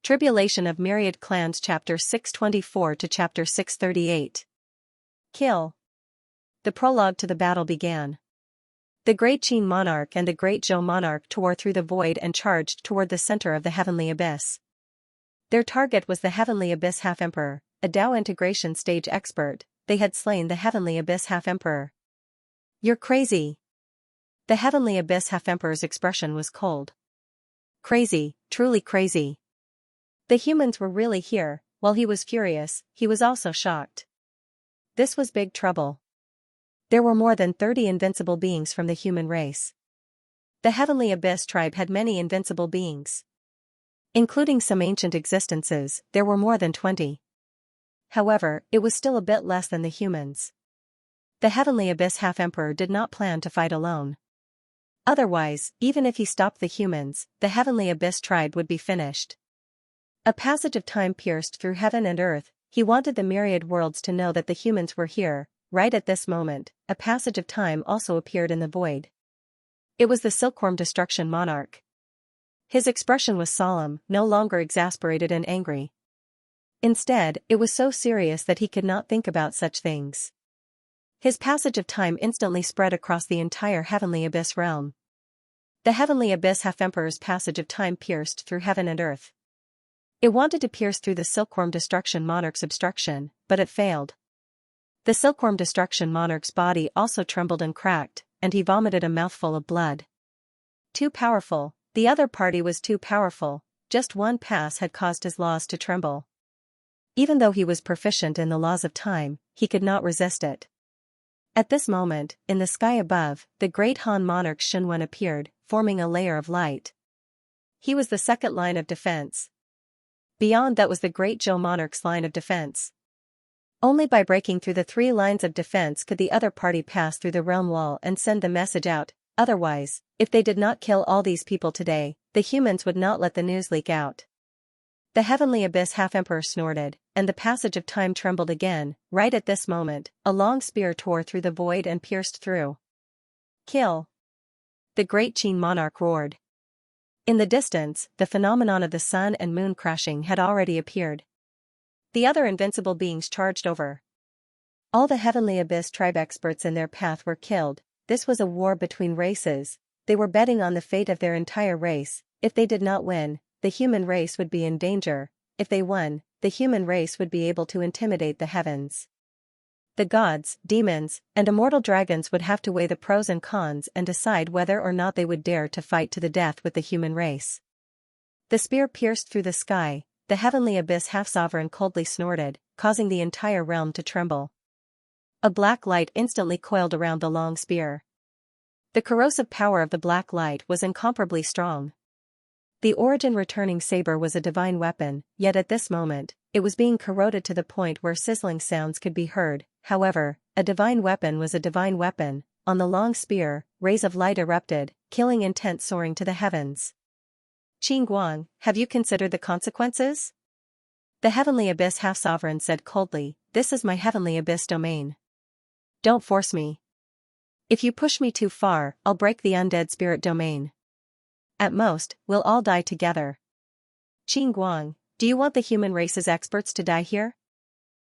Tribulation of Myriad Clans Chapter 624 to Chapter 638. Kill. The prologue to the battle began. The great Qin monarch and the great Zhou monarch tore through the void and charged toward the center of the heavenly abyss. Their target was the heavenly abyss half-emperor, a Dao integration stage expert. They had slain the heavenly abyss half-emperor. "You're crazy." The heavenly abyss half-emperor's expression was cold. Crazy, truly crazy. The humans were really here. While he was furious, he was also shocked. This was big trouble. There were more than 30 invincible beings from the human race. The heavenly abyss tribe had many invincible beings. Including some ancient existences, there were more than 20. However, it was still a bit less than the humans. The heavenly abyss half-emperor did not plan to fight alone. Otherwise, even if he stopped the humans, the heavenly abyss tribe would be finished. A passage of time pierced through heaven and earth. He wanted the myriad worlds to know that the humans were here. Right at this moment, a passage of time also appeared in the void. It was the Silkworm Destruction Monarch. His expression was solemn, no longer exasperated and angry. Instead, it was so serious that he could not think about such things. His passage of time instantly spread across the entire heavenly abyss realm. The heavenly abyss half-emperor's passage of time pierced through heaven and earth. It wanted to pierce through the Silkworm Destruction Monarch's obstruction, but it failed. The Silkworm Destruction Monarch's body also trembled and cracked, and he vomited a mouthful of blood. Too powerful, the other party was too powerful. Just one pass had caused his laws to tremble. Even though he was proficient in the laws of time, he could not resist it. At this moment, in the sky above, the great Han monarch Shenwen appeared, forming a layer of light. He was the second line of defense. Beyond that was the great Zhou monarch's line of defense. Only by breaking through the 3 lines of defense could the other party pass through the realm wall and send the message out. Otherwise, if they did not kill all these people today, the humans would not let the news leak out. The heavenly abyss half-emperor snorted, and the passage of time trembled again. Right at this moment, a long spear tore through the void and pierced through. Kill. The great Qin monarch roared. In the distance, the phenomenon of the sun and moon crashing had already appeared. The other invincible beings charged over. All the heavenly abyss tribe experts in their path were killed. This was a war between races. They were betting on the fate of their entire race. If they did not win, the human race would be in danger. If they won, the human race would be able to intimidate the heavens. The gods, demons, and immortal dragons would have to weigh the pros and cons and decide whether or not they would dare to fight to the death with the human race. The spear pierced through the sky. The heavenly abyss half-sovereign coldly snorted, causing the entire realm to tremble. A black light instantly coiled around the long spear. The corrosive power of the black light was incomparably strong. The origin returning saber was a divine weapon, yet at this moment, it was being corroded to the point where sizzling sounds could be heard. However, a divine weapon was a divine weapon. On the long spear, rays of light erupted, killing intent soaring to the heavens. "Qin Guang, have you considered the consequences?" The heavenly abyss half-sovereign said coldly, "This is my heavenly abyss domain. Don't force me. If you push me too far, I'll break the undead spirit domain. At most, we'll all die together." "Qin Guang, do you want the human race's experts to die here?"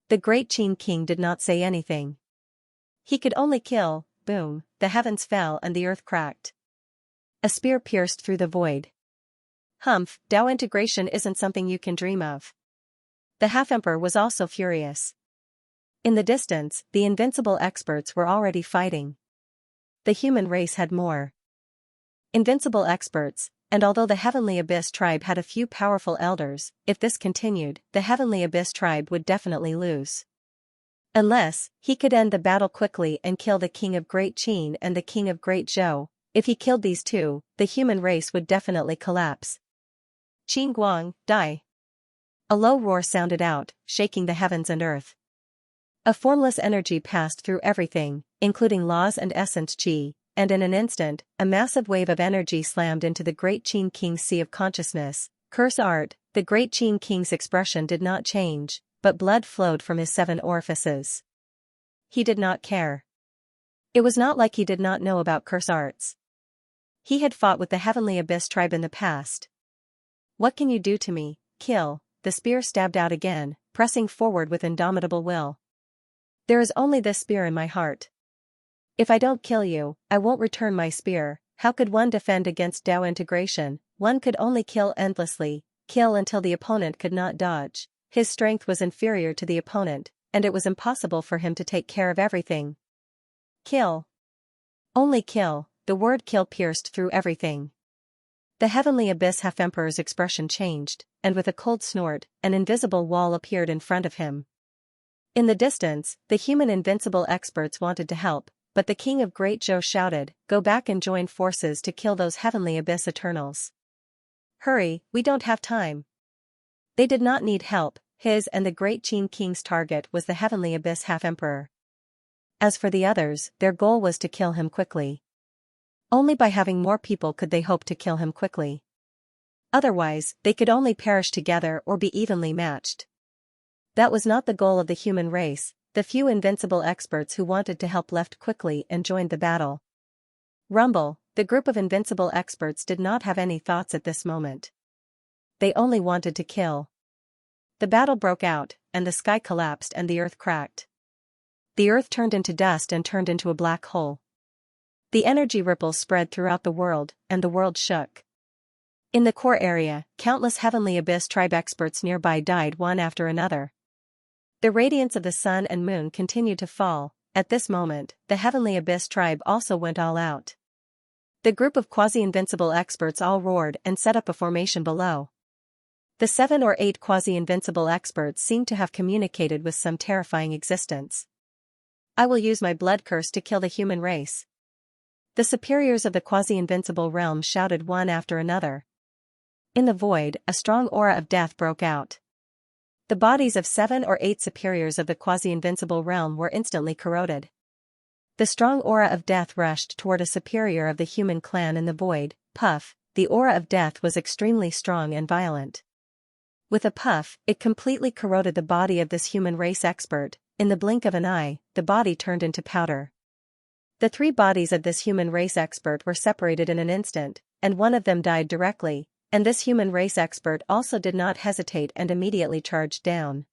The great Qin king did not say anything. He could only kill. Boom, the heavens fell and the earth cracked. A spear pierced through the void. "Humph, Dao integration isn't something you can dream of." The half-emperor was also furious. In the distance, the invincible experts were already fighting. The human race had more invincible experts, and although the heavenly abyss tribe had a few powerful elders, if this continued, the heavenly abyss tribe would definitely lose. Unless, he could end the battle quickly and kill the king of Great Qin and the king of Great Zhou. If he killed these two, the human race would definitely collapse. "Qin Guang, die." A low roar sounded out, shaking the heavens and earth. A formless energy passed through everything, including laws and essence qi. And in an instant, a massive wave of energy slammed into the great Qin King's sea of consciousness. Curse art, the great Qin King's expression did not change, but blood flowed from his 7 orifices. He did not care. It was not like he did not know about curse arts. He had fought with the heavenly abyss tribe in the past. "What can you do to me?" kill, the spear stabbed out again, pressing forward with indomitable will. There is only this spear in my heart. If I don't kill you, I won't return my spear. How could one defend against Tao integration? One could only kill endlessly, kill until the opponent could not dodge. His strength was inferior to the opponent, and it was impossible for him to take care of everything. Kill. Only kill, the word kill pierced through everything. The heavenly abyss half-emperor's expression changed, and with a cold snort, an invisible wall appeared in front of him. In the distance, the human invincible experts wanted to help, but the king of Great Zhou shouted, "Go back and join forces to kill those heavenly abyss eternals. Hurry, we don't have time." They did not need help. His and the Great Qin King's target was the heavenly abyss half-emperor. As for the others, their goal was to kill him quickly. Only by having more people could they hope to kill him quickly. Otherwise, they could only perish together or be evenly matched. That was not the goal of the human race. The few invincible experts who wanted to help left quickly and joined the battle. Rumble, the group of invincible experts did not have any thoughts at this moment. They only wanted to kill. The battle broke out, and the sky collapsed and the earth cracked. The earth turned into dust and turned into a black hole. The energy ripples spread throughout the world, and the world shook. In the core area, countless heavenly abyss tribe experts nearby died one after another. The radiance of the sun and moon continued to fall. At this moment, the heavenly abyss tribe also went all out. The group of quasi-invincible experts all roared and set up a formation below. The 7 or 8 quasi-invincible experts seemed to have communicated with some terrifying existence. I will use my blood curse to kill the human race. The superiors of the quasi-invincible realm shouted one after another. In the void, a strong aura of death broke out. The bodies of 7 or 8 superiors of the quasi-invincible realm were instantly corroded. The strong aura of death rushed toward a superior of the human clan in the void. Puff, the aura of death was extremely strong and violent. With a puff, it completely corroded the body of this human race expert. In the blink of an eye, the body turned into powder. The 3 bodies of this human race expert were separated in an instant, and one of them died directly. And this human race expert also did not hesitate and immediately charged down.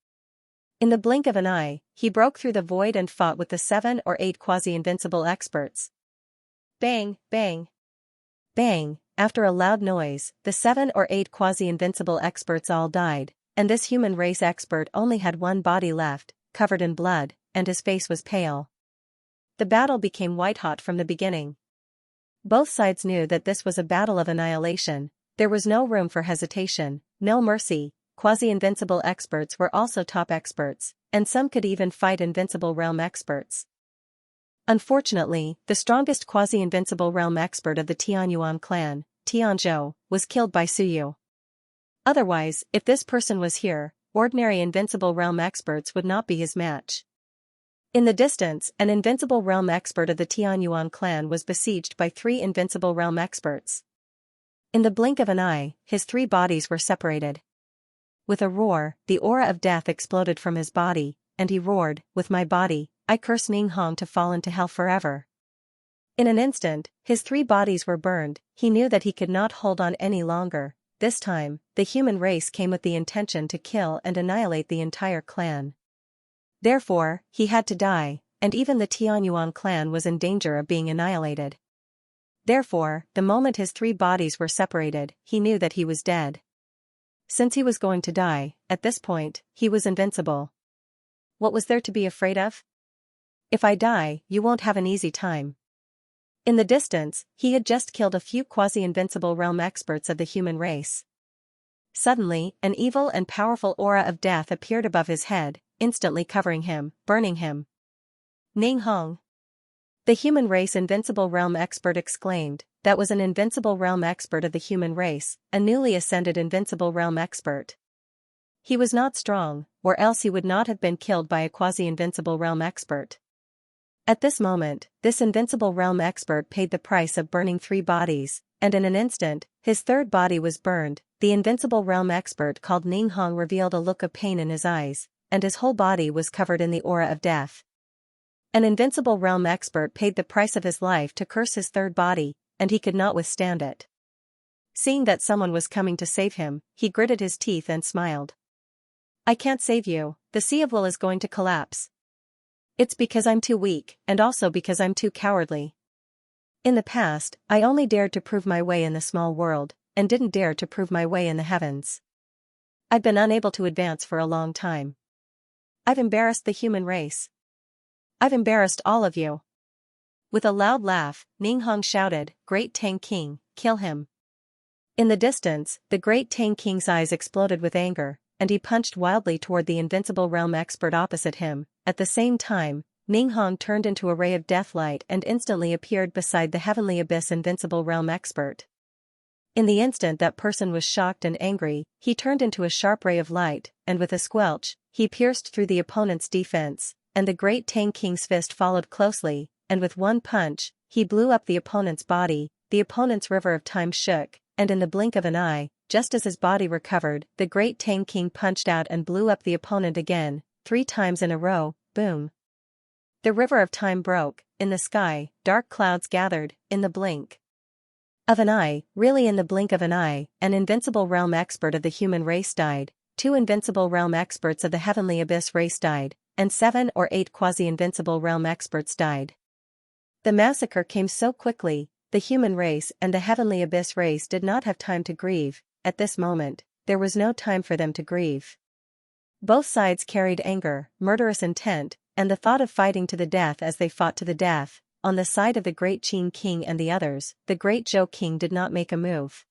In the blink of an eye, he broke through the void and fought with the 7 or 8 quasi-invincible experts. Bang, bang, bang, after a loud noise, the 7 or 8 quasi-invincible experts all died, and this human race expert only had one body left, covered in blood, and his face was pale. The battle became white-hot from the beginning. Both sides knew that this was a battle of annihilation. There was no room for hesitation, no mercy. Quasi-invincible experts were also top experts, and some could even fight invincible realm experts. Unfortunately, the strongest quasi-invincible realm expert of the Tianyuan clan, Tianzhou, was killed by Suyu. Otherwise, if this person was here, ordinary invincible realm experts would not be his match. In the distance, an invincible realm expert of the Tianyuan clan was besieged by 3 invincible realm experts. In the blink of an eye, his 3 bodies were separated. With a roar, the aura of death exploded from his body, and he roared, "With my body, I curse Ning Hong to fall into hell forever." In an instant, his 3 bodies were burned. He knew that he could not hold on any longer. This time, the human race came with the intention to kill and annihilate the entire clan. Therefore, he had to die, and even the Tianyuan clan was in danger of being annihilated. Therefore, the moment his 3 bodies were separated, he knew that he was dead. Since he was going to die, at this point, he was invincible. What was there to be afraid of? If I die, you won't have an easy time. In the distance, he had just killed a few quasi-invincible realm experts of the human race. Suddenly, an evil and powerful aura of death appeared above his head, instantly covering him, burning him. Ning Hong. The human race invincible realm expert exclaimed. That was an invincible realm expert of the human race, a newly ascended invincible realm expert. He was not strong, or else he would not have been killed by a quasi-invincible realm expert. At this moment, this invincible realm expert paid the price of burning 3 bodies, and in an instant, his 3rd body was burned. The invincible realm expert called Ning Hong revealed a look of pain in his eyes, and his whole body was covered in the aura of death. An invincible realm expert paid the price of his life to curse his 3rd body, and he could not withstand it. Seeing that someone was coming to save him, he gritted his teeth and smiled. I can't save you, the Sea of Will is going to collapse. It's because I'm too weak, and also because I'm too cowardly. In the past, I only dared to prove my way in the small world, and didn't dare to prove my way in the heavens. I've been unable to advance for a long time. I've embarrassed the human race. I've embarrassed all of you. With a loud laugh, Ninghong shouted, Great Tang King, kill him. In the distance, the Great Tang King's eyes exploded with anger, and he punched wildly toward the invincible realm expert opposite him. At the same time, Ninghong turned into a ray of deathlight and instantly appeared beside the heavenly abyss invincible realm expert. In the instant that person was shocked and angry, he turned into a sharp ray of light, and with a squelch, he pierced through the opponent's defense, and the Great Tang King's fist followed closely, and with one punch, he blew up the opponent's body. The opponent's river of time shook, and in the blink of an eye, just as his body recovered, the Great Tang King punched out and blew up the opponent again, 3 times in a row, boom. The river of time broke. In the sky, dark clouds gathered. In the blink of an eye, really in the blink of an eye, an invincible realm expert of the human race died, 2 invincible realm experts of the heavenly abyss race died, and 7 or 8 quasi-invincible realm experts died. The massacre came so quickly, the human race and the heavenly abyss race did not have time to grieve. At this moment, there was no time for them to grieve. Both sides carried anger, murderous intent, and the thought of fighting to the death as they fought to the death. On the side of the Great Qin King and the others, the Great Zhou King did not make a move.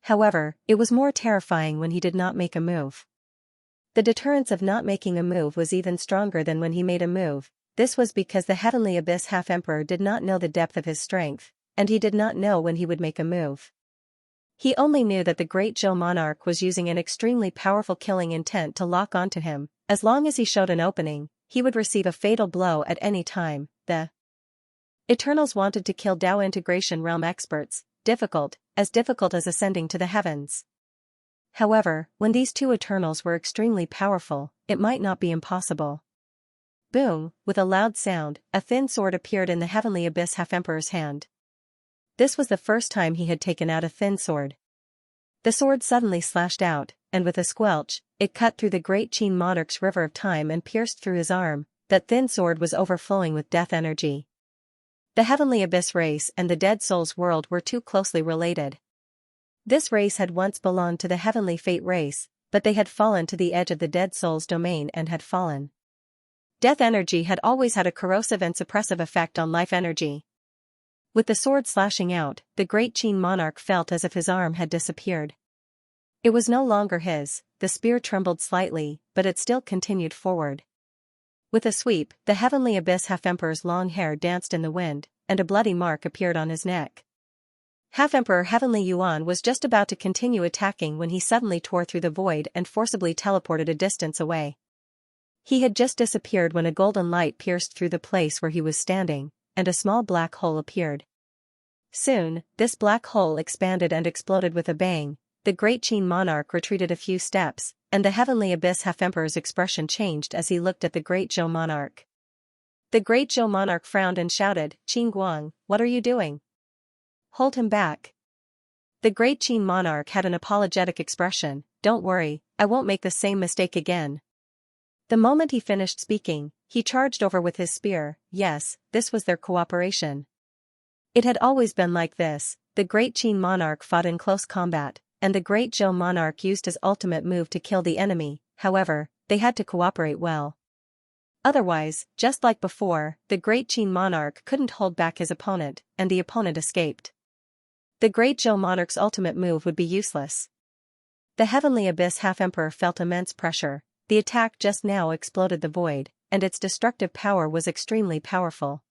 However, it was more terrifying when he did not make a move. The deterrence of not making a move was even stronger than when he made a move. This was because the Heavenly Abyss Half-Emperor did not know the depth of his strength, and he did not know when he would make a move. He only knew that the Great Zhou Monarch was using an extremely powerful killing intent to lock onto him. As long as he showed an opening, he would receive a fatal blow at any time. The Eternals wanted to kill Dao Integration Realm experts, difficult as ascending to the heavens. However, when these 2 Eternals were extremely powerful, it might not be impossible. Boom, with a loud sound, a thin sword appeared in the Heavenly Abyss Half-Emperor's hand. This was the first time he had taken out a thin sword. The sword suddenly slashed out, and with a squelch, it cut through the Great Qin Monarch's river of time and pierced through his arm. That thin sword was overflowing with death energy. The Heavenly Abyss race and the Dead Souls world were too closely related. This race had once belonged to the Heavenly Fate race, but they had fallen to the edge of the Dead Souls domain and had fallen. Death energy had always had a corrosive and suppressive effect on life energy. With the sword slashing out, the Great Qin Monarch felt as if his arm had disappeared. It was no longer his. The spear trembled slightly, but it still continued forward. With a sweep, the Heavenly Abyss Half-Emperor's long hair danced in the wind, and a bloody mark appeared on his neck. Half-Emperor Heavenly Yuan was just about to continue attacking when he suddenly tore through the void and forcibly teleported a distance away. He had just disappeared when a golden light pierced through the place where he was standing, and a small black hole appeared. Soon, this black hole expanded and exploded with a bang. The Great Qin Monarch retreated a few steps, and the Heavenly Abyss Half-Emperor's expression changed as he looked at the Great Zhou Monarch. The Great Zhou Monarch frowned and shouted, Qin Guang, what are you doing? Hold him back. The Great Qin Monarch had an apologetic expression, don't worry, I won't make the same mistake again. The moment he finished speaking, he charged over with his spear. Yes, this was their cooperation. It had always been like this. The Great Qin Monarch fought in close combat, and the Great Zhou Monarch used his ultimate move to kill the enemy. However, they had to cooperate well. Otherwise, just like before, the Great Qin Monarch couldn't hold back his opponent, and the opponent escaped. The Great Zhou Monarch's ultimate move would be useless. The Heavenly Abyss Half-Emperor felt immense pressure. The attack just now exploded the void, and its destructive power was extremely powerful.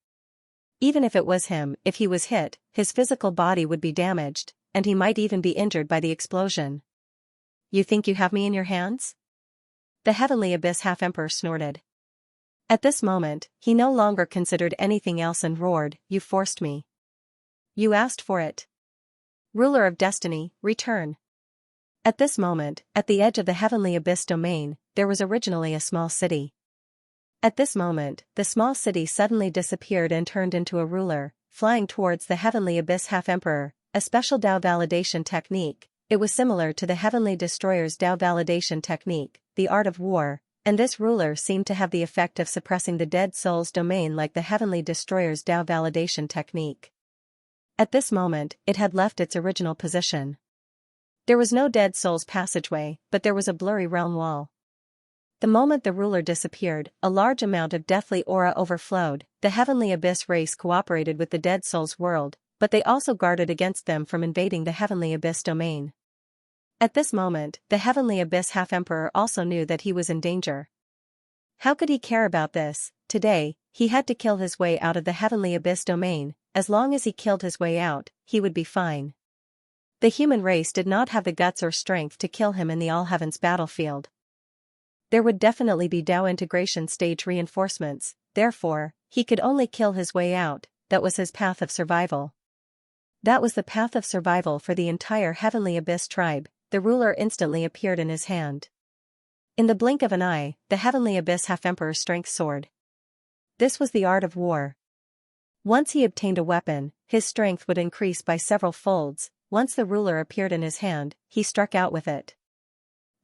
Even if it was him, if he was hit, his physical body would be damaged, and he might even be injured by the explosion. You think you have me in your hands? The Heavenly Abyss Half-Emperor snorted. At this moment, he no longer considered anything else and roared, You forced me. You asked for it. Ruler of Destiny, return. At this moment, at the edge of the Heavenly Abyss domain, there was originally a small city. At this moment, the small city suddenly disappeared and turned into a ruler, flying towards the Heavenly Abyss Half-Emperor. a special Dao validation technique. It was similar to the Heavenly Destroyer's Dao validation technique, the art of war, and this ruler seemed to have the effect of suppressing the dead soul's domain like the Heavenly Destroyer's Dao validation technique. At this moment, it had left its original position. There was no dead soul's passageway, but there was a blurry realm wall. The moment the ruler disappeared, a large amount of deathly aura overflowed. The Heavenly Abyss race cooperated with the dead soul's world, but they also guarded against them from invading the Heavenly Abyss domain. At this moment, the Heavenly Abyss Half-Emperor also knew that he was in danger. How could he care about this? Today, he had to kill his way out of the Heavenly Abyss domain. As long as he killed his way out, he would be fine. The human race did not have the guts or strength to kill him in the All Heavens battlefield. There would definitely be Dao integration stage reinforcements, therefore, he could only kill his way out. That was his path of survival. That was the path of survival for the entire Heavenly Abyss tribe. The ruler instantly appeared in his hand. In the blink of an eye, the Heavenly Abyss Half-Emperor strength soared. This was the art of war. Once he obtained a weapon, his strength would increase by several folds. Once the ruler appeared in his hand, he struck out with it.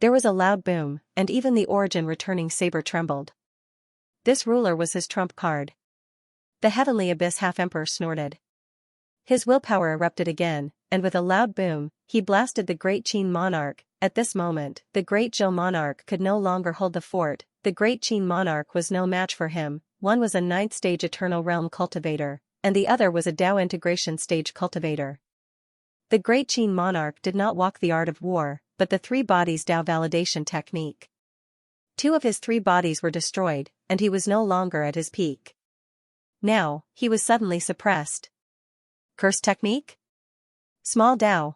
There was a loud boom, and even the origin returning saber trembled. This ruler was his trump card. The Heavenly Abyss Half-Emperor snorted. His willpower erupted again, and with a loud boom, he blasted the Great Qin Monarch. At this moment, the Great Zhou Monarch could no longer hold the fort. The Great Qin Monarch was no match for him. One was a 9th stage Eternal Realm cultivator, and the other was a Dao integration stage cultivator. The Great Qin Monarch did not walk the art of war, but the 3 bodies Dao validation technique. 2 of his 3 bodies were destroyed, and he was no longer at his peak. Now, he was suddenly suppressed. Curse technique? Small Dao.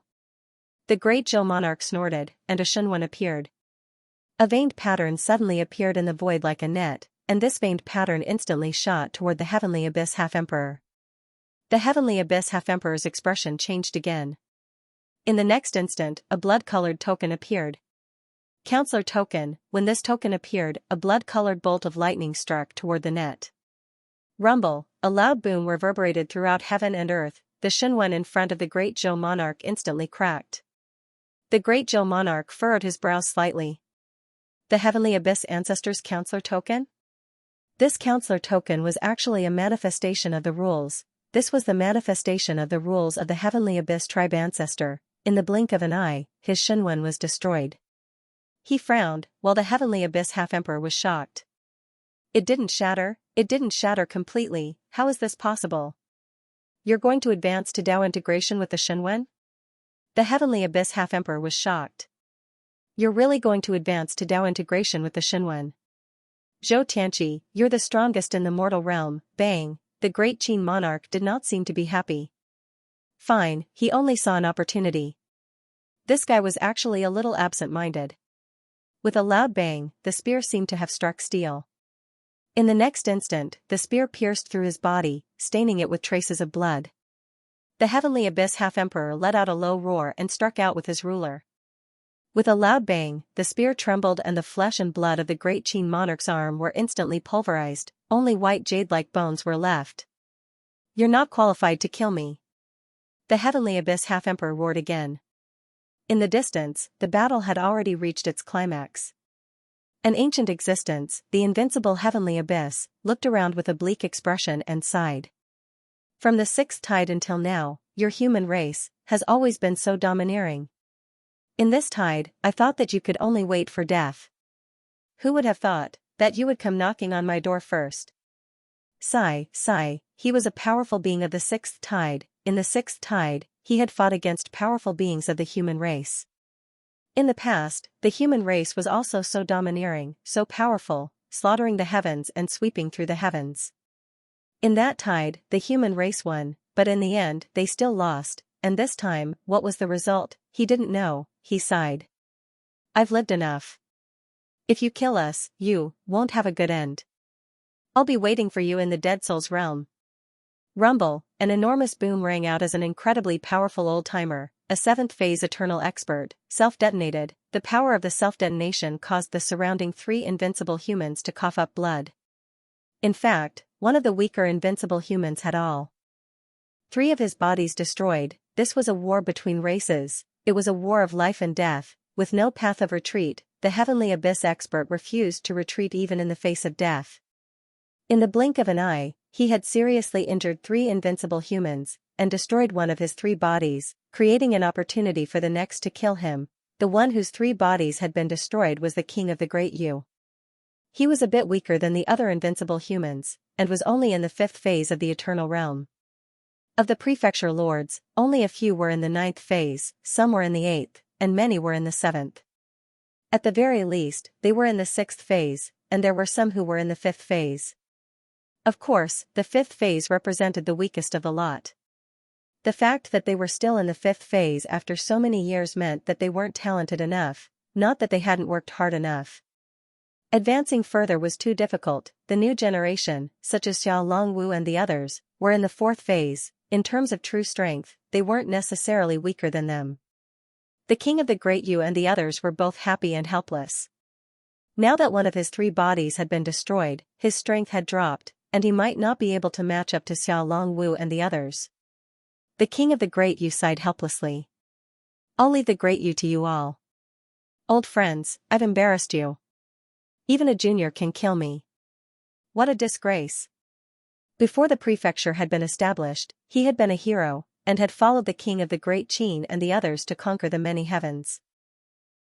The Great Zhou Monarch snorted, and a Xuanwen appeared. A veined pattern suddenly appeared in the void like a net, and this veined pattern instantly shot toward the Heavenly Abyss Half-Emperor. The Heavenly Abyss Half-Emperor's expression changed again. In the next instant, a blood-colored token appeared. Counselor token. When this token appeared, a blood-colored bolt of lightning struck toward the net. Rumble, a loud boom reverberated throughout heaven and earth. The Xuanwen in front of the Great Zhou Monarch instantly cracked. The Great Zhou Monarch furrowed his brows slightly. The Heavenly Abyss Ancestor's Counselor token? This Counselor token was actually a manifestation of the rules. This was the manifestation of the rules of the Heavenly Abyss tribe ancestor. In the blink of an eye, his Xuanwen was destroyed. He frowned, while the Heavenly Abyss Half-Emperor was shocked. It didn't shatter completely. How is this possible? You're going to advance to Dao integration with the Xuanwen? The Heavenly Abyss Half-Emperor was shocked. You're really going to advance to Dao integration with the Xuanwen? Zhou Tianqi, you're the strongest in the mortal realm. Bang, the Great Qin Monarch did not seem to be happy. Fine, he only saw an opportunity. This guy was actually a little absent-minded. With a loud bang, the spear seemed to have struck steel. In the next instant, the spear pierced through his body, staining it with traces of blood. The Heavenly Abyss Half-Emperor let out a low roar and struck out with his ruler. With a loud bang, the spear trembled and the flesh and blood of the Great Qin Monarch's arm were instantly pulverized. Only white jade-like bones were left. You're not qualified to kill me. The Heavenly Abyss Half-Emperor roared again. In the distance, the battle had already reached its climax. An ancient existence, the invincible Heavenly Abyss, looked around with a bleak expression and sighed. From the 6th tide until now, your human race has always been so domineering. In this tide, I thought that you could only wait for death. Who would have thought that you would come knocking on my door first? Sigh, he was a powerful being of the 6th tide. In the 6th tide, he had fought against powerful beings of the human race. In the past, the human race was also so domineering, so powerful, slaughtering the heavens and sweeping through the heavens. In that tide, the human race won, but in the end, they still lost, and this time, what was the result? He didn't know. He sighed. I've lived enough. If you kill us, you won't have a good end. I'll be waiting for you in the Dead Souls realm. Rumble, an enormous boom rang out as an incredibly powerful old-timer, a 7th phase eternal expert, self-detonated. The power of the self-detonation caused the surrounding 3 invincible humans to cough up blood. In fact, one of the weaker invincible humans had all 3 of his bodies destroyed. this was a war between races, it was a war of life and death, with no path of retreat. The heavenly abyss expert refused to retreat even in the face of death. In the blink of an eye, he had seriously injured 3 invincible humans, and destroyed one of his 3 bodies, creating an opportunity for the next to kill him. The one whose 3 bodies had been destroyed was the king of the Great Yu. He was a bit weaker than the other invincible humans, and was only in the 5th phase of the Eternal Realm. Of the prefecture lords, only a few were in the 9th phase, some were in the 8th, and many were in the 7th. At the very least, they were in the 6th phase, and there were some who were in the 5th phase. Of course, the 5th phase represented the weakest of the lot. The fact that they were still in the 5th phase after so many years meant that they weren't talented enough, not that they hadn't worked hard enough. Advancing further was too difficult. The new generation, such as Xiao Longwu and the others, were in the 4th phase. In terms of true strength, they weren't necessarily weaker than them. The king of the Great Yu and the others were both happy and helpless. Now that one of his 3 bodies had been destroyed, his strength had dropped, and he might not be able to match up to Xiao Longwu and the others. The king of the Great Yu sighed helplessly. I'll leave the Great Yu to you all. Old friends, I've embarrassed you. Even a junior can kill me. What a disgrace. Before the prefecture had been established, he had been a hero, and had followed the king of the Great Qin and the others to conquer the many heavens.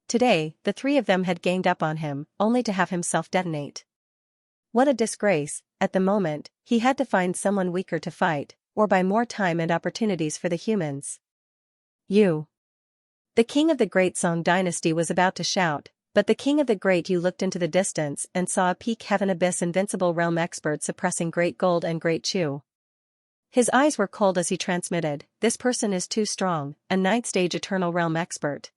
Today, the 3 of them had ganged up on him, only to have himself detonate. What a disgrace. At the moment, he had to find someone weaker to fight, or buy more time and opportunities for the humans. You. The king of the Great Song dynasty was about to shout, but the king of the Great Yu looked into the distance and saw a peak heaven abyss invincible realm expert suppressing Great Gold and Great Chu. His eyes were cold as he transmitted, this person is too strong, a 9th stage Eternal Realm expert.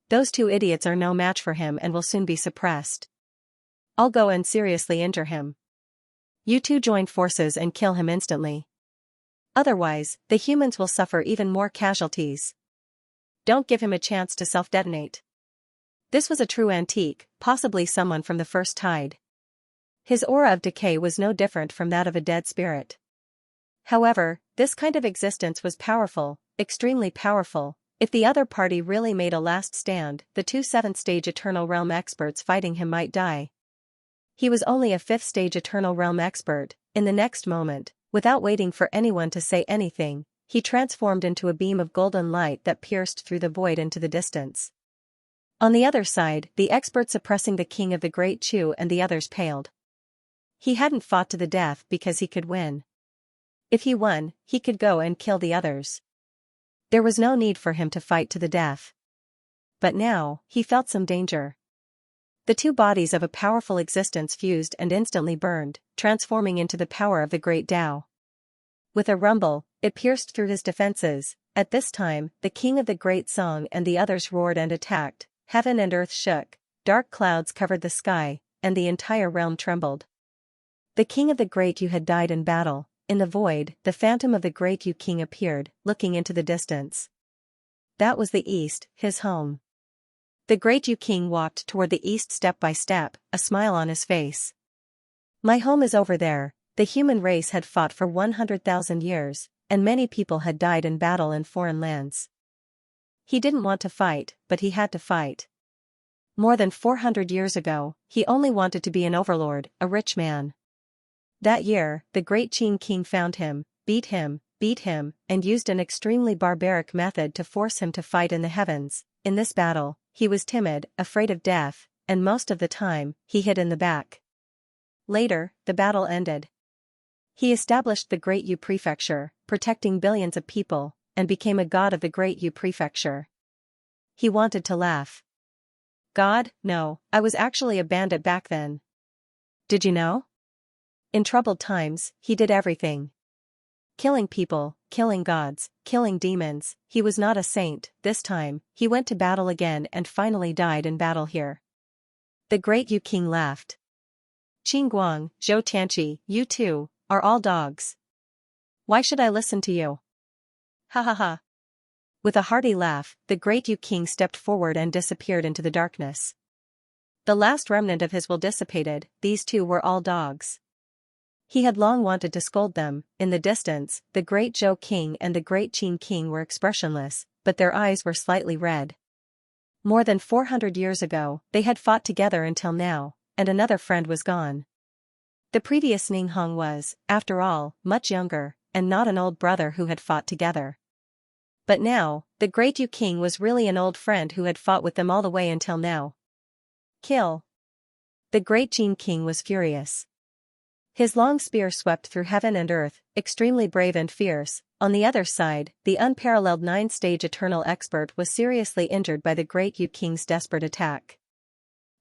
Those 2 idiots are no match for him and will soon be suppressed. I'll go and seriously injure him. You 2 join forces and kill him instantly. Otherwise, the humans will suffer even more casualties. Don't give him a chance to self-detonate. This was a true antique, possibly someone from the first tide. His aura of decay was no different from that of a dead spirit. However, this kind of existence was powerful, extremely powerful. If the other party really made a last stand, the 2 7th stage Eternal Realm experts fighting him might die. He was only a 5th stage Eternal Realm expert. In the next moment, without waiting for anyone to say anything, he transformed into a beam of golden light that pierced through the void into the distance. On the other side, the expert suppressing the king of the Great Chu and the others paled. He hadn't fought to the death because he could win. If he won, he could go and kill the others. There was no need for him to fight to the death. But now, he felt some danger. The 2 bodies of a powerful existence fused and instantly burned, transforming into the power of the Great Tao. With a rumble, it pierced through his defenses. At this time, the king of the Great Song and the others roared and attacked. Heaven and earth shook, dark clouds covered the sky, and the entire realm trembled. The king of the Great Yu had died in battle. In the void, the phantom of the Great Yu king appeared, looking into the distance. That was the east, his home. The Great Yu king walked toward the east step by step, a smile on his face. My home is over there. The human race had fought for 100,000 years, and many people had died in battle in foreign lands. He didn't want to fight, but he had to fight. More than 400 years ago, he only wanted to be an overlord, a rich man. That year, the Great Qin king found him, beat him, and used an extremely barbaric method to force him to fight in the heavens. In this battle, he was timid, afraid of death, and most of the time, he hid in the back. Later, the battle ended. He established the Great Yu Prefecture, protecting billions of people, and became a god of the Great Yu Prefecture. He wanted to laugh. God, no, I was actually a bandit back then. Did you know? In troubled times, he did everything. Killing people, killing gods, killing demons. He was not a saint. This time, he went to battle again and finally died in battle here. The Great Yu King laughed. Qingguang, Zhou Tianqi, you too, are all dogs. Why should I listen to you? Ha ha ha. With a hearty laugh, the Great Yu King stepped forward and disappeared into the darkness. The last remnant of his will dissipated. These two were all dogs. He had long wanted to scold them. In the distance, the great Zhou king and the great Qin king were expressionless, but their eyes were slightly red. More than 400 years ago, they had fought together until now, and another friend was gone. The previous Ninghong was, after all, much younger, and not an old brother who had fought together. But now, the great Yu king was really an old friend who had fought with them all the way until now. Kill! The great Qin king was furious. His long spear swept through heaven and earth, extremely brave and fierce. On the other side, the unparalleled 9-stage eternal expert was seriously injured by the great Yu king's desperate attack.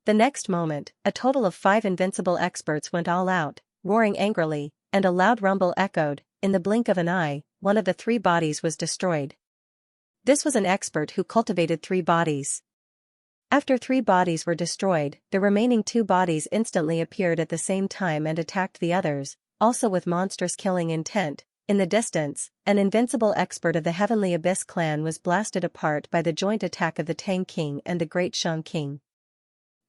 The next moment, a total of 5 invincible experts went all out, roaring angrily, and a loud rumble echoed. In the blink of an eye, one of the 3 bodies was destroyed. This was an expert who cultivated 3 bodies. After 3 bodies were destroyed, the remaining 2 bodies instantly appeared at the same time and attacked the others, also with monstrous killing intent. In the distance, an invincible expert of the Heavenly Abyss clan was blasted apart by the joint attack of the Tang king and the great Shang king.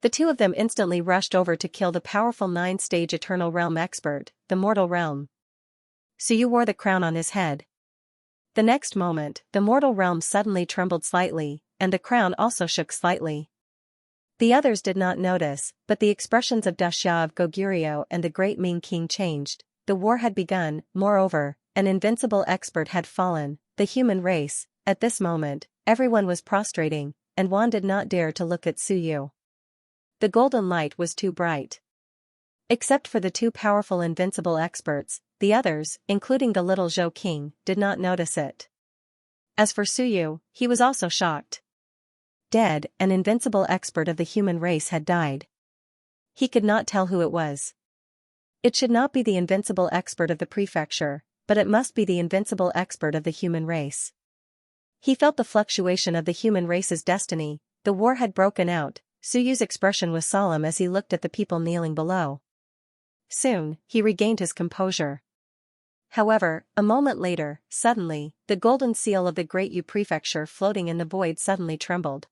The 2 of them instantly rushed over to kill the powerful 9-stage Eternal Realm expert, the Mortal Realm. Suyu wore the crown on his head. The next moment, the Mortal Realm suddenly trembled slightly, and the crown also shook slightly. The others did not notice, but the expressions of Daxia of Goguryeo and the great Ming king changed. The war had begun. Moreover, an invincible expert had fallen, the human race. At this moment, everyone was prostrating, and Wan did not dare to look at Suyu. The golden light was too bright. Except for the 2 powerful invincible experts, the others, including the little Zhou king, did not notice it. As for Suyu, he was also shocked. Dead, an invincible expert of the human race had died. He could not tell who it was. It should not be the invincible expert of the prefecture, but it must be the invincible expert of the human race. He felt the fluctuation of the human race's destiny. The war had broken out. Suyu's expression was solemn as he looked at the people kneeling below. Soon, he regained his composure. However, a moment later, suddenly, the golden seal of the great Yu prefecture floating in the void suddenly trembled.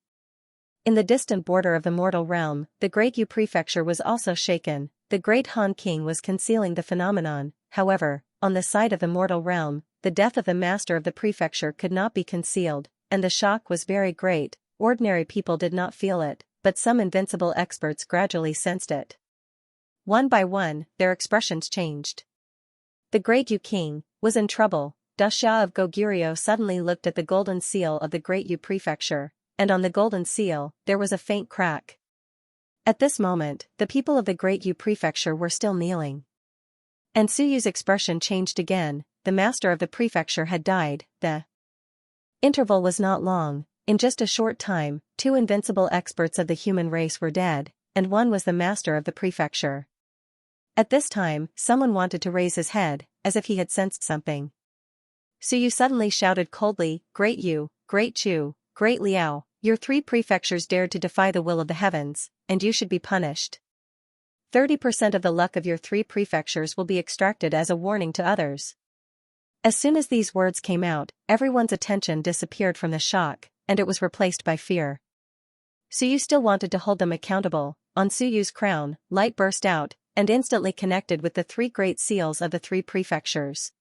In the distant border of the mortal realm, the great Yu prefecture was also shaken. The great Han king was concealing the phenomenon. However, on the side of the mortal realm, the death of the master of the prefecture could not be concealed, and the shock was very great. Ordinary people did not feel it, but some invincible experts gradually sensed it. One by one, their expressions changed. The great Yu king was in trouble. Daxia of Goguryeo suddenly looked at the golden seal of the great Yu prefecture, and on the golden seal, there was a faint crack. At this moment, the people of the great Yu prefecture were still kneeling. And Suyu's expression changed again. The master of the prefecture had died. The interval was not long. In just a short time, 2 invincible experts of the human race were dead, and one was the master of the prefecture. At this time, someone wanted to raise his head, as if he had sensed something. Suyu suddenly shouted coldly, "Great Yu, Great Chu, Great Liao, your 3 prefectures dared to defy the will of the heavens, and you should be punished. 30% of the luck of your 3 prefectures will be extracted as a warning to others." As soon as these words came out, everyone's attention disappeared from the shock, and it was replaced by fear. Suyu still wanted to hold them accountable. On Suyu's crown, light burst out, and instantly connected with the 3 great seals of the 3 prefectures.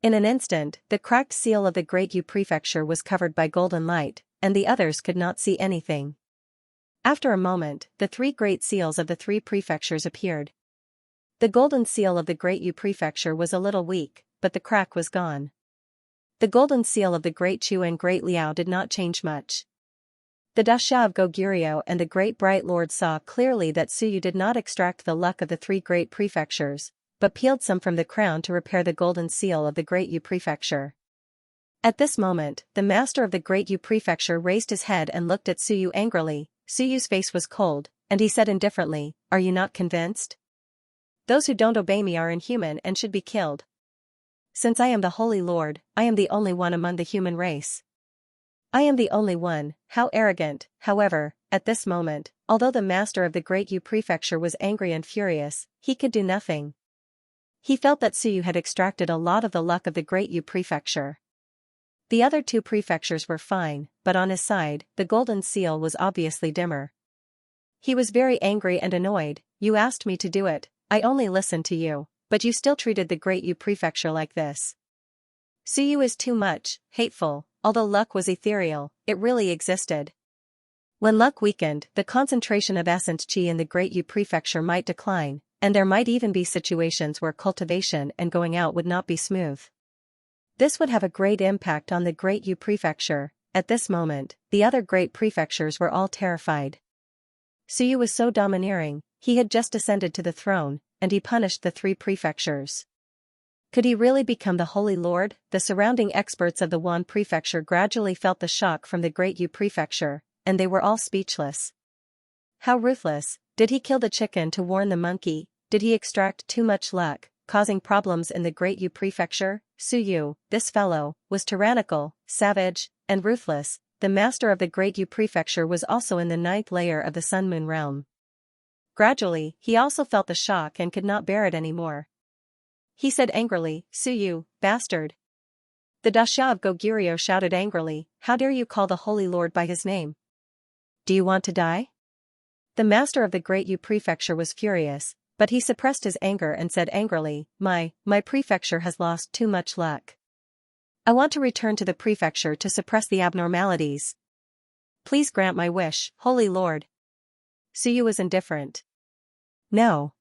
In an instant, the cracked seal of the great Yu prefecture was covered by golden light, and the others could not see anything. After a moment, the 3 great seals of the 3 prefectures appeared. The golden seal of the great Yu prefecture was a little weak, but the crack was gone. The golden seal of the great Chu and great Liao did not change much. The Daxia of Goguryeo and the great bright lord saw clearly that Suyu did not extract the luck of the 3 great prefectures, but peeled some from the crown to repair the golden seal of the great Yu prefecture. At this moment, the master of the great Yu prefecture raised his head and looked at Suyu angrily. Suyu's face was cold, and he said indifferently, "Are you not convinced? Those who don't obey me are inhuman and should be killed. Since I am the Holy Lord, I am the only one among the human race. I am the only one." How arrogant. However, at this moment, although the master of the great Yu prefecture was angry and furious, he could do nothing. He felt that Suyu had extracted a lot of the luck of the great Yu prefecture. The other 2 prefectures were fine, but on his side, the golden seal was obviously dimmer. He was very angry and annoyed. "You asked me to do it, I only listened to you. but you still treated the Great Yu Prefecture like this. Suyu is too much, hateful, although luck was ethereal, it really existed. When luck weakened, the concentration of essence qi in the Great Yu Prefecture might decline, and there might even be situations where cultivation and going out would not be smooth. This would have a great impact on the Great Yu Prefecture. At this moment, the other great prefectures were all terrified. Suyu was so domineering, he had just ascended to the throne, and he punished the 3 prefectures. Could he really become the Holy Lord? The surrounding experts of the Wan Prefecture gradually felt the shock from the Great Yu Prefecture, and they were all speechless. How ruthless! Did he kill the chicken to warn the monkey? Did he extract too much luck, causing problems in the Great Yu Prefecture? Suyu, this fellow, was tyrannical, savage, and ruthless. The master of the Great Yu Prefecture was also in the 9th layer of the Sun-Moon realm. Gradually, he also felt the shock and could not bear it anymore. He said angrily, "Suyu, bastard!" The Dasha of Goguryeo shouted angrily, "How dare you call the Holy Lord by his name? Do you want to die?" The master of the Great Yu Prefecture was furious, but he suppressed his anger and said angrily, My prefecture has lost too much luck. I want to return to the prefecture to suppress the abnormalities. Please grant my wish, Holy Lord." Suyu was indifferent. No.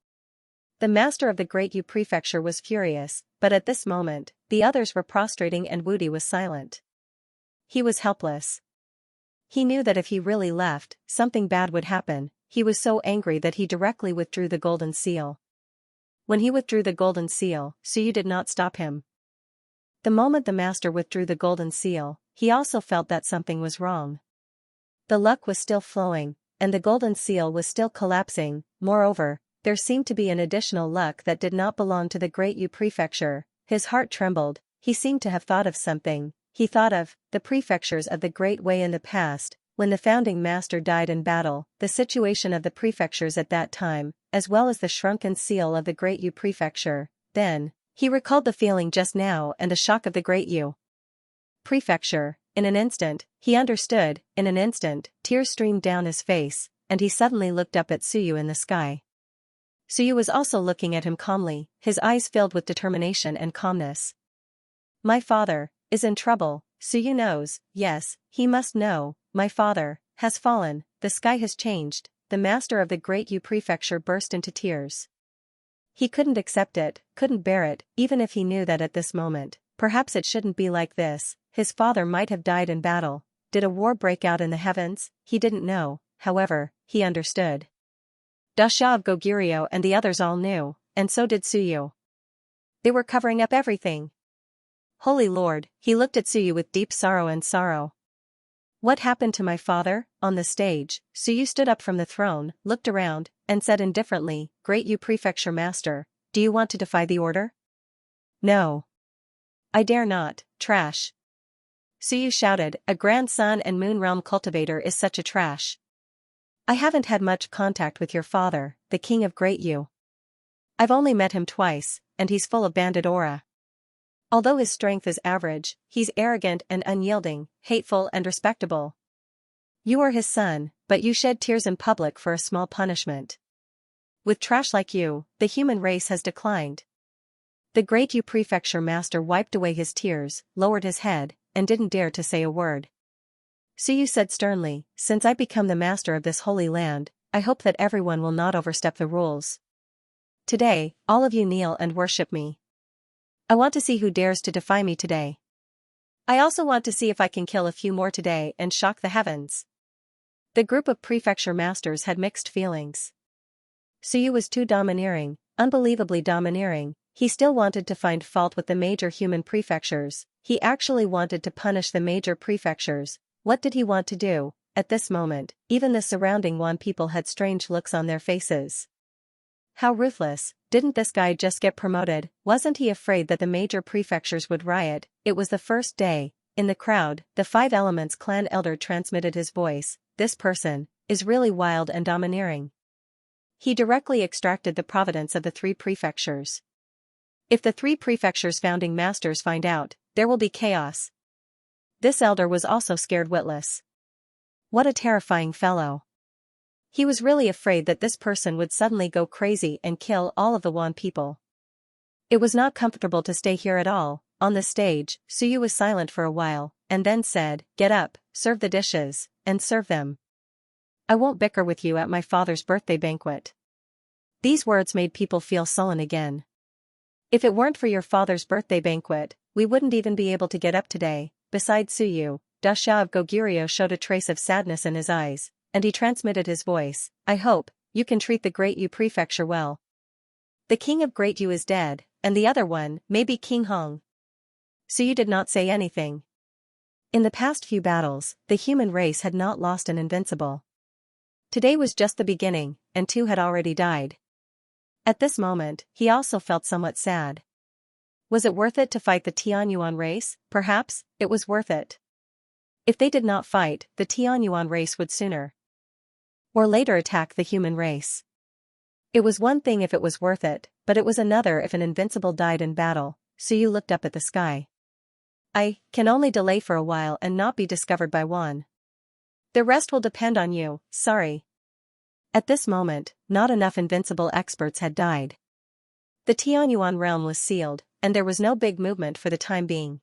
The master of the Great Yu Prefecture was furious, but at this moment, the others were prostrating and Wudi was silent. He was helpless. He knew that if he really left, something bad would happen. He was so angry that he directly withdrew the golden seal. When he withdrew the golden seal, Suyu did not stop him. The moment the master withdrew the golden seal, he also felt that something was wrong. The luck was still flowing, and the golden seal was still collapsing. Moreover, there seemed to be an additional luck that did not belong to the Great Yu Prefecture. His heart trembled. He seemed to have thought of something. He thought of the prefectures of the Great Way in the past, when the founding master died in battle, the situation of the prefectures at that time, as well as the shrunken seal of the Great Yu Prefecture. Then, he recalled the feeling just now and the shock of the Great Yu Prefecture. In an instant, he understood. In an instant, tears streamed down his face, and he suddenly looked up at Suyu in the sky. Suyu was also looking at him calmly, his eyes filled with determination and calmness. My father is in trouble. Suyu knows, yes, he must know. My father has fallen, the sky has changed. The master of the Great Yu Prefecture burst into tears. He couldn't accept it, couldn't bear it, even if he knew that at this moment, perhaps it shouldn't be like this. His father might have died in battle. Did a war break out in the heavens? He didn't know, however, he understood. Dasha of Goguryeo and the others all knew, and so did Suyu. They were covering up everything. Holy Lord, he looked at Suyu with deep sorrow. What happened to my father? On the stage, Suyu stood up from the throne, looked around, and said indifferently, Great Yu Prefecture Master, do you want to defy the order? No. I dare not, trash. Suyu shouted, a grandson and Moon Realm cultivator is such a trash. I haven't had much contact with your father, the king of Great Yu. I've only met him twice, and he's full of bandit aura. Although his strength is average, he's arrogant and unyielding, hateful and respectable. You are his son, but you shed tears in public for a small punishment. With trash like you, the human race has declined. The Great Yu Prefecture Master wiped away his tears, lowered his head, and didn't dare to say a word. Suyu said sternly, since I become the master of this holy land, I hope that everyone will not overstep the rules. Today, all of you kneel and worship me. I want to see who dares to defy me today. I also want to see if I can kill a few more today and shock the heavens. The group of prefecture masters had mixed feelings. Suyu was too domineering, unbelievably domineering. He still wanted to find fault with the major human prefectures. He actually wanted to punish the major prefectures. What did he want to do? At this moment, even the surrounding Wan people had strange looks on their faces. How ruthless, didn't this guy just get promoted? Wasn't he afraid that the major prefectures would riot? It was the first day. In the crowd, the Five Elements clan elder transmitted his voice. This person is really wild and domineering. He directly extracted the providence of the 3 prefectures. If the 3 prefectures' founding masters find out, there will be chaos. This elder was also scared witless. What a terrifying fellow. He was really afraid that this person would suddenly go crazy and kill all of the Wan people. It was not comfortable to stay here at all. On the stage, Suyu was silent for a while, and then said, "Get up, serve the dishes, and serve them. I won't bicker with you at my father's birthday banquet." These words made people feel sullen again. "If it weren't for your father's birthday banquet, we wouldn't even be able to get up today." Besides Suyu, Dasha of Goguryeo showed a trace of sadness in his eyes, and he transmitted his voice, "I hope you can treat the Great Yu prefecture well. The king of Great Yu is dead, and the other one may be King Hong." Suyu did not say anything. In the past few battles, the human race had not lost an invincible. Today was just the beginning, and 2 had already died. At this moment, he also felt somewhat sad. Was it worth it to fight the Tianyuan race? Perhaps, it was worth it. If they did not fight, the Tianyuan race would sooner or later attack the human race. It was one thing if it was worth it, but it was another if an invincible died in battle. Suyu looked up at the sky. "I can only delay for a while and not be discovered by one. The rest will depend on you, sorry." At this moment, not enough invincible experts had died. The Tianyuan realm was sealed, and there was no big movement for the time being.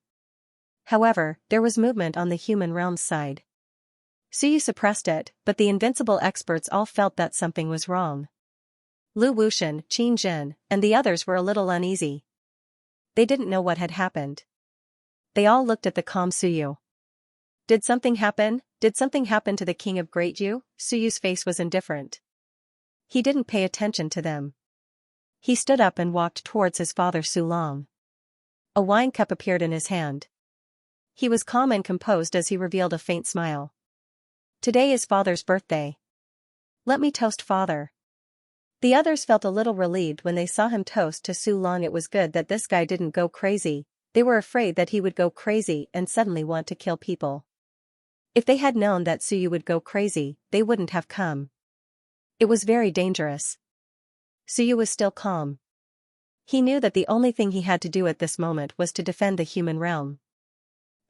However, there was movement on the human realm's side. Suyu suppressed it, but the invincible experts all felt that something was wrong. Lu Wuxian, Qin Jin, and the others were a little uneasy. They didn't know what had happened. They all looked at the calm Suyu. Did something happen? Did something happen to the king of Great Yu? Suyu's face was indifferent. He didn't pay attention to them. He stood up and walked towards his father Su Long. A wine cup appeared in his hand. He was calm and composed as he revealed a faint smile. "Today is father's birthday. Let me toast father." The others felt a little relieved when they saw him toast to Su Long. It was good that this guy didn't go crazy. They were afraid that he would go crazy and suddenly want to kill people. If they had known that Suyu would go crazy, they wouldn't have come. It was very dangerous. Suyu was still calm. He knew that the only thing he had to do at this moment was to defend the human realm.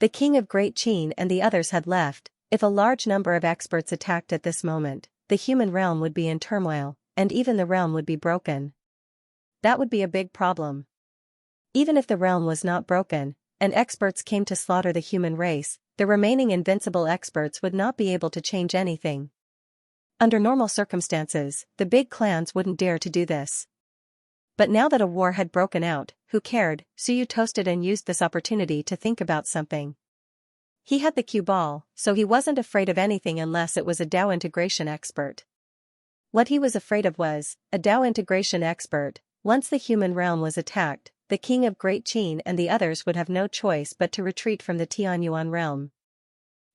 The king of Great Qin and the others had left. If a large number of experts attacked at this moment, the human realm would be in turmoil, and even the realm would be broken. That would be a big problem. Even if the realm was not broken, and experts came to slaughter the human race, the remaining invincible experts would not be able to change anything. Under normal circumstances, the big clans wouldn't dare to do this. But now that a war had broken out, who cared? Suyu toasted and used this opportunity to think about something. He had the cue ball, so he wasn't afraid of anything unless it was a Dao integration expert. What he was afraid of was a Dao integration expert. Once the human realm was attacked, the king of Great Qin and the others would have no choice but to retreat from the Tianyuan realm.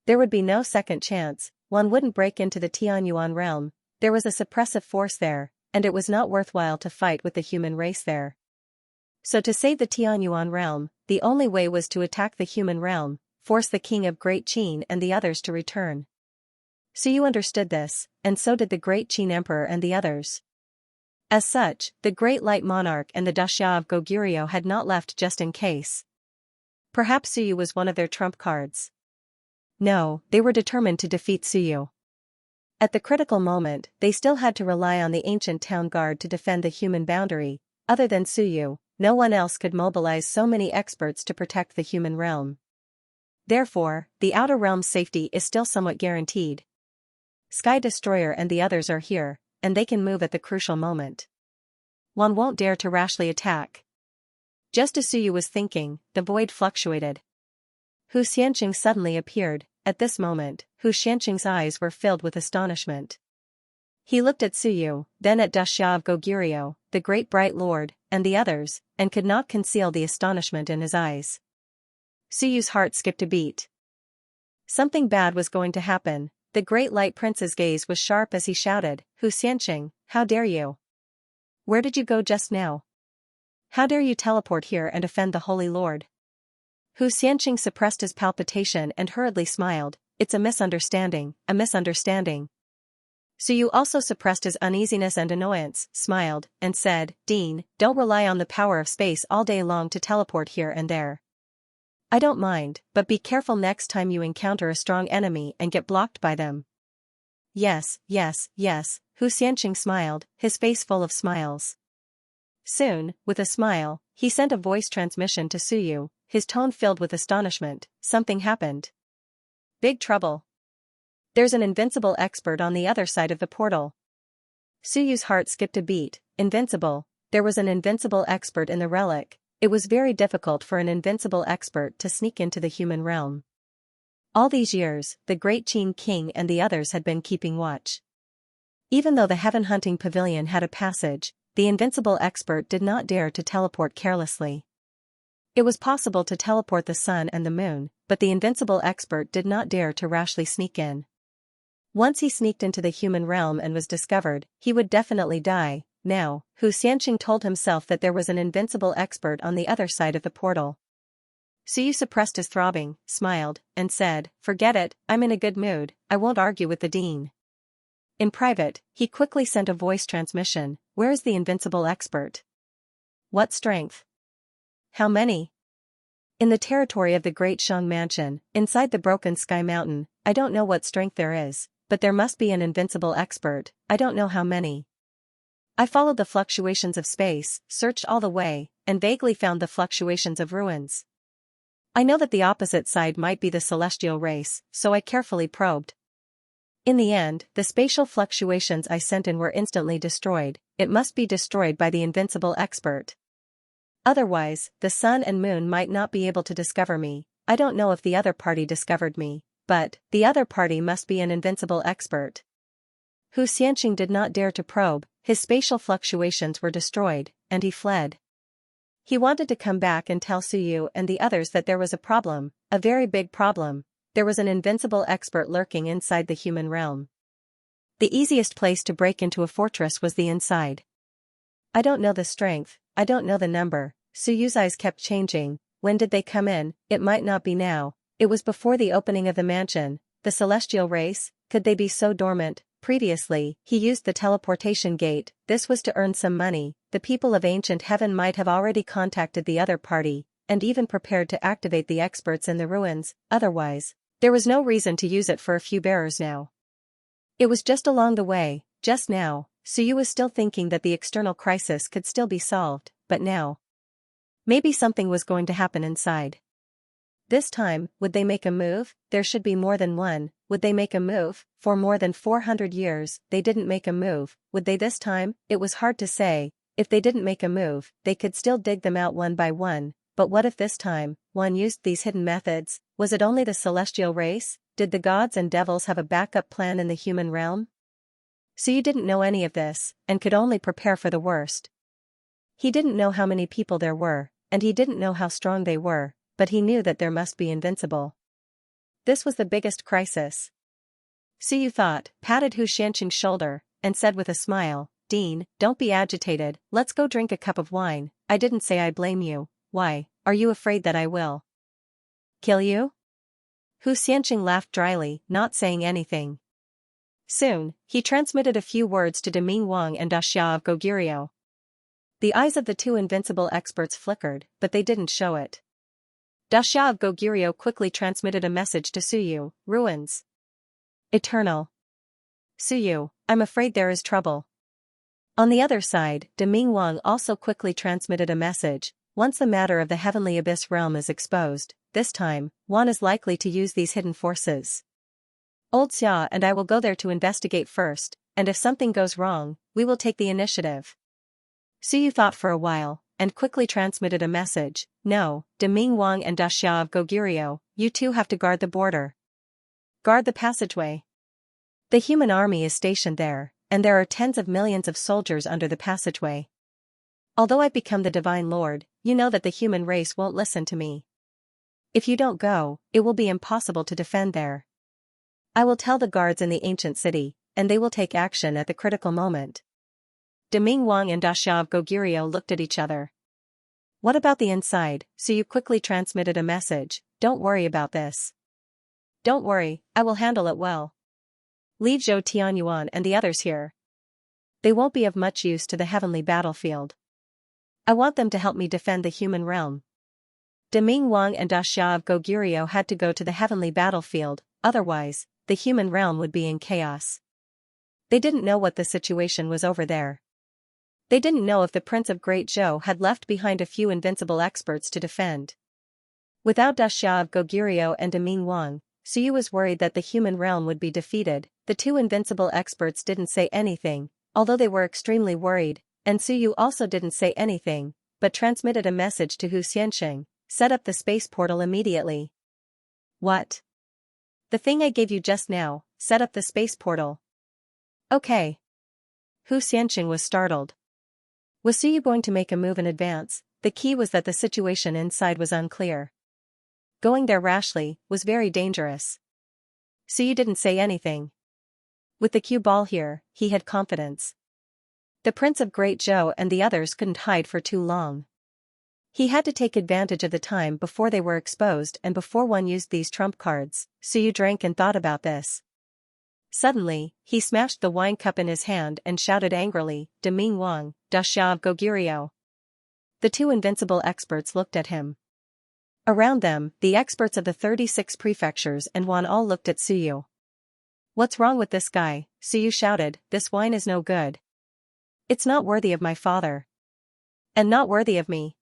There would be no second chance. One wouldn't break into the Tianyuan realm. There was a suppressive force there, and it was not worthwhile to fight with the human race there. So to save the Tianyuan realm, the only way was to attack the human realm, force the king of Great Qin and the others to return. Suyu understood this, and so did the Great Qin Emperor and the others. As such, the Great Light Monarch and the Dasha of Goguryeo had not left just in case. Perhaps Suyu was one of their trump cards. No, they were determined to defeat Suyu. At the critical moment, they still had to rely on the ancient town guard to defend the human boundary. Other than Suyu, no one else could mobilize so many experts to protect the human realm. Therefore, the outer realm's safety is still somewhat guaranteed. Sky Destroyer and the others are here, and they can move at the crucial moment. One won't dare to rashly attack. Just as Suyu was thinking, the void fluctuated. Xianxia suddenly appeared. At this moment, Xianxia's eyes were filled with astonishment. He looked at Suyu, then at Dasha of Goguryeo, the great bright lord, and the others, and could not conceal the astonishment in his eyes. Suyu's heart skipped a beat. Something bad was going to happen. The great light prince's gaze was sharp as he shouted, "Xianxia, how dare you? Where did you go just now? How dare you teleport here and offend the Holy Lord?" Xianxia suppressed his palpitation and hurriedly smiled. "It's a misunderstanding, a misunderstanding." Suyu also suppressed his uneasiness and annoyance, smiled, and said, "Dean, don't rely on the power of space all day long to teleport here and there. I don't mind, but be careful next time you encounter a strong enemy and get blocked by them." "Yes, yes, yes," Xianxia smiled, his face full of smiles. Soon, with a smile, he sent a voice transmission to Suyu, his tone filled with astonishment. Something happened. Big trouble. There's an invincible expert on the other side of the portal. Suyu's heart skipped a beat. Invincible. There was an invincible expert in the relic. It was very difficult for an invincible expert to sneak into the human realm. All these years, the great Qin King and the others had been keeping watch. Even though the heaven hunting pavilion had a passage, the invincible expert did not dare to teleport carelessly. It was possible to teleport the sun and the moon, but the invincible expert did not dare to rashly sneak in. Once he sneaked into the human realm and was discovered, he would definitely die. Now, Xianxia told himself that there was an invincible expert on the other side of the portal. Suyu suppressed his throbbing, smiled, and said, "Forget it, I'm in a good mood, I won't argue with the dean." In private, he quickly sent a voice transmission. "Where is the invincible expert? What strength? How many?" "In the territory of the Great Shang Mansion, inside the Broken Sky Mountain. I don't know what strength there is, but there must be an invincible expert. I don't know how many. I followed the fluctuations of space, searched all the way, and vaguely found the fluctuations of ruins. I know that the opposite side might be the celestial race, so I carefully probed. In the end, the spatial fluctuations I sent in were instantly destroyed. It must be destroyed by the invincible expert. Otherwise, the sun and moon might not be able to discover me. I don't know if the other party discovered me, but the other party must be an invincible expert." Xianxia did not dare to probe. His spatial fluctuations were destroyed, and he fled. He wanted to come back and tell Suyu and the others that there was a problem, a very big problem. There was an invincible expert lurking inside the human realm. The easiest place to break into a fortress was the inside. "I don't know the strength, I don't know the number." Suyu's eyes kept changing. When did they come in? It might not be now. It was before the opening of the mansion. The celestial race, could they be so dormant? Previously, he used the teleportation gate. This was to earn some money. The people of ancient heaven might have already contacted the other party, and even prepared to activate the experts in the ruins. Otherwise, there was no reason to use it for a few bearers now. It was just along the way, just now. Suyu was still thinking that the external crisis could still be solved, but now, maybe something was going to happen inside. This time, would they make a move? There should be more than one. Would they make a move? For more than 400 years, they didn't make a move. Would they this time? It was hard to say. If they didn't make a move, they could still dig them out one by one. But what if this time, one used these hidden methods? Was it only the celestial race? Did the gods and devils have a backup plan in the human realm? Suyu didn't know any of this, and could only prepare for the worst. He didn't know how many people there were, and he didn't know how strong they were, but he knew that there must be invincible. This was the biggest crisis. Suyu thought, patted Xianxing's shoulder, and said with a smile, "Dean, don't be agitated, let's go drink a cup of wine. I didn't say I blame you. Why, are you afraid that I will kill you?" Xianxing laughed dryly, not saying anything. Soon, he transmitted a few words to Deming Wang and Daxia of Goguryeo. The eyes of the two invincible experts flickered, but they didn't show it. Daxia of Goguryeo quickly transmitted a message to Suyu, "Ruins. Eternal. Suyu, I'm afraid there is trouble." On the other side, Deming Wang also quickly transmitted a message, "Once the matter of the heavenly abyss realm is exposed, this time, Wan is likely to use these hidden forces. Old Xia and I will go there to investigate first, and if something goes wrong, we will take the initiative." Suyu thought for a while, and quickly transmitted a message, "No, Deming Wang and Daxia of Goguryeo, you two have to guard the border. Guard the passageway. The human army is stationed there, and there are tens of millions of soldiers under the passageway. Although I've become the Divine Lord, you know that the human race won't listen to me. If you don't go, it will be impossible to defend there. I will tell the guards in the ancient city, and they will take action at the critical moment." Deming Wang and Daxia of Goguryeo looked at each other. "What about the inside?" Suyu quickly transmitted a message, "Don't worry about this. Don't worry, I will handle it well. Leave Zhou Tianyuan and the others here. They won't be of much use to the heavenly battlefield. I want them to help me defend the human realm." Deming Wang and Daxia of Goguryeo had to go to the heavenly battlefield, otherwise, the human realm would be in chaos. They didn't know what the situation was over there. They didn't know if the Prince of Great Zhou had left behind a few invincible experts to defend. Without Xianxia of Goguryeo and Deming Wang, Suyu was worried that the human realm would be defeated. The two invincible experts didn't say anything, although they were extremely worried, and Suyu also didn't say anything, but transmitted a message to Xianxia, set up the space portal immediately. What? The thing I gave you just now, set up the space portal. Okay. Xianxia was startled. Was Suyu going to make a move in advance? The key was that the situation inside was unclear. Going there rashly was very dangerous. Suyu didn't say anything. With the cue ball here, he had confidence. The Prince of Great Zhou and the others couldn't hide for too long. He had to take advantage of the time before they were exposed and before one used these trump cards. Suyu drank and thought about this. Suddenly, he smashed the wine cup in his hand and shouted angrily, Deming Wang, Xianxia of Goguryeo. The two invincible experts looked at him. Around them, the experts of the 36 prefectures and Wan all looked at Suyu. What's wrong with this guy? Suyu shouted, this wine is no good. It's not worthy of my father. And not worthy of me.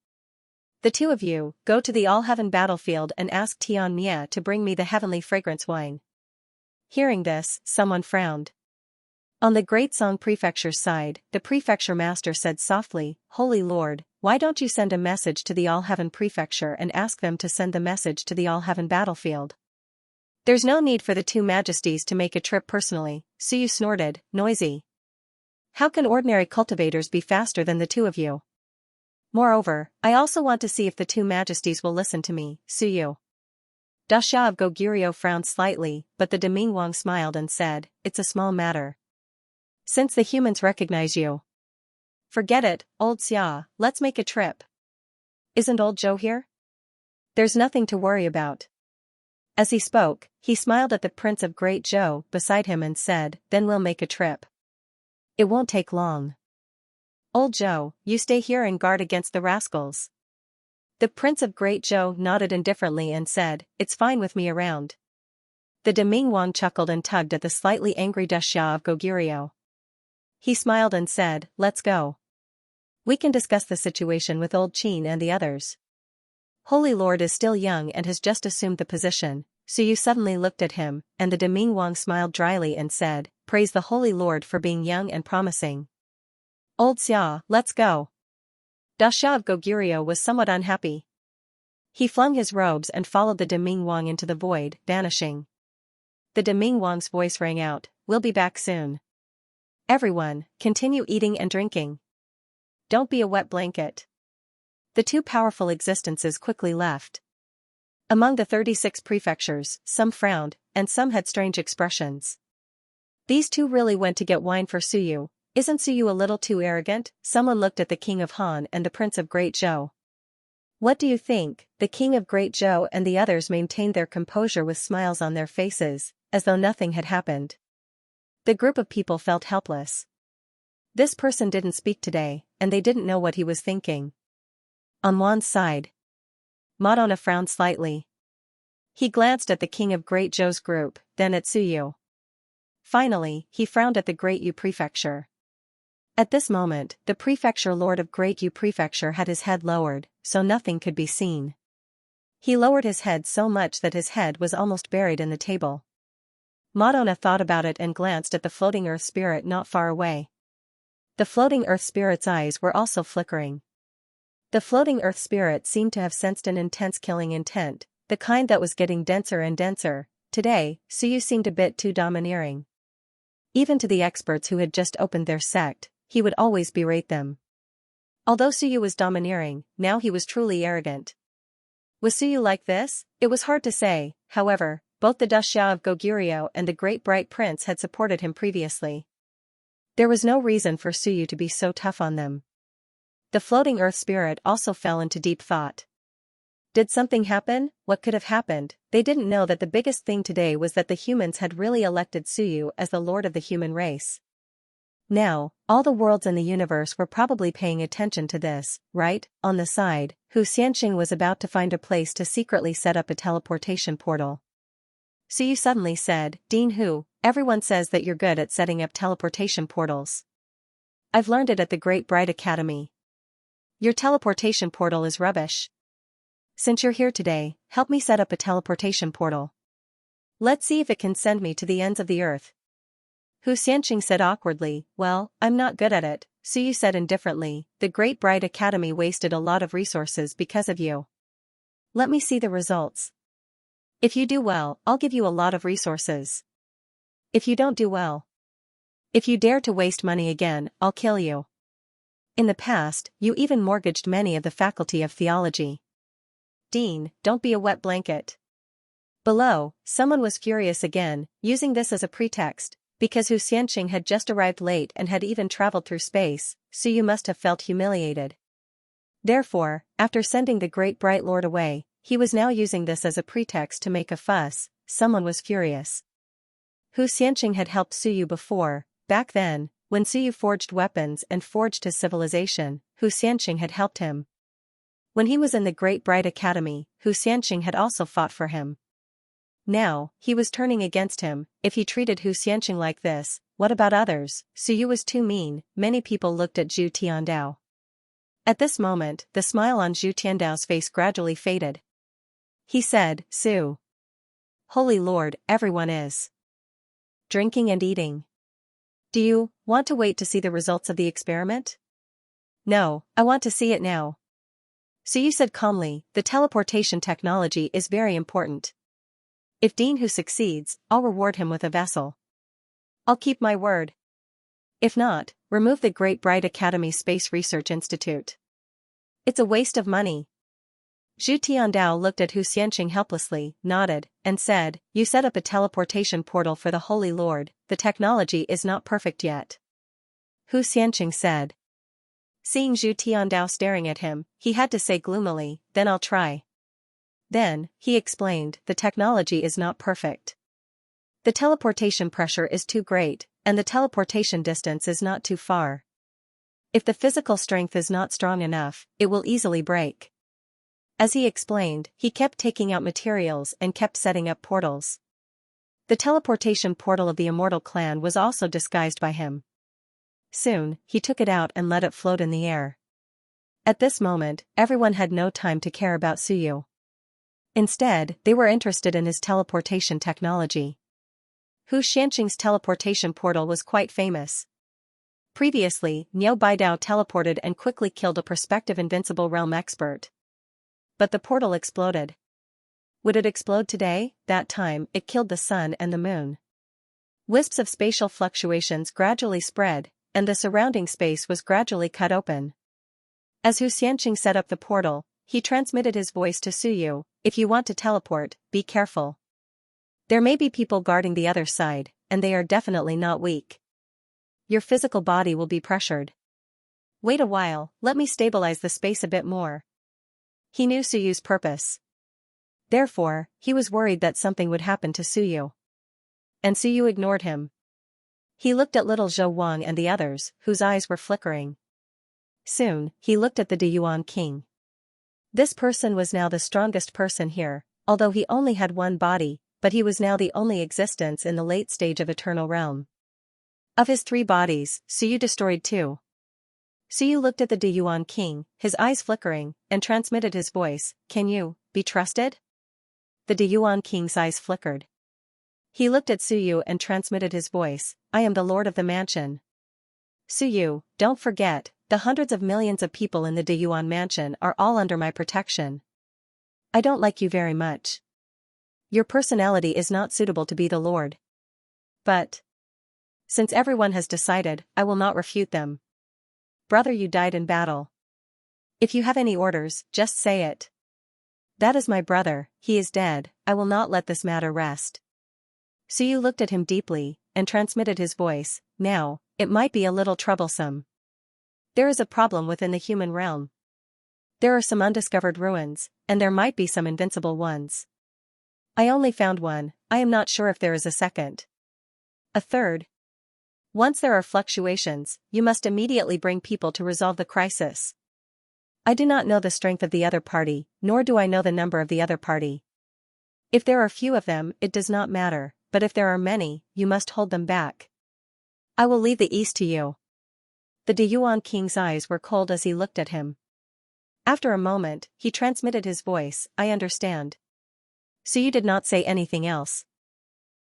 The two of you, go to the All-Heaven battlefield and ask Xianxia to bring me the heavenly fragrance wine. Hearing this, someone frowned. On the Great Song Prefecture's side, the prefecture master said softly, Holy Lord, why don't you send a message to the All-Heaven Prefecture and ask them to send the message to the All-Heaven battlefield? There's no need for the two majesties to make a trip personally, Suyu snorted, noisy. How can ordinary cultivators be faster than the two of you? Moreover, I also want to see if the two majesties will listen to me, Suyu. Xianxia of Goguryeo frowned slightly, but the Deming Wang smiled and said, it's a small matter. Since the humans recognize you. Forget it, old Xia, let's make a trip. Isn't old Zhou here? There's nothing to worry about. As he spoke, he smiled at the Prince of Great Zhou beside him and said, then we'll make a trip. It won't take long. Old Zhou, you stay here and guard against the rascals. The Prince of Great Zhou nodded indifferently and said, it's fine with me around. The Deming Wang chuckled and tugged at the slightly angry Xianxia of Goguryeo. He smiled and said, let's go. We can discuss the situation with old Qin and the others. Holy Lord is still young and has just assumed the position, Suyu suddenly looked at him, and the Deming Wang smiled dryly and said, praise the Holy Lord for being young and promising. Old Xia, let's go. Xianxia of Goguryeo was somewhat unhappy. He flung his robes and followed the Deming Wang into the void, vanishing. The Deming Wang's voice rang out, we'll be back soon. Everyone, continue eating and drinking. Don't be a wet blanket. The two powerful existences quickly left. Among the 36 prefectures, some frowned, and some had strange expressions. These two really went to get wine for Suyu. Isn't Suyu a little too arrogant? Someone looked at the King of Han and the Prince of Great Zhou. What do you think? The King of Great Zhou and the others maintained their composure with smiles on their faces, as though nothing had happened. The group of people felt helpless. This person didn't speak today, and they didn't know what he was thinking. On Wan's side, Madonna frowned slightly. He glanced at the King of Great Zhou's group, then at Suyu. Finally, he frowned at the Great Yu Prefecture. At this moment, the Prefecture Lord of Great Yu Prefecture had his head lowered, so nothing could be seen. He lowered his head so much that his head was almost buried in the table. Madonna thought about it and glanced at the floating earth spirit not far away. The floating earth spirit's eyes were also flickering. The floating earth spirit seemed to have sensed an intense killing intent, the kind that was getting denser and denser. Today, Suyu seemed a bit too domineering. Even to the experts who had just opened their sect, he would always berate them. Although Suyu was domineering, now he was truly arrogant. Was Suyu like this? It was hard to say. However, both the Xianxia of Goguryeo and the Great Bright Prince had supported him previously. There was no reason for Suyu to be so tough on them. The floating earth spirit also fell into deep thought. Did something happen? What could have happened? They didn't know that the biggest thing today was that the humans had really elected Suyu as the lord of the human race. Now, all the worlds in the universe were probably paying attention to this, right? On the side, Xianxia was about to find a place to secretly set up a teleportation portal. Suyu suddenly said, Dean Hu, everyone says that you're good at setting up teleportation portals. I've learned it at the Great Bright Academy. Your teleportation portal is rubbish. Since you're here today, help me set up a teleportation portal. Let's see if it can send me to the ends of the earth. Xianxia said awkwardly, well, I'm not good at it, Suyu said indifferently, the Great Bright Academy wasted a lot of resources because of you. Let me see the results. If you do well, I'll give you a lot of resources. If you don't do well. If you dare to waste money again, I'll kill you. In the past, you even mortgaged many of the faculty of theology. Dean, don't be a wet blanket. Below, someone was furious again, using this as a pretext, because Xianxia had just arrived late and had even traveled through space, so you must have felt humiliated. Therefore, after sending the Great Bright Lord away, he was now using this as a pretext to make a fuss. Someone was furious. Xianxia had helped Suyu before, back then, when Suyu forged weapons and forged his civilization, Xianxia had helped him. When he was in the Great Bright Academy, Xianxia had also fought for him. Now, he was turning against him. If he treated Xianxia like this, what about others? Suyu was too mean. Many people looked at Zhu Tiandao. At this moment, the smile on Zhu Tiandao's face gradually faded. He said, Su. Holy Lord, everyone is drinking and eating. Do you want to wait to see the results of the experiment? No, I want to see it now. Suyu said calmly, the teleportation technology is very important. If Dean Hu succeeds, I'll reward him with a vessel. I'll keep my word. If not, remove the Great Bright Academy Space Research Institute. It's a waste of money. Zhu Tiandao looked at Xianxia helplessly, nodded, and said, you set up a teleportation portal for the Holy Lord, the technology is not perfect yet. Xianxia said. Seeing Zhu Tiandao staring at him, he had to say gloomily, then I'll try. Then, he explained, the technology is not perfect. The teleportation pressure is too great, and the teleportation distance is not too far. If the physical strength is not strong enough, it will easily break. As he explained, he kept taking out materials and kept setting up portals. The teleportation portal of the Immortal Clan was also disguised by him. Soon, he took it out and let it float in the air. At this moment, everyone had no time to care about Suyu. Instead, they were interested in his teleportation technology. Xianxia's teleportation portal was quite famous. Previously, Niu Baidao teleported and quickly killed a prospective invincible realm expert. But the portal exploded. Would it explode today? That time, it killed the sun and the moon. Wisps of spatial fluctuations gradually spread, and the surrounding space was gradually cut open. As Xianxia set up the portal, he transmitted his voice to Suyu, if you want to teleport, be careful. There may be people guarding the other side, and they are definitely not weak. Your physical body will be pressured. Wait a while, let me stabilize the space a bit more. He knew Suyu's purpose. Therefore, he was worried that something would happen to Suyu. And Suyu ignored him. He looked at little Zhou Wang and the others, whose eyes were flickering. Soon, he looked at the Deyuan king. This person was now the strongest person here, although he only had one body, but he was now the only existence in the late stage of Eternal Realm. Of his 3 bodies, Suyu destroyed 2. Suyu looked at the Deyuan king, his eyes flickering, and transmitted his voice, can you be trusted? The Deyuan king's eyes flickered. He looked at Suyu and transmitted his voice, I am the lord of the mansion. Suyu, don't forget, the hundreds of millions of people in the Deyuan mansion are all under my protection. I don't like you very much. Your personality is not suitable to be the lord. But since everyone has decided, I will not refute them. Brother, you died in battle. If you have any orders, just say it. That is my brother, he is dead, I will not let this matter rest. Suyu looked at him deeply, and transmitted his voice, now, it might be a little troublesome. There is a problem within the human realm. There are some undiscovered ruins, and there might be some invincible ones. I only found one, I am not sure if there is a second. A third. Once there are fluctuations, you must immediately bring people to resolve the crisis. I do not know the strength of the other party, nor do I know the number of the other party. If there are few of them, it does not matter, but if there are many, you must hold them back. I will leave the east to you. The Deyuan king's eyes were cold as he looked at him. After a moment, he transmitted his voice, I understand. So you did not say anything else.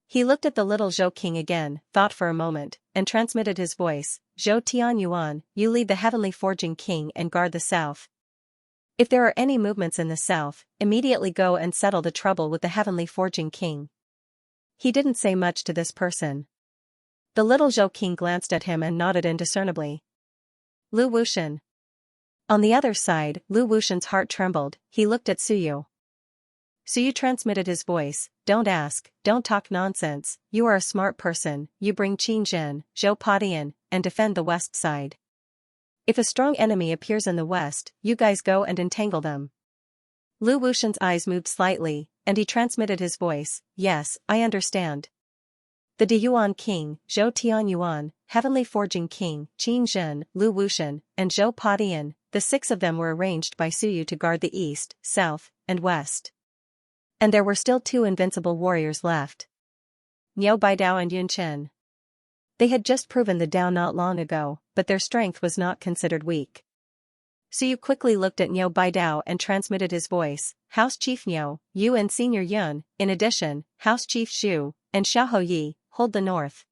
He looked at the little Zhou king again, thought for a moment, and transmitted his voice, Zhou Tianyuan, you lead the heavenly forging king and guard the south. If there are any movements in the south, immediately go and settle the trouble with the heavenly forging king. He didn't say much to this person. The little Zhou king glanced at him and nodded indiscernibly. Lu Wushan. On the other side, Lu Wushan's heart trembled, he looked at Suyu. Suyu transmitted his voice, don't ask, don't talk nonsense, you are a smart person, you bring Qinzhen, Zhou Padian, and defend the west side. If a strong enemy appears in the west, you guys go and entangle them. Lu Wushan's eyes moved slightly, and he transmitted his voice, yes, I understand. The Deyuan king, Zhou Tianyuan, heavenly forging king, Qinzhen, Lu Wushan, and Zhou Padian, the 6 of them were arranged by Suyu to guard the east, south, and west. And there were still 2 invincible warriors left. Niu Baidao and Yun Chen. They had just proven the Dao not long ago, but their strength was not considered weak. Suyu quickly looked at Niu Baidao and transmitted his voice, House Chief Niu, you and Senior Yun, in addition, House Chief Xu, and Xiahou Yi, hold the north.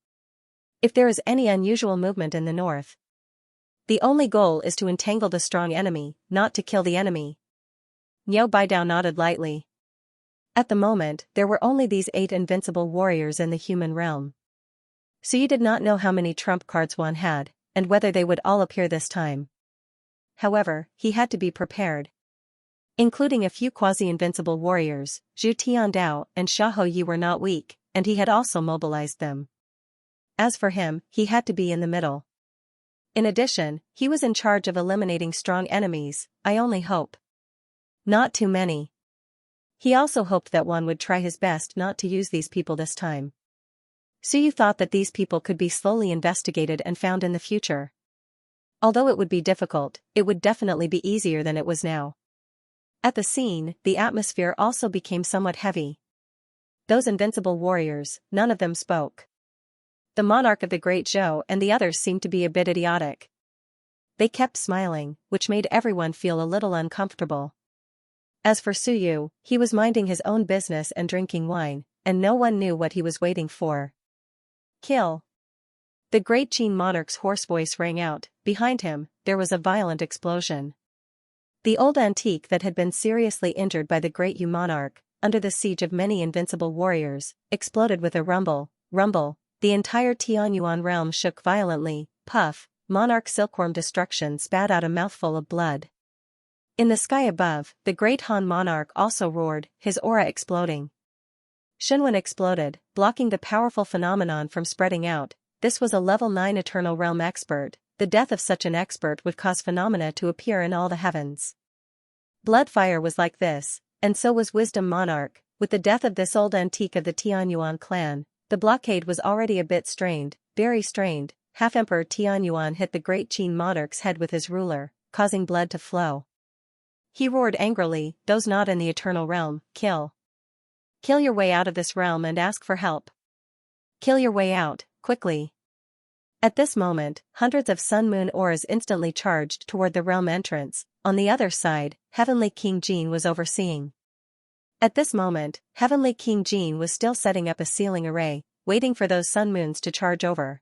If there is any unusual movement in the north, the only goal is to entangle the strong enemy, not to kill the enemy. Niu Baidao nodded lightly. At the moment, there were only these 8 invincible warriors in the human realm. So you did not know how many trump cards one had, and whether they would all appear this time. However, he had to be prepared. Including a few quasi-invincible warriors, Zhu Tiandao and Xiahou Yi were not weak, and he had also mobilized them. As for him, he had to be in the middle. In addition, he was in charge of eliminating strong enemies, I only hope. Not too many. He also hoped that one would try his best not to use these people this time. Suyu thought that these people could be slowly investigated and found in the future. Although it would be difficult, it would definitely be easier than it was now. At the scene, the atmosphere also became somewhat heavy. Those invincible warriors, none of them spoke. The monarch of the Great Zhou and the others seemed to be a bit idiotic. They kept smiling, which made everyone feel a little uncomfortable. As for Suyu, he was minding his own business and drinking wine, and no one knew what he was waiting for. Kill. The great Qin monarch's hoarse voice rang out, behind him, there was a violent explosion. The old antique that had been seriously injured by the great Yu monarch, under the siege of many invincible warriors, exploded with a rumble, the entire Tianyuan realm shook violently, puff, monarch silkworm destruction spat out a mouthful of blood. In the sky above, the great Han monarch also roared, his aura exploding. Shunwen exploded, blocking the powerful phenomenon from spreading out. This was a level 9 Eternal Realm expert. The death of such an expert would cause phenomena to appear in all the heavens. Bloodfire was like this, and so was Wisdom Monarch. With the death of this old antique of the Tianyuan clan, the blockade was already a bit strained, very strained. Half-Emperor Tianyuan hit the great Qin monarch's head with his ruler, causing blood to flow. He roared angrily, those not in the Eternal Realm, kill. Kill your way out of this realm and ask for help. Kill your way out, quickly. At this moment, hundreds of sun-moon auras instantly charged toward the realm entrance. On the other side, Heavenly King Jin was overseeing. At this moment, Heavenly King Jin was still setting up a sealing array, waiting for those sun-moons to charge over.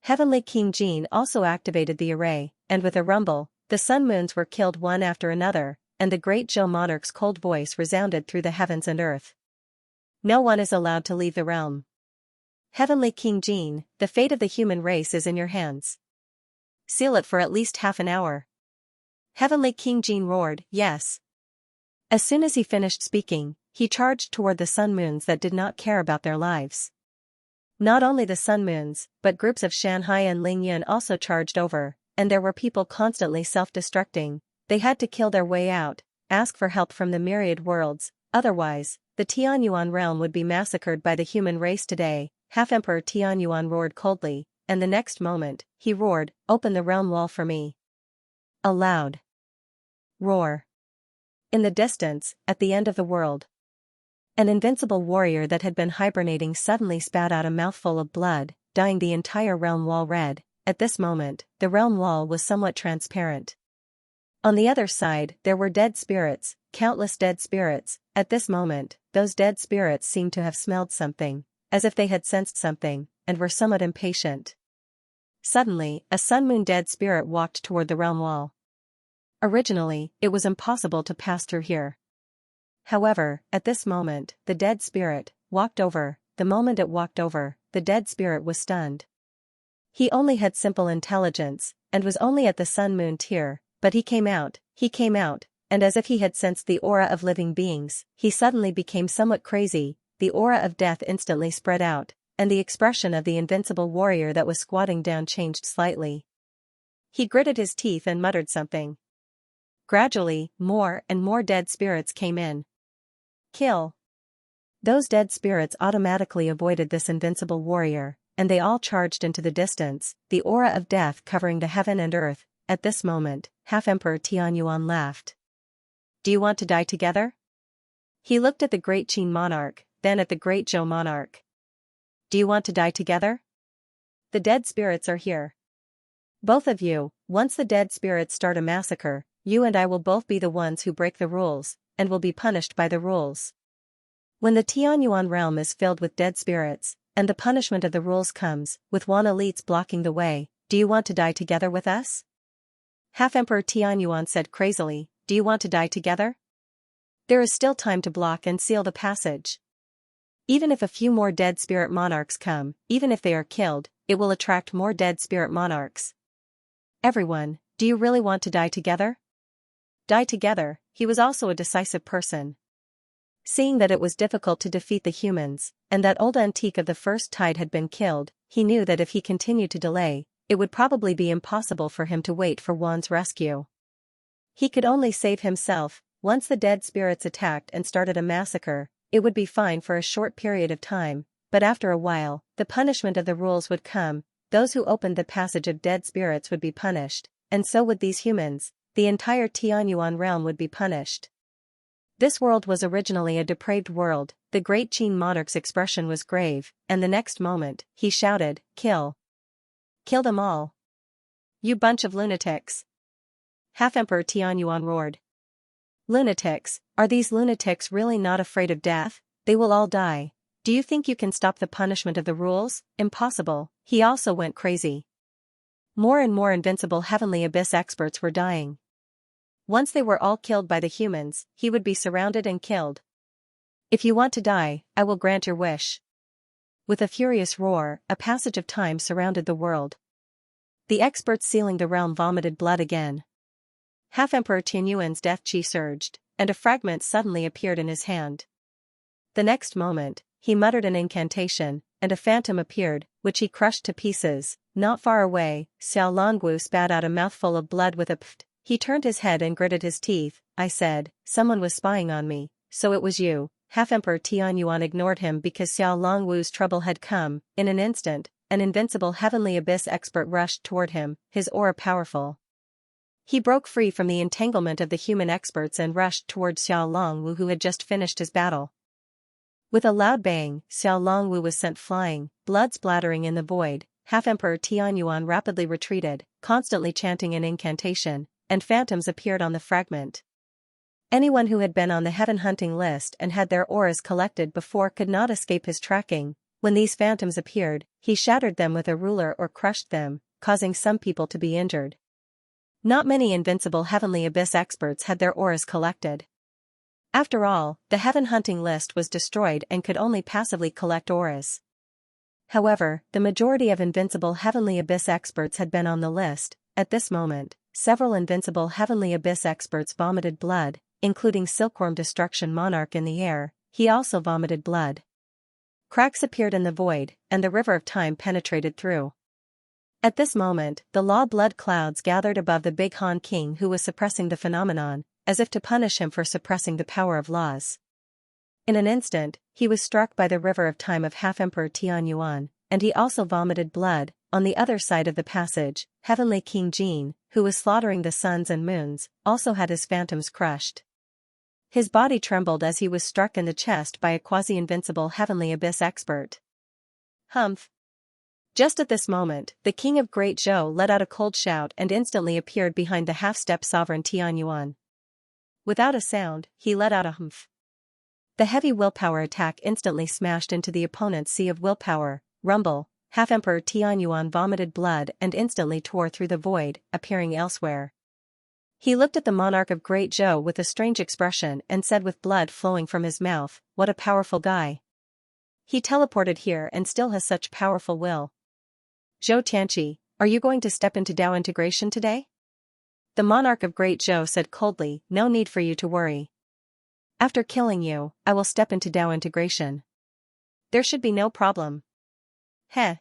Heavenly King Jin also activated the array, and with a rumble, the sun-moons were killed one after another, and the great Zhou monarch's cold voice resounded through the heavens and earth. No one is allowed to leave the realm. Heavenly King Jin, the fate of the human race is in your hands. Seal it for at least half an hour. Heavenly King Jin roared, yes. As soon as he finished speaking, he charged toward the sun-moons that did not care about their lives. Not only the sun-moons, but groups of Shanhai and Lingyun also charged over, and there were people constantly self-destructing. They had to kill their way out, ask for help from the myriad worlds, otherwise, the Tianyuan realm would be massacred by the human race today. Half-Emperor Tianyuan roared coldly, and the next moment, he roared, open the realm wall for me. A loud roar. In the distance, at the end of the world, an invincible warrior that had been hibernating suddenly spat out a mouthful of blood, dyeing the entire realm wall red, at this moment, the realm wall was somewhat transparent. On the other side, there were dead spirits, countless dead spirits. At this moment, those dead spirits seemed to have smelled something, as if they had sensed something, and were somewhat impatient. Suddenly, a sun-moon dead spirit walked toward the realm wall. Originally, it was impossible to pass through here. However, at this moment, the dead spirit walked over. The moment it walked over, the dead spirit was stunned. He only had simple intelligence, and was only at the sun-moon tier, but he came out, and as if he had sensed the aura of living beings, he suddenly became somewhat crazy. The aura of death instantly spread out, and the expression of the invincible warrior that was squatting down changed slightly. He gritted his teeth and muttered something. Gradually, more and more dead spirits came in. Kill. Those dead spirits automatically avoided this invincible warrior, and they all charged into the distance, the aura of death covering the heaven and earth. At this moment, Half-Emperor Tianyuan laughed. Do you want to die together? He looked at the great Qin monarch, then at the great Zhou monarch. Do you want to die together? The dead spirits are here. Both of you, once the dead spirits start a massacre, you and I will both be the ones who break the rules, and will be punished by the rules. When the Tianyuan realm is filled with dead spirits, and the punishment of the rules comes, with one elites blocking the way, do you want to die together with us? Half-Emperor Tianyuan said crazily, do you want to die together? There is still time to block and seal the passage. Even if a few more dead spirit monarchs come, even if they are killed, it will attract more dead spirit monarchs. Everyone, do you really want to die together? Die together. He was also a decisive person. Seeing that it was difficult to defeat the humans, and that old antique of the first tide had been killed, he knew that if he continued to delay, it would probably be impossible for him to wait for Wan's rescue. He could only save himself. Once the dead spirits attacked and started a massacre, it would be fine for a short period of time, but after a while, the punishment of the rules would come. Those who opened the passage of dead spirits would be punished, and so would these humans. The entire Tianyuan realm would be punished. This world was originally a depraved world. The great Qin monarch's expression was grave, and the next moment, he shouted, Kill! Kill them all! You bunch of lunatics! Half-Emperor Tianyuan roared. Lunatics, are these lunatics really not afraid of death? They will all die. Do you think you can stop the punishment of the rules? Impossible. He also went crazy. More and more invincible heavenly abyss experts were dying. Once they were all killed by the humans, he would be surrounded and killed. If you want to die, I will grant your wish. With a furious roar, a passage of time surrounded the world. The experts sealing the realm vomited blood again. Half-Emperor Tianyuan's death chi surged, and a fragment suddenly appeared in his hand. The next moment, he muttered an incantation, and a phantom appeared, which he crushed to pieces. Not far away, Xiao Longwu spat out a mouthful of blood with a pft. He turned his head and gritted his teeth. I said, someone was spying on me, so it was you. Half-Emperor Tianyuan ignored him because Xiao Longwu's trouble had come. In an instant, an invincible heavenly abyss expert rushed toward him, his aura powerful. He broke free from the entanglement of the human experts and rushed toward Xiao Longwu, who had just finished his battle. With a loud bang, Xiao Longwu was sent flying, blood splattering in the void. Half-Emperor Tianyuan rapidly retreated, constantly chanting an incantation, and phantoms appeared on the fragment. Anyone who had been on the heaven hunting list and had their auras collected before could not escape his tracking. When these phantoms appeared, he shattered them with a ruler or crushed them, causing some people to be injured. Not many invincible heavenly abyss experts had their auras collected. After all, the heaven hunting list was destroyed and could only passively collect auras. However, the majority of invincible heavenly abyss experts had been on the list. At this moment, several invincible heavenly abyss experts vomited blood, including Silkworm Destruction Monarch in the air. He also vomited blood. Cracks appeared in the void, and the river of time penetrated through. At this moment, the law blood clouds gathered above the Big Han King, who was suppressing the phenomenon, as if to punish him for suppressing the power of laws. In an instant, he was struck by the river of time of Half-Emperor Tianyuan, and he also vomited blood. On the other side of the passage, Heavenly King Jin, who was slaughtering the suns and moons, also had his phantoms crushed. His body trembled as he was struck in the chest by a quasi-invincible heavenly abyss expert. Humph! Just at this moment, the king of Great Zhou let out a cold shout and instantly appeared behind the half-step sovereign Tianyuan. Without a sound, he let out a humph. The heavy willpower attack instantly smashed into the opponent's sea of willpower. Rumble, Half-Emperor Tianyuan vomited blood and instantly tore through the void, appearing elsewhere. He looked at the monarch of Great Zhou with a strange expression and said with blood flowing from his mouth, "What a powerful guy. He teleported here and still has such powerful will. Zhou Tianqi, are you going to step into Dao integration today?" The monarch of Great Zhou said coldly, "No need for you to worry. After killing you, I will step into Dao integration. There should be no problem." Heh.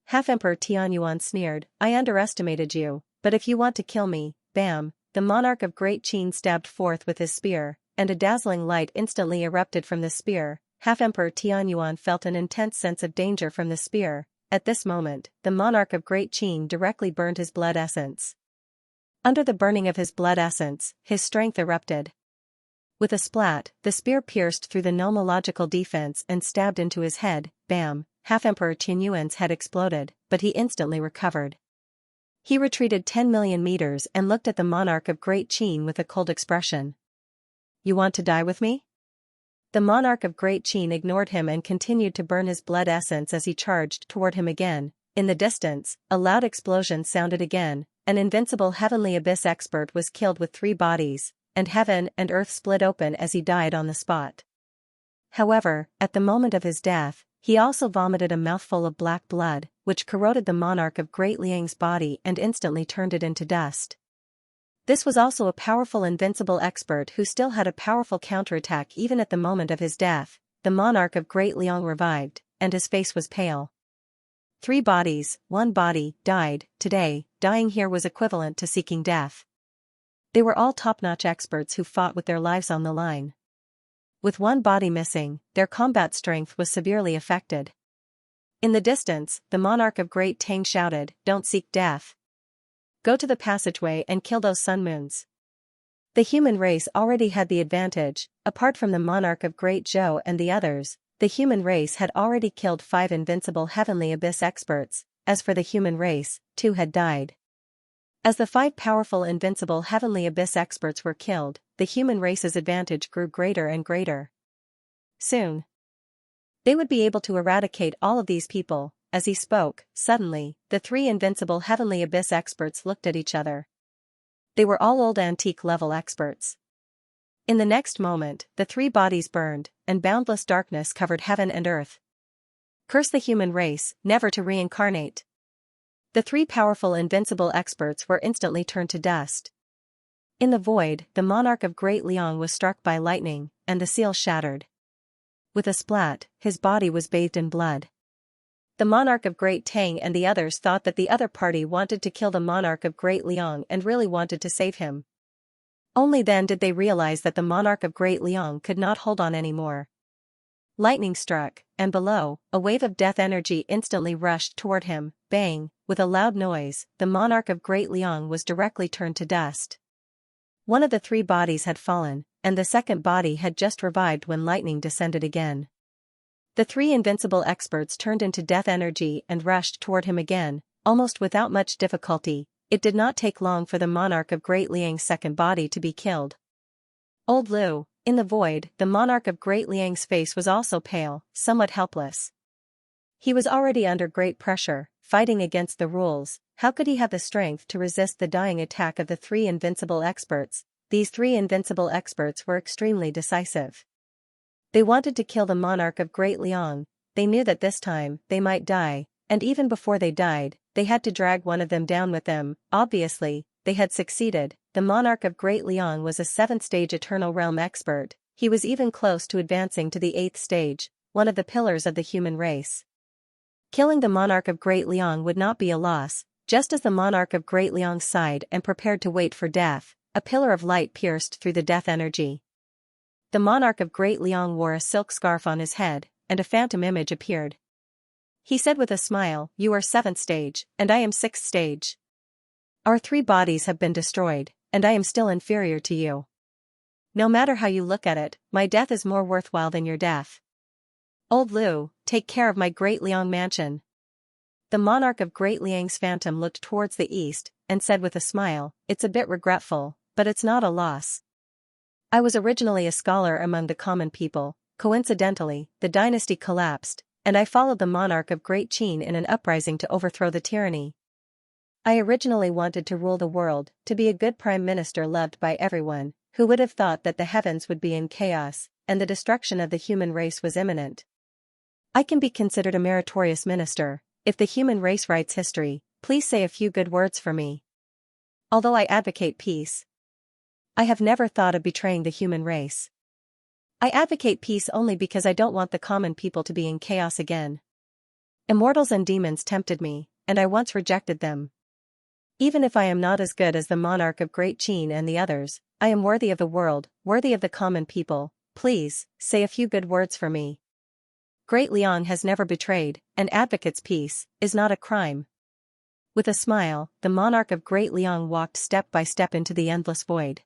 Half-Emperor Tianyuan sneered, "I underestimated you, but if you want to kill me, bam," the monarch of Great Qin stabbed forth with his spear, and a dazzling light instantly erupted from the spear. Half-Emperor Tianyuan felt an intense sense of danger from the spear. At this moment, the monarch of Great Qin directly burned his blood essence. Under the burning of his blood essence, his strength erupted. With a splat, the spear pierced through the nomological defense and stabbed into his head. Bam! Half-Emperor Tianyuan's head exploded, but he instantly recovered. He retreated 10 million meters and looked at the monarch of Great Qin with a cold expression. "You want to die with me?" The monarch of Great Qin ignored him and continued to burn his blood essence as he charged toward him again. In the distance, a loud explosion sounded again. An invincible heavenly abyss expert was killed with 3 bodies, and heaven and earth split open as he died on the spot. However, at the moment of his death, he also vomited a mouthful of black blood, which corroded the monarch of Great Liang's body and instantly turned it into dust. This was also a powerful invincible expert who still had a powerful counterattack even at the moment of his death. The monarch of Great Liang revived, and his face was pale. 3 bodies, 1 body, died. Today, dying here was equivalent to seeking death. They were all top-notch experts who fought with their lives on the line. With 1 body missing, their combat strength was severely affected. In the distance, the monarch of Great Tang shouted, "Don't seek death. Go to the passageway and kill those sun moons." The human race already had the advantage. Apart from the monarch of Great Zhou and the others, the human race had already killed 5 invincible heavenly abyss experts. As for the human race, 2 had died. As the 5 powerful invincible heavenly abyss experts were killed, the human race's advantage grew greater and greater. Soon, they would be able to eradicate all of these people. As he spoke, suddenly, the 3 invincible heavenly abyss experts looked at each other. They were all old antique-level experts. In the next moment, the 3 bodies burned, and boundless darkness covered heaven and earth. Curse the human race, never to reincarnate. The 3 powerful invincible experts were instantly turned to dust. In the void, the monarch of Great Liang was struck by lightning, and the seal shattered. With a splat, his body was bathed in blood. The monarch of Great Tang and the others thought that the other party wanted to kill the monarch of Great Liang and really wanted to save him. Only then did they realize that the monarch of Great Liang could not hold on anymore. Lightning struck, and below, a wave of death energy instantly rushed toward him. Bang! With a loud noise, the monarch of Great Liang was directly turned to dust. One of the 3 bodies had fallen, and the second body had just revived when lightning descended again. The 3 invincible experts turned into death energy and rushed toward him again, almost without much difficulty. It did not take long for the monarch of Great Liang's second body to be killed. Old Lu, in the void, the monarch of Great Liang's face was also pale, somewhat helpless. He was already under great pressure, fighting against the rules. How could he have the strength to resist the dying attack of the 3 invincible experts? These 3 invincible experts were extremely decisive. They wanted to kill the monarch of Great Liang. They knew that this time, they might die, and even before they died, they had to drag one of them down with them. Obviously, they had succeeded. The monarch of Great Liang was a 7th-stage Eternal Realm expert. He was even close to advancing to the 8th stage, one of the pillars of the human race. Killing the monarch of Great Liang would not be a loss. Just as the monarch of Great Liang sighed and prepared to wait for death, a pillar of light pierced through the death energy. The monarch of Great Liang wore a silk scarf on his head, and a phantom image appeared. He said with a smile, "You are 7th stage, and I am 6th stage. Our 3 bodies have been destroyed, and I am still inferior to you. No matter how you look at it, my death is more worthwhile than your death. Old Lu, take care of my Great Liang mansion." The monarch of Great Liang's phantom looked towards the east, and said with a smile, "It's a bit regretful, but it's not a loss. I was originally a scholar among the common people. Coincidentally, the dynasty collapsed, and I followed the monarch of Great Qin in an uprising to overthrow the tyranny. I originally wanted to rule the world, to be a good prime minister loved by everyone. Who would have thought that the heavens would be in chaos, and the destruction of the human race was imminent? I can be considered a meritorious minister. If the human race writes history, please say a few good words for me. Although I advocate peace, I have never thought of betraying the human race. I advocate peace only because I don't want the common people to be in chaos again. Immortals and demons tempted me, and I once rejected them. Even if I am not as good as the monarch of Great Qin and the others, I am worthy of the world, worthy of the common people. Please, say a few good words for me. Great Liang has never betrayed, and advocates peace, is not a crime." With a smile, the monarch of Great Liang walked step by step into the endless void.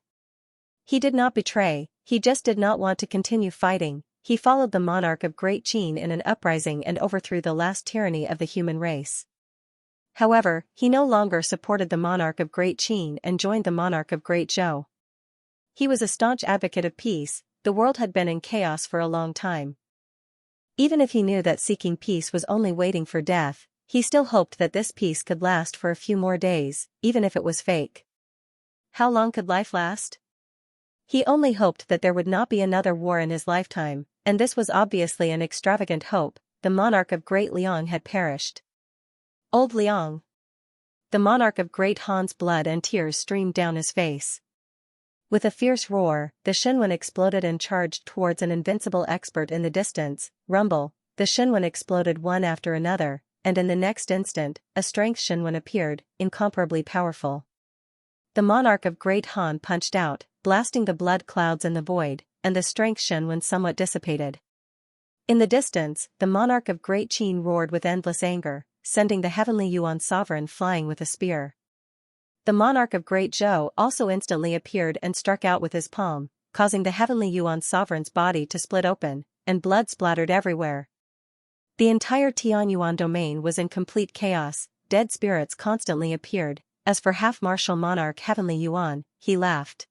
He did not betray, he just did not want to continue fighting. He followed the monarch of Great Qin in an uprising and overthrew the last tyranny of the human race. However, he no longer supported the monarch of Great Qin and joined the monarch of Great Zhou. He was a staunch advocate of peace. The world had been in chaos for a long time. Even if he knew that seeking peace was only waiting for death, he still hoped that this peace could last for a few more days, even if it was fake. How long could life last? He only hoped that there would not be another war in his lifetime, and this was obviously an extravagant hope. The monarch of Great Liang had perished. Old Liang. The monarch of Great Han's blood and tears streamed down his face. With a fierce roar, the Shenwen exploded and charged towards an invincible expert in the distance. Rumble, the Shenwen exploded one after another, and in the next instant, a strength Shenwen appeared, incomparably powerful. The monarch of Great Han punched out, blasting the blood clouds in the void, and the strength Shenwen somewhat dissipated. In the distance, the monarch of Great Qin roared with endless anger, sending the heavenly Yuan sovereign flying with a spear. The monarch of Great Zhou also instantly appeared and struck out with his palm, causing the heavenly Yuan sovereign's body to split open, and blood splattered everywhere. The entire Tianyuan domain was in complete chaos. Dead spirits constantly appeared. As for half-martial monarch Heavenly Yuan, he laughed.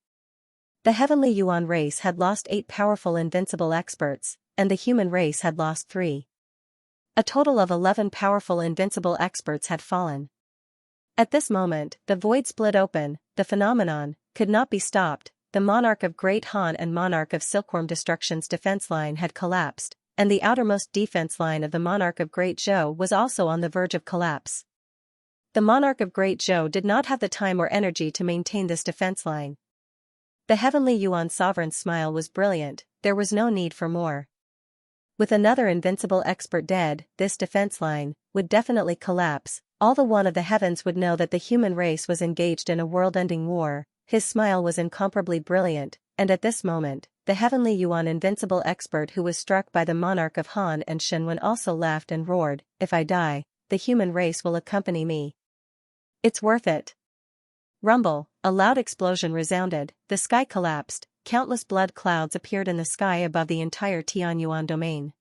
The Heavenly Yuan race had lost 8 powerful invincible experts, and the human race had lost 3. A total of 11 powerful invincible experts had fallen. At this moment, the void split open. The phenomenon could not be stopped. The monarch of Great Han and monarch of Silkworm Destruction's defense line had collapsed, and the outermost defense line of the monarch of Great Zhou was also on the verge of collapse. The monarch of Great Zhou did not have the time or energy to maintain this defense line. The heavenly Yuan sovereign's smile was brilliant. There was no need for more. With another invincible expert dead, this defense line would definitely collapse. All the one of the heavens would know that the human race was engaged in a world-ending war. His smile was incomparably brilliant, and at this moment, the heavenly Yuan invincible expert who was struck by the monarch of Han and Shenwen also laughed and roared, "If I die, the human race will accompany me. It's worth it." Rumble, a loud explosion resounded, the sky collapsed, countless blood clouds appeared in the sky above the entire Tianyuan domain.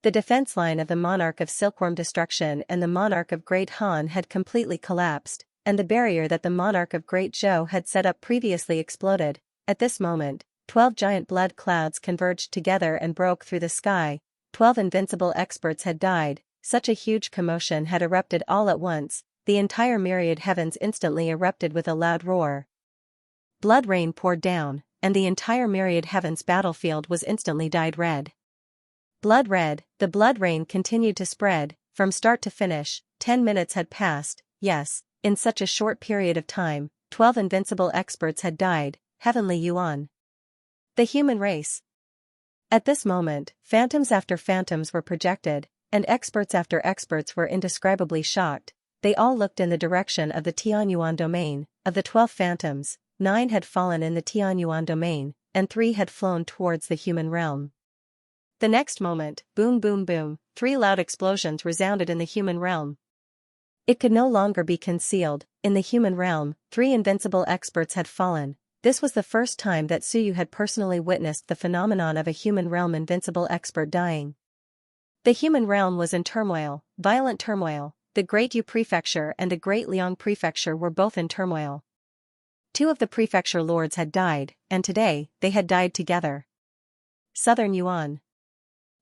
The defense line of the monarch of Silkworm Destruction and the monarch of Great Han had completely collapsed, and the barrier that the monarch of Great Zhou had set up previously exploded. At this moment, 12 giant blood clouds converged together and broke through the sky. 12 invincible experts had died. Such a huge commotion had erupted all at once. The entire Myriad heavens instantly erupted with a loud roar. Blood rain poured down, and the entire Myriad heavens battlefield was instantly dyed red. Blood red, the blood rain continued to spread, from start to finish. 10 minutes had passed. Yes, in such a short period of time, 12 invincible experts had died. Heavenly Yuan. The human race. At this moment, phantoms after phantoms were projected, and experts after experts were indescribably shocked. They all looked in the direction of the Tianyuan domain. Of the 12 phantoms, 9 had fallen in the Tianyuan domain, and 3 had flown towards the human realm. The next moment, boom boom boom, 3 loud explosions resounded in the human realm. It could no longer be concealed. In the human realm, 3 invincible experts had fallen. This was the first time that Suyu had personally witnessed the phenomenon of a human realm invincible expert dying. The human realm was in turmoil, violent turmoil. the Great Yu Prefecture and the Great Liang Prefecture were both in turmoil. Two of the prefecture lords had died, and today, they had died together. Southern Yuan.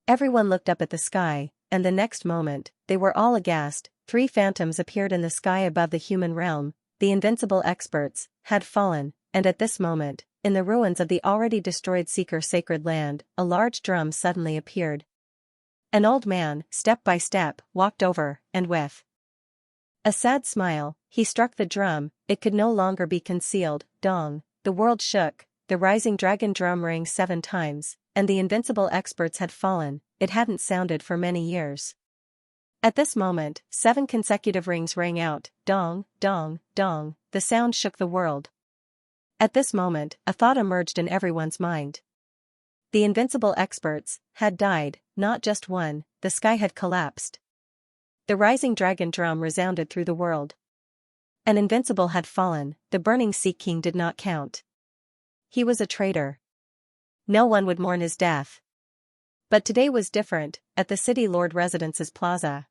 Everyone looked up at the sky, and the next moment, they were all aghast. 3 phantoms appeared in the sky above the human realm. The invincible experts had fallen, and at this moment, in the ruins of the already destroyed Seeker sacred land, a large drum suddenly appeared. An old man, step by step, walked over, and with a sad smile, he struck the drum. It could no longer be concealed. Dong, the world shook, the rising dragon drum rang 7 times, and the invincible experts had fallen. It hadn't sounded for many years. At this moment, 7 consecutive rings rang out, dong, dong, dong, the sound shook the world. At this moment, a thought emerged in everyone's mind. The invincible experts had died, not just one, the sky had collapsed. The rising dragon drum resounded through the world. An invincible had fallen, the burning Sea King did not count. He was a traitor. No one would mourn his death. But today was different, at the City Lord Residence's plaza.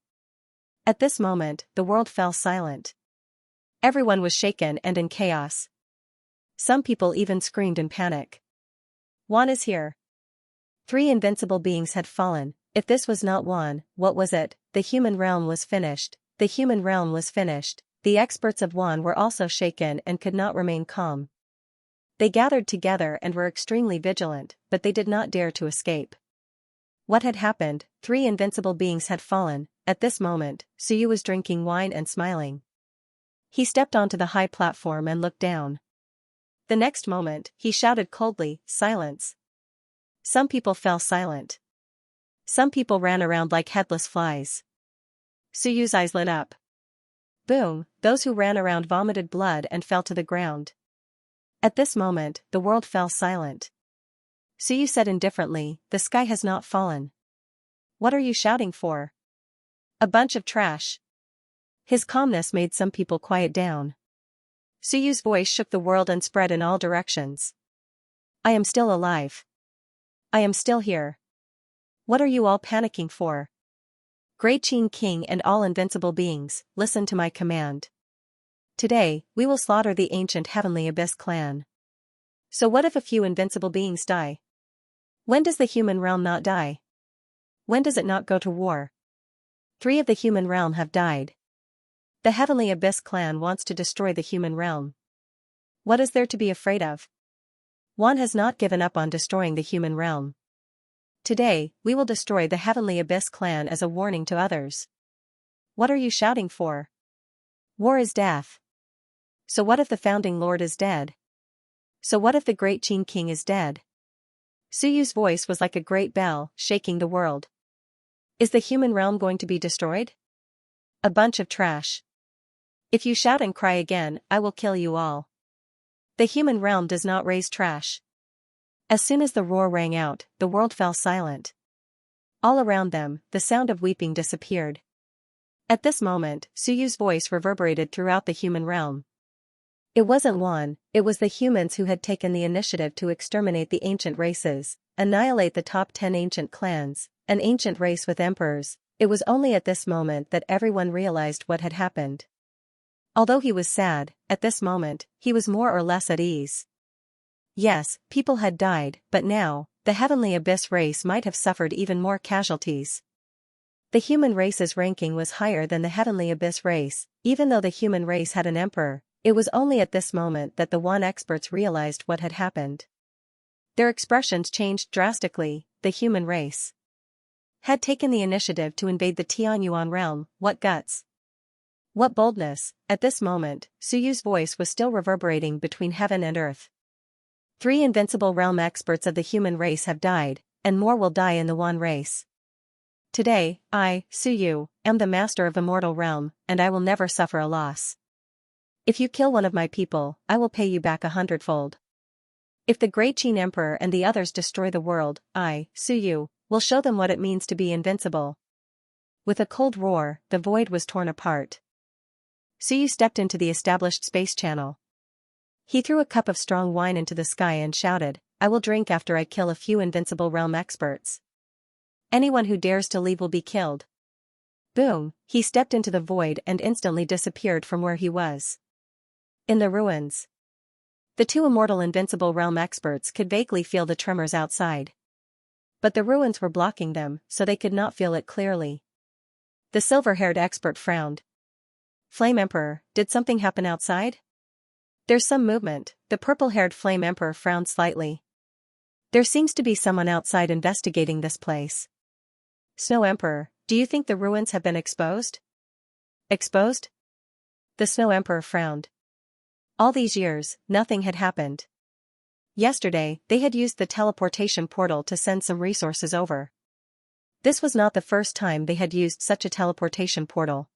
At this moment, the world fell silent. Everyone was shaken and in chaos. Some people even screamed in panic. Wan is here. 3 invincible beings had fallen. If this was not Wan, what was it? The human realm was finished. The human realm was finished. The experts of Wan were also shaken and could not remain calm. They gathered together and were extremely vigilant, but they did not dare to escape. What had happened? 3 invincible beings had fallen. At this moment, Suyu was drinking wine and smiling. He stepped onto the high platform and looked down. The next moment, he shouted coldly, "Silence!" Some people fell silent. Some people ran around like headless flies. Suyu's eyes lit up. Boom, those who ran around vomited blood and fell to the ground. At this moment, the world fell silent. Suyu said indifferently, "The sky has not fallen. What are you shouting for? A bunch of trash." His calmness made some people quiet down. Suyu's voice shook the world and spread in all directions. "I am still alive. I am still here. What are you all panicking for? Great Qin King and all invincible beings, listen to my command. Today, we will slaughter the ancient Heavenly Abyss clan. So what if a few invincible beings die? When does the human realm not die? When does it not go to war? 3 of the human realm have died. The Heavenly Abyss clan wants to destroy the human realm. What is there to be afraid of? Wan has not given up on destroying the human realm. Today, we will destroy the Heavenly Abyss clan as a warning to others. What are you shouting for? War is death. So what if the founding lord is dead? So what if the great Qin King is dead?" Suyu's voice was like a great bell, shaking the world. "Is the human realm going to be destroyed? A bunch of trash. If you shout and cry again, I will kill you all. The human realm does not raise trash." As soon as the roar rang out, the world fell silent. All around them, the sound of weeping disappeared. At this moment, Suyu's voice reverberated throughout the human realm. It wasn't Wan, it was the humans who had taken the initiative to exterminate the ancient races, annihilate the top 10 ancient clans, an ancient race with emperors. It was only at this moment that everyone realized what had happened. Although he was sad, at this moment, he was more or less at ease. Yes, people had died, but now, the Heavenly Abyss race might have suffered even more casualties. The human race's ranking was higher than the Heavenly Abyss race. Even though the human race had an emperor, it was only at this moment that the Wan experts realized what had happened. Their expressions changed drastically. The human race had taken the initiative to invade the Tianyuan realm. What guts! What boldness! At this moment, Suyu's voice was still reverberating between heaven and earth. 3 invincible realm experts of the human race have died, and more will die in the Wan race. Today, I, Suyu, am the master of Immortal Realm, and I will never suffer a loss. If you kill one of my people, I will pay you back 100-fold. If the Great Qin Emperor and the others destroy the world, I, Suyu, will show them what it means to be invincible." With a cold roar, the void was torn apart. Suyu stepped into the established space channel. He threw a cup of strong wine into the sky and shouted, "I will drink after I kill a few invincible realm experts. Anyone who dares to leave will be killed." Boom, he stepped into the void and instantly disappeared from where he was. In the ruins. The two immortal invincible realm experts could vaguely feel the tremors outside. But the ruins were blocking them, so they could not feel it clearly. The silver-haired expert frowned. Flame Emperor, did something happen outside? There's some movement, the purple-haired Flame Emperor frowned slightly. There seems to be someone outside investigating this place. Snow Emperor, do you think the ruins have been exposed? Exposed? The Snow Emperor frowned. All these years, nothing had happened. Yesterday, they had used the teleportation portal to send some resources over. This was not the first time they had used such a teleportation portal.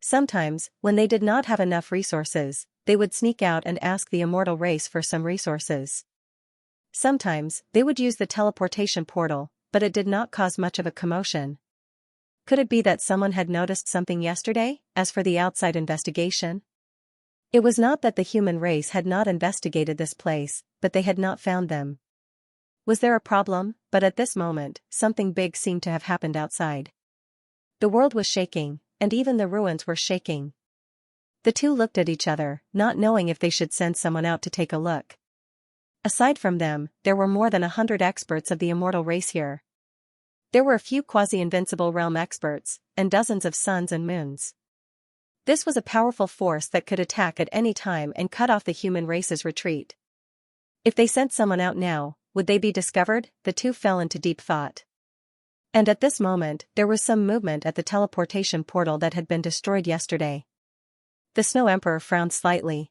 Sometimes, when they did not have enough resources, they would sneak out and ask the immortal race for some resources. Sometimes, they would use the teleportation portal, but it did not cause much of a commotion. Could it be that someone had noticed something yesterday? As for the outside investigation, it was not that the human race had not investigated this place, but they had not found them. Was there a problem? But at this moment, something big seemed to have happened outside. The world was shaking, and even the ruins were shaking. The two looked at each other, not knowing if they should send someone out to take a look. Aside from them, there were more than 100 experts of the immortal race here. There were a few quasi-invincible realm experts, and dozens of suns and moons. This was a powerful force that could attack at any time and cut off the human race's retreat. If they sent someone out now, would they be discovered? The two fell into deep thought. And at this moment, there was some movement at the teleportation portal that had been destroyed yesterday. The Snow Emperor frowned slightly.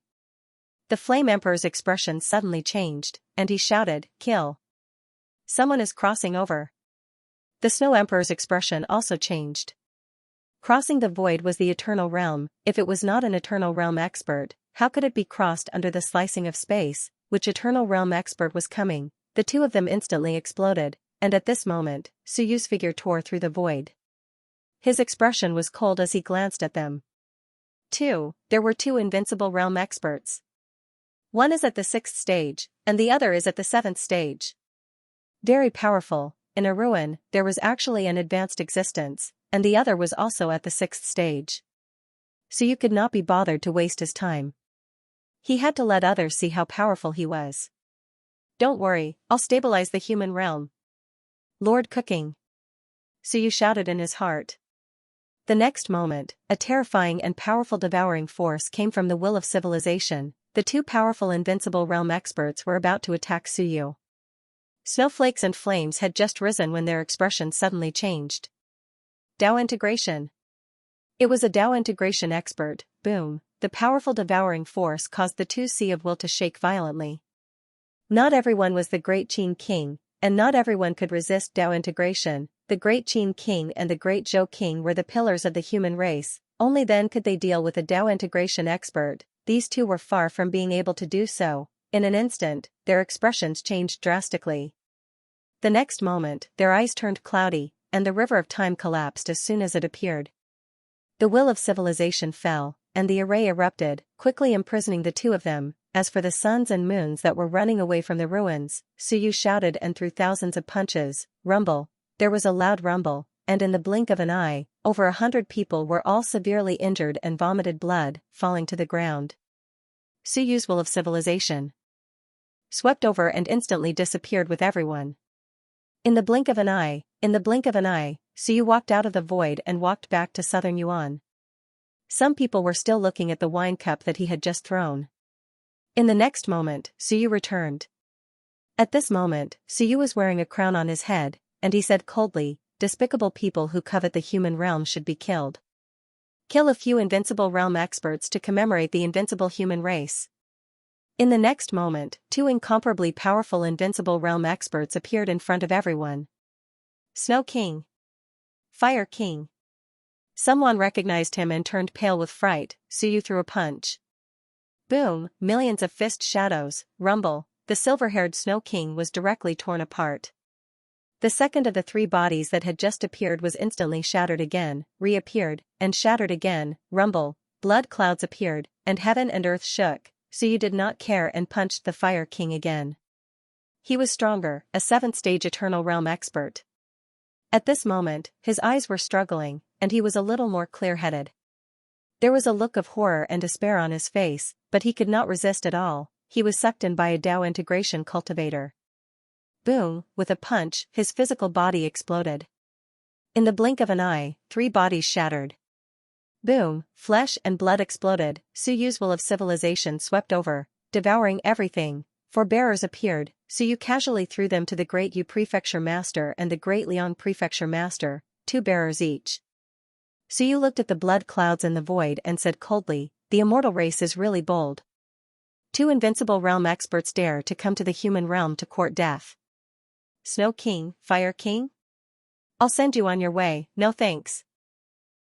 The Flame Emperor's expression suddenly changed, and he shouted, "Kill! Someone is crossing over." The Snow Emperor's expression also changed. Crossing the void was the eternal realm. If it was not an eternal realm expert, how could it be crossed under the slicing of space? Which eternal realm expert was coming? The two of them instantly exploded, and at this moment, Suyu's figure tore through the void. His expression was cold as he glanced at them. There were two invincible realm experts. One is at the 6th stage, and the other is at the 7th stage. Very powerful. In a ruin, there was actually an advanced existence, and the other was also at the 6th stage. Suyu could not be bothered to waste his time. He had to let others see how powerful he was. "Don't worry, I'll stabilize the human realm." "Lord Cooking!" Suyu shouted in his heart. The next moment, a terrifying and powerful devouring force came from the will of civilization. The two powerful invincible realm experts were about to attack Suyu. Snowflakes and flames had just risen when their expression suddenly changed. Dao integration. It was a Dao integration expert. Boom. The powerful devouring force caused the two sea of will to shake violently. Not everyone was the Great Qin King, and not everyone could resist Dao integration. The Great Qin King and the Great Zhou King were the pillars of the human race. Only then could they deal with a Dao integration expert. These two were far from being able to do so. In an instant, their expressions changed drastically. The next moment, their eyes turned cloudy, and the river of time collapsed as soon as it appeared. The will of civilization fell, and the array erupted, quickly imprisoning the two of them. As for the suns and moons that were running away from the ruins, Suyu shouted and threw thousands of punches. Rumble. There was a loud rumble, and in the blink of an eye, over 100 people were all severely injured and vomited blood, falling to the ground. Suyu's will of civilization swept over and instantly disappeared with everyone. In the blink of an eye, Suyu walked out of the void and walked back to southern Yuan. Some people were still looking at the wine cup that he had just thrown. In the next moment, Suyu returned. At this moment, Suyu was wearing a crown on his head, and he said coldly, "Despicable people who covet the human realm should be killed. Kill a few invincible realm experts to commemorate the invincible human race." In the next moment, two incomparably powerful invincible realm experts appeared in front of everyone. Snow King. Fire King. Someone recognized him and turned pale with fright. Suyu threw a punch. Boom, millions of fist shadows, rumble. The silver-haired Snow King was directly torn apart. The second of the three bodies that had just appeared was instantly shattered again, reappeared, and shattered again, rumble. Blood clouds appeared, and heaven and earth shook. Suyu did not care and punched the Fire King again. He was stronger, a 7th stage Eternal Realm expert. At this moment, his eyes were struggling, and he was a little more clear-headed. There was a look of horror and despair on his face, but he could not resist at all. He was sucked in by a Tao integration cultivator. Boom, with a punch, his physical body exploded. In the blink of an eye, 3 bodies shattered. Boom, flesh and blood exploded. Suyu's will of civilization swept over, devouring everything. 4 bearers appeared. Suyu casually threw them to the Great Yu Prefecture Master and the Great Liang Prefecture Master, 2 bearers each. Suyu looked at the blood clouds in the void and said coldly, "The immortal race is really bold. 2 invincible realm experts dare to come to the human realm to court death. Snow King, Fire King? I'll send you on your way, no thanks."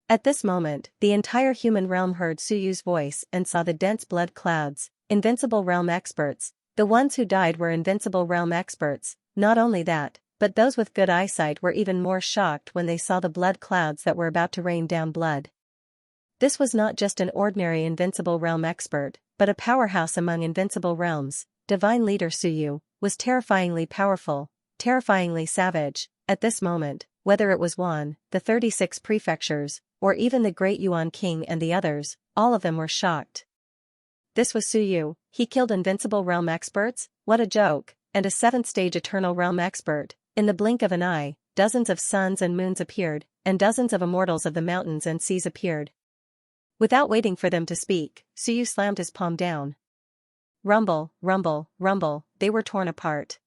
At this moment, the entire human realm heard Suyu's voice and saw the dense blood clouds. Invincible realm experts. The ones who died were invincible realm experts. Not only that, but those with good eyesight were even more shocked when they saw the blood clouds that were about to rain down blood. This was not just an ordinary invincible realm expert, but a powerhouse among invincible realms. Divine leader Suyu was terrifyingly powerful, terrifyingly savage. At this moment, whether it was Wan, the 36 prefectures, or even the Great Yuan King and the others, all of them were shocked. This was Suyu. He killed invincible realm experts? What a joke! And a 7th stage eternal realm expert. In the blink of an eye, dozens of suns and moons appeared, and dozens of immortals of the mountains and seas appeared. Without waiting for them to speak, Suyu slammed his palm down. Rumble, rumble, rumble, they were torn apart.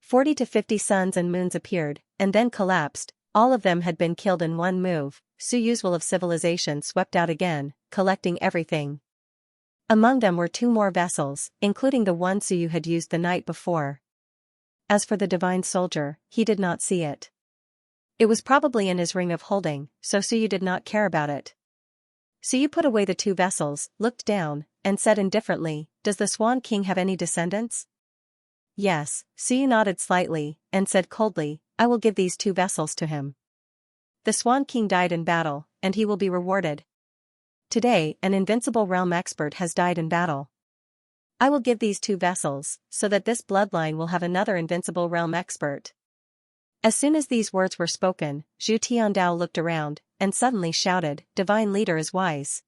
40 to 50 suns and moons appeared, and then collapsed. All of them had been killed in one move. Suyu's will of civilization swept out again, collecting everything. Among them were 2 more vessels, including the one Suyu had used the night before. As for the divine soldier, he did not see it. It was probably in his ring of holding, so Suyu did not care about it. Suyu put away the 2 vessels, looked down, and said indifferently, "Does the Swan King have any descendants?" Yes, Suyu nodded slightly, and said coldly, "I will give these 2 vessels to him. The Swan King died in battle, and he will be rewarded. Today, an invincible realm expert has died in battle. I will give these 2 vessels, so that this bloodline will have another invincible realm expert." As soon as these words were spoken, Zhu Tiandao looked around, and suddenly shouted, "Divine leader is wise.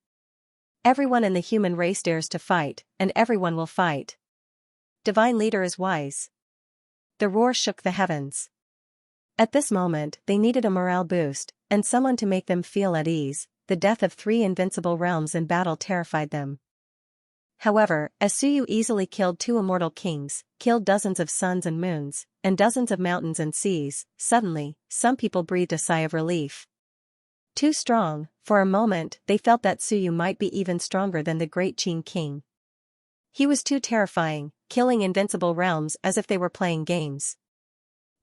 Everyone in the human race dares to fight, and everyone will fight. Divine leader is wise." The roar shook the heavens. At this moment, they needed a morale boost, and someone to make them feel at ease. The death of 3 invincible realms in battle terrified them. However, as Suyu easily killed 2 immortal kings, killed dozens of suns and moons, and dozens of mountains and seas, suddenly, some people breathed a sigh of relief. Too strong. For a moment, they felt that Suyu might be even stronger than the great Qin King. He was too terrifying, killing invincible realms as if they were playing games.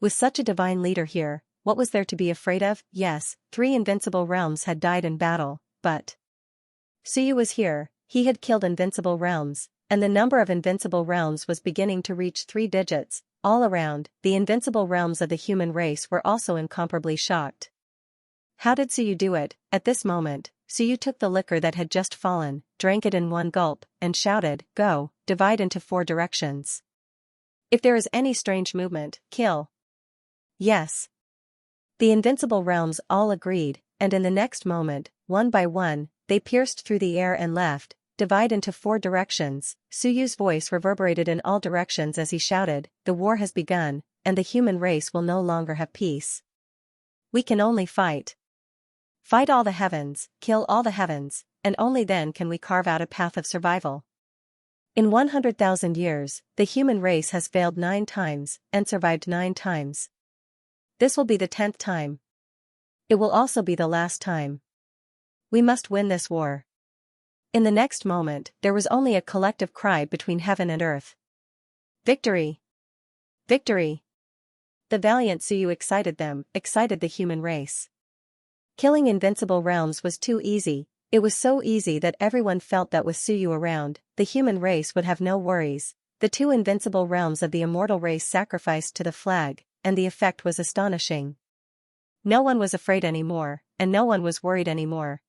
With such a divine leader here, what was there to be afraid of? Yes, 3 invincible realms had died in battle, but Suyu was here. He had killed invincible realms, and the number of invincible realms was beginning to reach 3 digits. All around, the invincible realms of the human race were also incomparably shocked. How did Suyu do it? At this moment, Suyu took the liquor that had just fallen, drank it in one gulp, and shouted, "Go, divide into 4 directions. If there is any strange movement, kill." Yes. The invincible realms all agreed, and in the next moment, one by one, they pierced through the air and left, divide into 4 directions. Suyu's voice reverberated in all directions as he shouted, "The war has begun, and the human race will no longer have peace. We can only fight. Fight all the heavens, kill all the heavens, and only then can we carve out a path of survival. In 100,000 years, the human race has failed 9 times, and survived 9 times. This will be the 10th time. It will also be the last time. We must win this war." In the next moment, there was only a collective cry between heaven and earth. "Victory! Victory!" The valiant Suyu excited them, excited the human race. Killing invincible realms was too easy. It was so easy that everyone felt that with Suyu around, the human race would have no worries. The 2 invincible realms of the immortal race sacrificed to the flag, and the effect was astonishing. No one was afraid anymore, and no one was worried anymore.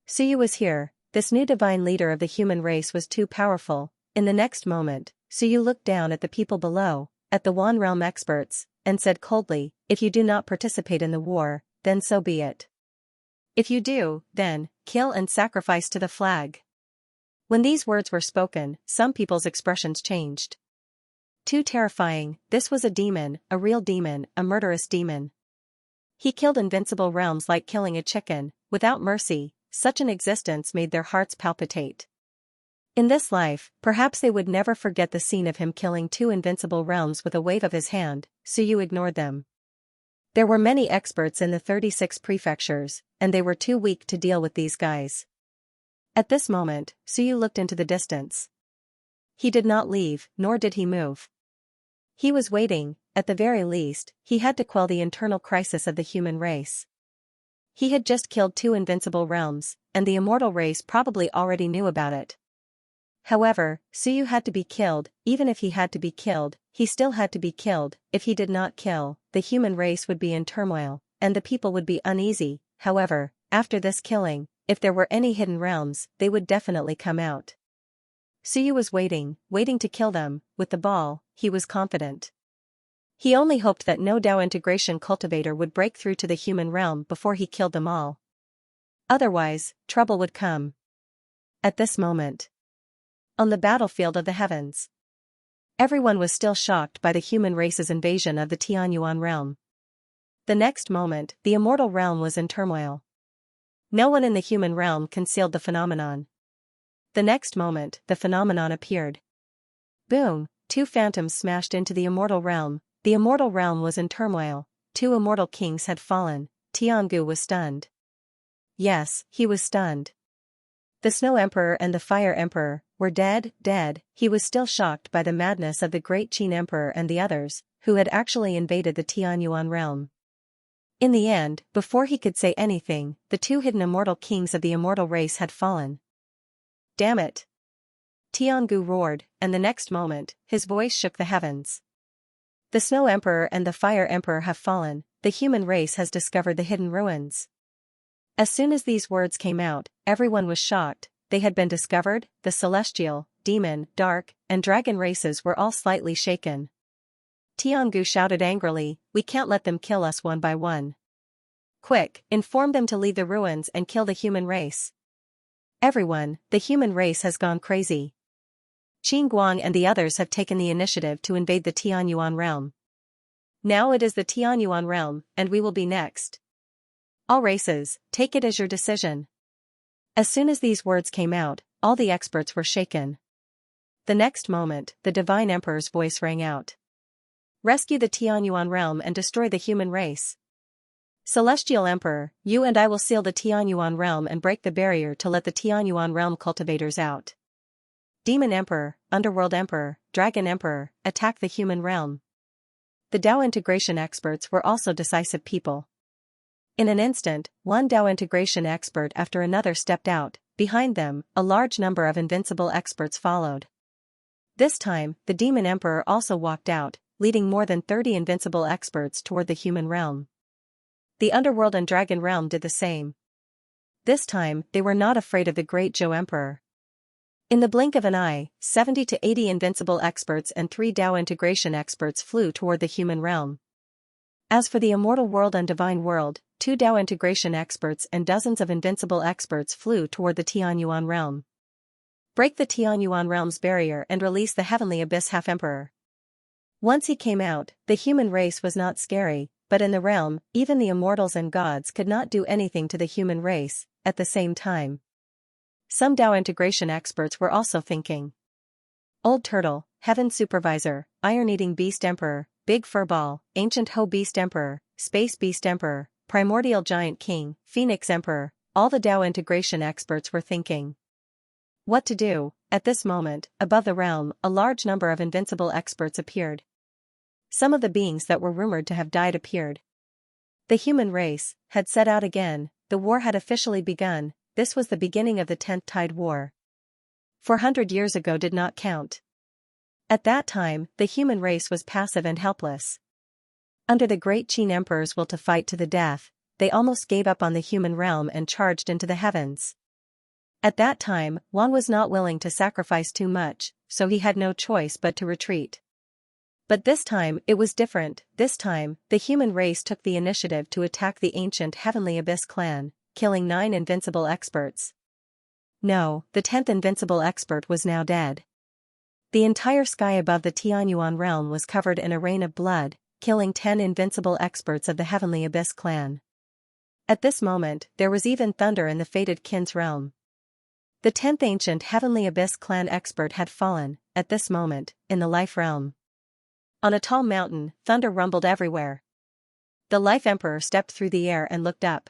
Suyu was here. This new divine leader of the human race was too powerful. In the next moment, Suyu looked down at the people below. at the Wan realm experts, and said coldly, "If you do not participate in the war, then so be it. If you do, then, kill and sacrifice to the flag." When these words were spoken, some people's expressions changed. Too terrifying, this was a demon, a real demon, a murderous demon. He killed invincible realms like killing a chicken, without mercy. Such an existence made their hearts palpitate. In this life, perhaps they would never forget the scene of him killing 2 invincible realms with a wave of his hand, so you ignored them. There were many experts in the 36 prefectures, and they were too weak to deal with these guys. At this moment, Suyu looked into the distance. He did not leave, nor did he move. He was waiting. At the very least, he had to quell the internal crisis of the human race. He had just killed 2 invincible realms, and the immortal race probably already knew about it. However, Suyu had to be killed. Even if he had to be killed, he still had to be killed. If he did not kill, the human race would be in turmoil, and the people would be uneasy. However, after this killing, if there were any hidden realms, they would definitely come out. Suyu was waiting to kill them. With the ball, he was confident. He only hoped that no Dao integration cultivator would break through to the human realm before he killed them all. Otherwise, trouble would come. At this moment, on the battlefield of the heavens, everyone was still shocked by the human race's invasion of the Tianyuan realm. The next moment, the immortal realm was in turmoil. No one in the human realm concealed the phenomenon. The next moment, the phenomenon appeared. Boom! 2 phantoms smashed into the immortal realm. The immortal realm was in turmoil. 2 immortal kings had fallen. Tiangu was stunned. Yes, he was stunned. The Snow Emperor and the Fire Emperor were dead. He was still shocked by the madness of the Great Qin Emperor and the others, who had actually invaded the Tianyuan realm. In the end, before he could say anything, the 2 hidden immortal kings of the immortal race had fallen. Damn it! Tiangu roared, and the next moment, his voice shook the heavens. The Snow Emperor and the Fire Emperor have fallen. The human race has discovered the hidden ruins. As soon as these words came out, everyone was shocked. They had been discovered. The celestial, demon, dark, and dragon races were all slightly shaken. Tiangu shouted angrily, "We can't let them kill us one by one. Quick, inform them to leave the ruins and kill the human race. Everyone, the human race has gone crazy. Qin Guang and the others have taken the initiative to invade the Tianyuan realm. Now it is the Tianyuan realm, and we will be next. All races, take it as your decision." As soon as these words came out, all the experts were shaken. The next moment, the Divine Emperor's voice rang out. "Rescue the Tianyuan realm and destroy the human race. Celestial Emperor, you and I will seal the Tianyuan realm and break the barrier to let the Tianyuan realm cultivators out. Demon Emperor, Underworld Emperor, Dragon Emperor, attack the human realm." The Dao integration experts were also decisive people. In an instant, one Dao integration expert after another stepped out. Behind them, a large number of invincible experts followed. This time, the Demon Emperor also walked out, leading more than 30 invincible experts toward the human realm. The Underworld and Dragon realm did the same. This time, they were not afraid of the great Zhou Emperor. In the blink of an eye, 70 to 80 invincible experts and 3 Dao integration experts flew toward the human realm. As for the immortal world and divine world, 2 Dao integration experts and dozens of invincible experts flew toward the Tianyuan realm. Break the Tianyuan realm's barrier and release the heavenly abyss half-emperor. Once he came out, the human race was not scary, but in the realm, even the immortals and gods could not do anything to the human race. At the same time, some Dao integration experts were also thinking. Old Turtle, Heaven Supervisor, Iron-Eating Beast Emperor, Big Furball, Ancient Ho Beast Emperor, Space Beast Emperor, Primordial Giant King, Phoenix Emperor, all the Dao integration experts were thinking. What to do? At this moment, above the realm, a large number of invincible experts appeared. Some of the beings that were rumored to have died appeared. The human race had set out again. The war had officially begun. This was the beginning of the 10th Tide War. 400 years ago did not count. At that time, the human race was passive and helpless. Under the great Qin Emperor's will to fight to the death, they almost gave up on the human realm and charged into the heavens. At that time, Wan was not willing to sacrifice too much, so he had no choice but to retreat. But this time it was different. This time, the human race took the initiative to attack the ancient Heavenly Abyss clan, killing 9 invincible experts. No, the 10th invincible expert was now dead. The entire sky above the Tianyuan realm was covered in a rain of blood, killing 10 invincible experts of the Heavenly Abyss clan. At this moment, there was even thunder in the fated kin's realm. The 10th ancient Heavenly Abyss clan expert had fallen, at this moment, in the life realm. On a tall mountain, thunder rumbled everywhere. The Life Emperor stepped through the air and looked up.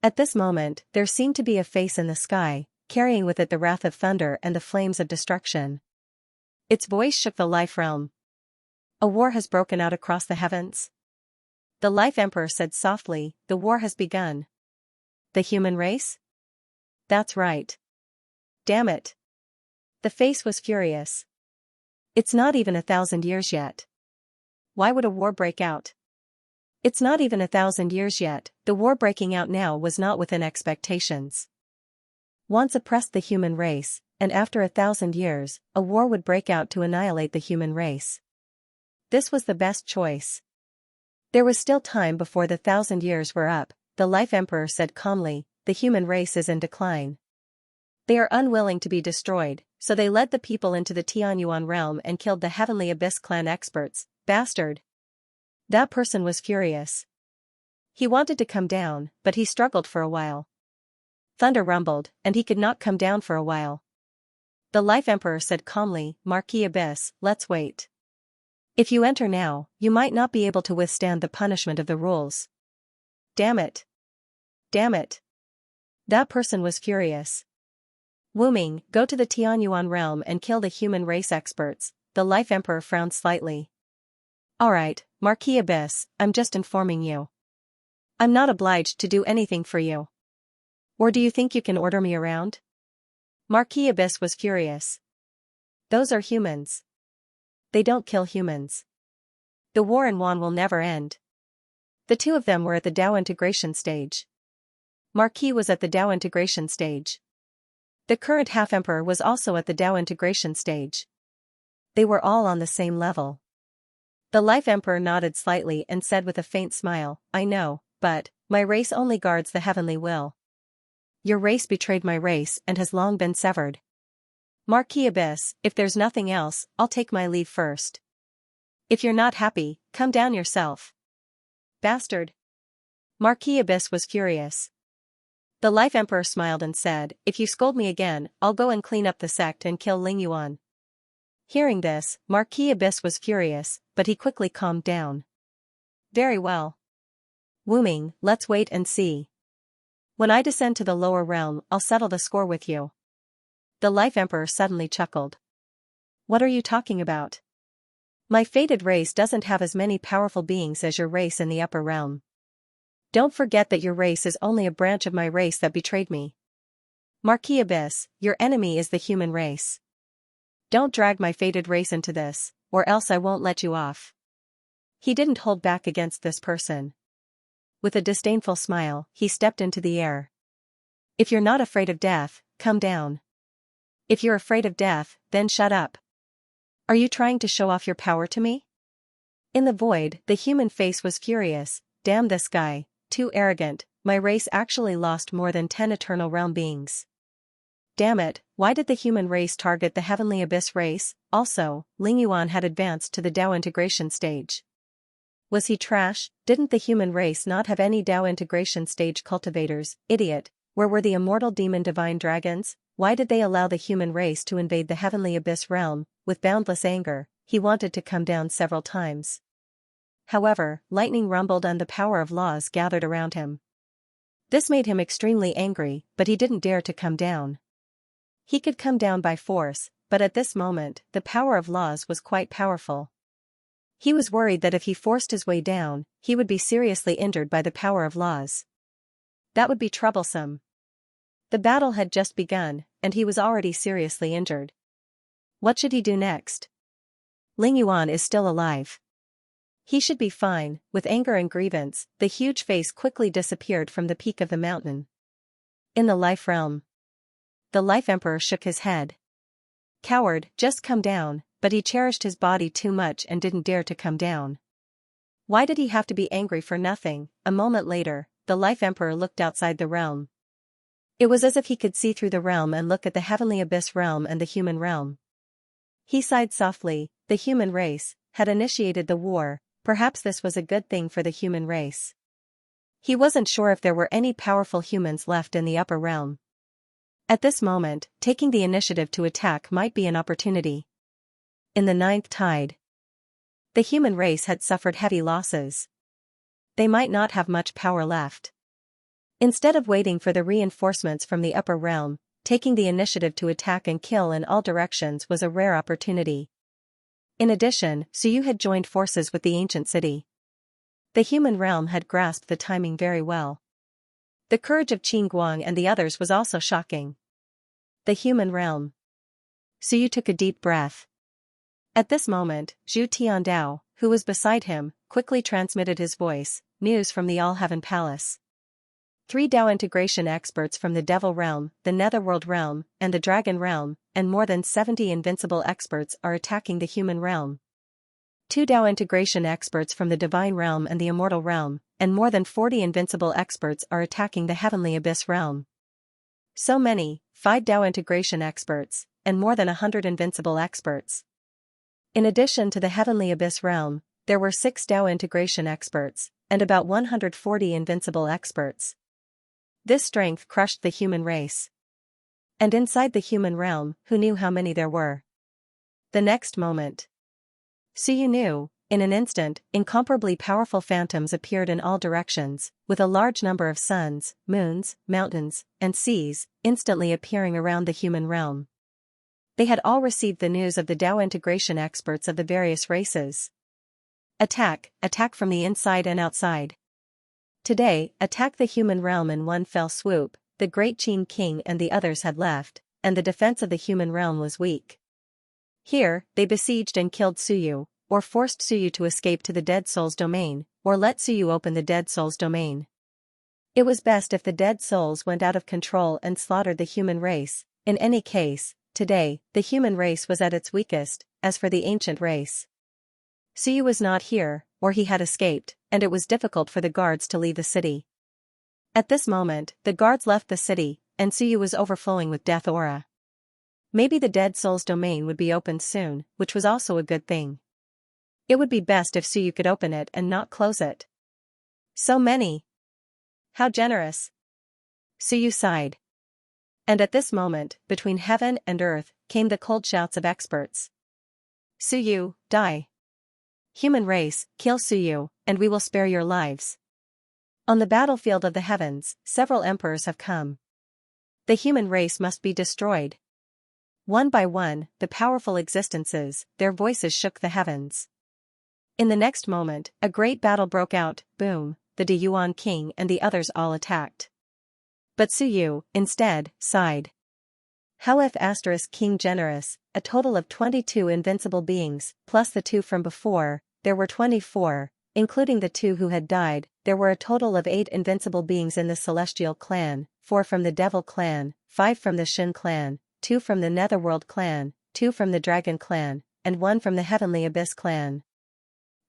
At this moment, there seemed to be a face in the sky, carrying with it the wrath of thunder and the flames of destruction. Its voice shook the life realm. A war has broken out across the heavens. The Life Emperor said softly, the war has begun. The human race? That's right. Damn it. The face was furious. It's not even 1,000 years yet. Why would a war break out? It's not even 1,000 years yet. The war breaking out now was not within expectations. Once oppressed the human race, and after 1,000 years, a war would break out to annihilate the human race. This was the best choice. There was still time before the 1,000 years were up, the Life Emperor said calmly, the human race is in decline. They are unwilling to be destroyed, so they led the people into the Tianyuan realm and killed the Heavenly Abyss clan experts, bastard. That person was furious. He wanted to come down, but he struggled for a while. Thunder rumbled, and he could not come down for a while. The Life Emperor said calmly, Marquis Abyss, let's wait. If you enter now, you might not be able to withstand the punishment of the rules. Damn it. Damn it. That person was furious. Wu Ming, go to the Tianyuan realm and kill the human race experts, the Life Emperor frowned slightly. Alright, Marquis Abyss, I'm just informing you. I'm not obliged to do anything for you. Or do you think you can order me around? Marquis Abyss was furious. Those are humans. They don't kill humans. The war in Wan will never end. The two of them were at the Dao integration stage. Marquis was at the Dao integration stage. The current half-emperor was also at the Dao integration stage. They were all on the same level. The Life Emperor nodded slightly and said with a faint smile, I know, but, my race only guards the heavenly will. Your race betrayed my race and has long been severed. Marquis Abyss, if there's nothing else, I'll take my leave first. If you're not happy, come down yourself. Bastard. Marquis Abyss was furious. The Life Emperor smiled and said, if you scold me again, I'll go and clean up the sect and kill Ling Yuan. Hearing this, Marquis Abyss was furious, but he quickly calmed down. Very well. Wu Ming, let's wait and see. When I descend to the lower realm, I'll settle the score with you. The Life Emperor suddenly chuckled. What are you talking about? My fated race doesn't have as many powerful beings as your race in the upper realm. Don't forget that your race is only a branch of my race that betrayed me. Marquis Abyss, your enemy is the human race. Don't drag my fated race into this, or else I won't let you off. He didn't hold back against this person. With a disdainful smile, he stepped into the air. If you're not afraid of death, come down. If you're afraid of death, then shut up. Are you trying to show off your power to me? In the void, the human face was furious. Damn this guy, too arrogant, my race actually lost more than 10 eternal realm beings. Damn it, why did the human race target the Heavenly Abyss race? Also, Ling Yuan had advanced to the Dao integration stage. Was he trash? Didn't the human race not have any Dao integration stage cultivators? Idiot, where were the immortal demon divine dragons? Why did they allow the human race to invade the Heavenly Abyss realm? With boundless anger, he wanted to come down several times. However, lightning rumbled and the power of laws gathered around him. This made him extremely angry, but he didn't dare to come down. He could come down by force, but at this moment, the power of laws was quite powerful. He was worried that if he forced his way down, he would be seriously injured by the power of laws. That would be troublesome. The battle had just begun, and he was already seriously injured. What should he do next? Ling Yuan is still alive. He should be fine. With anger and grievance, the huge face quickly disappeared from the peak of the mountain. In the life realm. The Life Emperor shook his head. Coward, just come down, but he cherished his body too much and didn't dare to come down. Why did he have to be angry for nothing? A moment later, the Life Emperor looked outside the realm. It was as if he could see through the realm and look at the heavenly abyss realm and the human realm. He sighed softly. The human race had initiated the war. Perhaps this was a good thing for the human race. He wasn't sure if there were any powerful humans left in the upper realm. At this moment, taking the initiative to attack might be an opportunity. In the ninth tide, the human race had suffered heavy losses. They might not have much power left. Instead of waiting for the reinforcements from the upper realm, taking the initiative to attack and kill in all directions was a rare opportunity. In addition, Suyu had joined forces with the ancient city. The human realm had grasped the timing very well. The courage of Qin Guang and the others was also shocking. The human realm. Suyu took a deep breath. At this moment, Zhu Tiandao, who was beside him, quickly transmitted his voice, news from the All-Heaven Palace. 3 Dao integration experts from the Devil Realm, the Netherworld Realm, and the Dragon Realm, and more than 70 invincible experts are attacking the human realm. 2 Dao integration experts from the Divine Realm and the Immortal Realm, and more than 40 invincible experts are attacking the Heavenly Abyss Realm. So many, 5 Dao integration experts, and more than 100 invincible experts. In addition to the Heavenly Abyss Realm, there were 6 Dao integration experts, and about 140 invincible experts. This strength crushed the human race. And inside the human realm, who knew how many there were? The next moment, Suyu knew. In an instant, incomparably powerful phantoms appeared in all directions, with a large number of suns, moons, mountains, and seas, instantly appearing around the human realm. They had all received the news of the Dao integration experts of the various races. Attack from the inside and outside. Today, attack the human realm in one fell swoop. The great Qin King and the others had left, and the defense of the human realm was weak. Here, they besieged and killed Suyu, or forced Suyu to escape to the Dead Soul's domain, or let Suyu open the Dead Soul's domain. It was best if the Dead Souls went out of control and slaughtered the human race. In any case, today, the human race was at its weakest. As for the ancient race, Suyu was not here, or he had escaped, and it was difficult for the guards to leave the city. At this moment, the guards left the city, and Suyu was overflowing with death aura. Maybe the Dead Soul's domain would be opened soon, which was also a good thing. It would be best if Suyu could open it and not close it. So many. How generous. Suyu sighed. And at this moment, between heaven and earth, came the cold shouts of experts. Suyu, die. Human race, kill Suyu, and we will spare your lives. On the battlefield of the heavens, several emperors have come. The human race must be destroyed. One by one, the powerful existences, their voices shook the heavens. In the next moment, a great battle broke out. Boom, the De Yuan King and the others all attacked. But Suyu, instead, sighed. How if King generous, a total of 22 invincible beings, plus the 2 from before, there were 24, including the 2 who had died. There were a total of 8 invincible beings in the Celestial clan, 4 from the Devil clan, 5 from the Shin clan, 2 from the Netherworld clan, 2 from the Dragon clan, and 1 from the Heavenly Abyss clan.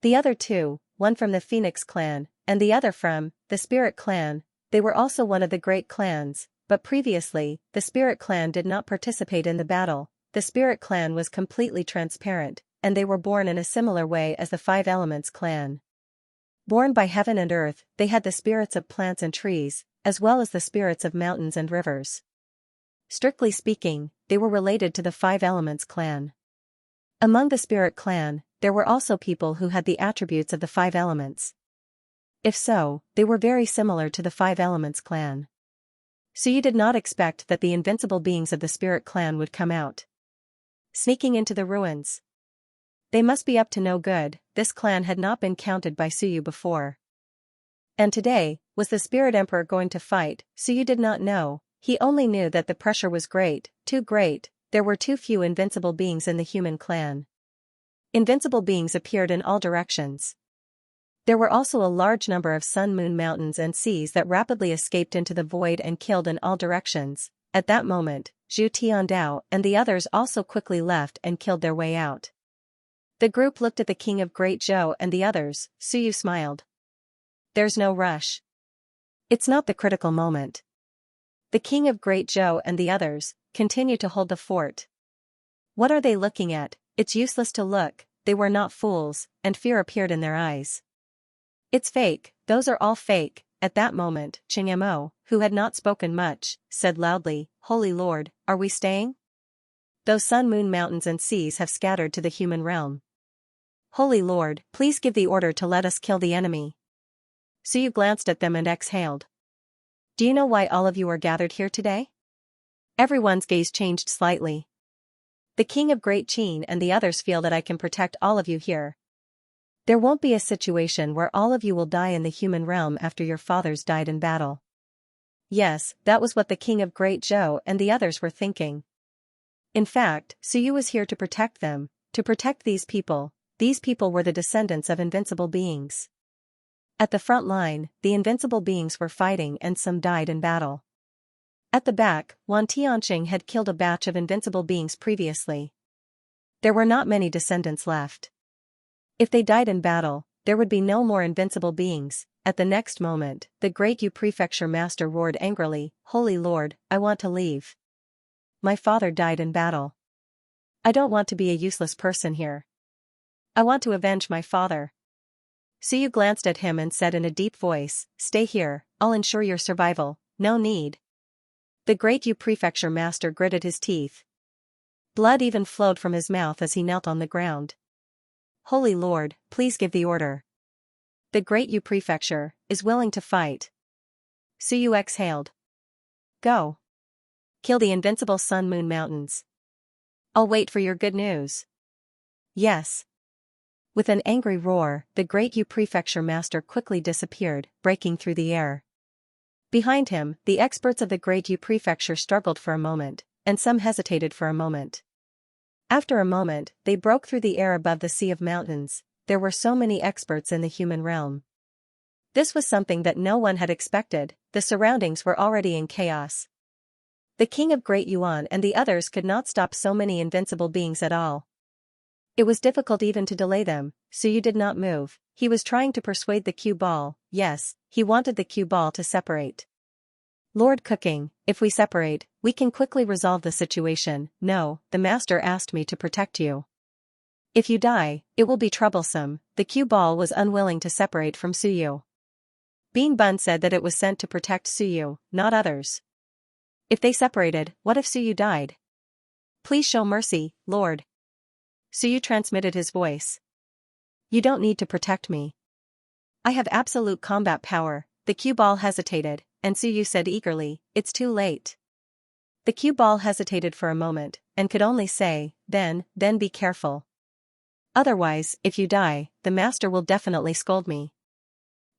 The other 2, 1 from the Phoenix clan, and the other from the Spirit clan. They were also one of the great clans, but previously, the Spirit clan did not participate in the battle. The Spirit clan was completely transparent, and they were born in a similar way as the 5 Elements clan. Born by heaven and earth, they had the spirits of plants and trees, as well as the spirits of mountains and rivers. Strictly speaking, they were related to the 5 Elements clan. Among the Spirit clan, there were also people who had the attributes of the 5 elements. If so, they were very similar to the 5 Elements clan. So you did not expect that the invincible beings of the Spirit clan would come out, sneaking into the ruins. They must be up to no good. This clan had not been counted by Suyu before. And today, was the Spirit Emperor going to fight? Suyu did not know. He only knew that the pressure was great, too great. There were too few invincible beings in the human clan. Invincible beings appeared in all directions. There were also a large number of sun, moon, mountains and seas that rapidly escaped into the void and killed in all directions. At that moment, Zhu Tiandao and the others also quickly left and killed their way out. The group looked at the king of Great Zhou and the others. Suyu smiled. There's no rush. It's not the critical moment. The king of Great Zhou and the others continue to hold the fort. What are they looking at? It's useless to look, they were not fools, and fear appeared in their eyes. It's fake, those are all fake. At that moment, Mo, who had not spoken much, said loudly, Holy Lord, are we staying? Those sun-moon mountains and seas have scattered to the human realm. Holy Lord, please give the order to let us kill the enemy. Suyu glanced at them and exhaled. Do you know why all of you are gathered here today? Everyone's gaze changed slightly. The king of Great Qin and the others feel that I can protect all of you here. There won't be a situation where all of you will die in the human realm after your fathers died in battle. Yes, that was what the king of Great Zhou and the others were thinking. In fact, Suyu was here to protect them, to protect these people. These people were the descendants of invincible beings. At the front line, the invincible beings were fighting and some died in battle. At the back, Wan Tianqing had killed a batch of invincible beings previously. There were not many descendants left. If they died in battle, there would be no more invincible beings. At the next moment, the Great Yu Prefecture Master roared angrily, Holy Lord, I want to leave. My father died in battle. I don't want to be a useless person here. I want to avenge my father. Suyu glanced at him and said in a deep voice, Stay here, I'll ensure your survival, no need. The Great Yu Prefecture Master gritted his teeth. Blood even flowed from his mouth as he knelt on the ground. Holy Lord, please give the order. The Great Yu Prefecture is willing to fight. Suyu exhaled. Go. Kill the invincible sun-moon mountains. I'll wait for your good news. Yes. With an angry roar, the Great Yu Prefecture Master quickly disappeared, breaking through the air. Behind him, the experts of the Great Yu Prefecture struggled for a moment, and some hesitated for a moment. After a moment, they broke through the air above the sea of mountains. There were so many experts in the human realm. This was something that no one had expected. The surroundings were already in chaos. The king of Great Yuan and the others could not stop so many invincible beings at all. It was difficult even to delay them. Suyu did not move. He was trying to persuade the cue ball. Yes, he wanted the cue ball to separate. Lord Cooking, if we separate, we can quickly resolve the situation. No, the master asked me to protect you. If you die, it will be troublesome. The cue ball was unwilling to separate from Suyu. Bean Bun said that it was sent to protect Suyu, not others. If they separated, what if Suyu died? Please show mercy, Lord. Suyu transmitted his voice. You don't need to protect me. I have absolute combat power. The cue ball hesitated, and Suyu said eagerly, It's too late. The cue ball hesitated for a moment, and could only say, Then be careful. Otherwise, if you die, the master will definitely scold me.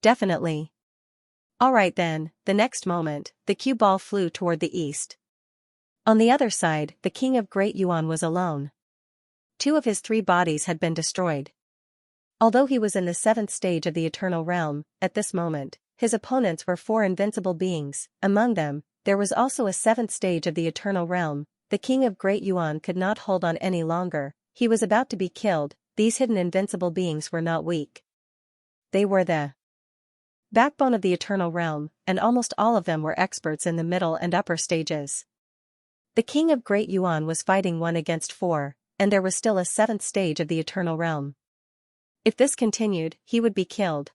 Definitely. Alright then. The next moment, the cue ball flew toward the east. On the other side, the king of Great Yuan was alone. 2 of his 3 bodies had been destroyed. Although he was in the 7th stage of the Eternal Realm, at this moment, his opponents were 4 invincible beings. Among them, there was also a 7th stage of the Eternal Realm. The king of Great Yuan could not hold on any longer. He was about to be killed. These hidden invincible beings were not weak. They were the backbone of the Eternal Realm, and almost all of them were experts in the middle and upper stages. The king of Great Yuan was fighting 1 against 4, and there was still a 7th stage of the Eternal Realm. If this continued, he would be killed.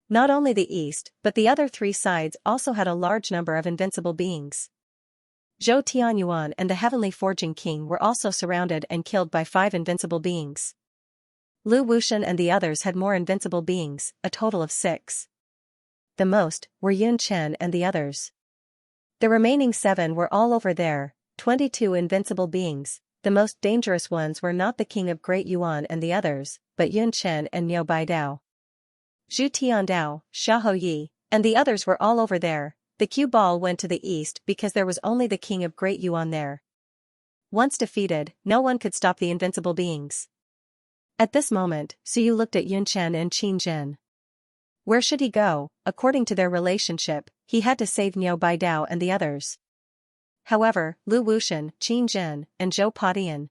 Not only the east, but the other 3 sides also had a large number of invincible beings. Zhou Tianyuan and the Heavenly Forging King were also surrounded and killed by 5 invincible beings. Lu Wushan and the others had more invincible beings, a total of 6. The most were Yun Chen and the others. The remaining 7 were all over there, 22 invincible beings. The most dangerous ones were not the king of Great Yuan and the others, but Yun Chen and Niu Baidao. Zhu Tiandao, Xiahou Yi, and the others were all over there. The cue ball went to the east because there was only the king of Great Yuan there. Once defeated, no one could stop the invincible beings. At this moment, Suyu looked at Yun Chen and Qin Zhen. Where should he go? According to their relationship, he had to save Niu Baidao and the others. However, Lu Wushan, Qin Zhen, and Zhou Padian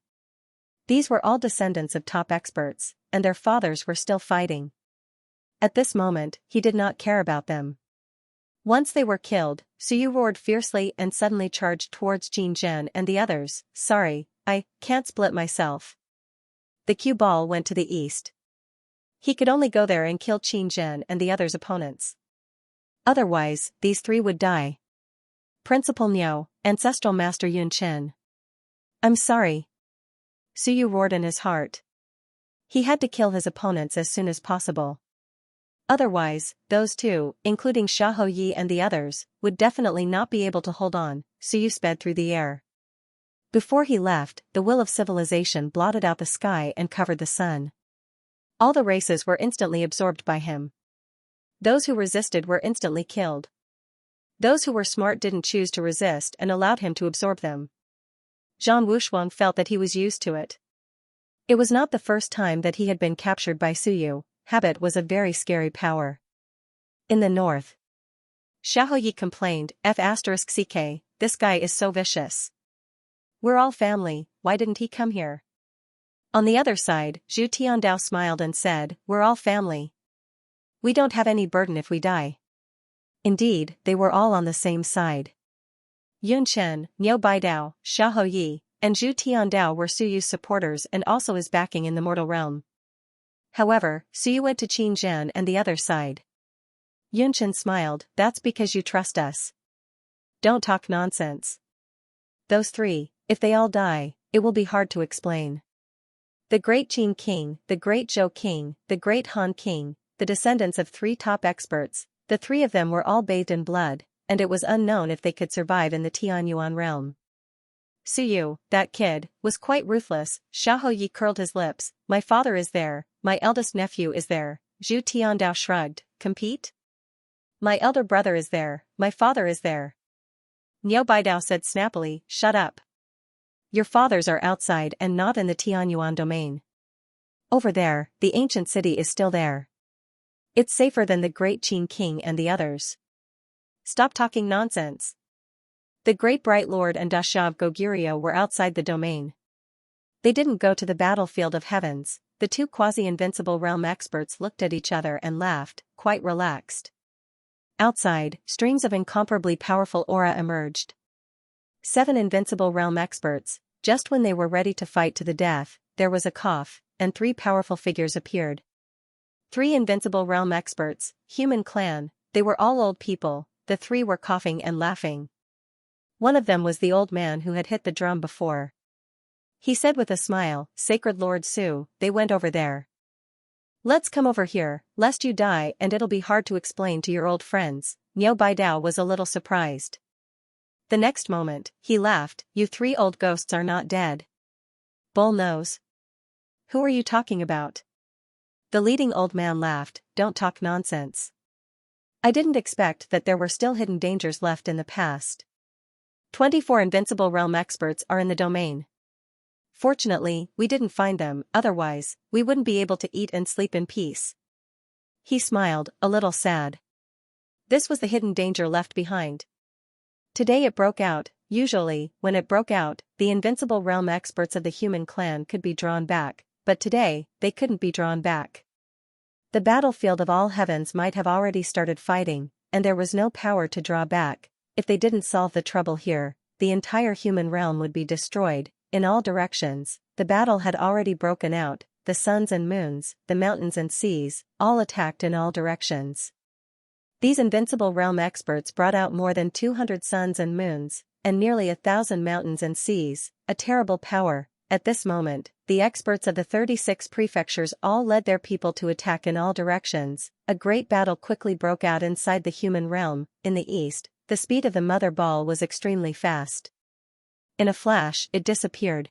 These were all descendants of top experts, and their fathers were still fighting. At this moment, he did not care about them. Once they were killed, Suyu roared fiercely and suddenly charged towards Jin Zhen and the others. Sorry, I can't split myself. The cue ball went to the east. He could only go there and kill Qin Zhen and the others' opponents. Otherwise, these three would die. Principal Niu, Ancestral Master Yun Chen. I'm sorry. Suyu roared in his heart. He had to kill his opponents as soon as possible. Otherwise, those two, including Xiahou Yi and the others, would definitely not be able to hold on. Suyu sped through the air. Before he left, the will of civilization blotted out the sky and covered the sun. All the races were instantly absorbed by him. Those who resisted were instantly killed. Those who were smart didn't choose to resist and allowed him to absorb them. Zhang Wushuang felt that he was used to it. It was not the first time that he had been captured by Suyu. Habit was a very scary power. In the north, Xiahou Yi complained, F***ck, this guy is so vicious. We're all family, why didn't he come here? On the other side, Zhu Tiandao smiled and said, we're all family. We don't have any burden if we die. Indeed, they were all on the same side. Yun Chen, Niu Baidao, Xiahou Yi, and Zhu Tiandao were Suyu's supporters and also his backing in the mortal realm. However, Suyu went to Qin Zhen and the other side. Yun Chen smiled, that's because you trust us. Don't talk nonsense. Those three, if they all die, it will be hard to explain. The great Qin King, the great Zhou King, the great Han King, the descendants of three top experts, the three of them were all bathed in blood, and it was unknown if they could survive in the Tianyuan realm. Suyu, that kid, was quite ruthless. Xiahou Yi curled his lips. My father is there, my eldest nephew is there. Zhu Tiandao shrugged. Compete? My elder brother is there, my father is there. Niu Baidao said snappily, shut up. Your fathers are outside and not in the Tianyuan domain. Over there, the ancient city is still there. It's safer than the great Qin King and the others. Stop talking nonsense. The great Bright Lord and Dasha of Goguryeo were outside the domain. They didn't go to the battlefield of heavens. The two quasi-invincible realm experts looked at each other and laughed, quite relaxed. Outside, streams of incomparably powerful aura emerged. 7 invincible realm experts. Just when they were ready to fight to the death, there was a cough, and 3 powerful figures appeared. 3 invincible realm experts, human clan, they were all old people, the 3 were coughing and laughing. One of them was the old man who had hit the drum before. He said with a smile, Sacred Lord Su, they went over there. Let's come over here, lest you die and it'll be hard to explain to your old friends. Niu Baidao was a little surprised. The next moment, he laughed, you 3 old ghosts are not dead. Bull nose. Who are you talking about? The leading old man laughed, don't talk nonsense. I didn't expect that there were still hidden dangers left in the past. 24 invincible realm experts are in the domain. Fortunately, we didn't find them, otherwise, we wouldn't be able to eat and sleep in peace. He smiled, a little sad. This was the hidden danger left behind. Today it broke out. Usually, when it broke out, the invincible realm experts of the human clan could be drawn back, but today, they couldn't be drawn back. The battlefield of all heavens might have already started fighting, and there was no power to draw back. If they didn't solve the trouble here, the entire human realm would be destroyed. In all directions, the battle had already broken out, the suns and moons, the mountains and seas, all attacked in all directions. These invincible realm experts brought out more than 200 suns and moons, and nearly 1,000 mountains and seas, a terrible power. At this moment, the experts of the 36 prefectures all led their people to attack in all directions. A great battle quickly broke out inside the human realm. In the east, the speed of the mother ball was extremely fast. In a flash, it disappeared.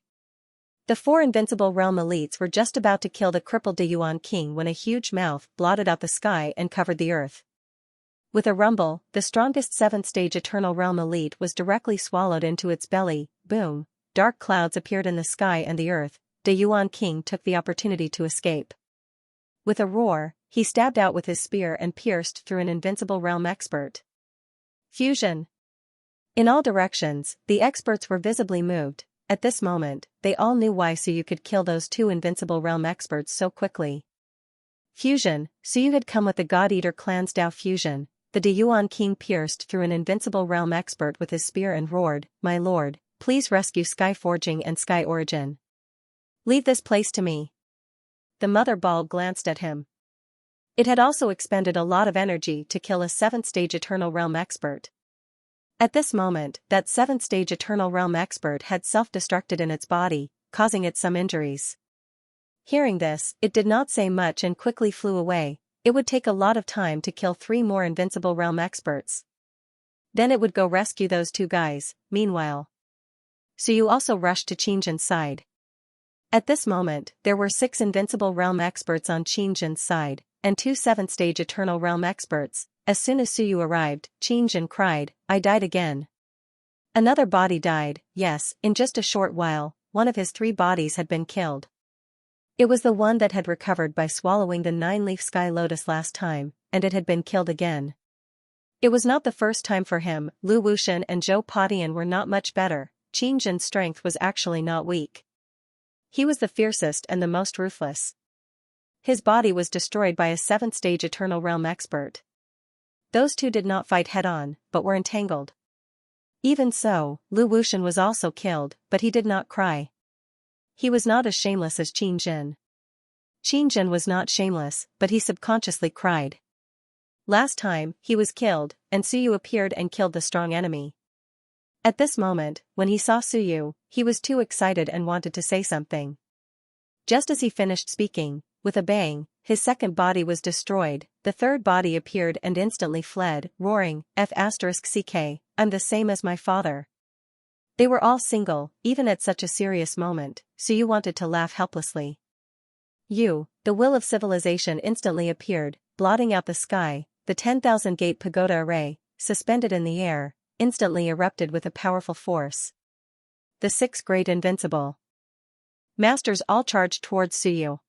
The 4 invincible realm elites were just about to kill the crippled Deyuan king when a huge mouth blotted out the sky and covered the earth. With a rumble, the strongest 7th stage eternal realm elite was directly swallowed into its belly. Boom! Dark clouds appeared in the sky and the earth. Deyuan king took the opportunity to escape. With a roar, he stabbed out with his spear and pierced through an invincible realm expert. Fusion. In all directions, the experts were visibly moved. At this moment, they all knew why Suyu could kill those two invincible realm experts so quickly. Fusion, Suyu had come with the God Eater clan's Dao fusion. The De Yuan king pierced through an invincible realm expert with his spear and roared, "My lord, please rescue Sky Forging and Sky Origin. Leave this place to me." The mother ball glanced at him. It had also expended a lot of energy to kill a 7th stage Eternal Realm expert. At this moment, that 7th stage Eternal Realm expert had self-destructed in its body, causing it some injuries. Hearing this, it did not say much and quickly flew away. It would take a lot of time to kill 3 more invincible realm experts. Then it would go rescue those 2 guys. Meanwhile, Suyu also rushed to Qingjin's side. At this moment, there were 6 invincible realm experts on Qingjin's side, and 2 7th stage Eternal Realm experts. As soon as Suyu arrived, Qingjin cried, "I died again." Another body died. Yes, in just a short while, one of his 3 bodies had been killed. It was the one that had recovered by swallowing the 9-leaf sky lotus last time, and it had been killed again. It was not the first time for him. Lu Wuxian and Zhou Padian were not much better. Qingjin's strength was actually not weak. He was the fiercest and the most ruthless. His body was destroyed by a 7th stage Eternal Realm expert. Those 2 did not fight head-on, but were entangled. Even so, Lu Wuxian was also killed, but he did not cry. He was not as shameless as Qingjin. Qingjin was not shameless, but he subconsciously cried. Last time, he was killed, and Suyu appeared and killed the strong enemy. At this moment, when he saw Suyu, he was too excited and wanted to say something. Just as he finished speaking, with a bang, his 2nd body was destroyed. The 3rd body appeared and instantly fled, roaring, F***ck, I'm the same as my father. They were all single, even at such a serious moment. Suyu wanted to laugh helplessly. The will of civilization instantly appeared, blotting out the sky. The 10,000 gate pagoda array, suspended in the air, instantly erupted with a powerful force. The 6 great invincible masters all charged towards Suyu.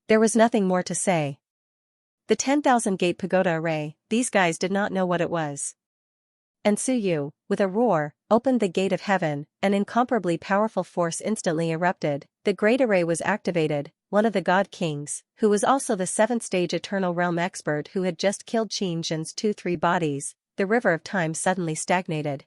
There was nothing more to say. The 10,000 gate pagoda array, these guys did not know what it was. And Suyu, with a roar, opened the gate of heaven. An incomparably powerful force instantly erupted. The great array was activated. One of the god kings, who was also the 7th stage Eternal Realm expert who had just killed Qingjin's 2-3 bodies, the river of time suddenly stagnated.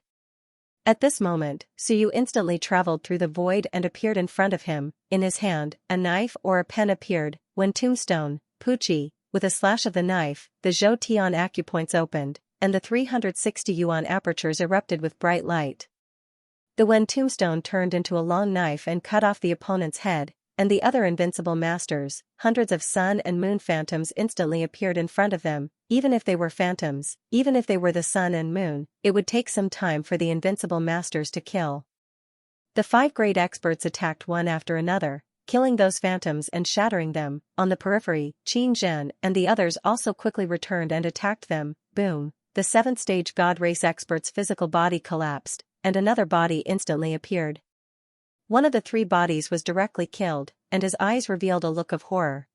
At this moment, Suyu instantly traveled through the void and appeared in front of him. In his hand, a knife or a pen appeared. When Tombstone, Pucci, with a slash of the knife, the Zhou Tian acupoints opened, and the 360 yuan apertures erupted with bright light. The Wen Tombstone turned into a long knife and cut off the opponent's head, and the other invincible masters, hundreds of sun and moon phantoms instantly appeared in front of them. Even if they were phantoms, even if they were the sun and moon, it would take some time for the invincible masters to kill. The 5 great experts attacked one after another, killing those phantoms and shattering them. On the periphery, Qingjin and the others also quickly returned and attacked them. Boom! The 7th stage God race expert's physical body collapsed, and another body instantly appeared. One of the 3 bodies was directly killed, and his eyes revealed a look of horror.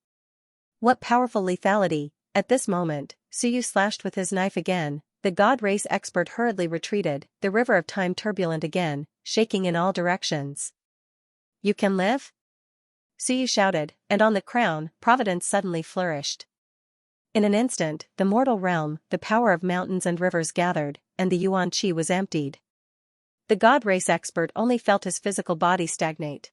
What powerful lethality! At this moment, Suyu slashed with his knife again. The god race expert hurriedly retreated, the river of time turbulent again, shaking in all directions. "You can live?" Suyu shouted, and on the crown, Providence suddenly flourished. In an instant, the mortal realm, the power of mountains and rivers gathered, and the Yuan Qi was emptied. The god race expert only felt his physical body stagnate.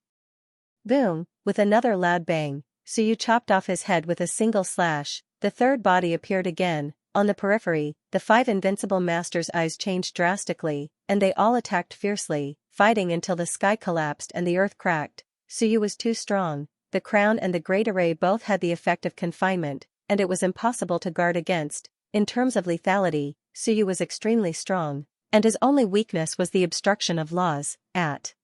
Boom! With another loud bang, Suyu chopped off his head with a single slash. The 3rd body appeared again. On the periphery, the 5 invincible masters' eyes changed drastically, and they all attacked fiercely, fighting until the sky collapsed and the earth cracked. Suyu was too strong. The crown and the great array both had the effect of confinement, and it was impossible to guard against. In terms of lethality, Suyu was extremely strong, and his only weakness was the obstruction of laws. At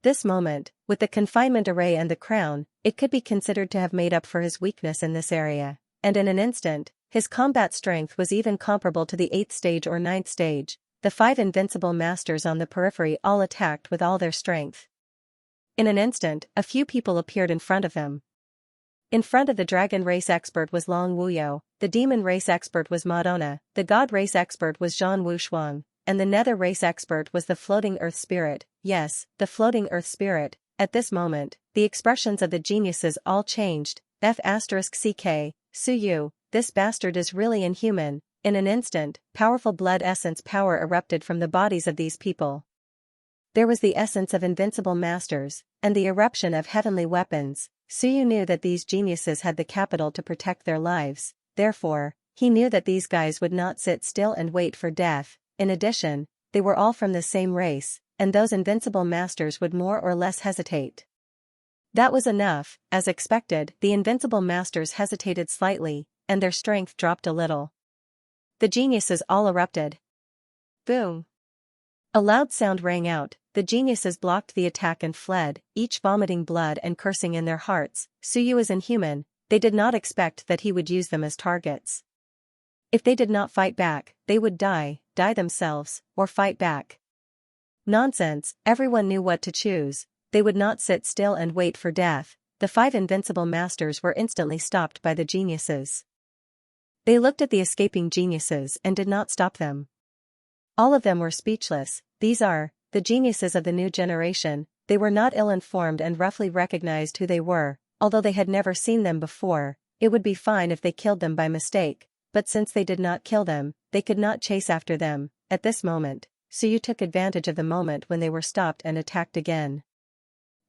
this moment, with the confinement array and the crown, it could be considered to have made up for his weakness in this area, and in an instant, his combat strength was even comparable to the 8th stage or 9th stage. The 5 invincible masters on the periphery all attacked with all their strength. In an instant, a few people appeared in front of him. In front of the dragon race expert was Long Wuyo, the demon race expert was Madonna, the god race expert was Zhang Wushuang, and the nether race expert was the floating earth spirit. Yes, the floating earth spirit. At this moment, the expressions of the geniuses all changed. F*CK, Suyu, this bastard is really inhuman. In an instant, powerful blood essence power erupted from the bodies of these people. There was the essence of invincible masters, and the eruption of heavenly weapons. Suyu knew that these geniuses had the capital to protect their lives, therefore, he knew that these guys would not sit still and wait for death. In addition, they were all from the same race, and those invincible masters would more or less hesitate. That was enough. As expected, the invincible masters hesitated slightly, and their strength dropped a little. The geniuses all erupted. Boom! A loud sound rang out. The geniuses blocked the attack and fled, each vomiting blood and cursing in their hearts. Suyu is inhuman. They did not expect that he would use them as targets. If they did not fight back, they would die themselves, or fight back. Nonsense, everyone knew what to choose. They would not sit still and wait for death. The 5 invincible masters were instantly stopped by the geniuses. They looked at the escaping geniuses and did not stop them. All of them were speechless. These are the geniuses of the new generation. They were not ill-informed and roughly recognized who they were, although they had never seen them before. It would be fine if they killed them by mistake, but since they did not kill them, they could not chase after them. At this moment, Suyu took advantage of the moment when they were stopped and attacked again.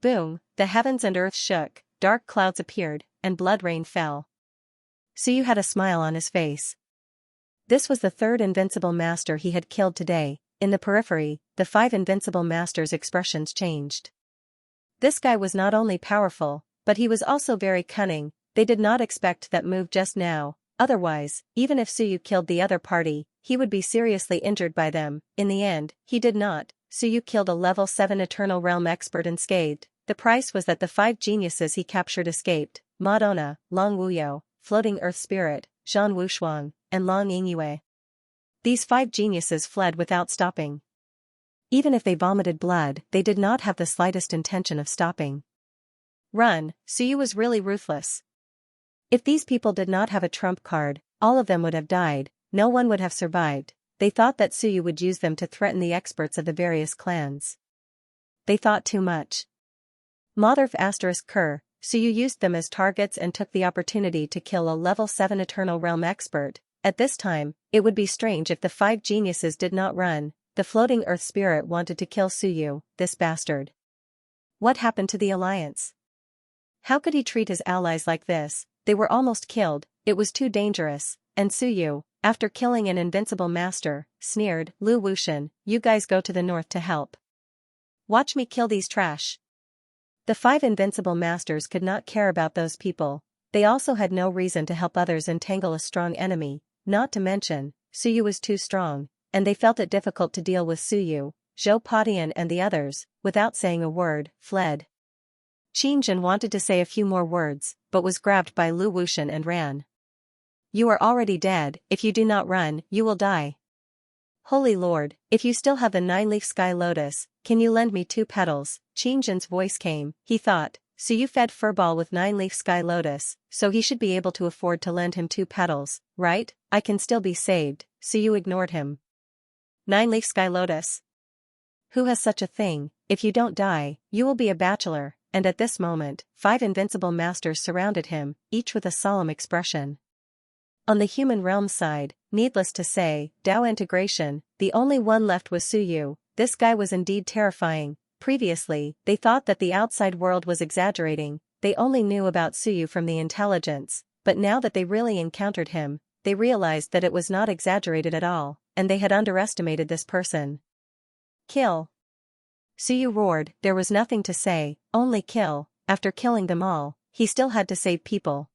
Boom! The heavens and earth shook, dark clouds appeared, and blood rain fell. Suyu had a smile on his face. This was the 3rd invincible master he had killed today. In the periphery, the 5 invincible masters' expressions changed. This guy was not only powerful, but he was also very cunning. They did not expect that move just now. Otherwise, even if Suyu killed the other party, he would be seriously injured by them. In the end, he did not. Suyu killed a level 7 Eternal Realm expert unscathed. The price was that the 5 geniuses he captured escaped: Madonna, Long Wuyo, Floating Earth Spirit, Zhan Wushuang, and Long Yingyue. These 5 geniuses fled without stopping. Even if they vomited blood, they did not have the slightest intention of stopping. Run! Suyu was really ruthless. If these people did not have a trump card, all of them would have died. No one would have survived. They thought that Suyu would use them to threaten the experts of the various clans. They thought too much. Motherf *Ker, Suyu used them as targets and took the opportunity to kill a level 7 Eternal Realm expert. At this time, it would be strange if the 5 geniuses did not run. The floating earth spirit wanted to kill Suyu, this bastard. What happened to the alliance? How could he treat his allies like this? They were almost killed. It was too dangerous. And Suyu, after killing an invincible master, sneered, Lu Wushan, you guys go to the north to help. Watch me kill these trash. The 5 invincible masters could not care about those people. They also had no reason to help others entangle a strong enemy. Not to mention, Suyu was too strong, and they felt it difficult to deal with Suyu. Zhou Padian and the others, without saying a word, fled. Qingjin wanted to say a few more words, but was grabbed by Lu Wushan and ran. You are already dead. If you do not run, you will die. Holy Lord, if you still have the 9-leaf sky lotus, can you lend me 2 petals? Qingjin's voice came. He thought, Suyu fed Furball with 9-leaf sky lotus, so he should be able to afford to lend him 2 petals, right? I can still be saved. Suyu ignored him. 9-leaf sky lotus? Who has such a thing? If you don't die, you will be a bachelor. And at this moment, 5 invincible masters surrounded him, each with a solemn expression. On the human realm side, needless to say, Dao integration, the only one left was Suyu. This guy was indeed terrifying. Previously, they thought that the outside world was exaggerating. They only knew about Suyu from the intelligence, but now that they really encountered him, they realized that it was not exaggerated at all, and they had underestimated this person. Kill! Suyu roared. There was nothing to say, only kill. After killing them all, he still had to save people.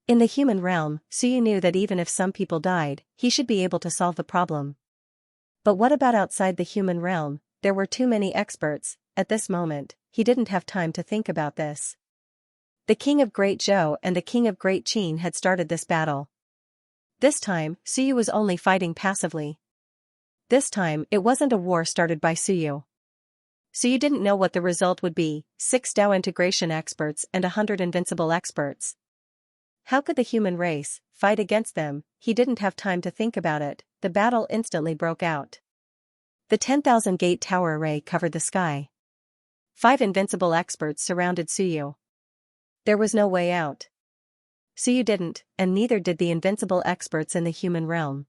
In the human realm, Suyu knew that even if some people died, he should be able to solve the problem. But what about outside the human realm? There were too many experts. At this moment, he didn't have time to think about this. The King of Great Zhou and the King of Great Qin had started this battle. This time, Suyu was only fighting passively. This time, it wasn't a war started by Suyu. Suyu didn't know what the result would be: 6 Dao integration experts and 100 invincible experts. How could the human race fight against them? He didn't have time to think about it. The battle instantly broke out. The 10,000 gate tower array covered the sky. 5 invincible experts surrounded Suyu. There was no way out. Suyu didn't, and neither did the invincible experts in the human realm.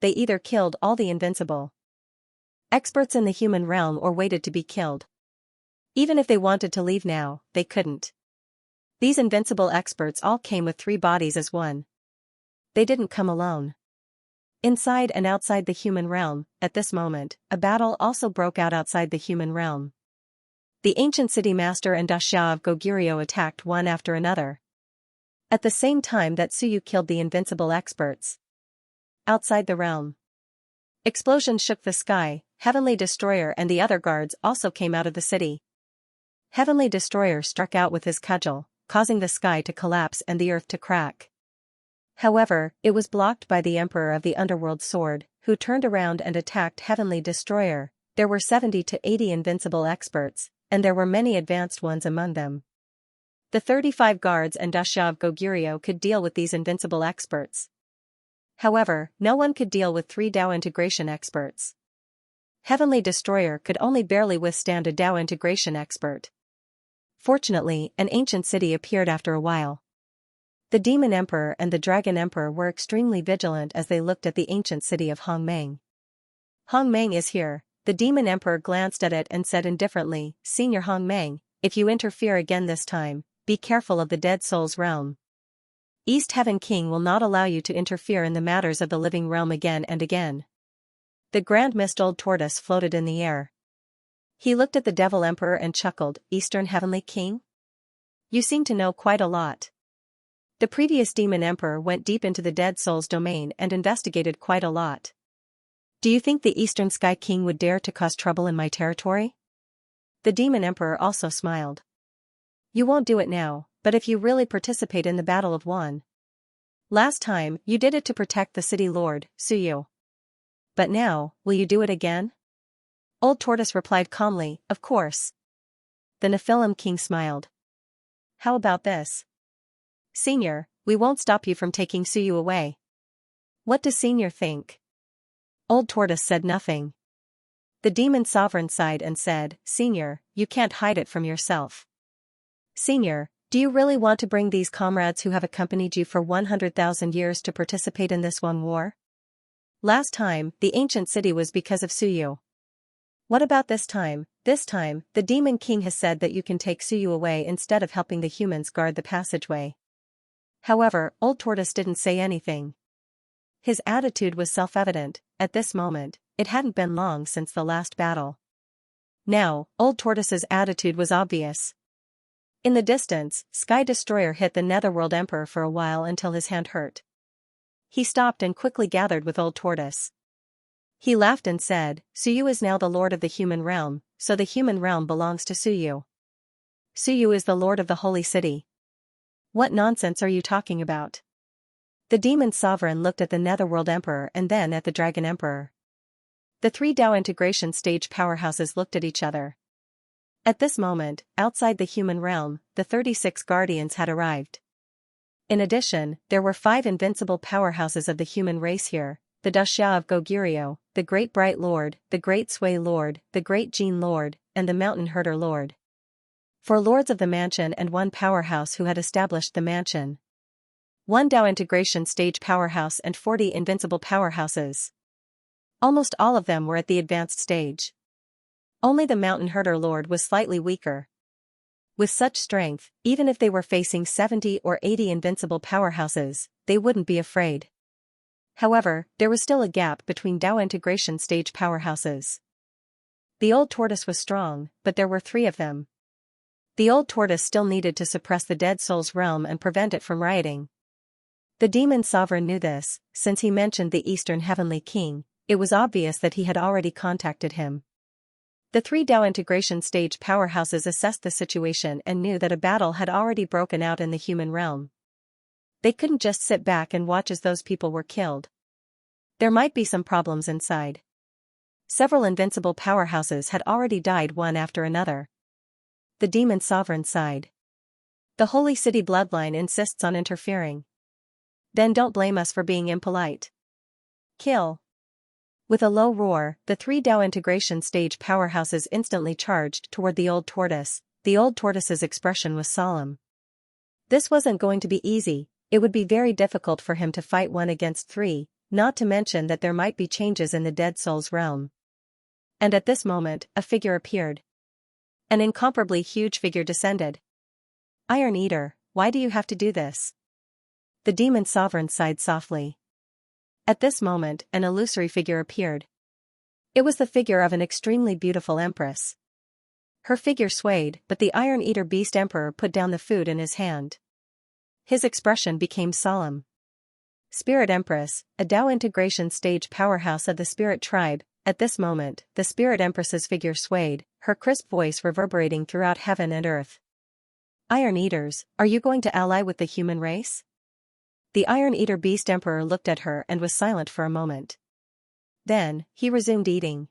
They either killed all the invincible experts in the human realm or waited to be killed. Even if they wanted to leave now, they couldn't. These invincible experts all came with 3 bodies as one. They didn't come alone. Inside and outside the human realm, at this moment, a battle also broke out outside the human realm. The ancient city master and Xianxia of Goguryeo attacked one after another. At the same time that Suyu killed the invincible experts. Outside the realm, explosions shook the sky. Heavenly Destroyer and the other guards also came out of the city. Heavenly Destroyer struck out with his cudgel, causing the sky to collapse and the earth to crack. However, it was blocked by the Emperor of the Underworld Sword, who turned around and attacked Heavenly Destroyer. There were 70 to 80 invincible experts, and there were many advanced ones among them. The 35 guards and Xianxia of Goguryeo could deal with these invincible experts. However, no one could deal with 3 Dao integration experts. Heavenly Destroyer could only barely withstand a Dao integration expert. Fortunately, an ancient city appeared after a while. The Demon Emperor and the Dragon Emperor were extremely vigilant as they looked at the ancient city of Hongmeng. Hongmeng is here. The Demon Emperor glanced at it and said indifferently, "Senior Hongmeng, if you interfere again this time, be careful of the Dead Souls realm. East Heaven King will not allow you to interfere in the matters of the living realm again and again." The Grand Mist Old Tortoise floated in the air. He looked at the Devil Emperor and chuckled, "Eastern Heavenly King? You seem to know quite a lot." The previous Demon Emperor went deep into the Dead Souls domain and investigated quite a lot. "Do you think the Eastern Sky King would dare to cause trouble in my territory?" The Demon Emperor also smiled. "You won't do it now, but if you really participate in the Battle of Wan. Last time, you did it to protect the city lord, Suyu. But now, will you do it again?" Old Tortoise replied calmly, "Of course." The Nephilim King smiled. "How about this? Senior, we won't stop you from taking Suyu away. What does Senior think?" Old Tortoise said nothing. The Demon Sovereign sighed and said, "Senior, you can't hide it from yourself. Senior, do you really want to bring these comrades who have accompanied you for 100,000 years to participate in this one war? Last time, the ancient city was because of Suyu. What about this time? This time, the Demon King has said that you can take Suyu away instead of helping the humans guard the passageway." However, Old Tortoise didn't say anything. His attitude was self-evident. At this moment, it hadn't been long since the last battle. Now, Old Tortoise's attitude was obvious. In the distance, Sky Destroyer hit the Netherworld Emperor for a while until his hand hurt. He stopped and quickly gathered with Old Tortoise. He laughed and said, "Suyu is now the lord of the human realm, so the human realm belongs to Suyu. Suyu is the lord of the holy city. What nonsense are you talking about?" The Demon Sovereign looked at the Netherworld Emperor and then at the Dragon Emperor. The 3 Dao integration stage powerhouses looked at each other. At this moment, outside the human realm, the 36 Guardians had arrived. In addition, there were 5 invincible powerhouses of the human race here, the Xianxia of Goguryeo, the Great Bright Lord, the Great Sway Lord, the Great Gene Lord, and the Mountain Herder Lord. 4 lords of the mansion and 1 powerhouse who had established the mansion. 1 Dao integration stage powerhouse and 40 invincible powerhouses. Almost all of them were at the advanced stage. Only the Mountain Herder Lord was slightly weaker. With such strength, even if they were facing 70 or 80 invincible powerhouses, they wouldn't be afraid. However, there was still a gap between Dao integration stage powerhouses. The Old Tortoise was strong, but there were 3 of them. The Old Tortoise still needed to suppress the Dead Souls realm and prevent it from rioting. The Demon Sovereign knew this. Since he mentioned the Eastern Heavenly King, it was obvious that he had already contacted him. The 3 Dao integration stage powerhouses assessed the situation and knew that a battle had already broken out in the human realm. They couldn't just sit back and watch as those people were killed. There might be some problems inside. Several invincible powerhouses had already died one after another. The Demon Sovereign sighed. "The Holy City bloodline insists on interfering. Then don't blame us for being impolite. Kill." With a low roar, the three Dao integration stage powerhouses instantly charged toward the old tortoise. The old tortoise's expression was solemn. This wasn't going to be easy. It would be very difficult for him to fight 1 against 3, not to mention that there might be changes in the dead soul's realm. And at this moment, a figure appeared. An incomparably huge figure descended. Iron Eater, why do you have to do this? The demon sovereign sighed softly. At this moment, an illusory figure appeared. It was the figure of an extremely beautiful empress. Her figure swayed, but the Iron Eater Beast Emperor put down the food in his hand. His expression became solemn. Spirit Empress, a Dao integration stage powerhouse of the Spirit Tribe. At this moment, the Spirit Empress's figure swayed, her crisp voice reverberating throughout heaven and earth. Iron Eaters, are you going to ally with the human race? The Iron Eater Beast Emperor looked at her and was silent for a moment. Then, he resumed eating.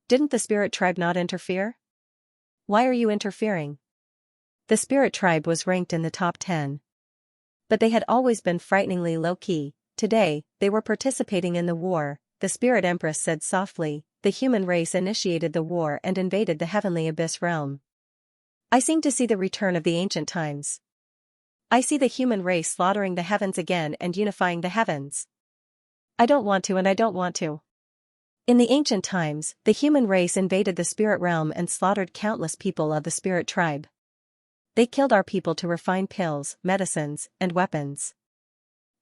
Didn't the Spirit Tribe not interfere? Why are you interfering? The Spirit Tribe was ranked in the top 10. But they had always been frighteningly low-key. Today, they were participating in the war. The Spirit Empress said softly, the human race initiated the war and invaded the heavenly abyss realm. I seem to see the return of the ancient times. I see the human race slaughtering the heavens again and unifying the heavens. I don't want to and I don't want to. In the ancient times, the human race invaded the spirit realm and slaughtered countless people of the Spirit Tribe. They killed our people to refine pills, medicines, and weapons.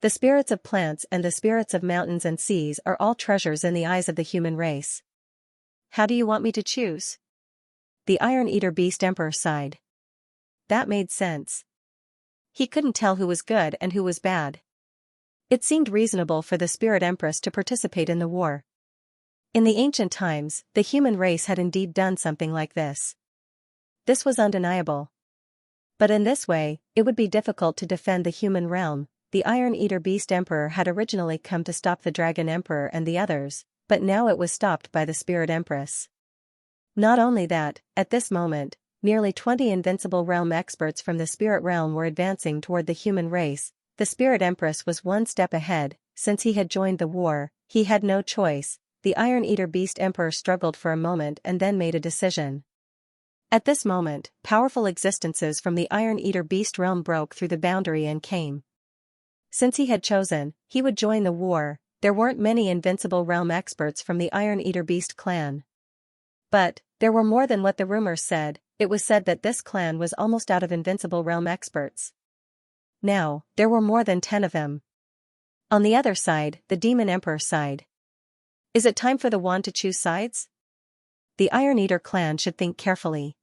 The spirits of plants and the spirits of mountains and seas are all treasures in the eyes of the human race. How do you want me to choose? The Iron Eater Beast Emperor sighed. That made sense. He couldn't tell who was good and who was bad. It seemed reasonable for the Spirit Empress to participate in the war. In the ancient times, the human race had indeed done something like this. This was undeniable. But in this way, it would be difficult to defend the human realm. The Iron Eater Beast Emperor had originally come to stop the Dragon Emperor and the others, but now it was stopped by the Spirit Empress. Not only that, at this moment, nearly 20 invincible realm experts from the spirit realm were advancing toward the human race. The Spirit Empress was one step ahead. Since he had joined the war, he had no choice. The Iron Eater Beast Emperor struggled for a moment and then made a decision. At this moment, powerful existences from the Iron Eater Beast realm broke through the boundary and came. Since he had chosen, he would join the war. There weren't many invincible realm experts from the Iron Eater Beast clan. But, there were more than what the rumors said. It was said that this clan was almost out of invincible realm experts. Now, there were more than 10 of them. On the other side, the Demon Emperor sighed. Is it time for the wand to choose sides? The Iron Eater clan should think carefully.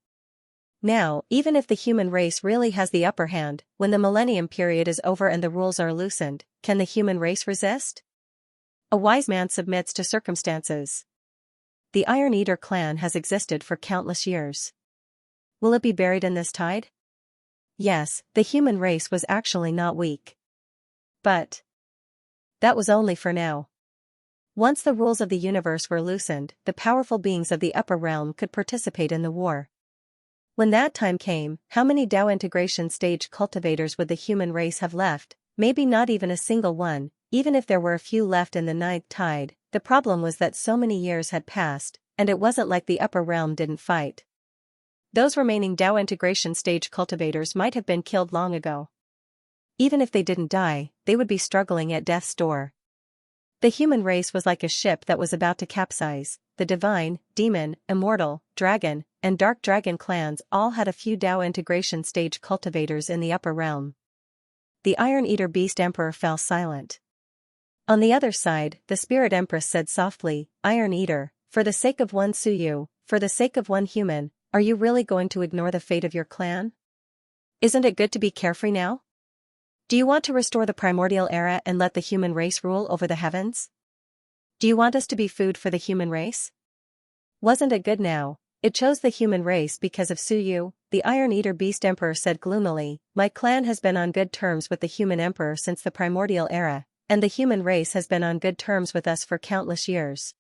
Now, even if the human race really has the upper hand, when the millennium period is over and the rules are loosened, can the human race resist? A wise man submits to circumstances. The Iron Eater clan has existed for countless years. Will it be buried in this tide? Yes, the human race was actually not weak. But that was only for now. Once the rules of the universe were loosened, the powerful beings of the upper realm could participate in the war. When that time came, how many Dao integration stage cultivators would the human race have left? Maybe not even a single one. Even if there were a few left in the ninth tide, the problem was that so many years had passed, and it wasn't like the upper realm didn't fight. Those remaining Dao integration stage cultivators might have been killed long ago. Even if they didn't die, they would be struggling at death's door. The human race was like a ship that was about to capsize. The divine, demon, immortal, dragon, and dark dragon clans all had a few Dao integration stage cultivators in the upper realm. The Iron Eater Beast Emperor fell silent. On the other side, the Spirit Empress said softly, Iron Eater, for the sake of one Suyu, for the sake of one human, are you really going to ignore the fate of your clan? Isn't it good to be carefree now? Do you want to restore the primordial era and let the human race rule over the heavens? Do you want us to be food for the human race? Wasn't it good now? It chose the human race because of Suyu, the Iron Eater Beast Emperor said gloomily. My clan has been on good terms with the human emperor since the primordial era, and the human race has been on good terms with us for countless years.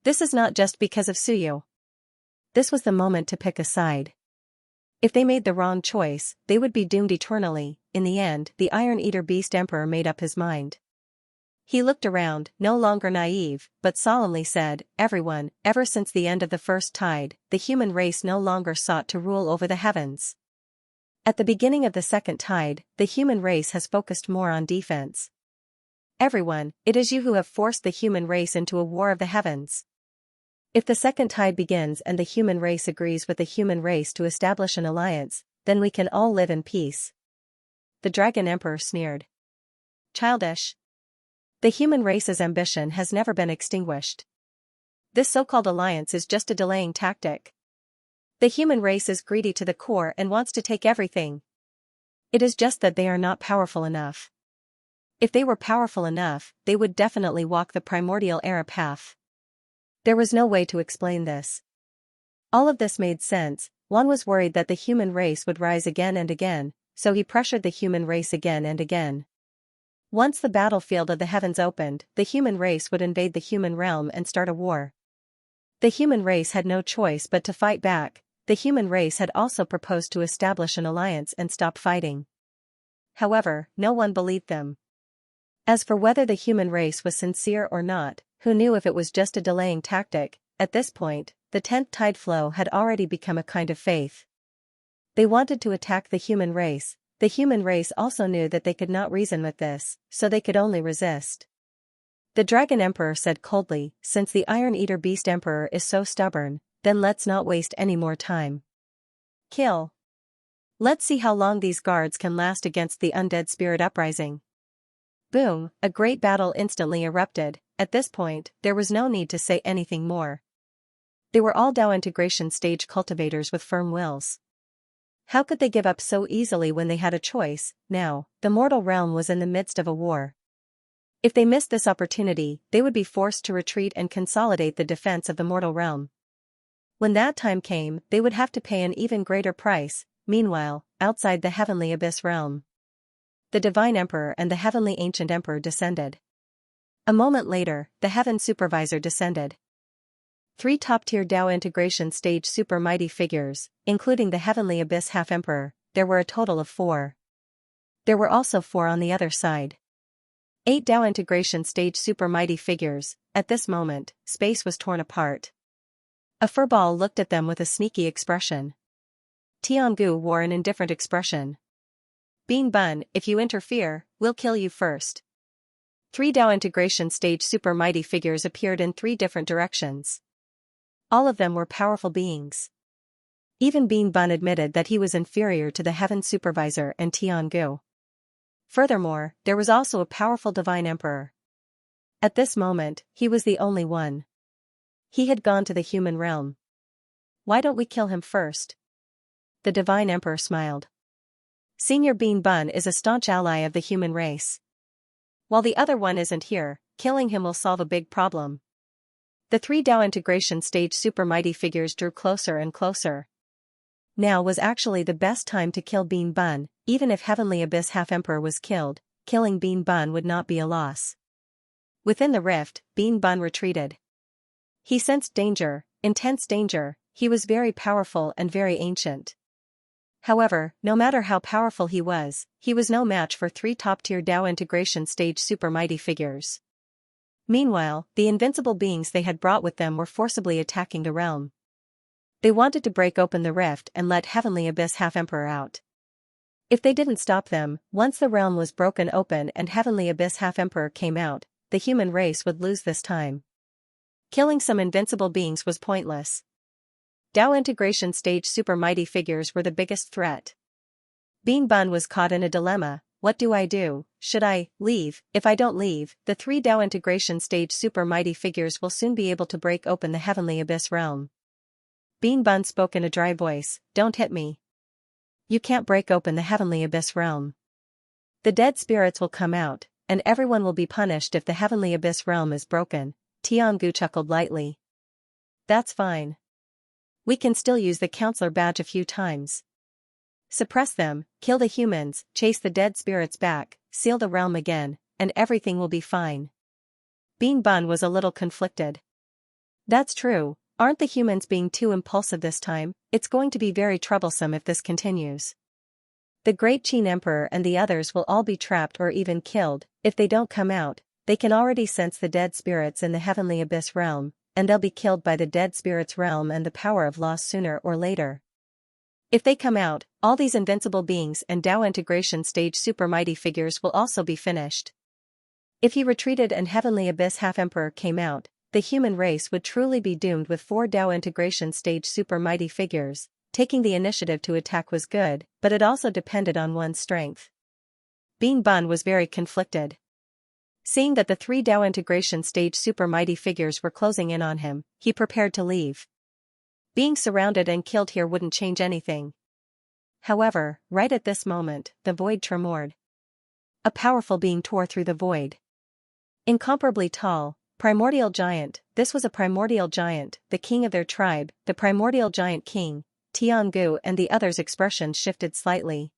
This is not just because of Suyu. This was the moment to pick a side. If they made the wrong choice, they would be doomed eternally. In the end, the Iron Eater Beast Emperor made up his mind. He looked around, no longer naive, but solemnly said, "Everyone, ever since the end of the first tide, the human race no longer sought to rule over the heavens. At the beginning of the second tide, the human race has focused more on defense. Everyone, it is you who have forced the human race into a war of the heavens. If the second tide begins and the human race agrees with the human race to establish an alliance, then we can all live in peace." The Dragon Emperor sneered. "Childish. The human race's ambition has never been extinguished. This so-called alliance is just a delaying tactic. The human race is greedy to the core and wants to take everything. It is just that they are not powerful enough. If they were powerful enough, they would definitely walk the primordial era path." There was no way to explain this. All of this made sense. One was worried that the human race would rise again and again, so he pressured the human race again and again. Once the battlefield of the heavens opened, the human race would invade the human realm and start a war. The human race had no choice but to fight back. The human race had also proposed to establish an alliance and stop fighting. However, no one believed them. As for whether the human race was sincere or not, who knew if it was just a delaying tactic? At this point, the 10th tide flow had already become a kind of faith. They wanted to attack the human race. The human race also knew that they could not reason with this, so they could only resist. The Dragon Emperor said coldly, "Since the Iron Eater Beast Emperor is so stubborn, then let's not waste any more time. Kill. Let's see how long these guards can last against the undead spirit uprising." Boom, a great battle instantly erupted. At this point, there was no need to say anything more. They were all Dao integration stage cultivators with firm wills. How could they give up so easily when they had a choice? Now, the mortal realm was in the midst of a war. If they missed this opportunity, they would be forced to retreat and consolidate the defense of the mortal realm. When that time came, they would have to pay an even greater price. Meanwhile, outside the heavenly abyss realm, the Divine Emperor and the Heavenly Ancient Emperor descended. A moment later, the Heaven Supervisor descended. 3 top-tier Dao integration stage super mighty figures, including the Heavenly Abyss Half-Emperor. There were a total of 4. There were also 4 on the other side. 8 Dao integration stage super mighty figures. At this moment, space was torn apart. A furball looked at them with a sneaky expression. Tiangu wore an indifferent expression. "Bean Bun, if you interfere, we'll kill you first." 3 Dao integration stage super mighty figures appeared in 3 different directions. All of them were powerful beings. Even Bean Bun admitted that he was inferior to the Heaven Supervisor and Tiangu. Furthermore, there was also a powerful Divine Emperor. At this moment, he was the only one. He had gone to the human realm. "Why don't we kill him first?" The Divine Emperor smiled. "Senior Bean Bun is a staunch ally of the human race. While the other one isn't here, killing him will solve a big problem." The 3 Dao integration stage super mighty figures drew closer and closer. Now was actually the best time to kill Bean Bun. Even if Heavenly Abyss Half-Emperor was killed, killing Bean Bun would not be a loss. Within the rift, Bean Bun retreated. He sensed danger, intense danger. He was very powerful and very ancient. However, no matter how powerful he was no match for 3 top-tier Dao integration stage super mighty figures. Meanwhile, the invincible beings they had brought with them were forcibly attacking the realm. They wanted to break open the rift and let Heavenly Abyss Half-Emperor out. If they didn't stop them, once the realm was broken open and Heavenly Abyss Half-Emperor came out, the human race would lose this time. Killing some invincible beings was pointless. Dao integration stage super mighty figures were the biggest threat. Bean Bun was caught in a dilemma. What do I do? Should I leave? If I don't leave, the 3 Dao integration stage super mighty figures will soon be able to break open the Heavenly Abyss realm. Bean Bun spoke in a dry voice. "Don't hit me. You can't break open the Heavenly Abyss realm. The dead spirits will come out, and everyone will be punished if the Heavenly Abyss realm is broken." Tiangu chuckled lightly. "That's fine. We can still use the counselor badge a few times. Suppress them, kill the humans, chase the dead spirits back, seal the realm again, and everything will be fine." Bean Bun was a little conflicted. "That's true. Aren't the humans being too impulsive this time? It's going to be very troublesome if this continues. The Great Qin Emperor and the others will all be trapped or even killed. If they don't come out, they can already sense the dead spirits in the heavenly abyss realm, and they'll be killed by the dead spirits realm and the power of loss sooner or later. If they come out, all these invincible beings and Tao integration stage super mighty figures will also be finished. If he retreated and heavenly abyss half-emperor came out, the human race would truly be doomed with 4 Tao integration stage super mighty figures. Taking the initiative to attack was good, but it also depended on one's strength. Being Bun was very conflicted. Seeing that the 3 Tao integration stage super mighty figures were closing in on him, he prepared to leave. Being surrounded and killed here wouldn't change anything. However, right at this moment, the void tremored. A powerful being tore through the void. Incomparably tall, primordial giant, this was a primordial giant, the king of their tribe, the primordial giant king. Tiangu and the others' expressions shifted slightly.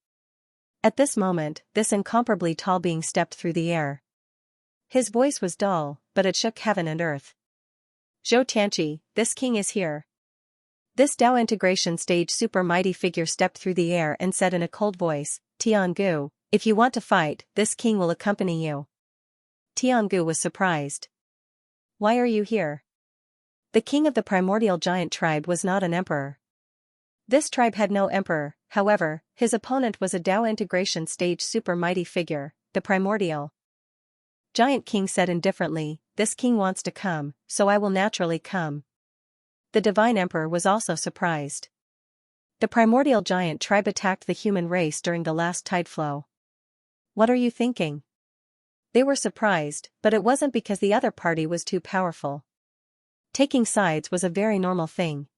At this moment, this incomparably tall being stepped through the air. His voice was dull, but it shook heaven and earth. Xianxia, this king is here. This Tao integration stage super mighty figure stepped through the air and said in a cold voice, Tiangu, if you want to fight, this king will accompany you. Tiangu was surprised. Why are you here? The king of the primordial giant tribe was not an emperor. This tribe had no emperor, however, his opponent was a Tao integration stage super mighty figure, the primordial giant king said indifferently, this king wants to come, so I will naturally come. The divine emperor was also surprised. The primordial giant tribe attacked the human race during the last tide flow. What are you thinking? They were surprised, but it wasn't because the other party was too powerful. Taking sides was a very normal thing.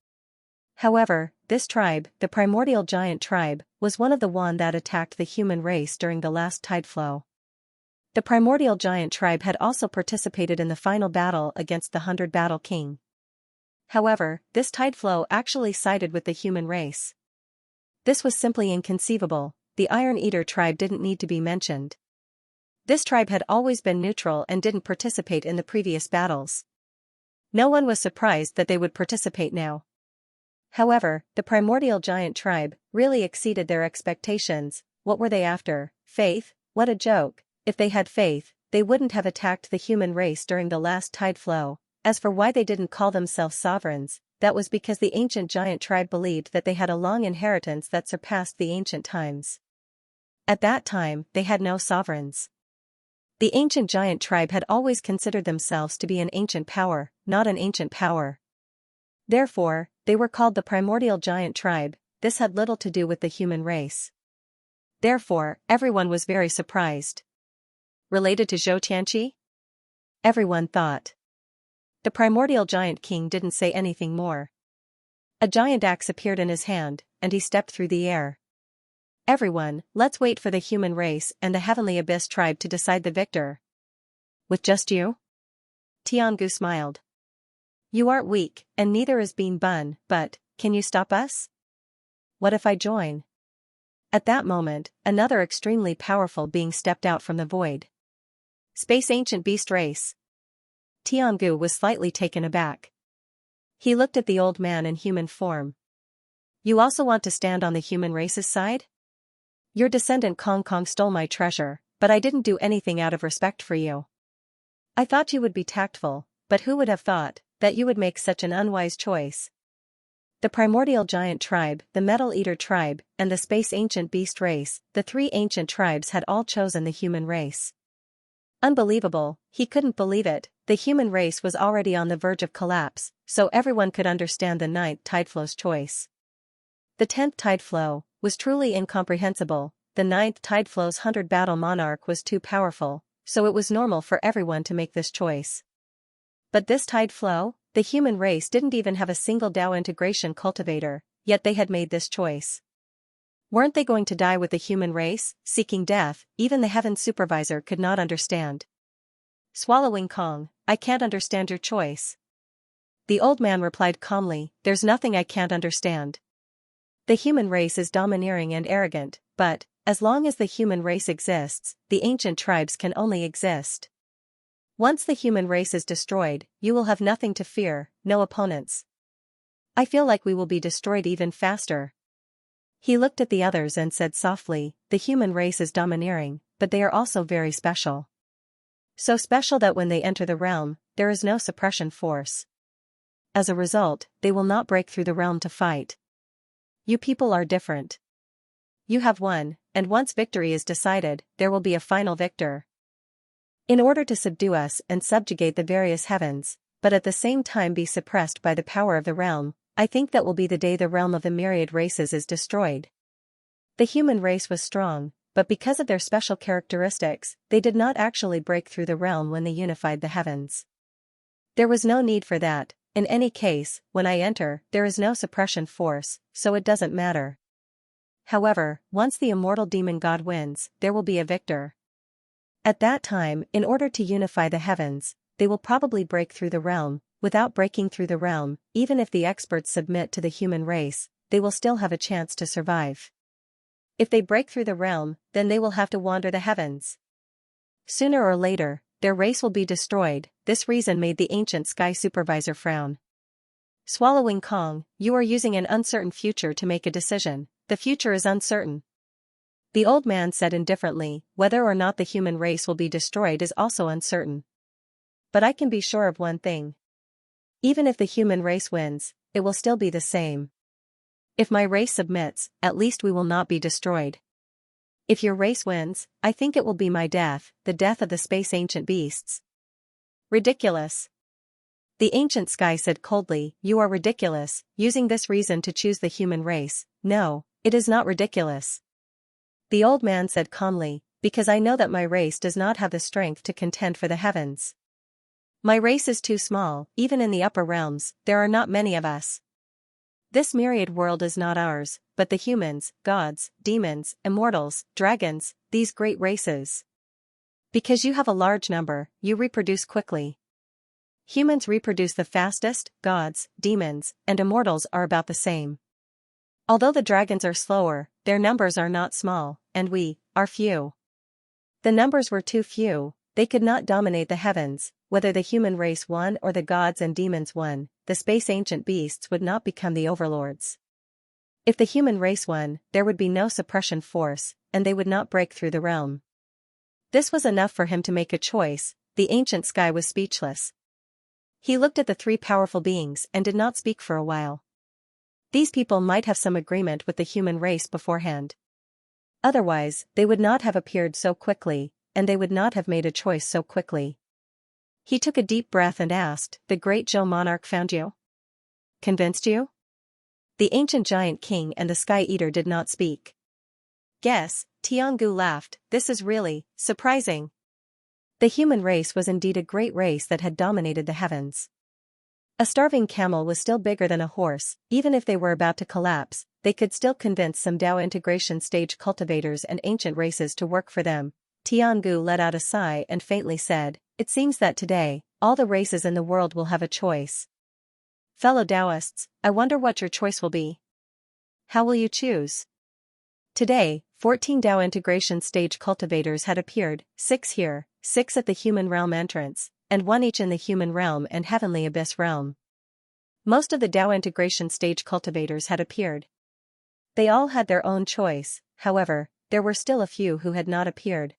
However, this tribe, the primordial giant tribe, was one of the one that attacked the human race during the last tide flow. The primordial giant tribe had also participated in the final battle against the 100 Battle King. However, this tide flow actually sided with the human race. This was simply inconceivable. The Iron Eater tribe didn't need to be mentioned. This tribe had always been neutral and didn't participate in the previous battles. No one was surprised that they would participate now. However, the primordial giant tribe really exceeded their expectations. What were they after? Faith? What a joke. If they had faith, they wouldn't have attacked the human race during the last tide flow. As for why they didn't call themselves sovereigns, that was because the ancient giant tribe believed that they had a long inheritance that surpassed the ancient times. At that time, they had no sovereigns. The ancient giant tribe had always considered themselves to be an ancient power, not an ancient power. Therefore, they were called the primordial giant tribe. This had little to do with the human race. Therefore, everyone was very surprised. Related to Xianxia? Everyone thought. The primordial giant king didn't say anything more. A giant axe appeared in his hand, and he stepped through the air. Everyone, let's wait for the human race and the heavenly abyss tribe to decide the victor. With just you? Tiangu smiled. You aren't weak, and neither is Bean Bun, but, can you stop us? What if I join? At that moment, another extremely powerful being stepped out from the void. Space Ancient Beast Race. Tiangu was slightly taken aback. He looked at the old man in human form. You also want to stand on the human race's side? Your descendant Kong Kong stole my treasure, but I didn't do anything out of respect for you. I thought you would be tactful, but who would have thought that you would make such an unwise choice? The primordial giant tribe, the metal eater tribe, and the space ancient beast race, the 3 ancient tribes had all chosen the human race. Unbelievable, he couldn't believe it. The human race was already on the verge of collapse, so everyone could understand the 9th tideflow's choice. The 10th tideflow was truly incomprehensible. The 9th tideflow's 100 battle monarch was too powerful, so it was normal for everyone to make this choice. But this tideflow, the human race didn't even have a single Tao integration cultivator, yet they had made this choice. Weren't they going to die with the human race, seeking death? Even the heaven supervisor could not understand. Swallowing Kong, I can't understand your choice. The old man replied calmly, there's nothing I can't understand. The human race is domineering and arrogant, but, as long as the human race exists, the ancient tribes can only exist. Once the human race is destroyed, you will have nothing to fear, no opponents. I feel like we will be destroyed even faster. He looked at the others and said softly, the human race is domineering, but they are also very special. So special that when they enter the realm, there is no suppression force. As a result, they will not break through the realm to fight. You people are different. You have won, and once victory is decided, there will be a final victor. In order to subdue us and subjugate the various heavens, but at the same time be suppressed by the power of the realm, I think that will be the day the realm of the myriad races is destroyed. The human race was strong, but because of their special characteristics, they did not actually break through the realm when they unified the heavens. There was no need for that. In any case, when I enter, there is no suppression force, so it doesn't matter. However, once the immortal demon god wins, there will be a victor. At that time, in order to unify the heavens, they will probably break through the realm. Without breaking through the realm, even if the experts submit to the human race, they will still have a chance to survive. If they break through the realm, then they will have to wander the heavens. Sooner or later, their race will be destroyed. This reason made the ancient sky supervisor frown. Swallowing Kong, you are using an uncertain future to make a decision. The future is uncertain. The old man said indifferently, whether or not the human race will be destroyed is also uncertain. But I can be sure of one thing. Even if the human race wins, it will still be the same. If my race submits, at least we will not be destroyed. If your race wins, I think it will be my death, the death of the space ancient beasts. Ridiculous. The ancient sky said coldly, you are ridiculous, using this reason to choose the human race. No, it is not ridiculous. The old man said calmly, because I know that my race does not have the strength to contend for the heavens. My race is too small, even in the upper realms, there are not many of us. This myriad world is not ours, but the humans, gods, demons, immortals, dragons, these great races. Because you have a large number, you reproduce quickly. Humans reproduce the fastest, gods, demons, and immortals are about the same. Although the dragons are slower, their numbers are not small, and we are few. The numbers were too few, they could not dominate the heavens. Whether the human race won or the gods and demons won, the space ancient beasts would not become the overlords. If the human race won, there would be no suppression force, and they would not break through the realm. This was enough for him to make a choice. The ancient sky was speechless. He looked at the three powerful beings and did not speak for a while. These people might have some agreement with the human race beforehand. Otherwise, they would not have appeared so quickly, and they would not have made a choice so quickly. He took a deep breath and asked, the great Zhou monarch found you? Convinced you? The ancient giant king and the sky eater did not speak. Guess, Tiangu laughed, this is really surprising. The human race was indeed a great race that had dominated the heavens. A starving camel was still bigger than a horse. Even if they were about to collapse, they could still convince some Dao integration stage cultivators and ancient races to work for them. Tiangu let out a sigh and faintly said, it seems that today, all the races in the world will have a choice. Fellow Taoists, I wonder what your choice will be. How will you choose? Today, 14 Dao integration stage cultivators had appeared, 6 here, 6 at the human realm entrance, and 1 each in the human realm and heavenly abyss realm. Most of the Dao integration stage cultivators had appeared. They all had their own choice, however, there were still a few who had not appeared.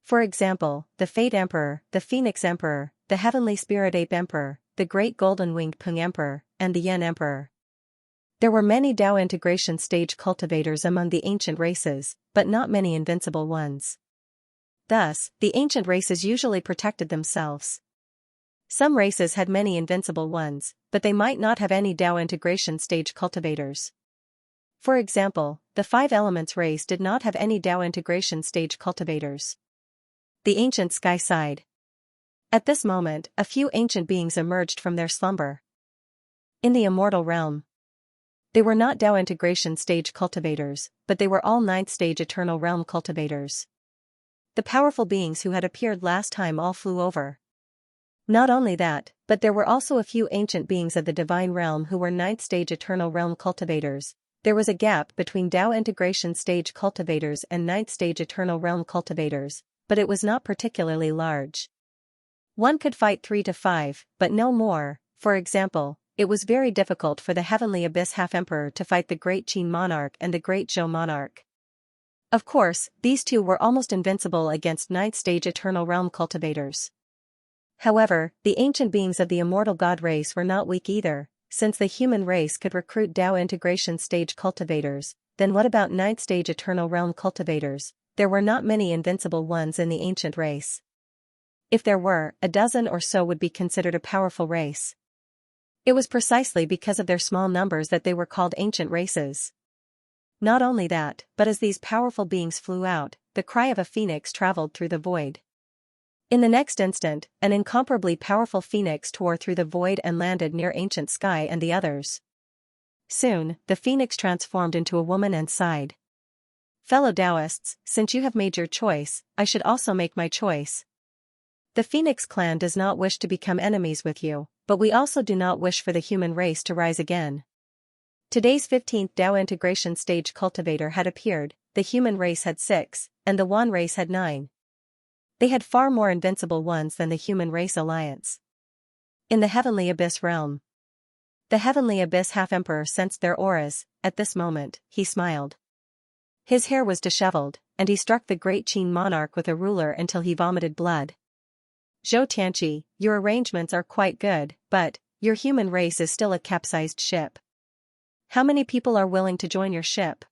For example, the Fate Emperor, the Phoenix Emperor, the Heavenly Spirit Ape Emperor, the Great Golden-Winged Pung Emperor, and the Yen Emperor. There were many Dao integration stage cultivators among the ancient races, but not many invincible ones. Thus, the ancient races usually protected themselves. Some races had many invincible ones, but they might not have any Dao integration stage cultivators. For example, the Five Elements race did not have any Dao integration stage cultivators. The ancient sky sighed. At this moment, a few ancient beings emerged from their slumber. In the immortal realm. They were not Dao integration stage cultivators, but they were all 9th stage eternal realm cultivators. The powerful beings who had appeared last time all flew over. Not only that, but there were also a few ancient beings of the divine realm who were 9th stage eternal realm cultivators. There was a gap between Dao integration stage cultivators and 9th stage eternal realm cultivators, but it was not particularly large. One could fight 3 to 5, but no more. For example, it was very difficult for the Heavenly Abyss Half-Emperor to fight the Great Qin Monarch and the Great Zhou Monarch. Of course, these two were almost invincible against ninth-stage Eternal Realm cultivators. However, the ancient beings of the immortal god race were not weak either. Since the human race could recruit Dao integration stage cultivators, then what about ninth-stage Eternal Realm cultivators? There were not many invincible ones in the ancient race. If there were, a dozen or so would be considered a powerful race. It was precisely because of their small numbers that they were called ancient races. Not only that, but as these powerful beings flew out, the cry of a phoenix traveled through the void. In the next instant, an incomparably powerful phoenix tore through the void and landed near Ancient Sky and the others. Soon, the phoenix transformed into a woman and sighed. Fellow Taoists, since you have made your choice, I should also make my choice. The Phoenix clan does not wish to become enemies with you, but we also do not wish for the human race to rise again. Today's 15th Dao integration stage cultivator had appeared, the human race had 6, and the Wan race had 9. They had far more invincible ones than the human race alliance. In the Heavenly Abyss realm. The Heavenly Abyss half-emperor sensed their auras. At this moment, he smiled. His hair was disheveled, and he struck the great Qin monarch with a ruler until he vomited blood. Zhou Tianqi, your arrangements are quite good, but your human race is still a capsized ship. How many people are willing to join your ship?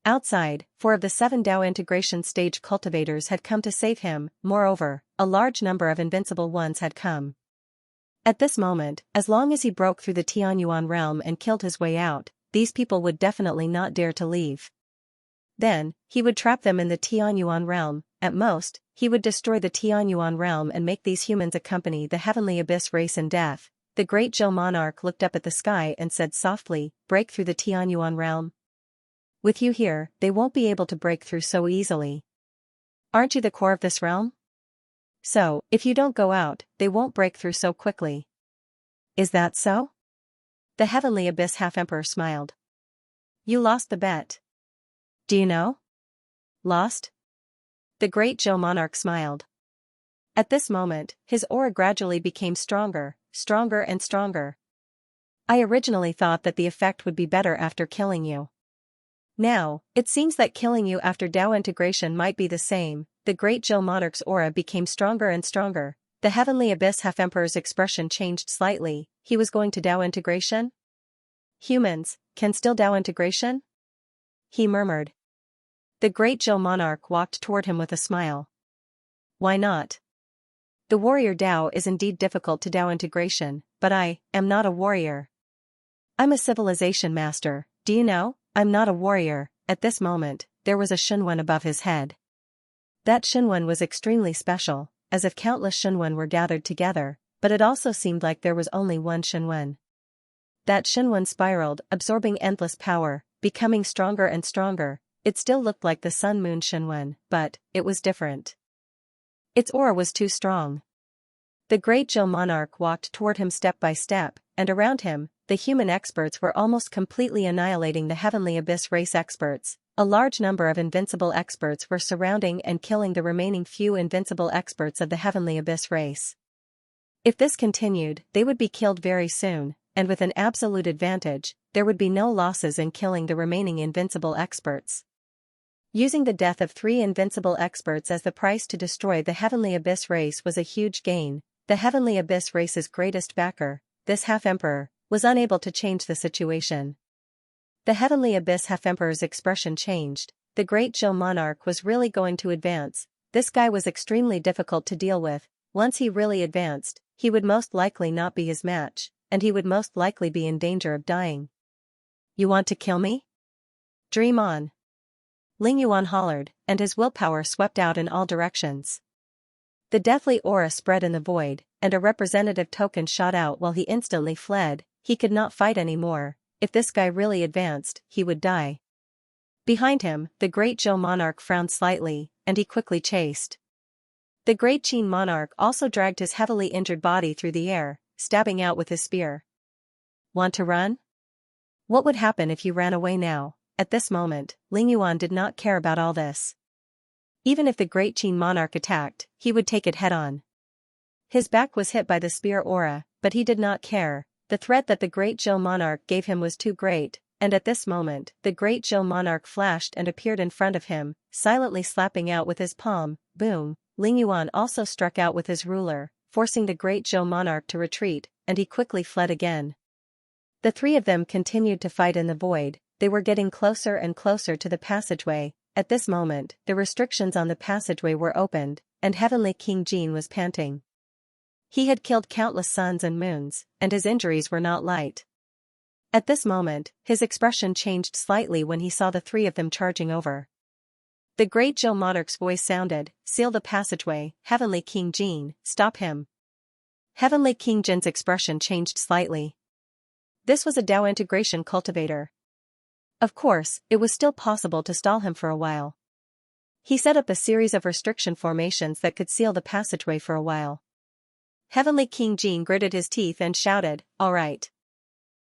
Outside, 4 of the 7 Dao integration stage cultivators had come to save him. Moreover, a large number of invincible ones had come. At this moment, as long as he broke through the Tianyuan realm and killed his way out, these people would definitely not dare to leave. Then, he would trap them in the Tianyuan realm. At most, he would destroy the Tianyuan realm and make these humans accompany the Heavenly Abyss race in death. The great Zhou monarch looked up at the sky and said softly, break through the Tianyuan realm? With you here, they won't be able to break through so easily. Aren't you the core of this realm? So, if you don't go out, they won't break through so quickly. Is that so? The Heavenly Abyss half-emperor smiled. You lost the bet. Do you know? Lost? The great Zhou monarch smiled. At this moment, his aura gradually became stronger, stronger and stronger. I originally thought that the effect would be better after killing you. Now, it seems that killing you after Dao integration might be the same. The great Zhou monarch's aura became stronger and stronger. The Heavenly Abyss half-emperor's expression changed slightly. He was going to Dao integration? Humans, can still Dao integration? He murmured. The great Zhou monarch walked toward him with a smile. Why not? The warrior Dao is indeed difficult to Dao integration, but I am not a warrior. I'm a civilization master, do you know? I'm not a warrior. At this moment, there was a Shunwen above his head. That Shunwen was extremely special, as if countless Shunwen were gathered together, but it also seemed like there was only one Shunwen. That Shunwen spiraled, absorbing endless power, becoming stronger and stronger. It still looked like the Sun-Moon Shunwen, but it was different. Its aura was too strong. The great Zhou monarch walked toward him step by step, and around him, the human experts were almost completely annihilating the Heavenly Abyss race experts. A large number of invincible experts were surrounding and killing the remaining few invincible experts of the Heavenly Abyss race. If this continued, they would be killed very soon, and with an absolute advantage, there would be no losses in killing the remaining invincible experts. Using the death of 3 invincible experts as the price to destroy the Heavenly Abyss race was a huge gain. The Heavenly Abyss race's greatest backer, this half-emperor, was unable to change the situation. The Heavenly Abyss half-emperor's expression changed. The great Zhou monarch was really going to advance. This guy was extremely difficult to deal with. Once he really advanced, he would most likely not be his match, and he would most likely be in danger of dying. You want to kill me? Dream on. Ling Yuan hollered, and his willpower swept out in all directions. The deathly aura spread in the void, and a representative token shot out while he instantly fled. He could not fight anymore. If this guy really advanced, he would die. Behind him, the great Zhou monarch frowned slightly, and he quickly chased. The great Qin monarch also dragged his heavily injured body through the air, stabbing out with his spear. Want to run? What would happen if you ran away now? At this moment, Ling Yuan did not care about all this. Even if the great Qin monarch attacked, he would take it head-on. His back was hit by the spear aura, but he did not care. The threat that the great Zhou monarch gave him was too great, and at this moment, the great Zhou monarch flashed and appeared in front of him, silently slapping out with his palm. Boom! Ling Yuan also struck out with his ruler, forcing the great Zhou monarch to retreat, and he quickly fled again. The three of them continued to fight in the void. They were getting closer and closer to the passageway. At this moment, the restrictions on the passageway were opened, and Heavenly King Jin was panting. He had killed countless suns and moons, and his injuries were not light. At this moment, his expression changed slightly when he saw the three of them charging over. The great Zhou monarch's voice sounded, "Seal the passageway, Heavenly King Jin, stop him." Heavenly King Jin's expression changed slightly. This was a Dao integration cultivator. Of course, it was still possible to stall him for a while. He set up a series of restriction formations that could seal the passageway for a while. Heavenly King Jin gritted his teeth and shouted, "All right."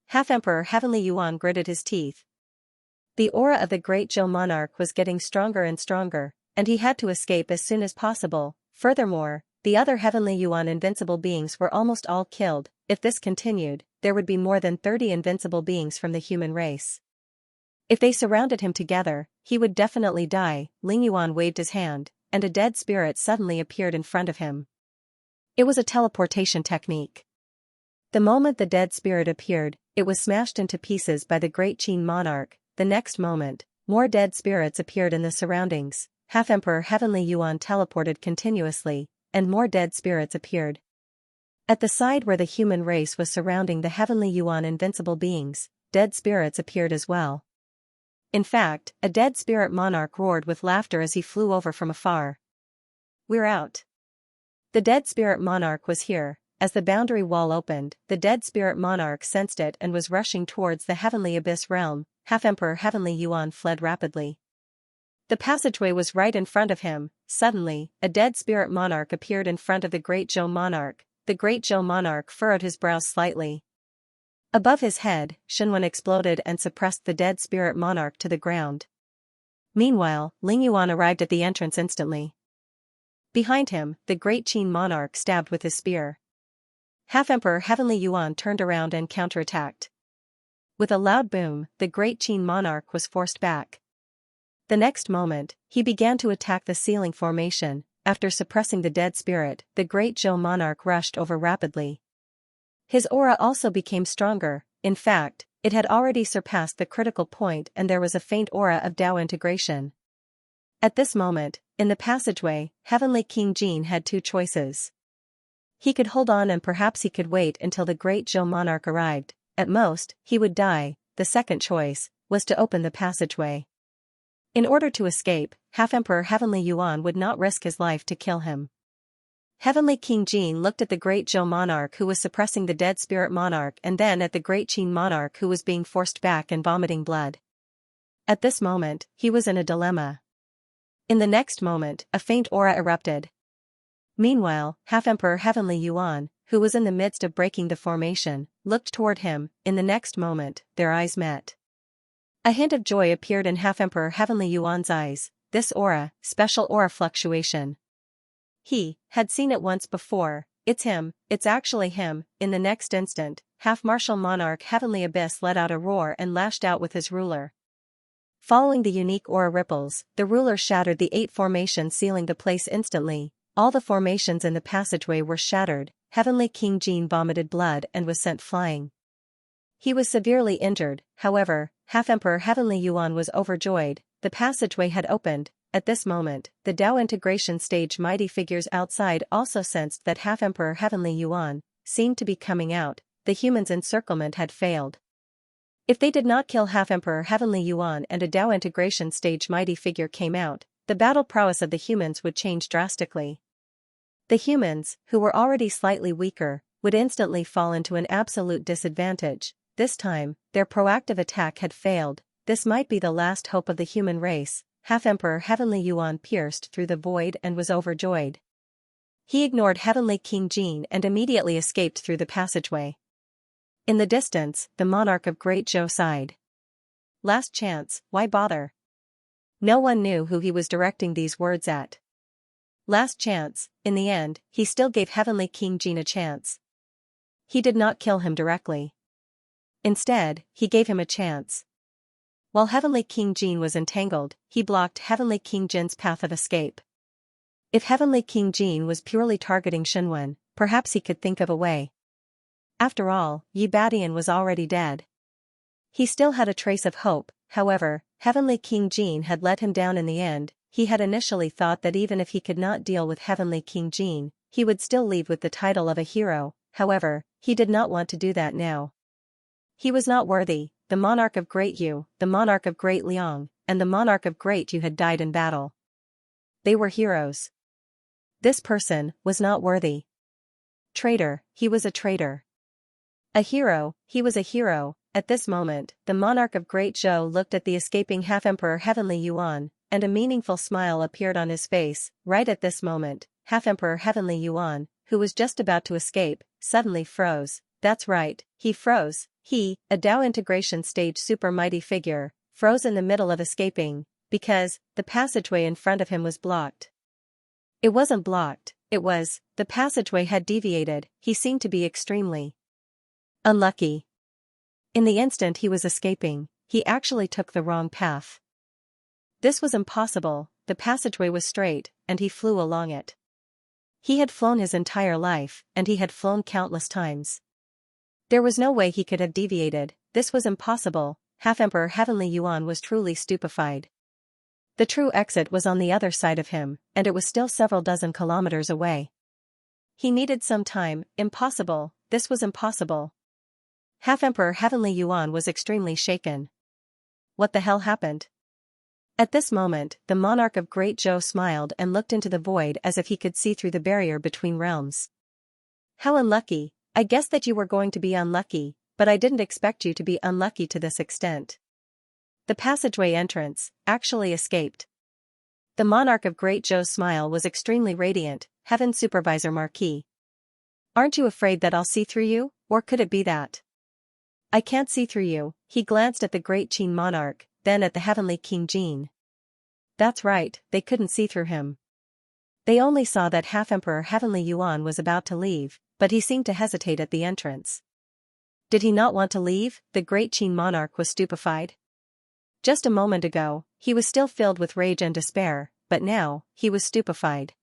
Half-Emperor Heavenly Yuan gritted his teeth. The aura of the great Zhou monarch was getting stronger and stronger, and he had to escape as soon as possible. Furthermore, the other Heavenly Yuan invincible beings were almost all killed. If this continued, there would be more than 30 invincible beings from the human race. If they surrounded him together, he would definitely die. Ling Yuan waved his hand, and a dead spirit suddenly appeared in front of him. It was a teleportation technique. The moment the dead spirit appeared, it was smashed into pieces by the great Qin monarch. The next moment, more dead spirits appeared in the surroundings. Half-Emperor Heavenly Yuan teleported continuously, and more dead spirits appeared. At the side where the human race was surrounding the Heavenly Yuan invincible beings, dead spirits appeared as well. In fact, a dead spirit monarch roared with laughter as he flew over from afar. "We're out." The dead spirit monarch was here. As the boundary wall opened, the dead spirit monarch sensed it and was rushing towards the heavenly abyss realm. Half-Emperor Heavenly Yuan fled rapidly. The passageway was right in front of him. Suddenly, a dead spirit monarch appeared in front of the great Zhou monarch. The great Zhou monarch furrowed his brows slightly. Above his head, Shenwen exploded and suppressed the dead spirit monarch to the ground. Meanwhile, Ling Yuan arrived at the entrance instantly. Behind him, the great Qin monarch stabbed with his spear. Half-Emperor Heavenly Yuan turned around and counterattacked. With a loud boom, the great Qin monarch was forced back. The next moment, he began to attack the ceiling formation. After suppressing the dead spirit, the great Zhou monarch rushed over rapidly. His aura also became stronger. In fact, it had already surpassed the critical point and there was a faint aura of Dao integration. At this moment, in the passageway, Heavenly King Jin had two choices. He could hold on and perhaps he could wait until the great Zhou monarch arrived. At most, he would die. The second choice was to open the passageway. In order to escape, Half-Emperor Heavenly Yuan would not risk his life to kill him. Heavenly King Jin looked at the great Zhou monarch who was suppressing the dead spirit monarch and then at the great Qin monarch who was being forced back and vomiting blood. At this moment, he was in a dilemma. In the next moment, a faint aura erupted. Meanwhile, Half-Emperor Heavenly Yuan, who was in the midst of breaking the formation, looked toward him. In the next moment, their eyes met. A hint of joy appeared in Half-Emperor Heavenly Yuan's eyes. This aura, special aura fluctuation. He had seen it once before. It's him, it's actually him. In the next instant, Half-Martial Monarch Heavenly Abyss let out a roar and lashed out with his ruler. Following the unique aura ripples, the ruler shattered the 8 formations sealing the place instantly. All the formations in the passageway were shattered. Heavenly King Jin vomited blood and was sent flying. He was severely injured. However, Half-Emperor Heavenly Yuan was overjoyed. The passageway had opened. At this moment, the Dao integration stage mighty figures outside also sensed that Half-Emperor Heavenly Yuan seemed to be coming out. The humans' encirclement had failed. If they did not kill Half-Emperor Heavenly Yuan and a Dao integration stage mighty figure came out, the battle prowess of the humans would change drastically. The humans, who were already slightly weaker, would instantly fall into an absolute disadvantage. This time, their proactive attack had failed. This might be the last hope of the human race. Half-Emperor Heavenly Yuan pierced through the void and was overjoyed. He ignored Heavenly King Jin and immediately escaped through the passageway. In the distance, the monarch of Great Zhou sighed. Last chance, why bother? No one knew who he was directing these words at. Last chance. In the end, he still gave Heavenly King Jin a chance. He did not kill him directly. Instead, he gave him a chance. While Heavenly King Jin was entangled, he blocked Heavenly King Jin's path of escape. If Heavenly King Jin was purely targeting Shenwen, perhaps he could think of a way. After all, Yi Badian was already dead. He still had a trace of hope. However, Heavenly King Jin had let him down in the end. He had initially thought that even if he could not deal with Heavenly King Jin, he would still leave with the title of a hero. However, he did not want to do that now. He was not worthy. The monarch of Great Yu, the monarch of Great Liang, and the monarch of Great Yu had died in battle. They were heroes. This person was not worthy. Traitor, he was a traitor. A hero, he was a hero. At this moment, the monarch of Great Zhou looked at the escaping half-emperor Heavenly Yuan, and a meaningful smile appeared on his face. Right at this moment, half-emperor Heavenly Yuan, who was just about to escape, suddenly froze. That's right, he froze. He, a Dao integration stage super mighty figure, froze in the middle of escaping, because the passageway in front of him was blocked. It wasn't blocked, the passageway had deviated. He seemed to be extremely unlucky. In the instant he was escaping, he actually took the wrong path. This was impossible. The passageway was straight, and he flew along it. He had flown his entire life, and he had flown countless times. There was no way he could have deviated. This was impossible. Half-Emperor Heavenly Yuan was truly stupefied. The true exit was on the other side of him, and it was still several dozen kilometers away. He needed some time. Impossible, this was impossible. Half-Emperor Heavenly Yuan was extremely shaken. What the hell happened? At this moment, the monarch of Great Zhou smiled and looked into the void as if he could see through the barrier between realms. How unlucky. I guessed that you were going to be unlucky, but I didn't expect you to be unlucky to this extent. The passageway entrance actually escaped. The monarch of Great Zhou's smile was extremely radiant. Heaven Supervisor Marquis. Aren't you afraid that I'll see through you, or could it be that I can't see through you? He glanced at the Great Qin monarch, then at the Heavenly King Jin. That's right, they couldn't see through him. They only saw that Half-Emperor Heavenly Yuan was about to leave, but he seemed to hesitate at the entrance. Did he not want to leave? The Great Qin monarch was stupefied. Just a moment ago, he was still filled with rage and despair, but now, he was stupefied.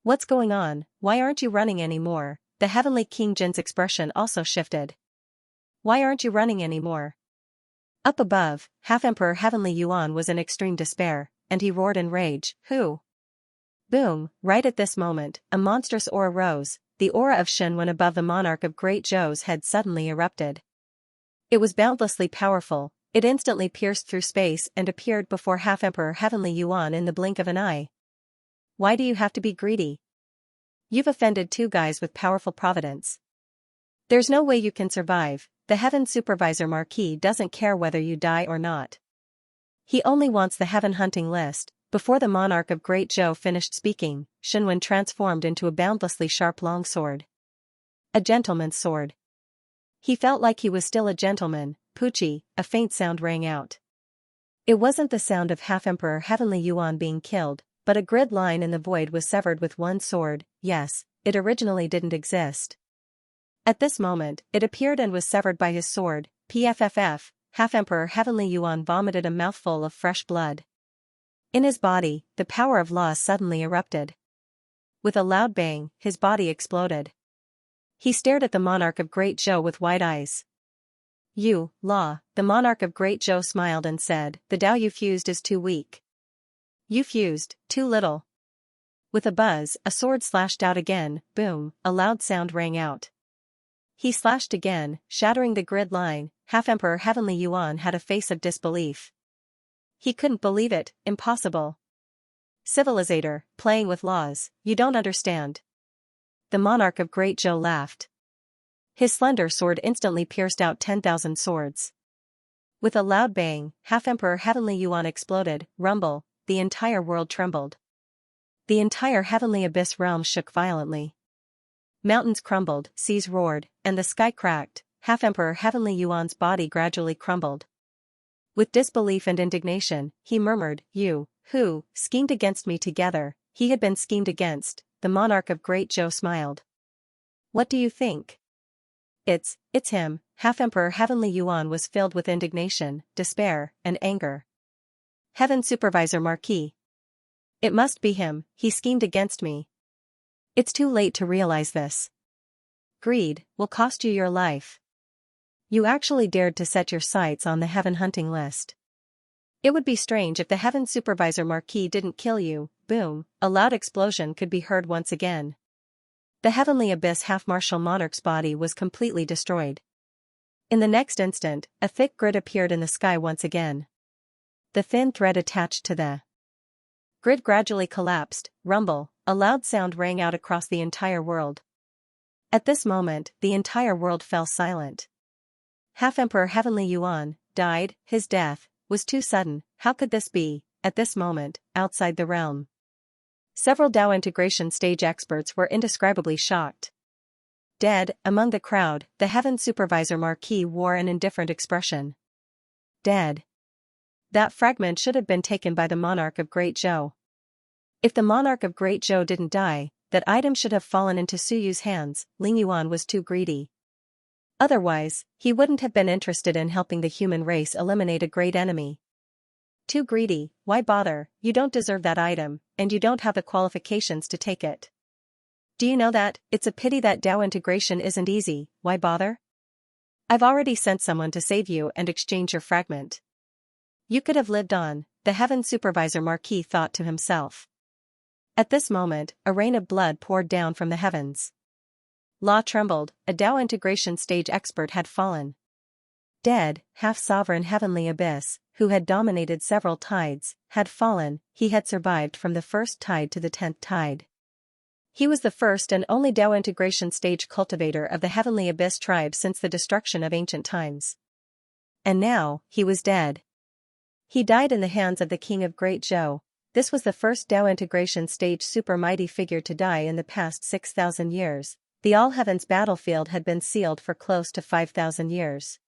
What's going on? Why aren't you running anymore? The Heavenly King Jin's expression also shifted. Why aren't you running anymore? Up above, Half-Emperor Heavenly Yuan was in extreme despair, and he roared in rage. Who? Boom! Right at this moment, a monstrous aura rose. The aura of Shenwen above the monarch of Great Zhou's head suddenly erupted. It was boundlessly powerful. It instantly pierced through space and appeared before Half-Emperor Heavenly Yuan in the blink of an eye. Why do you have to be greedy? You've offended two guys with powerful providence. There's no way you can survive. The Heaven Supervisor Marquis doesn't care whether you die or not. He only wants the heaven hunting list. Before the monarch of Great Zhou finished speaking, Shenwen transformed into a boundlessly sharp longsword. A gentleman's sword. He felt like he was still a gentleman. Poochie, a faint sound rang out. It wasn't the sound of Half-Emperor Heavenly Yuan being killed, but a grid line in the void was severed with one sword. Yes, it originally didn't exist. At this moment, it appeared and was severed by his sword. PFFF, Half-Emperor Heavenly Yuan vomited a mouthful of fresh blood. In his body, the power of law suddenly erupted. With a loud bang, his body exploded. He stared at the monarch of Great Zhou with wide eyes. You, law, the monarch of Great Zhou smiled and said, the Dao you fused is too weak. You fused, too little. With a buzz, a sword slashed out again. Boom, a loud sound rang out. He slashed again, shattering the grid line. Half-Emperor Heavenly Yuan had a face of disbelief. He couldn't believe it. Impossible. Civilizator, playing with laws, you don't understand. The monarch of Great Zhou laughed. His slender sword instantly pierced out 10,000 swords. With a loud bang, Half-Emperor Heavenly Yuan exploded. Rumble, the entire world trembled. The entire heavenly abyss realm shook violently. Mountains crumbled, seas roared, and the sky cracked. Half-Emperor Heavenly Yuan's body gradually crumbled. With disbelief and indignation, he murmured, You, who, schemed against me together. He had been schemed against. The monarch of Great Zhou smiled. What do you think? It's him. Half-Emperor Heavenly Yuan was filled with indignation, despair, and anger. Heaven Supervisor Marquis. It must be him, he schemed against me. It's too late to realize this. Greed will cost you your life. You actually dared to set your sights on the heaven hunting list. It would be strange if the Heaven Supervisor Marquis didn't kill you. Boom, a loud explosion could be heard once again. The heavenly abyss half-martial monarch's body was completely destroyed. In the next instant, a thick grid appeared in the sky once again. The thin thread attached to the grid gradually collapsed. Rumble, a loud sound rang out across the entire world. At this moment, the entire world fell silent. Half-Emperor Heavenly Yuan died. His death was too sudden. How could this be? At this moment, outside the realm, several Dao integration stage experts were indescribably shocked. Dead, among the crowd, the Heaven Supervisor Marquis wore an indifferent expression. Dead. That fragment should have been taken by the monarch of Great Zhou. If the monarch of Great Zhou didn't die, that item should have fallen into Suyu's hands. Ling Yuan was too greedy. Otherwise, he wouldn't have been interested in helping the human race eliminate a great enemy. Too greedy, why bother? You don't deserve that item, and you don't have the qualifications to take it. Do you know that? It's a pity that Dao integration isn't easy. Why bother? I've already sent someone to save you and exchange your fragment. You could have lived on, the Heaven Supervisor Marquis thought to himself. At this moment, a rain of blood poured down from the heavens. Law trembled, a Dao integration stage expert had fallen. Dead, half-sovereign Heavenly Abyss, who had dominated several tides, had fallen. He had survived from the first tide to the 10th tide. He was the first and only Dao integration stage cultivator of the Heavenly Abyss tribe since the destruction of ancient times. And now, he was dead. He died in the hands of the King of Great Zhou. This was the first Dao integration stage super mighty figure to die in the past 6,000 years. The All Heavens battlefield had been sealed for close to 5,000 years.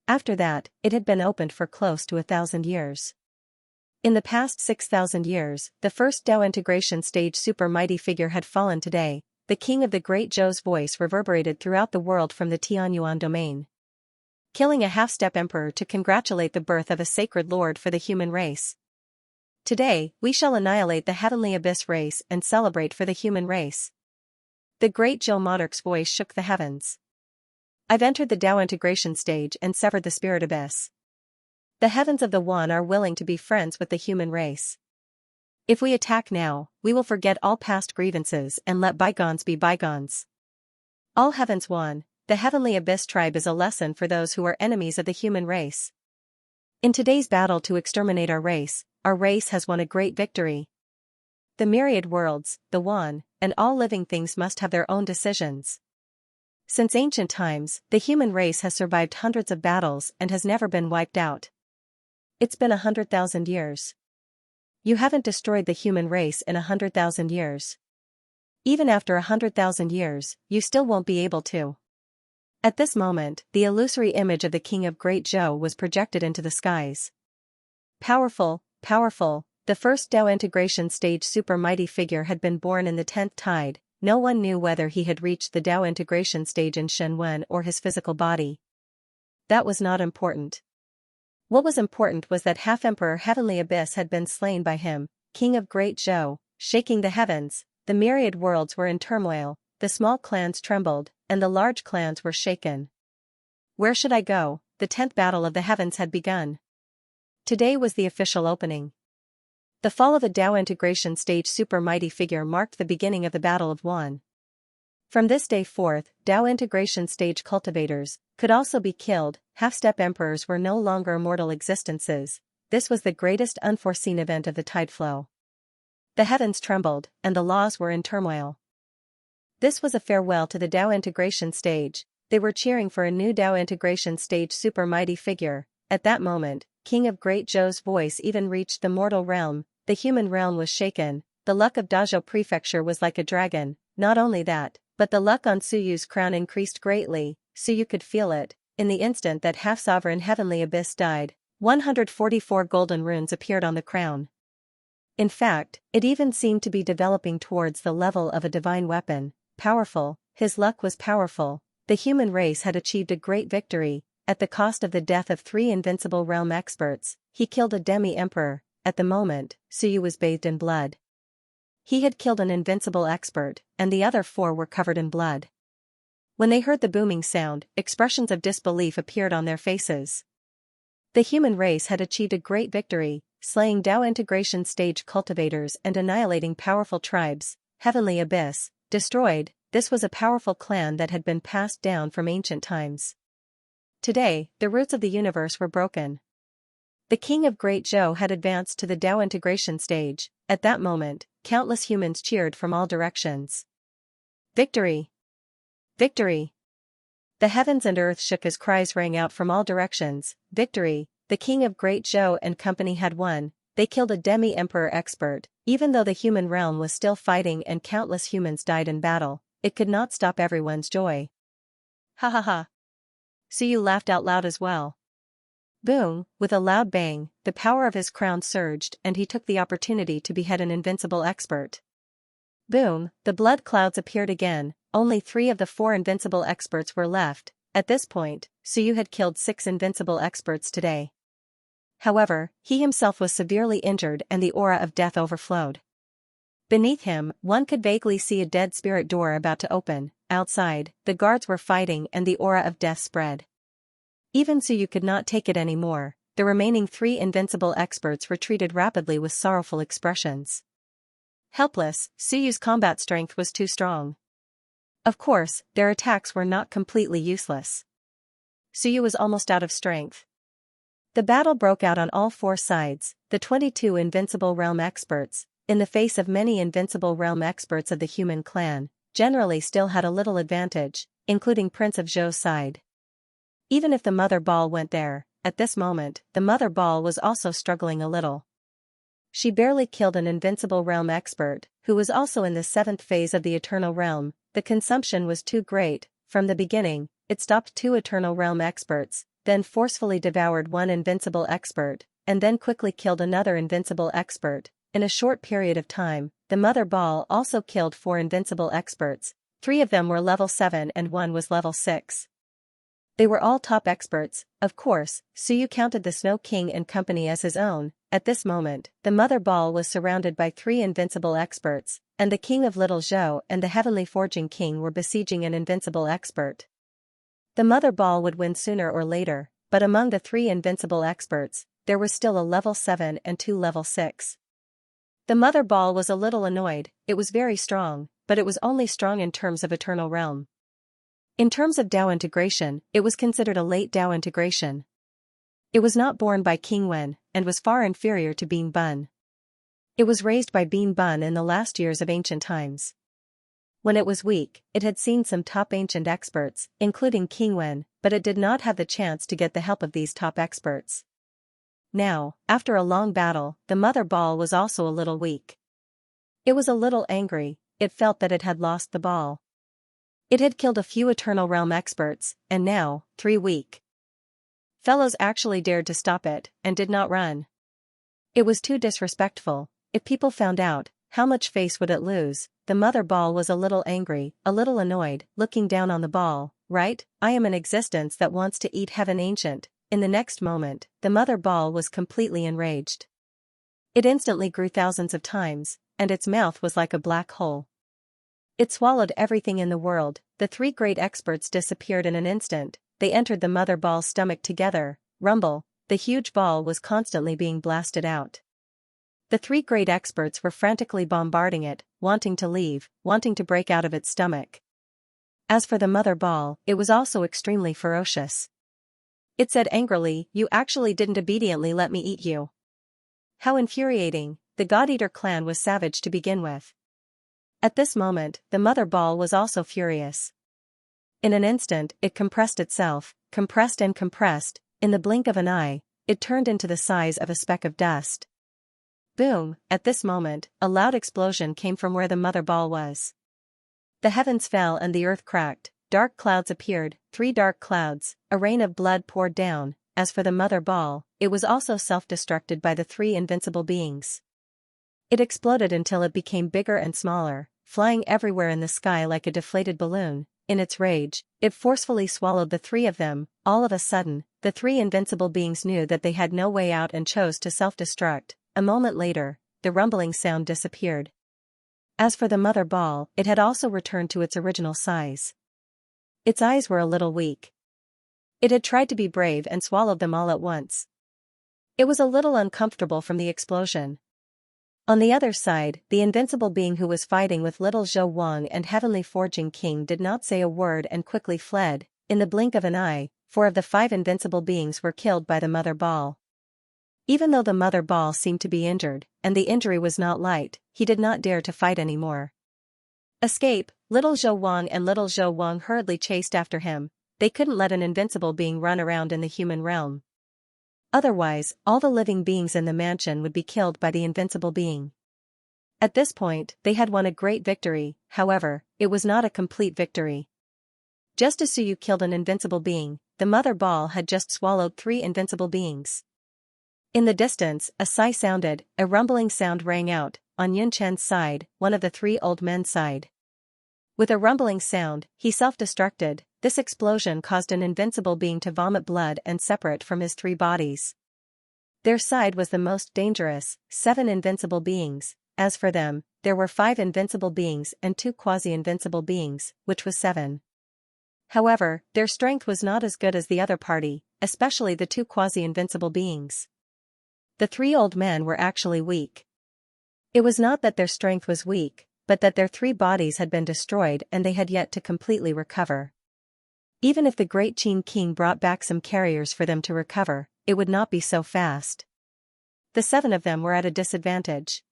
After that, it had been opened for close to 1,000 years. In the past 6,000 years, the first Dao integration stage super mighty figure had fallen today. The King of the Great Zhou's voice reverberated throughout the world from the Tianyuan domain. Killing a half-step emperor to congratulate the birth of a sacred lord for the human race. Today, we shall annihilate the Heavenly Abyss race and celebrate for the human race. The Great Zhou monarch's voice shook the heavens. I've entered the Dao integration stage and severed the spirit abyss. The heavens of the One are willing to be friends with the human race. If we attack now, we will forget all past grievances and let bygones be bygones. All Heavens One, the Heavenly Abyss tribe is a lesson for those who are enemies of the human race. In today's battle to exterminate our race has won a great victory. The myriad worlds, the One, and all living things must have their own decisions. Since ancient times, the human race has survived hundreds of battles and has never been wiped out. It's been 100,000 years. You haven't destroyed the human race in 100,000 years. Even after 100,000 years, you still won't be able to. At this moment, the illusory image of the King of Great Zhou was projected into the skies. Powerful, powerful, the first Dao integration stage super mighty figure had been born in the 10th tide. No one knew whether he had reached the Dao integration stage in Shenwen or his physical body. That was not important. What was important was that Half-Emperor Heavenly Abyss had been slain by him, King of Great Zhou, shaking the heavens. The myriad worlds were in turmoil, the small clans trembled, and the large clans were shaken. Where should I go? The 10th battle of the heavens had begun. Today was the official opening. The fall of a Dao integration stage super mighty figure marked the beginning of the Battle of One. From this day forth, Dao integration stage cultivators could also be killed. Half-step emperors were no longer immortal existences. This was the greatest unforeseen event of the tide flow. The heavens trembled, and the laws were in turmoil. This was a farewell to the Dao integration stage. They were cheering for a new Dao integration stage super mighty figure. At that moment, King of Great Zhou's voice even reached the mortal realm. The human realm was shaken. The luck of Dazhou Prefecture was like a dragon. Not only that, but the luck on Suyu's crown increased greatly. Suyu could feel it. In the instant that half-sovereign Heavenly Abyss died, 144 golden runes appeared on the crown. In fact, it even seemed to be developing towards the level of a divine weapon. Powerful, his luck was powerful. the human race had achieved a great victory. At the cost of the death of 3 invincible realm experts, he killed a demi-emperor. At the moment, Suyu was bathed in blood. He had killed an invincible expert, and the other 4 were covered in blood. When they heard the booming sound, expressions of disbelief appeared on their faces. The human race had achieved a great victory, slaying Dao integration stage cultivators and annihilating powerful tribes. Heavenly Abyss, destroyed. This was a powerful clan that had been passed down from ancient times. Today, the roots of the universe were broken. The king of Great Zhou had advanced to the Dao integration stage. At that moment, countless humans cheered from all directions. Victory! Victory! The heavens and earth shook as cries rang out from all directions. Victory! The king of Great Zhou and company had won. They killed a demi-emperor expert. Even though the human realm was still fighting and countless humans died in battle, it could not stop everyone's joy. Ha ha ha! Suyu laughed out loud as well. Boom! With a loud bang, the power of his crown surged and he took the opportunity to behead an invincible expert. Boom! The blood clouds appeared again. Only 3 of the 4 invincible experts were left. At this point, Suyu had killed 6 invincible experts today. However, he himself was severely injured and the aura of death overflowed. Beneath him, one could vaguely see a dead spirit door about to open. Outside, the guards were fighting and the aura of death spread. Even Suyu could not take it anymore. The remaining 3 invincible experts retreated rapidly with sorrowful expressions. Helpless, Suyu's combat strength was too strong. Of course, their attacks were not completely useless. Suyu was almost out of strength. The battle broke out on all 4 sides. The 22 invincible realm experts, in the face of many invincible realm experts of the human clan, generally still had a little advantage, including Prince of Zhou's side. Even if the Mother Ball went there, at this moment, the Mother Ball was also struggling a little. She barely killed an invincible realm expert, who was also in the 7th phase of the Eternal Realm. The consumption was too great. From the beginning, it stopped 2 Eternal Realm experts, then forcefully devoured 1 invincible expert, and then quickly killed another invincible expert. In a short period of time, the Mother Ball also killed 4 invincible experts. 3 of them were level 7 and 1 was level 6. They were all top experts. Of course, Suyu counted the Snow King and company as his own. At this moment, the Mother Ball was surrounded by 3 invincible experts, and the King of Little Zhou and the Heavenly Forging King were besieging an invincible expert. The Mother Ball would win sooner or later, but among the 3 invincible experts, there was still a level 7 and 2 level 6. The Mother Ball was a little annoyed. It was very strong, but it was only strong in terms of Eternal Realm. In terms of Dao integration, it was considered a late Dao integration. It was not born by King Wen, and was far inferior to Bean Bun. It was raised by Bean Bun in the last years of ancient times. When it was weak, it had seen some top ancient experts, including King Wen, but it did not have the chance to get the help of these top experts. Now, after a long battle, the Mother Ball was also a little weak. It was a little angry. It felt that it had lost the ball. It had killed a few Eternal Realm experts, and now, 3 weak fellows actually dared to stop it, and did not run. It was too disrespectful. If people found out, how much face would it lose? The Mother Ball was a little angry, a little annoyed, looking down on the ball. Right, I am an existence that wants to eat Heaven Ancient. In the next moment, the Mother Ball was completely enraged. It instantly grew thousands of times, and its mouth was like a black hole. It swallowed everything in the world. The 3 great experts disappeared in an instant. They entered the Mother Ball's stomach together. Rumble, the huge ball was constantly being blasted out. The 3 great experts were frantically bombarding it, wanting to leave, wanting to break out of its stomach. As for the Mother Ball, it was also extremely ferocious. It said angrily, "You actually didn't obediently let me eat you." How infuriating. The God-Eater clan was savage to begin with. At this moment, the Mother Ball was also furious. In an instant, it compressed itself, compressed and compressed. In the blink of an eye, it turned into the size of a speck of dust. Boom! At this moment, a loud explosion came from where the Mother Ball was. The heavens fell and the earth cracked. Dark clouds appeared, 3 dark clouds, a rain of blood poured down. As for the Mother Ball, it was also self-destructed by the 3 invincible beings. It exploded until it became bigger and smaller, flying everywhere in the sky like a deflated balloon. in its rage, it forcefully swallowed the three of them. All of a sudden, the three invincible beings knew that they had no way out and chose to self-destruct. A moment later, the rumbling sound disappeared. As for the mother ball, it had also returned to its original size. Its eyes were a little weak. It had tried to be brave and swallowed them all at once. It was a little uncomfortable from the explosion. On the other side, the invincible being who was fighting with little Zhou Wang and Heavenly Forging King did not say a word and quickly fled. In the blink of an eye, 4 of the 5 invincible beings were killed by the mother ball. Even though the mother ball seemed to be injured, and the injury was not light, he did not dare to fight anymore. Escape! Little Zhou Wang and little Zhou Wang hurriedly chased after him. They couldn't let an invincible being run around in the human realm. Otherwise, all the living beings in the mansion would be killed by the invincible being. At this point, they had won a great victory. However, it was not a complete victory. Just as Suyu killed an invincible being, the mother ball had just swallowed 3 invincible beings. In the distance, a sigh sounded, a rumbling sound rang out. On Yun Chen's side, one of the 3 old men sighed. With a rumbling sound, he self-destructed. This explosion caused an invincible being to vomit blood and separate from his 3 bodies. Their side was the most dangerous, 7 invincible beings. As for them, there were 5 invincible beings and 2 quasi-invincible beings, which was 7. However, their strength was not as good as the other party, especially the 2 quasi-invincible beings. The 3 old men were actually weak. It was not that their strength was weak, but that their 3 bodies had been destroyed and they had yet to completely recover. Even if the great Qin King brought back some carriers for them to recover, it would not be so fast. The 7 of them were at a disadvantage.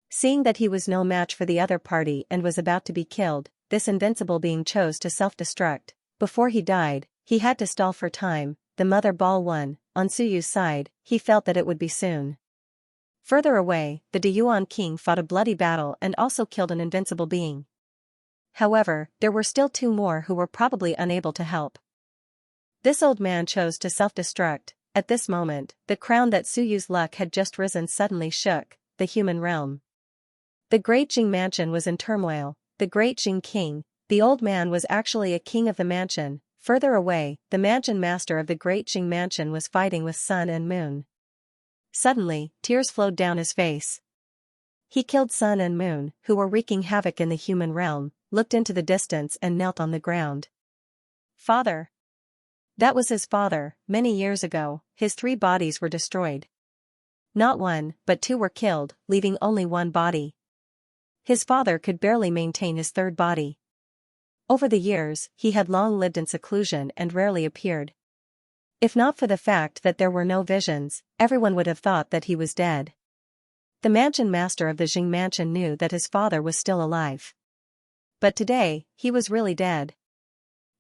Seeing that he was no match for the other party and was about to be killed, this invincible being chose to self-destruct. Before he died, he had to stall for time. The mother ball won. On Suyu's side, he felt that it would be soon. Further away, the Deyuan King fought a bloody battle and also killed an invincible being. However, there were still 2 more who were probably unable to help. This old man chose to self-destruct. At this moment, the crown that Suyu's luck had just risen suddenly shook, the human realm. The great Jing mansion was in turmoil. The great Jing King, the old man, was actually a king of the mansion. Further away, the mansion master of the great Jing mansion was fighting with Sun and Moon. Suddenly, tears flowed down his face. He killed Sun and Moon, who were wreaking havoc in the human realm, looked into the distance and knelt on the ground. Father! That was his father. Many years ago, his 3 bodies were destroyed. Not 1, but 2 were killed, leaving only 1 body. His father could barely maintain his 3rd body. Over the years, he had long lived in seclusion and rarely appeared. If not for the fact that there were no visions, everyone would have thought that he was dead. The mansion master of the Jing mansion knew that his father was still alive. But today, he was really dead.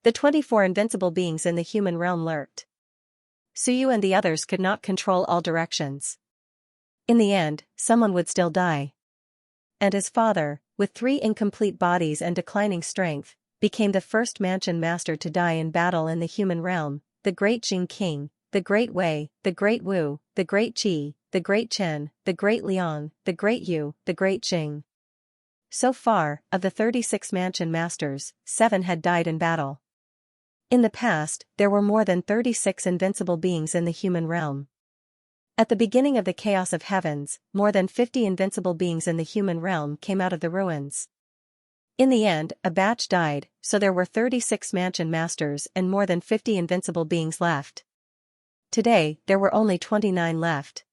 The 24 invincible beings in the human realm lurked. Suyu and the others could not control all directions. In the end, someone would still die. And his father, with 3 incomplete bodies and declining strength, became the first mansion master to die in battle in the human realm. The great Jing King, the great Wei, the great Wu, the great Qi, the great Chen, the great Liang, the great Yu, the great Jing. So far, of the 36 mansion masters, 7 had died in battle. In the past, there were more than 36 invincible beings in the human realm. At the beginning of the chaos of heavens, more than 50 invincible beings in the human realm came out of the ruins. In the end, a batch died, so there were 36 mansion masters and more than 50 invincible beings left. Today, there were only 29 left.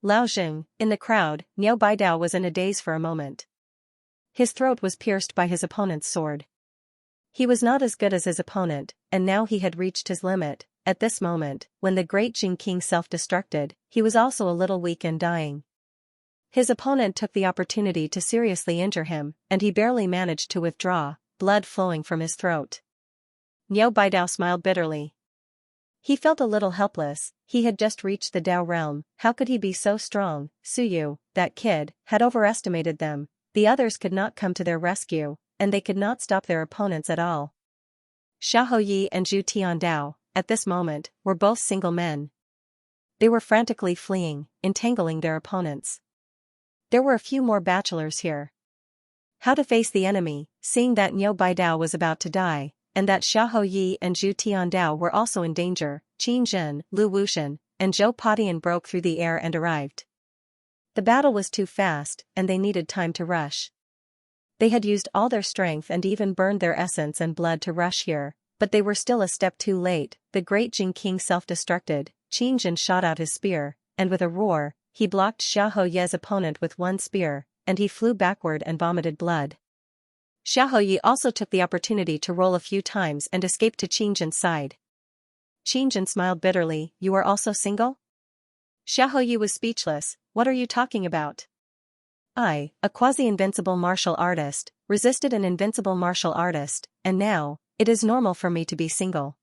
Lao Jing, in the crowd, Niao Baidao was in a daze for a moment. His throat was pierced by his opponent's sword. He was not as good as his opponent, and now he had reached his limit. At this moment, when the great Jing King self-destructed, he was also a little weak and dying. His opponent took the opportunity to seriously injure him, and he barely managed to withdraw, blood flowing from his throat. Niao Baidao smiled bitterly. He felt a little helpless. He had just reached the Dao realm. How could he be so strong? Suyu, that kid, had overestimated them. The others could not come to their rescue, and they could not stop their opponents at all. Xiaoyi and Zhu Tiandao, at this moment, were both single men. They were frantically fleeing, entangling their opponents. There were a few more bachelors here. How to face the enemy? seeing that Niu Baidao was about to die, and that Xiahou Yi and Zhu Tiandao were also in danger, Qin Zhen, Lu Wushan, and Zhou Padian broke through the air and arrived. The battle was too fast, and they needed time to rush. They had used all their strength and even burned their essence and blood to rush here, but they were still a step too late. The great Jing King self-destructed. Qin Zhen shot out his spear, and with a roar, he blocked Xiahou Ye's opponent with one spear, and he flew backward and vomited blood. Xiahou Yi also took the opportunity to roll a few times and escaped to Qin Zhen's side. Qin Zhen smiled bitterly. "You are also single?" Xiahou Yi was speechless. "What are you talking about? I, a quasi-invincible martial artist, resisted an invincible martial artist, and now, it is normal for me to be single.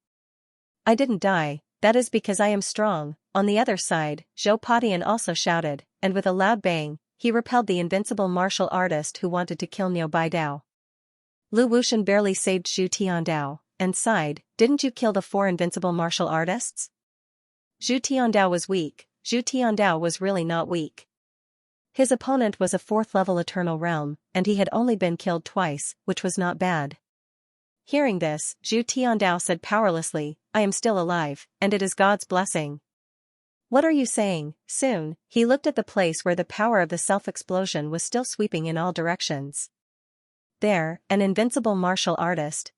I didn't die, that is because I am strong." On the other side, Zhou Padian also shouted, and with a loud bang, he repelled the invincible martial artist who wanted to kill Niu Baidao. Lu Wushan barely saved Zhu Tiandao, and sighed, "Didn't you kill the 4 invincible martial artists?" Zhu Tiandao was weak. Zhu Tiandao was really not weak. His opponent was a 4th-level Eternal Realm, and he had only been killed twice, which was not bad. Hearing this, Zhu Tiandao said powerlessly, "I am still alive, and it is God's blessing." "What are you saying?" Soon, he looked at the place where the power of the self-explosion was still sweeping in all directions. There, an invincible martial artist,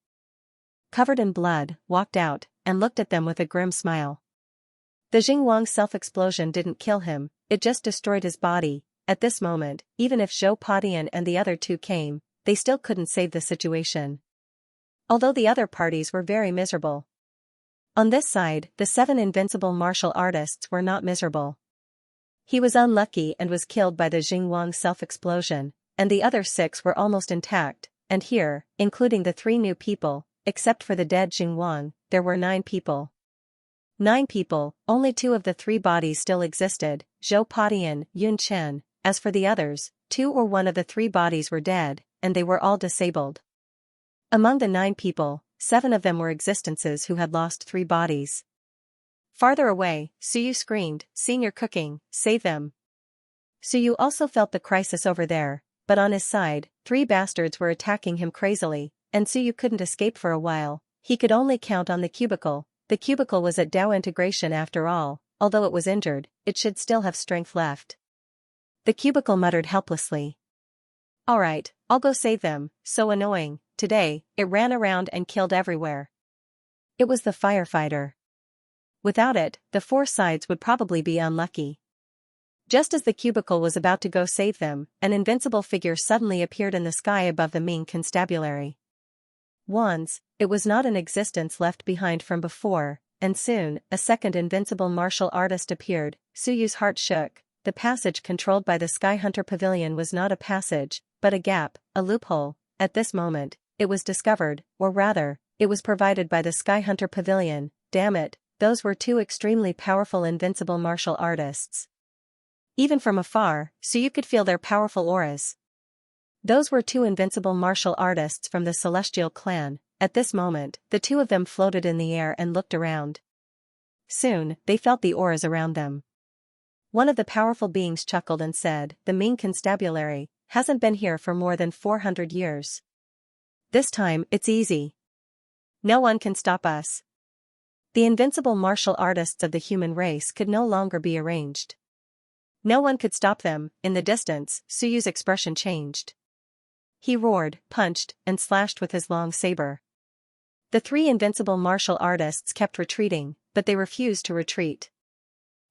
covered in blood, walked out, and looked at them with a grim smile. The Xingwang self-explosion didn't kill him, it just destroyed his body. At this moment, even if Zhou Padian and the other 2 came, they still couldn't save the situation. Although the other parties were very miserable. On this side, the 7 invincible martial artists were not miserable. He was unlucky and was killed by the Xingwang self-explosion, and the other 6 were almost intact, and here, including the 3 new people, except for the dead Xingwang, there were 9 people. 9 people, only 2 of the 3 bodies still existed, Zhou Padian, Yun Chen. As for the others, 2 or 1 of the 3 bodies were dead, and they were all disabled. Among the 9 people, 7 of them were existences who had lost 3 bodies. Farther away, Suyu screamed, "Senior cooking, save them." Suyu also felt the crisis over there, but on his side, 3 bastards were attacking him crazily, and Suyu couldn't escape for a while. He could only count on the cubicle. The cubicle was at Dao integration after all, although it was injured, it should still have strength left. The cubicle muttered helplessly. "Alright, I'll go save them." So annoying. Today, it ran around and killed everywhere. It was the firefighter. Without it, the 4 sides would probably be unlucky. Just as the cubicle was about to go save them, an invincible figure suddenly appeared in the sky above the Ming constabulary. Once, it was not an existence left behind from before, and soon, a second invincible martial artist appeared. Suyu's heart shook. The passage controlled by the Sky Hunter Pavilion was not a passage, but a gap, a loophole. At this moment, it was discovered, or rather, it was provided by the Sky Hunter Pavilion. Damn it, those were 2 extremely powerful invincible martial artists. Even from afar, Suyu could feel their powerful auras. Those were 2 invincible martial artists from the Celestial Clan. At this moment, the 2 of them floated in the air and looked around. Soon, they felt the auras around them. One of the powerful beings chuckled and said, "The Ming constabulary hasn't been here for more than 400 years. This time, it's easy. No one can stop us." The invincible martial artists of the human race could no longer be arranged. No one could stop them. In the distance, Suyu's expression changed. He roared, punched, and slashed with his long saber. The 3 invincible martial artists kept retreating, but they refused to retreat.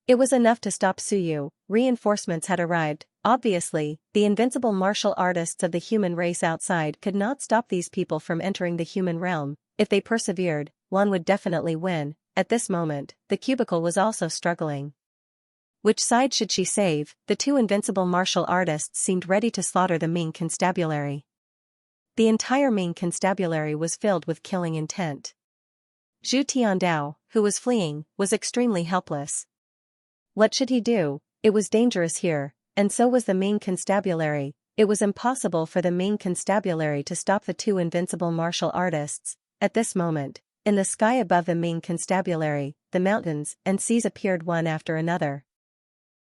It was enough to stop Suyu. Reinforcements had arrived. Obviously, the invincible martial artists of the human race outside could not stop these people from entering the human realm. If they persevered, one would definitely win. At this moment, the cubicle was also struggling. Which side should she save? The 2 invincible martial artists seemed ready to slaughter the Ming constabulary. The entire Ming constabulary was filled with killing intent. Zhu Tiandao, who was fleeing, was extremely helpless. What should he do? It was dangerous here, and so was the Ming constabulary. It was impossible for the Ming constabulary to stop the 2 invincible martial artists. At this moment, in the sky above the Ming constabulary, the mountains and seas appeared one after another.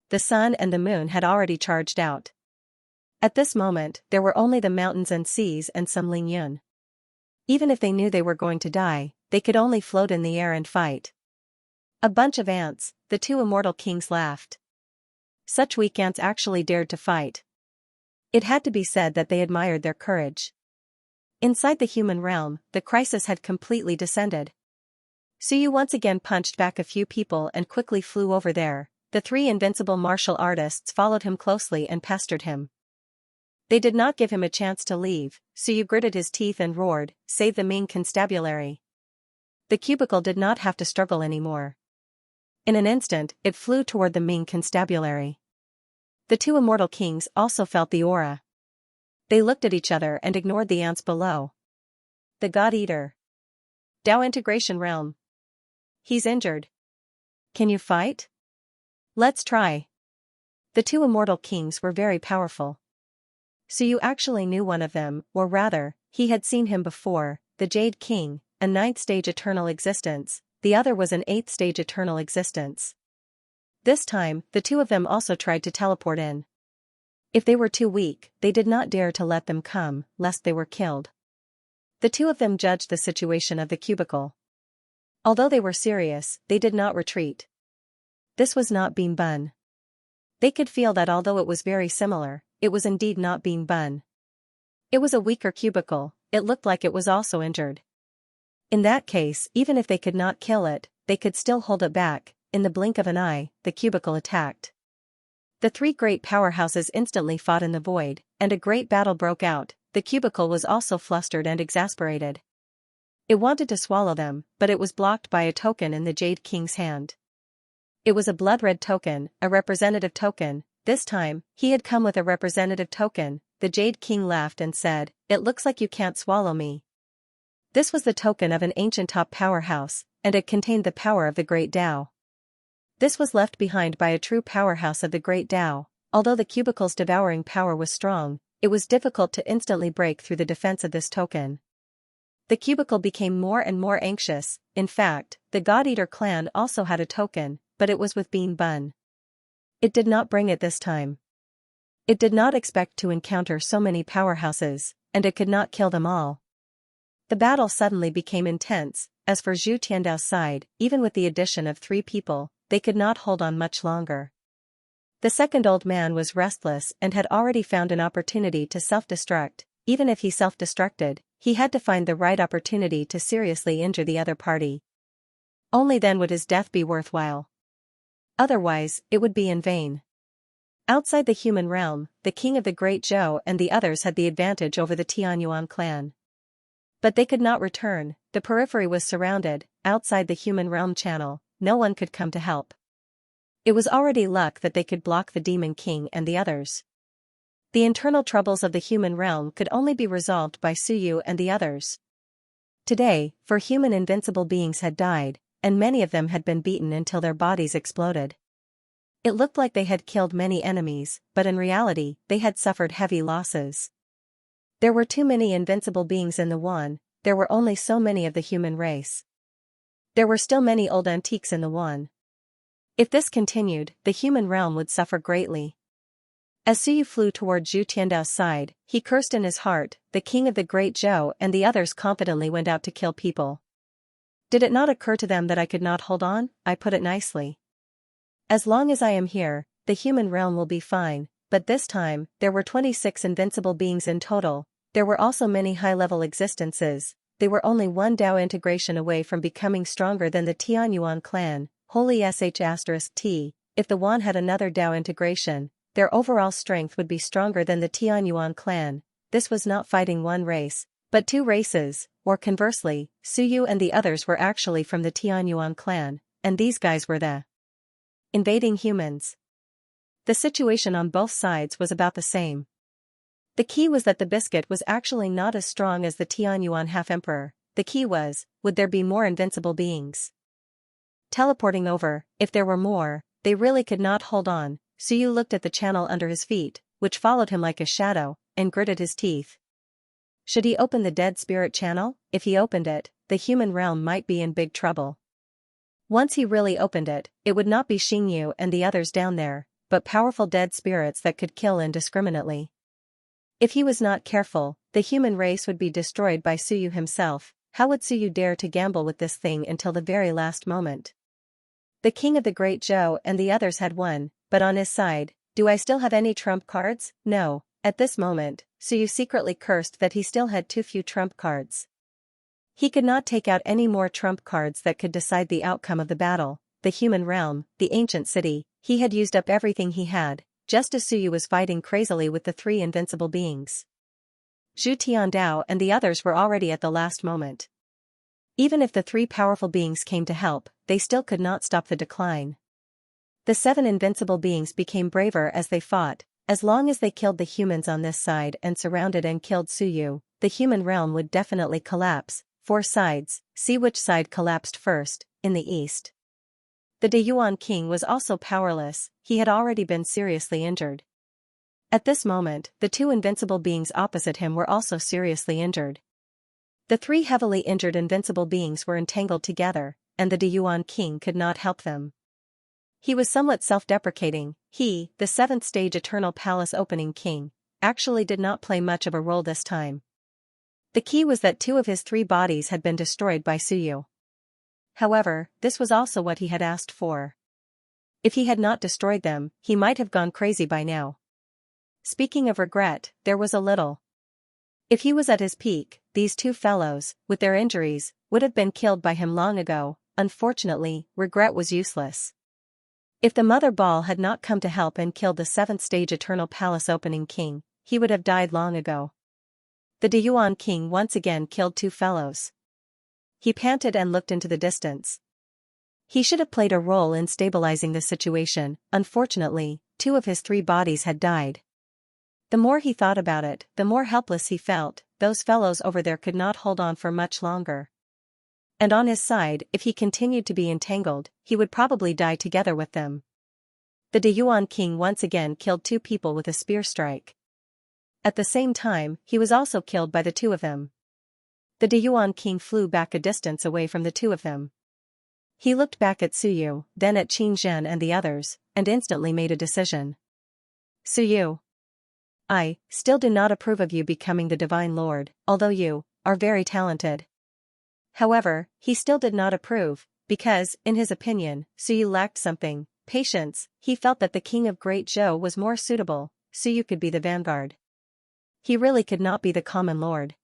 The sun and the moon had already charged out. At this moment, there were only the mountains and seas and some Ling Yun. Even if they knew they were going to die, they could only float in the air and fight. A bunch of ants, the two immortal kings laughed. Such weak ants actually dared to fight. It had to be said that they admired their courage. Inside the human realm, the crisis had completely descended. Suyu once again punched back a few people and quickly flew over there. The three invincible martial artists followed him closely and pestered him. They did not give him a chance to leave, Suyu gritted his teeth and roared, "Save the Ming constabulary." The cubicle did not have to struggle anymore. In an instant, it flew toward the Ming constabulary. The two immortal kings also felt the aura. They looked at each other and ignored the ants below. The God Eater. Dao Integration Realm. He's injured. Can you fight? Let's try. The two immortal kings were very powerful. Suyu actually knew one of them, or rather, he had seen him before, the Jade King, a 9th stage eternal existence, the other was an 8th stage eternal existence. This time, the two of them also tried to teleport in. If they were too weak, they did not dare to let them come, lest they were killed. The two of them judged the situation of the cubicle. Although they were serious, they did not retreat. This was not Bean Bun. They could feel that although it was very similar, it was indeed not Bean Bun. It was a weaker cubicle, it looked like it was also injured. In that case, even if they could not kill it, they could still hold it back. In the blink of an eye, the cubicle attacked. The three great powerhouses instantly fought in the void, and a great battle broke out. The cubicle was also flustered and exasperated. It wanted to swallow them, but it was blocked by a token in the Jade King's hand. It was a blood-red token, a representative token. This time, he had come with a representative token. The Jade King laughed and said, "It looks like you can't swallow me." This was the token of an ancient top powerhouse, and it contained the power of the Great Tao. This was left behind by a true powerhouse of the Great Tao. Although the cubicle's devouring power was strong, it was difficult to instantly break through the defense of this token. The cubicle became more and more anxious. In fact, the God Eater clan also had a token, but it was with Bean Bun. It did not bring it this time. It did not expect to encounter so many powerhouses, and it could not kill them all. The battle suddenly became intense. As for Zhu Tiandao's side, even with the addition of 3 people, they could not hold on much longer. The second old man was restless and had already found an opportunity to self-destruct. Even if he self-destructed, he had to find the right opportunity to seriously injure the other party. Only then would his death be worthwhile. Otherwise, it would be in vain. Outside the human realm, the king of the Great Zhou and the others had the advantage over the Tianyuan clan. But they could not return. The periphery was surrounded. Outside the human realm channel, no one could come to help. It was already luck that they could block the Demon King and the others. The internal troubles of the human realm could only be resolved by Suyu and the others. Today, 4 human invincible beings had died, and many of them had been beaten until their bodies exploded. It looked like they had killed many enemies, but in reality, they had suffered heavy losses. There were too many invincible beings in the One, there were only so many of the human race. There were still many old antiques in the One. If this continued, the human realm would suffer greatly. As Suyu flew toward Zhu Tiandao's side, he cursed in his heart. The king of the Great Zhou and the others confidently went out to kill people. Did it not occur to them that I could not hold on? I put it nicely. As long as I am here, the human realm will be fine, but this time, there were 26 invincible beings in total. There were also many high-level existences. They were only 1 Dao integration away from becoming stronger than the Tianyuan clan. Holy *T. If the Wan had another Dao integration, their overall strength would be stronger than the Tianyuan clan. This was not fighting 1 race, but 2 races, or conversely, Suyu and the others were actually from the Tianyuan clan, and these guys were the invading humans. The situation on both sides was about the same. The key was that the biscuit was actually not as strong as the Tianyuan half-emperor. The key was, would there be more invincible beings? Teleporting over, if there were more, they really could not hold on. Suyu looked at the channel under his feet, which followed him like a shadow, and gritted his teeth. Should he open the dead spirit channel? If he opened it, the human realm might be in big trouble. Once he really opened it, it would not be Xingyu and the others down there, but powerful dead spirits that could kill indiscriminately. If he was not careful, the human race would be destroyed by Suyu himself. How would Suyu dare to gamble with this thing until the very last moment? The king of the Great Zhou and the others had won, but on his side, do I still have any trump cards? No. At this moment, Suyu secretly cursed that he still had too few trump cards. He could not take out any more trump cards that could decide the outcome of the battle. The human realm, the ancient city, he had used up everything he had, just as Suyu was fighting crazily with the three invincible beings. Zhu Tiandao and the others were already at the last moment. Even if the three powerful beings came to help, they still could not stop the decline. The seven invincible beings became braver as they fought. As long as they killed the humans on this side and surrounded and killed Suyu, the human realm would definitely collapse. 4 sides, see which side collapsed first, in the east. The Deyuan king was also powerless, he had already been seriously injured. At this moment, the 2 invincible beings opposite him were also seriously injured. The 3 heavily injured invincible beings were entangled together, and the Deyuan king could not help them. He was somewhat self-deprecating. He, the 7th stage Eternal Palace opening king, actually did not play much of a role this time. The key was that 2 of his 3 bodies had been destroyed by Suyu. However, this was also what he had asked for. If he had not destroyed them, he might have gone crazy by now. Speaking of regret, there was a little. If he was at his peak, these 2 fellows, with their injuries, would have been killed by him long ago. Unfortunately, regret was useless. If the Mother Ball had not come to help and killed the 7th stage Eternal Palace opening king, he would have died long ago. The Deyuan king once again killed 2 fellows. He panted and looked into the distance. He should have played a role in stabilizing the situation. Unfortunately, 2 of his 3 bodies had died. The more he thought about it, the more helpless he felt. Those fellows over there could not hold on for much longer. And on his side, if he continued to be entangled, he would probably die together with them. The Deyuan king once again killed 2 people with a spear strike. At the same time, he was also killed by the 2 of them. The Deyuan king flew back a distance away from the 2 of them. He looked back at Suyu, then at Qin Zhen and the others, and instantly made a decision. Suyu, I still do not approve of you becoming the Divine Lord, although you are very talented. However, he still did not approve, because, in his opinion, Suyu lacked something, patience. He felt that the king of Great Zhou was more suitable. Suyu could be the vanguard. He really could not be the common lord.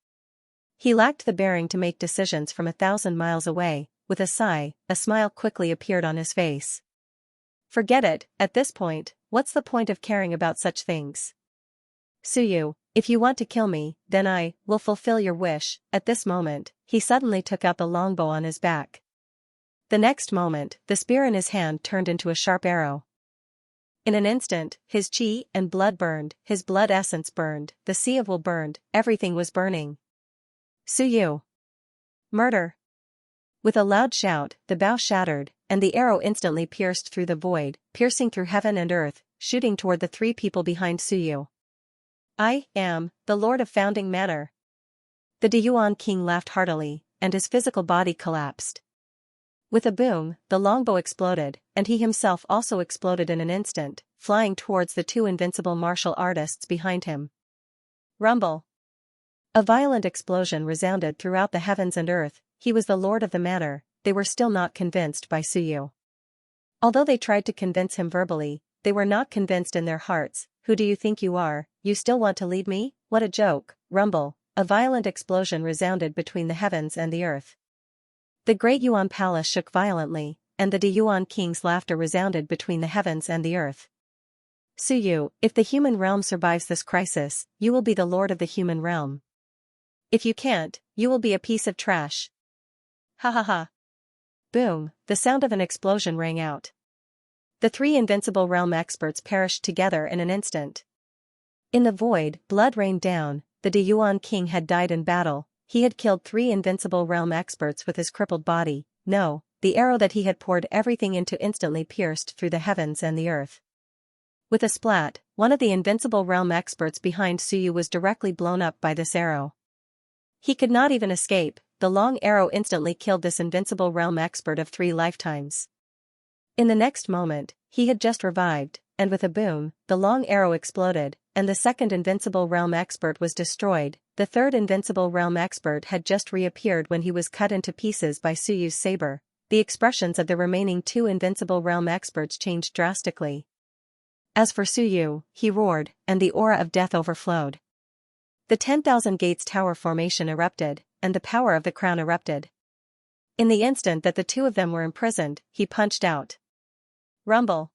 He lacked the bearing to make decisions from 1,000 miles away. With a sigh, a smile quickly appeared on his face. Forget it, at this point, what's the point of caring about such things? Suyu, if you want to kill me, then I will fulfill your wish. At this moment, he suddenly took out the longbow on his back. The next moment, the spear in his hand turned into a sharp arrow. In an instant, his chi and blood burned, his blood essence burned, the sea of will burned, everything was burning. Suyu! Murder! With a loud shout, the bow shattered, and the arrow instantly pierced through the void, piercing through heaven and earth, shooting toward the 3 people behind Suyu. I am the Lord of Founding Manor. The Deyuan king laughed heartily, and his physical body collapsed. With a boom, the longbow exploded, and he himself also exploded in an instant, flying towards the 2 invincible martial artists behind him. Rumble! A violent explosion resounded throughout the heavens and earth. He was the lord of the manor. They were still not convinced by Suyu. Although they tried to convince him verbally, they were not convinced in their hearts. Who do you think you are? You still want to lead me? What a joke! Rumble! A violent explosion resounded between the heavens and the earth. The great Yuan palace shook violently, and the Deyuan king's laughter resounded between the heavens and the earth. Suyu, if the human realm survives this crisis, you will be the lord of the human realm. If you can't, you will be a piece of trash. Ha ha ha. Boom, the sound of an explosion rang out. The 3 invincible realm experts perished together in an instant. In the void, blood rained down. The Deyuan king had died in battle. He had killed 3 invincible realm experts with his crippled body. No, the arrow that he had poured everything into instantly pierced through the heavens and the earth. With a splat, one of the invincible realm experts behind Suyu was directly blown up by this arrow. He could not even escape. The long arrow instantly killed this invincible realm expert of 3 lifetimes. In the next moment, he had just revived, and with a boom, the long arrow exploded, and the second Invincible Realm expert was destroyed. The third Invincible Realm expert had just reappeared when he was cut into pieces by Suyu's saber. The expressions of the remaining two Invincible Realm experts changed drastically. As for Suyu, he roared, and the aura of death overflowed. The 10,000 Gates Tower formation erupted, and the power of the crown erupted. In the instant that the two of them were imprisoned, he punched out. Rumble.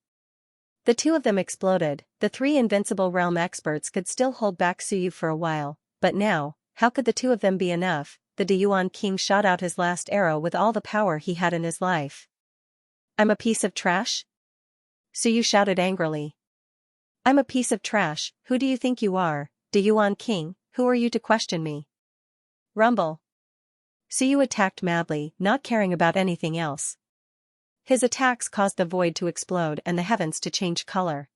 The two of them exploded. The three Invincible Realm experts could still hold back Suyu for a while, but now, how could the two of them be enough? The Deyuan King shot out his last arrow with all the power he had in his life. I'm a piece of trash? Suyu shouted angrily. I'm a piece of trash, who do you think you are, Deyuan King, who are you to question me? Rumble. Suyu attacked madly, not caring about anything else. His attacks caused the void to explode and the heavens to change color.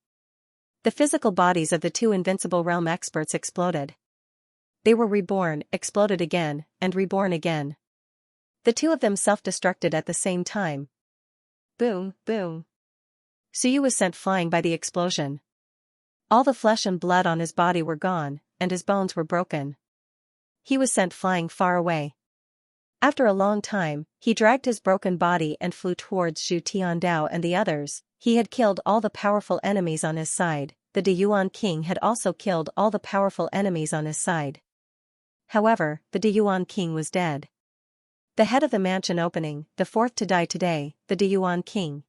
The physical bodies of the two Invincible Realm experts exploded. They were reborn, exploded again, and reborn again. The two of them self-destructed at the same time. Boom, boom. Suyu was sent flying by the explosion. All the flesh and blood on his body were gone, and his bones were broken. He was sent flying far away. After a long time, he dragged his broken body and flew towards Zhu Tiandao and the others. He had killed all the powerful enemies on his side. The Deyuan King had also killed all the powerful enemies on his side. However, the Deyuan King was dead. The head of the mansion opening, the fourth to die today, the Deyuan King.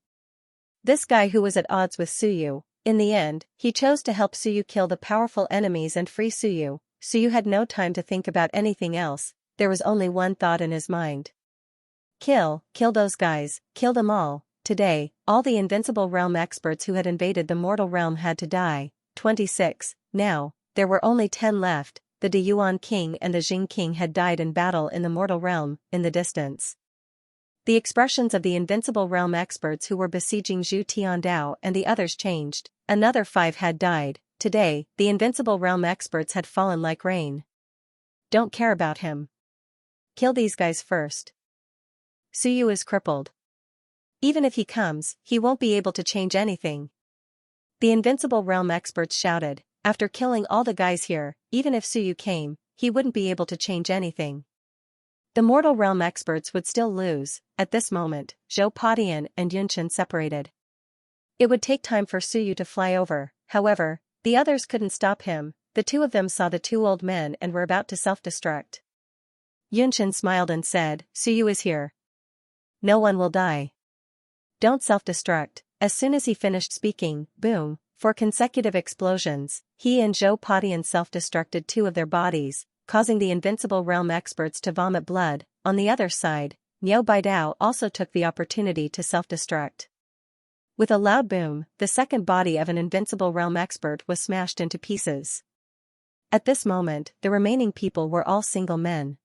This guy who was at odds with Suyu, in the end, he chose to help Suyu kill the powerful enemies and free Suyu. Suyu had no time to think about anything else. There was only one thought in his mind. Kill those guys, kill them all. Today, all the Invincible Realm experts who had invaded the mortal realm had to die. 26. Now, there were only 10 left. The Deyuan King and the Jing King had died in battle in the mortal realm, in the distance. The expressions of the Invincible Realm experts who were besieging Zhu Tiandao and the others changed. Another 5 had died. Today, the Invincible Realm experts had fallen like rain. Don't care about him. Kill these guys first. Suyu is crippled. Even if he comes, he won't be able to change anything. The Invincible Realm experts shouted, after killing all the guys here, even if Suyu came, he wouldn't be able to change anything. The Mortal Realm experts would still lose. At this moment, Zhou Padian and Yunchen separated. It would take time for Suyu to fly over, however, the others couldn't stop him. The two of them saw the two old men and were about to self-destruct. Yunchen smiled and said, Suyu is here. No one will die. Don't self-destruct. As soon as he finished speaking, boom, 4 consecutive explosions, he and Zhou Padian self-destructed 2 of their bodies, causing the Invincible Realm experts to vomit blood. On the other side, Niu Baidao also took the opportunity to self-destruct. With a loud boom, the second body of an Invincible Realm expert was smashed into pieces. At this moment, the remaining people were all single men.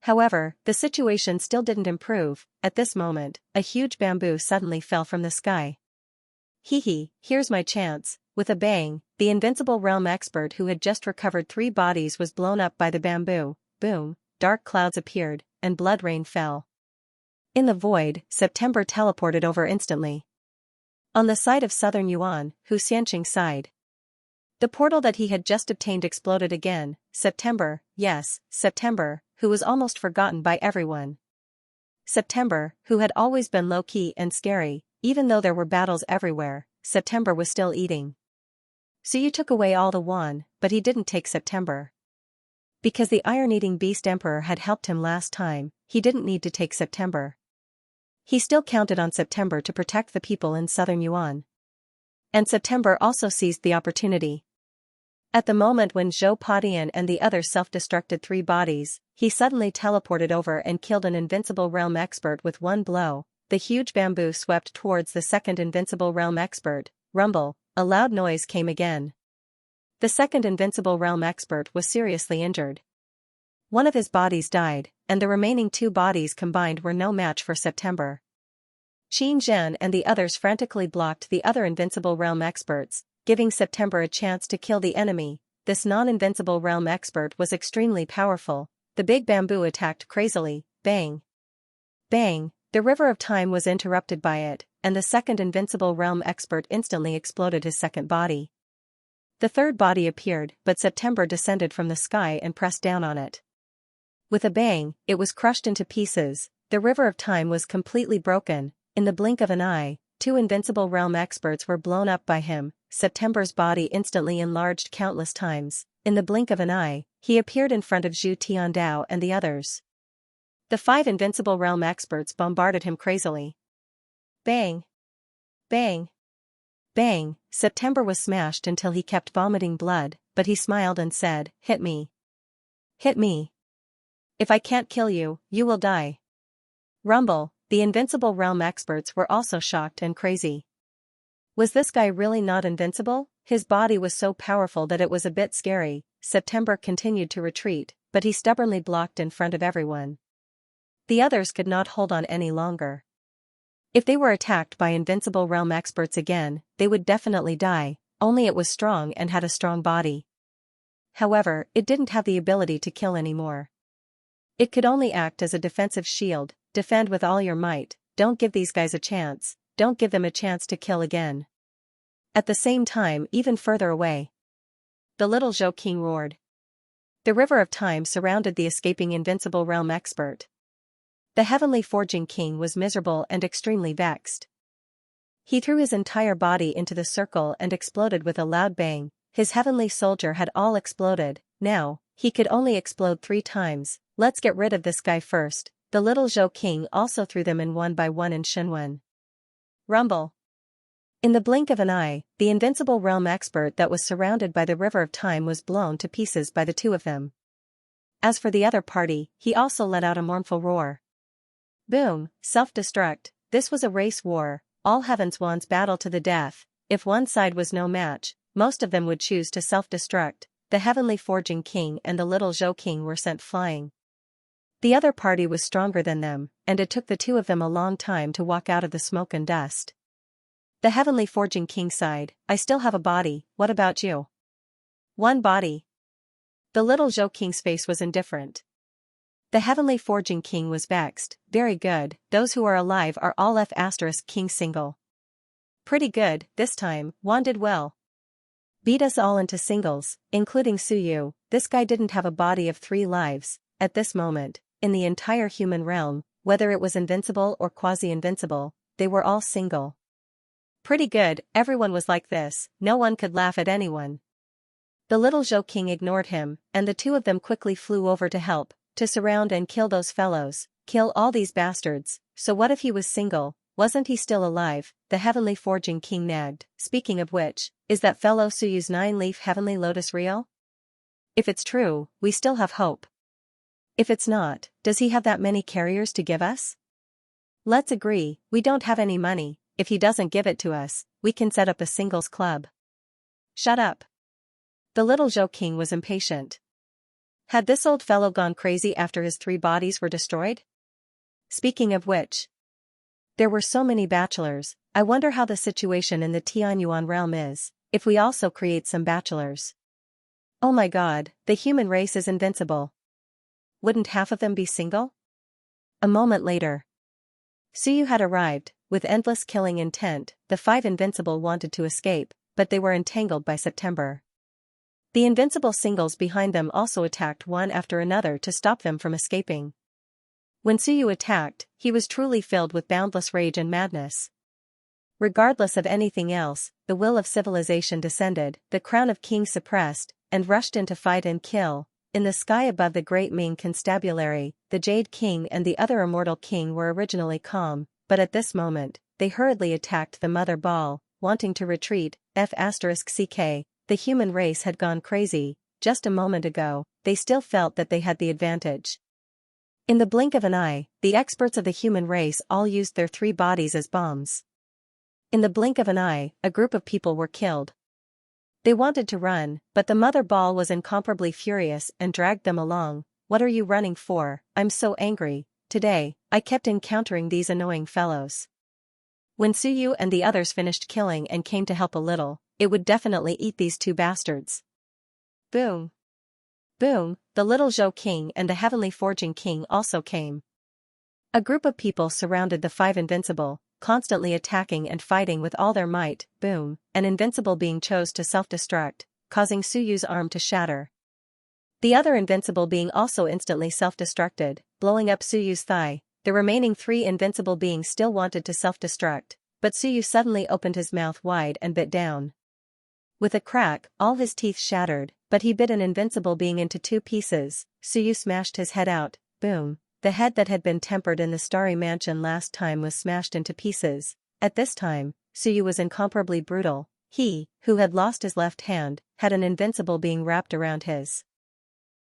However, the situation still didn't improve. At this moment, a huge bamboo suddenly fell from the sky. Hee, here's my chance. With a bang, the Invincible Realm expert who had just recovered 3 bodies was blown up by the bamboo. Boom, dark clouds appeared, and blood rain fell. In the void, September teleported over instantly. On the side of Southern Yuan, Hu Xianxia sighed. The portal that he had just obtained exploded again. September, yes, September, who was almost forgotten by everyone. September, who had always been low-key and scary, even though there were battles everywhere, September was still eating. Suyu took away all the won, but he didn't take September. Because the iron-eating beast emperor had helped him last time, he didn't need to take September. He still counted on September to protect the people in Southern Yuan. And September also seized the opportunity. At the moment when Zhou Padian and the others self-destructed 3 bodies, he suddenly teleported over and killed an Invincible Realm expert with 1 blow. The huge bamboo swept towards the second Invincible Realm expert. Rumble, a loud noise came again. The second Invincible Realm expert was seriously injured. One of his bodies died, and the remaining 2 bodies combined were no match for September. Qin Zhen and the others frantically blocked the other Invincible Realm experts, giving September a chance to kill the enemy. This non-Invincible Realm expert was extremely powerful. The big bamboo attacked crazily. Bang! Bang! The river of time was interrupted by it, and the second Invincible Realm expert instantly exploded his second body. The third body appeared, but September descended from the sky and pressed down on it. With a bang, it was crushed into pieces. The river of time was completely broken. In the blink of an eye, 2 invincible realm experts were blown up by him. September's body instantly enlarged countless times. In the blink of an eye, he appeared in front of Zhu Tiandao and the others. The 5 invincible realm experts bombarded him crazily. Bang! Bang! Bang! September was smashed until he kept vomiting blood, but he smiled and said, "Hit me. Hit me. If I can't kill you, you will die." Rumble, the invincible realm experts were also shocked and crazy. Was this guy really not invincible? His body was so powerful that it was a bit scary. September continued to retreat, but he stubbornly blocked in front of everyone. The others could not hold on any longer. If they were attacked by invincible realm experts again, they would definitely die, only it was strong and had a strong body. However, it didn't have the ability to kill anymore. It could only act as a defensive shield. Defend with all your might, don't give these guys a chance, don't give them a chance to kill again. At the same time, even further away, the little Zhou King roared. The river of time surrounded the escaping invincible realm expert. The heavenly forging king was miserable and extremely vexed. He threw his entire body into the circle and exploded with a loud bang. His heavenly soldier had all exploded. Now, he could only explode 3 times. Let's get rid of this guy first. The little Zhou King also threw them in one by one in Shenwen. Rumble. In the blink of an eye, the invincible realm expert that was surrounded by the river of time was blown to pieces by the 2 of them. As for the other party, he also let out a mournful roar. Boom, self-destruct. This was a race war, all heaven's wands battle to the death. If one side was no match, most of them would choose to self-destruct. The heavenly forging king and the little Zhou King were sent flying. The other party was stronger than them, and it took the 2 of them a long time to walk out of the smoke and dust. The heavenly forging king sighed, "I still have a body, what about you?" "1 body." The little Zhou King's face was indifferent. The heavenly forging king was vexed. "Very good, those who are alive are all F***king single." "Pretty good, this time, Wan did well. Beat us all into singles, including Suyu. This guy didn't have a body of 3 lives." At this moment, in the entire human realm, whether it was invincible or quasi-invincible, they were all single. Pretty good, everyone was like this, no one could laugh at anyone. The little Zhou King ignored him, and the 2 of them quickly flew over to help, to surround and kill those fellows, kill all these bastards. So what if he was single, wasn't he still alive? The heavenly forging king nagged. Speaking of which, is that fellow Suyu's 9-leaf heavenly lotus real? If it's true, we still have hope. If it's not, does he have that many carriers to give us? Let's agree, we don't have any money. If he doesn't give it to us, we can set up a singles club. Shut up. The little Zhou King was impatient. Had this old fellow gone crazy after his 3 bodies were destroyed? Speaking of which, there were so many bachelors. I wonder how the situation in the Tianyuan realm is, if we also create some bachelors. Oh my god, the human race is invincible. Wouldn't half of them be single? A moment later, Suyu had arrived. With endless killing intent, the 5 invincible wanted to escape, but they were entangled by September. The invincible singles behind them also attacked one after another to stop them from escaping. When Suyu attacked, he was truly filled with boundless rage and madness. Regardless of anything else, the will of civilization descended, the crown of kings suppressed, and rushed in to fight and kill. In the sky above the great Ming constabulary, the Jade King and the other immortal king were originally calm, but at this moment, they hurriedly attacked the mother ball, wanting to retreat. F***ck, the human race had gone crazy. Just a moment ago, they still felt that they had the advantage. In the blink of an eye, the experts of the human race all used their 3 bodies as bombs. In the blink of an eye, a group of people were killed. They wanted to run, but the mother ball was incomparably furious and dragged them along. What are you running for? I'm so angry. Today, I kept encountering these annoying fellows. When Suyu and the others finished killing and came to help a little, it would definitely eat these 2 bastards. Boom. Boom, the little Zhou King and the heavenly forging king also came. A group of people surrounded the 5 invincible, constantly attacking and fighting with all their might. Boom, an invincible being chose to self-destruct, causing Suyu's arm to shatter. The other invincible being also instantly self-destructed, blowing up Suyu's thigh. The remaining 3 invincible beings still wanted to self-destruct, but Suyu suddenly opened his mouth wide and bit down. With a crack, all his teeth shattered, but he bit an invincible being into 2 pieces. Suyu smashed his head out, boom. The head that had been tempered in the starry mansion last time was smashed into pieces. At this time, Suyu was incomparably brutal. He, who had lost his left hand, had an invincible being wrapped around his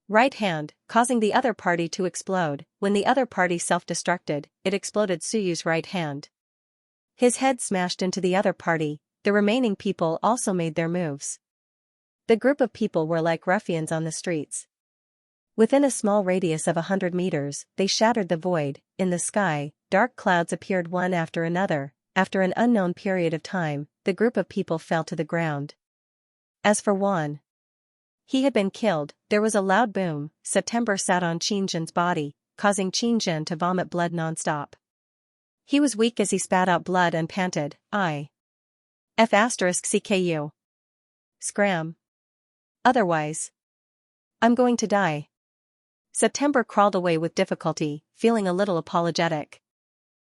right hand, causing the other party to explode. When the other party self-destructed, it exploded Suyu's right hand. His head smashed into the other party. The remaining people also made their moves. The group of people were like ruffians on the streets. Within a small radius of 100 meters, they shattered the void. In the sky, dark clouds appeared one after another. After an unknown period of time, the group of people fell to the ground. As for Juan, he had been killed. There was a loud boom. September sat on Qinzhen's body, causing Qinzhen to vomit blood non-stop. He was weak as he spat out blood and panted, CKU. Scram. Otherwise, I'm going to die. September crawled away with difficulty, feeling a little apologetic.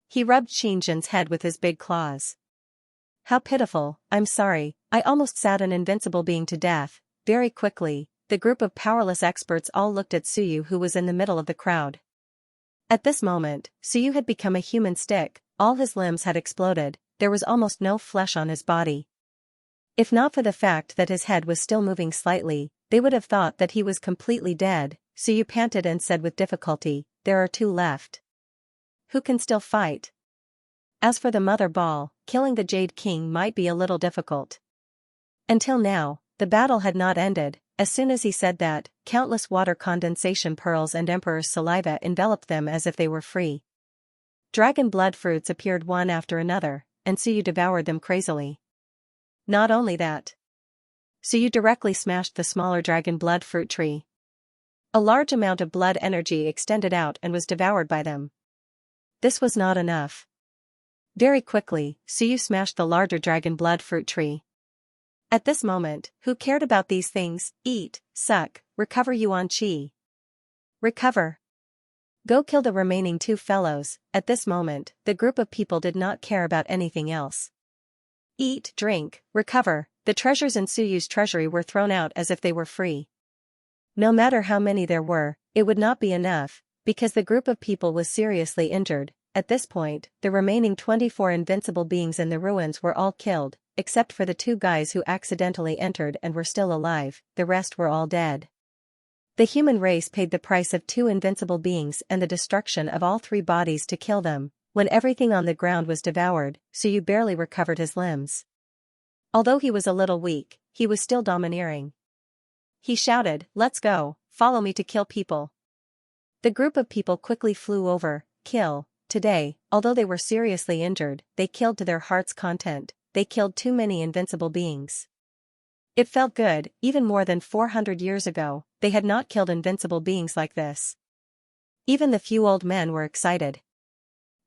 He rubbed Qinzhen's head with his big claws. How pitiful, I'm sorry, I almost sat an invincible being to death. Very quickly, the group of powerless experts all looked at Suyu, who was in the middle of the crowd. At this moment, Suyu had become a human stick. All his limbs had exploded. There was almost no flesh on his body. If not for the fact that his head was still moving slightly, they would have thought that he was completely dead. Suyu panted and said with difficulty, there are 2 left. Who can still fight? As for the Mother Ball, killing the Jade King might be a little difficult. Until now, the battle had not ended. As soon as he said that, countless water condensation pearls and Emperor's saliva enveloped them as if they were free. Dragon blood fruits appeared one after another, and Suyu devoured them crazily. Not only that, Suyu directly smashed the smaller dragon blood fruit tree. A large amount of blood energy extended out and was devoured by them. This was not enough. Very quickly, Suyu smashed the larger dragon blood fruit tree. At this moment, who cared about these things? Eat, suck, recover Yuan Qi. Recover. Go kill the remaining 2 fellows. At this moment, the group of people did not care about anything else. Eat, drink, recover. The treasures in Suyu's treasury were thrown out as if they were free. No matter how many there were, it would not be enough, because the group of people was seriously injured. At this point, the remaining 24 invincible beings in the ruins were all killed, except for the 2 guys who accidentally entered and were still alive. The rest were all dead. The human race paid the price of 2 invincible beings and the destruction of all 3 bodies to kill them. When everything on the ground was devoured, Suyu barely recovered his limbs. Although he was a little weak, he was still domineering. He shouted, let's go, follow me to kill people. The group of people quickly flew over, kill. Today, although they were seriously injured, they killed to their heart's content. They killed too many invincible beings. It felt good. Even more than 400 years ago, they had not killed invincible beings like this. Even the few old men were excited.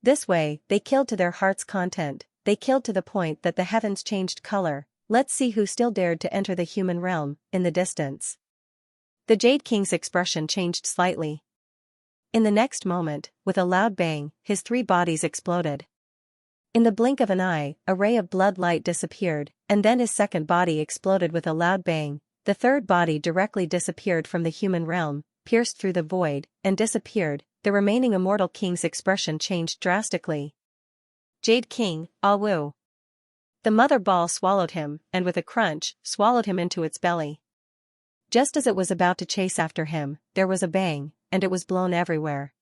This way, they killed to their heart's content. They killed to the point that the heavens changed color. Let's see who still dared to enter the human realm. In the distance, the Jade King's expression changed slightly. In the next moment, with a loud bang, his 3 bodies exploded. In the blink of an eye, a ray of blood light disappeared, and then his second body exploded with a loud bang. The third body directly disappeared from the human realm, pierced through the void, and disappeared. The remaining immortal king's expression changed drastically. Jade King, Awu. The Mother Ball swallowed him, and with a crunch, swallowed him into its belly. Just as it was about to chase after him, there was a bang, and it was blown everywhere.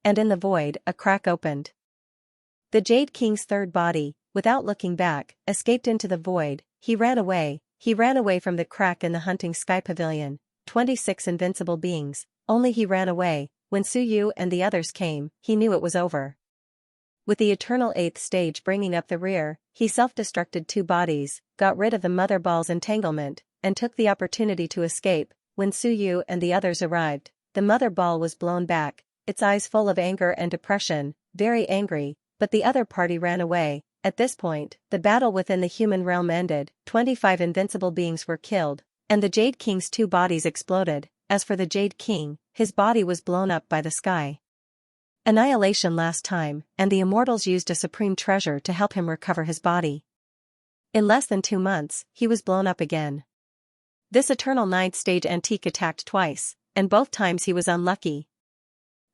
And in the void, a crack opened. The Jade King's third body, without looking back, escaped into the void. He ran away from the crack in the hunting sky pavilion. 26 invincible beings, only he ran away. When Suyu and the others came, he knew it was over. With the eternal 8th stage bringing up the rear, he self-destructed 2 bodies, got rid of the Mother Ball's entanglement, and took the opportunity to escape. When Suyu and the others arrived, the Mother Ball was blown back, its eyes full of anger and depression, very angry, but the other party ran away. At this point, the battle within the human realm ended. 25 invincible beings were killed. And the Jade King's two bodies exploded. As for the Jade King, his body was blown up by the sky. Annihilation last time, and the immortals used a supreme treasure to help him recover his body. In less than 2 months, he was blown up again. This eternal 9th stage antique attacked twice, and both times he was unlucky.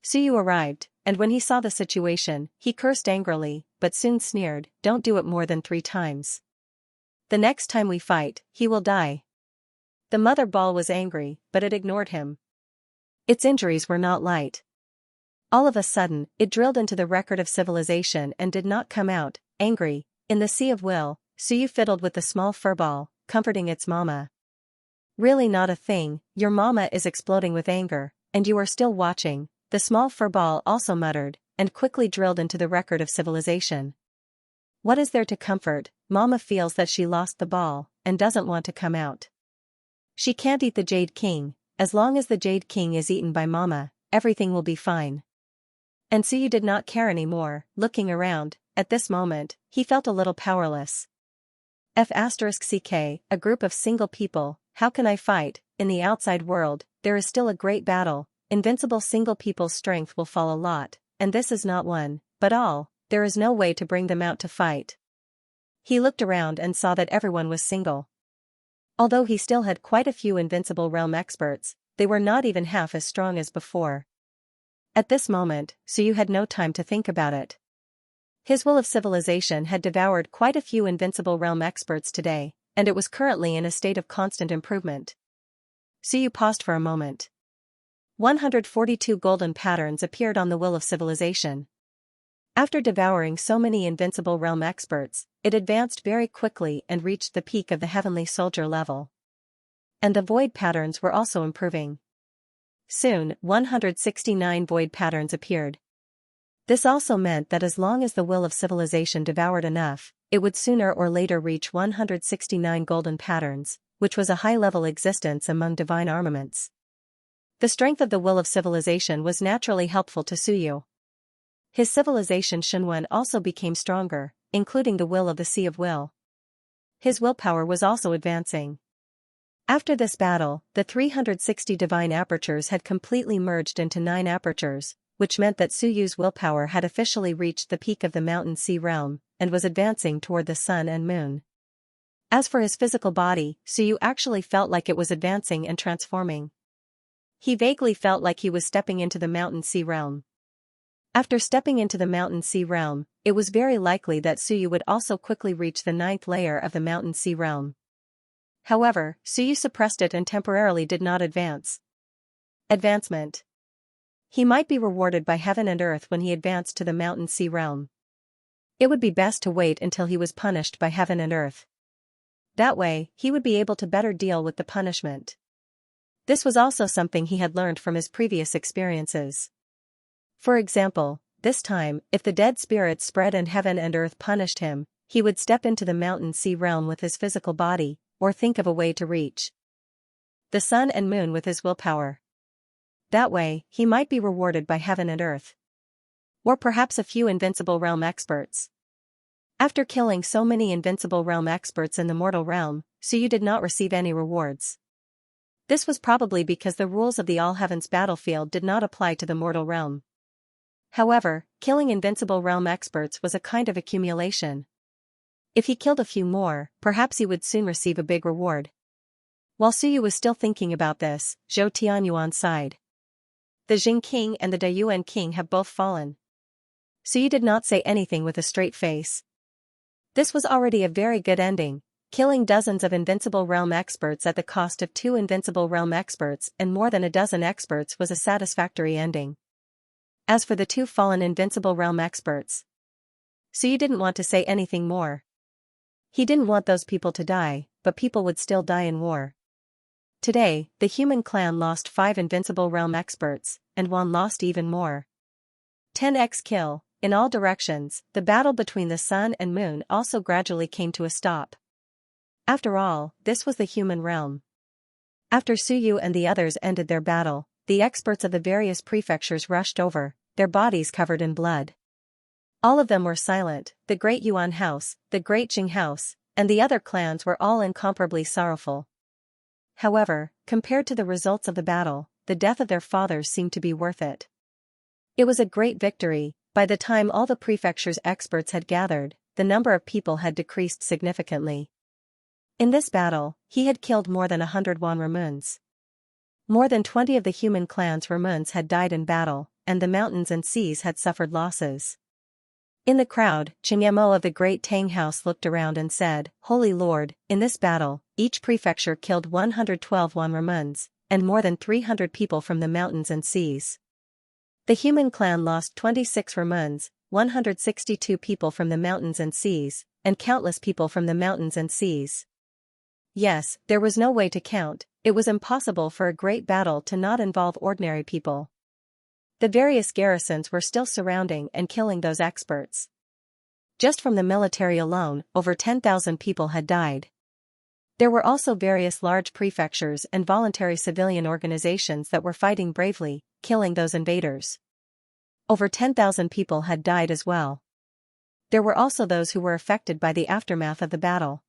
Suyu arrived, and when he saw the situation, he cursed angrily, but soon sneered, "Don't do it more than 3 times. The next time we fight, he will die." The mother ball was angry, but it ignored him. Its injuries were not light. All of a sudden, it drilled into the record of civilization and did not come out. Angry, in the Sea of Will, Suyu fiddled with the small furball, comforting its mama. "Really not a thing, your mama is exploding with anger, and you are still watching," the small furball also muttered, and quickly drilled into the record of civilization. "What is there to comfort? Mama feels that she lost the ball, and doesn't want to come out. She can't eat the Jade King. As long as the Jade King is eaten by Mama, everything will be fine." And Suyu did not care anymore. Looking around, at this moment, he felt a little powerless. F***ck, a group of single people, how can I fight? In the outside world, there is still a great battle. Invincible single people's strength will fall a lot, and this is not one, but all. There is no way to bring them out to fight. He looked around and saw that everyone was single. Although he still had quite a few Invincible Realm experts, they were not even half as strong as before. At this moment, Suyu had no time to think about it. His will of civilization had devoured quite a few Invincible Realm experts today, and it was currently in a state of constant improvement. Suyu paused for a moment. 142 golden patterns appeared on the will of civilization. After devouring so many Invincible Realm experts, it advanced very quickly and reached the peak of the Heavenly Soldier level. And the void patterns were also improving. Soon, 169 void patterns appeared. This also meant that as long as the will of civilization devoured enough, it would sooner or later reach 169 golden patterns, which was a high-level existence among divine armaments. The strength of the will of civilization was naturally helpful to Suyu. His civilization Shenwen also became stronger, including the will of the Sea of Will. His willpower was also advancing. After this battle, the 360 divine apertures had completely merged into 9 apertures, which meant that Suyu's willpower had officially reached the peak of the Mountain Sea realm, and was advancing toward the sun and moon. As for his physical body, Suyu actually felt like it was advancing and transforming. He vaguely felt like he was stepping into the Mountain Sea realm. After stepping into the Mountain Sea realm, it was very likely that Suyu would also quickly reach the 9th layer of the Mountain Sea realm. However, Suyu suppressed it and temporarily did not advance. Advancement. He might be rewarded by heaven and earth when he advanced to the Mountain Sea realm. It would be best to wait until he was punished by heaven and earth. That way, he would be able to better deal with the punishment. This was also something he had learned from his previous experiences. For example, this time, if the dead spirits spread and heaven and earth punished him, he would step into the Mountain Sea realm with his physical body, or think of a way to reach the sun and moon with his willpower. That way, he might be rewarded by heaven and earth. Or perhaps a few Invincible Realm experts. After killing so many Invincible Realm experts in the mortal realm, Suyu did not receive any rewards. This was probably because the rules of the All Heavens battlefield did not apply to the mortal realm. However, killing Invincible Realm experts was a kind of accumulation. If he killed a few more, perhaps he would soon receive a big reward. While Suyu was still thinking about this, Zhou Tianyuan sighed. The Jing King and the Dayuan King have both fallen. Suyu did not say anything with a straight face. This was already a very good ending. Killing dozens of Invincible Realm experts at the cost of 2 Invincible Realm experts and more than a dozen experts was a satisfactory ending. As for the 2 fallen Invincible Realm experts, Suyu didn't want to say anything more. He didn't want those people to die, but people would still die in war. Today, the human clan lost 5 Invincible Realm experts, and Wan lost even more. 10x kill. In all directions, the battle between the sun and moon also gradually came to a stop. After all, this was the human realm. After Suyu and the others ended their battle, the experts of the various prefectures rushed over, their bodies covered in blood. All of them were silent. The Great Yuan House, the Great Jing House, and the other clans were all incomparably sorrowful. However, compared to the results of the battle, the death of their fathers seemed to be worth it. It was a great victory. By the time all the prefecture's experts had gathered, the number of people had decreased significantly. In this battle, he had killed more than 100 Wanramuns. More than 20 of the human clan's Ramuns had died in battle, and the mountains and seas had suffered losses. In the crowd, Xianxia of the great Tang house looked around and said, "Holy Lord, in this battle, each prefecture killed 112 Wanramuns, and more than 300 people from the mountains and seas. The human clan lost 26 Ramuns, 162 people from the mountains and seas, and countless people from the mountains and seas." Yes, there was no way to count. It was impossible for a great battle to not involve ordinary people. The various garrisons were still surrounding and killing those experts. Just from the military alone, over 10,000 people had died. There were also various large prefectures and voluntary civilian organizations that were fighting bravely, killing those invaders. Over 10,000 people had died as well. There were also those who were affected by the aftermath of the battle.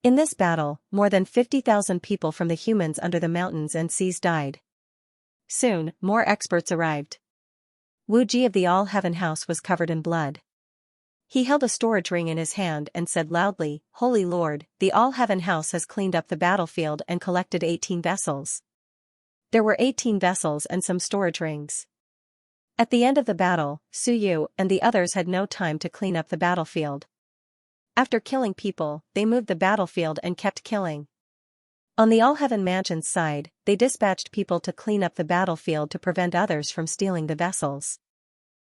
In this battle, more than 50,000 people from the humans under the mountains and seas died. Soon, more experts arrived. Wu Ji of the All-Heaven House was covered in blood. He held a storage ring in his hand and said loudly, "Holy Lord, the All-Heaven House has cleaned up the battlefield and collected 18 vessels." There were 18 vessels and some storage rings. At the end of the battle, Su Yu and the others had no time to clean up the battlefield. After killing people, they moved the battlefield and kept killing. On the All-Heaven Mansion's side, they dispatched people to clean up the battlefield to prevent others from stealing the vessels.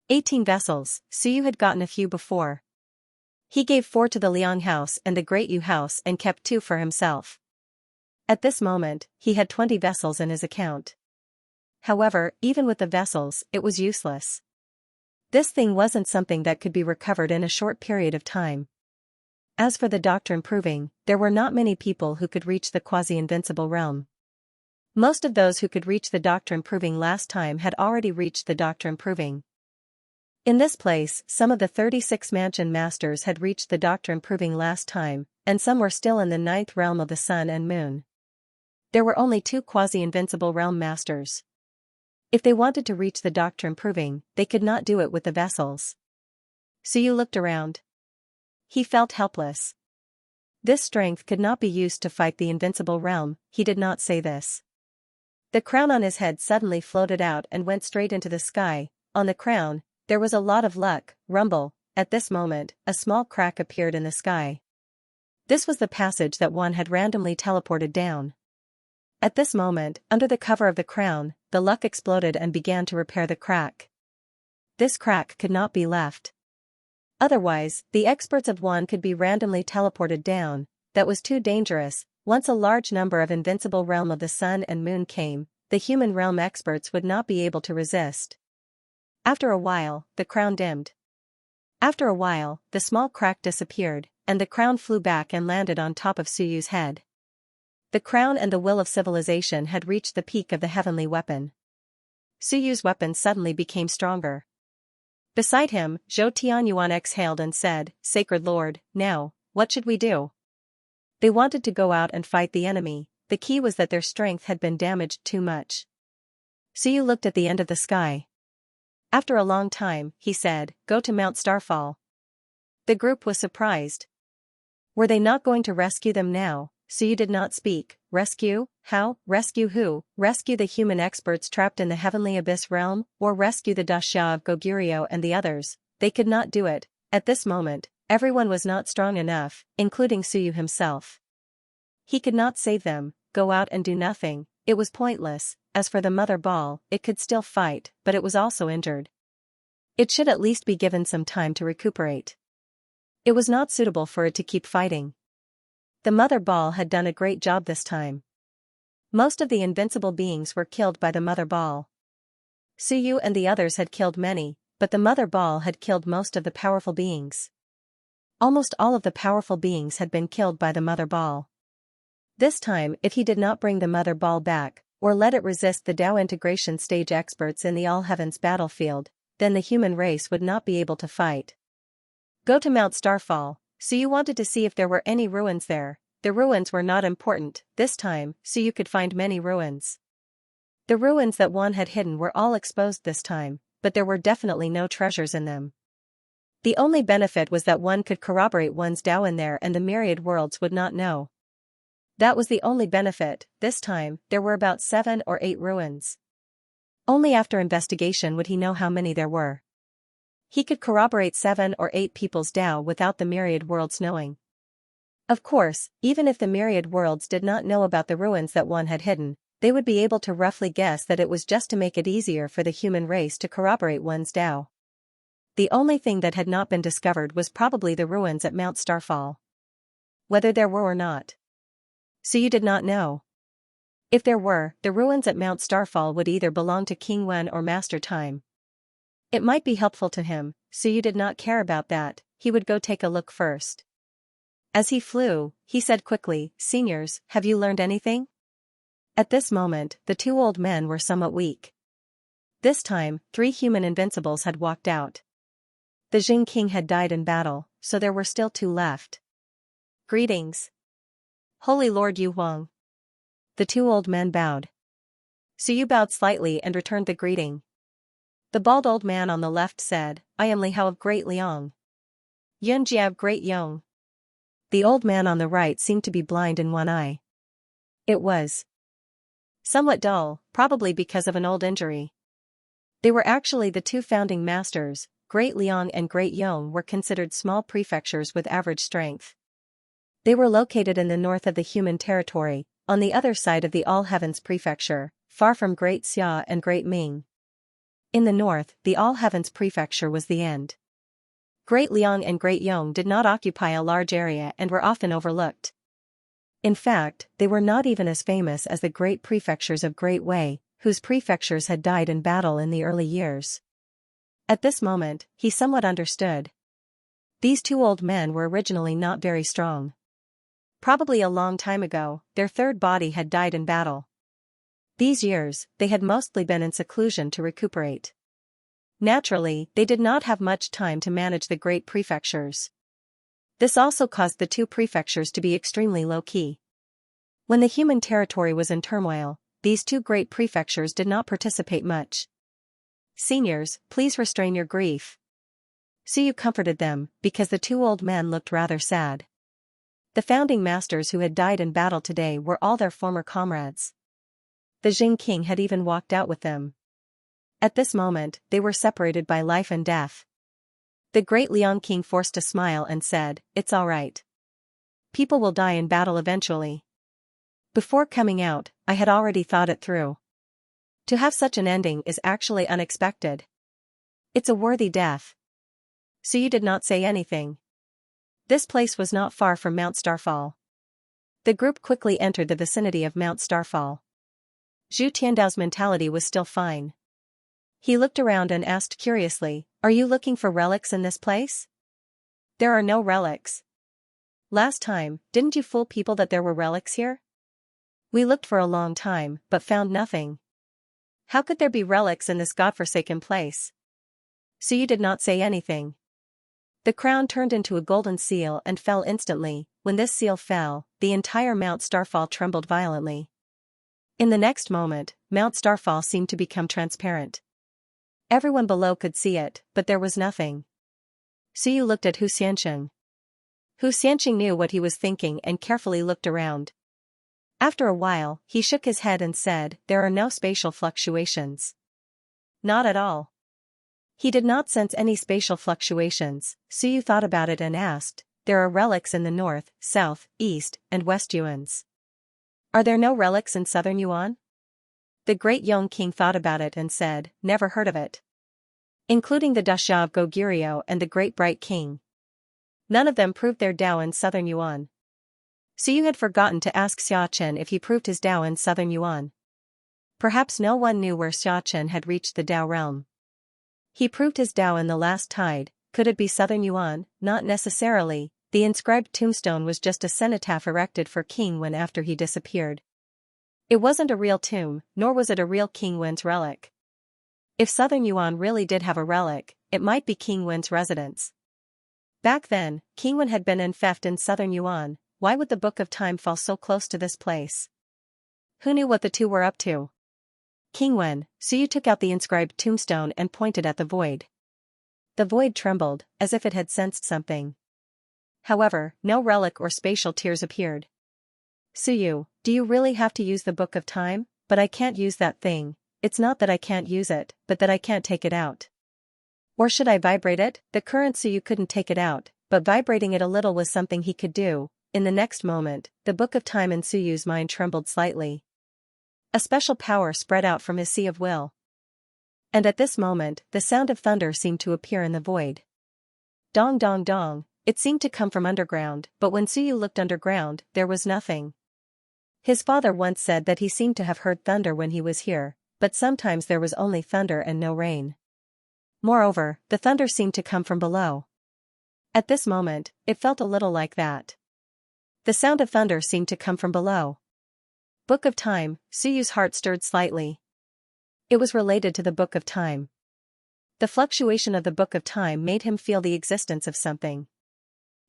18 vessels, Su Yu had gotten a few before. He gave 4 to the Liang House and the Great Yu House and kept 2 for himself. At this moment, he had 20 vessels in his account. However, even with the vessels, it was useless. This thing wasn't something that could be recovered in a short period of time. As for the doctrine proving, there were not many people who could reach the quasi-invincible realm. Most of those who could reach the doctrine proving last time had already reached the doctrine proving. In this place, some of the 36 mansion masters had reached the doctrine proving last time, and some were still in the 9th realm of the sun and moon. There were only 2 quasi-invincible realm masters. If they wanted to reach the doctrine proving, they could not do it with the vessels. Su Yu looked around. He felt helpless. This strength could not be used to fight the invincible realm. He did not say this. The crown on his head suddenly floated out and went straight into the sky. On the crown, there was a lot of luck, rumble. At this moment, a small crack appeared in the sky. This was the passage that one had randomly teleported down. At this moment, under the cover of the crown, the luck exploded and began to repair the crack. This crack could not be left. Otherwise, the experts of one could be randomly teleported down. That was too dangerous. Once a large number of invincible realm of the sun and moon came, the human realm experts would not be able to resist. After a while, the crown dimmed. After a while, the small crack disappeared, and the crown flew back and landed on top of Su Yu's head. The crown and the will of civilization had reached the peak of the heavenly weapon. Su Yu's weapon suddenly became stronger. Beside him, Zhou Tianyuan exhaled and said, "Sacred Lord, now, what should we do?" They wanted to go out and fight the enemy. The key was that their strength had been damaged too much. Su Yu looked at the end of the sky. After a long time, he said, "Go to Mount Starfall." The group was surprised. Were they not going to rescue them now? Su Yu did not speak. Rescue? How? Rescue who? Rescue the human experts trapped in the heavenly abyss realm, or rescue the Daxia of Goguryeo and the others? They could not do it. At this moment, everyone was not strong enough, including Su Yu himself. He could not save them. Go out and do nothing. It was pointless. As for the mother ball, it could still fight, but it was also injured. It should at least be given some time to recuperate. It was not suitable for it to keep fighting. The mother ball had done a great job this time. Most of the invincible beings were killed by the mother ball. Su Yu and the others had killed many, but the mother ball had killed most of the powerful beings. Almost all of the powerful beings had been killed by the mother ball. This time, if he did not bring the mother ball back, or let it resist the Tao integration stage experts in the All Heavens battlefield, then the human race would not be able to fight. Go to Mount Starfall. Su Yu wanted to see if there were any ruins there. the ruins were not important this time, so you could find many ruins. The ruins that one had hidden were all exposed this time, but there were definitely no treasures in them. The only benefit was that one could corroborate one's Tao in there and the myriad worlds would not know. That was the only benefit. This time, there were about 7 or 8 ruins. Only after investigation would he know how many there were. He could corroborate 7 or 8 people's Tao without the myriad worlds knowing. Of course, even if the myriad worlds did not know about the ruins that one had hidden, they would be able to roughly guess that it was just to make it easier for the human race to corroborate one's Tao. The only thing that had not been discovered was probably the ruins at Mount Starfall. Whether there were or not. So you did not know. If there were, the ruins at Mount Starfall would either belong to King Wen or Master Time. It might be helpful to him, so you did not care about that, he would go take a look first. As he flew, he said quickly, "Seniors, have you learned anything?" At this moment, the 2 old men were somewhat weak. This time, 3 human invincibles had walked out. The Jing King had died in battle, so there were still 2 left. "Greetings. Holy Lord Yu Huang." The 2 old men bowed. So Yu bowed slightly and returned the greeting. The bald old man on the left said, "I am Li Hao of Great Liang." "Yun Jia of Great Yong." The old man on the right seemed to be blind in one eye. It was somewhat dull, probably because of an old injury. They were actually the 2 founding masters. Great Liang and Great Yong were considered small prefectures with average strength. They were located in the north of the human territory, on the other side of the All Heavens Prefecture, far from Great Xia and Great Ming. In the north, the All Heavens Prefecture was the end. Great Liang and Great Yong did not occupy a large area and were often overlooked. In fact, they were not even as famous as the great prefectures of Great Wei, whose prefectures had died in battle in the early years. At this moment, he somewhat understood. These 2 old men were originally not very strong. Probably a long time ago, their third body had died in battle. These years, they had mostly been in seclusion to recuperate. Naturally, they did not have much time to manage the great prefectures. This also caused the 2 prefectures to be extremely low-key. When the human territory was in turmoil, these 2 great prefectures did not participate much. "Seniors, please restrain your grief." So you comforted them, because the 2 old men looked rather sad. The founding masters who had died in battle today were all their former comrades. The Jing King had even walked out with them. At this moment, they were separated by life and death. The Great Liang King forced a smile and said, "It's all right. People will die in battle eventually." Before coming out, I had already thought it through. To have such an ending is actually unexpected. It's a worthy death. So you did not say anything. This place was not far from Mount Starfall. The group quickly entered the vicinity of Mount Starfall. Zhu Tiandao's mentality was still fine. He looked around and asked curiously, "Are you looking for relics in this place?" "There are no relics. Last time, didn't you fool people that there were relics here?" "We looked for a long time, but found nothing." "How could there be relics in this godforsaken place?" So you did not say anything. The crown turned into a golden seal and fell instantly. When this seal fell, the entire Mount Starfall trembled violently. In the next moment, Mount Starfall seemed to become transparent. Everyone below could see it, but there was nothing. So you looked at Xianxia. Xianxia knew what he was thinking and carefully looked around. After a while, he shook his head and said, "There are no spatial fluctuations." Not at all. He did not sense any spatial fluctuations, so you thought about it and asked, "There are relics in the north, south, east, and west Yuans. Are there no relics in southern Yuan?" The Great Yong King thought about it and said, "Never heard of it." Including the Dasha of Goguryeo and the Great Bright King. None of them proved their Tao in southern Yuan. So you had forgotten to ask Xiachen if he proved his Tao in southern Yuan. Perhaps no one knew where Xiachen had reached the Tao realm. He proved his Tao in the last tide. Could it be southern Yuan? Not necessarily. The inscribed tombstone was just a cenotaph erected for King Wen after he disappeared. It wasn't a real tomb, nor was it a real King Wen's relic. If southern Yuan really did have a relic, it might be King Wen's residence. Back then, King Wen had been in theft in southern Yuan, why would the Book of Time fall so close to this place? Who knew what the two were up to? King Wen, Suyu took out the inscribed tombstone and pointed at the void. The void trembled, as if it had sensed something. However, no relic or spatial tears appeared. Suyu, do you really have to use the Book of Time? But I can't use that thing. It's not that I can't use it, but that I can't take it out. Or should I vibrate it? The current Suyu couldn't take it out, but vibrating it a little was something he could do. In the next moment, the Book of Time in Suyu's mind trembled slightly. A special power spread out from his sea of will. And at this moment, the sound of thunder seemed to appear in the void. Dong dong dong, it seemed to come from underground, but when Suyu looked underground, there was nothing. His father once said that he seemed to have heard thunder when he was here, but sometimes there was only thunder and no rain. Moreover, the thunder seemed to come from below. At this moment, it felt a little like that. The sound of thunder seemed to come from below. Book of Time, Suyu's heart stirred slightly. It was related to the Book of Time. The fluctuation of the Book of Time made him feel the existence of something.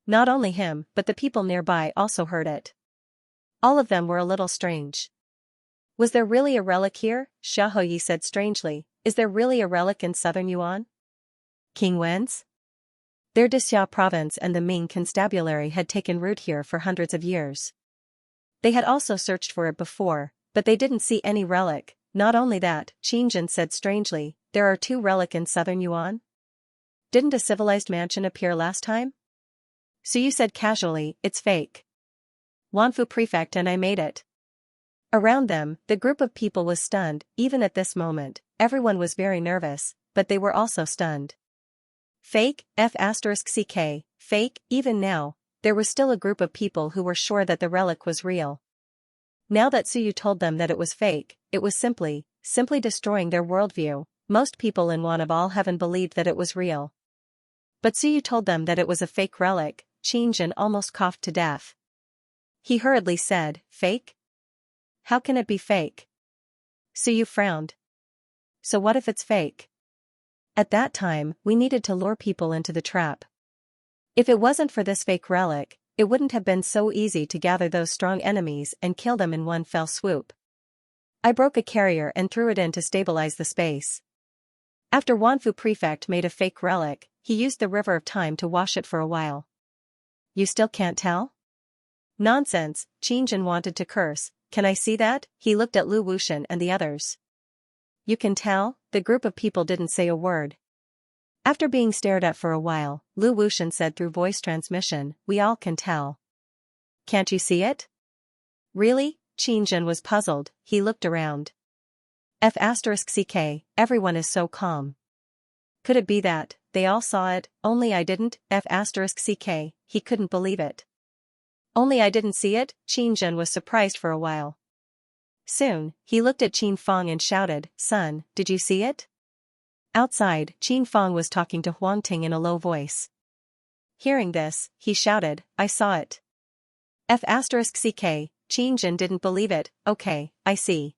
Not only him, but the people nearby also heard it. All of them were a little strange. Was there really a relic here? Xiaoyi said strangely. Is there really a relic in southern Yuan? King Wen's? Their Dixia province and the Ming constabulary had taken root here for hundreds of years. They had also searched for it before, but they didn't see any relic. Not only that, Xianxia said strangely, there are 2 relics in southern Yuan? Didn't a civilized mansion appear last time? Suyu said casually, it's fake. Wanfu prefect and I made it. Around them, the group of people was stunned. Even at this moment, everyone was very nervous, but they were also stunned. Fake, F***ck, fake, even now, there was still a group of people who were sure that the relic was real. Now that Suyu told them that it was fake, it was simply destroying their worldview. Most people in Wan of all heaven believed that it was real. But Suyu told them that it was a fake relic. Xianxia almost coughed to death. He hurriedly said, fake? How can it be fake? Suyu frowned. So what if it's fake? At that time, we needed to lure people into the trap. If it wasn't for this fake relic, it wouldn't have been so easy to gather those strong enemies and kill them in one fell swoop. I broke a carrier and threw it in to stabilize the space. After Wanfu Prefect made a fake relic, he used the river of time to wash it for a while. You still can't tell? Nonsense, Xianxia wanted to curse. Can I see that? He looked at Lu Wuxian and the others. You can tell? The group of people didn't say a word. After being stared at for a while, Lu Wuxian said through voice transmission, we all can tell. Can't you see it? Really? Xianxia was puzzled. He looked around. F***ck, everyone is so calm. Could it be that they all saw it, only I didn't? F***ck, he couldn't believe it. Only I didn't see it? Xianxia was surprised for a while. Soon, he looked at Qin Feng and shouted, son, did you see it? Outside, Qin Feng was talking to Huang Ting in a low voice. Hearing this, he shouted, I saw it. F***ck, Xianxia didn't believe it. Okay, I see.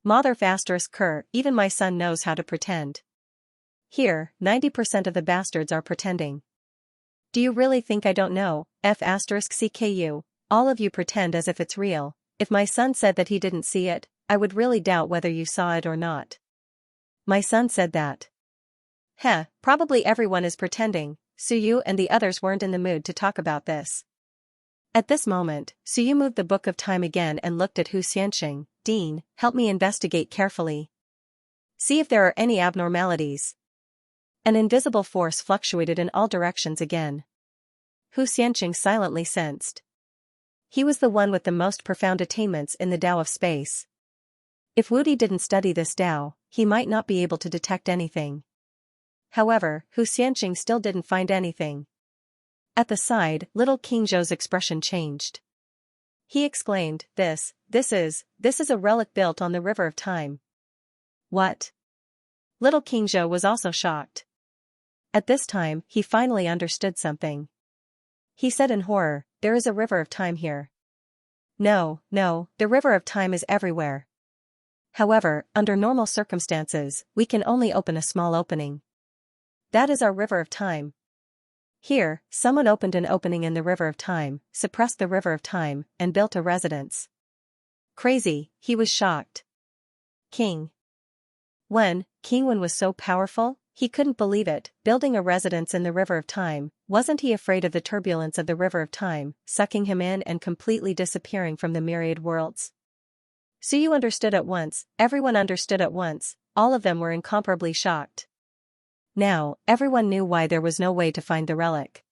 Mother ***, even my son knows how to pretend. Here, 90% of the bastards are pretending. Do you really think I don't know? F***ck, all of you pretend as if it's real. If my son said that he didn't see it, I would really doubt whether you saw it or not. My son said that. Heh, probably everyone is pretending. Suyu and the others weren't in the mood to talk about this. At this moment, Suyu moved the Book of Time again and looked at Hu Xianxia. Dean, help me investigate carefully. See if there are any abnormalities. An invisible force fluctuated in all directions again. Hu Xianxia silently sensed. He was the one with the most profound attainments in the Tao of space. If Wudi didn't study this Tao, he might not be able to detect anything. However, Hu Xianxia still didn't find anything. At the side, little King Zhou's expression changed. He exclaimed, This is a relic built on the river of time. What? Little King Zhou was also shocked. At this time, he finally understood something. He said in horror, there is a river of time here. No, the river of time is everywhere. However, under normal circumstances, we can only open a small opening. That is our river of time. Here, someone opened an opening in the river of time, suppressed the river of time, and built a residence. Crazy, he was shocked. King Wen was so powerful, he couldn't believe it, building a residence in the river of time. Wasn't he afraid of the turbulence of the river of time, sucking him in and completely disappearing from the myriad worlds? So you understood at once, everyone understood at once, all of them were incomparably shocked. Now, everyone knew why there was no way to find the relic.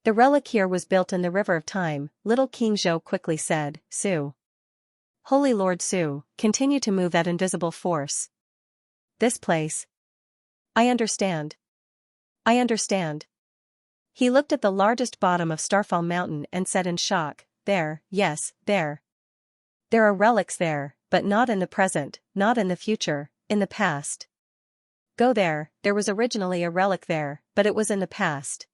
The relic here was built in the river of time, little King Zhou quickly said, Su. Holy Lord Su, continue to move that invisible force. This place. I understand. I understand. He looked at the largest bottom of Starfall Mountain and said in shock, there, yes, there. There are relics there, but not in the present, not in the future, in the past. Go there, there was originally a relic there, but it was in the past.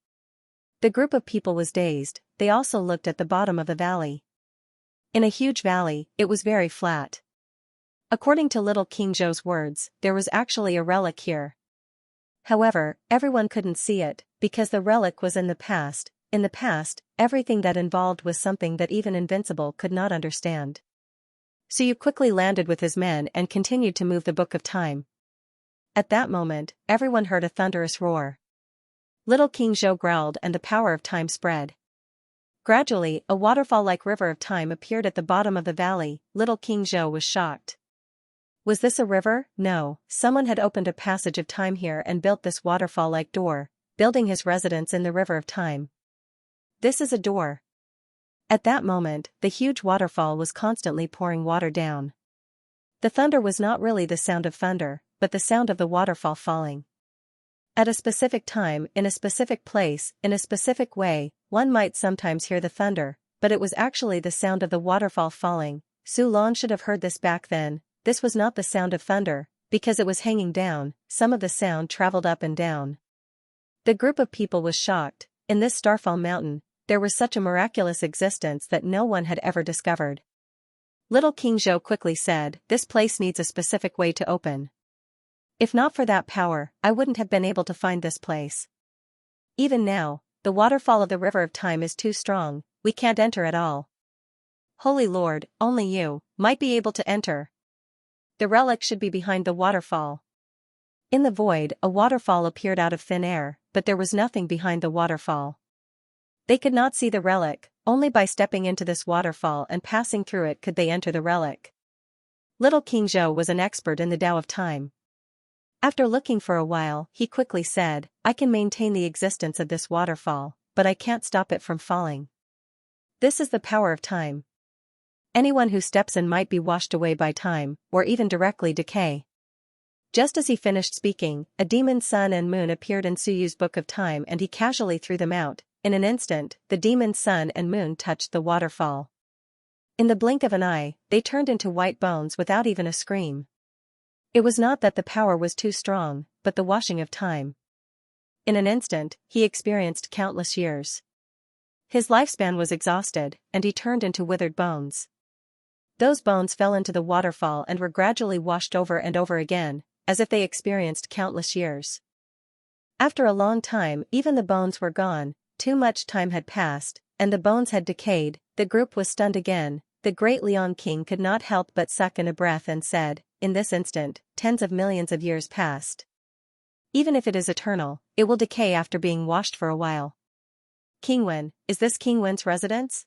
The group of people was dazed, they also looked at the bottom of the valley. In a huge valley, it was very flat. According to little King Zhou's words, there was actually a relic here. However, everyone couldn't see it, because the relic was in the past. In the past, everything that involved was something that even Invincible could not understand. So you quickly landed with his men and continued to move the Book of Time. At that moment, everyone heard a thunderous roar. Little King Zhou growled and the power of time spread. Gradually, a waterfall-like river of time appeared at the bottom of the valley. Little King Zhou was shocked. Was this a river? No, someone had opened a passage of time here and built this waterfall-like door, building his residence in the river of time. This is a door. At that moment, the huge waterfall was constantly pouring water down. The thunder was not really the sound of thunder, but the sound of the waterfall falling. At a specific time, in a specific place, in a specific way, one might sometimes hear the thunder, but it was actually the sound of the waterfall falling. Su Lan should have heard this back then. This was not the sound of thunder, because it was hanging down, some of the sound traveled up and down. The group of people was shocked. In this Starfall Mountain, there was such a miraculous existence that no one had ever discovered. Little King Zhou quickly said, this place needs a specific way to open. If not for that power, I wouldn't have been able to find this place. Even now, the waterfall of the river of time is too strong, we can't enter at all. Holy Lord, only you might be able to enter. The relic should be behind the waterfall. In the void, a waterfall appeared out of thin air, but there was nothing behind the waterfall. They could not see the relic, only by stepping into this waterfall and passing through it could they enter the relic. Little King Zhou was an expert in the Tao of Time. After looking for a while, he quickly said, I can maintain the existence of this waterfall, but I can't stop it from falling. This is the power of time. Anyone who steps in might be washed away by time, or even directly decay. Just as he finished speaking, a demon sun and moon appeared in Suyu's Book of Time and he casually threw them out. In an instant, the demon sun and moon touched the waterfall. In the blink of an eye, they turned into white bones without even a scream. It was not that the power was too strong, but the washing of time. In an instant, he experienced countless years. His lifespan was exhausted, and he turned into withered bones. Those bones fell into the waterfall and were gradually washed over and over again, as if they experienced countless years. After a long time, even the bones were gone, too much time had passed, and the bones had decayed. The group was stunned again. The great Leon King could not help but suck in a breath and said, in this instant, tens of millions of years passed. Even if it is eternal, it will decay after being washed for a while. King Wen, is this King Wen's residence?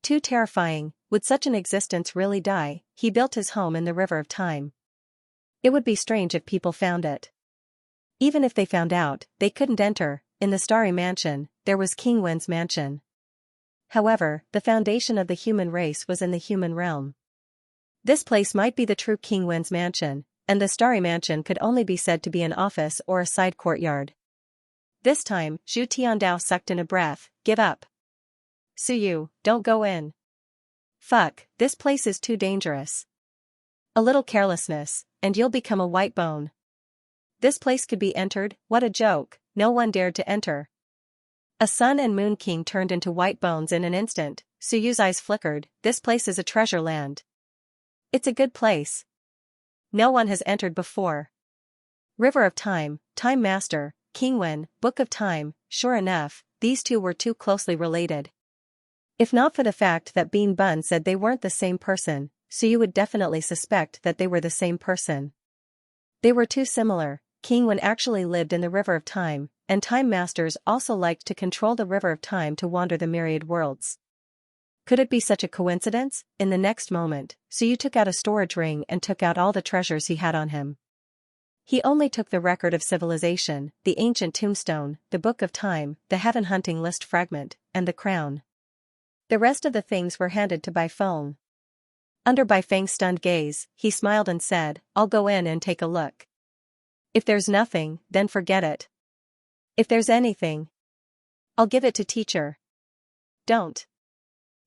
Too terrifying, would such an existence really die? He built his home in the river of time. It would be strange if people found it. Even if they found out, they couldn't enter. In the starry mansion, there was King Wen's mansion. However, the foundation of the human race was in the human realm. This place might be the true King Wen's mansion, and the starry mansion could only be said to be an office or a side courtyard. This time, Zhu Tiandao sucked in a breath, give up. Suyu, don't go in. Fuck, this place is too dangerous. A little carelessness, and you'll become a white bone. This place could be entered, what a joke, no one dared to enter. A sun and moon king turned into white bones in an instant. Suyu's eyes flickered, this place is a treasure land. It's a good place. No one has entered before. River of Time, Time Master, King Wen, Book of Time. Sure enough, these two were too closely related. If not for the fact that Bean Bun said they weren't the same person, so you would definitely suspect that they were the same person. They were too similar. King Wen actually lived in the River of Time, and Time Masters also liked to control the River of Time to wander the myriad worlds. Could it be such a coincidence? In the next moment, Suyu took out a storage ring and took out all the treasures he had on him. He only took the record of civilization, the ancient tombstone, the Book of Time, the heaven hunting list fragment, and the crown. The rest of the things were handed to Bai Feng. Under Bai Feng's stunned gaze, he smiled and said, "I'll go in and take a look. If there's nothing, then forget it. If there's anything, I'll give it to teacher." "Don't."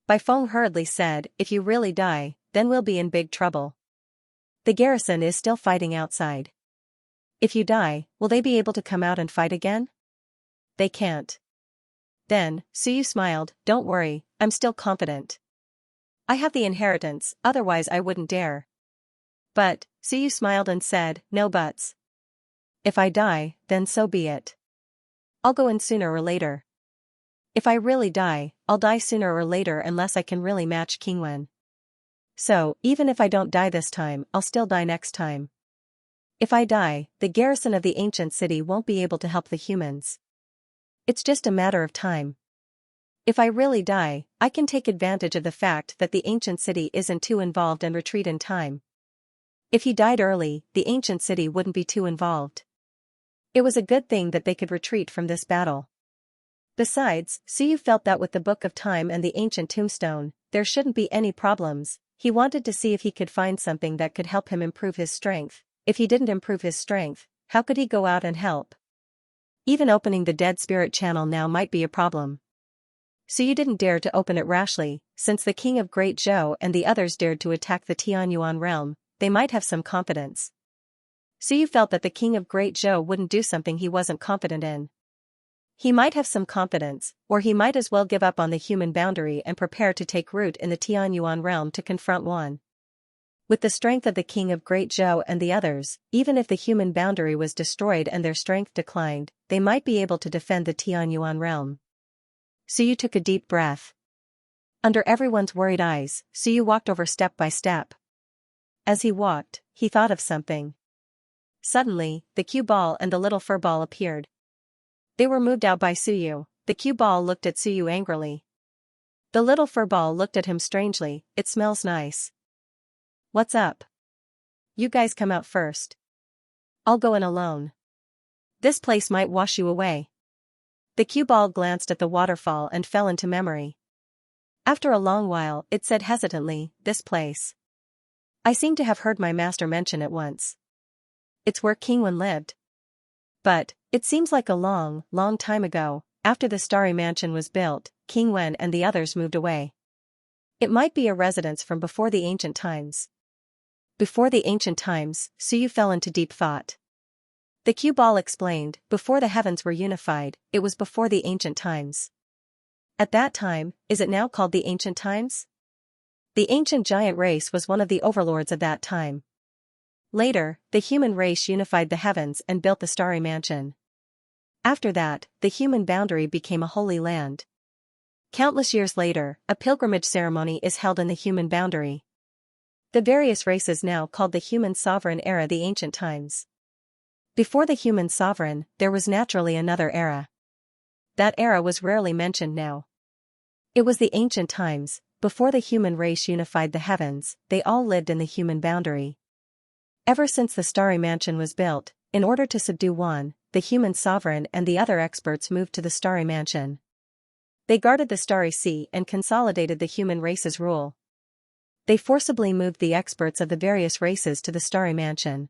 Bai Feng hurriedly said, "If you really die, then we'll be in big trouble. The garrison is still fighting outside. If you die, will they be able to come out and fight again?" "They can't." Then, Suyu smiled, "Don't worry, I'm still confident. I have the inheritance, otherwise I wouldn't dare." "But," Suyu smiled and said, "No buts. If I die, then so be it. I'll go in sooner or later. If I really die, I'll die sooner or later unless I can really match King Wen. So, even if I don't die this time, I'll still die next time. If I die, the garrison of the ancient city won't be able to help the humans. It's just a matter of time. If I really die, I can take advantage of the fact that the ancient city isn't too involved and retreat in time. If he died early, the ancient city wouldn't be too involved. It was a good thing that they could retreat from this battle. Besides, Suyu felt that with the Book of Time and the ancient tombstone, there shouldn't be any problems. He wanted to see if he could find something that could help him improve his strength. If he didn't improve his strength, how could he go out and help? Even opening the dead spirit channel now might be a problem. Suyu didn't dare to open it rashly, since the King of Great Zhou and the others dared to attack the Tianyuan realm, they might have some confidence. Suyu felt that the King of Great Zhou wouldn't do something he wasn't confident in. He might have some confidence, or he might as well give up on the human boundary and prepare to take root in the Tianyuan realm to confront one. With the strength of the King of Great Zhou and the others, even if the human boundary was destroyed and their strength declined, they might be able to defend the Tianyuan realm. Suyu took a deep breath. Under everyone's worried eyes, Suyu walked over step by step. As he walked, he thought of something. Suddenly, the cue ball and the little fur ball appeared. They were moved out by Suyu. The cue ball looked at Suyu angrily. The little fur ball looked at him strangely. "It smells nice. What's up? You guys come out first. I'll go in alone. This place might wash you away." The cue ball glanced at the waterfall and fell into memory. After a long while, it said hesitantly, "This place. I seem to have heard my master mention it once. It's where King Wen lived. But, it seems like a long, long time ago, after the Starry Mansion was built, King Wen and the others moved away. It might be a residence from before the ancient times." Before the ancient times, Suyu fell into deep thought. The cue ball explained, before the heavens were unified, it was before the ancient times. At that time, is it now called the ancient times? The ancient giant race was one of the overlords of that time. Later, the human race unified the heavens and built the Starry Mansion. After that, the human boundary became a holy land. Countless years later, a pilgrimage ceremony is held in the human boundary. The various races now called the human sovereign era the ancient times. Before the human sovereign, there was naturally another era. That era was rarely mentioned now. It was the ancient times. Before the human race unified the heavens, they all lived in the human boundary. Ever since the Starry Mansion was built, in order to subdue one, the human sovereign and the other experts moved to the Starry Mansion. They guarded the Starry Sea and consolidated the human race's rule. They forcibly moved the experts of the various races to the Starry Mansion.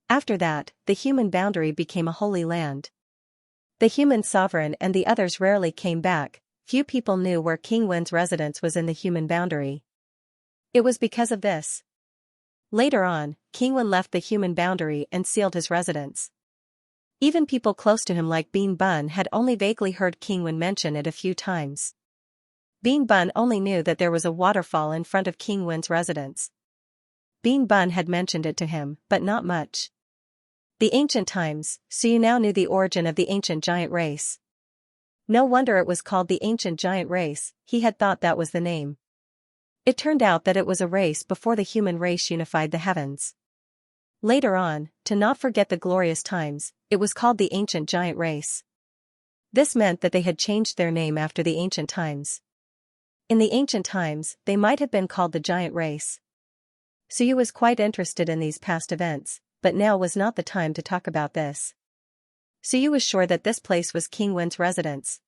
After that, the human boundary became a holy land. The human sovereign and the others rarely came back. Few people knew where King Wen's residence was in the human boundary. It was because of this. Later on, King Wen left the human boundary and sealed his residence. Even people close to him like Bean Bun had only vaguely heard King Wen mention it a few times. Bean Bun only knew that there was a waterfall in front of King Wen's residence. Bean Bun had mentioned it to him, but not much. The ancient times, so you now knew the origin of the ancient giant race. No wonder it was called the ancient giant race, he had thought that was the name. It turned out that it was a race before the human race unified the heavens. Later on, to not forget the glorious times, it was called the ancient giant race. This meant that they had changed their name after the ancient times. In the ancient times, they might have been called the giant race. Suyu was quite interested in these past events, but now was not the time to talk about this. Suyu was sure that this place was King Wen's residence.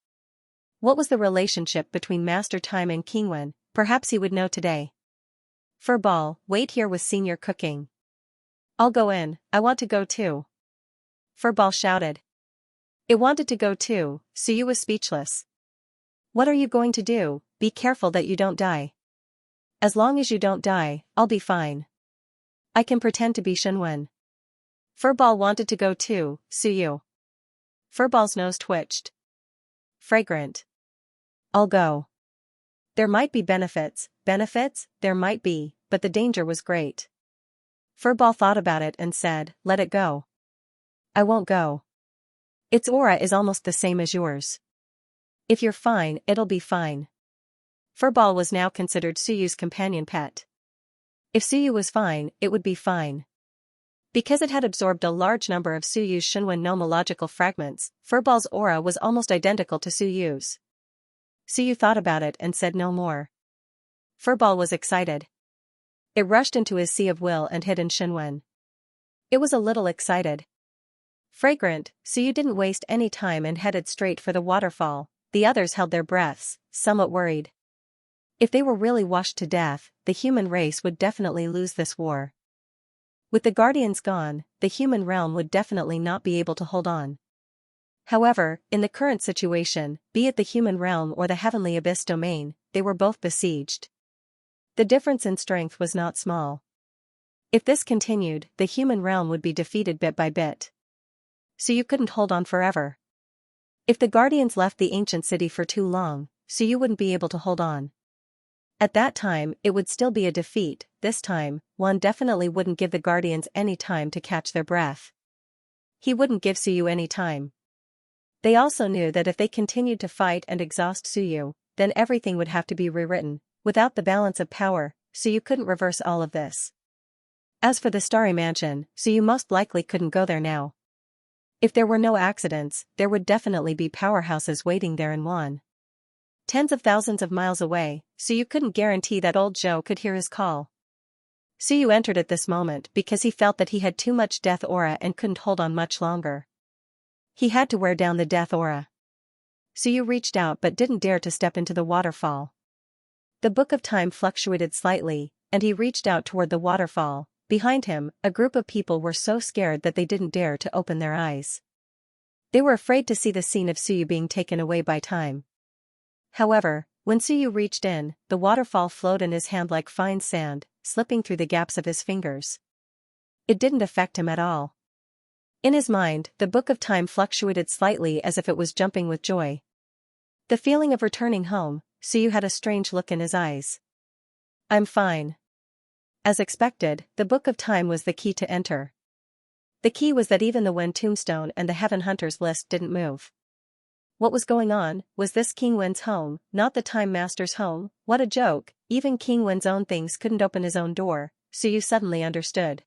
What was the relationship between Master Time and King Wen? Perhaps he would know today. Furball, wait here with senior cooking. I'll go in, I want to go too. Furball shouted. It wanted to go too, Suyu was speechless. What are you going to do? Be careful that you don't die. As long as you don't die, I'll be fine. I can pretend to be Shenwen. Furball wanted to go too, Suyu. Furball's nose twitched. Fragrant. I'll go. There might be benefits, there might be, but the danger was great. Furball thought about it and said, let it go. I won't go. Its aura is almost the same as yours. If you're fine, it'll be fine. Furball was now considered Suyu's companion pet. If Suyu was fine, it would be fine. Because it had absorbed a large number of Suyu's Shenwen nomological fragments, Furball's aura was almost identical to Suyu's. Suyu thought about it and said no more. Furball was excited. It rushed into his sea of will and hid in Shenwen. It was a little excited. Fragrant, Suyu didn't waste any time and headed straight for the waterfall. The others held their breaths, somewhat worried. If they were really washed to death, the human race would definitely lose this war. With the Guardians gone, the human realm would definitely not be able to hold on. However, in the current situation, be it the human realm or the heavenly abyss domain, they were both besieged. The difference in strength was not small. If this continued, the human realm would be defeated bit by bit. Suyu couldn't hold on forever. If the Guardians left the ancient city for too long, Suyu wouldn't be able to hold on. At that time, it would still be a defeat. This time, one definitely wouldn't give the Guardians any time to catch their breath. He wouldn't give Suyu any time. They also knew that if they continued to fight and exhaust Suyu, then everything would have to be rewritten. Without the balance of power, Suyu couldn't reverse all of this. As for the Starry Mansion, Suyu most likely couldn't go there now. If there were no accidents, there would definitely be powerhouses waiting there in Wan. Tens of thousands of miles away, Suyu couldn't guarantee that old Zhou could hear his call. Suyu entered at this moment because he felt that he had too much death aura and couldn't hold on much longer. He had to wear down the death aura. Suyu reached out but didn't dare to step into the waterfall. The book of time fluctuated slightly, and he reached out toward the waterfall. Behind him, a group of people were so scared that they didn't dare to open their eyes. They were afraid to see the scene of Suyu being taken away by time. However, when Suyu reached in, the waterfall flowed in his hand like fine sand, slipping through the gaps of his fingers. It didn't affect him at all. In his mind, the book of time fluctuated slightly as if it was jumping with joy. The feeling of returning home, Suyu had a strange look in his eyes. I'm fine. As expected, the book of time was the key to enter. The key was that even the Wen tombstone and the Heaven Hunters list didn't move. What was going on? Was this King Wen's home, not the Time Master's home? What a joke, even King Wen's own things couldn't open his own door, Suyu suddenly understood.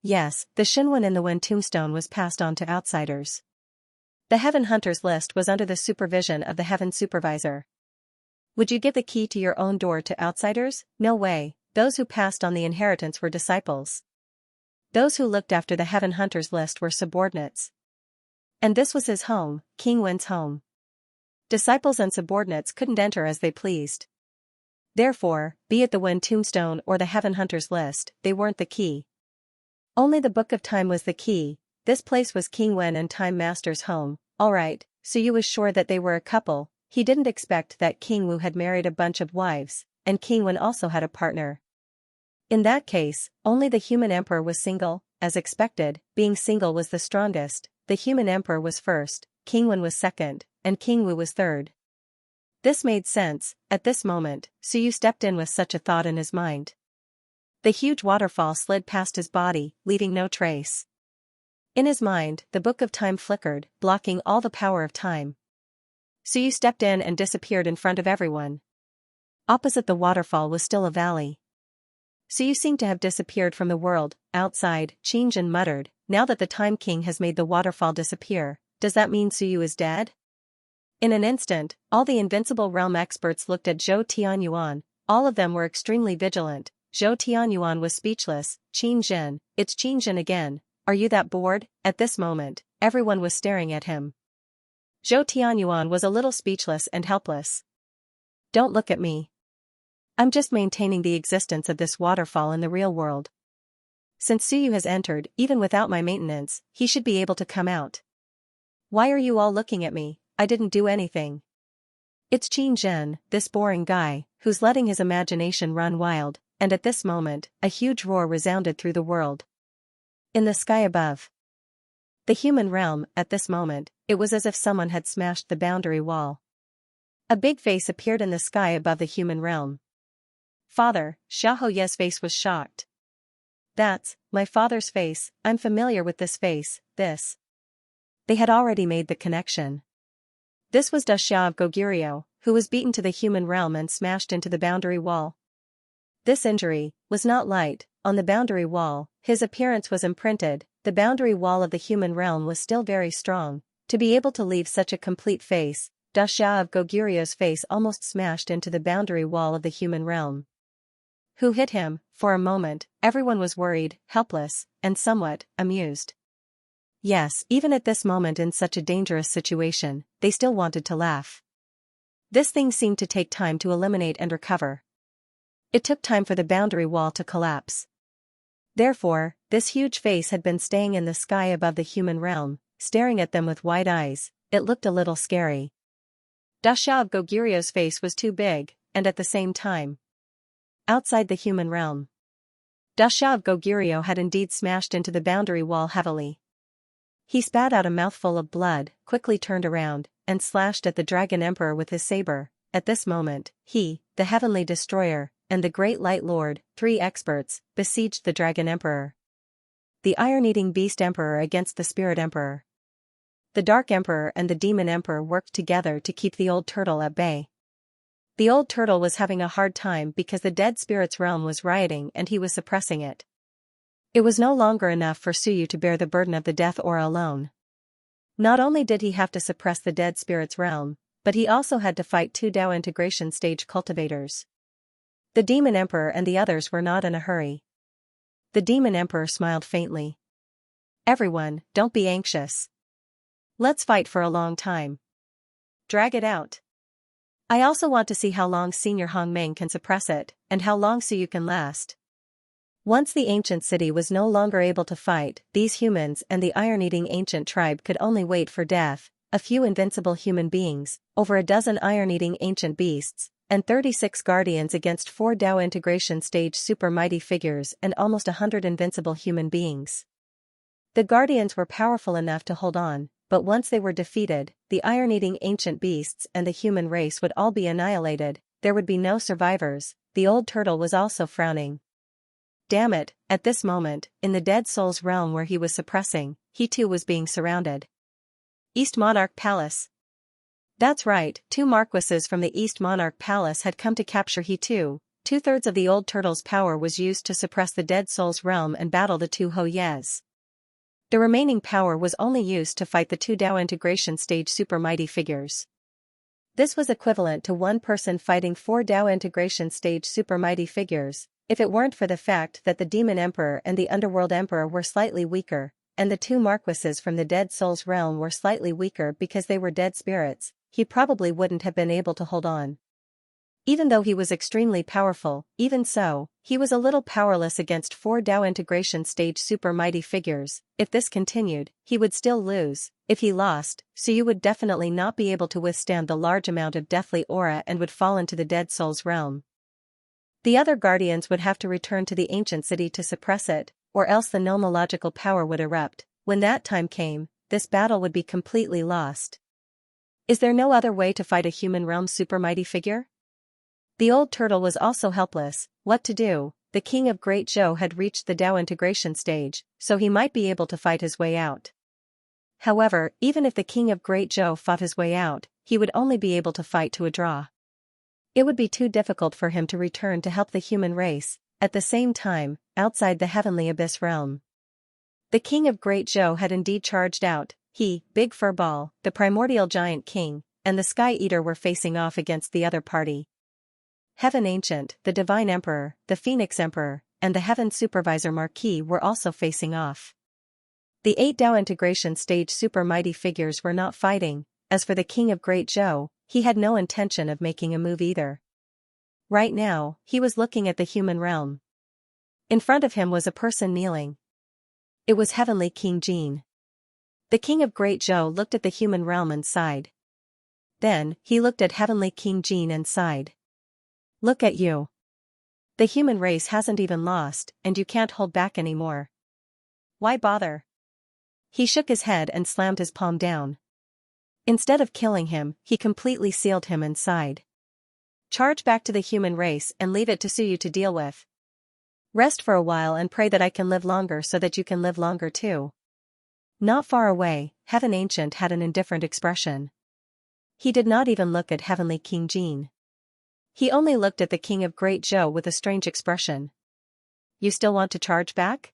Yes, the Shinwen in the Wen tombstone was passed on to outsiders. The Heaven Hunters list was under the supervision of the Heaven Supervisor. Would you give the key to your own door to outsiders? No way. Those who passed on the inheritance were disciples. Those who looked after the Heaven Hunters list were subordinates. And this was his home, King Wen's home. Disciples and subordinates couldn't enter as they pleased. Therefore, be it the Wen tombstone or the Heaven Hunters list, they weren't the key. Only the Book of Time was the key. This place was King Wen and Time Master's home. Alright, Suyu was sure that they were a couple. He didn't expect that King Wu had married a bunch of wives, and King Wen also had a partner. In that case, only the human emperor was single. As expected, being single was the strongest. The human emperor was first, King Wen was second, and King Wu was third. This made sense. At this moment, Suyu stepped in with such a thought in his mind. The huge waterfall slid past his body, leaving no trace. In his mind, the book of time flickered, blocking all the power of time. Suyu stepped in and disappeared in front of everyone. Opposite the waterfall was still a valley. Suyu seemed to have disappeared from the world. Outside, Xianxia muttered, "Now that the Time King has made the waterfall disappear, does that mean Suyu is dead?" In an instant, all the invincible realm experts looked at Zhou Tianyuan. All of them were extremely vigilant. Zhou Tianyuan was speechless. "Xianxia, it's Xianxia again. Are you that bored?" At this moment, everyone was staring at him. Zhou Tianyuan was a little speechless and helpless. "Don't look at me. I'm just maintaining the existence of this waterfall in the real world. Since Suyu has entered, even without my maintenance, he should be able to come out. Why are you all looking at me? I didn't do anything. It's Xianxia, this boring guy, who's letting his imagination run wild." And at this moment, a huge roar resounded through the world. In the sky above the human realm, at this moment, it was as if someone had smashed the boundary wall. A big face appeared in the sky above the human realm. "Father," Xiaohoye's face was shocked. "That's my father's face. I'm familiar with this face, this." They had already made the connection. This was Xia of Goguryeo, who was beaten to the human realm and smashed into the boundary wall. This injury was not light. On the boundary wall, his appearance was imprinted. The boundary wall of the human realm was still very strong. To be able to leave such a complete face, Xia of Goguryo's face almost smashed into the boundary wall of the human realm. Who hit him? For a moment, everyone was worried, helpless, and somewhat amused. Yes, even at this moment in such a dangerous situation, they still wanted to laugh. This thing seemed to take time to eliminate and recover. It took time for the boundary wall to collapse. Therefore, this huge face had been staying in the sky above the human realm, staring at them with wide eyes. It looked a little scary. Xia of Goguryo's face was too big, and at the same time, outside the human realm, Xia of Goguryo had indeed smashed into the boundary wall heavily. He spat out a mouthful of blood, quickly turned around, and slashed at the Dragon Emperor with his saber. At this moment, he, the Heavenly Destroyer, and the Great Light Lord, 3 experts, besieged the Dragon Emperor. The Iron-Eating Beast Emperor against the Spirit Emperor. The Dark Emperor and the Demon Emperor worked together to keep the Old Turtle at bay. The Old Turtle was having a hard time because the Dead Spirit's realm was rioting and he was suppressing it. It was no longer enough for Suyu to bear the burden of the death aura alone. Not only did he have to suppress the Dead Spirit's realm, but he also had to fight 2 Dao integration stage cultivators. The Demon Emperor and the others were not in a hurry. The Demon Emperor smiled faintly. "Everyone, don't be anxious. Let's fight for a long time. Drag it out. I also want to see how long Senior Hongmeng can suppress it, and how long Suyu can last." Once the ancient city was no longer able to fight, these humans and the iron-eating ancient tribe could only wait for death. A few invincible human beings, over a dozen iron-eating ancient beasts, and 36 guardians against 4 Dao integration stage super mighty figures and almost 100 invincible human beings. The guardians were powerful enough to hold on, but once they were defeated, the iron-eating ancient beasts and the human race would all be annihilated. There would be no survivors. The Old Turtle was also frowning. Damn it, at this moment, in the Dead Soul's realm where he was suppressing, he too was being surrounded. East Monarch Palace. That's right, 2 marquises from the East Monarch Palace had come to capture he too. 2/3 of the Old Turtle's power was used to suppress the Dead Soul's realm and battle the 2 Hoyes. The remaining power was only used to fight the 2 Dao integration stage super mighty figures. This was equivalent to one person fighting 4 Dao integration stage super mighty figures, if it weren't for the fact that the Demon Emperor and the Underworld Emperor were slightly weaker, and the 2 marquises from the Dead Soul's realm were slightly weaker because they were dead spirits. He probably wouldn't have been able to hold on. Even though he was extremely powerful, even so, he was a little powerless against 4 Dao integration stage super mighty figures. If this continued, he would still lose. If he lost, Suyu would definitely not be able to withstand the large amount of deathly aura and would fall into the Dead Soul's realm. The other guardians would have to return to the ancient city to suppress it, or else the nomological power would erupt. When that time came, this battle would be completely lost. Is there no other way to fight a human realm super mighty figure? The Old Turtle was also helpless. What to do? the king of Great Zhou had reached the Dao integration stage, so he might be able to fight his way out. However, even if the king of Great Zhou fought his way out, he would only be able to fight to a draw. It would be too difficult for him to return to help the human race, at the same time, outside the heavenly abyss realm. The king of Great Zhou had indeed charged out. He, Big Furball, the primordial giant king, and the Sky Eater were facing off against the other party. Heaven Ancient, the Divine Emperor, the Phoenix Emperor, and the Heaven Supervisor Marquis were also facing off. The 8 Dao integration stage super mighty figures were not fighting. As for the king of Great Zhou, he had no intention of making a move either. Right now, he was looking at the human realm. In front of him was a person kneeling. It was Heavenly King Jin. The king of Great Zhou looked at the human realm and sighed. Then, he looked at Heavenly King Jin and sighed. Look at you. The human race hasn't even lost, and you can't hold back anymore. Why bother? He shook his head and slammed his palm down. Instead of killing him, he completely sealed him and sighed. Charge back to the human race and leave it to Suyu to deal with. Rest for a while and pray that I can live longer so that you can live longer too. Not far away, Heaven Ancient had an indifferent expression. He did not even look at Heavenly King Jin. He only looked at the king of Great Zhou with a strange expression. You still want to charge back?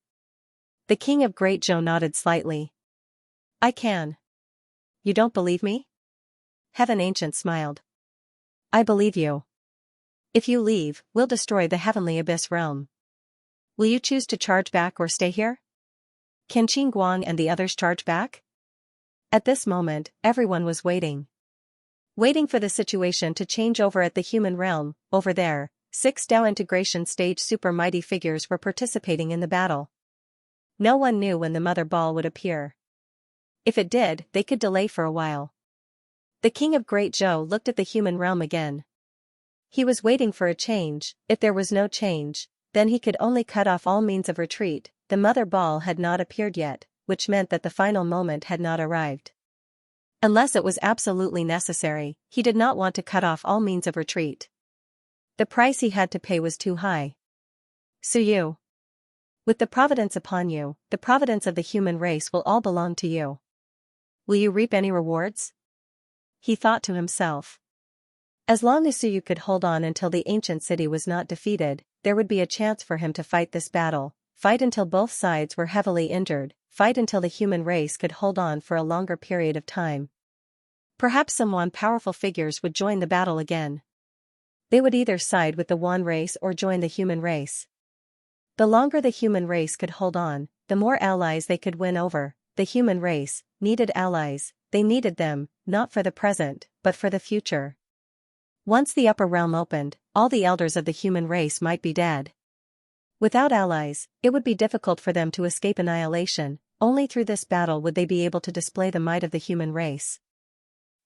The king of Great Zhou nodded slightly. I can. You don't believe me? Heaven Ancient smiled. I believe you. If you leave, we'll destroy the heavenly abyss realm. Will you choose to charge back or stay here? Can Qin Guang and the others charge back? At this moment, everyone was waiting. Waiting for the situation to change over at the human realm. Over there, 6 Dao integration stage super mighty figures were participating in the battle. No one knew when the mother ball would appear. If it did, they could delay for a while. The king of Great Zhou looked at the human realm again. He was waiting for a change. If there was no change, then he could only cut off all means of retreat. The mother ball had not appeared yet, which meant that the final moment had not arrived. Unless it was absolutely necessary, he did not want to cut off all means of retreat. The price he had to pay was too high. Suyu. With the providence upon you, the providence of the human race will all belong to you. Will you reap any rewards? He thought to himself. As long as Suyu could hold on until the ancient city was not defeated, there would be a chance for him to fight this battle, fight until both sides were heavily injured, fight until the human race could hold on for a longer period of time. Perhaps some powerful figures would join the battle again. They would either side with the Wan race or join the human race. The longer the human race could hold on, the more allies they could win over. The human race needed allies. They needed them, not for the present, but for the future. Once the upper realm opened, all the elders of the human race might be dead. Without allies, it would be difficult for them to escape annihilation. Only through this battle would they be able to display the might of the human race.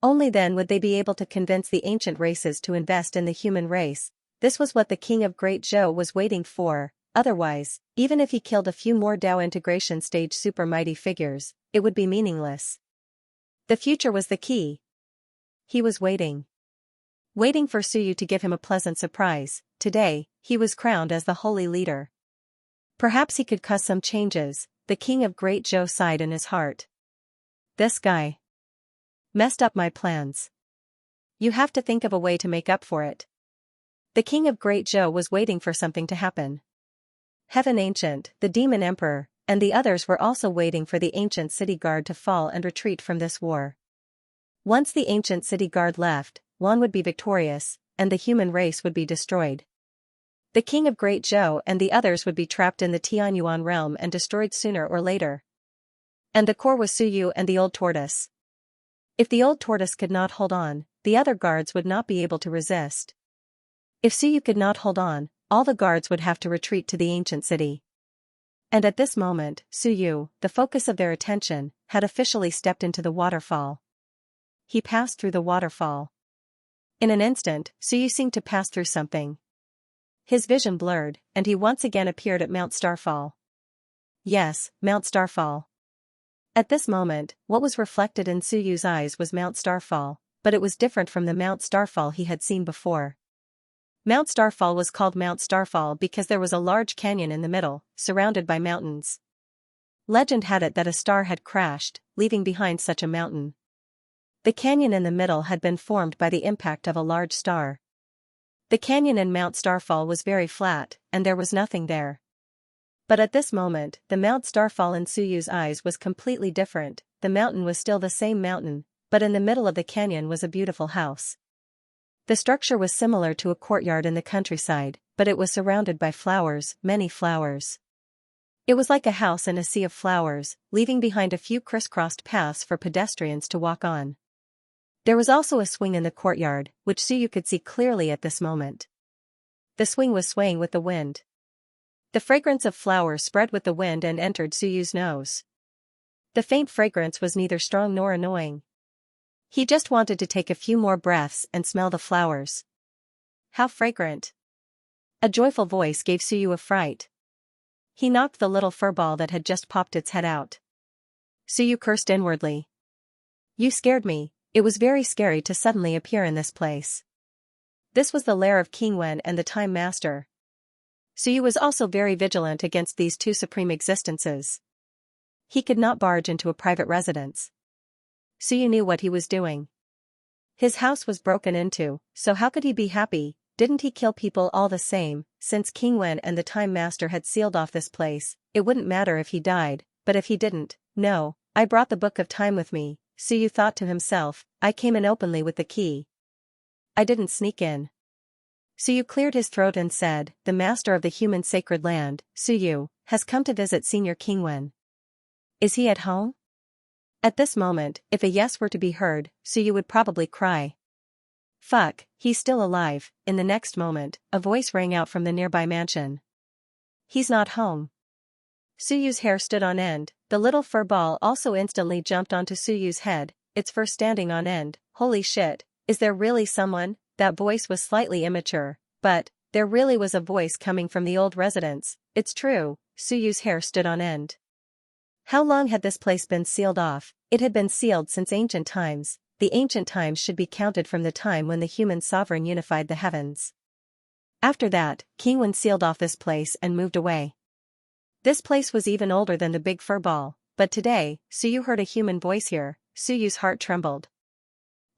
Only then would they be able to convince the ancient races to invest in the human race. This was what the king of Great Zhou was waiting for. Otherwise, even if he killed a few more Dao integration stage super mighty figures, it would be meaningless. The future was the key. He was waiting. Waiting for Suyu to give him a pleasant surprise. Today, he was crowned as the holy leader. Perhaps he could cause some changes. The king of Great Zhou sighed in his heart. This guy messed up my plans. You have to think of a way to make up for it. The king of Great Zhou was waiting for something to happen. Heaven Ancient, the Demon Emperor, and the others were also waiting for the ancient city guard to fall and retreat from this war. Once the ancient city guard left, Wan would be victorious, and the human race would be destroyed. The king of Great Zhou and the others would be trapped in the Tianyuan realm and destroyed sooner or later. And the core was Suyu and the old tortoise. If the old tortoise could not hold on, the other guards would not be able to resist. If Suyu could not hold on, all the guards would have to retreat to the ancient city. And at this moment, Suyu, the focus of their attention, had officially stepped into the waterfall. He passed through the waterfall. In an instant, Suyu seemed to pass through something. His vision blurred, and he once again appeared at Mount Starfall. Yes, Mount Starfall. At this moment, what was reflected in Suyu's eyes was Mount Starfall, but it was different from the Mount Starfall he had seen before. Mount Starfall was called Mount Starfall because there was a large canyon in the middle, surrounded by mountains. Legend had it that a star had crashed, leaving behind such a mountain. The canyon in the middle had been formed by the impact of a large star. The canyon in Mount Starfall was very flat, and there was nothing there. But at this moment, the Mount Starfall in Suyu's eyes was completely different. The mountain was still the same mountain, but in the middle of the canyon was a beautiful house. The structure was similar to a courtyard in the countryside, but it was surrounded by flowers, many flowers. It was like a house in a sea of flowers, leaving behind a few crisscrossed paths for pedestrians to walk on. There was also a swing in the courtyard, which Suyu could see clearly at this moment. The swing was swaying with the wind. The fragrance of flowers spread with the wind and entered Suyu's nose. The faint fragrance was neither strong nor annoying. He just wanted to take a few more breaths and smell the flowers. How fragrant! A joyful voice gave Suyu a fright. He knocked the little fur ball that had just popped its head out. Suyu cursed inwardly. You scared me. It was very scary to suddenly appear in this place. This was the lair of King Wen and the Time Master. Suyu was also very vigilant against these two supreme existences. He could not barge into a private residence. Suyu knew what he was doing. His house was broken into, so how could he be happy? Didn't he kill people all the same? Since King Wen and the Time Master had sealed off this place, it wouldn't matter if he died, but if he didn't, no, I brought the Book of Time with me. Suyu thought to himself, I came in openly with the key. I didn't sneak in. Suyu cleared his throat and said, the master of the human sacred land, Suyu, has come to visit Senior King Wen. Is he at home? At this moment, if a yes were to be heard, Suyu would probably cry. Fuck, he's still alive. In the next moment, a voice rang out from the nearby mansion. He's not home. Suyu's hair stood on end. The little fur ball also instantly jumped onto Suyu's head, its fur standing on end. Holy shit, is there really someone? That voice was slightly immature, but there really was a voice coming from the old residence. It's true, Suyu's hair stood on end. How long had this place been sealed off? It had been sealed since ancient times. The ancient times should be counted from the time when the human sovereign unified the heavens. After that, King Wen sealed off this place and moved away. This place was even older than the big fur ball, but today, Suyu heard a human voice here. Suyu's heart trembled.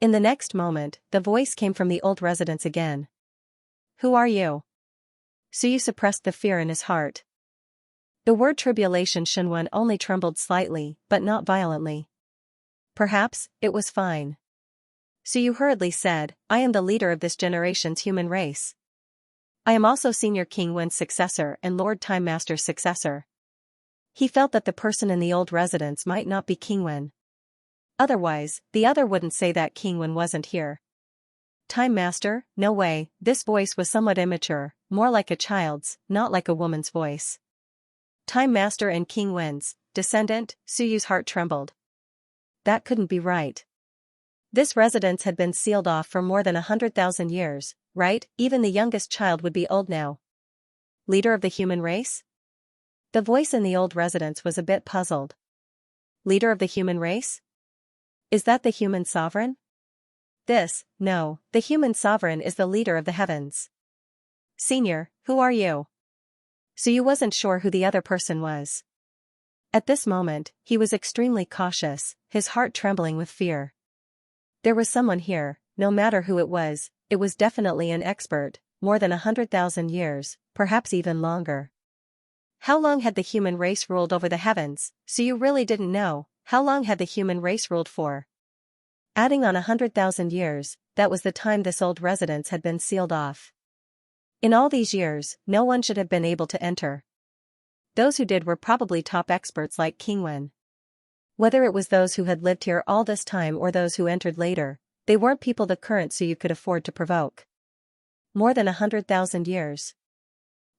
In the next moment, the voice came from the old residence again. Who are you? Suyu suppressed the fear in his heart. The word tribulation Shenwen only trembled slightly, but not violently. Perhaps, it was fine. Suyu hurriedly said, I am the leader of this generation's human race. I am also Senior King Wen's successor and Lord Time Master's successor. He felt that the person in the old residence might not be King Wen. Otherwise, the other wouldn't say that King Wen wasn't here. Time Master? No way. This voice was somewhat immature, more like a child's, not like a woman's voice. Time Master and King Wen's descendant. Suyu's heart trembled. That couldn't be right. This residence had been sealed off for more than 100,000 years, right? Even the youngest child would be old now. Leader of the human race? The voice in the old residence was a bit puzzled. Leader of the human race? Is that the human sovereign? No, the human sovereign is the leader of the heavens. Senior, who are you? Suyu wasn't sure who the other person was. At this moment, he was extremely cautious, his heart trembling with fear. There was someone here, no matter who it was definitely an expert, more than 100,000 years, perhaps even longer. How long had the human race ruled over the heavens? Suyu really didn't know. How long had the human race ruled for? Adding on 100,000 years, that was the time this old residence had been sealed off. In all these years, no one should have been able to enter. Those who did were probably top experts like King Wen. Whether it was those who had lived here all this time or those who entered later, they weren't people the current Suyu could afford to provoke. More than 100,000 years.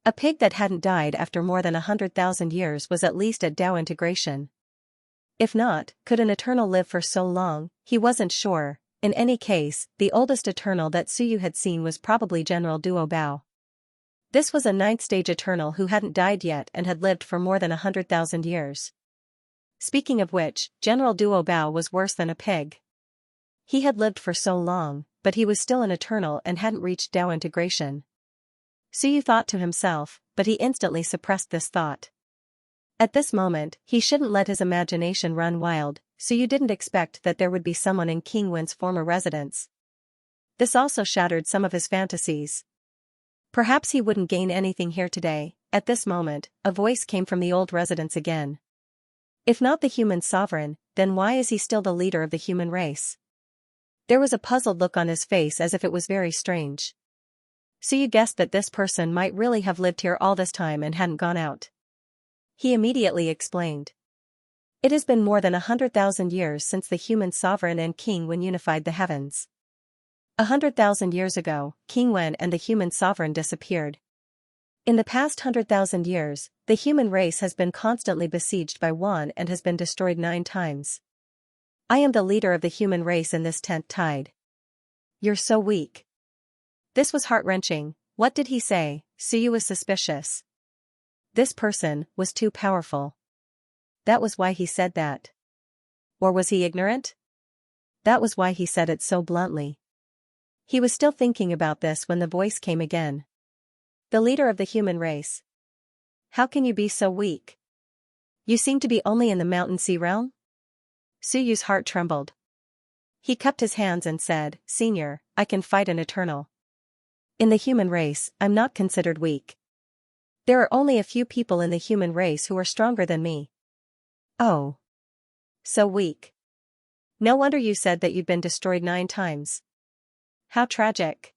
A pig that hadn't died after more than 100,000 years was at least at Tao integration. If not, could an Eternal live for so long? He wasn't sure. In any case, the oldest Eternal that Suyu had seen was probably General Duo Bao. This was a 9th stage Eternal who hadn't died yet and had lived for more than 100,000 years. Speaking of which, General Duo Bao was worse than a pig. He had lived for so long, but he was still an Eternal and hadn't reached Tao integration. Suyu thought to himself, but he instantly suppressed this thought. At this moment, he shouldn't let his imagination run wild, Suyu didn't expect that there would be someone in King Wen's former residence. This also shattered some of his fantasies. Perhaps he wouldn't gain anything here today. At this moment, a voice came from the old residence again. If not the human sovereign, then why is he still the leader of the human race? There was a puzzled look on his face as if it was very strange. Suyu guessed that this person might really have lived here all this time and hadn't gone out. He immediately explained. It has been more than 100,000 years since the human sovereign and King Wen unified the heavens. 100,000 years ago, King Wen and the human sovereign disappeared. In the past 100,000 years, the human race has been constantly besieged by Wan and has been destroyed 9 times. I am the leader of the human race in this 10th tide. You're so weak. This was heart-wrenching. What did he say? Suyu was suspicious. This person was too powerful. That was why he said that. Or was he ignorant? That was why he said it so bluntly. He was still thinking about this when the voice came again. The leader of the human race. How can you be so weak? You seem to be only in the mountain sea realm? Suyu's heart trembled. He cupped his hands and said, Senior, I can fight an eternal. In the human race, I'm not considered weak. There are only a few people in the human race who are stronger than me. Oh. So weak. No wonder you said that you'd been destroyed 9 times. How tragic.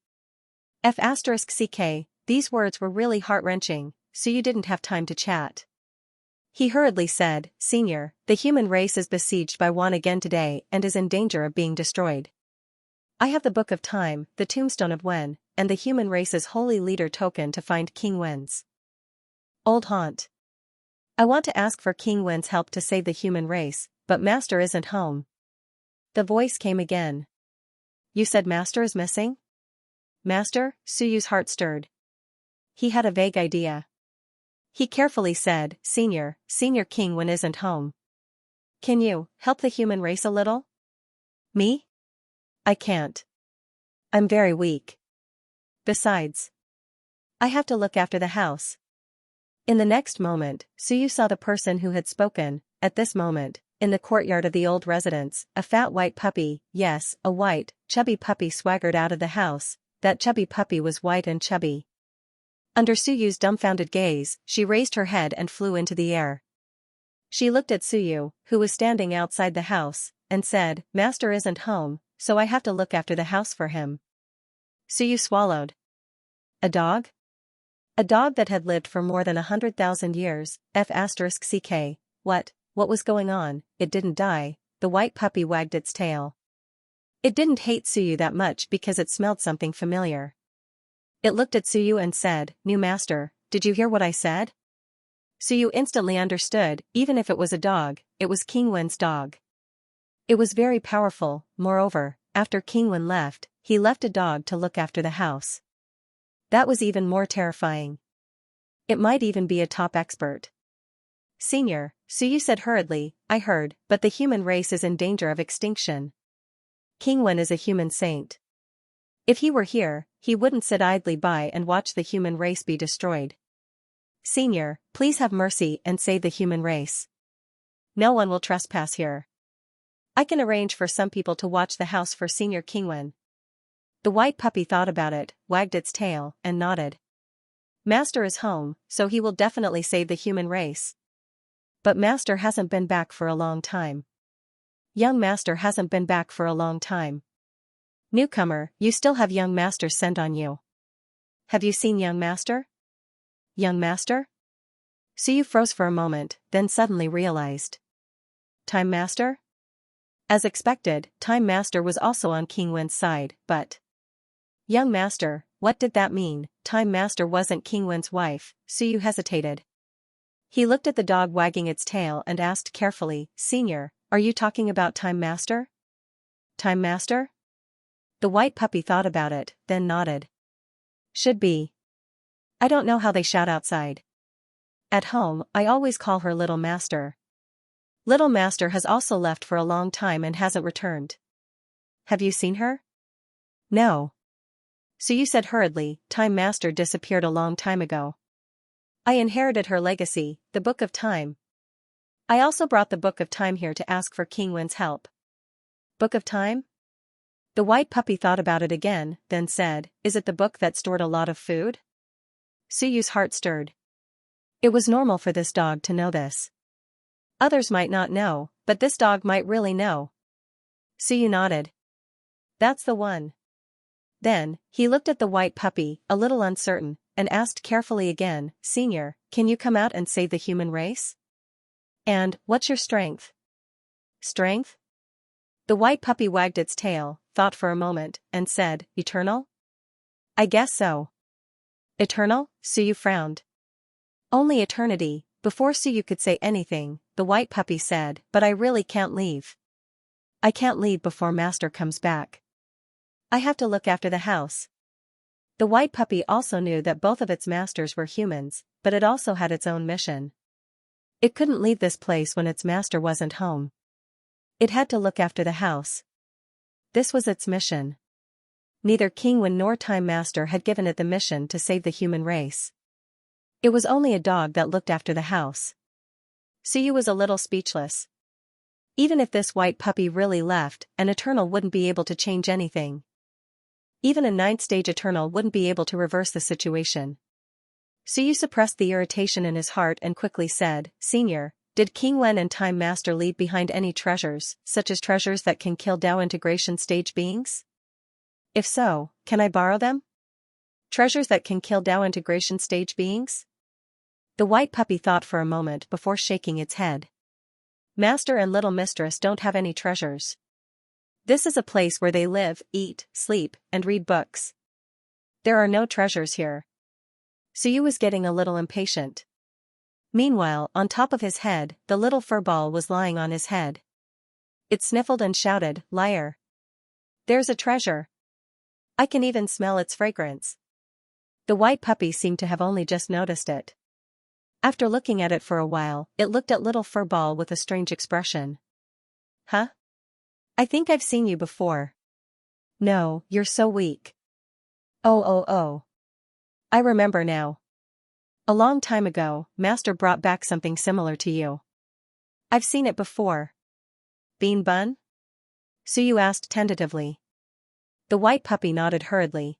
F***ck, these words were really heart-wrenching, so you didn't have time to chat. He hurriedly said, Senior, the human race is besieged by Wan again today and is in danger of being destroyed. I have the Book of Time, the Tombstone of Wen, and the human race's holy leader token to find King Wen's old haunt. I want to ask for King Wen's help to save the human race, but Master isn't home. The voice came again. You said Master is missing? Master? Suyu's heart stirred. He had a vague idea. He carefully said, Senior King Wen isn't home. Can you help the human race a little? Me? I can't. I'm very weak. Besides, I have to look after the house. In the next moment, Suyu saw the person who had spoken. At this moment, in the courtyard of the old residence, a fat white puppy, yes, a white, chubby puppy swaggered out of the house. That chubby puppy was white and chubby. Under Suyu's dumbfounded gaze, she raised her head and flew into the air. She looked at Suyu, who was standing outside the house, and said, Master isn't home, so I have to look after the house for him. Suyu swallowed. A dog? A dog that had lived for more than 100,000 years, F***ck. What was going on? It didn't die. The white puppy wagged its tail. It didn't hate Suyu that much because it smelled something familiar. It looked at Suyu and said, New Master, did you hear what I said? Suyu instantly understood, even if it was a dog, it was King Wen's dog. It was very powerful. Moreover, after King Wen left, he left a dog to look after the house. That was even more terrifying. It might even be a top expert. Senior, Suyu said hurriedly, I heard, but the human race is in danger of extinction. King Wen is a human saint. If he were here, he wouldn't sit idly by and watch the human race be destroyed. Senior, please have mercy and save the human race. No one will trespass here. I can arrange for some people to watch the house for Senior King Wen. The white puppy thought about it, wagged its tail, and nodded. Master is home, so he will definitely save the human race. But Master hasn't been back for a long time. Young Master hasn't been back for a long time. Newcomer, you still have Young Master sent on you. Have you seen Young Master? Young Master? Suyu froze for a moment, then suddenly realized. Time Master? As expected, Time Master was also on King Wen's side, but... Young Master, what did that mean? Time Master wasn't King Wen's wife. Suyu hesitated. He looked at the dog wagging its tail and asked carefully, Senior, are you talking about Time Master? Time Master? The white puppy thought about it, then nodded. Should be. I don't know how they shout outside. At home, I always call her Little Master. Little Master has also left for a long time and hasn't returned. Have you seen her? No. So you said hurriedly, Time Master disappeared a long time ago. I inherited her legacy, the Book of Time. I also brought the Book of Time here to ask for King Wen's help. Book of Time? The white puppy thought about it again, then said, is it the book that stored a lot of food? Suyu's heart stirred. It was normal for this dog to know this. Others might not know, but this dog might really know. Suyu nodded. That's the one. Then, he looked at the white puppy, a little uncertain, and asked carefully again, Senior, can you come out and save the human race? And, what's your strength? Strength? The white puppy wagged its tail, thought for a moment, and said, Eternal? I guess so. Eternal? Suyu frowned. Only eternity. Before Suyu could say anything, the white puppy said, but I really can't leave. I can't leave before Master comes back. I have to look after the house. The white puppy also knew that both of its masters were humans, but it also had its own mission. It couldn't leave this place when its master wasn't home. It had to look after the house. This was its mission. Neither King Wen nor Time Master had given it the mission to save the human race. It was only a dog that looked after the house. Suyu was a little speechless. Even if this white puppy really left, an Eternal wouldn't be able to change anything. Even a 9th stage Eternal wouldn't be able to reverse the situation. Suyu suppressed the irritation in his heart and quickly said, Senior, did King Wen and Time Master leave behind any treasures, such as treasures that can kill Dao integration stage beings? If so, can I borrow them? Treasures that can kill Dao integration stage beings? The white puppy thought for a moment before shaking its head. Master and Little Mistress don't have any treasures. This is a place where they live, eat, sleep, and read books. There are no treasures here. Suyu was getting a little impatient. Meanwhile, on top of his head, the little fur ball was lying on his head. It sniffled and shouted, Liar! There's a treasure. I can even smell its fragrance. The white puppy seemed to have only just noticed it. After looking at it for a while, it looked at little fur ball with a strange expression. Huh? I think I've seen you before. No, you're so weak. Oh. I remember now. A long time ago, Master brought back something similar to you. I've seen it before. Bean bun? Suyu asked tentatively. The white puppy nodded hurriedly.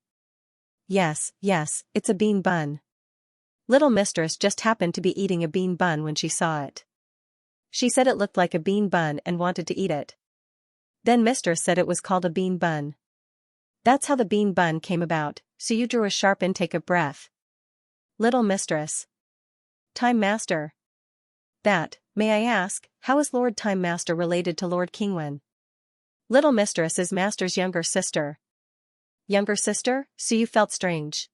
Yes, it's a bean bun. Little Mistress just happened to be eating a bean bun when she saw it. She said it looked like a bean bun and wanted to eat it. Then Mistress said it was called a bean bun. That's how the bean bun came about, Suyu drew a sharp intake of breath. Little Mistress. Time Master. May I ask, how is Lord Time Master related to Lord King Wen? Little Mistress is Master's younger sister. Younger sister? Suyu felt strange.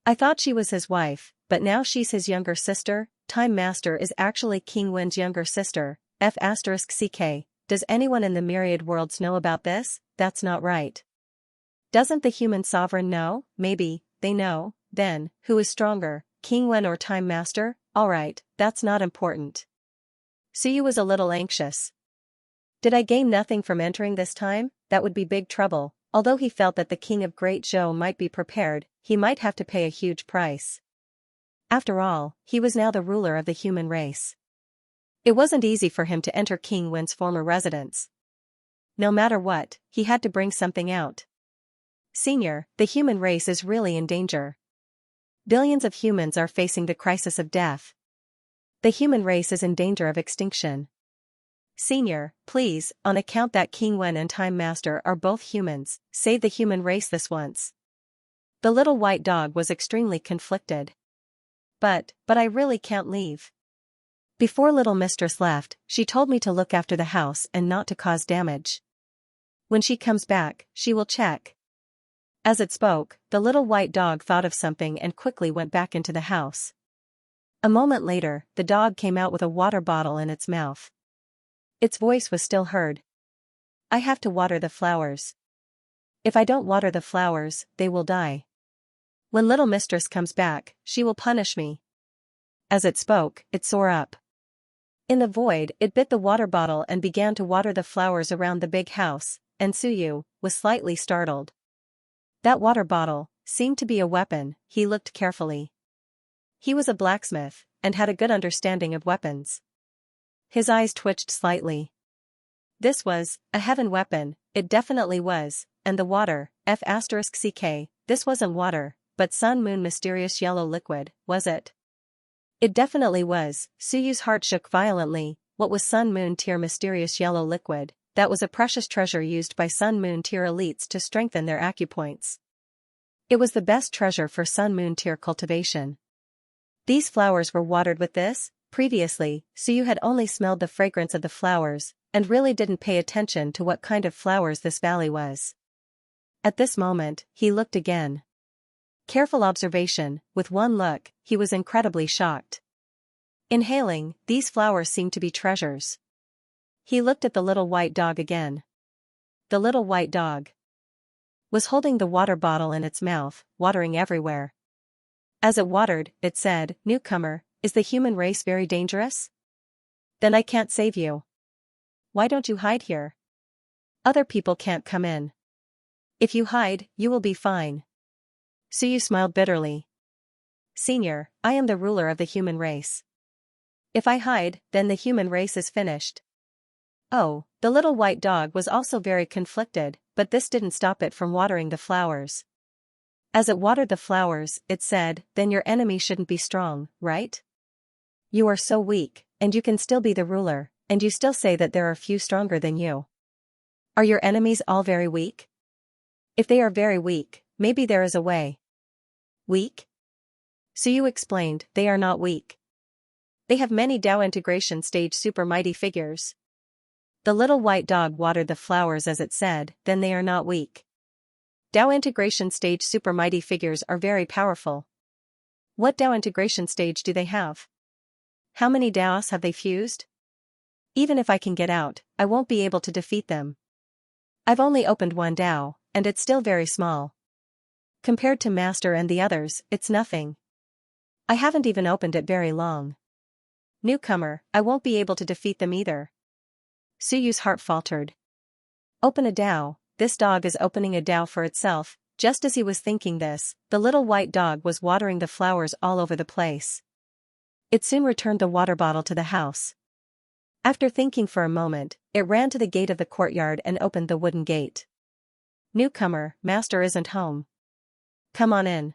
I thought she was his wife, but now she's his younger sister. Time Master is actually King Wen's younger sister. F***ck. Does anyone in the Myriad worlds know about this? That's not right. Doesn't the human sovereign know? Maybe, they know. Then, who is stronger, King Wen or Time Master? Alright, that's not important. Suyu was a little anxious. Did I gain nothing from entering this time? That would be big trouble. Although he felt that the King of Great Zhou might be prepared, he might have to pay a huge price. After all, he was now the ruler of the human race. It wasn't easy for him to enter King Wen's former residence. No matter what, he had to bring something out. Senior, the human race is really in danger. Billions of humans are facing the crisis of death. The human race is in danger of extinction. Senior, please, on account that King Wen and Time Master are both humans, save the human race this once. The little white dog was extremely conflicted. But I really can't leave. Before Little Mistress left, she told me to look after the house and not to cause damage. When she comes back, she will check. As it spoke, the little white dog thought of something and quickly went back into the house. A moment later, the dog came out with a water bottle in its mouth. Its voice was still heard. I have to water the flowers. If I don't water the flowers, they will die. When Little Mistress comes back, she will punish me. As it spoke, it soared up. In the void, it bit the water bottle and began to water the flowers around the big house, and Suyu was slightly startled. That water bottle seemed to be a weapon. He looked carefully. He was a blacksmith, and had a good understanding of weapons. His eyes twitched slightly. This was a heaven weapon, it definitely was, and the water, F*ck, this wasn't water, but sun moon mysterious yellow liquid, was it? It definitely was. Suyu's heart shook violently. What was sun moon tier mysterious yellow liquid? That was a precious treasure used by sun moon tier elites to strengthen their acupoints. It was the best treasure for sun moon tier cultivation. These flowers were watered with this? Previously, Suyu had only smelled the fragrance of the flowers, and really didn't pay attention to what kind of flowers this valley was. At this moment, he looked again. Careful observation, with one look, he was incredibly shocked. Inhaling, these flowers seemed to be treasures. He looked at the little white dog again. The little white dog was holding the water bottle in its mouth, watering everywhere. As it watered, it said, "Newcomer, is the human race very dangerous? Then I can't save you. Why don't you hide here? Other people can't come in. If you hide, you will be fine." Suyu smiled bitterly. "Senior, I am the ruler of the human race. If I hide, then the human race is finished." Oh, the little white dog was also very conflicted, but this didn't stop it from watering the flowers. As it watered the flowers, it said, "Then your enemy shouldn't be strong, right? You are so weak, and you can still be the ruler, and you still say that there are few stronger than you. Are your enemies all very weak? If they are very weak, maybe there is a way." Weak? Suyu explained, "They are not weak. They have many Dao integration stage super mighty figures." The little white dog watered the flowers as it said, "Then they are not weak. Dao integration stage super mighty figures are very powerful. What Dao integration stage do they have? How many Daos have they fused? Even if I can get out, I won't be able to defeat them. I've only opened one Dao, and it's still very small. Compared to Master and the others, it's nothing. I haven't even opened it very long. Newcomer, I won't be able to defeat them either." Suyu's heart faltered. Open a Dao, this dog is opening a Dao for itself. Just as he was thinking this, the little white dog was watering the flowers all over the place. It soon returned the water bottle to the house. After thinking for a moment, it ran to the gate of the courtyard and opened the wooden gate. "Newcomer, Master isn't home. Come on in.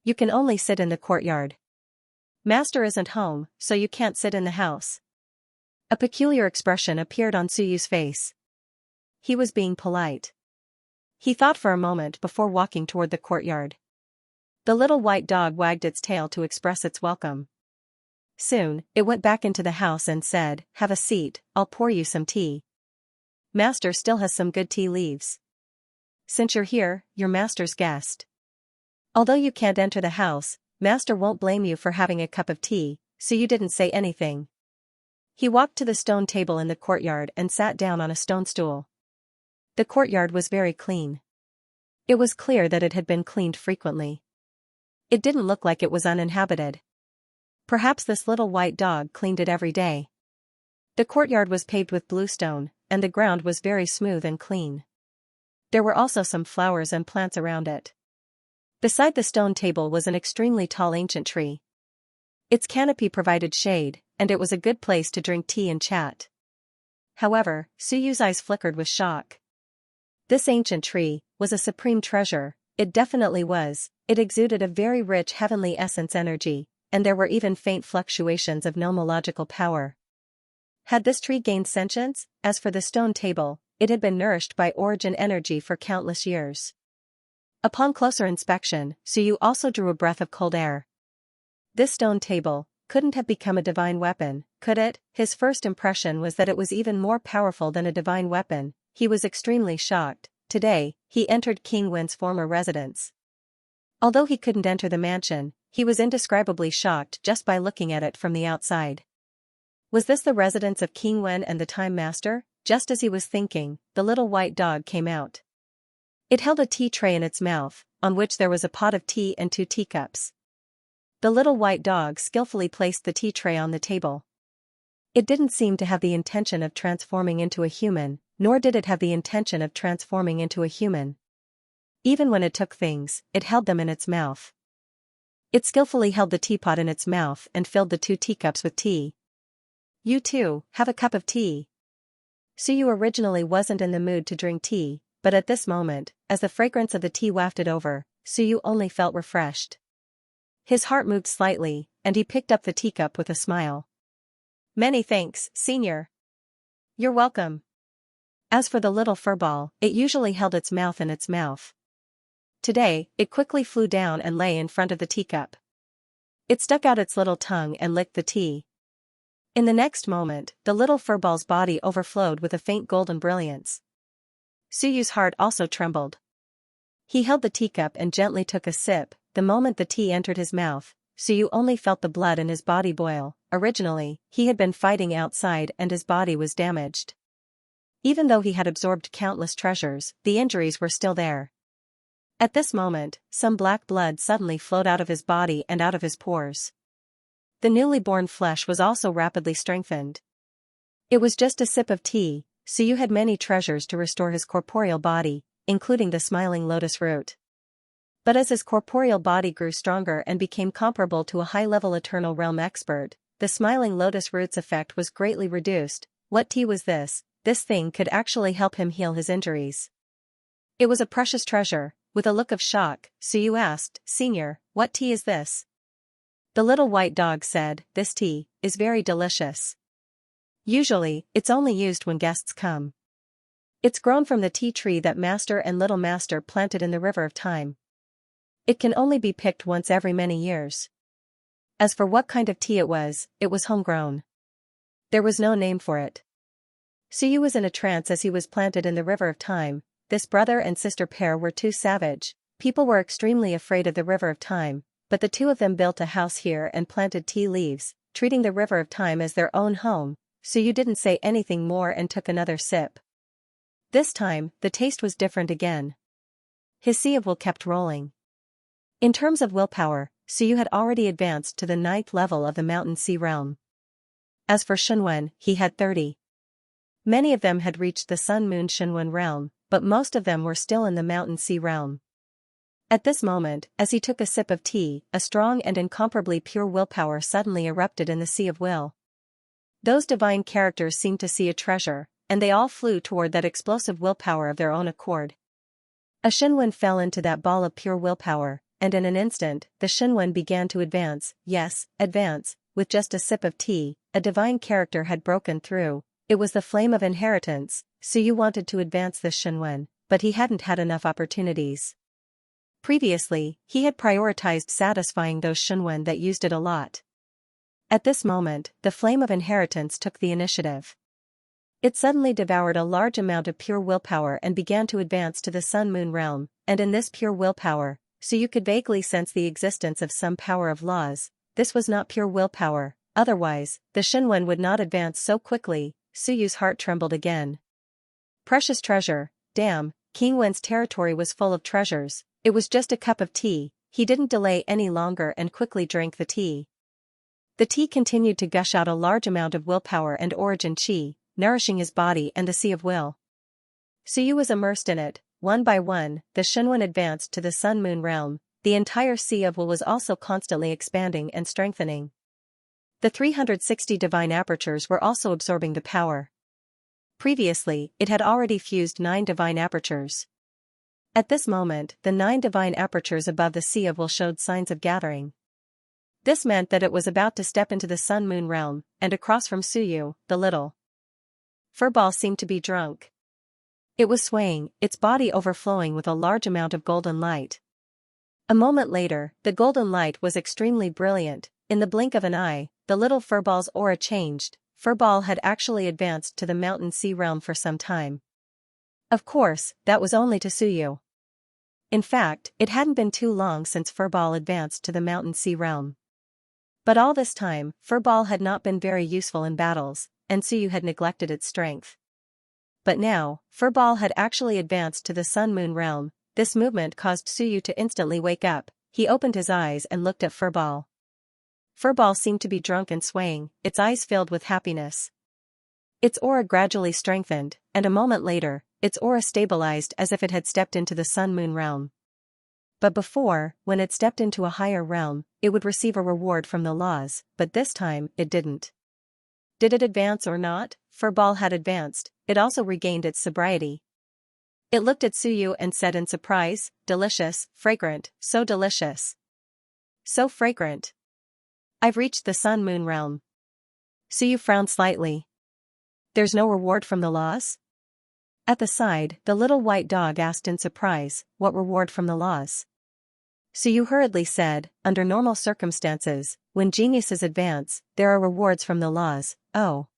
You can only sit in the courtyard. Master isn't home, so you can't sit in the house." A peculiar expression appeared on Suyu's face. He was being polite. He thought for a moment before walking toward the courtyard. The little white dog wagged its tail to express its welcome. Soon, it went back into the house and said, "Have a seat, I'll pour you some tea. Master still has some good tea leaves. Since you're here, you're Master's guest. Although you can't enter the house, Master won't blame you for having a cup of tea," so you didn't say anything. He walked to the stone table in the courtyard and sat down on a stone stool. The courtyard was very clean. It was clear that it had been cleaned frequently. It didn't look like it was uninhabited. Perhaps this little white dog cleaned it every day. The courtyard was paved with bluestone, and the ground was very smooth and clean. There were also some flowers and plants around it. Beside the stone table was an extremely tall ancient tree. Its canopy provided shade, and it was a good place to drink tea and chat. However, Suyu's eyes flickered with shock. This ancient tree was a supreme treasure, it definitely was. It exuded a very rich heavenly essence energy, and there were even faint fluctuations of nomological power. Had this tree gained sentience? As for the stone table, it had been nourished by origin energy for countless years. Upon closer inspection, Suyu also drew a breath of cold air. This stone table couldn't have become a divine weapon, could it? His first impression was that it was even more powerful than a divine weapon. He was extremely shocked. Today, he entered King Wen's former residence. Although he couldn't enter the mansion, he was indescribably shocked just by looking at it from the outside. Was this the residence of King Wen and the Time Master? Just as he was thinking, the little white dog came out. It held a tea tray in its mouth, on which there was a pot of tea and 2 teacups. The little white dog skillfully placed the tea tray on the table. It didn't seem to have the intention of transforming into a human, nor did it have the intention of transforming into a human. Even when it took things, it held them in its mouth. It skillfully held the teapot in its mouth and filled the 2 teacups with tea. You too, have a cup of tea. Suyu originally wasn't in the mood to drink tea, but at this moment, as the fragrance of the tea wafted over, Suyu only felt refreshed. His heart moved slightly, and he picked up the teacup with a smile. Many thanks, Senior. You're welcome. As for the little furball, it usually held its mouth in its mouth. Today, it quickly flew down and lay in front of the teacup. It stuck out its little tongue and licked the tea. In the next moment, the little furball's body overflowed with a faint golden brilliance. Suyu's heart also trembled. He held the teacup and gently took a sip. The moment the tea entered his mouth, Suyu only felt the blood in his body boil. Originally, he had been fighting outside and his body was damaged. Even though he had absorbed countless treasures, the injuries were still there. At this moment, some black blood suddenly flowed out of his body and out of his pores. The newly born flesh was also rapidly strengthened. It was just a sip of tea, Suyu had many treasures to restore his corporeal body, including the smiling lotus root. But as his corporeal body grew stronger and became comparable to a high-level Eternal Realm expert, the smiling lotus root's effect was greatly reduced. What tea was this? This thing could actually help him heal his injuries. It was a precious treasure. With a look of shock, Suyu asked, Senior, what tea is this? The little white dog said, This tea is very delicious. Usually, it's only used when guests come. It's grown from the tea tree that Master and Little Master planted in the River of Time. It can only be picked once every many years. As for what kind of tea it was homegrown. There was no name for it. Suyu was in a trance as he was planted in the River of Time. This brother and sister pair were too savage. People were extremely afraid of the River of Time, but the two of them built a house here and planted tea leaves, treating the River of Time as their own home. Suyu didn't say anything more and took another sip. This time, the taste was different again. His sea of will kept rolling. In terms of willpower, Suyu had already advanced to the 9th level of the Mountain Sea Realm. As for Shenwen, he had 30. Many of them had reached the Sun-Moon Shenwen realm, but most of them were still in the Mountain Sea realm. At this moment, as he took a sip of tea, a strong and incomparably pure willpower suddenly erupted in the Sea of Will. Those divine characters seemed to see a treasure, and they all flew toward that explosive willpower of their own accord. A Shenwen fell into that ball of pure willpower, and in an instant, the Shenwen began to advance. Yes, advance. With just a sip of tea, a divine character had broken through. It was the flame of inheritance. Suyu wanted to advance this Shenwen, but he hadn't had enough opportunities. Previously, he had prioritized satisfying those Shenwen that used it a lot. At this moment, the flame of inheritance took the initiative. It suddenly devoured a large amount of pure willpower and began to advance to the Sun-Moon realm, and in this pure willpower, Suyu could vaguely sense the existence of some power of laws. This was not pure willpower, otherwise, the Shenwen would not advance so quickly. Suyu's heart trembled again. Precious treasure, damn, King Wen's territory was full of treasures. It was just a cup of tea. He didn't delay any longer and quickly drank the tea. The tea continued to gush out a large amount of willpower and origin chi, nourishing his body and the Sea of Will. Suyu was immersed in it. One by one, the Shenwen advanced to the Sun-Moon realm. The entire Sea of Will was also constantly expanding and strengthening. The 360 divine apertures were also absorbing the power. Previously, it had already fused 9 divine apertures. At this moment, the 9 divine apertures above the Sea of Will showed signs of gathering. This meant that it was about to step into the Sun-Moon realm, and across from Suyu, the little furball seemed to be drunk. It was swaying, its body overflowing with a large amount of golden light. A moment later, the golden light was extremely brilliant. In the blink of an eye, the little furball's aura changed. Furball had actually advanced to the Mountain Sea realm for some time. Of course, that was only to Suyu. In fact, it hadn't been too long since Furball advanced to the Mountain Sea realm. But all this time, Furball had not been very useful in battles, and Suyu had neglected its strength. But now, Furball had actually advanced to the Sun-Moon realm. This movement caused Suyu to instantly wake up. He opened his eyes and looked at Furball. Furball seemed to be drunk and swaying, its eyes filled with happiness. Its aura gradually strengthened, and a moment later, its aura stabilized as if it had stepped into the sun-moon realm. But before, when it stepped into a higher realm, it would receive a reward from the laws, but this time, it didn't. Did it advance or not? Furball had advanced, it also regained its sobriety. It looked at Suyu and said in surprise, delicious, fragrant, so delicious. So fragrant. I've reached the sun-moon realm. Suyu frowned slightly. There's no reward from the laws? At the side, the little white dog asked in surprise, what reward from the laws? Suyu hurriedly said, under normal circumstances, when geniuses advance, there are rewards from the laws. Oh.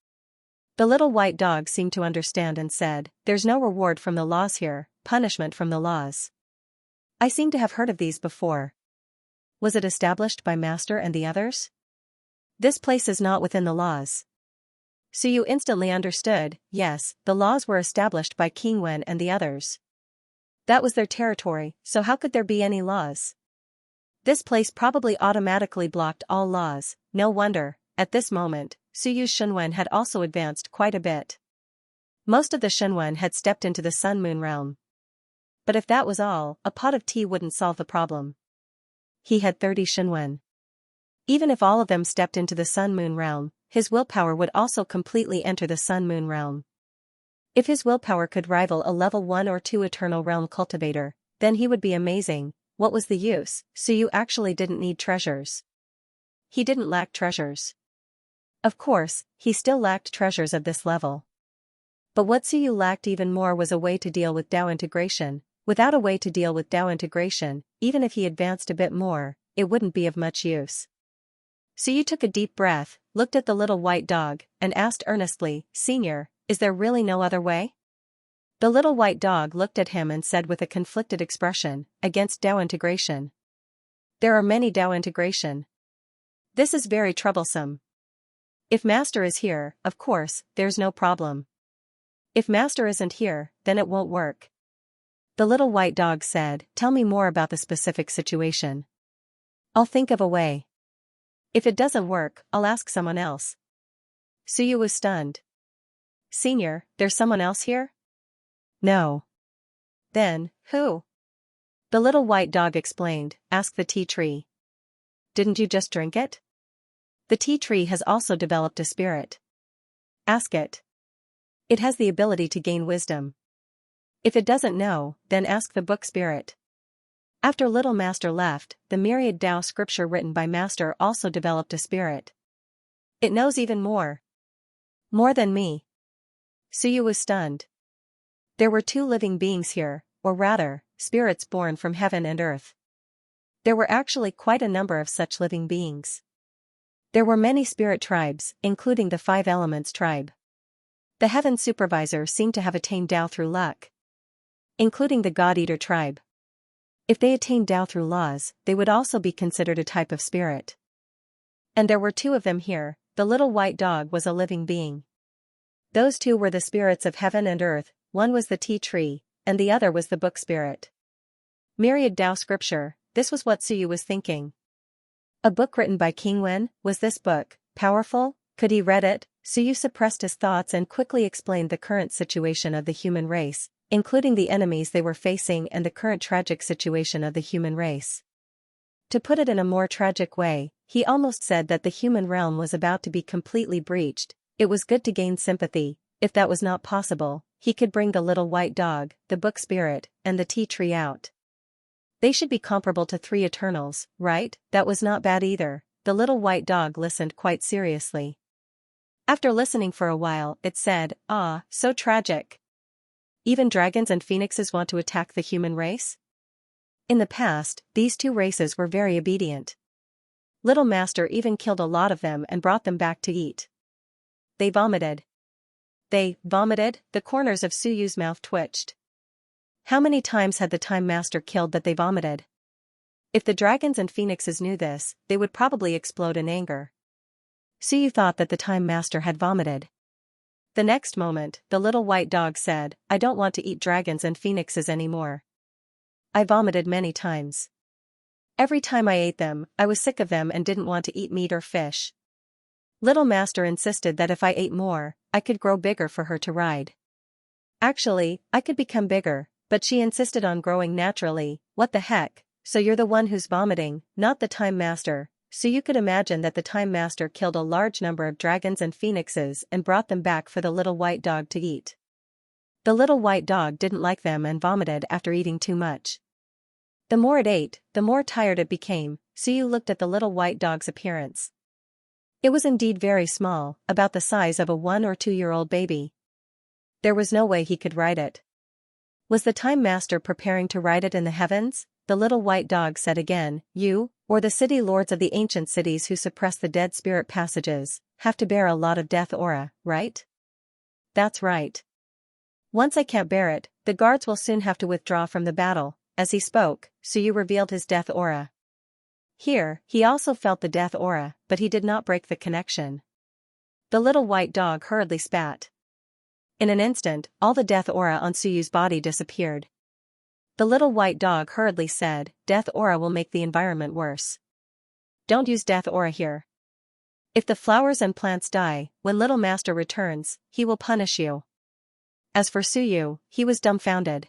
The little white dog seemed to understand and said, there's no reward from the laws here, punishment from the laws. I seem to have heard of these before. Was it established by Master and the others? This place is not within the laws. Suyu instantly understood, yes, the laws were established by King Wen and the others. That was their territory, so how could there be any laws? This place probably automatically blocked all laws, no wonder, at this moment, Suyu's Shenwen had also advanced quite a bit. Most of the Shenwen had stepped into the sun-moon realm. But if that was all, a pot of tea wouldn't solve the problem. He had 30 Shenwen. Even if all of them stepped into the sun-moon realm, his willpower would also completely enter the sun-moon realm. If his willpower could rival a level 1 or 2 Eternal Realm cultivator, then he would be amazing. What was the use? Suyu actually didn't need treasures. He didn't lack treasures. Of course, he still lacked treasures of this level. But what Suyu lacked even more was a way to deal with Dao integration. Without a way to deal with Dao integration, even if he advanced a bit more, it wouldn't be of much use. Suyu took a deep breath, looked at the little white dog, and asked earnestly, Senior, is there really no other way? The little white dog looked at him and said with a conflicted expression, against Dao integration. There are many Dao integration. This is very troublesome. If Master is here, of course, there's no problem. If Master isn't here, then it won't work. The little white dog said, tell me more about the specific situation. I'll think of a way. If it doesn't work, I'll ask someone else. Suyu was stunned. Senior, there's someone else here? No. Then, who? The little white dog explained, ask the tea tree. Didn't you just drink it? The tea tree has also developed a spirit. Ask it. It has the ability to gain wisdom. If it doesn't know, then ask the book spirit. After Little Master left, the Myriad Dao scripture written by Master also developed a spirit. It knows even more. More than me. Suyu was stunned. There were 2 living beings here, or rather, spirits born from heaven and earth. There were actually quite a number of such living beings. There were many spirit tribes, including the 5 Elements tribe. The Heaven Supervisor seemed to have attained Dao through luck. Including the God-Eater tribe. If they attained Dao through laws, they would also be considered a type of spirit. And there were 2 of them here, the little white dog was a living being. Those 2 were the spirits of heaven and earth, one was the tea tree, and the other was the book spirit. Myriad Dao scripture, this was what Suyu was thinking. A book written by King Wen, was this book powerful? Could he read it? Suyu suppressed his thoughts and quickly explained the current situation of the human race, including the enemies they were facing and the current tragic situation of the human race. To put it in a more tragic way, he almost said that the human realm was about to be completely breached. It was good to gain sympathy. If that was not possible, he could bring the little white dog, the book spirit, and the tea tree out. They should be comparable to 3 Eternals, right? That was not bad either. The little white dog listened quite seriously. After listening for a while, it said, ah, so tragic. Even dragons and phoenixes want to attack the human race? In the past, these 2 races were very obedient. Little Master even killed a lot of them and brought them back to eat. They vomited. They vomited? The corners of Suyu's mouth twitched. How many times had the Time Master killed that they vomited? If the dragons and phoenixes knew this, they would probably explode in anger. Suyu thought that the Time Master had vomited. The next moment, the little white dog said, I don't want to eat dragons and phoenixes anymore. I vomited many times. Every time I ate them, I was sick of them and didn't want to eat meat or fish. Little Master insisted that if I ate more, I could grow bigger for her to ride. Actually, I could become bigger, but she insisted on growing naturally. What the heck? So you're the one who's vomiting, not the Time Master. So you could imagine that the Time Master killed a large number of dragons and phoenixes and brought them back for the little white dog to eat. The little white dog didn't like them and vomited after eating too much. The more it ate, the more tired it became, so you looked at the little white dog's appearance. It was indeed very small, about the size of a 1 or 2-year-old baby. There was no way he could ride it. Was the Time Master preparing to ride it in the heavens? The little white dog said again, you, or the city lords of the ancient cities who suppress the dead spirit passages, have to bear a lot of death aura, right? That's right. Once I can't bear it, the guards will soon have to withdraw from the battle. As he spoke, Suyu revealed his death aura. Here, he also felt the death aura, but he did not break the connection. The little white dog hurriedly spat. In an instant, all the death aura on Suyu's body disappeared. The little white dog hurriedly said, death aura will make the environment worse. Don't use death aura here. If the flowers and plants die, when Little Master returns, he will punish you. As for Suyu, he was dumbfounded.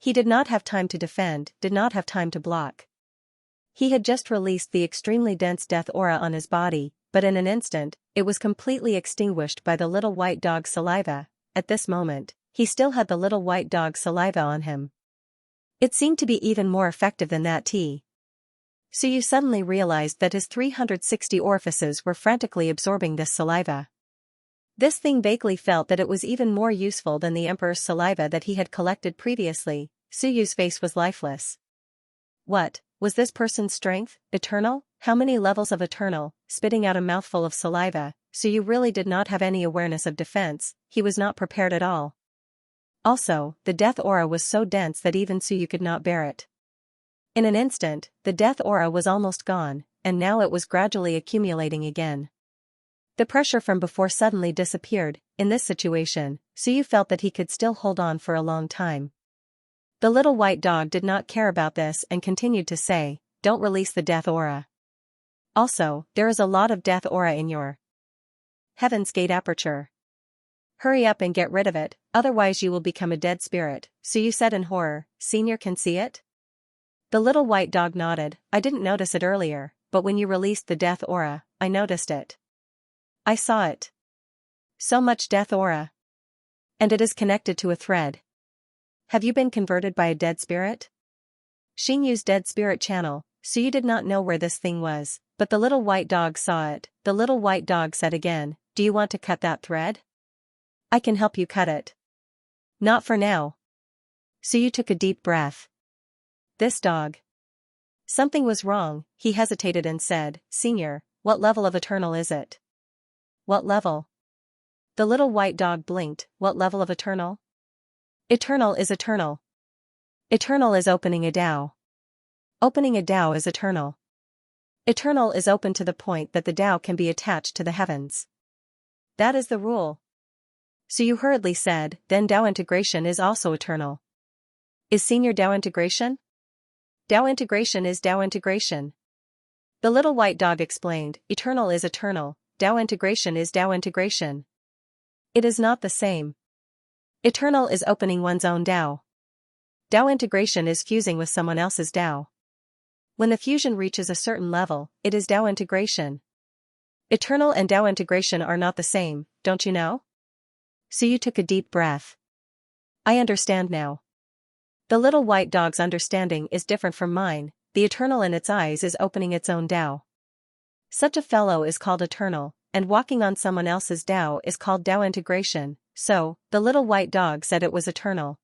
He did not have time to defend, did not have time to block. He had just released the extremely dense death aura on his body, but in an instant, it was completely extinguished by the little white dog's saliva. At this moment, he still had the little white dog's saliva on him. It seemed to be even more effective than that tea. Suyu suddenly realized that his 360 orifices were frantically absorbing this saliva. This thing vaguely felt that it was even more useful than the Emperor's saliva that he had collected previously. Suyu's face was lifeless. What, was this person's strength, eternal? How many levels of eternal? Spitting out a mouthful of saliva, Suyu really did not have any awareness of defense, he was not prepared at all. Also, the death aura was so dense that even Suyu could not bear it. In an instant, the death aura was almost gone, and now it was gradually accumulating again. The pressure from before suddenly disappeared. In this situation, Suyu felt that he could still hold on for a long time. The little white dog did not care about this and continued to say, don't release the death aura. Also, there is a lot of death aura in your Heaven's Gate aperture. Hurry up and get rid of it, otherwise you will become a dead spirit, Suyu said in horror. Senior can see it? The little white dog nodded. I didn't notice it earlier, but when you released the death aura, I noticed it. I saw it. So much death aura. And it is connected to a thread. Have you been converted by a dead spirit? Xingyu's dead spirit channel, Suyu did not know where this thing was, but the little white dog saw it. The little white dog said again, do you want to cut that thread? I can help you cut it. Not for now. Suyu took a deep breath. This dog. Something was wrong, he hesitated and said, Senior, what level of eternal is it? What level? The little white dog blinked. What level of eternal? Eternal is eternal. Eternal is opening a Tao. Opening a Tao is eternal. Eternal is open to the point that the Tao can be attached to the heavens. That is the rule. Suyu hurriedly said, then Tao integration is also eternal. Is Senior Tao integration? Tao integration is Tao integration. The little white dog explained, eternal is eternal. Tao integration is Tao integration. It is not the same. Eternal is opening one's own Tao. Tao integration is fusing with someone else's Tao. When the fusion reaches a certain level, it is Tao integration. Eternal and Tao integration are not the same, don't you know? Suyu took a deep breath. I understand now. The little white dog's understanding is different from mine. The eternal in its eyes is opening its own Tao. Such a fellow is called eternal, and walking on someone else's Tao is called Tao integration. So, the little white dog said it was eternal.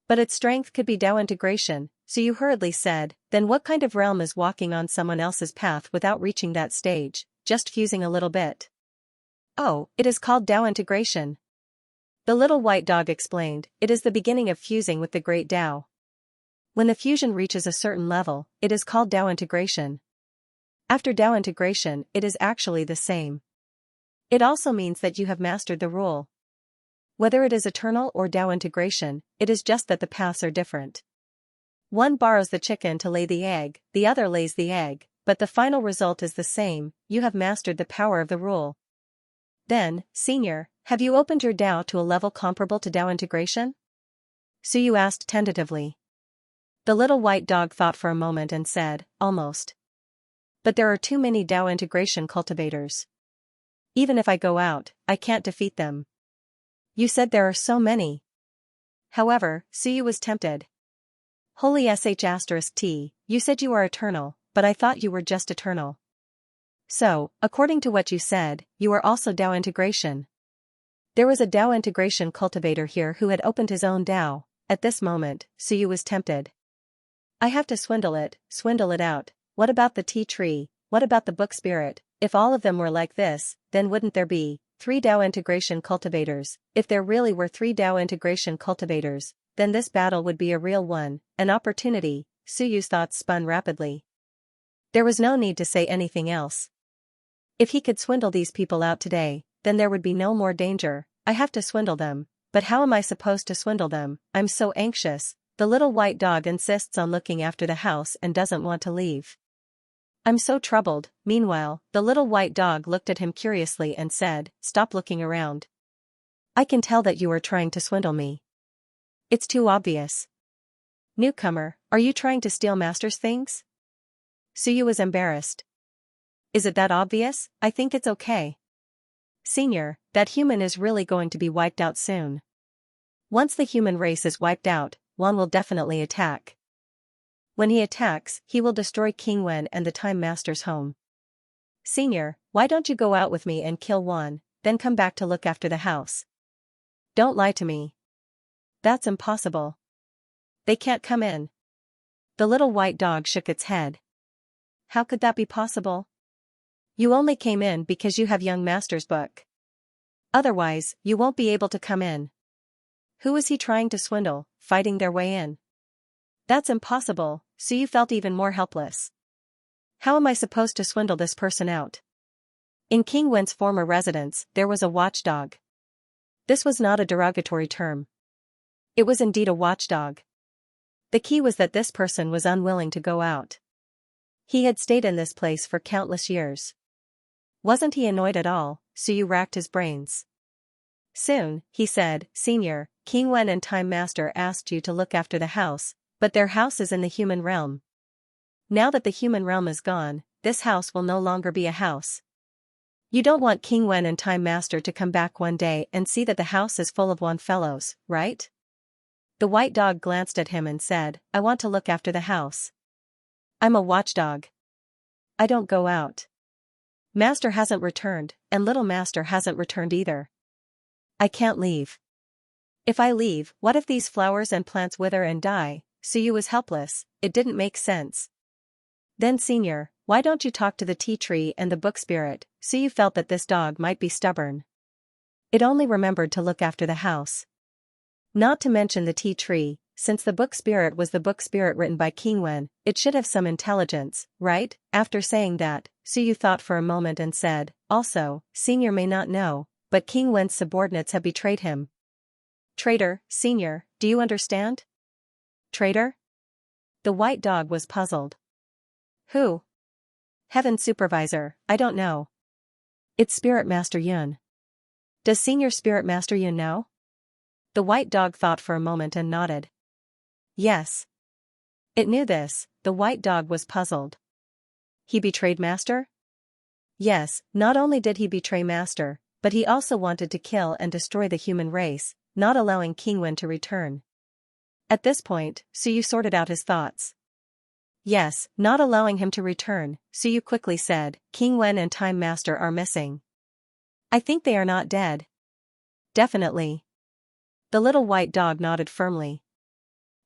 But its strength could be Tao integration, so you hurriedly said, then what kind of realm is walking on someone else's path without reaching that stage, just fusing a little bit? Oh, it is called Tao integration. The little white dog explained, it is the beginning of fusing with the great Tao. When the fusion reaches a certain level, it is called Tao integration. After Tao integration, it is actually the same. It also means that you have mastered the rule. Whether it is eternal or Tao integration, it is just that the paths are different. One borrows the chicken to lay the egg, the other lays the egg, but the final result is the same. You have mastered the power of the rule. Then, Senior, have you opened your DAO to a level comparable to DAO integration? Suyu asked tentatively. The little white dog thought for a moment and said, almost. But there are too many DAO integration cultivators. Even if I go out, I can't defeat them. You said there are so many. However, Suyu was tempted. Holy sh*t, you said you are eternal, but I thought you were just eternal. So, according to what you said, you are also DAO integration. There was a DAO integration cultivator here who had opened his own DAO. At this moment, Suyu was tempted. I have to swindle it out. What about the tea tree? What about the book spirit? If all of them were like this, then wouldn't there be 3 DAO integration cultivators? If there really were 3 DAO integration cultivators, then this battle would be a real one, an opportunity. Suyu's thoughts spun rapidly. There was no need to say anything else. If he could swindle these people out today, then there would be no more danger. I have to swindle them, but how am I supposed to swindle them? I'm so anxious. The little white dog insists on looking after the house and doesn't want to leave. I'm so troubled. Meanwhile, the little white dog looked at him curiously and said, Stop looking around. I can tell that you are trying to swindle me. It's too obvious. Newcomer, are you trying to steal Master's things? Suyu was embarrassed. Is it that obvious? I think it's okay. Senior, that human is really going to be wiped out soon. Once the human race is wiped out, Wan will definitely attack. When he attacks, he will destroy King Wen and the Time Master's home. Senior, why don't you go out with me and kill Wan, then come back to look after the house? Don't lie to me. That's impossible. They can't come in. The little white dog shook its head. How could that be possible? You only came in because you have young Master's book. Otherwise, you won't be able to come in. Who is he trying to swindle, fighting their way in? That's impossible, so you felt even more helpless. How am I supposed to swindle this person out? In King Wen's former residence, there was a watchdog. This was not a derogatory term. It was indeed a watchdog. The key was that this person was unwilling to go out. He had stayed in this place for countless years. Wasn't he annoyed at all? Suyu racked his brains. Soon, he said, Senior, King Wen and Time Master asked you to look after the house, but their house is in the human realm. Now that the human realm is gone, this house will no longer be a house. You don't want King Wen and Time Master to come back one day and see that the house is full of Wan fellows, right? The white dog glanced at him and said, I want to look after the house. I'm a watchdog. I don't go out. Master hasn't returned, and little Master hasn't returned either. I can't leave. If I leave, what if these flowers and plants wither and die? Suyu was helpless, it didn't make sense. Then Senior, why don't you talk to the tea tree and the book spirit? Suyu felt that this dog might be stubborn. It only remembered to look after the house. Not to mention the tea tree, since the book spirit was the book spirit written by King Wen, it should have some intelligence, right? After saying that, Suyu thought for a moment and said, also, Senior may not know, but King Wen's subordinates have betrayed him. Traitor, Senior, do you understand? Traitor? The white dog was puzzled. Who? Heaven Supervisor, I don't know. It's Spirit Master Yun. Does Senior Spirit Master Yun know? The white dog thought for a moment and nodded. Yes. It knew this. The white dog was puzzled. He betrayed Master? Yes, not only did he betray Master, but he also wanted to kill and destroy the human race, not allowing King Wen to return. At this point, Suyu sorted out his thoughts. Yes, not allowing him to return, Suyu quickly said, King Wen and Time Master are missing. I think they are not dead. Definitely. The little white dog nodded firmly.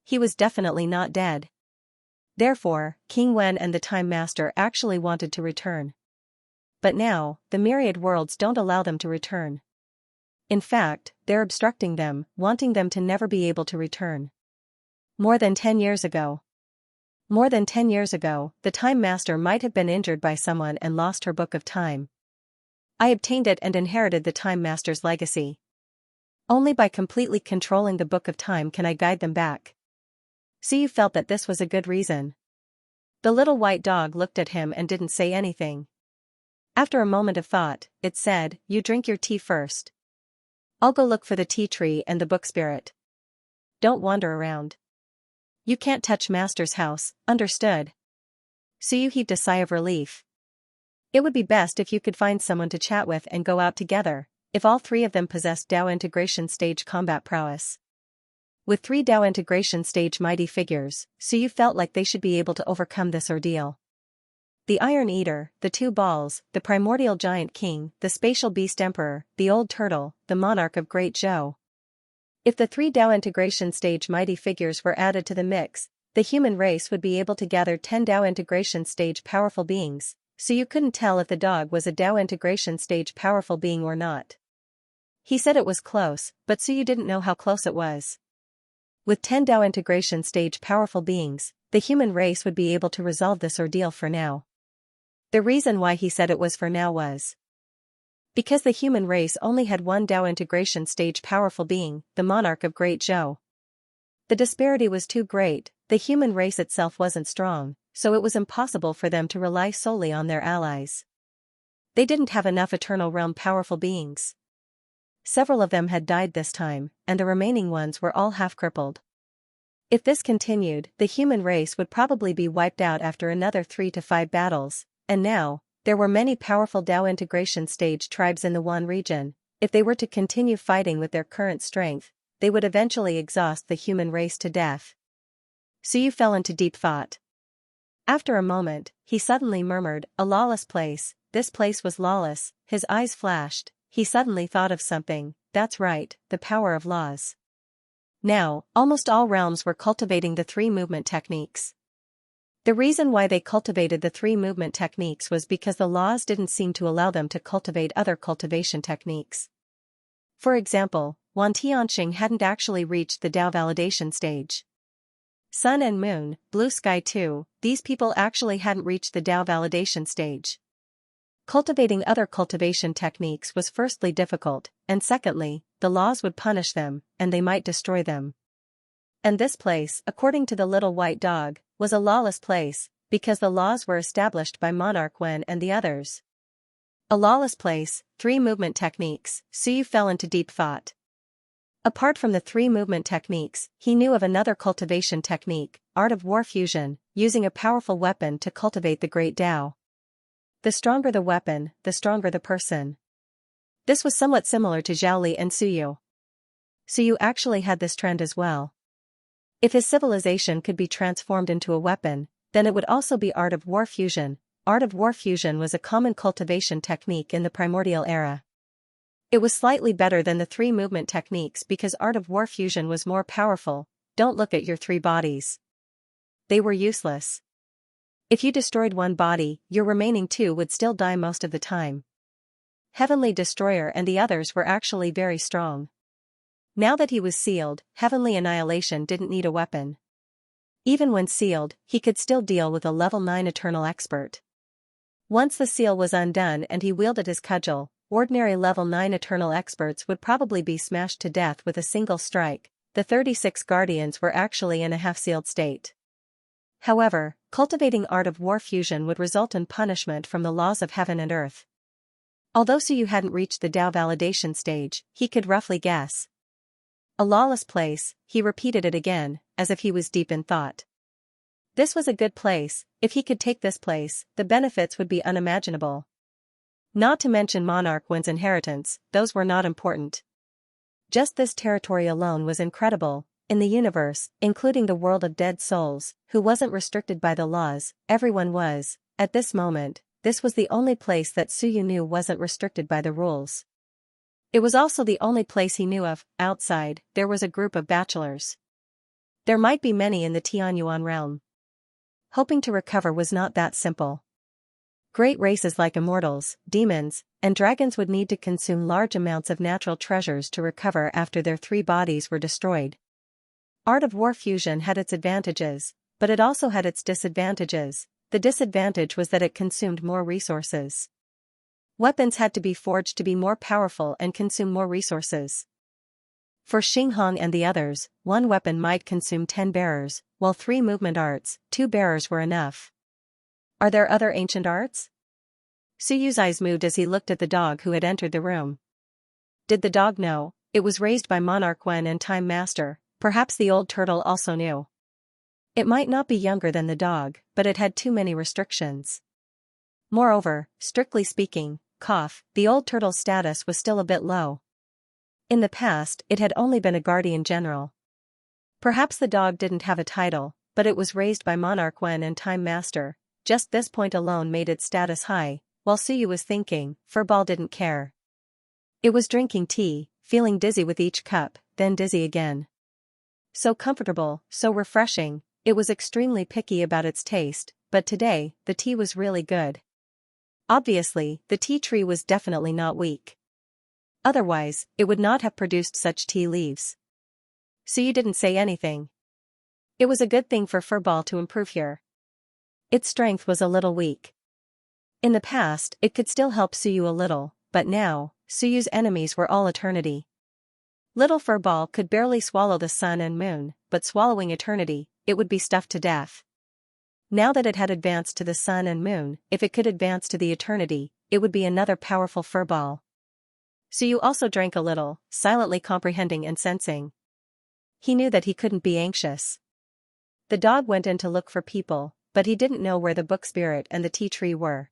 He was definitely not dead. Therefore, King Wen and the Time Master actually wanted to return. But now, the Myriad worlds don't allow them to return. In fact, they're obstructing them, wanting them to never be able to return. More than 10 years ago. More than 10 years ago, the Time Master might have been injured by someone and lost her Book of Time. I obtained it and inherited the Time Master's legacy. Only by completely controlling the Book of Time can I guide them back. Suyu felt that this was a good reason. The little white dog looked at him and didn't say anything. After a moment of thought, it said, "You drink your tea first. I'll go look for the tea tree and the book spirit. Don't wander around. You can't touch Master's house, understood?" Suyu heaved a sigh of relief. It would be best if you could find someone to chat with and go out together, if all three of them possessed Dao integration stage combat prowess. With 3 Dao integration stage mighty figures, Suyu felt like they should be able to overcome this ordeal. The Iron Eater, the 2 balls, the Primordial Giant King, the Spatial Beast Emperor, the Old Turtle, the Monarch of Great Zhou. If the 3 Dao integration stage mighty figures were added to the mix, the human race would be able to gather 10 Dao integration stage powerful beings, so you couldn't tell if the dog was a Dao integration stage powerful being or not. He said it was close, but Suyu didn't know how close it was. With 10 Dao integration stage powerful beings, the human race would be able to resolve this ordeal for now. The reason why he said it was for now was because the human race only had 1 Dao integration stage powerful being, the Monarch of Great Zhou. The disparity was too great, the human race itself wasn't strong, so it was impossible for them to rely solely on their allies. They didn't have enough Eternal Realm powerful beings. Several of them had died this time, and the remaining ones were all half-crippled. If this continued, the human race would probably be wiped out after another 3 to 5 battles, and now, there were many powerful Dao integration stage tribes in the Wan region. If they were to continue fighting with their current strength, they would eventually exhaust the human race to death. Suyu fell into deep thought. After a moment, he suddenly murmured, "A lawless place." This place was lawless. His eyes flashed. He suddenly thought of something. That's right, the power of laws. Now, almost all realms were cultivating the 3 movement techniques. The reason why they cultivated the 3 movement techniques was because the laws didn't seem to allow them to cultivate other cultivation techniques. For example, Wan Tianxing hadn't actually reached the Dao validation stage. Sun and Moon, Blue Sky too, these people actually hadn't reached the Dao validation stage. Cultivating other cultivation techniques was firstly difficult, and secondly, the laws would punish them, and they might destroy them. And this place, according to the little white dog, was a lawless place, because the laws were established by Monarch Wen and the others. A lawless place, 3 movement techniques, Suyu fell into deep thought. Apart from the 3 movement techniques, he knew of another cultivation technique, Art of War Fusion, using a powerful weapon to cultivate the Great Dao. The stronger the weapon, the stronger the person. This was somewhat similar to Zhaoli and Suyu. Suyu actually had this trend as well. If his civilization could be transformed into a weapon, then it would also be Art of War Fusion. Art of War Fusion was a common cultivation technique in the primordial era. It was slightly better than the 3 movement techniques because Art of War Fusion was more powerful. Don't look at your 3 bodies. They were useless. If you destroyed 1 body, your remaining 2 would still die most of the time. Heavenly Destroyer and the others were actually very strong. Now that he was sealed, Heavenly Annihilation didn't need a weapon. Even when sealed, he could still deal with a level 9 Eternal Expert. Once the seal was undone and he wielded his cudgel, ordinary level 9 Eternal Experts would probably be smashed to death with a single strike. The 36 Guardians were actually in a half-sealed state. However, cultivating Art of War Fusion would result in punishment from the laws of heaven and earth. Although Suyu hadn't reached the Dao validation stage, he could roughly guess. A lawless place, he repeated it again, as if he was deep in thought. This was a good place. If he could take this place, the benefits would be unimaginable. Not to mention Monarch Wen's inheritance, those were not important. Just this territory alone was incredible. In the universe, including the world of dead souls, who wasn't restricted by the laws, everyone was. At this moment, this was the only place that Suyu knew wasn't restricted by the rules. It was also the only place he knew of. Outside, there was a group of bachelors. There might be many in the Tianyuan realm. Hoping to recover was not that simple. Great races like immortals, demons, and dragons would need to consume large amounts of natural treasures to recover after their 3 bodies were destroyed. Art of War Fusion had its advantages, but it also had its disadvantages. The disadvantage was that it consumed more resources. Weapons had to be forged to be more powerful and consume more resources. For Xinghong and the others, 1 weapon might consume 10 bearers, while 3 movement arts, 2 bearers were enough. Are there other ancient arts? Suyu's eyes moved as he looked at the dog who had entered the room. Did the dog know? It was raised by Monarch Wen and Time Master. Perhaps the old turtle also knew. It might not be younger than the dog, but it had too many restrictions. Moreover, strictly speaking, the old turtle's status was still a bit low. In the past, it had only been a guardian general. Perhaps the dog didn't have a title, but it was raised by Monarch Wen and Time Master. Just this point alone made its status high. While Suyu was thinking, Furball didn't care. It was drinking tea, feeling dizzy with each cup, then dizzy again. So comfortable, so refreshing. It was extremely picky about its taste, but today, the tea was really good. Obviously, the tea tree was definitely not weak. Otherwise, it would not have produced such tea leaves. Suyu didn't say anything. It was a good thing for Furball to improve here. Its strength was a little weak. In the past, it could still help Suyu a little, but now, Suyu's enemies were all eternity. Little Furball could barely swallow the sun and moon, but swallowing eternity, it would be stuffed to death. Now that it had advanced to the sun and moon, if it could advance to the eternity, it would be another powerful Furball. Suyu also drank a little, silently comprehending and sensing. He knew that he couldn't be anxious. The dog went in to look for people, but he didn't know where the book spirit and the tea tree were.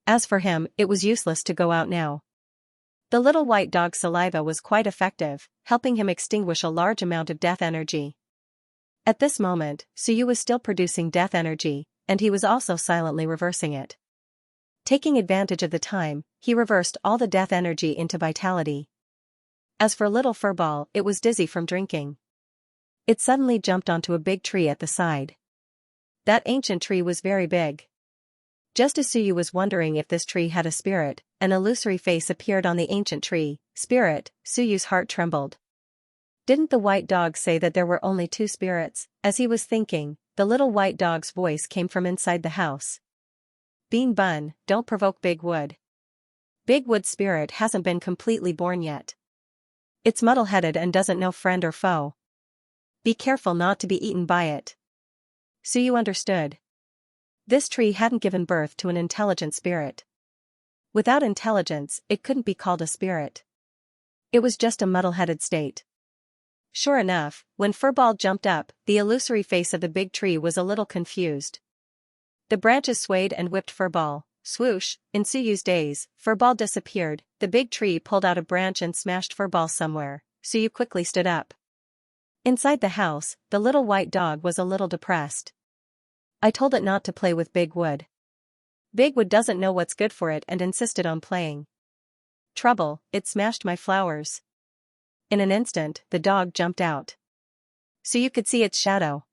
As for him, it was useless to go out now. The little white dog's saliva was quite effective, helping him extinguish a large amount of death energy. At this moment, Suyu was still producing death energy, and he was also silently reversing it. Taking advantage of the time, he reversed all the death energy into vitality. As for little Furball, it was dizzy from drinking. It suddenly jumped onto a big tree at the side. That ancient tree was very big. Just as Suyu was wondering if this tree had a spirit, an illusory face appeared on the ancient tree. Spirit, Suyu's heart trembled. Didn't the white dog say that there were only 2 spirits? As he was thinking, the little white dog's voice came from inside the house. Bean Bun, don't provoke Big Wood. Big Wood's spirit hasn't been completely born yet. It's muddle-headed and doesn't know friend or foe. Be careful not to be eaten by it. Suyu understood. This tree hadn't given birth to an intelligent spirit. Without intelligence, it couldn't be called a spirit. It was just a muddle-headed state. Sure enough, when Furball jumped up, the illusory face of the big tree was a little confused. The branches swayed and whipped Furball. Swoosh, in Suyu's days, Furball disappeared. The big tree pulled out a branch and smashed Furball somewhere. Suyu quickly stood up. Inside the house, the little white dog was a little depressed. I told it not to play with Big Wood. Big Wood doesn't know what's good for it and insisted on playing. Trouble, it smashed my flowers. In an instant, the dog jumped out. Suyu could see its shadow.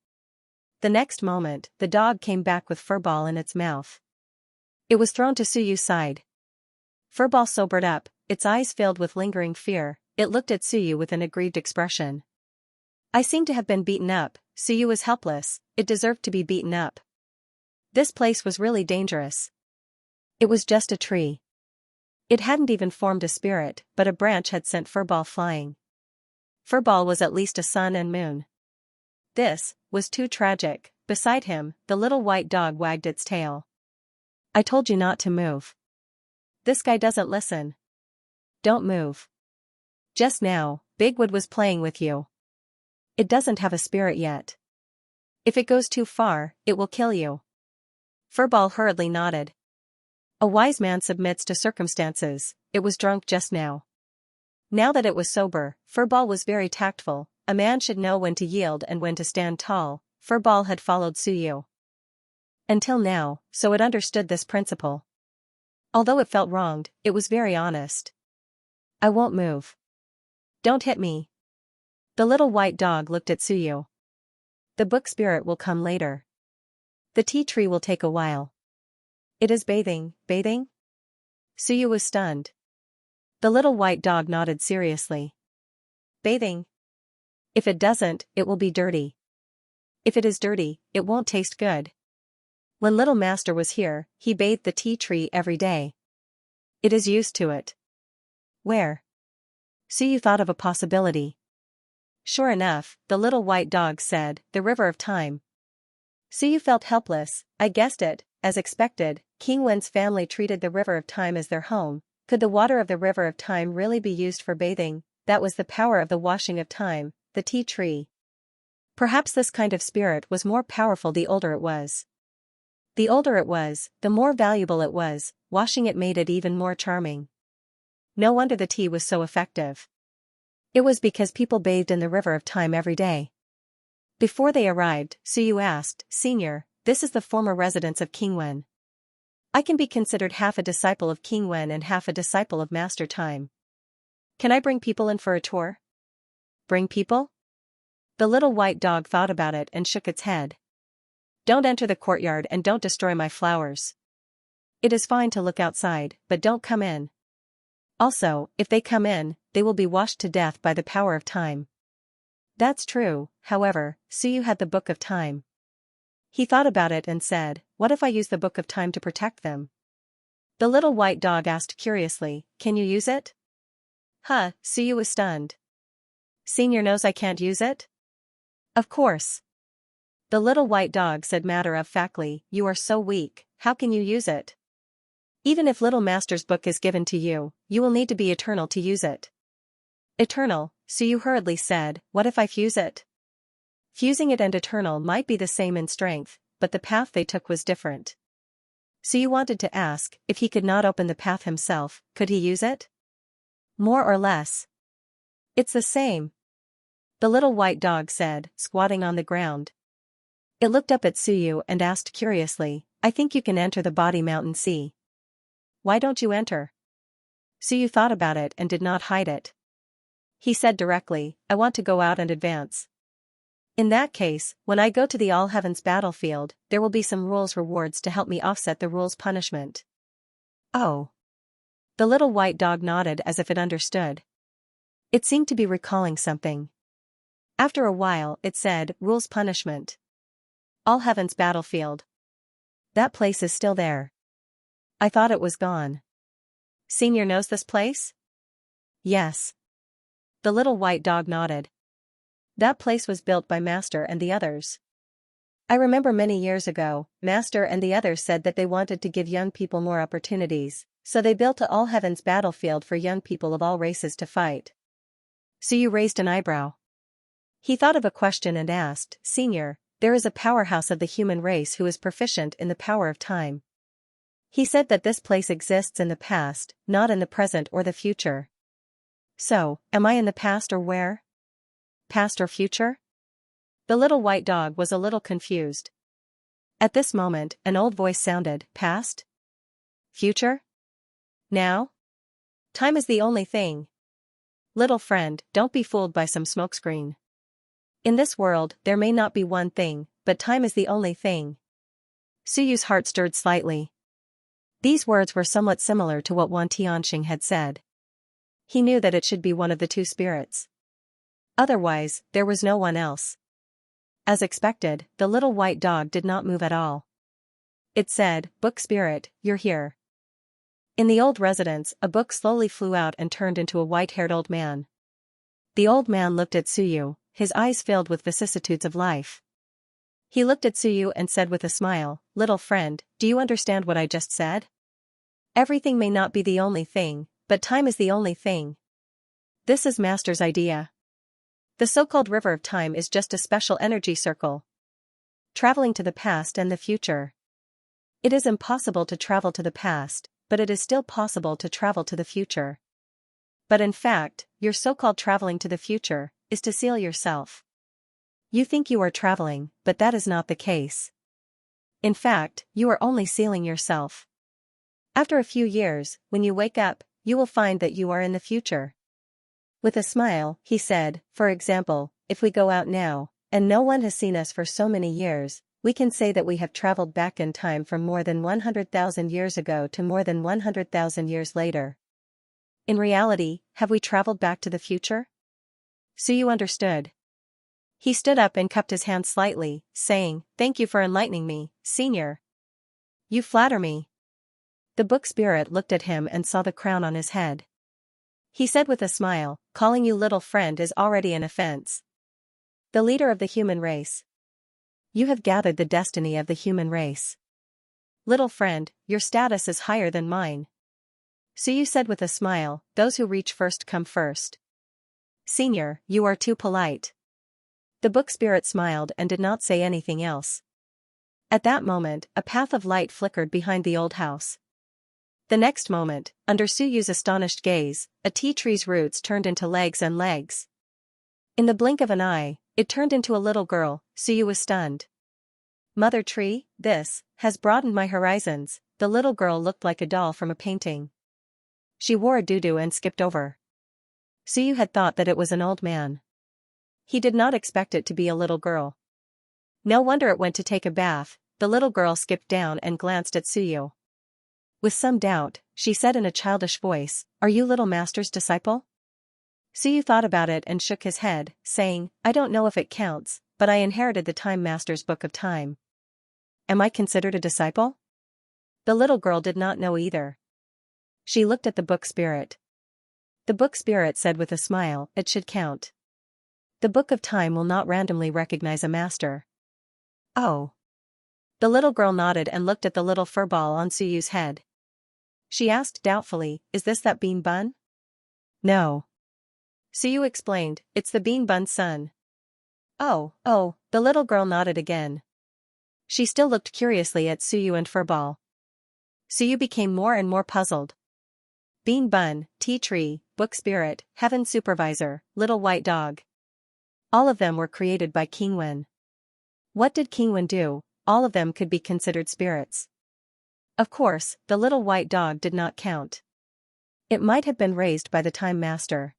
The next moment, the dog came back with Furball in its mouth. It was thrown to Suyu's side. Furball sobered up, its eyes filled with lingering fear. It looked at Suyu with an aggrieved expression. I seem to have been beaten up. Suyu was helpless, it deserved to be beaten up. This place was really dangerous. It was just a tree. It hadn't even formed a spirit, but a branch had sent Furball flying. Furball was at least a sun and moon. This was too tragic. Beside him, the little white dog wagged its tail. I told you not to move. This guy doesn't listen. Don't move. Just now, Big Wood was playing with you. It doesn't have a spirit yet. If it goes too far, it will kill you. Furball hurriedly nodded. A wise man submits to circumstances. It was drunk just now. Now that it was sober, Furball was very tactful. A man should know when to yield and when to stand tall. Furball had followed Suyu until now, so it understood this principle. Although it felt wronged, it was very honest. I won't move. Don't hit me. The little white dog looked at Suyu. The book spirit will come later. The tea tree will take a while. It is bathing. Suyu was stunned. The little white dog nodded seriously. Bathing. If it doesn't, it will be dirty. If it is dirty, it won't taste good. When little master was here, he bathed the tea tree every day. It is used to it. Where? Suyu thought of a possibility. Sure enough, the little white dog said, the river of time. Suyu felt helpless. I guessed it. as expected, King Wen's family treated the River of Time as their home. Could the water of the River of Time really be used for bathing? That was the power of the washing of time, the tea tree. Perhaps this kind of spirit was more powerful the older it was. The older it was, the more valuable it was, washing it made it even more charming. No wonder the tea was so effective. It was because people bathed in the River of Time every day. Before they arrived, Suyu asked, "Senior, this is the former residence of King Wen. I can be considered half a disciple of King Wen and half a disciple of Master Time. Can I bring people in for a tour?" Bring people? The little white dog thought about it and shook its head. Don't enter the courtyard and don't destroy my flowers. It is fine to look outside, but don't come in. Also, if they come in, they will be washed to death by the power of time. That's true, however, Suyu had the Book of Time. He thought about it and said, what if I use the Book of Time to protect them? The little white dog asked curiously, can you use it? Suyu was stunned. Senior knows I can't use it? Of course. The little white dog said matter-of-factly, you are so weak, how can you use it? Even if Little Master's book is given to you, you will need to be eternal to use it. Eternal, Suyu hurriedly said, what if I fuse it? Fusing it and eternal might be the same in strength, but the path they took was different. Suyu wanted to ask, if he could not open the path himself, could he use it? More or less. It's the same. The little white dog said, squatting on the ground. It looked up at Suyu and asked curiously, I think you can enter the Body Mountain Sea. Why don't you enter? Suyu thought about it and did not hide it. He said directly, I want to go out and advance. In that case, when I go to the All Heavens battlefield, there will be some rules rewards to help me offset the rules punishment. Oh. The little white dog nodded as if it understood. It seemed to be recalling something. After a while, it said, rules punishment. All Heavens battlefield. That place is still there. I thought it was gone. Senior knows this place? Yes. The little white dog nodded. That place was built by Master and the others. I remember many years ago, Master and the others said that they wanted to give young people more opportunities, so they built a All Heavens battlefield for young people of all races to fight. Suyu raised an eyebrow. He thought of a question and asked, Senior, there is a powerhouse of the human race who is proficient in the power of time. He said that this place exists in the past, not in the present or the future. So, am I in the past or where? Past or future? The little white dog was a little confused. At this moment, an old voice sounded, past? Future? Now? Time is the only thing. Little friend, don't be fooled by some smokescreen. In this world, there may not be one thing, but time is the only thing. Suyu's heart stirred slightly. These words were somewhat similar to what Wan Tianxing had said. He knew that it should be one of the two spirits. Otherwise, there was no one else. As expected, the little white dog did not move at all. It said, Book Spirit, you're here. In the old residence, a book slowly flew out and turned into a white-haired old man. The old man looked at Suyu, his eyes filled with vicissitudes of life. He looked at Suyu and said with a smile, Little friend, do you understand what I just said? Everything may not be the only thing, but time is the only thing. This is Master's idea. The so-called River of Time is just a special energy circle, traveling to the past and the future. It is impossible to travel to the past, but it is still possible to travel to the future. But in fact, your so-called traveling to the future is to seal yourself. You think you are traveling, but that is not the case. In fact, you are only sealing yourself. After a few years, when you wake up, you will find that you are in the future. With a smile, he said, for example, if we go out now, and no one has seen us for so many years, we can say that we have traveled back in time from more than 100,000 years ago to more than 100,000 years later. In reality, have we traveled back to the future? Suyu understood. He stood up and cupped his hand slightly, saying, Thank you for enlightening me, Senior. You flatter me. The book spirit looked at him and saw the crown on his head. He said with a smile, calling you little friend is already an offense. The leader of the human race. You have gathered the destiny of the human race. Little friend, your status is higher than mine. Suyu said with a smile, those who reach first come first. Senior, you are too polite. The book spirit smiled and did not say anything else. At that moment, a path of light flickered behind the old house. The next moment, under Suyu's astonished gaze, a tea tree's roots turned into legs and legs. In the blink of an eye, it turned into a little girl. Suyu was stunned. Mother tree, this has broadened my horizons. The little girl looked like a doll from a painting. She wore a doo-doo and skipped over. Suyu had thought that it was an old man. He did not expect it to be a little girl. No wonder it went to take a bath. The little girl skipped down and glanced at Suyu. With some doubt, she said in a childish voice, "Are you little master's disciple?" Suyu thought about it and shook his head, saying, "I don't know if it counts, but I inherited the Time Master's Book of Time. Am I considered a disciple?" The little girl did not know either. She looked at the book spirit. The book spirit said with a smile, "It should count. The Book of Time will not randomly recognize a master." Oh. The little girl nodded and looked at the little fur ball on Suyu's head. She asked doubtfully, "Is this that bean bun?" "No." Suyu explained, "It's the bean bun's son." Oh, the little girl nodded again. She still looked curiously at Suyu and Furball. Suyu became more and more puzzled. Bean bun, tea tree, book spirit, heaven supervisor, little white dog. All of them were created by King Wen. What did King Wen do? All of them could be considered spirits. Of course, the little white dog did not count. It might have been raised by the Time Master.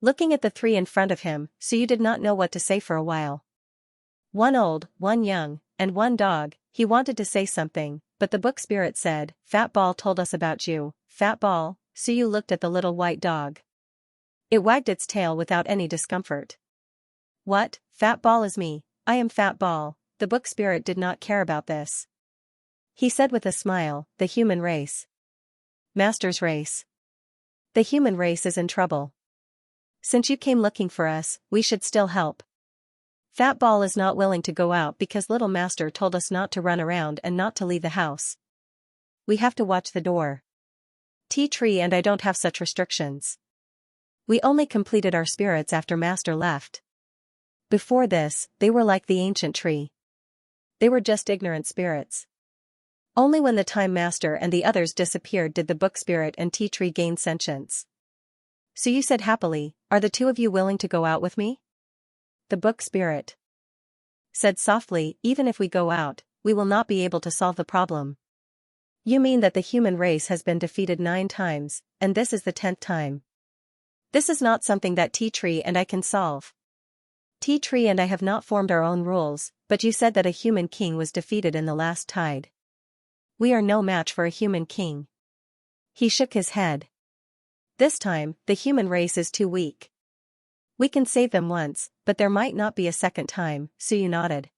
Looking at the three in front of him, Suyu did not know what to say for a while. One old, one young, and one dog. He wanted to say something, but the book spirit said, "Fat Ball told us about you, Fat Ball." Suyu looked at the little white dog. It wagged its tail without any discomfort. "What, Fat Ball is me, I am Fat Ball." The book spirit did not care about this. He said with a smile, "The human race. Master's race. The human race is in trouble. Since you came looking for us, we should still help. Fat Ball is not willing to go out because Little Master told us not to run around and not to leave the house. We have to watch the door. Tea Tree and I don't have such restrictions. We only completed our spirits after Master left. Before this, they were like the ancient tree. They were just ignorant spirits. Only when the Time Master and the others disappeared did the book spirit and Tea Tree gain sentience." Suyu said happily, "Are the two of you willing to go out with me?" The book spirit said softly, "Even if we go out, we will not be able to solve the problem." "You mean that the human race has been defeated 9 times, and this is the 10th time. This is not something that Tea Tree and I can solve. Tea Tree and I have not formed our own rules, but you said that a human king was defeated in the last tide. We are no match for a human king." He shook his head. "This time, the human race is too weak. We can save them once, but there might not be a second time." Suyu nodded.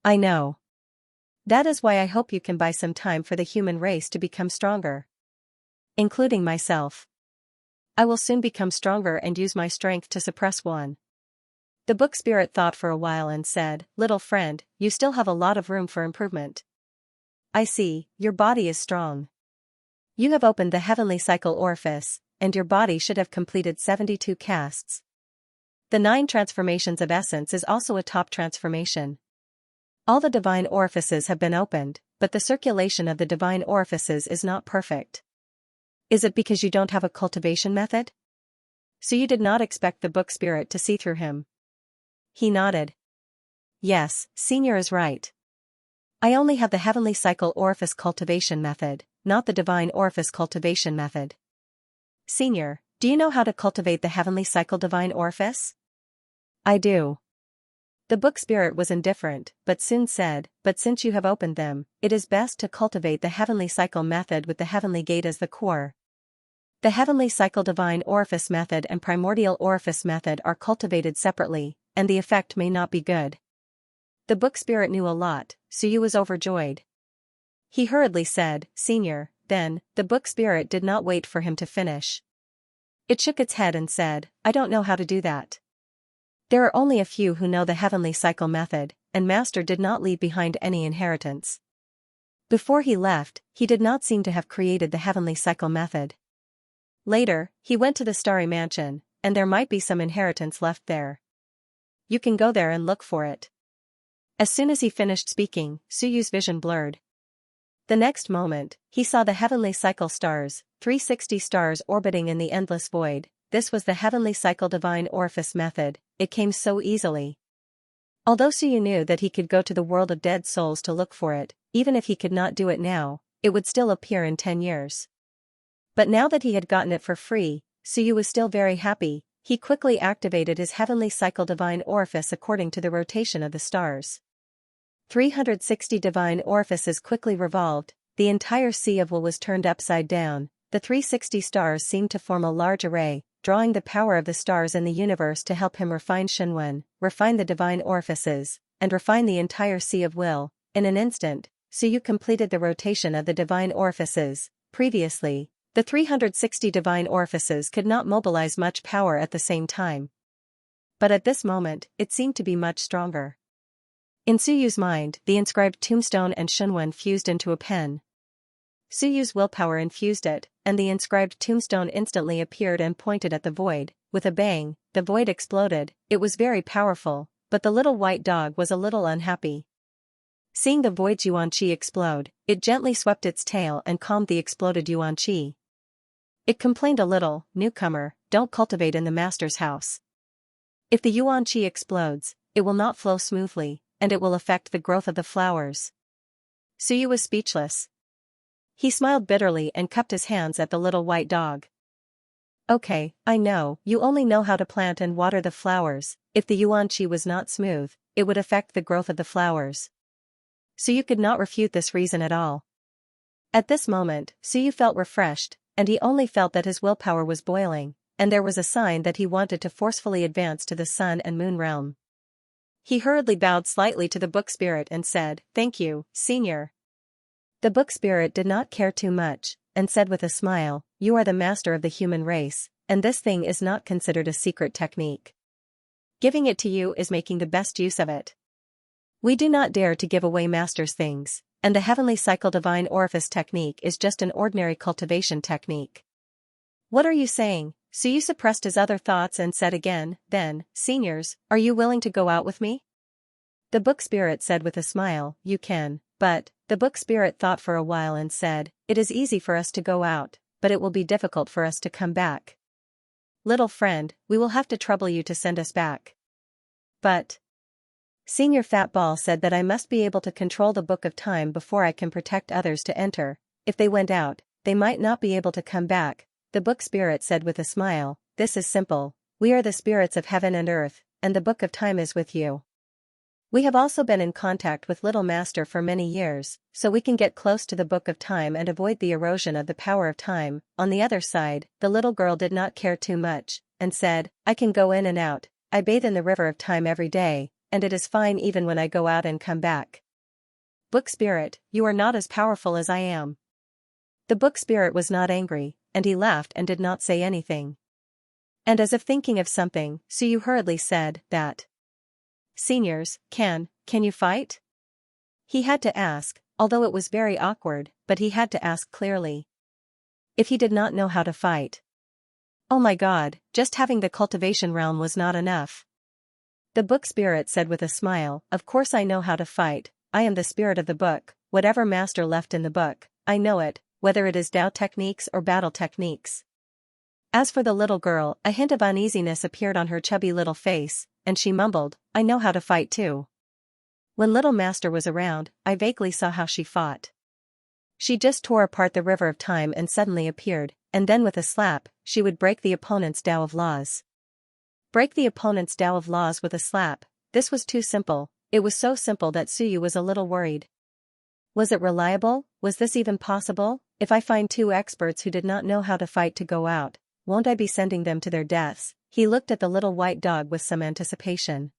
"I know. That is why I hope you can buy some time for the human race to become stronger. Including myself. I will soon become stronger and use my strength to suppress one." The book spirit thought for a while and said, "Little friend, you still have a lot of room for improvement. I see, your body is strong. You have opened the heavenly cycle orifice, and your body should have completed 72 casts. The 9 transformations of essence is also a top transformation. All the divine orifices have been opened, but the circulation of the divine orifices is not perfect. Is it because you don't have a cultivation method?" So you did not expect the book spirit to see through him. He nodded. "Yes, Senior is right. I only have the heavenly cycle orifice cultivation method, not the divine orifice cultivation method." "Senior, do you know how to cultivate the heavenly cycle divine orifice?" "I do." The book spirit was indifferent, but soon said, "But since you have opened them, it is best to cultivate the heavenly cycle method with the heavenly gate as the core. The heavenly cycle divine orifice method and primordial orifice method are cultivated separately, and the effect may not be good." The book spirit knew a lot, Suyu was overjoyed. He hurriedly said, "Senior," then, the book spirit did not wait for him to finish. It shook its head and said, "I don't know how to do that. There are only a few who know the heavenly cycle method, and Master did not leave behind any inheritance. Before he left, he did not seem to have created the heavenly cycle method. Later, he went to the starry mansion, and there might be some inheritance left there. You can go there and look for it. As soon as he finished speaking, Suyu's vision blurred. The next moment, he saw the heavenly cycle stars, 360 stars orbiting in the endless void. This was the heavenly cycle divine orifice method. It came so easily. Although Suyu knew that he could go to the world of dead souls to look for it, even if he could not do it now, it would still appear in 10 years. But now that he had gotten it for free, Suyu was still very happy. He quickly activated his heavenly cycle divine orifice according to the rotation of the stars. 360 divine orifices quickly revolved, the entire sea of will was turned upside down, the 360 stars seemed to form a large array, drawing the power of the stars in the universe to help him refine Shenwen, refine the divine orifices, and refine the entire sea of will. In an instant, Suyu completed the rotation of the divine orifices. Previously, the 360 divine orifices could not mobilize much power at the same time. But at this moment, it seemed to be much stronger. In Suyu's mind, the inscribed tombstone and Shenwen fused into a pen. Suyu's willpower infused it, and the inscribed tombstone instantly appeared and pointed at the void. With a bang, the void exploded. It was very powerful, but the little white dog was a little unhappy. Seeing the void's Yuan-Chi explode, it gently swept its tail and calmed the exploded Yuan-Chi. It complained a little, "Newcomer, don't cultivate in the master's house. If the Yuan-Chi explodes, it will not flow smoothly, and it will affect the growth of the flowers." Suyu was speechless. He smiled bitterly and cupped his hands at the little white dog. "Okay, I know, you only know how to plant and water the flowers. If the Yuan-Chi was not smooth, it would affect the growth of the flowers." Suyu could not refute this reason at all. At this moment, Suyu felt refreshed, and he only felt that his willpower was boiling, and there was a sign that he wanted to forcefully advance to the sun and moon realm. He hurriedly bowed slightly to the book spirit and said, "Thank you, Senior." The book spirit did not care too much, and said with a smile, "You are the master of the human race, and this thing is not considered a secret technique. Giving it to you is making the best use of it. We do not dare to give away master's things, and the heavenly cycle divine orifice technique is just an ordinary cultivation technique." "What are you saying?" Suyu suppressed his other thoughts and said again, "Then, seniors, are you willing to go out with me?" The book spirit said with a smile, "You can, but..." The book spirit thought for a while and said, "It is easy for us to go out, but it will be difficult for us to come back. Little friend, we will have to trouble you to send us back." "But..." Senior Fat Ball said that I must be able to control the book of time before I can protect others to enter. If they went out, they might not be able to come back. The book spirit said with a smile, "This is simple. We are the spirits of heaven and earth, and the book of time is with you. We have also been in contact with Little Master for many years, so we can get close to the book of time and avoid the erosion of the power of time." On the other side, the little girl did not care too much, and said, "I can go in and out. I bathe in the river of time every day, and it is fine even when I go out and come back." "Book spirit, you are not as powerful as I am." The book spirit was not angry, and he laughed and did not say anything. And as if thinking of something, Suyu hurriedly said, "That. Seniors, can you fight?" He had to ask, although it was very awkward, but he had to ask clearly. If he did not know how to fight. Oh my God, just having the cultivation realm was not enough. The book spirit said with a smile, "Of course I know how to fight. I am the spirit of the book. Whatever master left in the book, I know it, whether it is Tao techniques or battle techniques." As for the little girl, a hint of uneasiness appeared on her chubby little face, and she mumbled, "I know how to fight too. When Little Master was around, I vaguely saw how she fought. She just tore apart the river of time and suddenly appeared, and then with a slap, she would break the opponent's Tao of laws." Break the opponent's Tao of laws with a slap. This was too simple. It was so simple that Suyu was a little worried. Was it reliable? Was this even possible? If I find two experts who did not know how to fight to go out, won't I be sending them to their deaths? He looked at the little white dog with some anticipation.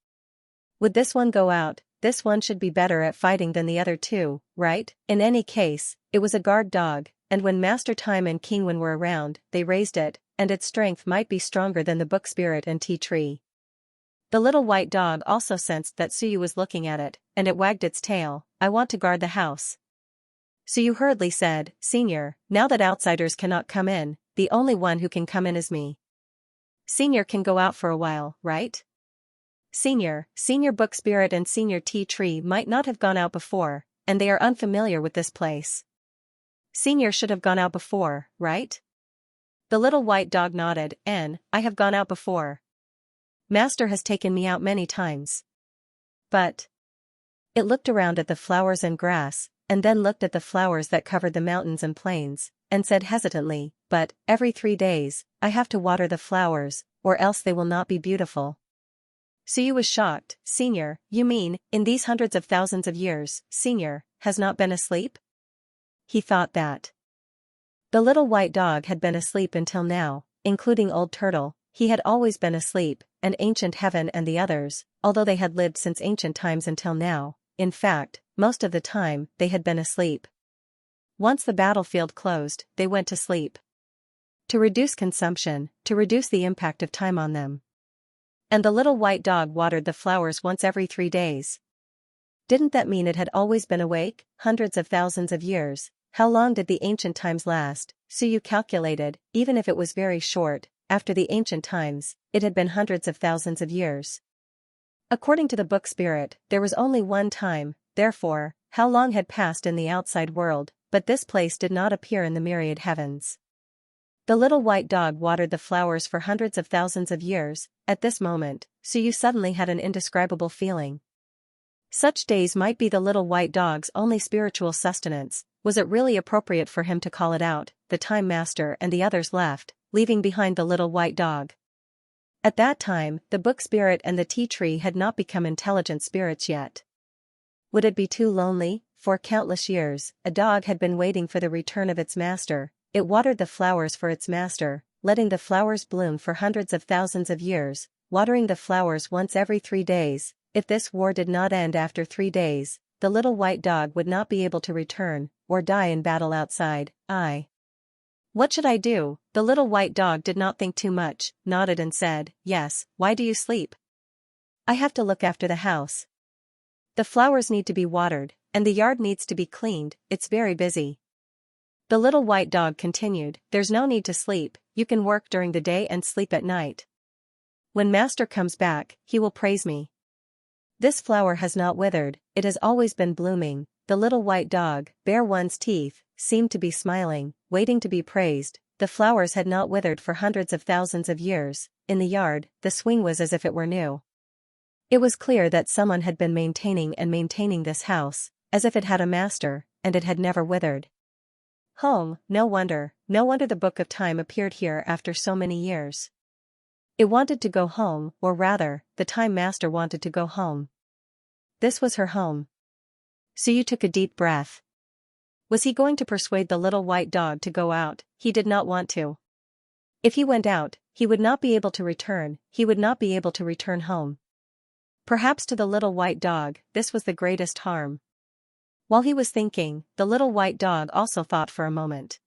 Would this one go out? This one should be better at fighting than the other two, right? In any case, it was a guard dog, and when Master Time and King Wen were around, they raised it, and its strength might be stronger than the book spirit and tea tree. The little white dog also sensed that Suyu was looking at it, and it wagged its tail. "I want to guard the house." Suyu hurriedly said, Senior, now that outsiders cannot come in, the only one who can come in is me. Senior can go out for a while, right? Senior Book Spirit and Senior Tea Tree might not have gone out before, and they are unfamiliar with this place. Senior should have gone out before, right? The little white dog nodded, I have gone out before. Master has taken me out many times. But it looked around at the flowers and grass, and then looked at the flowers that covered the mountains and plains, and said hesitantly, but, every 3 days, I have to water the flowers, or else they will not be beautiful. Suyu was shocked. Senior, you mean, in these hundreds of thousands of years, Senior has not been asleep? He thought that the little white dog had been asleep until now, including Old Turtle. He had always been asleep, and Ancient Heaven and the others, although they had lived since ancient times until now, in fact, most of the time, they had been asleep. Once the battlefield closed, they went to sleep. To reduce consumption, to reduce the impact of time on them. And the little white dog watered the flowers once every 3 days. Didn't that mean it had always been awake, hundreds of thousands of years? How long did the ancient times last? Suyu calculated, even if it was very short, after the ancient times, it had been hundreds of thousands of years. According to the book Spirit, there was only one time, therefore, how long had passed in the outside world, but this place did not appear in the myriad heavens. The little white dog watered the flowers for hundreds of thousands of years. At this moment, Suyu suddenly had an indescribable feeling. Such days might be the little white dog's only spiritual sustenance. Was it really appropriate for him to call it out? The Time Master and the others left, leaving behind the little white dog. At that time, the book Spirit and the tea tree had not become intelligent spirits yet. Would it be too lonely? For countless years, a dog had been waiting for the return of its master. It watered the flowers for its master, letting the flowers bloom for hundreds of thousands of years, watering the flowers once every 3 days. If this war did not end after 3 days, the little white dog would not be able to return, or die in battle outside. What should I do? The little white dog did not think too much, nodded and said, Yes, why do you sleep? I have to look after the house. The flowers need to be watered, and the yard needs to be cleaned, it's very busy. The little white dog continued, There's no need to sleep, you can work during the day and sleep at night. When Master comes back, he will praise me. This flower has not withered, it has always been blooming. The little white dog, bare one's teeth, seemed to be smiling, waiting to be praised. The flowers had not withered for hundreds of thousands of years. In the yard, the swing was as if it were new. It was clear that someone had been maintaining this house, as if it had a master, and it had never withered. Home, no wonder the Book of Time appeared here after so many years. It wanted to go home, or rather, the Time Master wanted to go home. This was her home. Suyu took a deep breath. Was he going to persuade the little white dog to go out? He did not want to. If he went out, he would not be able to return home. Perhaps to the little white dog, this was the greatest harm. While he was thinking, the little white dog also thought for a moment.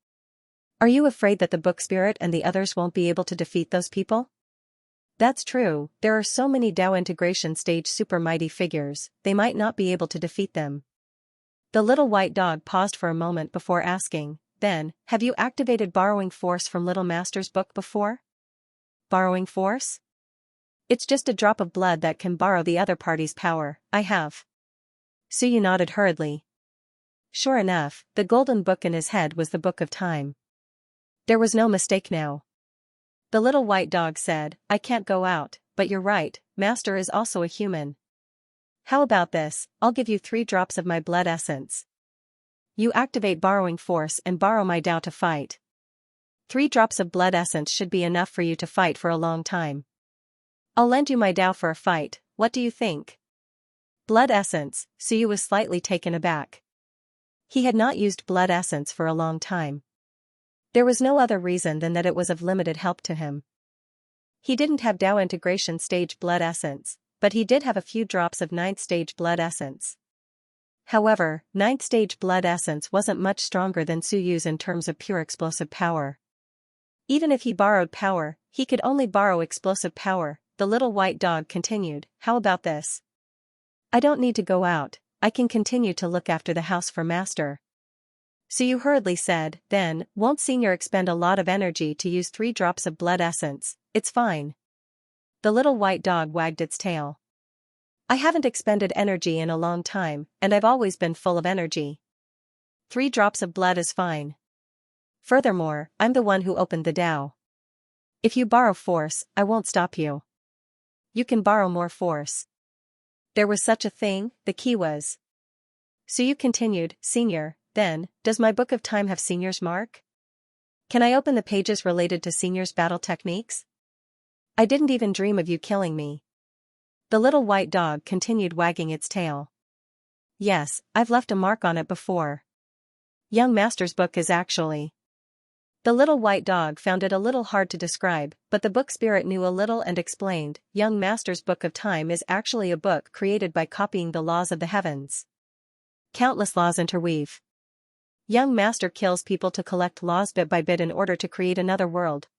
Are you afraid that the book Spirit and the others won't be able to defeat those people? That's true, there are so many Dao integration stage super mighty figures, they might not be able to defeat them. The little white dog paused for a moment before asking, Then, have you activated borrowing force from Little Master's book before? Borrowing force? It's just a drop of blood that can borrow the other party's power. I have. Suyu nodded hurriedly. Sure enough, the golden book in his head was the Book of Time. There was no mistake now. The little white dog said, I can't go out, but you're right, Master is also a human. How about this, I'll give you 3 drops of my blood essence. You activate borrowing force and borrow my Dao to fight. 3 drops of blood essence should be enough for you to fight for a long time. I'll lend you my Dao for a fight, what do you think? Blood essence, Suyu was slightly taken aback. He had not used blood essence for a long time. There was no other reason than that it was of limited help to him. He didn't have Dao integration stage blood essence, but he did have a few drops of 9th stage blood essence. However, 9th stage blood essence wasn't much stronger than Suyu's in terms of pure explosive power. Even if he borrowed power, he could only borrow explosive power. The little white dog continued, How about this? I don't need to go out, I can continue to look after the house for Master. Suyu hurriedly said, then, won't Senior expend a lot of energy to use 3 drops of blood essence? It's fine. The little white dog wagged its tail. I haven't expended energy in a long time, and I've always been full of energy. 3 drops of blood is fine. Furthermore, I'm the one who opened the Tao. If you borrow force, I won't stop you. You can borrow more force. There was such a thing, the key was. Suyu continued, Senior, then, does my book of time have Senior's mark? Can I open the pages related to Senior's battle techniques? I didn't even dream of you killing me. The little white dog continued wagging its tail. Yes, I've left a mark on it before. Young Master's book is actually. The little white dog found it a little hard to describe, but the book spirit knew a little and explained, Young Master's Book of Time is actually a book created by copying the laws of the heavens. Countless laws interweave. Young Master kills people to collect laws bit by bit in order to create another world.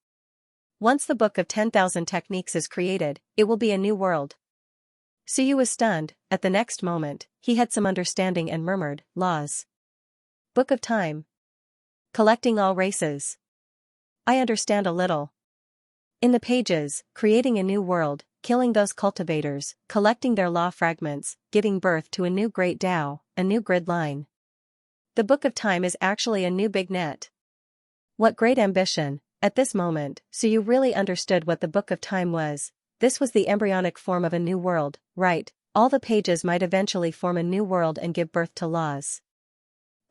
Once the Book of 10,000 Techniques is created, it will be a new world. Suyu was stunned. At the next moment, he had some understanding and murmured, laws. Book of Time. Collecting all races. I understand a little. In the pages, creating a new world, killing those cultivators, collecting their law fragments, giving birth to a new great Tao, a new grid line. The Book of Time is actually a new big net. What great ambition. At this moment, Suyu really understood what the Book of Time was. This was the embryonic form of a new world, right? All the pages might eventually form a new world and give birth to laws.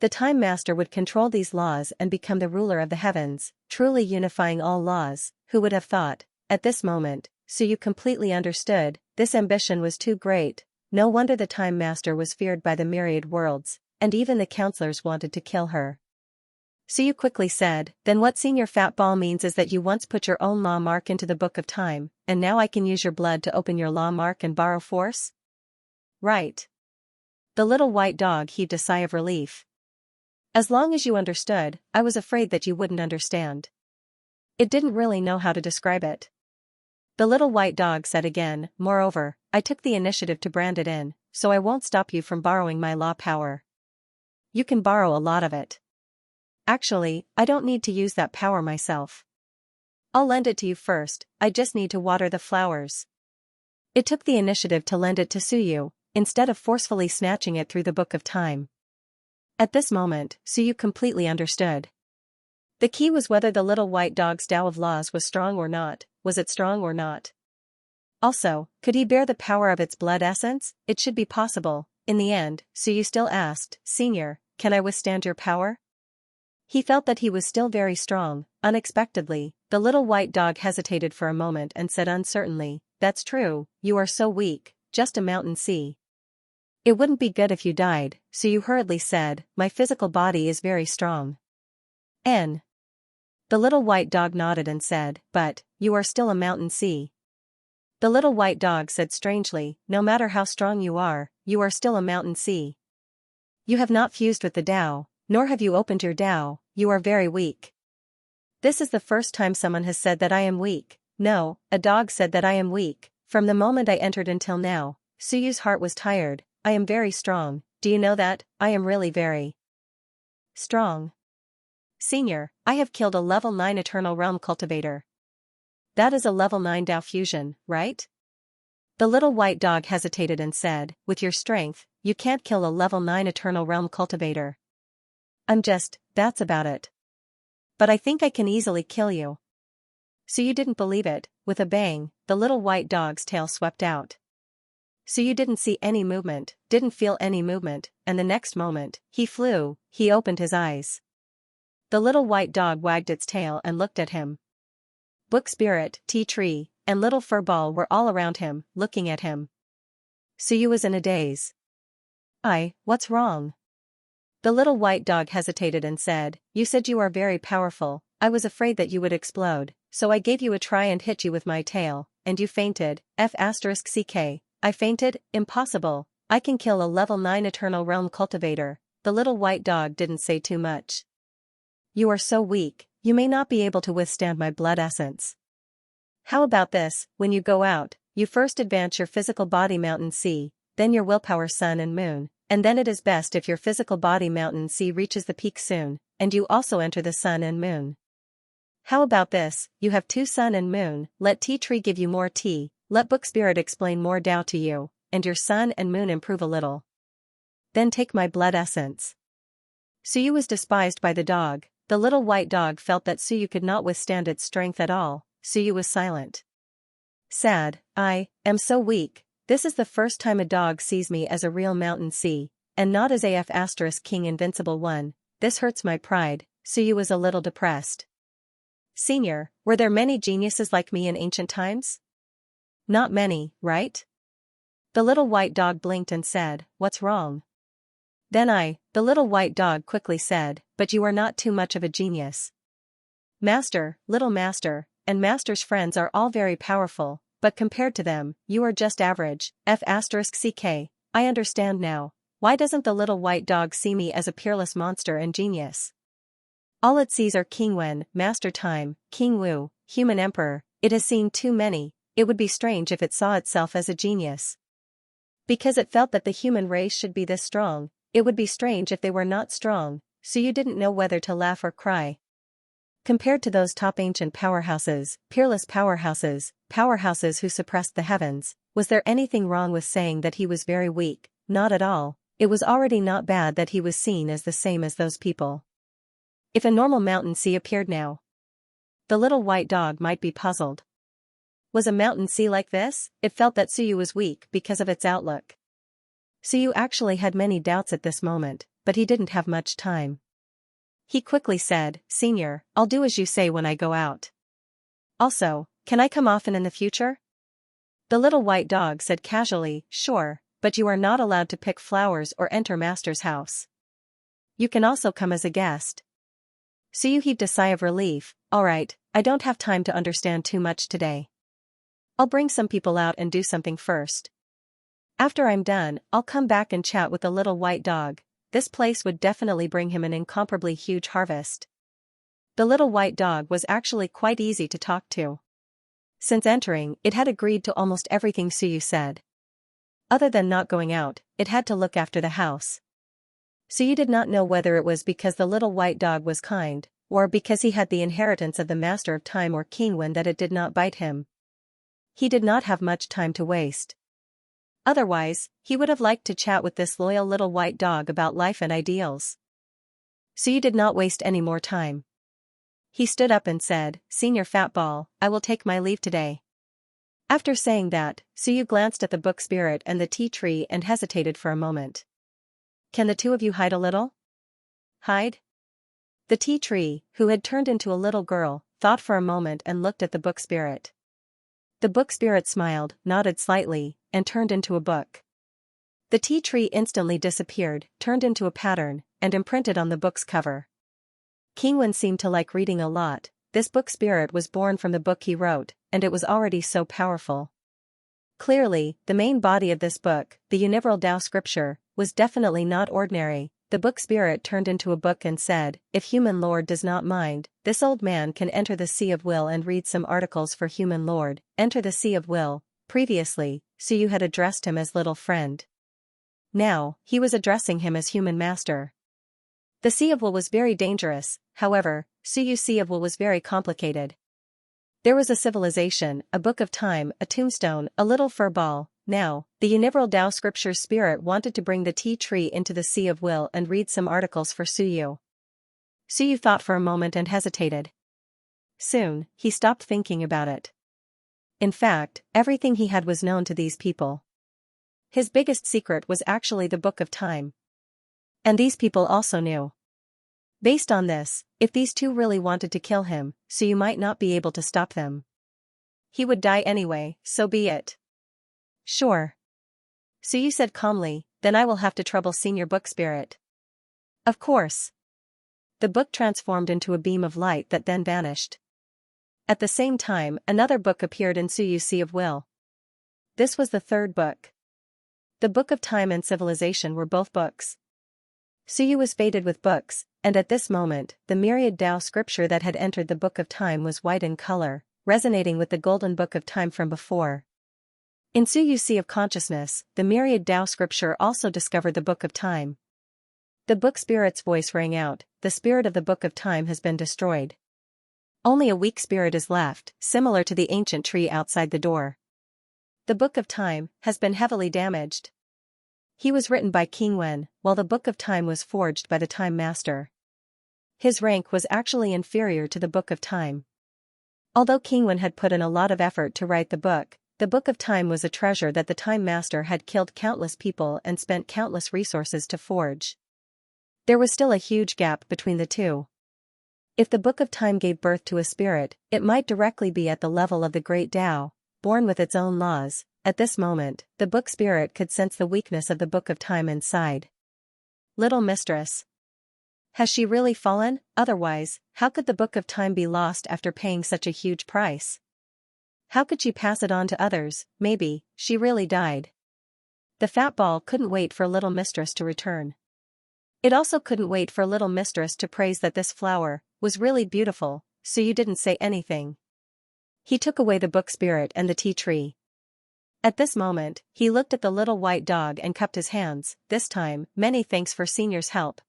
The Time Master would control these laws and become the ruler of the heavens, truly unifying all laws. Who would have thought? At this moment, Suyu completely understood, this ambition was too great. No wonder the Time Master was feared by the myriad worlds, and even the counselors wanted to kill her. Suyu quickly said, then what Senior Fat Ball means is that you once put your own law mark into the Book of Time, and now I can use your blood to open your law mark and borrow force? Right. The little white dog heaved a sigh of relief. As long as you understood, I was afraid that you wouldn't understand. It didn't really know how to describe it. The little white dog said again, moreover, I took the initiative to brand it in, so I won't stop you from borrowing my law power. You can borrow a lot of it. Actually, I don't need to use that power myself. I'll lend it to you first, I just need to water the flowers. It took the initiative to lend it to Suyu, instead of forcefully snatching it through the Book of Time. At this moment, Suyu completely understood. The key was whether the little white dog's Tao of laws was strong or not. Was it strong or not? Also, could he bear the power of its blood essence? It should be possible. In the end, Suyu still asked, Senior, can I withstand your power? He felt that he was still very strong. Unexpectedly, the little white dog hesitated for a moment and said uncertainly, that's true, you are so weak, just a mountain sea. It wouldn't be good if you died, Suyu hurriedly said, my physical body is very strong. N. The little white dog nodded and said, but, you are still a mountain sea. The little white dog said strangely, no matter how strong you are still a mountain sea. You have not fused with the Tao, nor have you opened your Tao, you are very weak. This is the first time someone has said that I am weak. No, a dog said that I am weak. From the moment I entered until now, Suyu's heart was tired. I am very strong, do you know that? I am really very strong. Senior, I have killed a level 9 Eternal Realm Cultivator. That is a level 9 Tao fusion, right? The little white dog hesitated and said, with your strength, you can't kill a level 9 Eternal Realm Cultivator. That's about it. But I think I can easily kill you. So you didn't believe it. With a bang, the little white dog's tail swept out. So you didn't see any movement, didn't feel any movement, and the next moment, he flew, he opened his eyes. The little white dog wagged its tail and looked at him. Book Spirit, Tea Tree, and Little Fur Ball were all around him, looking at him. Suyu was in a daze. What's wrong? The little white dog hesitated and said, you said you are very powerful, I was afraid that you would explode, so I gave you a try and hit you with my tail, and you fainted, F***ck. I fainted? Impossible, I can kill a level 9 Eternal Realm Cultivator. The little white dog didn't say too much. You are so weak, you may not be able to withstand my blood essence. How about this, when you go out, you first advance your physical body mountain sea, then your willpower sun and moon, and then it is best if your physical body mountain sea reaches the peak soon, and you also enter the sun and moon. How about this? You have 2 sun and moon, let tea tree give you more tea, let book spirit explain more Tao to you, and your sun and moon improve a little. Then take my blood essence. Suyu was despised by the dog. The little white dog felt that Suyu could not withstand its strength at all. Suyu was silent. Sad, I am so weak. This is the first time a dog sees me as a real mountain sea, and not as AF King Invincible One. This hurts my pride. Suyu was a little depressed. Senior, were there many geniuses like me in ancient times? Not many, right? The little white dog blinked and said, what's wrong? Then the little white dog quickly said, but you are not too much of a genius. Master, little master, and master's friends are all very powerful, but compared to them, you are just average. F*ck. I understand now. Why doesn't the little white dog see me as a peerless monster and genius? All it sees are King Wen, Master Time, King Wu, Human Emperor. It has seen too many. It would be strange if it saw itself as a genius. Because it felt that the human race should be this strong. It would be strange if they were not strong, so you didn't know whether to laugh or cry. Compared to those top ancient powerhouses, peerless powerhouses, powerhouses who suppressed the heavens, was there anything wrong with saying that he was very weak? Not at all. It was already not bad that he was seen as the same as those people. If a normal mountain sea appeared now, the little white dog might be puzzled. Was a mountain sea like this? It felt that Suyu was weak because of its outlook. Suyu actually had many doubts at this moment, but he didn't have much time. He quickly said, Senior, I'll do as you say when I go out. Also, can I come often in the future? The little white dog said casually, sure, but you are not allowed to pick flowers or enter master's house. You can also come as a guest. Suyu heaved a sigh of relief. Alright, I don't have time to understand too much today. I'll bring some people out and do something first. After I'm done, I'll come back and chat with the little white dog. This place would definitely bring him an incomparably huge harvest. The little white dog was actually quite easy to talk to. Since entering, it had agreed to almost everything Suyu said. Other than not going out, it had to look after the house. Suyu did not know whether it was because the little white dog was kind, or because he had the inheritance of the Master of Time or King Wen that it did not bite him. He did not have much time to waste. Otherwise, he would have liked to chat with this loyal little white dog about life and ideals. Suyu did not waste any more time. He stood up and said, Senior Fatball, I will take my leave today. After saying that, Suyu glanced at the book spirit and the tea tree and hesitated for a moment. Can the two of you hide a little? Hide? The tea tree, who had turned into a little girl, thought for a moment and looked at the book spirit. The book spirit smiled, nodded slightly, and turned into a book. The tea tree instantly disappeared, turned into a pattern, and imprinted on the book's cover. King Wen seemed to like reading a lot. This book spirit was born from the book he wrote, and it was already so powerful. Clearly, the main body of this book, the Universal Tao scripture, was definitely not ordinary. The book spirit turned into a book and said, if Human Lord does not mind, this old man can enter the Sea of Will and read some articles for Human Lord. Enter the Sea of Will. Previously, Suyu had addressed him as little friend. Now, he was addressing him as human master. The Sea of Will was very dangerous, however, Suyu's Sea of Will was very complicated. There was a civilization, a book of time, a tombstone, a little fur ball. Now, the Universal Tao scripture spirit wanted to bring the tea tree into the Sea of Will and read some articles for Suyu. Suyu thought for a moment and hesitated. Soon, he stopped thinking about it. In fact, everything he had was known to these people. His biggest secret was actually the book of time. And these people also knew. Based on this, if these two really wanted to kill him, Suyu might not be able to stop them. He would die anyway, so be it. Sure. Suyu said calmly, then I will have to trouble Senior Book Spirit. Of course. The book transformed into a beam of light that then vanished. At the same time, another book appeared in Suyu's Sea of Will. This was the third book. The Book of Time and Civilization were both books. Suyu was fated with books, and at this moment, the Myriad Tao scripture that had entered the Book of Time was white in color, resonating with the golden Book of Time from before. In Suyu Sea of Consciousness, the Myriad Tao scripture also discovered the Book of Time. The book spirit's voice rang out, "The spirit of the Book of Time has been destroyed. Only a weak spirit is left, similar to the ancient tree outside the door. The Book of Time has been heavily damaged." He was written by King Wen, while the Book of Time was forged by the Time Master. His rank was actually inferior to the Book of Time. Although King Wen had put in a lot of effort to write the Book of Time was a treasure that the Time Master had killed countless people and spent countless resources to forge. There was still a huge gap between the two. If the Book of Time gave birth to a spirit, it might directly be at the level of the Great Tao, born with its own laws. At this moment, the book spirit could sense the weakness of the Book of Time inside. Little mistress. Has she really fallen? Otherwise, how could the Book of Time be lost after paying such a huge price? How could she pass it on to others? Maybe she really died. The fat ball couldn't wait for little mistress to return. It also couldn't wait for little mistress to praise that this flower was really beautiful, so you didn't say anything. He took away the book spirit and the tea tree. At this moment, he looked at the little white dog and cupped his hands. This time, many thanks for Senior's help.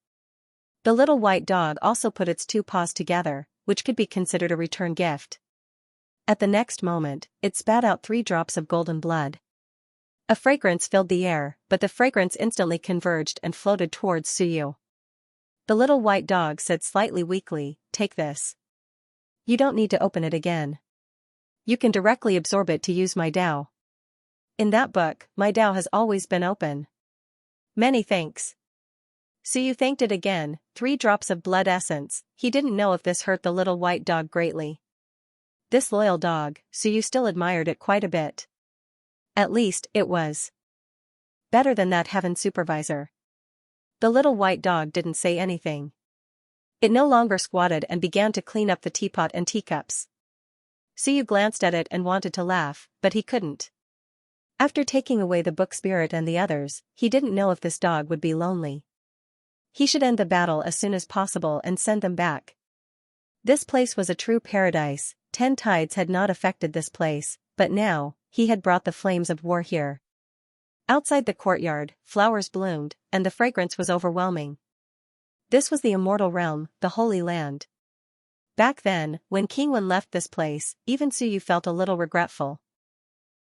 The little white dog also put its two paws together, which could be considered a return gift. At the next moment, it spat out 3 drops of golden blood. A fragrance filled the air, but the fragrance instantly converged and floated towards Suyu. The little white dog said slightly weakly, "Take this. You don't need to open it again. You can directly absorb it to use my Tao. In that book, my Tao has always been open." "Many thanks." Suyu thanked it again. 3 drops of blood essence. He didn't know if this hurt the little white dog greatly. This loyal dog, Suyu still admired it quite a bit. At least, it was better than that heaven supervisor. The little white dog didn't say anything. It no longer squatted and began to clean up the teapot and teacups. Suyu glanced at it and wanted to laugh, but he couldn't. After taking away the book spirit and the others, he didn't know if this dog would be lonely. He should end the battle as soon as possible and send them back. This place was a true paradise. 10 tides had not affected this place, but now, he had brought the flames of war here. Outside the courtyard, flowers bloomed, and the fragrance was overwhelming. This was the immortal realm, the Holy Land. Back then, when King Wen left this place, even Suyu felt a little regretful.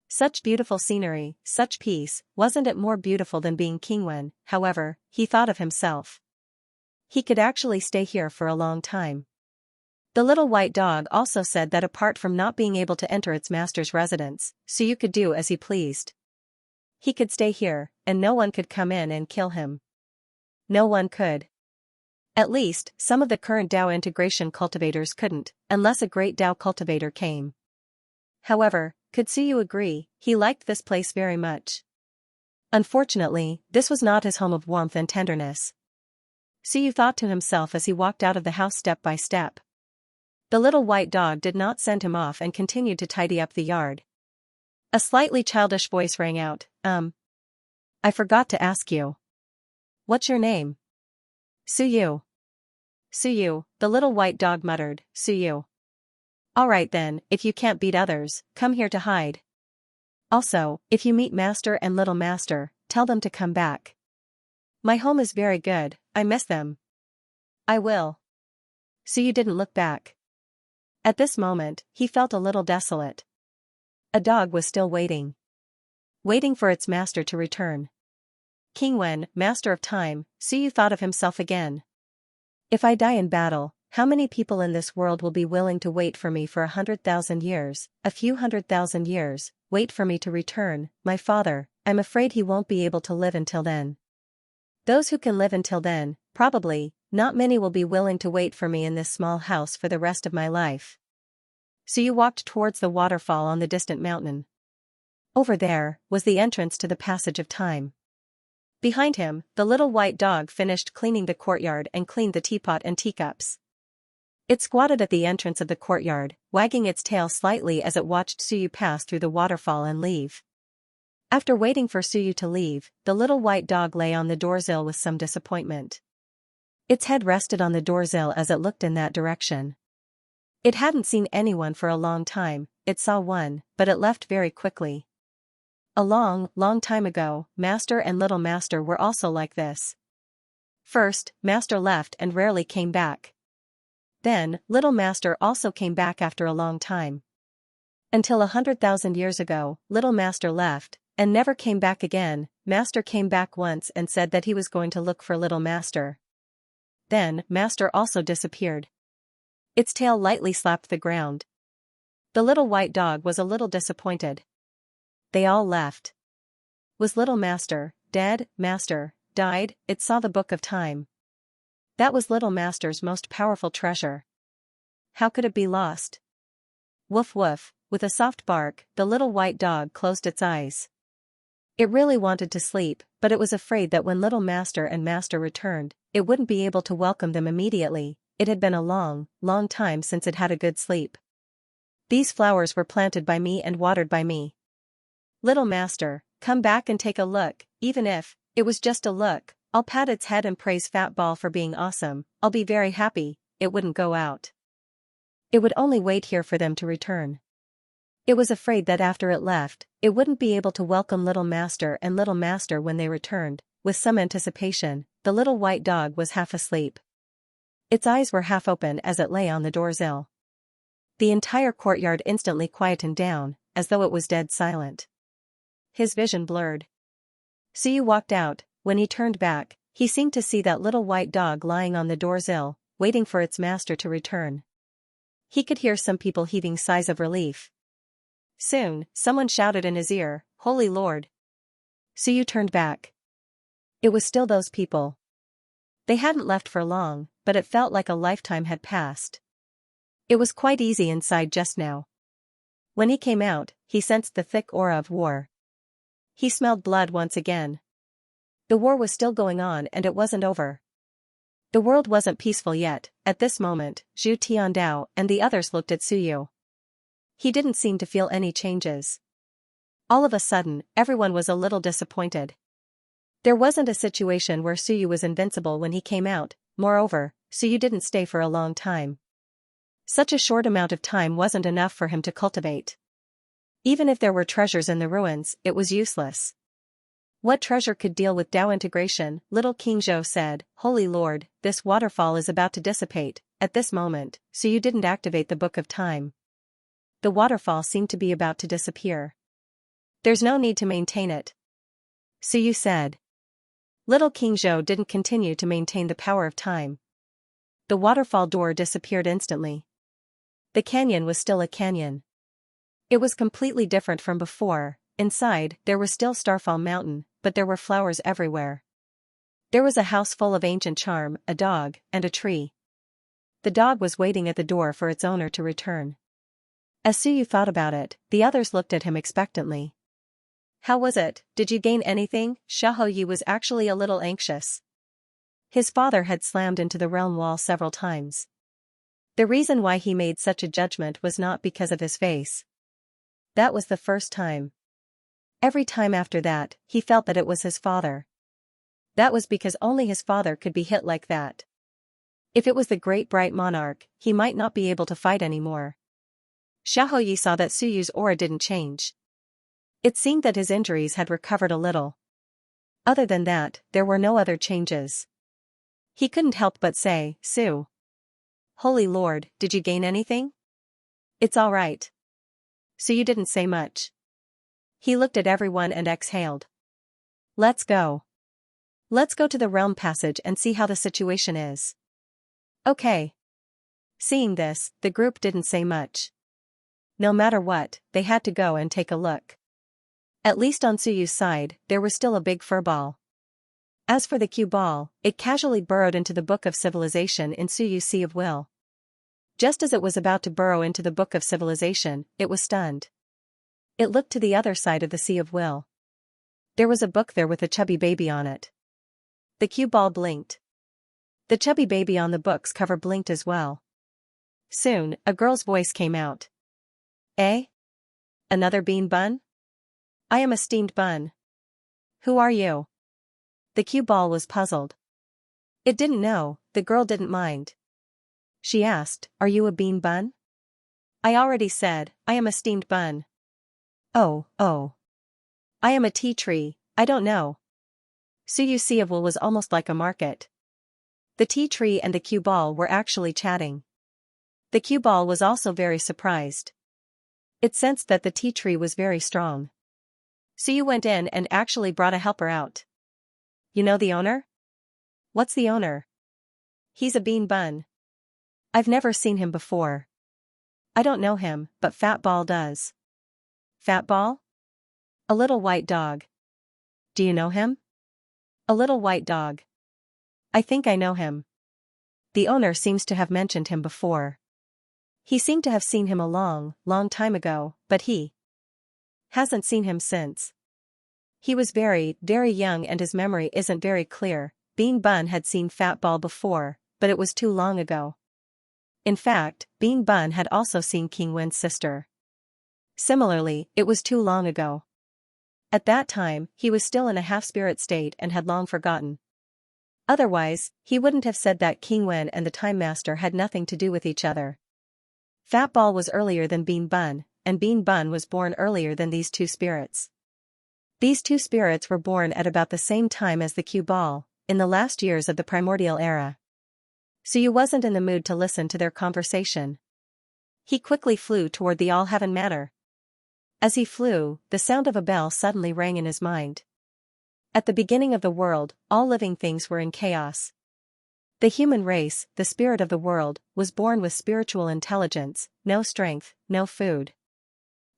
Such beautiful scenery, such peace, wasn't it more beautiful than being King Wen? However, he thought of himself. He could actually stay here for a long time. The little white dog also said that apart from not being able to enter its master's residence, Suyu could do as he pleased. He could stay here, and no one could come in and kill him. No one could. At least, some of the current Tao integration cultivators couldn't, unless a great Tao cultivator came. However, could Suyu agree, he liked this place very much. Unfortunately, this was not his home of warmth and tenderness. Suyu thought to himself as he walked out of the house step by step. The little white dog did not send him off and continued to tidy up the yard. A slightly childish voice rang out, I forgot to ask you. What's your name?" "Suyu." "Suyu," the little white dog muttered, "Suyu. Alright then, if you can't beat others, come here to hide. Also, if you meet Master and Little Master, tell them to come back. My home is very good, I miss them." "I will." Suyu didn't look back. At this moment, he felt a little desolate. A dog was still waiting. Waiting for its master to return. King Wen, Master of Time, Suyu thought of himself again. If I die in battle, how many people in this world will be willing to wait for me for 100,000 years, a few 100,000 years, wait for me to return? My father, I'm afraid he won't be able to live until then. Those who can live until then, probably, not many will be willing to wait for me in this small house for the rest of my life. Suyu walked towards the waterfall on the distant mountain. Over there, was the entrance to the passage of time. Behind him, the little white dog finished cleaning the courtyard and cleaned the teapot and teacups. It squatted at the entrance of the courtyard, wagging its tail slightly as it watched Suyu pass through the waterfall and leave. After waiting for Suyu to leave, the little white dog lay on the doorsill with some disappointment. Its head rested on the doorsill as it looked in that direction. It hadn't seen anyone for a long time. It saw one, but it left very quickly. A long, long time ago, Master and Little Master were also like this. First, Master left and rarely came back. Then, Little Master also came back after a long time. Until 100,000 years ago, Little Master left, and never came back again. Master came back once and said that he was going to look for Little Master. Then, Master also disappeared. Its tail lightly slapped the ground. The little white dog was a little disappointed. They all left. Was Little Master dead? Master died. It saw the Book of Time. That was Little Master's most powerful treasure. How could it be lost? Woof woof, with a soft bark, the little white dog closed its eyes. It really wanted to sleep, but it was afraid that when Little Master and Master returned, it wouldn't be able to welcome them immediately. It had been a long, long time since it had a good sleep. These flowers were planted by me and watered by me. Little Master, come back and take a look. Even if it was just a look, I'll pat its head and praise Fat Ball for being awesome. I'll be very happy. It wouldn't go out. It would only wait here for them to return. It was afraid that after it left, it wouldn't be able to welcome Little Master and Little Master when they returned. With some anticipation, the little white dog was half asleep. Its eyes were half open as it lay on the doorsill. The entire courtyard instantly quietened down, as though it was dead silent. His vision blurred. Suyu walked out. When he turned back, he seemed to see that little white dog lying on the doorsill, waiting for its master to return. He could hear some people heaving sighs of relief. Soon, someone shouted in his ear, "Holy Lord!" Suyu turned back. It was still those people. They hadn't left for long, but it felt like a lifetime had passed. It was quite easy inside just now. When he came out, he sensed the thick aura of war. He smelled blood once again. The war was still going on and it wasn't over. The world wasn't peaceful yet. At this moment, Zhu Tiandao and the others looked at Suyu. He didn't seem to feel any changes. All of a sudden, everyone was a little disappointed. There wasn't a situation where Suyu was invincible when he came out. Moreover, Suyu didn't stay for a long time. Such a short amount of time wasn't enough for him to cultivate. Even if there were treasures in the ruins, it was useless. What treasure could deal with Dao integration? Little King Zhou said, "Holy Lord, this waterfall is about to dissipate." At this moment, Suyu didn't activate the Book of Time. The waterfall seemed to be about to disappear. There's no need to maintain it, Suyu said. Little King Zhou didn't continue to maintain the power of time. The waterfall door disappeared instantly. The canyon was still a canyon. It was completely different from before. Inside, there was still Starfall Mountain, but there were flowers everywhere. There was a house full of ancient charm, a dog, and a tree. The dog was waiting at the door for its owner to return. As Suyu thought about it, the others looked at him expectantly. How was it? Did you gain anything? Xiaoyi was actually a little anxious. His father had slammed into the realm wall several times. The reason why he made such a judgment was not because of his face. That was the first time. Every time after that, he felt that it was his father. That was because only his father could be hit like that. If it was the great bright monarch, he might not be able to fight anymore. Xiaoyi saw that Suyu's aura didn't change. It seemed that his injuries had recovered a little. Other than that, there were no other changes. He couldn't help but say, "Su. Holy Lord, did you gain anything?" "It's all right." Suyu didn't say much. He looked at everyone and exhaled. Let's go. Let's go to the realm passage and see how the situation is. Okay. Seeing this, the group didn't say much. No matter what, they had to go and take a look. At least on Suyu's side, there was still a big fur ball. As for the cue ball, it casually burrowed into the Book of Civilization in Suyu's Sea of Will. Just as it was about to burrow into the Book of Civilization, it was stunned. It looked to the other side of the Sea of Will. There was a book there with a chubby baby on it. The cue ball blinked. The chubby baby on the book's cover blinked as well. Soon, a girl's voice came out. Eh? Another bean bun? I am a steamed bun. Who are you? The cue ball was puzzled. It didn't know, the girl didn't mind. She asked, "Are you a bean bun?" "I already said, I am a steamed bun." Oh. I am a tea tree, I don't know. Xianxia was almost like a market. The tea tree and the cue ball were actually chatting. The cue ball was also very surprised. It sensed that the tea tree was very strong. Xiu went in and actually brought a helper out. You know the owner? What's the owner? He's a bean bun. I've never seen him before. I don't know him, but Fat Ball does. Fat Ball? A little white dog. Do you know him? A little white dog. I think I know him. The owner seems to have mentioned him before. He seemed to have seen him a long, long time ago, but he hasn't seen him since. He was very, very young and his memory isn't very clear. Bean Bun had seen Fat Ball before, but it was too long ago. In fact, Bean Bun had also seen King Wen's sister. Similarly, it was too long ago. At that time, he was still in a half-spirit state and had long forgotten. Otherwise, he wouldn't have said that King Wen and the Time Master had nothing to do with each other. Fat Ball was earlier than Bean Bun, and Bean Bun was born earlier than these two spirits. These two spirits were born at about the same time as the cue ball, in the last years of the primordial era. Xiu wasn't in the mood to listen to their conversation. He quickly flew toward the All-Heaven Matter. As he flew, the sound of a bell suddenly rang in his mind. At the beginning of the world, all living things were in chaos. The human race, the spirit of the world, was born with spiritual intelligence, no strength, no food.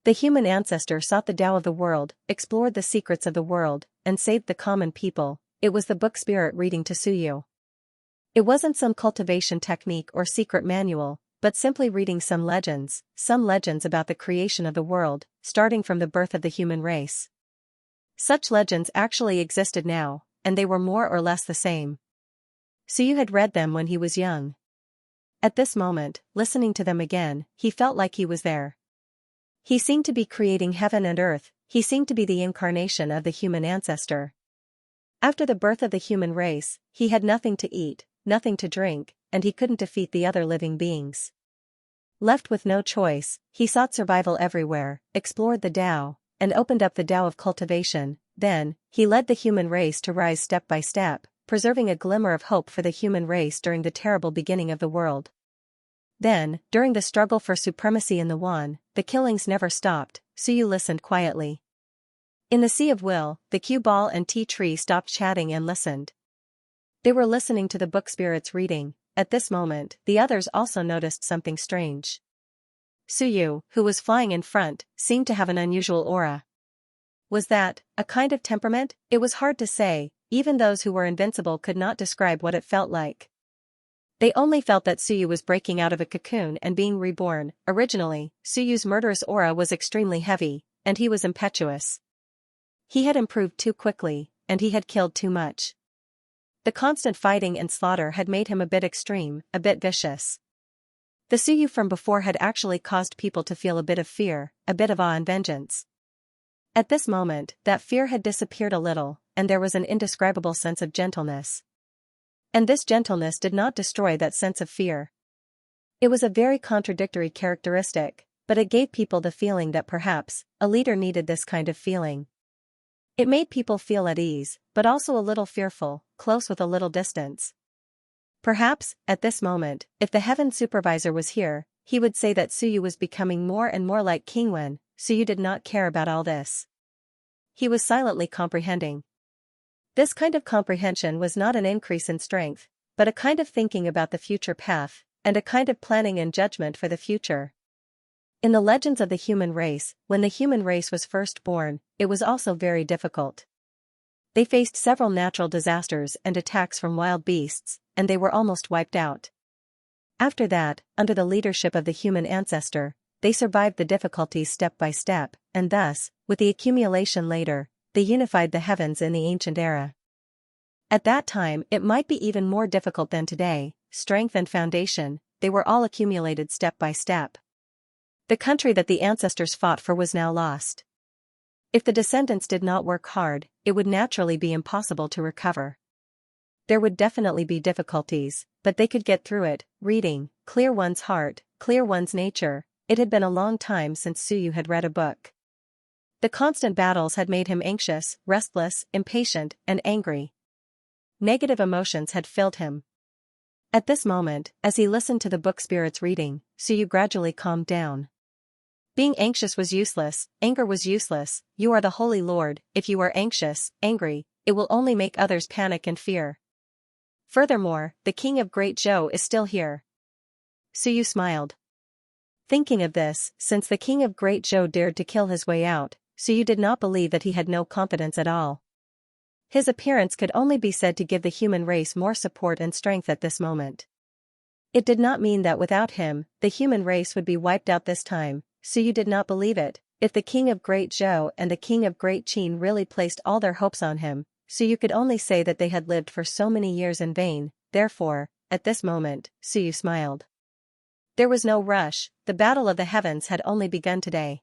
The human ancestor sought the Tao of the world, explored the secrets of the world, and saved the common people. It was the book spirit reading to Xiu. It wasn't some cultivation technique or secret manual, but simply reading some legends about the creation of the world, starting from the birth of the human race. Such legends actually existed now, and they were more or less the same. Xiu had read them when he was young. At this moment, listening to them again, he felt like he was there. He seemed to be creating heaven and earth, he seemed to be the incarnation of the human ancestor. After the birth of the human race, he had nothing to eat, nothing to drink, and he couldn't defeat the other living beings. Left with no choice, he sought survival everywhere, explored the Tao, and opened up the Tao of cultivation. Then, he led the human race to rise step by step, preserving a glimmer of hope for the human race during the terrible beginning of the world. Then, during the struggle for supremacy in the Wan, the killings never stopped. Xiu listened quietly. In the Sea of Will, the cue ball and tea tree stopped chatting and listened. They were listening to the book spirits reading. At this moment, the others also noticed something strange. Xiu, who was flying in front, seemed to have an unusual aura. Was that a kind of temperament? It was hard to say, even those who were invincible could not describe what it felt like. They only felt that Xiu was breaking out of a cocoon and being reborn. Originally, Xiu's murderous aura was extremely heavy, and he was impetuous. He had improved too quickly, and he had killed too much. The constant fighting and slaughter had made him a bit extreme, a bit vicious. The Xiu from before had actually caused people to feel a bit of fear, a bit of awe and vengeance. At this moment, that fear had disappeared a little, and there was an indescribable sense of gentleness. And this gentleness did not destroy that sense of fear. It was a very contradictory characteristic, but it gave people the feeling that perhaps a leader needed this kind of feeling. It made people feel at ease, but also a little fearful, close with a little distance. Perhaps, at this moment, if the Heaven Supervisor was here, he would say that Xiu was becoming more and more like King Wen. Xiu did not care about all this. He was silently comprehending. This kind of comprehension was not an increase in strength, but a kind of thinking about the future path, and a kind of planning and judgment for the future. In the legends of the human race, when the human race was first born, it was also very difficult. They faced several natural disasters and attacks from wild beasts, and they were almost wiped out. After that, under the leadership of the human ancestor, they survived the difficulties step by step, and thus, with the accumulation later, they unified the heavens in the ancient era. At that time it might be even more difficult than today. Strength and foundation, they were all accumulated step by step. The country that the ancestors fought for was now lost. If the descendants did not work hard, it would naturally be impossible to recover. There would definitely be difficulties, but they could get through it. Reading, clear one's heart, clear one's nature. It had been a long time since Xiu had read a book. The constant battles had made him anxious, restless, impatient, and angry. Negative emotions had filled him. At this moment, as he listened to the book Spirit's reading, Suyu gradually calmed down. Being anxious was useless, anger was useless, you are the Holy Lord, if you are anxious, angry, it will only make others panic and fear. Furthermore, the King of Great Zhou is still here. Suyu smiled. Thinking of this, since the King of Great Zhou dared to kill his way out, Suyu did not believe that he had no competence at all. His appearance could only be said to give the human race more support and strength at this moment. It did not mean that without him, the human race would be wiped out this time. Suyu did not believe it. If the King of Great Zhou and the King of Great Qin really placed all their hopes on him, Suyu could only say that they had lived for so many years in vain. Therefore, at this moment, Suyu smiled. There was no rush, the battle of the heavens had only begun today.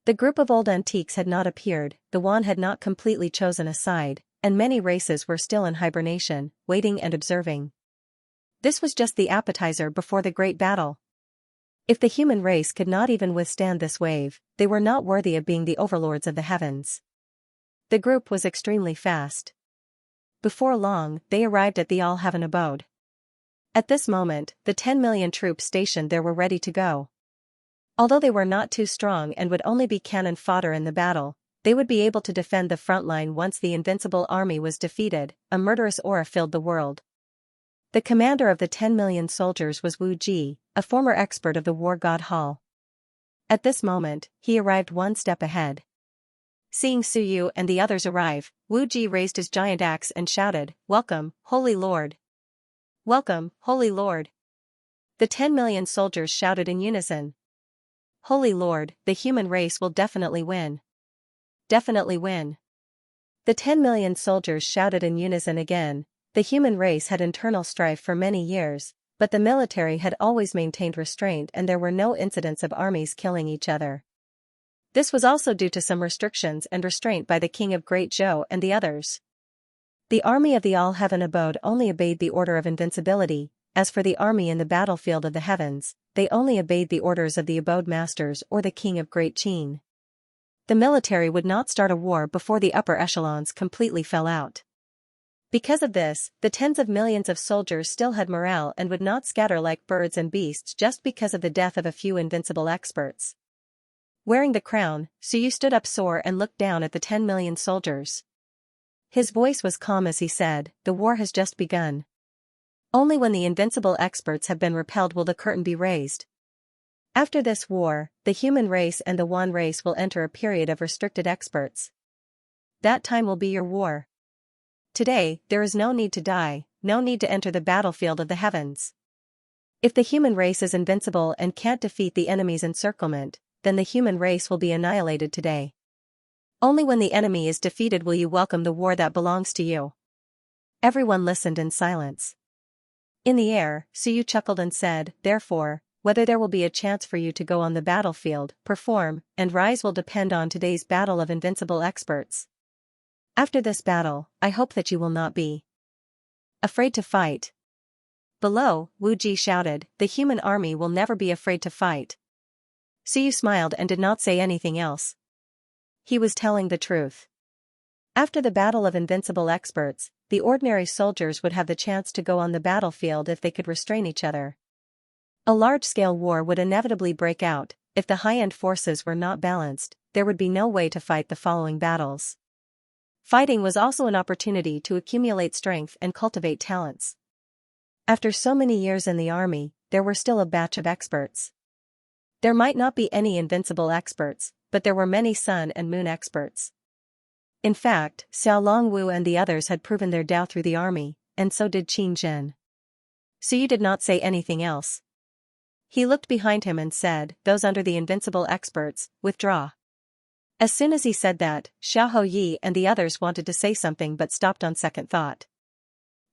The group of old antiques had not appeared, the Wan had not completely chosen a side, and many races were still in hibernation, waiting and observing. This was just the appetizer before the great battle. If the human race could not even withstand this wave, they were not worthy of being the overlords of the heavens. The group was extremely fast. Before long, they arrived at the All-Heaven abode. At this moment, the 10 million troops stationed there were ready to go. Although they were not too strong and would only be cannon fodder in the battle, they would be able to defend the front line once the invincible army was defeated. A murderous aura filled the world. The commander of the 10 million soldiers was Wu Ji, a former expert of the war god Hall. At this moment, he arrived one step ahead. Seeing Suyu and the others arrive, Wu Ji raised his giant axe and shouted, "Welcome, Holy Lord! Welcome, Holy Lord!" The 10 million soldiers shouted in unison. "Holy Lord, the human race will definitely win. Definitely win." The 10 million soldiers shouted in unison again. The human race had internal strife for many years, but the military had always maintained restraint and there were no incidents of armies killing each other. This was also due to some restrictions and restraint by the King of Great Zhou and the others. The army of the All-Heaven abode only obeyed the order of invincibility. As for the army in the battlefield of the heavens, they only obeyed the orders of the abode masters or the King of Great Qin. The military would not start a war before the upper echelons completely fell out. Because of this, the tens of millions of soldiers still had morale and would not scatter like birds and beasts just because of the death of a few invincible experts. Wearing the crown, Suyu stood up sore and looked down at the 10 million soldiers. His voice was calm as he said, "The war has just begun. Only when the invincible experts have been repelled will the curtain be raised. After this war, the human race and the Wan race will enter a period of restricted experts. That time will be your war. Today, there is no need to die, no need to enter the battlefield of the heavens. If the human race is invincible and can't defeat the enemy's encirclement, then the human race will be annihilated today. Only when the enemy is defeated will you welcome the war that belongs to you." Everyone listened in silence. In the air, Suyu chuckled and said, "Therefore, whether there will be a chance for you to go on the battlefield, perform, and rise will depend on today's battle of invincible experts. After this battle, I hope that you will not be afraid to fight." Below, Wu Ji shouted, "The human army will never be afraid to fight." Suyu smiled and did not say anything else. He was telling the truth. After the battle of invincible experts, the ordinary soldiers would have the chance to go on the battlefield if they could restrain each other. A large-scale war would inevitably break out. If the high-end forces were not balanced, there would be no way to fight the following battles. Fighting was also an opportunity to accumulate strength and cultivate talents. After so many years in the army, there were still a batch of experts. There might not be any invincible experts, but there were many sun and moon experts. In fact, Xiao Longwu and the others had proven their Dao through the army, and so did Qin Zhen. Suyu did not say anything else. He looked behind him and said, "Those under the invincible experts, withdraw." As soon as he said that, Xiao Houyi and the others wanted to say something but stopped on second thought.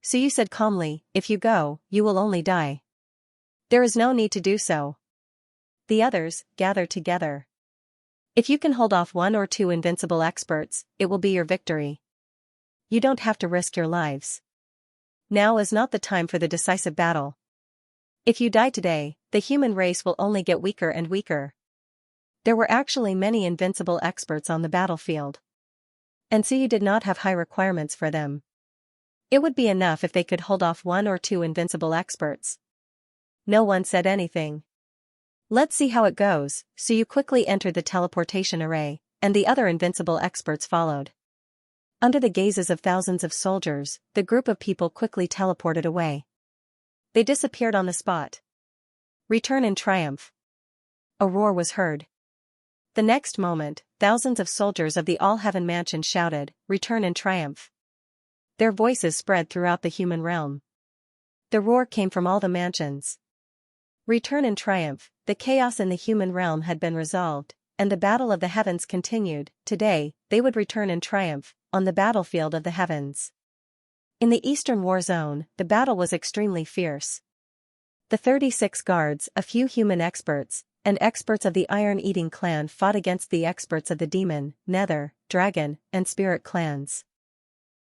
Suyu said calmly, "If you go, you will only die. There is no need to do so." The others gathered together. "If you can hold off one or two invincible experts, it will be your victory. You don't have to risk your lives. Now is not the time for the decisive battle. If you die today, the human race will only get weaker and weaker. There were actually many invincible experts on the battlefield. And Suyu did not have high requirements for them. It would be enough if they could hold off 1 or 2 invincible experts. No one said anything. Let's see how it goes. Suyu quickly entered the teleportation array, and the other invincible experts followed. Under the gazes of thousands of soldiers, the group of people quickly teleported away. They disappeared on the spot. Return in triumph. A roar was heard. The next moment, thousands of soldiers of the All-Heaven Mansion shouted, "Return in triumph." Their voices spread throughout the human realm. The roar came from all the mansions. Return in triumph. The chaos in the human realm had been resolved, and the battle of the heavens continued. Today, they would return in triumph, on the battlefield of the heavens. In the Eastern War Zone, the battle was extremely fierce. The 36 guards, a few human experts, and experts of the Iron-Eating clan fought against the experts of the Demon, Nether, Dragon, and Spirit clans.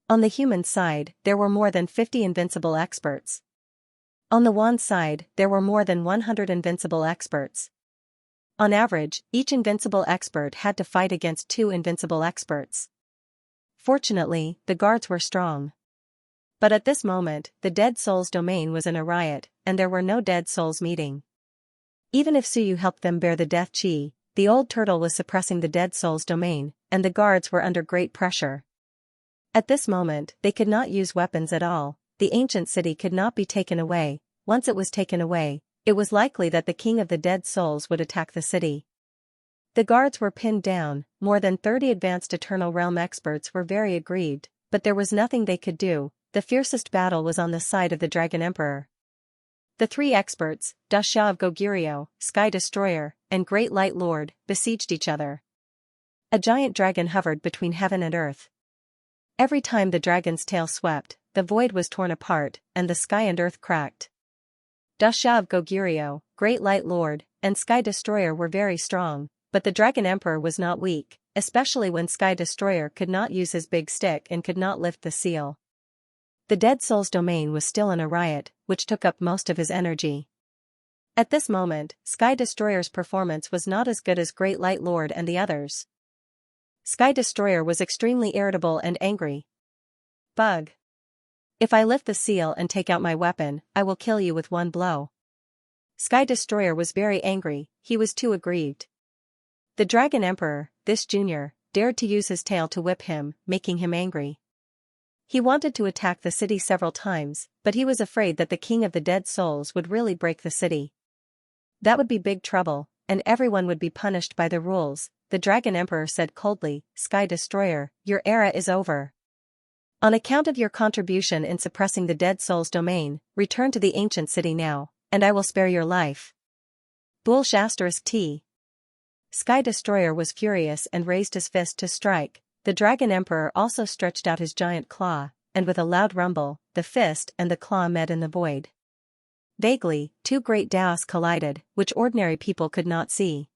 On the human side, there were more than 50 invincible experts. On the Wan side, there were more than 100 invincible experts. On average, each invincible expert had to fight against 2 invincible experts. Fortunately, the guards were strong. But at this moment, the Dead Souls domain was in a riot, and there were no Dead Souls meeting. Even if Suyu helped them bear the death chi, the old turtle was suppressing the Dead Souls domain, and the guards were under great pressure. At this moment, they could not use weapons at all. The ancient city could not be taken away. Once it was taken away, it was likely that the king of the Dead Souls would attack the city. The guards were pinned down. More than 30 advanced Eternal Realm experts were very aggrieved, but there was nothing they could do. The fiercest battle was on the side of the Dragon Emperor. The 3 experts, Xianxia of Goguryeo, Sky Destroyer, and Great Light Lord, besieged each other. A giant dragon hovered between heaven and earth. Every time the dragon's tail swept, the void was torn apart, and the sky and earth cracked. Xianxia of Goguryeo, Great Light Lord, and Sky Destroyer were very strong, but the Dragon Emperor was not weak, especially when Sky Destroyer could not use his big stick and could not lift the seal. The Dead Souls domain was still in a riot, which took up most of his energy. At this moment, Sky Destroyer's performance was not as good as Great Light Lord and the others. Sky Destroyer was extremely irritable and angry. Bug. If I lift the seal and take out my weapon, I will kill you with 1 blow. Sky Destroyer was very angry, he was too aggrieved. The Dragon Emperor, this junior, dared to use his tail to whip him, making him angry. He wanted to attack the city several times, but he was afraid that the King of the Dead Souls would really break the city. That would be big trouble, and everyone would be punished by the rules. The Dragon Emperor said coldly, "Sky Destroyer, your era is over. On account of your contribution in suppressing the Dead Souls domain, return to the ancient city now, and I will spare your life." Bullsh *T. Sky Destroyer was furious and raised his fist to strike. The Dragon Emperor also stretched out his giant claw, and with a loud rumble, the fist and the claw met in the void. Vaguely, 2 great Daos collided, which ordinary people could not see.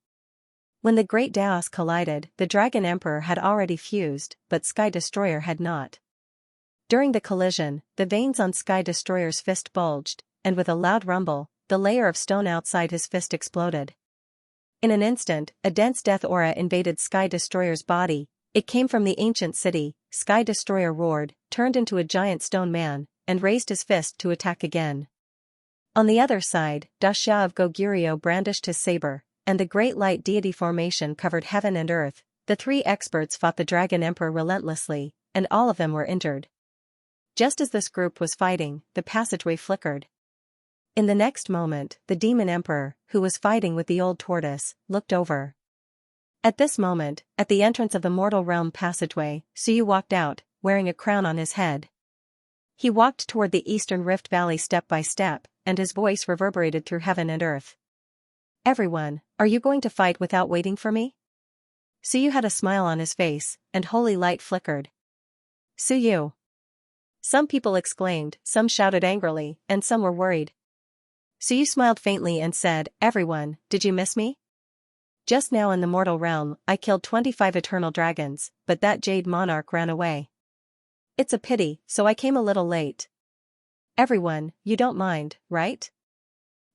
When the great Daos collided, the Dragon Emperor had already fused, but Sky Destroyer had not. During the collision, the veins on Sky Destroyer's fist bulged, and with a loud rumble, the layer of stone outside his fist exploded. In an instant, a dense death aura invaded Sky Destroyer's body. It came from the ancient city. Sky Destroyer roared, turned into a giant stone man, and raised his fist to attack again. On the other side, Xianxia of Goguryeo brandished his saber, and the great light deity formation covered heaven and earth. The 3 experts fought the Dragon Emperor relentlessly, and all of them were injured. Just as this group was fighting, the passageway flickered. In the next moment, the Demon Emperor, who was fighting with the old tortoise, looked over. At this moment, at the entrance of the mortal realm passageway, Suyu walked out, wearing a crown on his head. He walked toward the Eastern Rift Valley step by step, and his voice reverberated through heaven and earth. "Everyone, are you going to fight without waiting for me?" Suyu had a smile on his face, and holy light flickered. "Suyu!" Some people exclaimed, some shouted angrily, and some were worried. Suyu smiled faintly and said, "Everyone, did you miss me? Just now in the mortal realm, I killed 25 eternal dragons, but that jade monarch ran away. It's a pity, so I came a little late. Everyone, you don't mind, right?"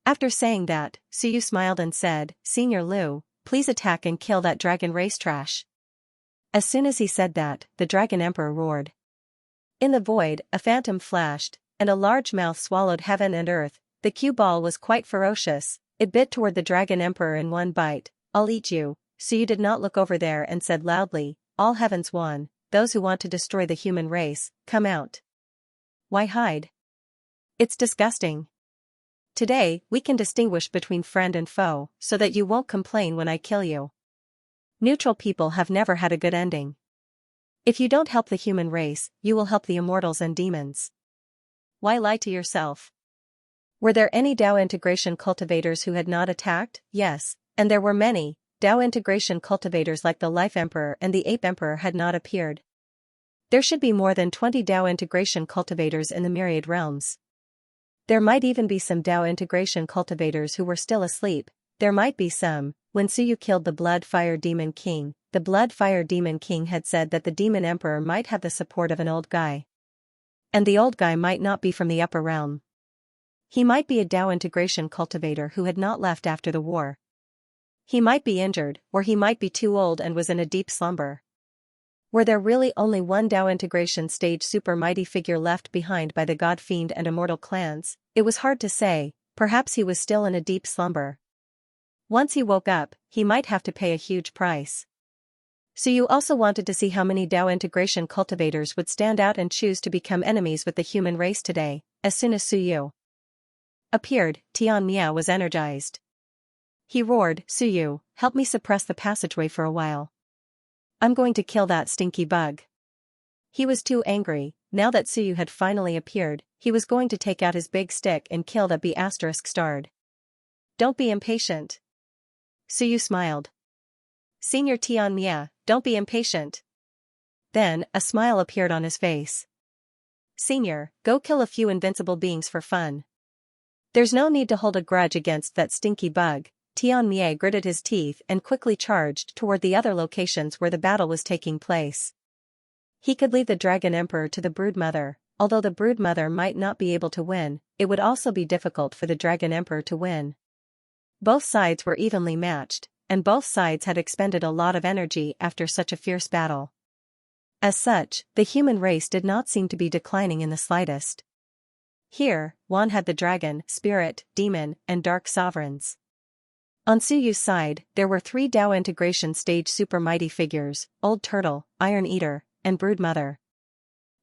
After saying that, Suyu smiled and said, "Senior Liu, please attack and kill that dragon race trash. As soon as he said that, the Dragon Emperor roared. In the void, a phantom flashed, and a large mouth swallowed heaven and earth. The cue ball was quite ferocious. It bit toward the Dragon Emperor in one bite. I'll eat you. So you did not look over there and said loudly, all heavens won, those who want to destroy the human race, come out. Why hide? It's disgusting. Today, we can distinguish between friend and foe, so that you won't complain when I kill you. Neutral people have never had a good ending. If you don't help the human race, you will help the immortals and demons. Why lie to yourself? Were there any Dao integration cultivators who had not attacked? Yes, and there were many. Dao integration cultivators like the Life Emperor and the Ape Emperor had not appeared. There should be more than 20 Dao integration cultivators in the Myriad realms. There might even be some Dao integration cultivators who were still asleep. There might be some. When Suyu killed the Blood Fire Demon King, the Blood Fire Demon King had said that the Demon Emperor might have the support of an old guy. And the old guy might not be from the upper realm. He might be a Dao integration cultivator who had not left after the war. He might be injured, or he might be too old and was in a deep slumber. Were there really only one Dao integration stage super mighty figure left behind by the God Fiend and Immortal clans? It was hard to say. Perhaps he was still in a deep slumber. Once he woke up, he might have to pay a huge price. Suyu also wanted to see how many Dao integration cultivators would stand out and choose to become enemies with the human race today. As soon as Suyu appeared, Xianxia was energized. He roared, Suyu, help me suppress the passageway for a while. I'm going to kill that stinky bug. He was too angry. Now that Suyu had finally appeared, he was going to take out his big stick and kill that B** starred. Don't be impatient. Suyu smiled. Senior Xianxia, don't be impatient. Then, a smile appeared on his face. Senior, go kill a few invincible beings for fun. There's no need to hold a grudge against that stinky bug. Xianxia gritted his teeth and quickly charged toward the other locations where the battle was taking place. He could leave the Dragon Emperor to the Broodmother. Although the Broodmother might not be able to win, it would also be difficult for the Dragon Emperor to win. Both sides were evenly matched, and both sides had expended a lot of energy after such a fierce battle. As such, the human race did not seem to be declining in the slightest. Here, Wan had the dragon, spirit, demon, and dark sovereigns. On Suyu's side, there were 3 Dao integration stage super mighty figures, Old Turtle, Iron Eater, and Broodmother.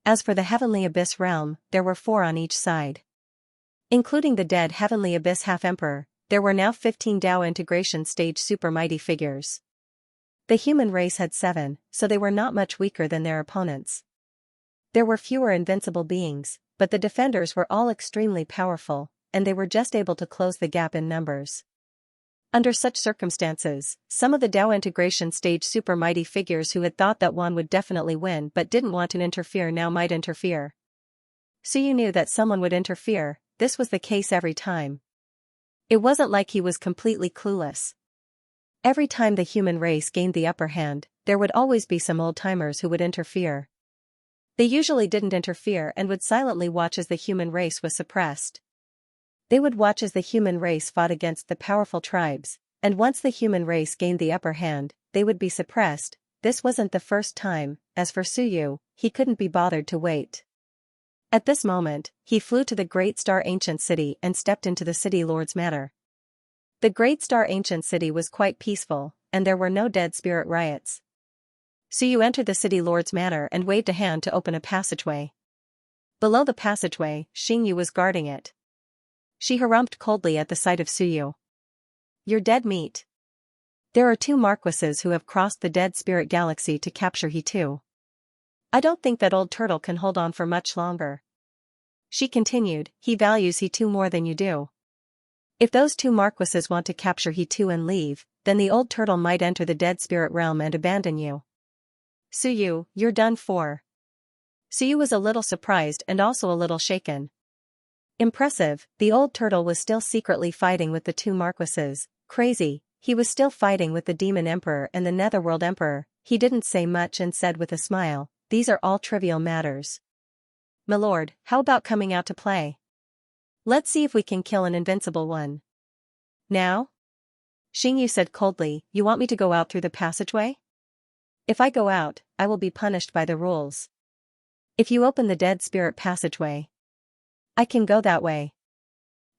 As for the Heavenly Abyss realm, there were 4 on each side. Including the dead Heavenly Abyss Half-Emperor, there were now 15 Dao integration stage super mighty figures. The human race had 7, so they were not much weaker than their opponents. There were fewer invincible beings, but the defenders were all extremely powerful, and they were just able to close the gap in numbers. Under such circumstances, some of the Dao integration stage super mighty figures who had thought that Wan would definitely win but didn't want to interfere now might interfere. Suyu knew that someone would interfere. This was the case every time. It wasn't like he was completely clueless. Every time the human race gained the upper hand, there would always be some old-timers who would interfere. They usually didn't interfere and would silently watch as the human race was suppressed. They would watch as the human race fought against the powerful tribes, and once the human race gained the upper hand, they would be suppressed. This wasn't the first time. As for Suyu, he couldn't be bothered to wait. At this moment, he flew to the Great Star Ancient City and stepped into the City Lord's Manor. The Great Star Ancient City was quite peaceful, and there were no dead spirit riots. Suyu entered the City Lord's Manor and waved a hand to open a passageway. Below the passageway, Xingyu was guarding it. She harumphed coldly at the sight of Suyu. You're dead meat. There are 2 marquises who have crossed the Dead Spirit Galaxy to capture he too. I don't think that old turtle can hold on for much longer. She continued, he values he too more than you do. If those 2 marquises want to capture he too and leave, then the old turtle might enter the dead spirit realm and abandon you. Suyu, you're done for. Suyu was a little surprised and also a little shaken. Impressive, the old turtle was still secretly fighting with the 2 marquises. Crazy, he was still fighting with the Demon Emperor and the Netherworld Emperor. He didn't say much and said with a smile, these are all trivial matters. My lord, how about coming out to play? Let's see if we can kill an invincible one. Now? Xianxia said coldly, you want me to go out through the passageway? If I go out, I will be punished by the rules. If you open the dead spirit passageway, I can go that way.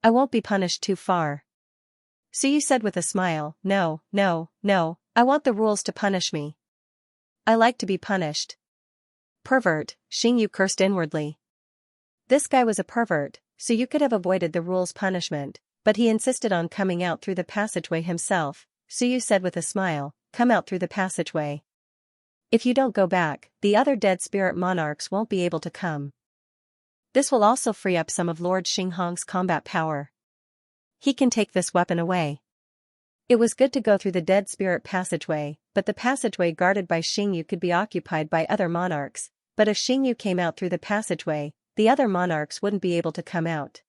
I won't be punished too far. Xianxia said with a smile, no, no, no, I want the rules to punish me. I like to be punished. Pervert, Xianxia cursed inwardly. This guy was a pervert, so you could have avoided the rules punishment, but he insisted on coming out through the passageway himself. Xianxia said with a smile, come out through the passageway. If you don't go back, the other dead spirit monarchs won't be able to come. This will also free up some of Lord Xinghong's combat power. He can take this weapon away. It was good to go through the dead spirit passageway, but the passageway guarded by Xianxia could be occupied by other monarchs, but if Xianxia came out through the passageway, the other monarchs wouldn't be able to come out.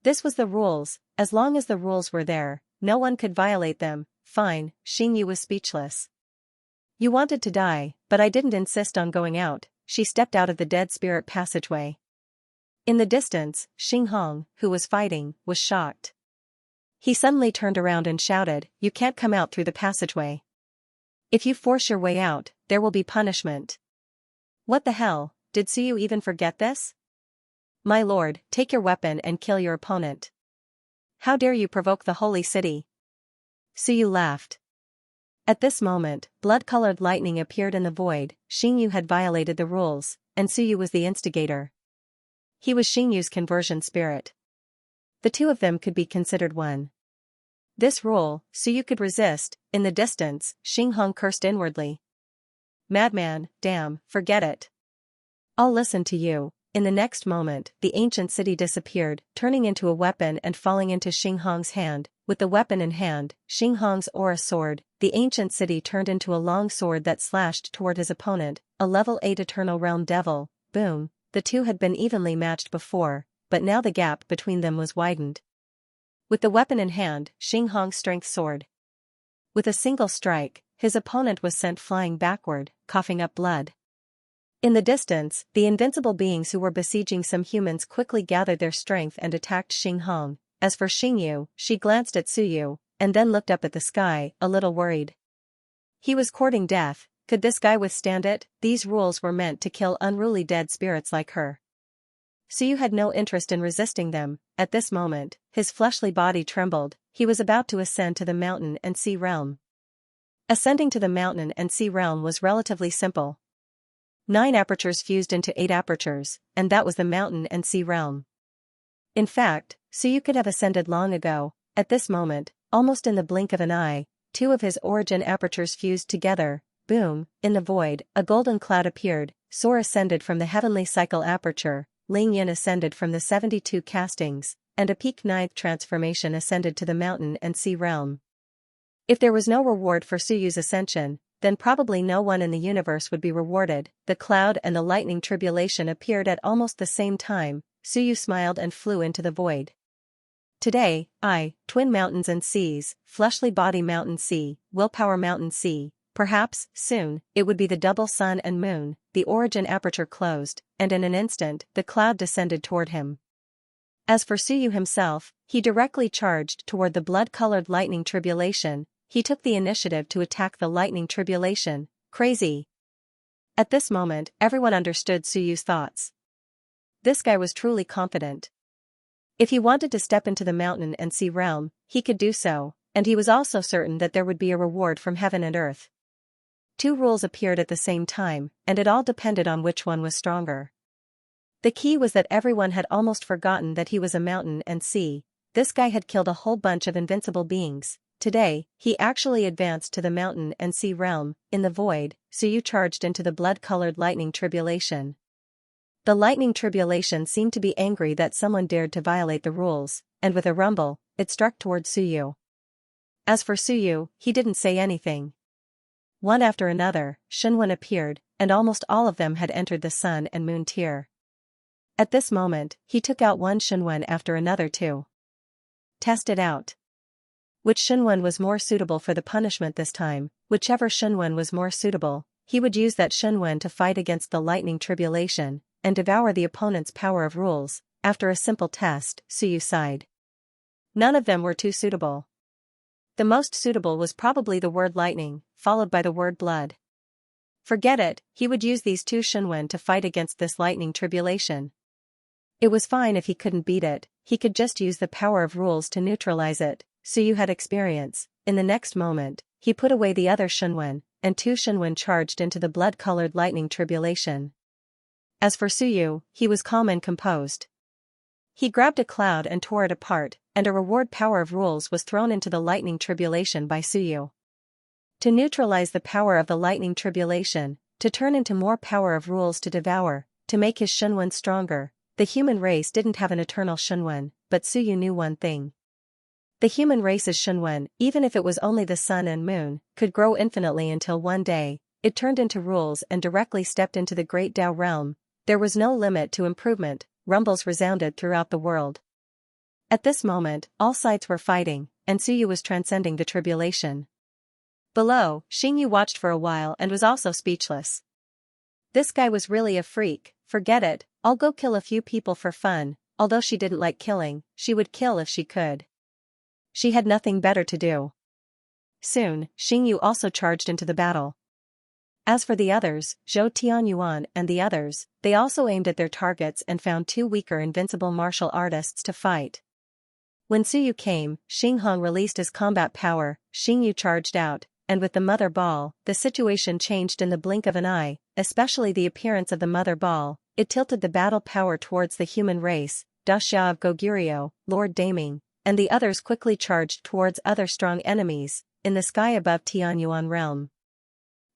This was the rules. As long as the rules were there, no one could violate them. Fine, Xianxia was speechless. You wanted to die, but I didn't insist on going out. She stepped out of the dead spirit passageway. In the distance, Xinghong, who was fighting, was shocked. He suddenly turned around and shouted, you can't come out through the passageway. If you force your way out, there will be punishment. What the hell, did Xianxia even forget this? My lord, take your weapon and kill your opponent. How dare you provoke the holy city? Xianxia laughed. At this moment, blood-colored lightning appeared in the void. Xianxia had violated the rules, and Xianxia was the instigator. He was Xingyi's conversion spirit. The two of them could be considered one. This rule, Xianxia could resist. In the distance, Xinghong cursed inwardly. Madman, damn, forget it. I'll listen to you. In the next moment, the ancient city disappeared, turning into a weapon and falling into Xinghong's hand. With the weapon in hand, Xinghong's aura sword, the ancient city turned into a long sword that slashed toward his opponent, a level 8 Eternal Realm devil. Boom, the two had been evenly matched before, but now the gap between them was widened. With the weapon in hand, Xinghong's strength soared. With a single strike, his opponent was sent flying backward, coughing up blood. In the distance, the invincible beings who were besieging some humans quickly gathered their strength and attacked Xinghong. As for Xianxia, she glanced at Xianxia, and then looked up at the sky, a little worried. He was courting death. Could this guy withstand it? These rules were meant to kill unruly dead spirits like her. Xianxia had no interest in resisting them. At this moment, his fleshly body trembled. He was about to ascend to the mountain and sea realm. Ascending to the mountain and sea realm was relatively simple. 9 apertures fused into 8 apertures, and that was the mountain and sea realm. In fact, Xianxia could have ascended long ago. At this moment, almost in the blink of an eye, 2 of his origin apertures fused together. Boom, in the void, a golden cloud appeared. Sor ascended from the heavenly cycle aperture, Ling Yin ascended from the 72 castings, and a peak 9th transformation ascended to the mountain and sea realm. If there was no reward for Xianxia's ascension, then probably no one in the universe would be rewarded. The cloud and the lightning tribulation appeared at almost the same time. Xianxia smiled and flew into the void. Today, twin mountains and seas, fleshly body mountain sea, willpower mountain sea. Perhaps, soon, it would be the double sun and moon. The origin aperture closed, and in an instant, the cloud descended toward him. As for Xianxia himself, he directly charged toward the blood-colored lightning tribulation. He took the initiative to attack the lightning tribulation. Crazy. At this moment, everyone understood Xianxia's thoughts. This guy was truly confident. If he wanted to step into the mountain and sea realm, he could do so, and he was also certain that there would be a reward from heaven and earth. 2 rules appeared at the same time, and it all depended on which one was stronger. The key was that everyone had almost forgotten that he was a mountain and sea. This guy had killed a whole bunch of invincible beings. Today, he actually advanced to the mountain and sea realm. In the void, Xianxia charged into the blood-colored lightning tribulation. The lightning tribulation seemed to be angry that someone dared to violate the rules, and with a rumble, it struck toward Xianxia. As for Xianxia, he didn't say anything. One after another, Xinwen appeared, and almost all of them had entered the sun and moon tier. At this moment, he took out one Xinwen after another to test it out. Which Xinwen was more suitable for the punishment this time? Whichever Xinwen was more suitable, he would use that Xinwen to fight against the lightning tribulation, and devour the opponent's power of rules. After a simple test, Xianxia sighed. None of them were too suitable. The most suitable was probably the word lightning, followed by the word blood. Forget it, he would use these two Shunwen to fight against this lightning tribulation. It was fine if he couldn't beat it, he could just use the power of rules to neutralize it. Suyu had experience. In the next moment, he put away the other Shunwen, and two Shunwen charged into the blood-colored lightning tribulation. As for Suyu, he was calm and composed. He grabbed a cloud and tore it apart, and a reward power of rules was thrown into the lightning tribulation by Suyu. To neutralize the power of the lightning tribulation, to turn into more power of rules to devour, to make his Shunwen stronger, the human race didn't have an eternal Shunwen, but Suyu knew one thing. The human race's Shunwen, even if it was only the sun and moon, could grow infinitely until one day, it turned into rules and directly stepped into the great Tao realm. There was no limit to improvement, rumbles resounded throughout the world. At this moment, all sides were fighting, and Suyu was transcending the tribulation. Below, Xingyu watched for a while and was also speechless. This guy was really a freak, forget it, I'll go kill a few people for fun. Although she didn't like killing, she would kill if she could. She had nothing better to do. Soon, Xingyu also charged into the battle. As for the others, Zhou Tianyuan and the others, they also aimed at their targets and found two weaker invincible martial artists to fight. When Suyu came, Xinghong released his combat power, Xingyu charged out, and with the mother ball, the situation changed in the blink of an eye, especially the appearance of the mother ball. It tilted the battle power towards the human race. Da Xia of Goguryeo, Lord Daming, and the others quickly charged towards other strong enemies, in the sky above Tianyuan realm.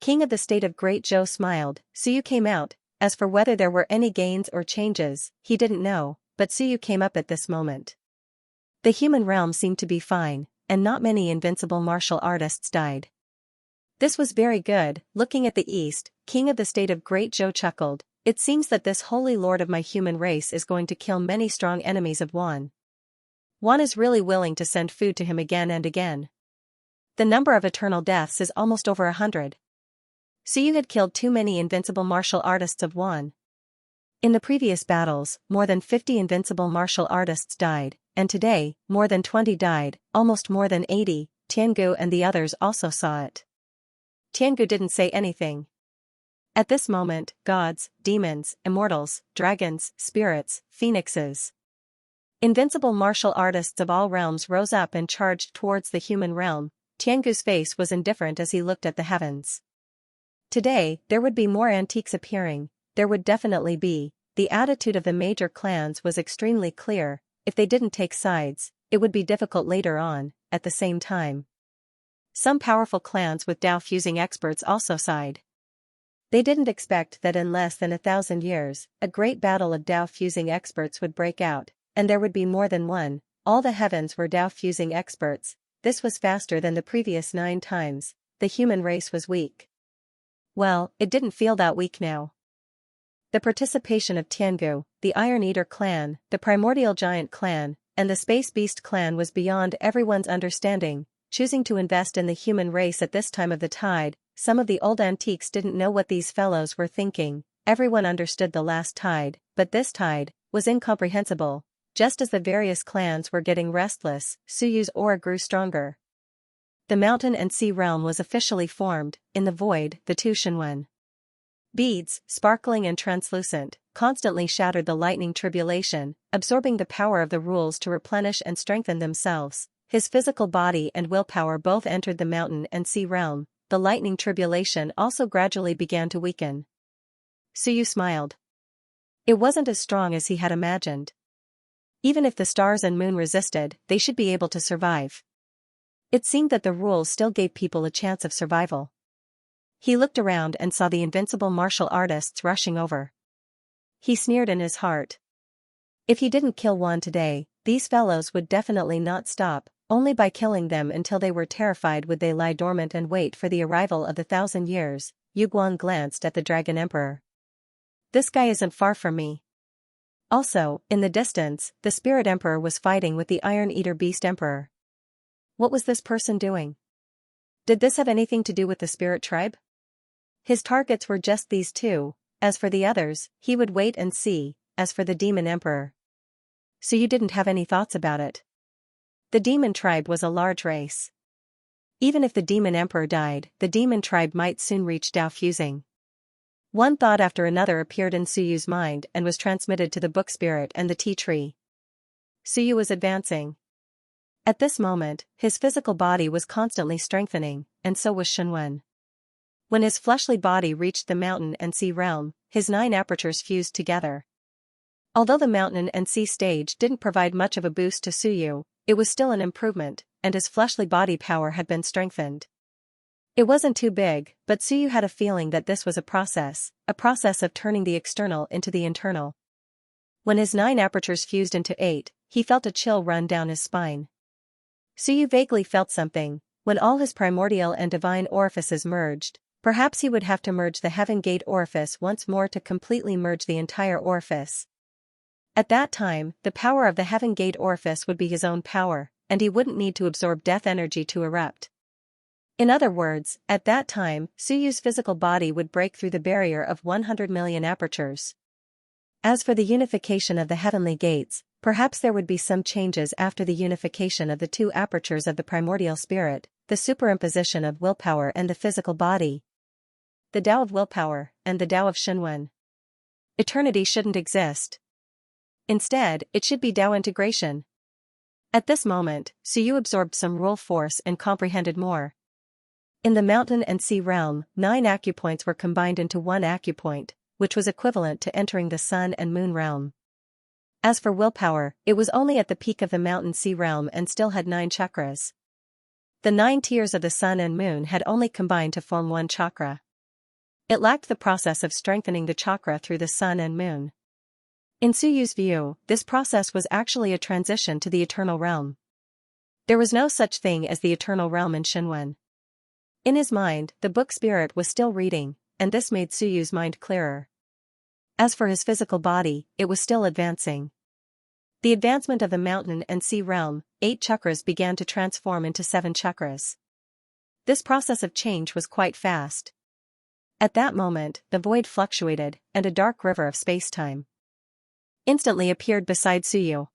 King of the state of Great Zhou smiled. Suyu came out. As for whether there were any gains or changes, he didn't know, but Suyu came up at this moment. The human realm seemed to be fine, and not many invincible martial artists died. This was very good. Looking at the east, King of the state of Great Zhou chuckled. It seems that this holy lord of my human race is going to kill many strong enemies of Wan. Wan is really willing to send food to him again and again. The number of eternal deaths is almost over 100. Suyu had killed too many invincible martial artists of Wan. In the previous battles, more than 50 invincible martial artists died, and today, more than 20 died, almost more than 80. Tiangu and the others also saw it. Tiangu didn't say anything. At this moment, gods, demons, immortals, dragons, spirits, phoenixes, invincible martial artists of all realms rose up and charged towards the human realm. Tiangu's face was indifferent as he looked at the heavens. Today, there would be more antiques appearing, there would definitely be. The attitude of the major clans was extremely clear. If they didn't take sides, it would be difficult later on. At the same time, some powerful clans with Dao fusing experts also sighed. They didn't expect that in less than 1,000 years, a great battle of Dao fusing experts would break out, and there would be more than one. All the heavens were Dao fusing experts. This was faster than the previous 9 times. The human race was weak. Well, it didn't feel that weak now. The participation of Tiangu, the Iron Eater clan, the Primordial Giant clan, and the Space Beast clan was beyond everyone's understanding. Choosing to invest in the human race at this time of the tide, some of the old antiques didn't know what these fellows were thinking. Everyone understood the last tide, but this tide was incomprehensible. Just as the various clans were getting restless, Suyu's aura grew stronger. The mountain and sea realm was officially formed. In the void, the two Shenwen beads, sparkling and translucent, constantly shattered the lightning tribulation, absorbing the power of the rules to replenish and strengthen themselves. His physical body and willpower both entered the mountain and sea realm. The lightning tribulation also gradually began to weaken. Suyu smiled. It wasn't as strong as he had imagined. Even if the stars and moon resisted, they should be able to survive. It seemed that the rules still gave people a chance of survival. He looked around and saw the invincible martial artists rushing over. He sneered in his heart. If he didn't kill one today, these fellows would definitely not stop. Only by killing them until they were terrified would they lie dormant and wait for the arrival of the 1,000 years. Yu Guang glanced at the Dragon Emperor. This guy isn't far from me. Also, in the distance, the Spirit Emperor was fighting with the Iron Eater Beast Emperor. What was this person doing? Did this have anything to do with the Spirit Tribe? His targets were just these two. As for the others, he would wait and see. As for the Demon Emperor. So you didn't have any thoughts about it? The Demon Tribe was a large race. Even if the demon emperor died, the demon tribe might soon reach Tao fusing. One thought after another appeared in Suyu's mind and was transmitted to the book spirit and the tea tree. Suyu was advancing. At this moment, his physical body was constantly strengthening, and so was Shenwen. When his fleshly body reached the mountain and sea realm, his 9 apertures fused together. Although the mountain and sea stage didn't provide much of a boost to Suyu, it was still an improvement, and his fleshly body power had been strengthened. It wasn't too big, but Suyu had a feeling that this was a process of turning the external into the internal. When his 9 apertures fused into 8, he felt a chill run down his spine. Suyu vaguely felt something. When all his primordial and divine orifices merged, perhaps he would have to merge the Heaven Gate orifice once more to completely merge the entire orifice. At that time, the power of the Heaven Gate orifice would be his own power, and he wouldn't need to absorb death energy to erupt. In other words, at that time, Suyu's physical body would break through the barrier of 100 million apertures. As for the unification of the heavenly gates, perhaps there would be some changes after the unification of the 2 apertures of the primordial spirit, the superimposition of willpower and the physical body. The Tao of willpower, and the Tao of Shenwen. Eternity shouldn't exist. Instead, it should be Tao integration. At this moment, Suyu absorbed some rule force and comprehended more. In the mountain and sea realm, 9 acupoints were combined into 1 acupoint, which was equivalent to entering the sun and moon realm. As for willpower, it was only at the peak of the mountain sea realm and still had 9 chakras. The 9 tiers of the sun and moon had only combined to form 1 chakra. It lacked the process of strengthening the chakra through the sun and moon. In Suyu's view, this process was actually a transition to the eternal realm. There was no such thing as the eternal realm in Shenwen. In his mind, the book spirit was still reading, and this made Suyu's mind clearer. As for his physical body, it was still advancing. The advancement of the mountain and sea realm, 8 chakras began to transform into 7 chakras. This process of change was quite fast. At that moment, the void fluctuated, and a dark river of space-time instantly appeared beside Suyu.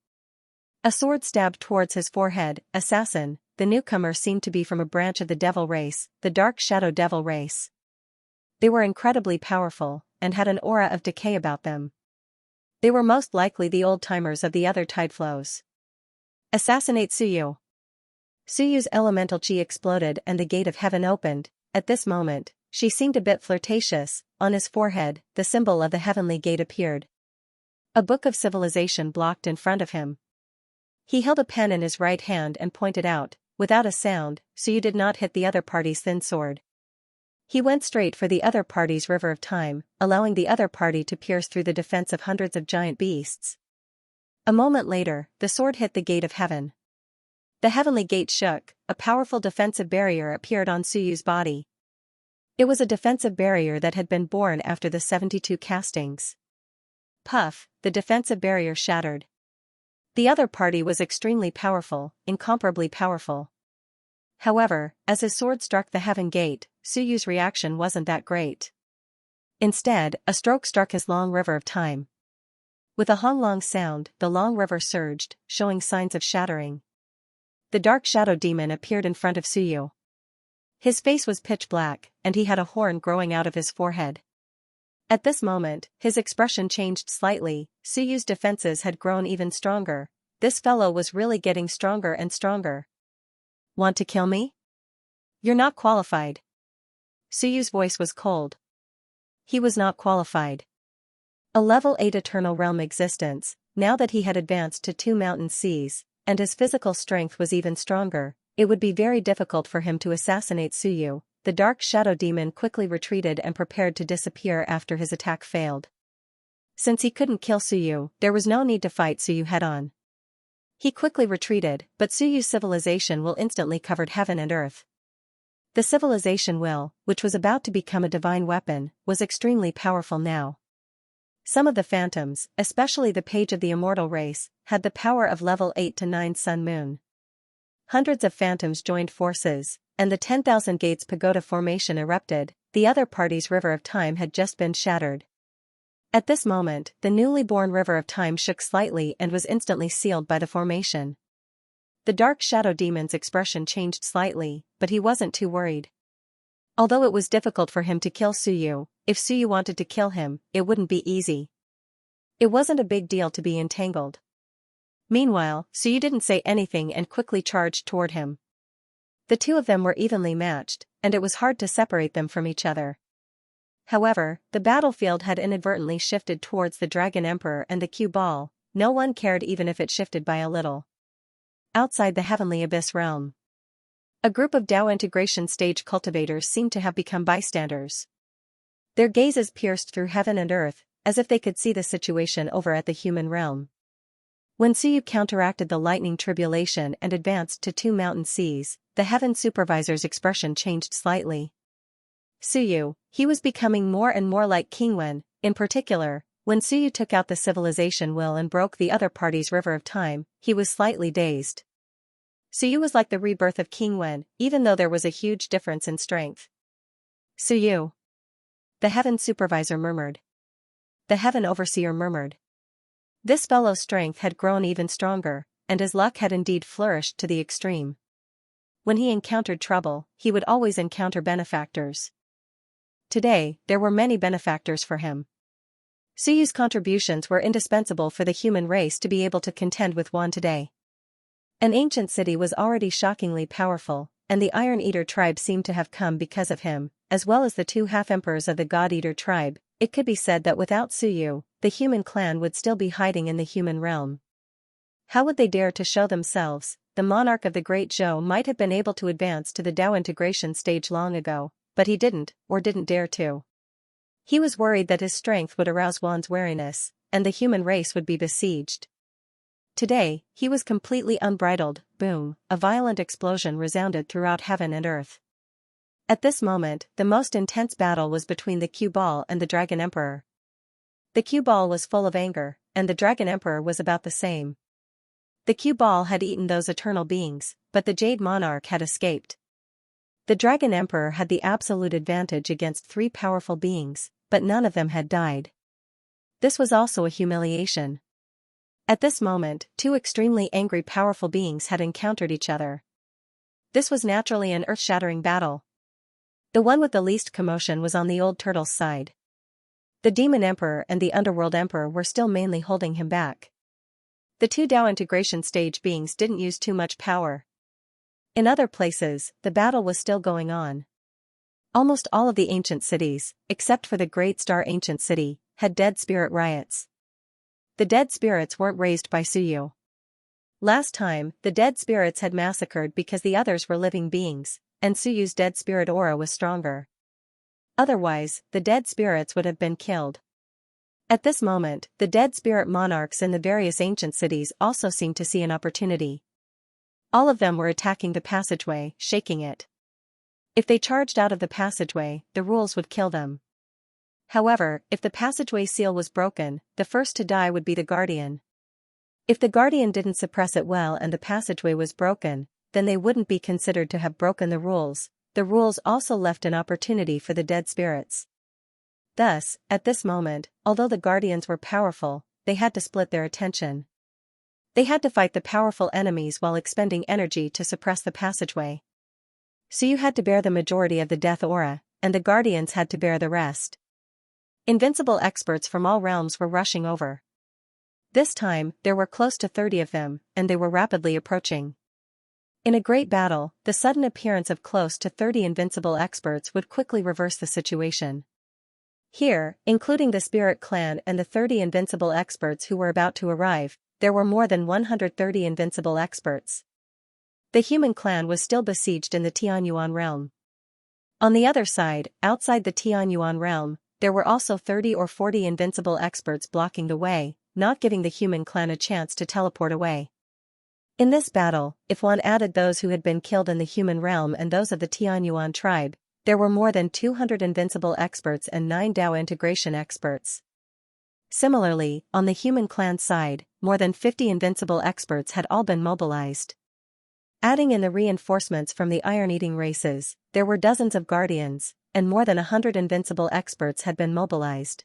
A sword stabbed towards his forehead. Assassin, the newcomer seemed to be from a branch of the devil race, the dark shadow devil race. They were incredibly powerful, and had an aura of decay about them. They were most likely the old-timers of the other tide flows. Assassinate Suyu. Suyu's elemental chi exploded and the gate of heaven opened. At this moment, she seemed a bit flirtatious. On his forehead, the symbol of the heavenly gate appeared. A book of civilization blocked in front of him. He held a pen in his right hand and pointed out. Without a sound, Suyu did not hit the other party's thin sword. He went straight for the other party's river of time, allowing the other party to pierce through the defense of hundreds of giant beasts. A moment later, the sword hit the gate of heaven. The heavenly gate shook. A powerful defensive barrier appeared on Suyu's body. It was a defensive barrier that had been born after the 72 castings. Puff, the defensive barrier shattered. The other party was extremely powerful, incomparably powerful. However, as his sword struck the heaven gate, Suyu's reaction wasn't that great. Instead, a stroke struck his long river of time. With a honglong sound, the long river surged, showing signs of shattering. The dark shadow demon appeared in front of Suyu. His face was pitch black, and he had a horn growing out of his forehead. At this moment, his expression changed slightly. Suyu's defenses had grown even stronger. This fellow was really getting stronger and stronger. Want to kill me? You're not qualified. Suyu's voice was cold. He was not qualified. A level 8 eternal realm existence, now that he had advanced to 2 mountain seas, and his physical strength was even stronger, it would be very difficult for him to assassinate Suyu. The dark shadow demon quickly retreated and prepared to disappear after his attack failed. Since he couldn't kill Suyu, there was no need to fight Suyu head-on. He quickly retreated, but Suyu's civilization will instantly covered heaven and earth. The civilization will, which was about to become a divine weapon, was extremely powerful now. Some of the phantoms, especially the page of the immortal race, had the power of level 8 to 9 sun-moon. Hundreds of phantoms joined forces, and the 10,000 Gates Pagoda formation erupted. The other party's river of time had just been shattered. At this moment, the newly born river of time shook slightly and was instantly sealed by the formation. The dark shadow demon's expression changed slightly, but he wasn't too worried. Although it was difficult for him to kill Suyu, if Suyu wanted to kill him, it wouldn't be easy. It wasn't a big deal to be entangled. Meanwhile, Suyu didn't say anything and quickly charged toward him. The two of them were evenly matched, and it was hard to separate them from each other. However, the battlefield had inadvertently shifted towards the Dragon Emperor and the cue ball. No one cared even if it shifted by a little. Outside the Heavenly Abyss realm, a group of Dao integration stage cultivators seemed to have become bystanders. Their gazes pierced through heaven and earth, as if they could see the situation over at the human realm. When Suyu counteracted the lightning tribulation and advanced to 2 mountain seas, the heaven supervisor's expression changed slightly. Suyu, he was becoming more and more like King Wen. In particular, when Suyu took out the civilization will and broke the other party's river of time, he was slightly dazed. Suyu was like the rebirth of King Wen, even though there was a huge difference in strength. Suyu, the heaven supervisor murmured. The heaven overseer murmured. This fellow's strength had grown even stronger, and his luck had indeed flourished to the extreme. When he encountered trouble, he would always encounter benefactors. Today, there were many benefactors for him. Suyu's contributions were indispensable for the human race to be able to contend with Wan today. An ancient city was already shockingly powerful, and the Iron Eater tribe seemed to have come because of him, as well as the 2 half-emperors of the God Eater tribe. It could be said that without Suyu, the human clan would still be hiding in the human realm. How would they dare to show themselves? The monarch of the Great Zhou might have been able to advance to the Dao integration stage long ago, but he didn't, or didn't dare to. He was worried that his strength would arouse Wan's wariness, and the human race would be besieged. Today, he was completely unbridled. Boom, a violent explosion resounded throughout heaven and earth. At this moment, the most intense battle was between the cue ball and the Dragon Emperor. The cue ball was full of anger, and the Dragon Emperor was about the same. The cue ball had eaten those eternal beings, but the Jade Monarch had escaped. The Dragon Emperor had the absolute advantage against 3 powerful beings, but none of them had died. This was also a humiliation. At this moment, 2 extremely angry powerful beings had encountered each other. This was naturally an earth-shattering battle. The one with the least commotion was on the old turtle's side. The Demon Emperor and the Underworld Emperor were still mainly holding him back. The 2 Dao integration stage beings didn't use too much power. In other places, the battle was still going on. Almost all of the ancient cities, except for the Great Star Ancient City, had dead spirit riots. The dead spirits weren't raised by Suyu. Last time, the dead spirits had massacred because the others were living beings, and Suyu's dead spirit aura was stronger. Otherwise, the dead spirits would have been killed. At this moment, the dead spirit monarchs in the various ancient cities also seemed to see an opportunity. All of them were attacking the passageway, shaking it. If they charged out of the passageway, the rules would kill them. However, if the passageway seal was broken, the first to die would be the Guardian. If the Guardian didn't suppress it well and the passageway was broken, then they wouldn't be considered to have broken the rules. The rules also left an opportunity for the dead spirits. Thus, at this moment, although the Guardians were powerful, they had to split their attention. They had to fight the powerful enemies while expending energy to suppress the passageway. Suyu had to bear the majority of the death aura, and the Guardians had to bear the rest. Invincible experts from all realms were rushing over. This time, there were close to 30 of them, and they were rapidly approaching. In a great battle, the sudden appearance of close to 30 invincible experts would quickly reverse the situation. Here, including the Spirit Clan and the 30 invincible experts who were about to arrive, there were more than 130 invincible experts. The human clan was still besieged in the Tianyuan realm. On the other side, outside the Tianyuan realm, there were also 30 or 40 invincible experts blocking the way, not giving the human clan a chance to teleport away. In this battle, if one added those who had been killed in the human realm and those of the Tianyuan tribe, there were more than 200 invincible experts and 9 Dao integration experts. Similarly, on the human clan side, more than 50 invincible experts had all been mobilized. Adding in the reinforcements from the iron-eating races, there were dozens of guardians, and more than 100 invincible experts had been mobilized.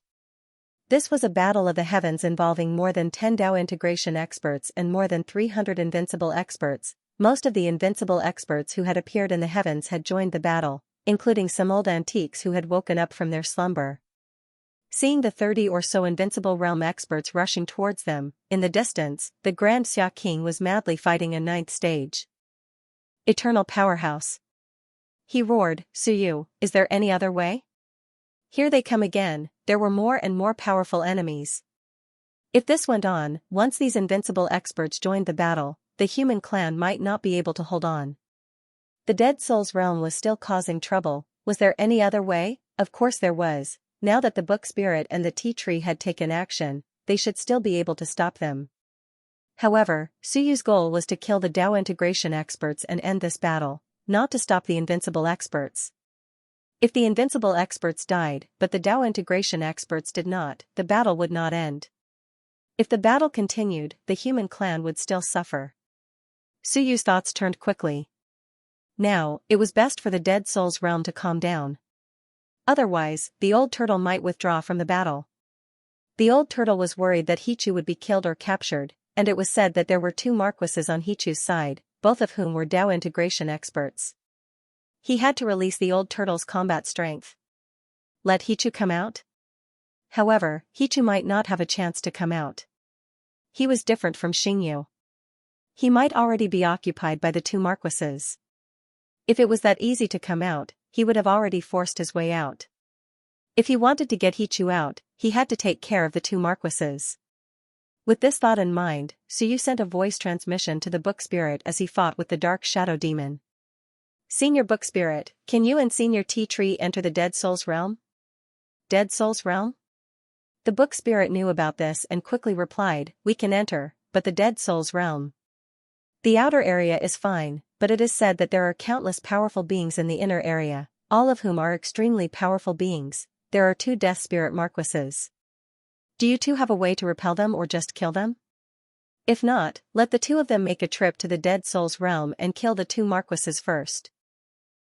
This was a battle of the heavens involving more than 10 Dao integration experts and more than 300 invincible experts. most of the invincible experts who had appeared in the heavens had joined the battle, including some old antiques who had woken up from their slumber. Seeing the 30 or so invincible realm experts rushing towards them, in the distance, the Grand Xia King was madly fighting a 9th stage eternal powerhouse. He roared, "Suyu, is there any other way? Here they come again." There were more and more powerful enemies. If this went on, once these invincible experts joined the battle, the human clan might not be able to hold on. The Dead Souls realm was still causing trouble. Was there any other way? Of course there was. Now that the Book Spirit and the Tea Tree had taken action, they should still be able to stop them. However, Suyu's goal was to kill the Dao integration experts and end this battle, not to stop the invincible experts. If the invincible experts died, but the Dao integration experts did not, the battle would not end. If the battle continued, the human clan would still suffer. Suyu's thoughts turned quickly. Now, it was best for the Dead Souls realm to calm down. Otherwise, the old turtle might withdraw from the battle. The old turtle was worried that Hichu would be killed or captured, and it was said that there were 2 marquises on Hichu's side, both of whom were Dao integration experts. He had to release the old turtle's combat strength. Let Hichu come out? However, Hichu might not have a chance to come out. He was different from Xingyu. He might already be occupied by the 2 marquises. If it was that easy to come out, he would have already forced his way out. If he wanted to get Hichu out, he had to take care of the 2 marquises. With this thought in mind, Suyu sent a voice transmission to the Book Spirit as he fought with the Dark Shadow Demon. Senior Book Spirit, can you and Senior Tea Tree enter the Dead Souls realm? Dead Souls realm? The Book Spirit knew about this and quickly replied, "We can enter, but the Dead Souls realm. The outer area is fine, but it is said that there are countless powerful beings in the inner area, all of whom are extremely powerful beings. There are 2 Death Spirit Marquises. Do you 2 have a way to repel them or just kill them? If not, let the 2 of them make a trip to the Dead Souls realm and kill the 2 marquises first."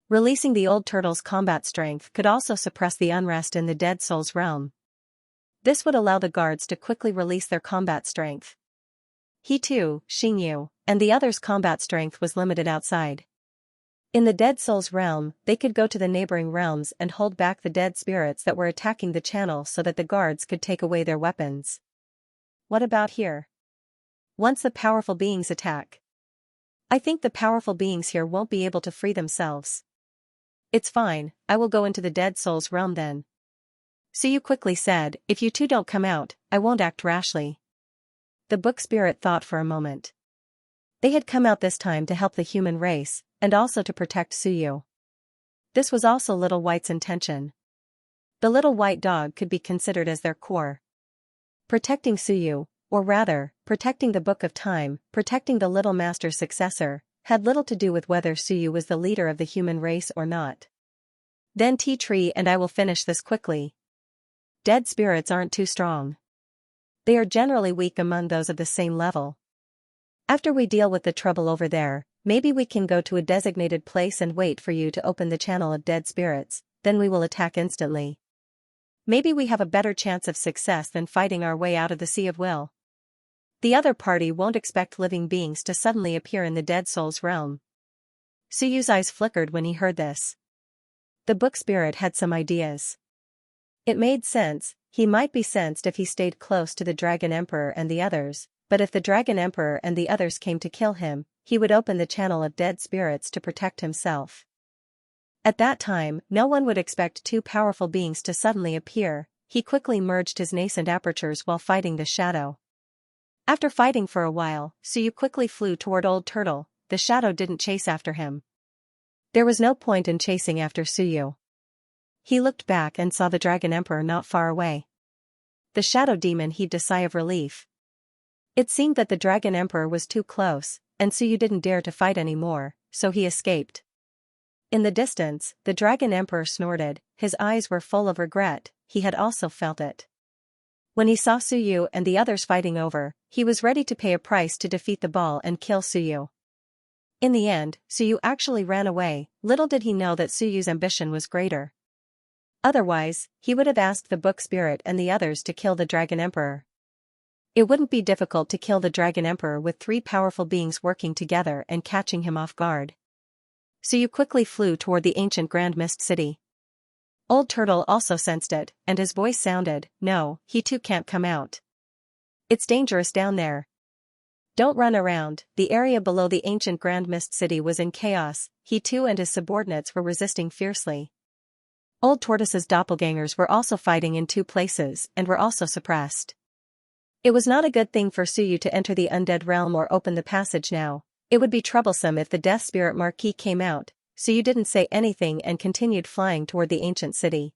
Releasing the old turtle's combat strength could also suppress the unrest in the Dead Souls realm. This would allow the guards to quickly release their combat strength. He too, Xingyu, and the others' combat strength was limited outside. In the Dead Souls realm, they could go to the neighboring realms and hold back the dead spirits that were attacking the channel so that the guards could take away their weapons. What about here? Once the powerful beings attack, I think the powerful beings here won't be able to free themselves. It's fine, I will go into the Dead Souls realm then. Suyu quickly said, "If you 2 don't come out, I won't act rashly." The Book Spirit thought for a moment. They had come out this time to help the human race, and also to protect Suyu. This was also Little White's intention. The little white dog could be considered as their core. Protecting Suyu, or rather, protecting the Book of Time, protecting the Little Master's successor, had little to do with whether Suyu was the leader of the human race or not. Then Tea Tree and I will finish this quickly. Dead spirits aren't too strong. They are generally weak among those of the same level. After we deal with the trouble over there, maybe we can go to a designated place and wait for you to open the channel of dead spirits, then we will attack instantly. Maybe we have a better chance of success than fighting our way out of the Sea of Will. The other party won't expect living beings to suddenly appear in the Dead Souls realm. Suyu's eyes flickered when he heard this. The Book Spirit had some ideas. It made sense, he might be sensed if he stayed close to the Dragon Emperor and the others, but if the Dragon Emperor and the others came to kill him, he would open the channel of dead spirits to protect himself. At that time, no one would expect 2 powerful beings to suddenly appear. He quickly merged his nascent apertures while fighting the shadow. After fighting for a while, Suyu quickly flew toward Old Turtle. The shadow didn't chase after him. There was no point in chasing after Suyu. He looked back and saw the Dragon Emperor not far away. The shadow demon heaved a sigh of relief. It seemed that the Dragon Emperor was too close, and Suyu didn't dare to fight anymore, so he escaped. In the distance, the Dragon Emperor snorted, his eyes were full of regret, he had also felt it. When he saw Suyu and the others fighting over, he was ready to pay a price to defeat the ball and kill Suyu. In the end, Suyu actually ran away. Little did he know that Suyu's ambition was greater. Otherwise, he would have asked the Book Spirit and the others to kill the Dragon Emperor. It wouldn't be difficult to kill the Dragon Emperor with 3 powerful beings working together and catching him off guard. So you quickly flew toward the ancient Grand Mist City. Old Turtle also sensed it, and his voice sounded, "No, he too can't come out. It's dangerous down there. Don't run around." The area below the ancient Grand Mist City was in chaos. He too and his subordinates were resisting fiercely. Old Tortoise's doppelgangers were also fighting in 2 places and were also suppressed. It was not a good thing for Suyu to enter the undead realm or open the passage now. It would be troublesome if the Death Spirit Marquis came out. Suyu didn't say anything and continued flying toward the ancient city.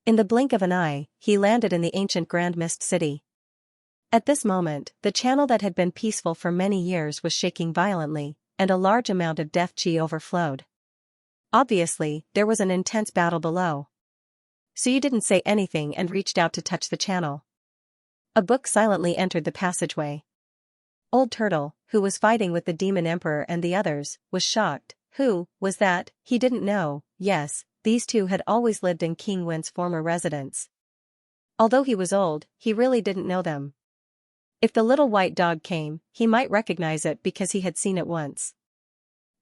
In the blink of an eye, he landed in the ancient Grand Mist City. At this moment, the channel that had been peaceful for many years was shaking violently, and a large amount of death chi overflowed. Obviously, there was an intense battle below. Suyu didn't say anything and reached out to touch the channel. A book silently entered the passageway. Old Turtle, who was fighting with the Demon Emperor and the others, was shocked. Who was that? He didn't know. Yes, these 2 had always lived in King Wen's former residence. Although he was old, he really didn't know them. If the little white dog came, he might recognize it because he had seen it once.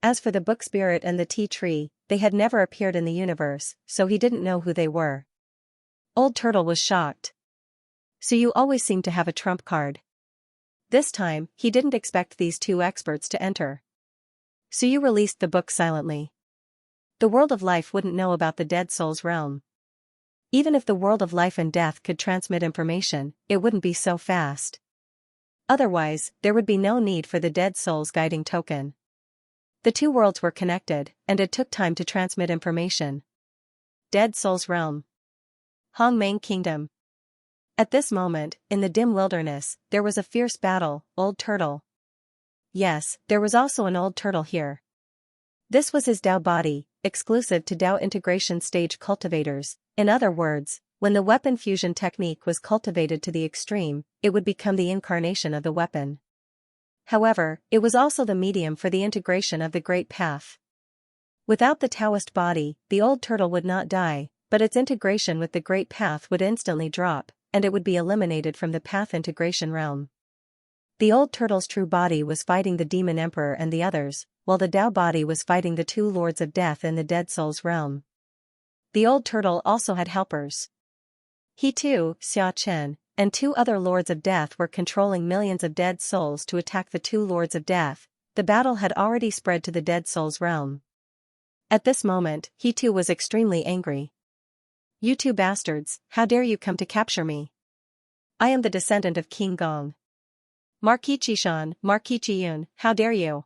As for the book spirit and the tea tree, they had never appeared in the universe, so he didn't know who they were. Old Turtle was shocked. So you always seem to have a trump card. This time, he didn't expect these 2 experts to enter. So you released the book silently. The world of life wouldn't know about the dead soul's realm. Even if the world of life and death could transmit information, it wouldn't be so fast. Otherwise, there would be no need for the dead soul's guiding token. The 2 worlds were connected, and it took time to transmit information. Dead Soul's Realm. Hongmeng Kingdom. At this moment, in the dim wilderness, there was a fierce battle. Old Turtle. Yes, there was also an Old Turtle here. This was his Dao body, exclusive to Dao integration stage cultivators. In other words, when the weapon fusion technique was cultivated to the extreme, it would become the incarnation of the weapon. However, it was also the medium for the integration of the Great Path. Without the Taoist body, the Old Turtle would not die, but its integration with the Great Path would instantly drop, and it would be eliminated from the Path integration realm. The Old Turtle's true body was fighting the Demon Emperor and the others, while the Dao body was fighting the 2 Lords of Death in the Dead Soul's realm. The Old Turtle also had helpers. He too, Xianxia, and 2 other Lords of Death were controlling millions of dead souls to attack the 2 Lords of Death. The battle had already spread to the Dead Soul's realm. At this moment, he too was extremely angry. "You 2 bastards, how dare you come to capture me? I am the descendant of King Gong. Marquis Qishan, Marquis Qiyun, how dare you?"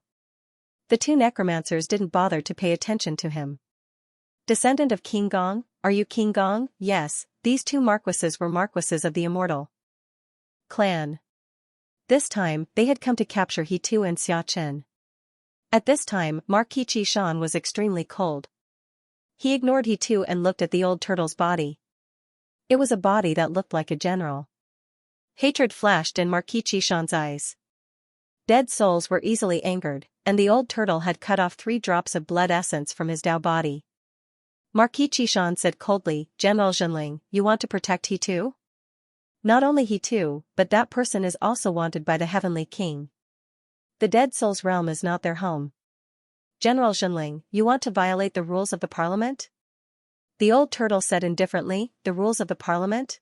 The 2 necromancers didn't bother to pay attention to him. "Descendant of King Gong? Are you King Gong?" Yes, these 2 marquises were marquises of the immortal clan. This time, they had come to capture He Tu and Xiachen. At this time, Marquis Qishan was extremely cold. He ignored He Tu and looked at the Old Turtle's body. It was a body that looked like a general. Hatred flashed in Marquis Qishan's eyes. Dead souls were easily angered, and the Old Turtle had cut off 3 drops of blood essence from his Dao body. Marquis Qishan said coldly, "General Zhenling, you want to protect He Tu? Not only He Tu, but that person is also wanted by the Heavenly King. The Dead Soul's realm is not their home. General Zhenling, you want to violate the rules of the parliament?" The Old Turtle said indifferently, "The rules of the parliament?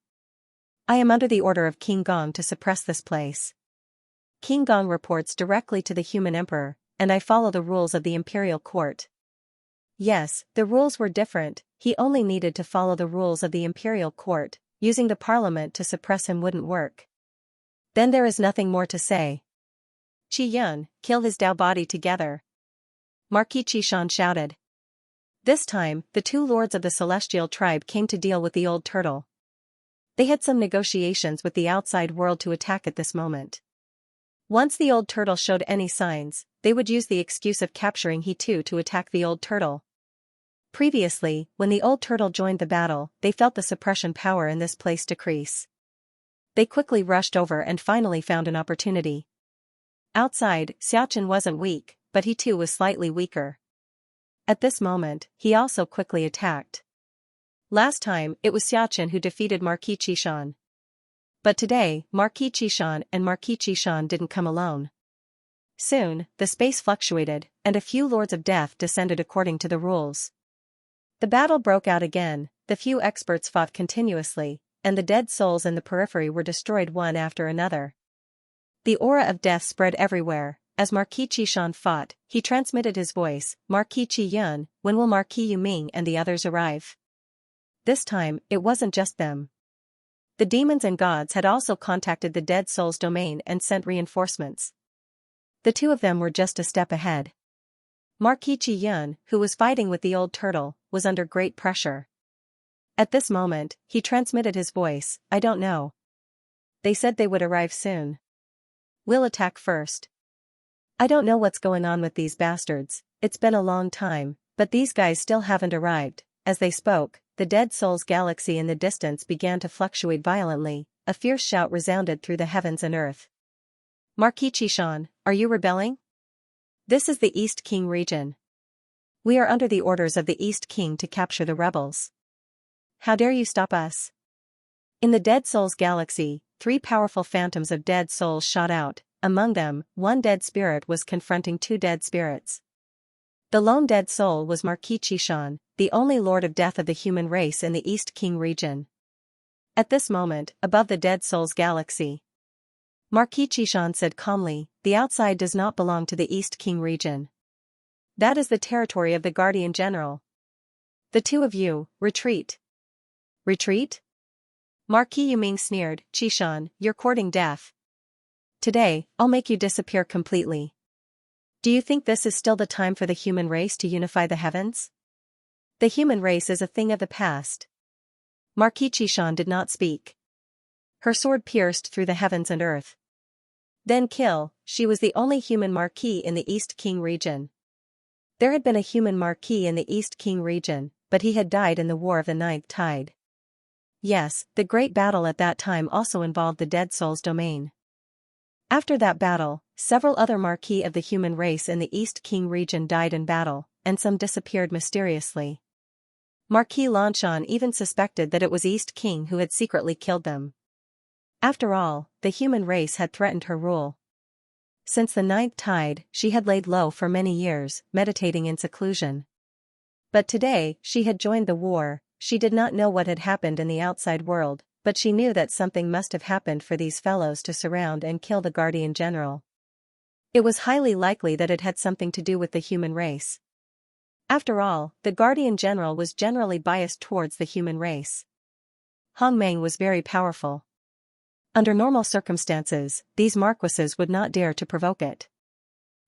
I am under the order of King Gong to suppress this place. King Gong reports directly to the human emperor, and I follow the rules of the imperial court." Yes, the rules were different. He only needed to follow the rules of the imperial court. Using the parliament to suppress him wouldn't work. Then there is nothing more to say. "Qi Yun, kill his Dao body together," Marquis Qishan shouted. This time, the 2 lords of the celestial tribe came to deal with the Old Turtle. They had some negotiations with the outside world to attack at this moment. Once the Old Turtle showed any signs, they would use the excuse of capturing He Tu to attack the Old Turtle. Previously, when the Old Turtle joined the battle, they felt the suppression power in this place decrease. They quickly rushed over and finally found an opportunity. Outside, Xiachen wasn't weak, but he too was slightly weaker. At this moment, he also quickly attacked. Last time, it was Xiachen who defeated Marquis Qishan. But today, Marquis Chishan and Marquis Chishan didn't come alone. Soon, the space fluctuated, and a few Lords of Death descended according to the rules. The battle broke out again, the few experts fought continuously, and the dead souls in the periphery were destroyed one after another. The aura of death spread everywhere. As Marquis Chishan fought, he transmitted his voice, Marquis Chi Yun, when will Marquis Yuming and the others arrive? This time, it wasn't just them. The demons and gods had also contacted the dead souls' domain and sent reinforcements. The two of them were just a step ahead. Marquis Chi Yun, who was fighting with the old turtle, was under great pressure. At this moment, he transmitted his voice, I don't know. They said they would arrive soon. We'll attack first. I don't know what's going on with these bastards, it's been a long time, but these guys still haven't arrived. As they spoke, the Dead Souls galaxy in the distance began to fluctuate violently, a fierce shout resounded through the heavens and earth. Marquis Chishan, are you rebelling? This is the East King region. We are under the orders of the East King to capture the rebels. How dare you stop us? In the Dead Souls galaxy, 3 powerful phantoms of dead souls shot out. Among them, one dead spirit was confronting 2 dead spirits. The lone dead soul was Marquis Chishan, the only Lord of Death of the human race in the East King region. At this moment, above the Dead Souls galaxy, Marquis Chishan said calmly, the outside does not belong to the East King region. That is the territory of the Guardian General. The two of you, retreat. Retreat? Marquis Yuming sneered, Chishan, you're courting death. Today, I'll make you disappear completely. Do you think this is still the time for the human race to unify the heavens? The human race is a thing of the past. Marquis Chishan did not speak. Her sword pierced through the heavens and earth. Then kill, she was the only human marquis in the East King region. There had been a human marquis in the East King region, but he had died in the War of the Ninth Tide. Yes, the great battle at that time also involved the Dead Souls domain. After that battle, several other marquis of the human race in the East King region died in battle, and some disappeared mysteriously. Marquis Lanshan even suspected that it was East King who had secretly killed them. After all, the human race had threatened her rule. Since the Ninth Tide, she had laid low for many years, meditating in seclusion. But today, she had joined the war. She did not know what had happened in the outside world, but she knew that something must have happened for these fellows to surround and kill the Guardian General. It was highly likely that it had something to do with the human race. After all, the Guardian General was generally biased towards the human race. Hong Meng was very powerful. Under normal circumstances, these marquises would not dare to provoke it.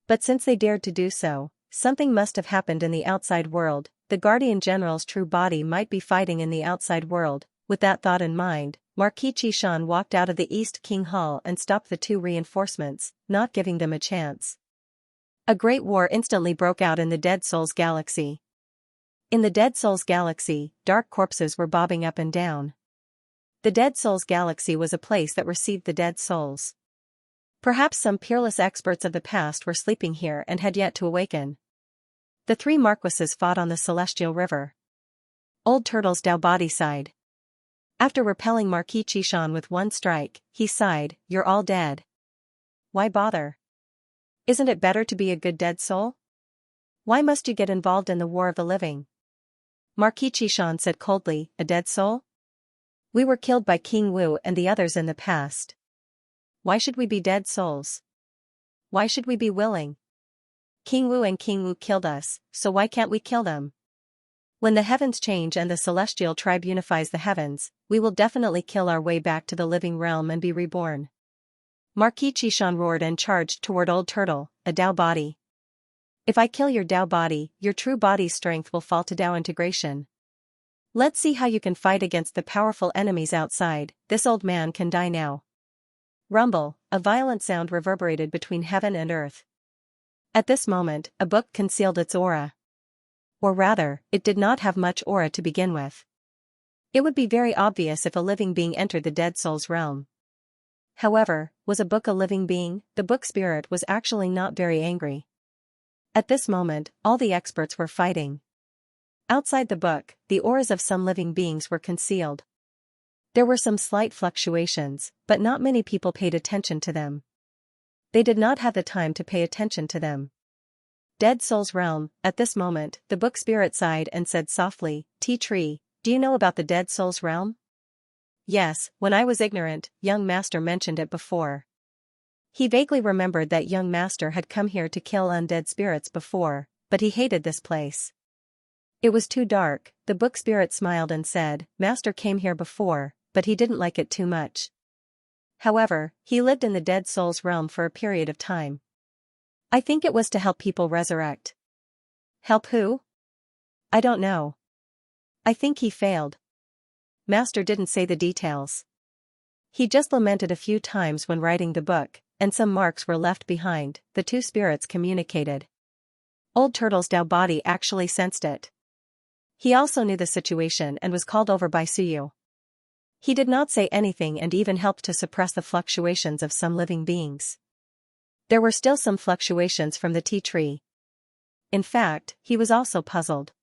But since they dared to do so, something must have happened in the outside world. The Guardian General's true body might be fighting in the outside world. With that thought in mind, Marquis Chishan walked out of the East King Hall and stopped the 2 reinforcements, not giving them a chance. A great war instantly broke out in the Dead Souls galaxy. In the Dead Souls galaxy, dark corpses were bobbing up and down. The Dead Souls galaxy was a place that received the dead souls. Perhaps some peerless experts of the past were sleeping here and had yet to awaken. The 3 marquises fought on the Celestial River. Old Turtle's Dao body sighed. After repelling Marquis Chishan with 1 strike, he sighed, you're all dead. Why bother? Isn't it better to be a good dead soul? Why must you get involved in the war of the living? Marquis Chishan said coldly, a dead soul? We were killed by King Wu and the others in the past. Why should we be dead souls? Why should we be willing? King Wu killed us, so why can't we kill them? When the heavens change and the celestial tribe unifies the heavens, we will definitely kill our way back to the living realm and be reborn. Marquis Chishan roared and charged toward Old Turtle, a Dao body. If I kill your Dao body, your true body's strength will fall to Dao integration. Let's see how you can fight against the powerful enemies outside. This old man can die now. Rumble, a violent sound reverberated between heaven and earth. At this moment, a book concealed its aura. Or rather, it did not have much aura to begin with. It would be very obvious if a living being entered the dead soul's realm. However, was a book a living being? The book spirit was actually not very angry. At this moment, all the experts were fighting. Outside the book, the auras of some living beings were concealed. There were some slight fluctuations, but not many people paid attention to them. They did not have the time to pay attention to them. Dead Soul's Realm. At this moment, the book spirit sighed and said softly, Tea Tree, do you know about the Dead Soul's Realm? Yes, when I was ignorant, young master mentioned it before. He vaguely remembered that young master had come here to kill undead spirits before, but he hated this place. It was too dark. The book spirit smiled and said, Master came here before, but he didn't like it too much. However, he lived in the Dead Soul's Realm for a period of time. I think it was to help people resurrect. Help who? I don't know. I think he failed. Master didn't say the details. He just lamented a few times when writing the book, and some marks were left behind. The two spirits communicated. Old Turtle's Dao body actually sensed it. He also knew the situation and was called over by Suyu. He did not say anything and even helped to suppress the fluctuations of some living beings. There were still some fluctuations from the tea tree. In fact, he was also puzzled.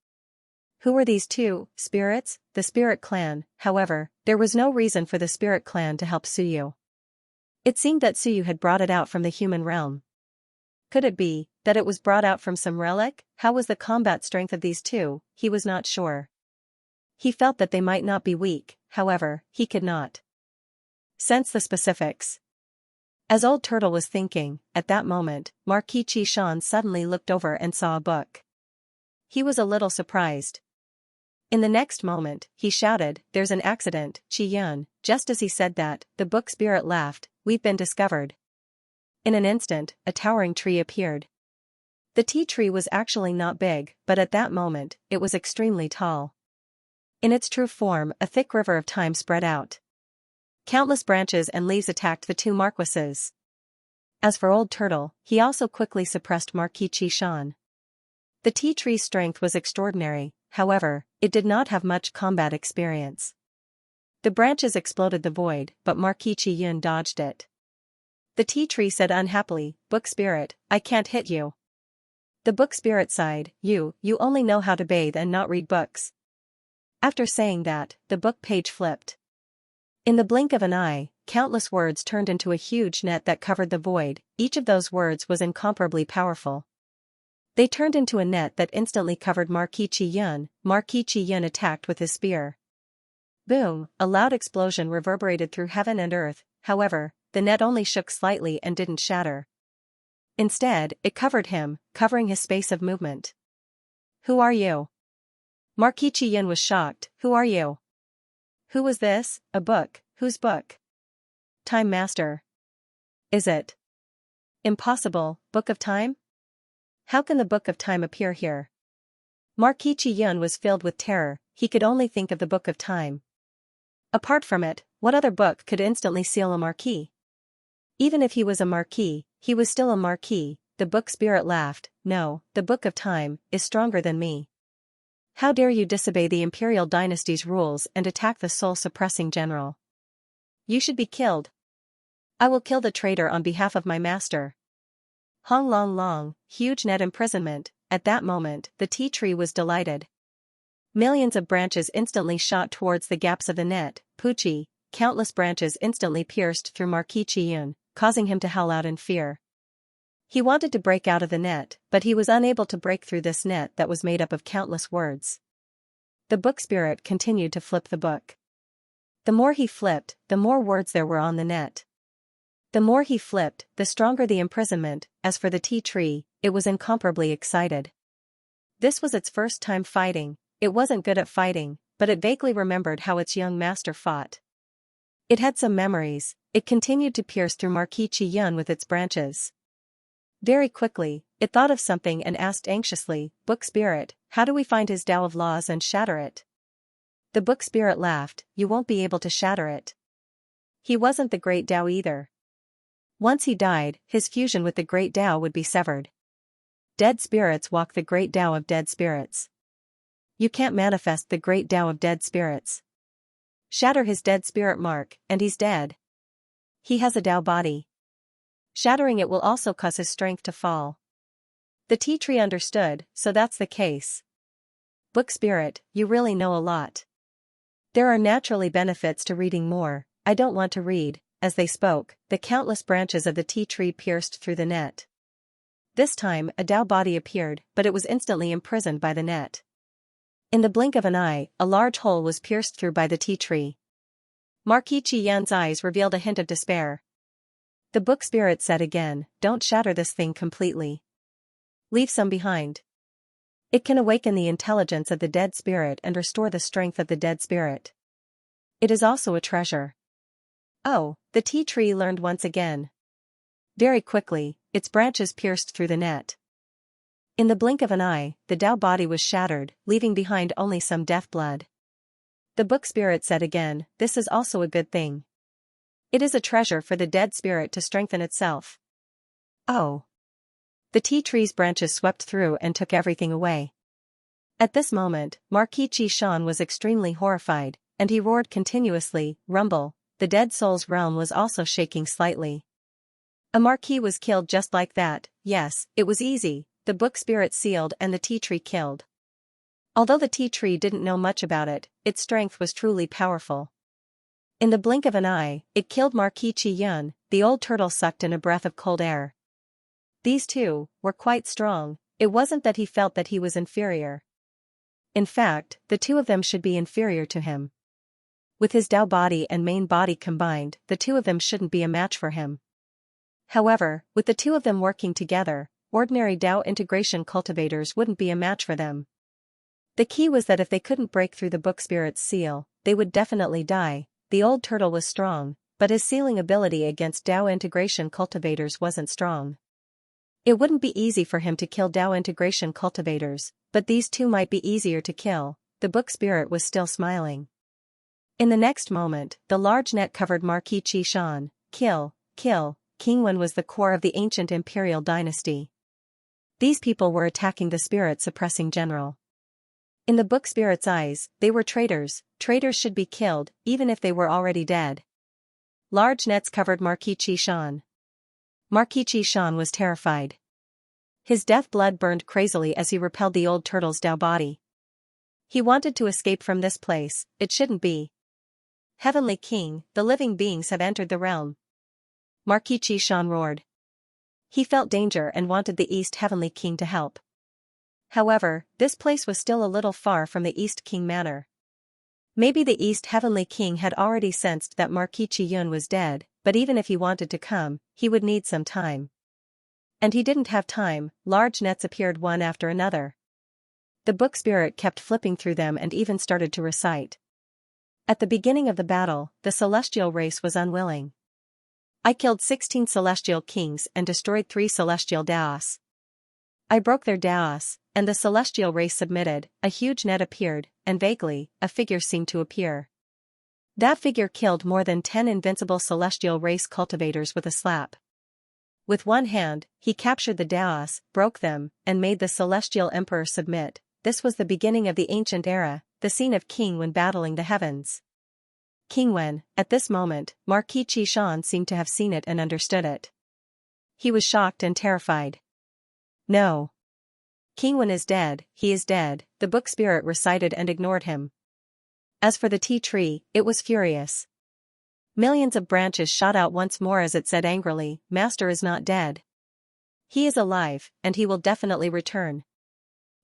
Who were these two spirits? The spirit clan. However, there was no reason for the spirit clan to help Suyu. It seemed that Suyu had brought it out from the human realm. Could it be that it was brought out from some relic? How was the combat strength of these two? He was not sure. He felt that they might not be weak, however, he could not sense the specifics. As Old Turtle was thinking, at that moment, Marquis Qishan suddenly looked over and saw a book. He was a little surprised. In the next moment, he shouted, There's an accident, Qi Yun. Just as he said that, the book spirit laughed, We've been discovered. In an instant, a towering tree appeared. The tea tree was actually not big, but at that moment, it was extremely tall. In its true form, a thick river of time spread out. Countless branches and leaves attacked the two marquises. As for Old Turtle, he also quickly suppressed Marquis Qishan. The tea tree's strength was extraordinary, however, it did not have much combat experience. The branches exploded the void, but Marquis Qiyun dodged it. The tea tree said unhappily, Book Spirit, I can't hit you. The book spirit sighed, You only know how to bathe and not read books. After saying that, the book page flipped. In the blink of an eye, countless words turned into a huge net that covered the void. Each of those words was incomparably powerful. They turned into a net that instantly covered Marquis Qiyun. Marquis Qiyun attacked with his spear. Boom! A loud explosion reverberated through heaven and earth. However, the net only shook slightly and didn't shatter. Instead, it covered him, covering his space of movement. Who are you? Marquis Qiyun was shocked. Who are you? Who was this? A book. Whose book? Time Master. Is it impossible, Book of Time? How can the Book of Time appear here? Marquis Qiyun was filled with terror. He could only think of the Book of Time. Apart from it, what other book could instantly seal a marquis? Even if he was a marquis, he was still a marquis. The book spirit laughed. No, the Book of Time is stronger than me. How dare you disobey the imperial dynasty's rules and attack the soul-suppressing general? You should be killed. I will kill the traitor on behalf of my master. Hong Long Long, huge net imprisonment. At that moment, the tea tree was delighted. Millions of branches instantly shot towards the gaps of the net. Pucci, countless branches instantly pierced through Marquis Qiyun, causing him to howl out in fear. He wanted to break out of the net, but he was unable to break through this net that was made up of countless words. The book spirit continued to flip the book. The more he flipped, the more words there were on the net. The more he flipped, the stronger the imprisonment. As for the tea tree, it was incomparably excited. This was its first time fighting. It wasn't good at fighting, but it vaguely remembered how its young master fought. It had some memories. It continued to pierce through Marquis Qiyun with its branches. Very quickly, it thought of something and asked anxiously, Book Spirit, how do we find his Tao of laws and shatter it? The book spirit laughed, You won't be able to shatter it. He wasn't the great Tao either. Once he died, his fusion with the great Tao would be severed. Dead spirits walk the great Tao of dead spirits. You can't manifest the great Tao of dead spirits. Shatter his dead spirit mark, and he's dead. He has a Tao body. Shattering it will also cause his strength to fall. The tea tree understood, so that's the case. Book Spirit, you really know a lot. There are naturally benefits to reading more. I don't want to read." As they spoke, the countless branches of the tea tree pierced through the net. This time, a Dao body appeared, but it was instantly imprisoned by the net. In the blink of an eye, a large hole was pierced through by the tea tree. Marquis Qi Yan's eyes revealed a hint of despair. The book spirit said again, "Don't shatter this thing completely. Leave some behind. It can awaken the intelligence of the dead spirit and restore the strength of the dead spirit. It is also a treasure." Oh, the tea tree learned once again. Very quickly, its branches pierced through the net. In the blink of an eye, the Dao body was shattered, leaving behind only some death blood. The book spirit said again, "This is also a good thing. It is a treasure for the dead spirit to strengthen itself." Oh. The tea tree's branches swept through and took everything away. At this moment, Marquis Qi Shan was extremely horrified, and he roared continuously, "Rumble!" The dead soul's realm was also shaking slightly. A marquis was killed just like that. Yes, it was easy. The book spirit sealed and the tea tree killed. Although the tea tree didn't know much about it, its strength was truly powerful. In the blink of an eye, it killed Marquis Qi Yun. The old turtle sucked in a breath of cold air. These two were quite strong. It wasn't that he felt that he was inferior. In fact, the two of them should be inferior to him. With his Dao body and main body combined, the two of them shouldn't be a match for him. However, with the two of them working together, ordinary Dao integration cultivators wouldn't be a match for them. The key was that if they couldn't break through the book spirit's seal, they would definitely die. The old turtle was strong, but his sealing ability against Dao integration cultivators wasn't strong. It wouldn't be easy for him to kill Dao integration cultivators, but these two might be easier to kill. The book spirit was still smiling. In the next moment, the large net covered Marquis Qi Shan. Kill, kill. King Wen was the core of the ancient imperial dynasty. These people were attacking the spirit-suppressing general. In the book spirit's eyes, they were traitors. Traitors should be killed, even if they were already dead. Large nets covered Marquis Qi Shan. Marquis Qi Shan was terrified. His death blood burned crazily as he repelled the old turtle's Dao body. He wanted to escape from this place. It shouldn't be. Heavenly King, the living beings have entered the realm. Marquis Qi Shan roared. He felt danger and wanted the East Heavenly King to help. However, this place was still a little far from the East King Manor. Maybe the East Heavenly King had already sensed that Marquis Qi Yun was dead, but even if he wanted to come, he would need some time. And he didn't have time. Large nets appeared one after another. The book spirit kept flipping through them and even started to recite. At the beginning of the battle, the celestial race was unwilling. I killed 16 celestial kings and destroyed 3 celestial Daos. I broke their Daos, and the celestial race submitted. A huge net appeared, and vaguely, a figure seemed to appear. That figure killed more than 10 invincible celestial race cultivators with a slap. With one hand, he captured the Daos, broke them, and made the celestial emperor submit. This was the beginning of the ancient era, the scene of King Wen battling the heavens. King Wen, at this moment, Marquis Qi Shan seemed to have seen it and understood it. He was shocked and terrified. No. King Wen is dead, he is dead, the book spirit recited and ignored him. As for the tea tree, it was furious. Millions of branches shot out once more as it said angrily, "Master is not dead. He is alive, and he will definitely return."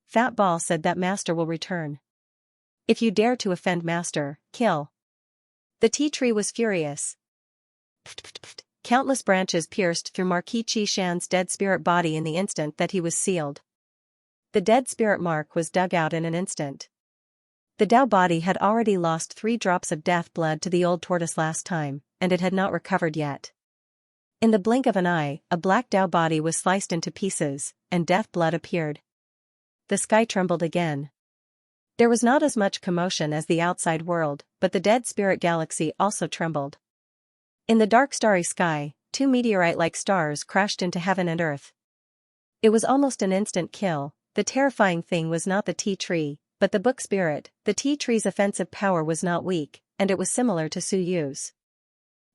Fat Ball said that Master will return. If you dare to offend Master, kill. The tea tree was furious. Pft, pft, pft. Countless branches pierced through Marquis Qi Shan's dead spirit body in the instant that he was sealed. The dead spirit mark was dug out in an instant. The Dao body had already lost 3 drops of death blood to the old tortoise last time, and it had not recovered yet. In the blink of an eye, a black Dao body was sliced into pieces, and death blood appeared. The sky trembled again. There was not as much commotion as the outside world, but the dead spirit galaxy also trembled. In the dark starry sky, 2 meteorite-like stars crashed into heaven and earth. It was almost an instant kill. The terrifying thing was not the tea tree, but the book spirit. The tea tree's offensive power was not weak, and it was similar to Su Yu's.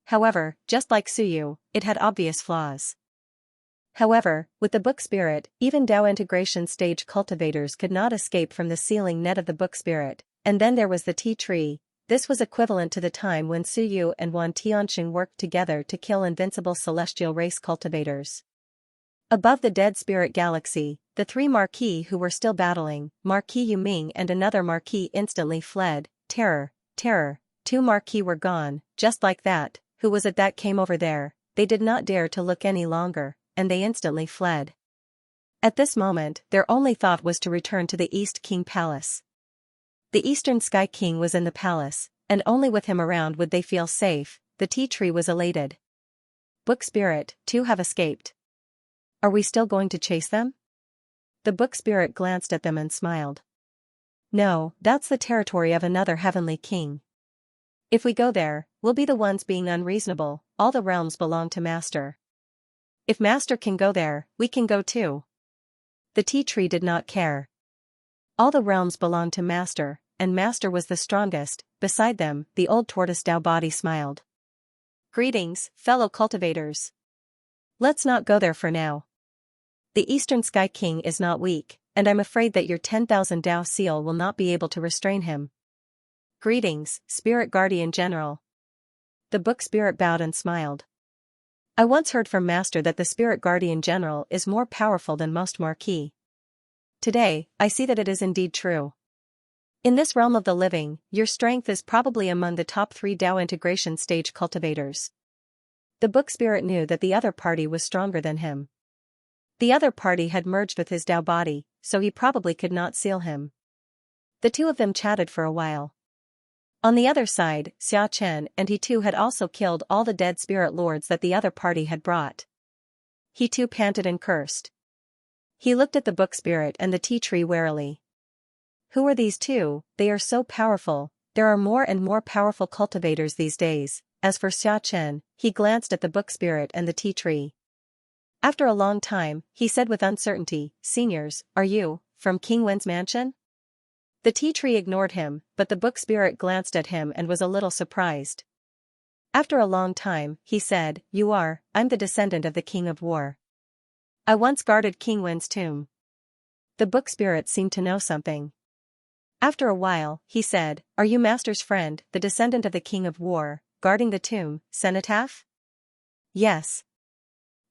However, just like Su Yu, it had obvious flaws. However, with the book spirit, even Dao integration stage cultivators could not escape from the sealing net of the book spirit, and then there was the tea tree. This was equivalent to the time when Su Yu and Wan Tianxing worked together to kill invincible celestial race cultivators. Above the dead spirit galaxy, the three Marquis who were still battling, Marquis Yu Ming and another Marquis instantly fled. Terror, terror, 2 Marquis were gone, just like that. Who was it that came over there? They did not dare to look any longer, and they instantly fled. At this moment, their only thought was to return to the East King Palace. The Eastern Sky King was in the palace, and only with him around would they feel safe. The tea tree was elated. Book Spirit, 2 have escaped. Are we still going to chase them? The Book Spirit glanced at them and smiled. No, that's the territory of another heavenly king. If we go there, we'll be the ones being unreasonable. All the realms belong to Master. If Master can go there, we can go too. The tea tree did not care. All the realms belonged to Master, and Master was the strongest. Beside them, the old tortoise Dao body smiled. Greetings, fellow cultivators. Let's not go there for now. The Eastern Sky King is not weak, and I'm afraid that your 10,000 Dao seal will not be able to restrain him. Greetings, Spirit Guardian General. The Book Spirit bowed and smiled. I once heard from Master that the Spirit Guardian General is more powerful than most Marquis. Today, I see that it is indeed true. In this realm of the living, your strength is probably among the top 3 Dao integration stage cultivators. The Book Spirit knew that the other party was stronger than him. The other party had merged with his Dao body, so he probably could not seal him. The two of them chatted for a while. On the other side, Xia Chen and he too had also killed all the dead spirit lords that the other party had brought. He too panted and cursed. He looked at the Book Spirit and the tea tree warily. Who are these two? They are so powerful. There are more and more powerful cultivators these days. As for Xia Chen, he glanced at the Book Spirit and the tea tree. After a long time, he said with uncertainty, Seniors, are you, from King Wen's mansion? The tea tree ignored him, but the Book Spirit glanced at him and was a little surprised. After a long time, he said, You are. I'm the descendant of the King of War. I once guarded King Wen's tomb. The Book Spirit seemed to know something. After a while, he said, Are you Master's friend, the descendant of the King of War, guarding the tomb, Cenotaph? Yes.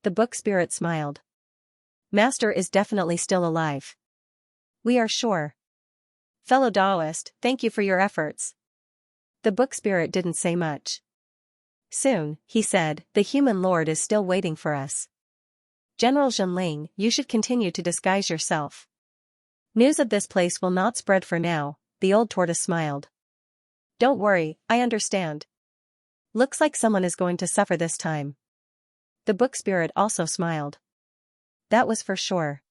The Book Spirit smiled. Master is definitely still alive. We are sure. Fellow Taoist, thank you for your efforts. The Book Spirit didn't say much. Soon, he said, the human lord is still waiting for us. General Zhenling, you should continue to disguise yourself. News of this place will not spread for now. The old tortoise smiled. Don't worry, I understand. Looks like someone is going to suffer this time. The Book Spirit also smiled. That was for sure.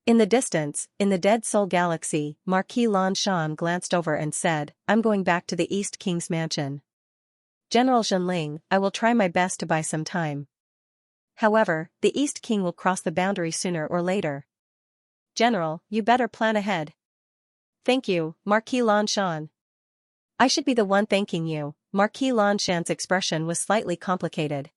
In the distance, in the Dead Soul Galaxy, Marquis Lan Shan glanced over and said, I'm going back to the East King's mansion. General Zhenling, I will try my best to buy some time. However, the East King will cross the boundary sooner or later. General, you better plan ahead. Thank you, Marquis Lan Shan. I should be the one thanking you. Marquis Lan Shan's expression was slightly complicated.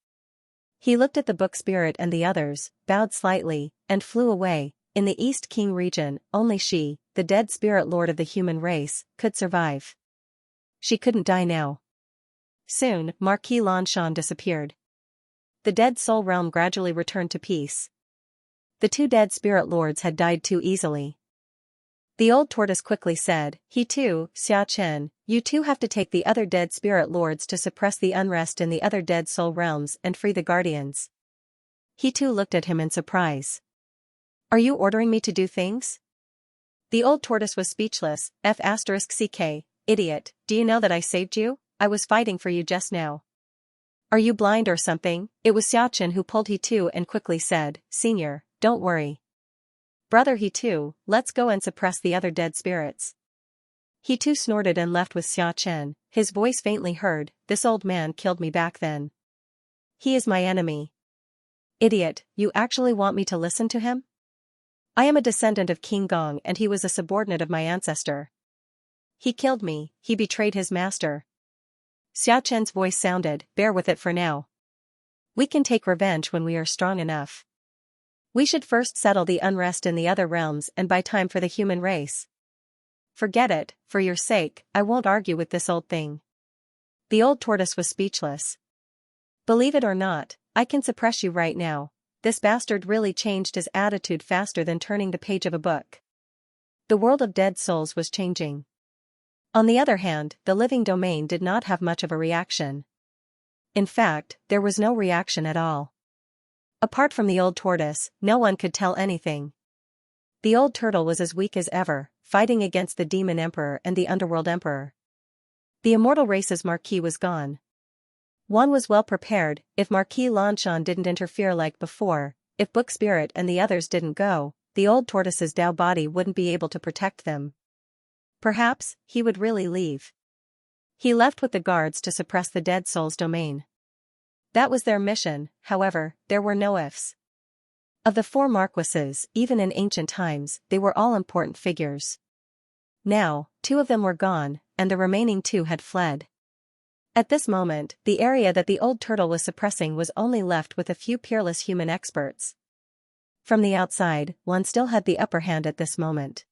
He looked at the Book Spirit and the others, bowed slightly, and flew away. In the East King region, only she, the dead spirit lord of the human race, could survive. She couldn't die now. Soon, Marquis Lan Shan disappeared. The Dead Soul realm gradually returned to peace. The 2 dead spirit lords had died too easily. The old tortoise quickly said, He too, Xia Chen, you too have to take the other dead spirit lords to suppress the unrest in the other dead soul realms and free the guardians. He too looked at him in surprise. Are you ordering me to do things? The old tortoise was speechless. F***ck, idiot, do you know that I saved you? I was fighting for you just now. Are you blind or something? It was Xia Chen who pulled He too and quickly said, Senior, don't worry. Brother He too, let's go and suppress the other dead spirits. He too snorted and left with Xia Chen, his voice faintly heard, This old man killed me back then. He is my enemy. Idiot, you actually want me to listen to him? I am a descendant of King Gong and he was a subordinate of my ancestor. He killed me, he betrayed his master. Xia Chen's voice sounded, Bear with it for now. We can take revenge when we are strong enough. We should first settle the unrest in the other realms and buy time for the human race. Forget it, for your sake, I won't argue with this old thing. The old tortoise was speechless. Believe it or not, I can suppress you right now. This bastard really changed his attitude faster than turning the page of a book. The world of dead souls was changing. On the other hand, the living domain did not have much of a reaction. In fact, there was no reaction at all. Apart from the old tortoise, no one could tell anything. The old turtle was as weak as ever, fighting against the demon emperor and the underworld emperor. The immortal race's marquis was gone. One was well prepared. If Marquis Lanshan didn't interfere like before, if Book Spirit and the others didn't go, the old tortoise's Dao body wouldn't be able to protect them. Perhaps, he would really leave. He left with the guards to suppress the dead soul's domain. That was their mission. However, there were no ifs. Of the 4 marquises, even in ancient times, they were all important figures. Now, 2 of them were gone, and the remaining 2 had fled. At this moment, the area that the old turtle was suppressing was only left with a few peerless human experts. From the outside, one still had the upper hand at this moment.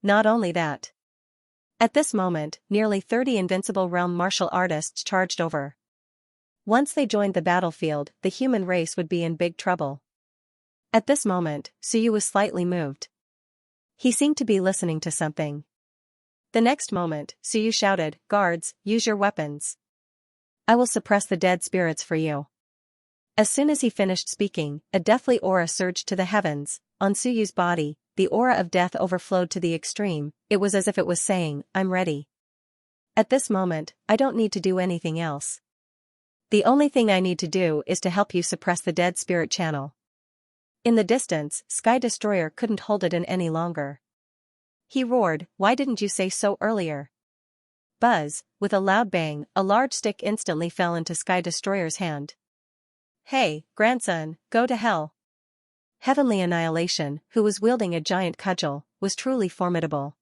Not only that. At this moment, nearly 30 invincible realm martial artists charged over. Once they joined the battlefield, the human race would be in big trouble. At this moment, Suyu was slightly moved. He seemed to be listening to something. The next moment, Suyu shouted, "Guards, use your weapons. I will suppress the dead spirits for you." As soon as he finished speaking, a deathly aura surged to the heavens. On Suyu's body, the aura of death overflowed to the extreme. It was as if it was saying, "I'm ready. At this moment, I don't need to do anything else. The only thing I need to do is to help you suppress the dead spirit channel." In the distance, Sky Destroyer couldn't hold it in any longer. He roared, "Why didn't you say so earlier?" Buzz, with a loud bang, a large stick instantly fell into Sky Destroyer's hand. "Hey, grandson, go to hell." Heavenly Annihilation, who was wielding a giant cudgel, was truly formidable.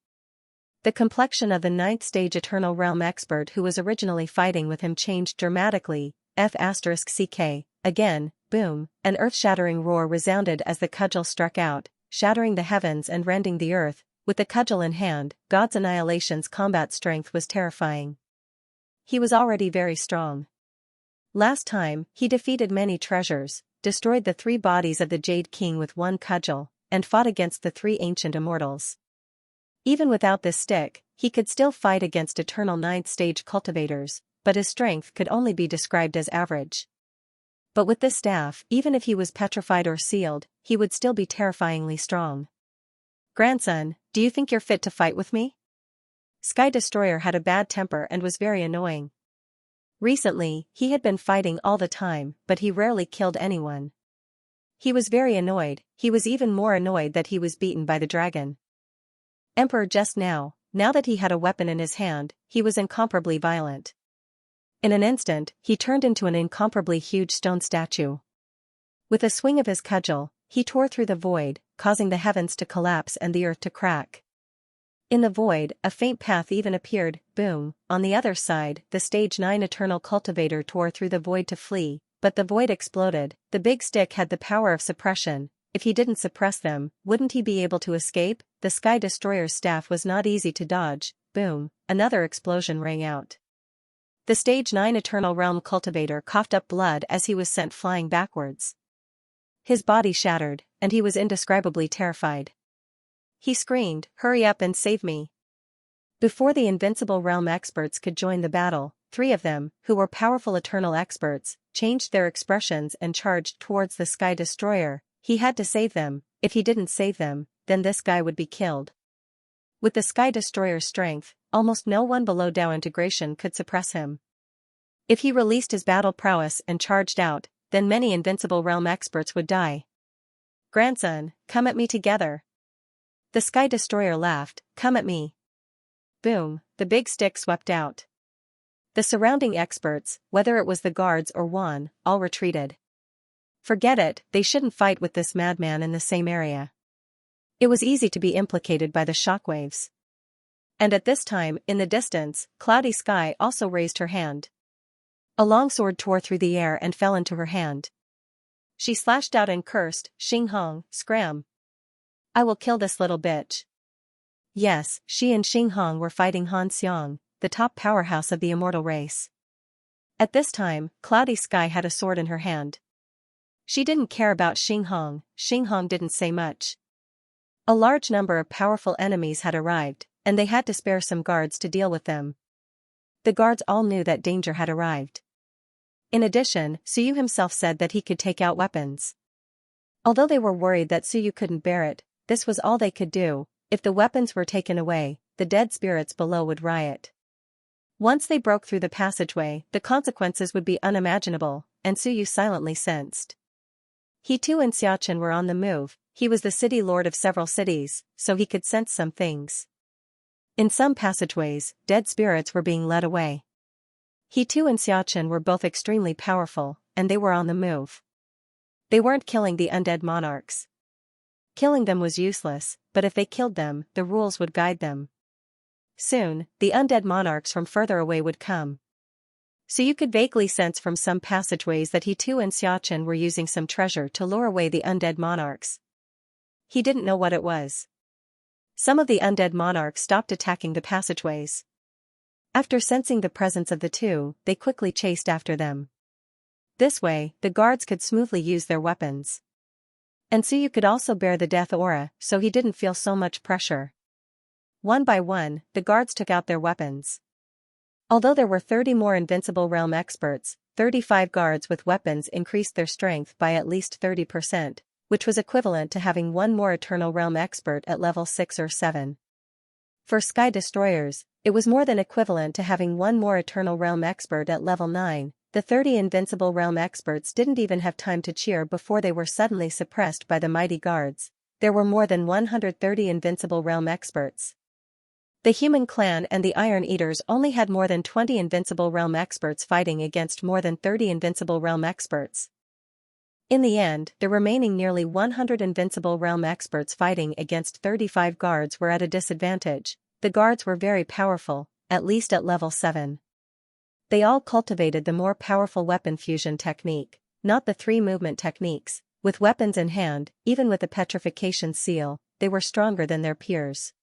The complexion of the 9th stage Eternal Realm expert who was originally fighting with him changed dramatically. F***ck, again, boom, an earth-shattering roar resounded as the cudgel struck out, shattering the heavens and rending the earth. With the cudgel in hand, God's Annihilation's combat strength was terrifying. He was already very strong. Last time, he defeated many treasures, destroyed the 3 bodies of the Jade King with 1 cudgel, and fought against the 3 ancient immortals. Even without this stick, he could still fight against eternal 9th stage cultivators, but his strength could only be described as average. But with this staff, even if he was petrified or sealed, he would still be terrifyingly strong. "Grandson, do you think you're fit to fight with me?" Sky Destroyer had a bad temper and was very annoying. Recently, he had been fighting all the time, but he rarely killed anyone. He was very annoyed. He was even more annoyed that he was beaten by the dragon Emperor just now. Now that he had a weapon in his hand, he was incomparably violent. In an instant, he turned into an incomparably huge stone statue. With a swing of his cudgel, he tore through the void, causing the heavens to collapse and the earth to crack. In the void, a faint path even appeared. Boom. On the other side, the stage 9 Eternal Cultivator tore through the void to flee, but the void exploded. The big stick had the power of suppression. If he didn't suppress them, wouldn't he be able to escape? The Sky Destroyer's staff was not easy to dodge. Boom. Another explosion rang out. The stage 9 Eternal Realm Cultivator coughed up blood as he was sent flying backwards. His body shattered, and he was indescribably terrified. He screamed, "Hurry up and save me." Before the invincible realm experts could join the battle, 3 of them, who were powerful eternal experts, changed their expressions and charged towards the Sky Destroyer. He had to save them. If he didn't save them, then this guy would be killed. With the Sky Destroyer's strength, almost no one below Dao integration could suppress him. If he released his battle prowess and charged out, then many invincible realm experts would die. "Grandson, come at me together." The Sky Destroyer laughed, "Come at me." Boom, the big stick swept out. The surrounding experts, whether it was the guards or Juan, all retreated. Forget it, they shouldn't fight with this madman in the same area. It was easy to be implicated by the shockwaves. And at this time, in the distance, Cloudy Sky also raised her hand. A long sword tore through the air and fell into her hand. She slashed out and cursed, "Xing Hong, scram! I will kill this little bitch." Yes, she and Xing Hong were fighting Han Xiang, the top powerhouse of the immortal race. At this time, Cloudy Sky had a sword in her hand. She didn't care about Xing Hong didn't say much. A large number of powerful enemies had arrived, and they had to spare some guards to deal with them. The guards all knew that danger had arrived. In addition, Suyu himself said that he could take out weapons. Although they were worried that Suyu couldn't bear it, this was all they could do. If the weapons were taken away, the dead spirits below would riot. Once they broke through the passageway, the consequences would be unimaginable, and Suyu silently sensed. He too and Xiachen were on the move. He was the city lord of several cities, so he could sense some things. In some passageways, dead spirits were being led away. He too and Xiachen were both extremely powerful, and they were on the move. They weren't killing the undead monarchs. Killing them was useless, but if they killed them, the rules would guide them. Soon, the undead monarchs from further away would come. So you could vaguely sense from some passageways that he too and Xiachen were using some treasure to lure away the undead monarchs. He didn't know what it was. Some of the undead monarchs stopped attacking the passageways. After sensing the presence of the two, they quickly chased after them. This way, the guards could smoothly use their weapons. And Suyu could also bear the death aura, so he didn't feel so much pressure. One by one, the guards took out their weapons. Although there were 30 more Invincible Realm experts, 35 guards with weapons increased their strength by at least 30%, which was equivalent to having one more Eternal Realm expert at level 6 or 7. For Sky Destroyers, it was more than equivalent to having one more Eternal Realm expert at level 9. The 30 Invincible Realm experts didn't even have time to cheer before they were suddenly suppressed by the mighty guards. There were more than 130 Invincible Realm experts. The Human Clan and the Iron Eaters only had more than 20 Invincible Realm experts fighting against more than 30 Invincible Realm experts. In the end, the remaining nearly 100 Invincible Realm experts fighting against 35 guards were at a disadvantage. The guards were very powerful, at least at level 7. They all cultivated the more powerful weapon fusion technique, not the 3 movement techniques. With weapons in hand, even with the petrification seal, they were stronger than their peers.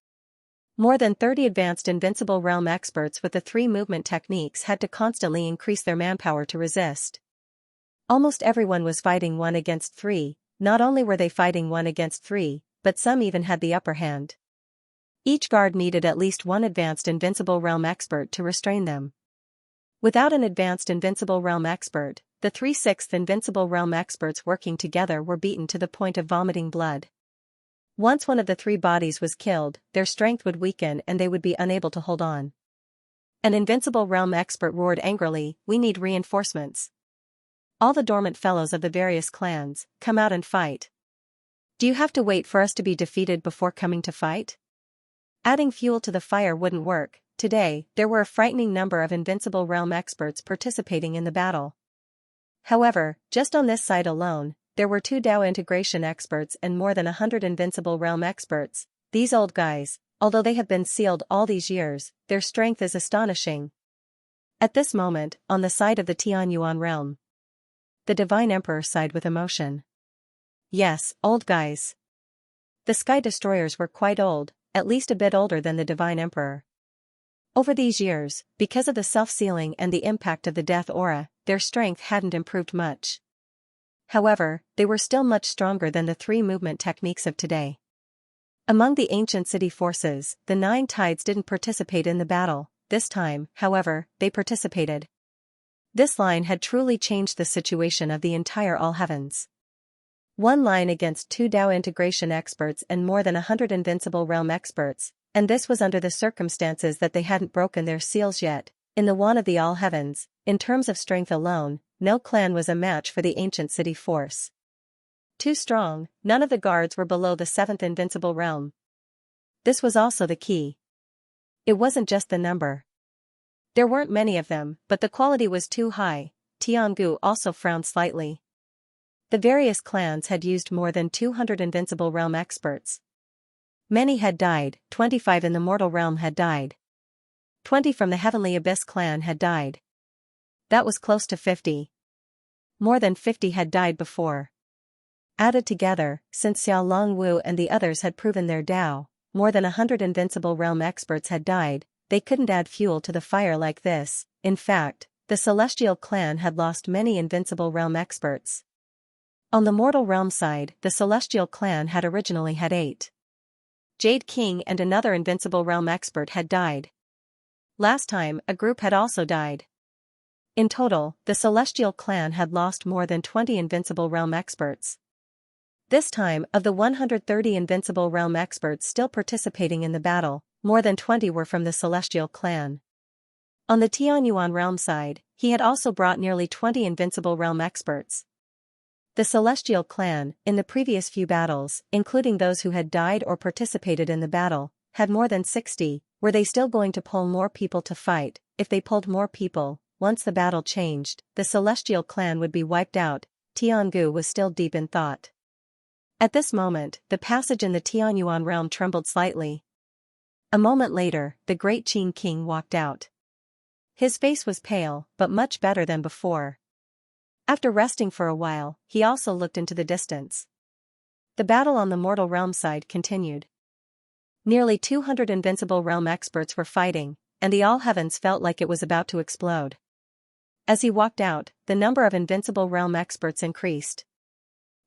More than 30 advanced Invincible Realm experts with the 3 movement techniques had to constantly increase their manpower to resist. Almost everyone was fighting 1 against 3, not only were they fighting 1 against 3, but some even had the upper hand. Each guard needed at least one advanced Invincible Realm expert to restrain them. Without an advanced Invincible Realm expert, the 3/6 Invincible Realm experts working together were beaten to the point of vomiting blood. Once one of the 3 bodies was killed, their strength would weaken and they would be unable to hold on. An Invincible Realm expert roared angrily, "We need reinforcements. All the dormant fellows of the various clans, come out and fight. Do you have to wait for us to be defeated before coming to fight?" Adding fuel to the fire wouldn't work. Today, there were a frightening number of Invincible Realm experts participating in the battle. However, just on this side alone, there were 2 Dao integration experts and more than 100 Invincible Realm experts. These old guys, although they have been sealed all these years, their strength is astonishing. At this moment, on the side of the Tianyuan realm, the Divine Emperor sighed with emotion. Yes, old guys. The Sky Destroyers were quite old, at least a bit older than the Divine Emperor. Over these years, because of the self-sealing and the impact of the death aura, their strength hadn't improved much. However, they were still much stronger than the 3 movement techniques of today. Among the ancient city forces, the 9 tides didn't participate in the battle. This time, however, they participated. This line had truly changed the situation of the entire All Heavens. 1 line against 2 Dao integration experts and more than 100 Invincible Realm experts, and this was under the circumstances that they hadn't broken their seals yet. In the One of the All Heavens, in terms of strength alone, no clan was a match for the ancient city force. Too strong, none of the guards were below the 7th Invincible Realm. This was also the key. It wasn't just the number. There weren't many of them, but the quality was too high. Tiangu also frowned slightly. The various clans had used more than 200 Invincible Realm experts. Many had died, 25 in the Mortal Realm had died. 20 from the Heavenly Abyss clan had died. That was close to 50. More than 50 had died before. Added together, since Xiao Longwu and the others had proven their Dao, more than 100 Invincible Realm experts had died. They couldn't add fuel to the fire like this. In fact, the Celestial clan had lost many Invincible Realm experts. On the Mortal Realm side, the Celestial clan had originally had 8. Jade King and another Invincible Realm expert had died. Last time, a group had also died. In total, the Celestial clan had lost more than 20 Invincible Realm experts. This time, of the 130 Invincible Realm experts still participating in the battle, more than 20 were from the Celestial clan. On the Tianyuan realm side, he had also brought nearly 20 Invincible Realm experts. The Celestial clan, in the previous few battles, including those who had died or participated in the battle, had more than 60. Were they still going to pull more people to fight? If they pulled more people, once the battle changed, the Celestial clan would be wiped out. Tiangu was still deep in thought. At this moment, the passage in the Tianyuan realm trembled slightly. A moment later, the Great Qin King walked out. His face was pale, but much better than before. After resting for a while, he also looked into the distance. The battle on the Mortal Realm side continued. Nearly 200 Invincible Realm experts were fighting, and the all heavens felt like it was about to explode. As he walked out, the number of Invincible Realm experts increased.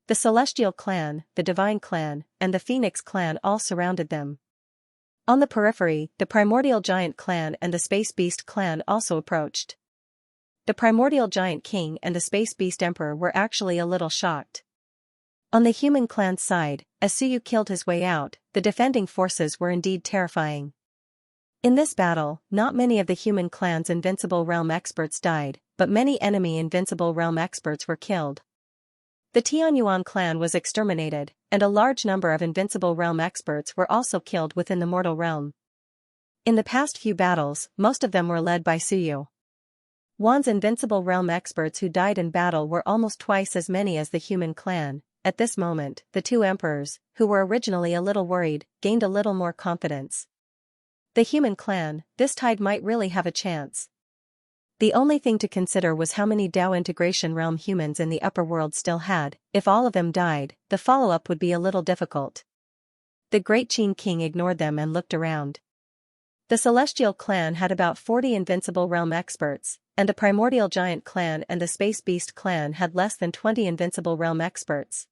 The Celestial clan, the Divine clan, and the Phoenix clan all surrounded them. On the periphery, the Primordial Giant clan and the Space Beast clan also approached. The Primordial Giant King and the Space Beast Emperor were actually a little shocked. On the human clan's side, as Suyu killed his way out, the defending forces were indeed terrifying. In this battle, not many of the human clan's Invincible Realm experts died, but many enemy Invincible Realm experts were killed. The Tianyuan clan was exterminated, and a large number of Invincible Realm experts were also killed within the Mortal Realm. In the past few battles, most of them were led by Suyu. Wan's Invincible Realm experts who died in battle were almost twice as many as the human clan. At this moment, the two emperors, who were originally a little worried, gained a little more confidence. The human clan, this tide might really have a chance. The only thing to consider was how many Dao Integration Realm humans in the upper world still had. If all of them died, the follow-up would be a little difficult. The Great Qin King ignored them and looked around. The Celestial clan had about 40 Invincible Realm experts, and the Primordial Giant clan and the Space Beast clan had less than 20 Invincible Realm experts.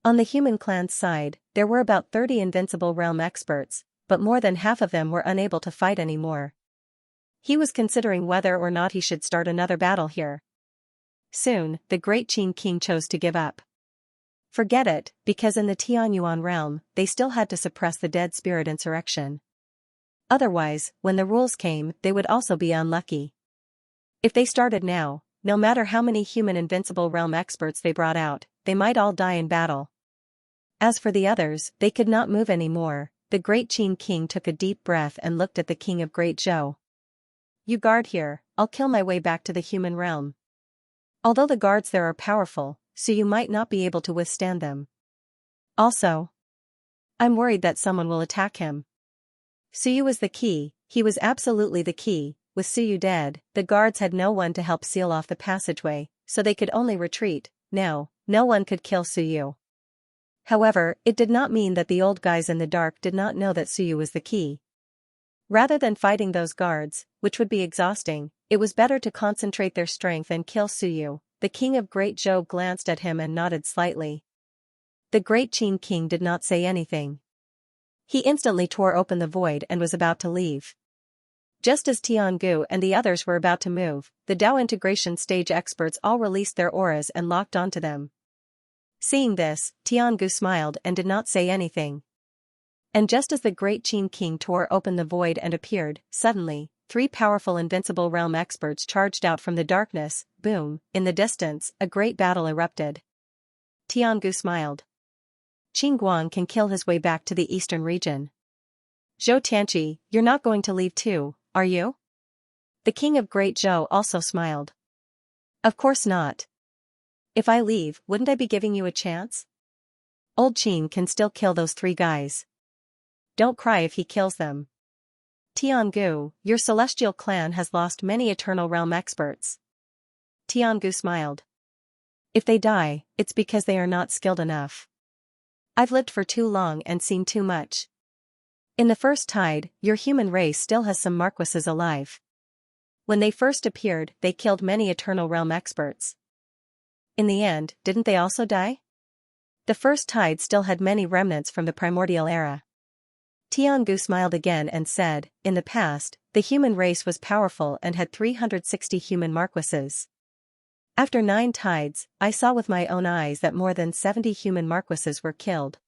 On the human clan's side, there were about 30 Invincible Realm experts, but more than half of them were unable to fight anymore. He was considering whether or not he should start another battle here. Soon, the Great Qin King chose to give up. Forget it, because in the Tianyuan realm, they still had to suppress the Dead Spirit insurrection. Otherwise, when the rules came, they would also be unlucky. If they started now, no matter how many human Invincible Realm experts they brought out, they might all die in battle. As for the others, they could not move anymore. The Great Qin King took a deep breath and looked at the King of Great Zhou. You guard here, I'll kill my way back to the human realm. Although the guards there are powerful, so you might not be able to withstand them. Also, I'm worried that someone will attack him. Suyu was the key, he was absolutely the key. With Suyu dead, the guards had no one to help seal off the passageway, so they could only retreat. No one could kill Suyu. However, it did not mean that the old guys in the dark did not know that Suyu was the key. Rather than fighting those guards, which would be exhausting, it was better to concentrate their strength and kill Suyu. The King of Great Zhou glanced at him and nodded slightly. The Great Qin King did not say anything. He instantly tore open the void and was about to leave. Just as Tiangu and the others were about to move, the Dao integration stage experts all released their auras and locked onto them. Seeing this, Tiangu smiled and did not say anything. And just as the Great Qin King tore open the void and appeared, suddenly, 3 powerful Invincible Realm experts charged out from the darkness. Boom, in the distance, a great battle erupted. Tiangu smiled. Qin Guang can kill his way back to the eastern region. Zhou Tianqi, you're not going to leave too, are you? The King of Great Zhou also smiled. Of course not. If I leave, wouldn't I be giving you a chance? Old Qin can still kill those 3 guys. Don't cry if he kills them. Tiangu, your celestial clan has lost many Eternal Realm experts. Tiangu smiled. If they die, it's because they are not skilled enough. I've lived for too long and seen too much. In the first tide, your human race still has some Marquises alive. When they first appeared, they killed many Eternal Realm experts. In the end, didn't they also die? The first tide still had many remnants from the primordial era. Tiangu smiled again and said, in the past, the human race was powerful and had 360 human Marquises. After 9 tides, I saw with my own eyes that more than 70 human Marquises were killed.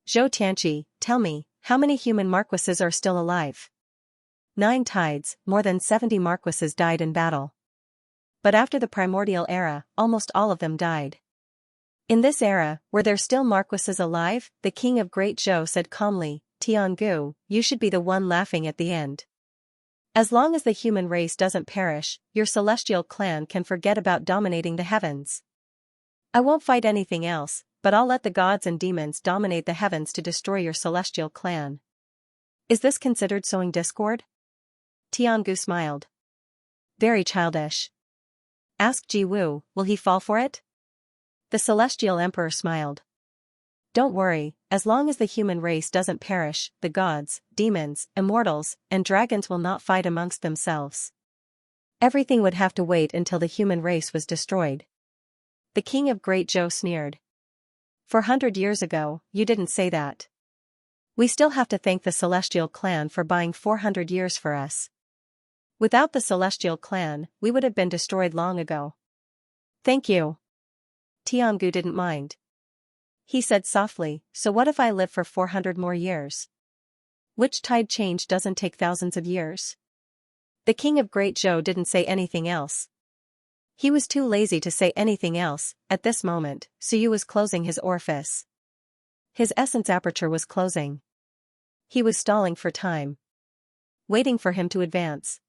Zhou Tianqi, tell me, how many human Marquises are still alive? 9 tides, more than 70 Marquises died in battle. But after the primordial era, almost all of them died. In this era, were there still Marquises alive? The king of Great Zhou said calmly, Tiangu, you should be the one laughing at the end. As long as the human race doesn't perish, your celestial clan can forget about dominating the heavens. I won't fight anything else, but I'll let the gods and demons dominate the heavens to destroy your celestial clan. Is this considered sowing discord? Tiangu smiled. Very childish. Ask Ji Wu, will he fall for it? The celestial emperor smiled. Don't worry, as long as the human race doesn't perish, the gods, demons, immortals, and dragons will not fight amongst themselves. Everything would have to wait until the human race was destroyed. The king of Great Zhou sneered. 400 years ago, you didn't say that. We still have to thank the celestial clan for buying 400 years for us. Without the celestial clan, we would have been destroyed long ago. Thank you. Tiangu didn't mind. He said softly, so what if I live for 400 more years? Which tide change doesn't take thousands of years? The king of Great Zhou didn't say anything else. He was too lazy to say anything else. At this moment, Suyu was closing his orifice. His essence aperture was closing. He was stalling for time. Waiting for him to advance.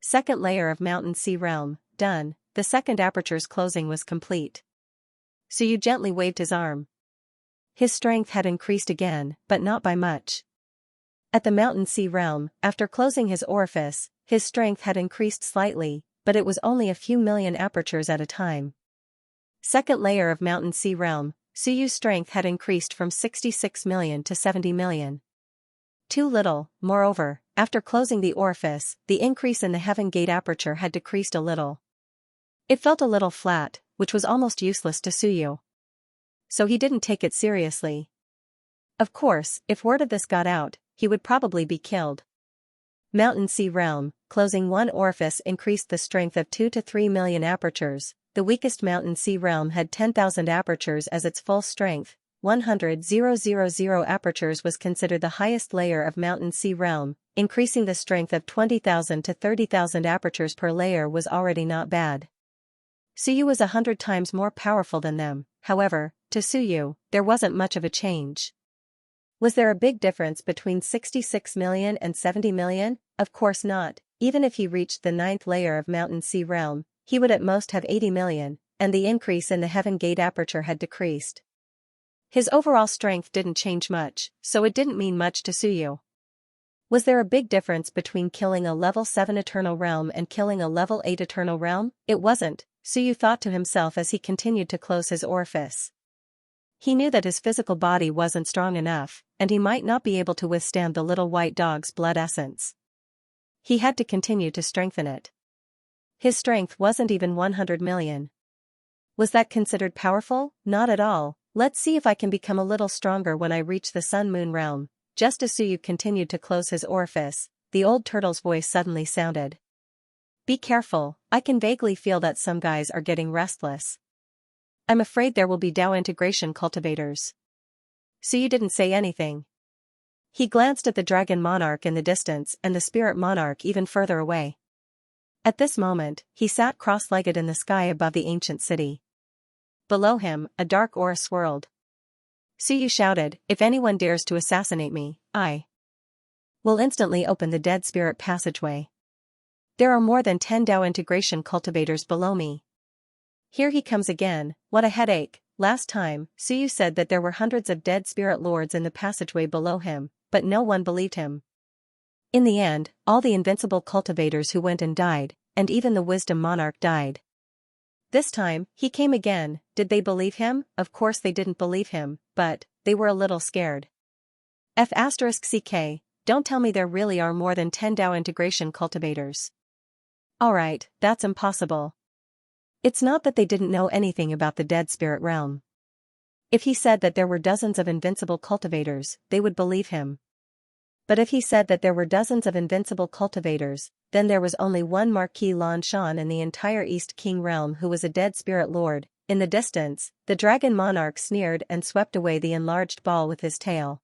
Second layer of Mountain Sea Realm, done, the second aperture's closing was complete. Suyu gently waved his arm. His strength had increased again, but not by much. At the Mountain Sea Realm, after closing his orifice, his strength had increased slightly, but it was only a few million apertures at a time. Second layer of Mountain Sea Realm, Suyu's strength had increased from 66 million to 70 million. Too little, moreover, after closing the orifice, the increase in the Heaven Gate aperture had decreased a little. It felt a little flat, which was almost useless to Suyu. So he didn't take it seriously. Of course, if word of this got out, he would probably be killed. Mountain Sea Realm, closing one orifice increased the strength of 2 to 3 million apertures. The weakest Mountain Sea Realm had 10,000 apertures as its full strength. 100,000 apertures was considered the highest layer of Mountain Sea Realm. Increasing the strength of 20,000 to 30,000 apertures per layer was already not bad. Suyu was 100 times more powerful than them. However, to Suyu, there wasn't much of a change. Was there a big difference between 66 million and 70 million? Of course not. Even if he reached the 9th layer of Mountain Sea Realm, he would at most have 80 million, and the increase in the Heaven Gate aperture had decreased. His overall strength didn't change much, so it didn't mean much to Suyu. Was there a big difference between killing a level 7 Eternal Realm and killing a level 8 Eternal Realm? It wasn't, Suyu thought to himself as he continued to close his orifice. He knew that his physical body wasn't strong enough, and he might not be able to withstand the little white dog's blood essence. He had to continue to strengthen it. His strength wasn't even 100 million. Was that considered powerful? Not at all. Let's see if I can become a little stronger when I reach the Sun-Moon Realm. Just as Suyu continued to close his orifice, the old turtle's voice suddenly sounded. Be careful, I can vaguely feel that some guys are getting restless. I'm afraid there will be Dao integration cultivators. Suyu didn't say anything. He glanced at the Dragon Monarch in the distance and the Spirit Monarch even further away. At this moment, he sat cross-legged in the sky above the ancient city. Below him, a dark aura swirled. Suyu shouted, if anyone dares to assassinate me, I will instantly open the dead spirit passageway. There are more than 10 Dao integration cultivators below me. Here he comes again, what a headache. Last time, Suyu said that there were hundreds of dead spirit lords in the passageway below him, but no one believed him. In the end, all the invincible cultivators who went and died, and even the Wisdom Monarch died. This time, he came again. Did they believe him? Of course they didn't believe him, but they were a little scared. F*CK, don't tell me there really are more than 10 Dao integration cultivators. Alright, that's impossible. It's not that they didn't know anything about the dead spirit realm. If he said that there were dozens of invincible cultivators, they would believe him. But if he said that there were dozens of invincible cultivators, then there was only one Marquis Lan Shan in the entire East King realm who was a dead spirit lord. In the distance, the dragon monarch sneered and swept away the enlarged ball with his tail.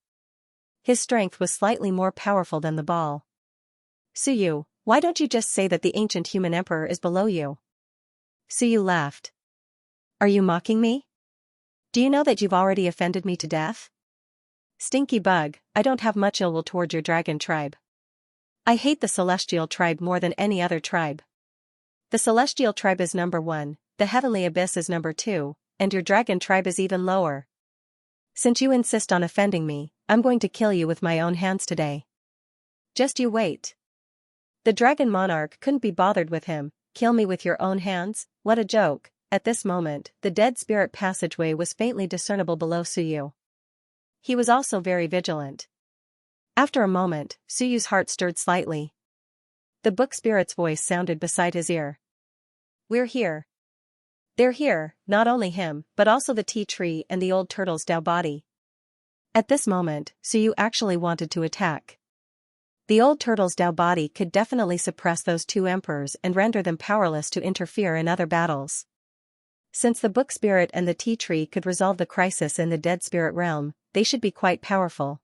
His strength was slightly more powerful than the ball. Suyu, why don't you just say that the ancient human emperor is below you? Suyu laughed. Are you mocking me? Do you know that you've already offended me to death? Stinky bug, I don't have much ill will toward your dragon tribe. I hate the celestial tribe more than any other tribe. The celestial tribe is number 1, the heavenly abyss is number 2, and your dragon tribe is even lower. Since you insist on offending me, I'm going to kill you with my own hands today. Just you wait. The dragon monarch couldn't be bothered with him. Kill me with your own hands? What a joke. At this moment, the dead spirit passageway was faintly discernible below Suyu. He was also very vigilant. After a moment, Suyu's heart stirred slightly. The book spirit's voice sounded beside his ear. We're here. They're here, not only him, but also the tea tree and the old turtle's Dao body. At this moment, Suyu actually wanted to attack. The old turtle's Dao body could definitely suppress those 2 emperors and render them powerless to interfere in other battles. Since the book spirit and the tea tree could resolve the crisis in the dead spirit realm, they should be quite powerful.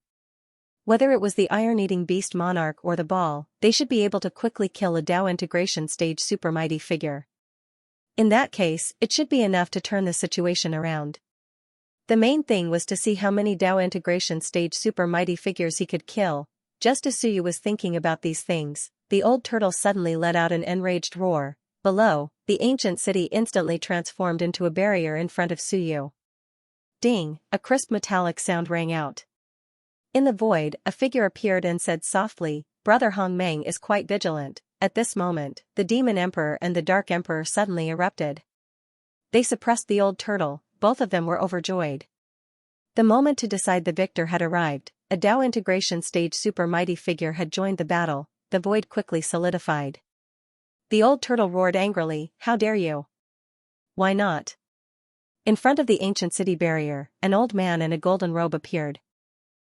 Whether it was the iron-eating beast monarch or the ball, they should be able to quickly kill a Dao integration stage super mighty figure. In that case, it should be enough to turn the situation around. The main thing was to see how many Dao integration stage super mighty figures he could kill. Just as Suyu was thinking about these things, the old turtle suddenly let out an enraged roar. Below, the ancient city instantly transformed into a barrier in front of Suyu. Ding, a crisp metallic sound rang out. In the void, a figure appeared and said softly, Brother Hong Meng is quite vigilant. At this moment, the Demon Emperor and the Dark Emperor suddenly erupted. They suppressed the old turtle, both of them were overjoyed. The moment to decide the victor had arrived. A Dao integration stage super mighty figure had joined the battle. The void quickly solidified. The old turtle roared angrily, how dare you? Why not? In front of the ancient city barrier, an old man in a golden robe appeared.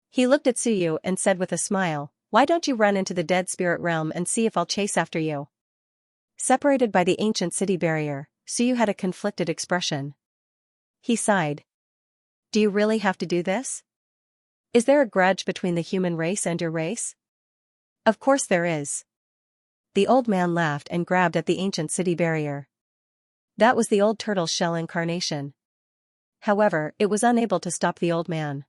He looked at Suyu and said with a smile, why don't you run into the dead spirit realm and see if I'll chase after you? Separated by the ancient city barrier, Suyu had a conflicted expression. He sighed. Do you really have to do this? Is there a grudge between the human race and your race? Of course there is. The old man laughed and grabbed at the ancient city barrier. That was the old turtle's shell incarnation. However, it was unable to stop the old man.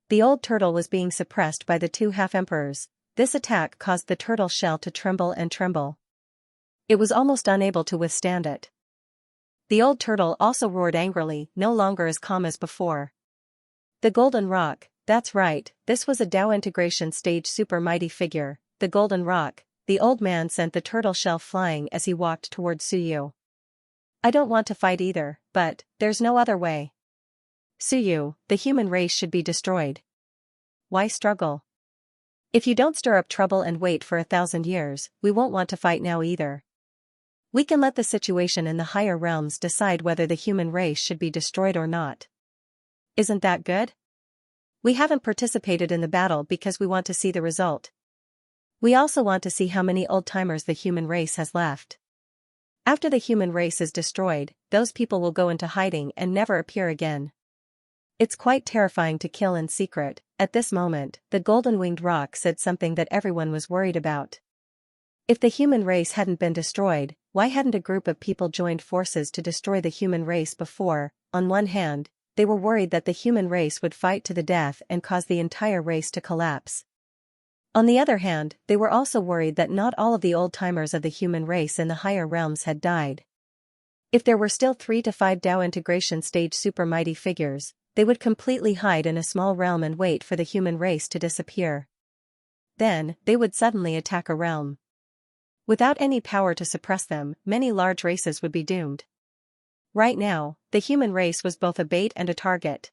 The old turtle was being suppressed by the 2 half-emperors. This attack caused the turtle shell to tremble and tremble. It was almost unable to withstand it. The old turtle also roared angrily, no longer as calm as before. The golden rock, that's right, this was a Dao integration stage super mighty figure, the golden rock. The old man sent the turtle shell flying as he walked toward Suyu. I don't want to fight either, but there's no other way. Suyu, the human race should be destroyed. Why struggle? If you don't stir up trouble and wait for 1,000 years, we won't want to fight now either. We can let the situation in the higher realms decide whether the human race should be destroyed or not. Isn't that good? We haven't participated in the battle because we want to see the result. We also want to see how many old-timers the human race has left. After the human race is destroyed, those people will go into hiding and never appear again. It's quite terrifying to kill in secret. At this moment, the golden-winged rock said something that everyone was worried about. If the human race hadn't been destroyed, why hadn't a group of people joined forces to destroy the human race before? On one hand, they were worried that the human race would fight to the death and cause the entire race to collapse. On the other hand, they were also worried that not all of the old-timers of the human race in the higher realms had died. If there were still 3 to 5 Dao integration stage super mighty figures, they would completely hide in a small realm and wait for the human race to disappear. Then, they would suddenly attack a realm. Without any power to suppress them, many large races would be doomed. Right now, the human race was both a bait and a target.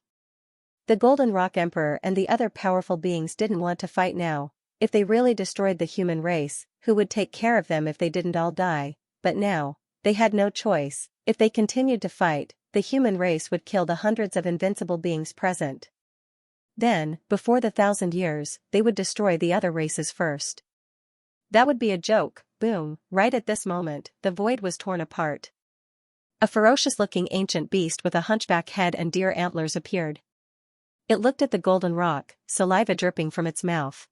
The Golden Rock Emperor and the other powerful beings didn't want to fight now. If they really destroyed the human race, who would take care of them if they didn't all die? But now, they had no choice. If they continued to fight, the human race would kill the hundreds of invincible beings present. Then, before the 1,000 years, they would destroy the other races first. That would be a joke. Boom, right at this moment, the void was torn apart. A ferocious-looking ancient beast with a hunchback head and deer antlers appeared. It looked at the golden rock, saliva dripping from its mouth.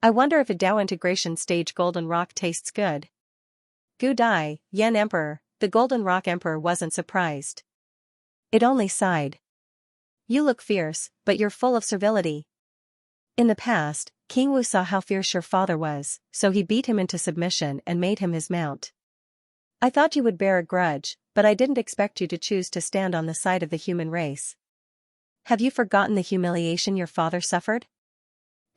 I wonder if a Dao integration stage golden rock tastes good. Gu Dai, Yan Emperor. The Golden Rock Emperor wasn't surprised. It only sighed. You look fierce, but you're full of servility. In the past, King Wu saw how fierce your father was, so he beat him into submission and made him his mount. I thought you would bear a grudge, but I didn't expect you to choose to stand on the side of the human race. Have you forgotten the humiliation your father suffered?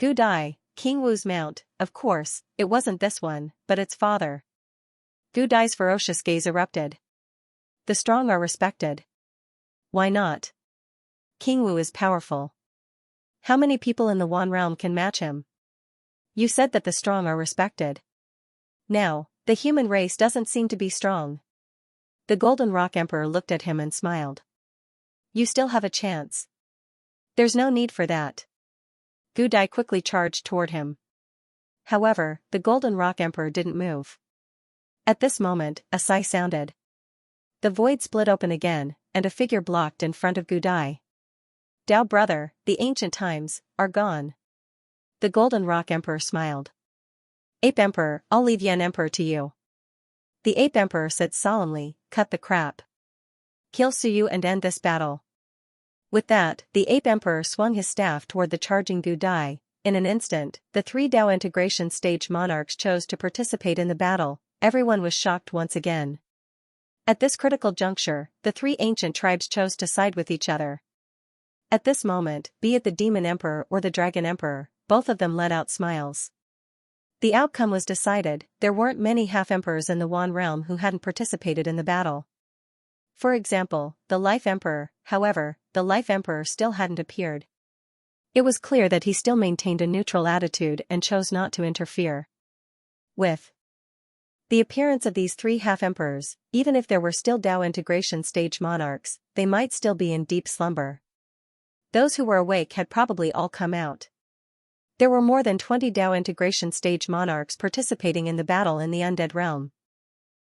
Gu Dai, King Wu's mount. Of course, it wasn't this one, but its father. Gu Dai's ferocious gaze erupted. The strong are respected. Why not? King Wu is powerful. How many people in the Wan realm can match him? You said that the strong are respected. Now, the human race doesn't seem to be strong. The Golden Rock Emperor looked at him and smiled. You still have a chance. There's no need for that. Gu Dai quickly charged toward him. However, the Golden Rock Emperor didn't move. At this moment, a sigh sounded. The void split open again, and a figure blocked in front of Gu Dai. Dao brother, the ancient times, are gone. The Golden Rock Emperor smiled. Ape Emperor, I'll leave Yan Emperor to you. The Ape Emperor said solemnly, cut the crap. Kill Suyu and end this battle. With that, the Ape Emperor swung his staff toward the charging Gu Dai. In an instant, the 3 Dao integration stage monarchs chose to participate in the battle. Everyone was shocked once again. At this critical juncture, the 3 ancient tribes chose to side with each other. At this moment, be it the Demon Emperor or the Dragon Emperor, both of them let out smiles. The outcome was decided. There weren't many half-emperors in the Wan realm who hadn't participated in the battle. For example, the Life Emperor. However, the Life Emperor still hadn't appeared. It was clear that he still maintained a neutral attitude and chose not to interfere. With the appearance of these 3 half-emperors, even if there were still Dao integration stage monarchs, they might still be in deep slumber. Those who were awake had probably all come out. There were more than 20 Dao integration stage monarchs participating in the battle in the undead realm.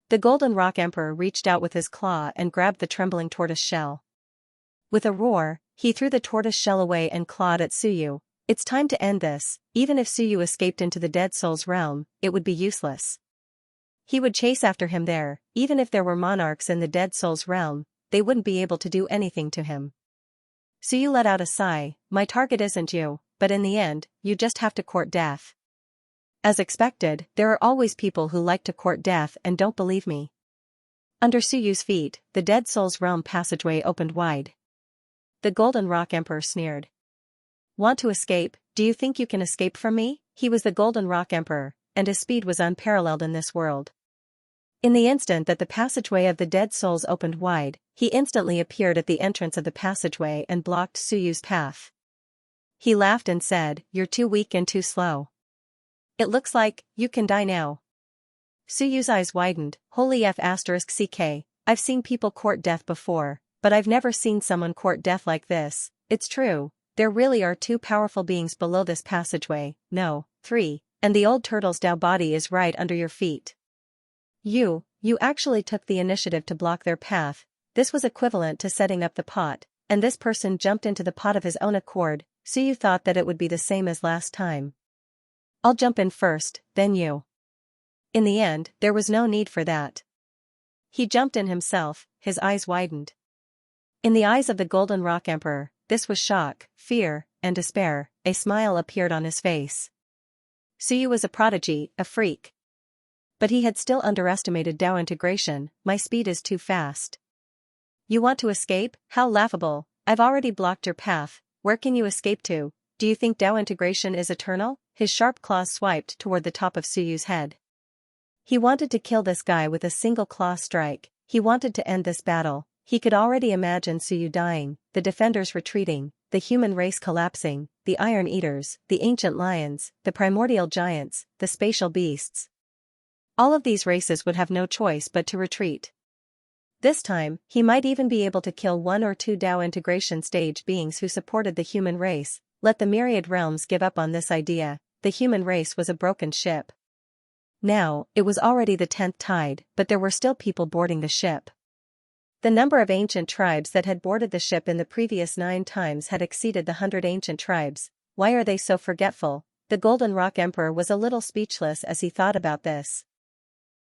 The Golden Rock Emperor reached out with his claw and grabbed the trembling tortoise shell. With a roar, he threw the tortoise shell away and clawed at Suyu. It's time to end this. Even if Suyu escaped into the Dead Souls realm, it would be useless. He would chase after him there. Even if there were monarchs in the Dead Souls realm, they wouldn't be able to do anything to him. Suyu let out a sigh. My target isn't you, but in the end, you just have to court death. As expected, there are always people who like to court death and don't believe me. Under Suyu's feet, the Dead Souls realm passageway opened wide. The Golden Rock Emperor sneered. Want to escape? Do you think you can escape from me? He was the Golden Rock Emperor, and his speed was unparalleled in this world. In the instant that the passageway of the Dead Souls opened wide, he instantly appeared at the entrance of the passageway and blocked Suyu's path. He laughed and said, "You're too weak and too slow. It looks like you can die now." Suyu's eyes widened. Holy F***ck, I've seen people court death before, but I've never seen someone court death like this. It's true, there really are 2 powerful beings below this passageway, no, 3, and the old turtle's Dao body is right under your feet. You actually took the initiative to block their path. This was equivalent to setting up the pot, and this person jumped into the pot of his own accord. Suyu thought that it would be the same as last time. I'll jump in first, then you. In the end, there was no need for that. He jumped in himself, his eyes widened. In the eyes of the Golden Rock Emperor, this was shock, fear, and despair. A smile appeared on his face. Suyu was a prodigy, a freak. But he had still underestimated Dao integration. My speed is too fast. You want to escape? How laughable. I've already blocked your path. Where can you escape to? Do you think Dao integration is eternal? His sharp claws swiped toward the top of Suyu's head. He wanted to kill this guy with a single claw strike. He wanted to end this battle. He could already imagine Suyu dying, the defenders retreating, the human race collapsing, the Iron Eaters, the ancient lions, the primordial giants, the spatial beasts. All of these races would have no choice but to retreat. This time, he might even be able to kill one or two Tao integration stage beings who supported the human race. Let the myriad realms give up on this idea. The human race was a broken ship. Now, it was already the 10th tide, but there were still people boarding the ship. The number of ancient tribes that had boarded the ship in the previous 9 times had exceeded the 100 ancient tribes. Why are they so forgetful? The Golden Rock Emperor was a little speechless as he thought about this.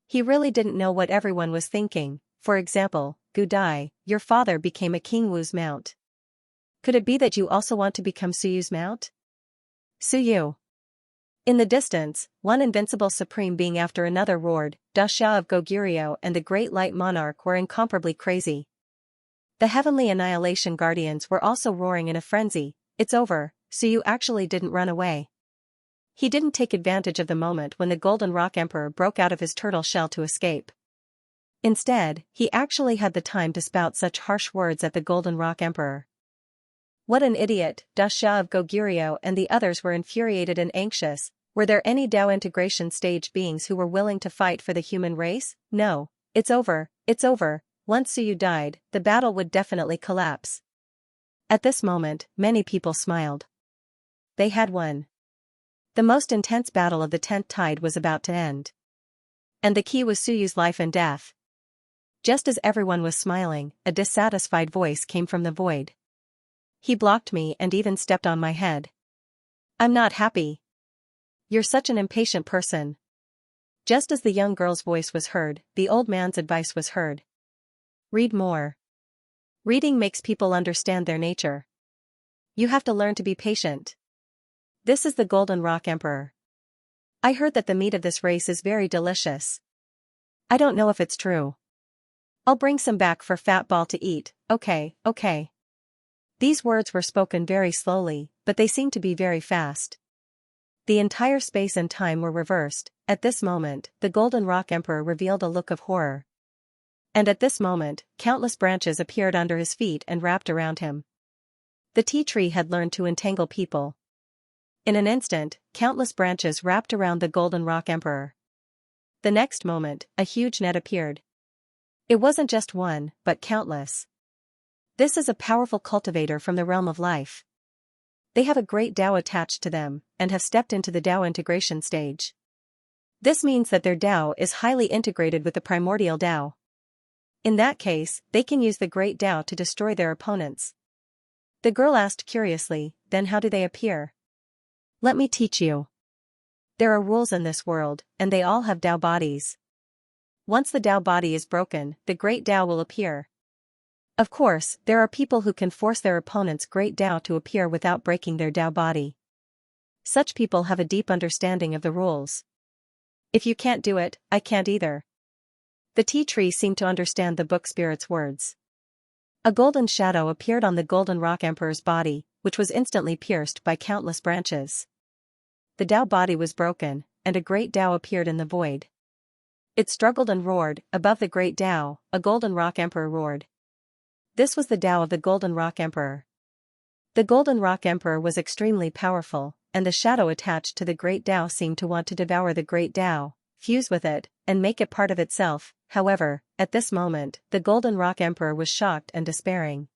He really didn't know what everyone was thinking. For example, Gu Dai, your father became a King Wu's mount. Could it be that you also want to become Suyu's mount? Suyu. In the distance, one invincible supreme being after another roared. Da Xia of Goguryeo and the Great Light Monarch were incomparably crazy. The Heavenly Annihilation Guardians were also roaring in a frenzy. It's over, Suyu actually didn't run away. He didn't take advantage of the moment when the Golden Rock Emperor broke out of his turtle shell to escape. Instead, he actually had the time to spout such harsh words at the Golden Rock Emperor. What an idiot! Da Xia of Goguryeo and the others were infuriated and anxious. Were there any Tao integration stage beings who were willing to fight for the human race? No. It's over, it's over. Once Suyu died, the battle would definitely collapse. At this moment, many people smiled. They had won. The most intense battle of the 10th tide was about to end. And the key was Suyu's life and death. Just as everyone was smiling, a dissatisfied voice came from the void. He blocked me and even stepped on my head. I'm not happy. You're such an impatient person. Just as the young girl's voice was heard, the old man's advice was heard. Read more. Reading makes people understand their nature. You have to learn to be patient. This is the Golden Rock Emperor. I heard that the meat of this race is very delicious. I don't know if it's true. I'll bring some back for Fat Ball to eat. Okay, okay. These words were spoken very slowly, but they seemed to be very fast. The entire space and time were reversed. At this moment, the Golden Rock Emperor revealed a look of horror. And at this moment, countless branches appeared under his feet and wrapped around him. The tea tree had learned to entangle people. In an instant, countless branches wrapped around the Golden Rock Emperor. The next moment, a huge net appeared. It wasn't just one, but countless. This is a powerful cultivator from the realm of life. They have a great Tao attached to them, and have stepped into the Tao integration stage. This means that their Tao is highly integrated with the primordial Tao. In that case, they can use the great Tao to destroy their opponents. The girl asked curiously, then how do they appear? Let me teach you. There are rules in this world, and they all have Tao bodies. Once the Tao body is broken, the great Tao will appear. Of course, there are people who can force their opponent's great Tao to appear without breaking their Tao body. Such people have a deep understanding of the rules. If you can't do it, I can't either. The tea tree seemed to understand the book spirit's words. A golden shadow appeared on the Golden Rock Emperor's body, which was instantly pierced by countless branches. The Tao body was broken, and a great Tao appeared in the void. It struggled and roared. Above the great Tao, a Golden Rock Emperor roared. This was the Tao of the Golden Rock Emperor. The Golden Rock Emperor was extremely powerful, and the shadow attached to the great Tao seemed to want to devour the great Tao, fuse with it, and make it part of itself. However, at this moment, the Golden Rock Emperor was shocked and despairing.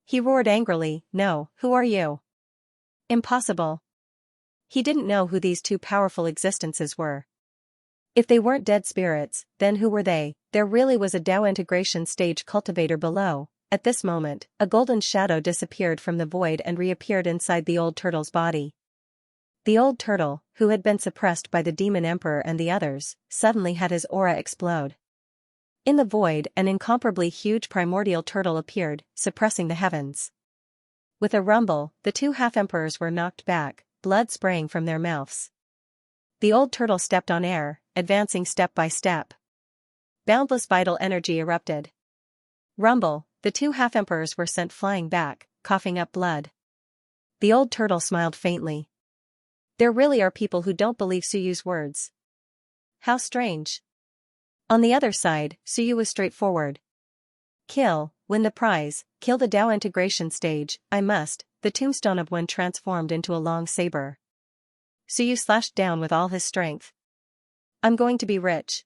He roared angrily, "No, who are you? Impossible." He didn't know who these two powerful existences were. If they weren't dead spirits, then who were they? There really was a Tao integration stage cultivator below. At this moment, a golden shadow disappeared from the void and reappeared inside the old turtle's body. The old turtle, who had been suppressed by the Demon Emperor and the others, suddenly had his aura explode. In the void, an incomparably huge primordial turtle appeared, suppressing the heavens. With a rumble, the two half-emperors were knocked back, blood spraying from their mouths. The old turtle stepped on air, advancing step by step. Boundless vital energy erupted. Rumble, the two half-emperors were sent flying back, coughing up blood. The old turtle smiled faintly. There really are people who don't believe Suyu's words. How strange. On the other side, Suyu was straightforward. Kill, win the prize, kill the Tao integration stage, I must, the tombstone of one transformed into a long saber. Suyu slashed down with all his strength. I'm going to be rich.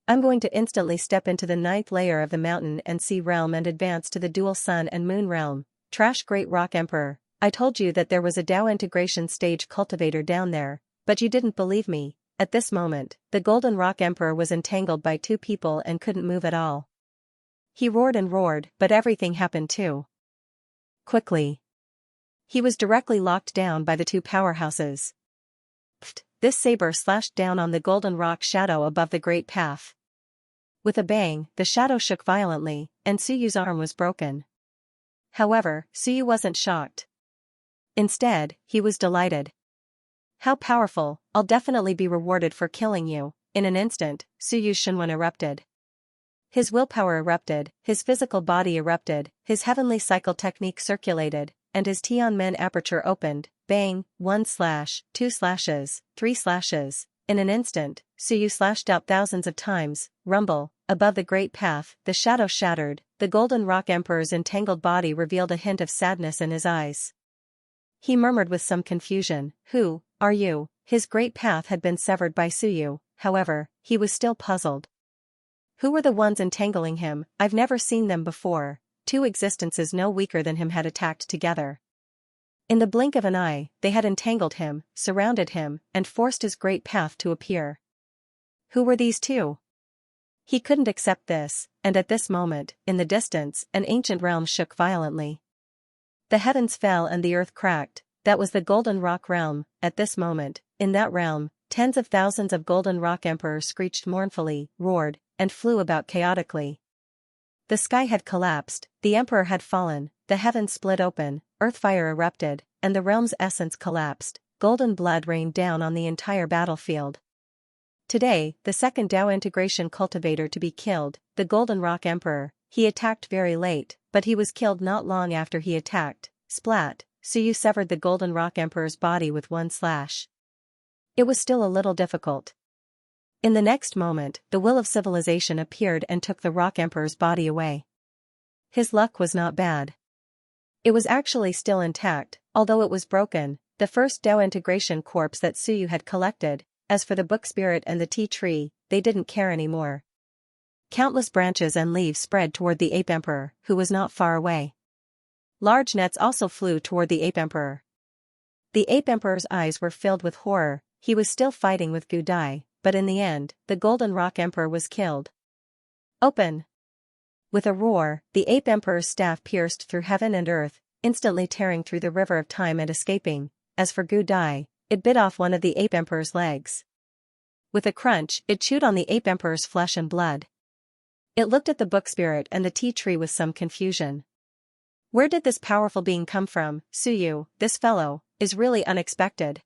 I'm going to instantly step into the 9th layer of the mountain and sea realm and advance to the dual sun and moon realm. Trash Great Rock Emperor, I told you that there was a Dao integration stage cultivator down there, but you didn't believe me. At this moment, the Golden Rock Emperor was entangled by 2 people and couldn't move at all. He roared and roared, but everything happened too quickly. He was directly locked down by the 2 powerhouses. Pfft, this saber slashed down on the golden rock shadow above the great path. With a bang, the shadow shook violently, and Suyu's arm was broken. However, Suyu wasn't shocked. Instead, he was delighted. How powerful, I'll definitely be rewarded for killing you. In an instant, Suyu's Shenwen erupted. His willpower erupted, his physical body erupted, his heavenly cycle technique circulated, and his Tianmen aperture opened. Bang, 1 slash, 2 slashes, 3 slashes. In an instant, Suyu slashed out thousands of times. Rumble, above the great path, the shadow shattered, the Golden Rock Emperor's entangled body revealed a hint of sadness in his eyes. He murmured with some confusion, "Who are you?" His great path had been severed by Suyu, however, he was still puzzled. Who were the ones entangling him? I've never seen them before. 2 existences no weaker than him had attacked together. In the blink of an eye, they had entangled him, surrounded him, and forced his great path to appear. Who were these 2? He couldn't accept this, and at this moment, in the distance, an ancient realm shook violently. The heavens fell and the earth cracked. That was the Golden Rock realm. At this moment, in that realm, tens of thousands of Golden Rock Emperors screeched mournfully, roared, and flew about chaotically. The sky had collapsed, the Emperor had fallen, the heavens split open, earthfire erupted, and the realm's essence collapsed. Golden blood rained down on the entire battlefield. Today, the second Dao integration cultivator to be killed, the Golden Rock Emperor, he attacked very late, but he was killed not long after he attacked. Splat, Suyu severed the Golden Rock Emperor's body with 1 slash. It was still a little difficult. In the next moment, the will of civilization appeared and took the Rock Emperor's body away. His luck was not bad. It was actually still intact, although it was broken, the first Dao integration corpse that Suyu had collected. As for the book spirit and the tea tree, they didn't care anymore. Countless branches and leaves spread toward the Ape Emperor, who was not far away. Large nets also flew toward the Ape Emperor. The Ape Emperor's eyes were filled with horror. He was still fighting with Gudai, but in the end, the Golden Rock Emperor was killed. Open! With a roar, the Ape Emperor's staff pierced through heaven and earth, instantly tearing through the river of time and escaping. As for Gudai, it bit off one of the Ape Emperor's legs. With a crunch, it chewed on the Ape Emperor's flesh and blood. It looked at the book spirit and the tea tree with some confusion. Where did this powerful being come from? Suyu, this fellow, is really unexpected.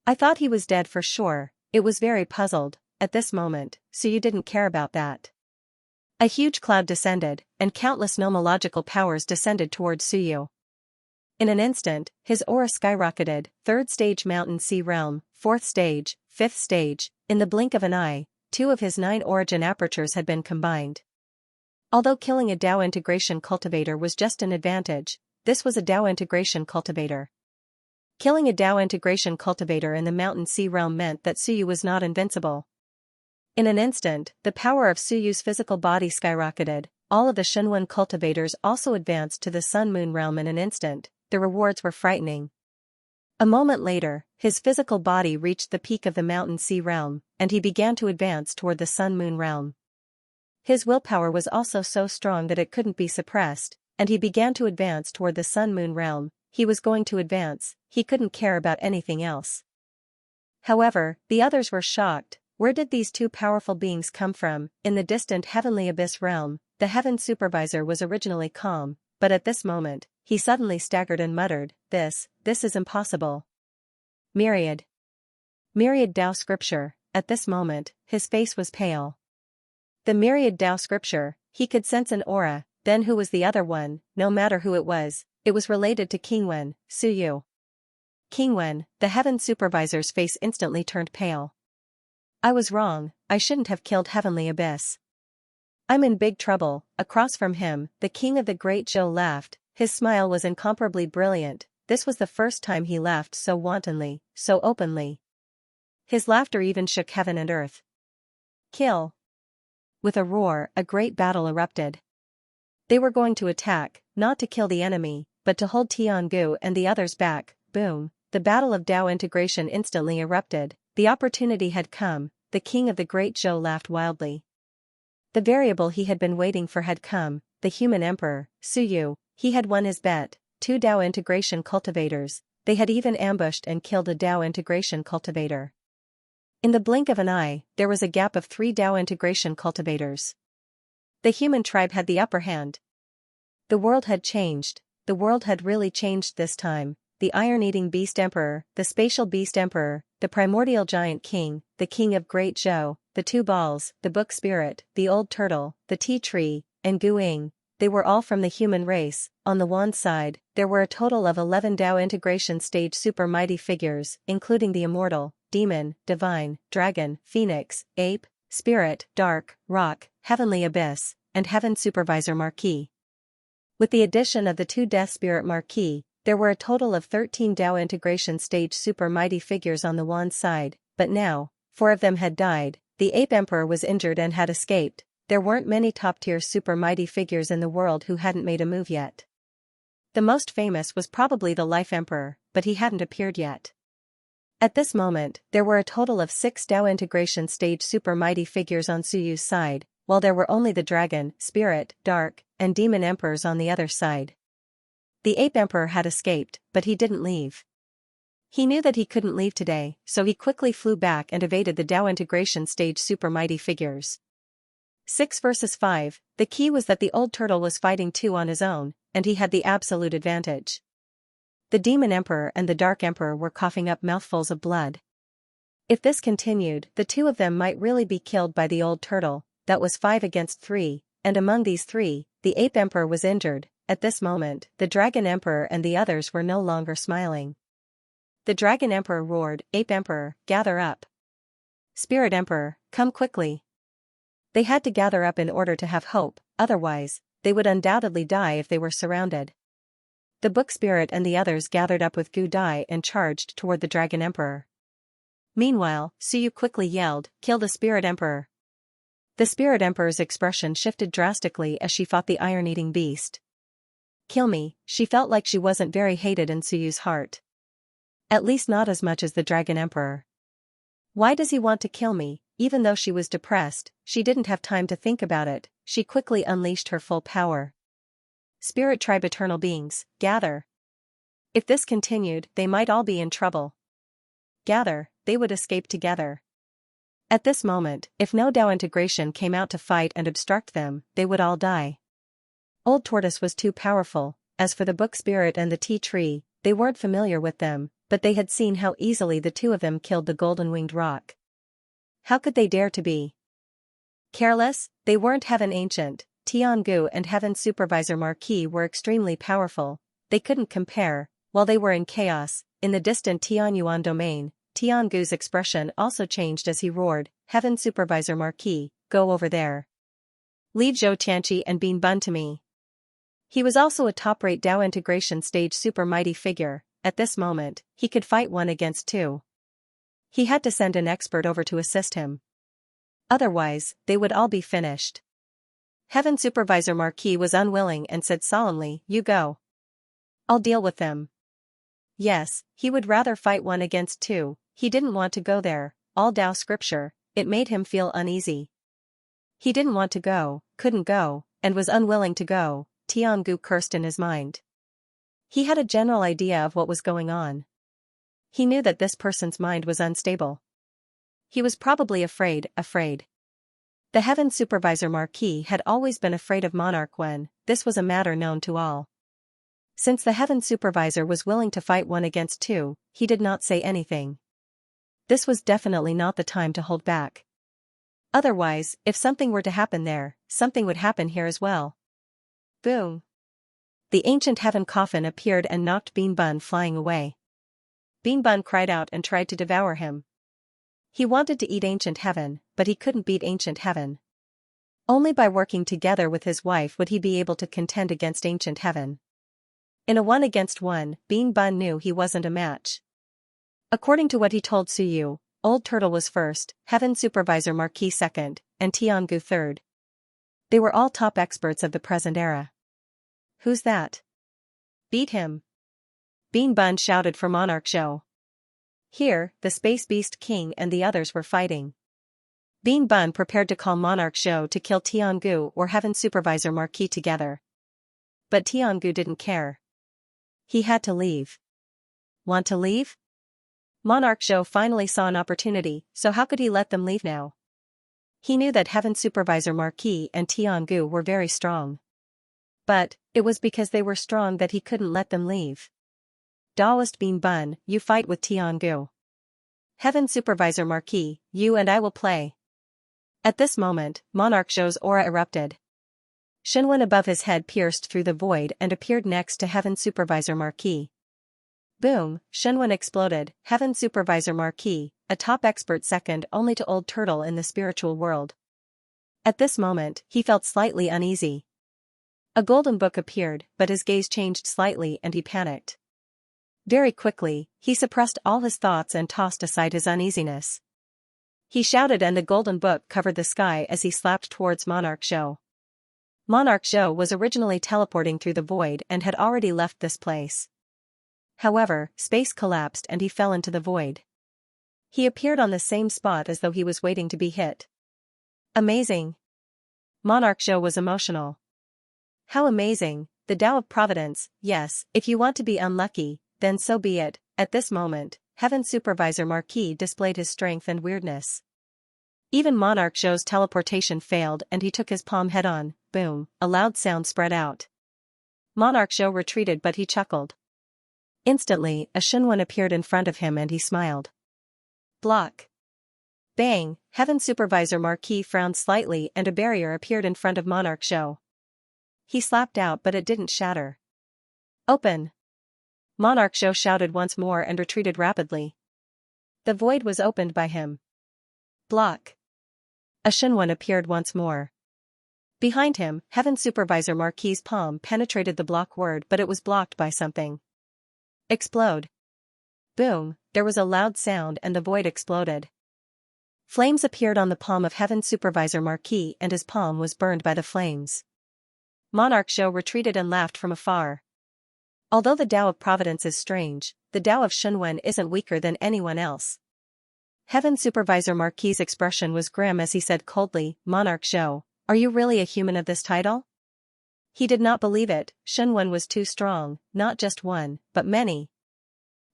I thought he was dead for sure. It was very puzzled. At this moment, Suyu didn't care about that. A huge cloud descended, and countless nomological powers descended towards Suyu. In an instant, his aura skyrocketed. 3rd stage mountain sea realm, 4th stage, 5th stage. In the blink of an eye, 2 of his 9 origin apertures had been combined. Although killing a Dao integration cultivator was just an advantage, this was a Dao integration cultivator. Killing a Dao integration cultivator in the mountain sea realm meant that Suyu was not invincible. In an instant, the power of Suyu's physical body skyrocketed. All of the Shenwen cultivators also advanced to the Sun-Moon realm in an instant. The rewards were frightening. A moment later, his physical body reached the peak of the mountain sea realm, and he began to advance toward the Sun-Moon realm. His willpower was also so strong that it couldn't be suppressed, and he began to advance toward the Sun-Moon realm. He was going to advance, he couldn't care about anything else. However, the others were shocked. Where did these 2 powerful beings come from? In the distant heavenly abyss realm, the heaven supervisor was originally calm, but at this moment, he suddenly staggered and muttered, This is impossible. Myriad. Myriad Dao scripture. At this moment, his face was pale. The Myriad Dao scripture, he could sense an aura. Then who was the other one? No matter who it was related to Qingwen, Suyu. Qingwen, the heaven supervisor's face instantly turned pale. I was wrong, I shouldn't have killed Heavenly Abyss. I'm in big trouble. Across from him, the king of the Great Zhou laughed. His smile was incomparably brilliant. This was the first time he laughed so wantonly, so openly. His laughter even shook heaven and earth. Kill! With a roar, a great battle erupted. They were going to attack, not to kill the enemy, but to hold Tiangu and the others back. Boom! The battle of Dao integration instantly erupted. The opportunity had come. The king of the Great Zhou laughed wildly. The variable he had been waiting for had come. The human emperor, Suyu. He had won his bet. 2 Dao integration cultivators. They had even ambushed and killed a Dao integration cultivator. In the blink of an eye, there was a gap of 3 Dao integration cultivators. The human tribe had the upper hand. The world had changed. The world had really changed this time. The iron-eating beast emperor, the spatial beast emperor, the primordial giant king, the king of Great Zhou, the 2 balls, the book spirit, the old turtle, the tea tree, and Gu Ying. They were all from the human race. On the Wan side, there were a total of 11 Dao integration stage super mighty figures, including the immortal, demon, divine, dragon, phoenix, ape, spirit, dark, rock, heavenly abyss, and heaven supervisor marquis. With the addition of the 2 death spirit marquis, there were a total of 13 Dao integration stage super mighty figures on the Wan side, but now, 4 of them had died. The ape emperor was injured and had escaped. There weren't many top-tier super mighty figures in the world who hadn't made a move yet. The most famous was probably the life emperor, but he hadn't appeared yet. At this moment, there were a total of 6 Dao integration stage super mighty figures on Suyu's side, while there were only the dragon, spirit, dark, and demon emperors on the other side. The ape emperor had escaped, but he didn't leave. He knew that he couldn't leave today, so he quickly flew back and evaded the Dao integration stage super mighty figures. 6 versus 5, the key was that the old turtle was fighting 2 on his own, and he had the absolute advantage. The demon emperor and the dark emperor were coughing up mouthfuls of blood. If this continued, the 2 of them might really be killed by the old turtle. That was 5 against 3, and among these 3, the ape emperor was injured. At this moment, the dragon emperor and the others were no longer smiling. The dragon emperor roared, "Ape emperor, gather up. Spirit emperor, come quickly." They had to gather up in order to have hope, otherwise, they would undoubtedly die if they were surrounded. The book spirit and the others gathered up with Gu Dai and charged toward the dragon emperor. Meanwhile, Suyu quickly yelled, "Kill the spirit emperor." The spirit emperor's expression shifted drastically as she fought the iron-eating beast. Kill me, she felt like she wasn't very hated in Suyu's heart. At least not as much as the dragon emperor. Why does he want to kill me? Even though she was depressed, she didn't have time to think about it. She quickly unleashed her full power. Spirit tribe eternal beings, gather. If this continued, they might all be in trouble. Gather, they would escape together. At this moment, if no Dao integration came out to fight and obstruct them, they would all die. Old Tortoise was too powerful. As for the book spirit and the tea tree, they weren't familiar with them, but they had seen how easily the 2 of them killed the golden-winged rock. How could they dare to be careless? They weren't heaven ancient. Tiangu and heaven supervisor Marquis were extremely powerful. They couldn't compare. While they were in chaos, in the distant Tianyuan domain, Tiangu's expression also changed as he roared, "Heaven supervisor Marquis, go over there. Leave Zhou Tianqi and Bean Bun to me." He was also a top-rate Dao integration stage super mighty figure. At this moment, he could fight 1 against 2. He had to send an expert over to assist him. Otherwise, they would all be finished. Heaven Supervisor Marquis was unwilling and said solemnly, "You go. I'll deal with them." Yes, he would rather fight 1 against 2, he didn't want to go there. All Dao scripture, it made him feel uneasy. He didn't want to go, couldn't go, and was unwilling to go. Tiangu cursed in his mind. He had a general idea of what was going on. He knew that this person's mind was unstable. He was probably afraid. The heaven supervisor Marquis had always been afraid of Monarch when, this was a matter known to all. Since the heaven supervisor was willing to fight 1 against 2, he did not say anything. This was definitely not the time to hold back. Otherwise, if something were to happen there, something would happen here as well. Boom! The ancient heaven coffin appeared and knocked Bean Bun flying away. Bean Bun cried out and tried to devour him. He wanted to eat ancient heaven, but he couldn't beat ancient heaven. Only by working together with his wife would he be able to contend against ancient heaven. In a 1-against-1, Bean Bun knew he wasn't a match. According to what he told Suyu, Old Turtle was first, Heaven Supervisor Marquis second, and Tiangu third. They were all top experts of the present era. Who's that? Beat him. Bean Bun shouted for Monarch Zhou. Here, the Space Beast King and the others were fighting. Bean Bun prepared to call Monarch Zhou to kill Tiangu or Heaven Supervisor Marquis together. But Tiangu didn't care. He had to leave. Want to leave? Monarch Zhou finally saw an opportunity, so how could he let them leave now? He knew that Heaven Supervisor Marquis and Tiangu were very strong. But, it was because they were strong that he couldn't let them leave. Daoist Bean Bun, you fight with Tiangu. Heaven Supervisor Marquis, you and I will play. At this moment, Monarch Zhou's aura erupted. Shenwen above his head pierced through the void and appeared next to Heaven Supervisor Marquis. Boom, Shenwen exploded, Heaven Supervisor Marquis, a top expert second only to Old Turtle in the spiritual world. At this moment, he felt slightly uneasy. A golden book appeared, but his gaze changed slightly and he panicked. Very quickly, he suppressed all his thoughts and tossed aside his uneasiness. He shouted and the golden book covered the sky as he slapped towards Monarch Zhou. Monarch Zhou was originally teleporting through the void and had already left this place. However, space collapsed and he fell into the void. He appeared on the same spot as though he was waiting to be hit. Amazing. Monarch Zhou was emotional. How amazing, the Tao of Providence, yes, if you want to be unlucky, then so be it. At this moment, Heaven Supervisor Marquis displayed his strength and weirdness. Even Monarch Zhou's teleportation failed and he took his palm head-on, boom, a loud sound spread out. Monarch Zhou retreated but he chuckled. Instantly, a Shenwen appeared in front of him and he smiled. Block. Bang, Heaven Supervisor Marquis frowned slightly and a barrier appeared in front of Monarch Zhou. He slapped out but it didn't shatter. Open. Monarch Zhou shouted once more and retreated rapidly. The void was opened by him. Block. A Shenwen appeared once more. Behind him, Heaven Supervisor Marquis' palm penetrated the block word but it was blocked by something. Explode. Boom, there was a loud sound and the void exploded. Flames appeared on the palm of Heaven Supervisor Marquis and his palm was burned by the flames. Monarch Zhou retreated and laughed from afar. Although the Tao of Providence is strange, the Tao of Shenwen isn't weaker than anyone else. Heaven Supervisor Marquis' expression was grim as he said coldly, Monarch Zhou, are you really a human of this title? He did not believe it, Shenwen was too strong, not just one, but many.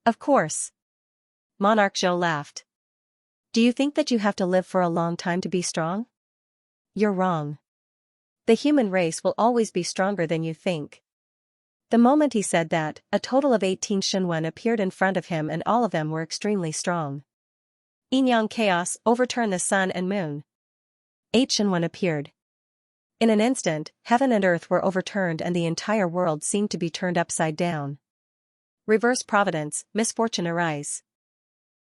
Of course. Monarch Zhou laughed. Do you think that you have to live for a long time to be strong? You're wrong. The human race will always be stronger than you think. The moment he said that, a total of 18 Shenwen appeared in front of him and all of them were extremely strong. Yin-Yang Chaos, overturn the sun and moon. 8 Shenwen appeared. In an instant, heaven and earth were overturned and the entire world seemed to be turned upside down. Reverse providence, misfortune arise.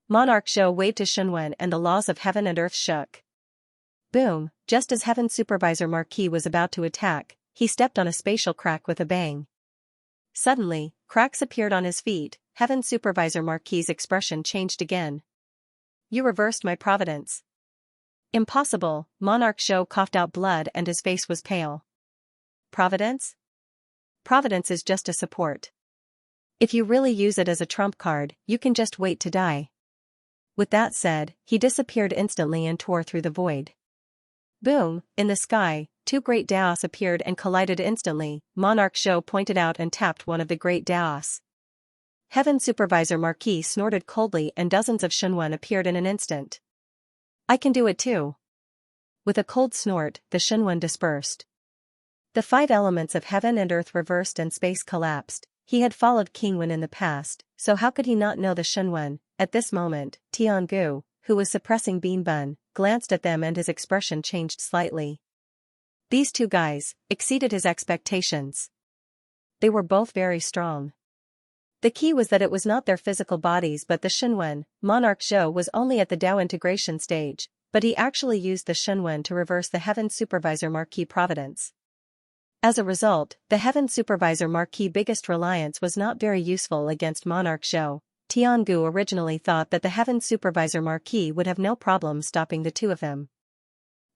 Monarch Zhou waved to Shenwen and the laws of heaven and earth shook. Boom, just as Heaven Supervisor Marquis was about to attack, he stepped on a spatial crack with a bang. Suddenly, cracks appeared on his feet, Heaven Supervisor Marquis' expression changed again. You reversed my providence. Impossible, Monarch Zhou coughed out blood and his face was pale. Providence? Providence is just a support. If you really use it as a trump card, you can just wait to die. With that said, he disappeared instantly and tore through the void. Boom, in the sky, 2 great Daos appeared and collided instantly, Monarch Zhou pointed out and tapped one of the great Daos. Heaven Supervisor Marquis snorted coldly and dozens of Shenwen appeared in an instant. I can do it too. With a cold snort, the Shenwen dispersed. The 5 elements of heaven and earth reversed and space collapsed. He had followed Kingwen in the past, so how could he not know the Shenwen? At this moment, Tiangu, who was suppressing Bean Bun, glanced at them and his expression changed slightly. These 2 guys exceeded his expectations. They were both very strong. The key was that it was not their physical bodies but the Shenwen. Monarch Zhou was only at the Tao integration stage, but he actually used the Shenwen to reverse the Heaven Supervisor Marquis Providence. As a result, the Heaven Supervisor Marquis' biggest reliance was not very useful against Monarch Zhou. Tiangu originally thought that the Heaven Supervisor Marquis would have no problem stopping the two of them.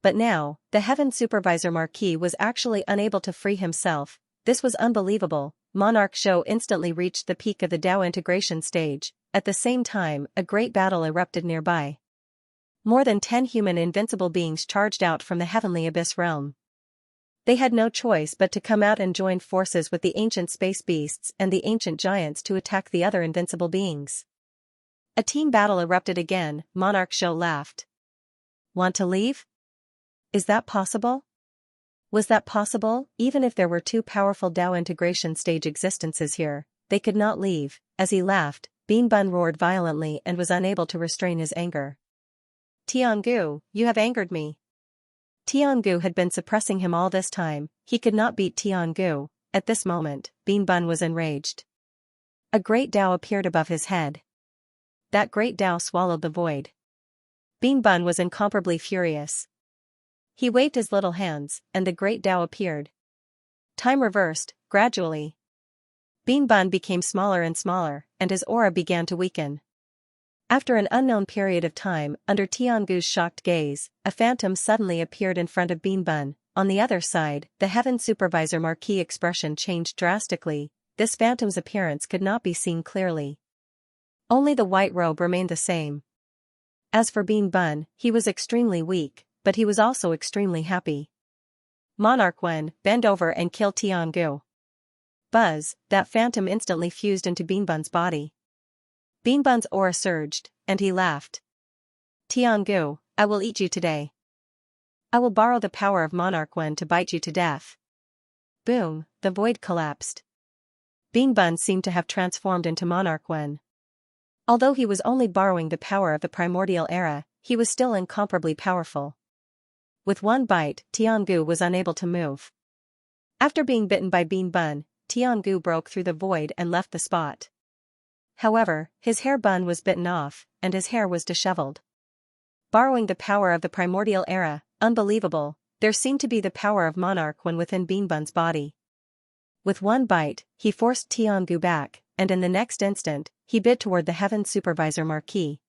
But now, the Heaven Supervisor Marquis was actually unable to free himself. This was unbelievable. Monarch Zhou instantly reached the peak of the Dao integration stage. At the same time, a great battle erupted nearby. More than 10 human invincible beings charged out from the heavenly abyss realm. They had no choice but to come out and join forces with the ancient space beasts and the ancient giants to attack the other invincible beings. A team battle erupted again. Monarch Zhou laughed. Want to leave? Is that possible? Was that possible? Even if there were two powerful Dao integration stage existences here, they could not leave. As he laughed, Bean Bun roared violently and was unable to restrain his anger. Tiangu, you have angered me. Tiangu had been suppressing him all this time. He could not beat Tiangu. At this moment, Bean Bun was enraged. A great Dao appeared above his head. That great Dao swallowed the void. Bean Bun was incomparably furious. He waved his little hands, and the great Dao appeared. Time reversed, gradually. Bean Bun became smaller and smaller, and his aura began to weaken. After an unknown period of time, under Tiangu's shocked gaze, a phantom suddenly appeared in front of Bean Bun. On the other side, the Heaven Supervisor Marquis' expression changed drastically. This phantom's appearance could not be seen clearly. Only the white robe remained the same. As for Bean Bun, he was extremely weak, but he was also extremely happy. Monarch Wen, bend over and kill Tiangu. Buzz, that phantom instantly fused into Bean Bun's body. Bean Bun's aura surged, and he laughed. Tiangu, I will eat you today. I will borrow the power of Monarch Wen to bite you to death. Boom, the void collapsed. Bean Bun seemed to have transformed into Monarch Wen. Although he was only borrowing the power of the primordial era, he was still incomparably powerful. With one bite, Tiangu was unable to move. After being bitten by Bean Bun, Tiangu broke through the void and left the spot. However, his hair bun was bitten off, and his hair was disheveled. Borrowing the power of the primordial era, unbelievable, there seemed to be the power of Monarch Wen within Bean Bun's body. With one bite, he forced Tiangu back, and in the next instant, he bit toward the Heaven Supervisor Marquis.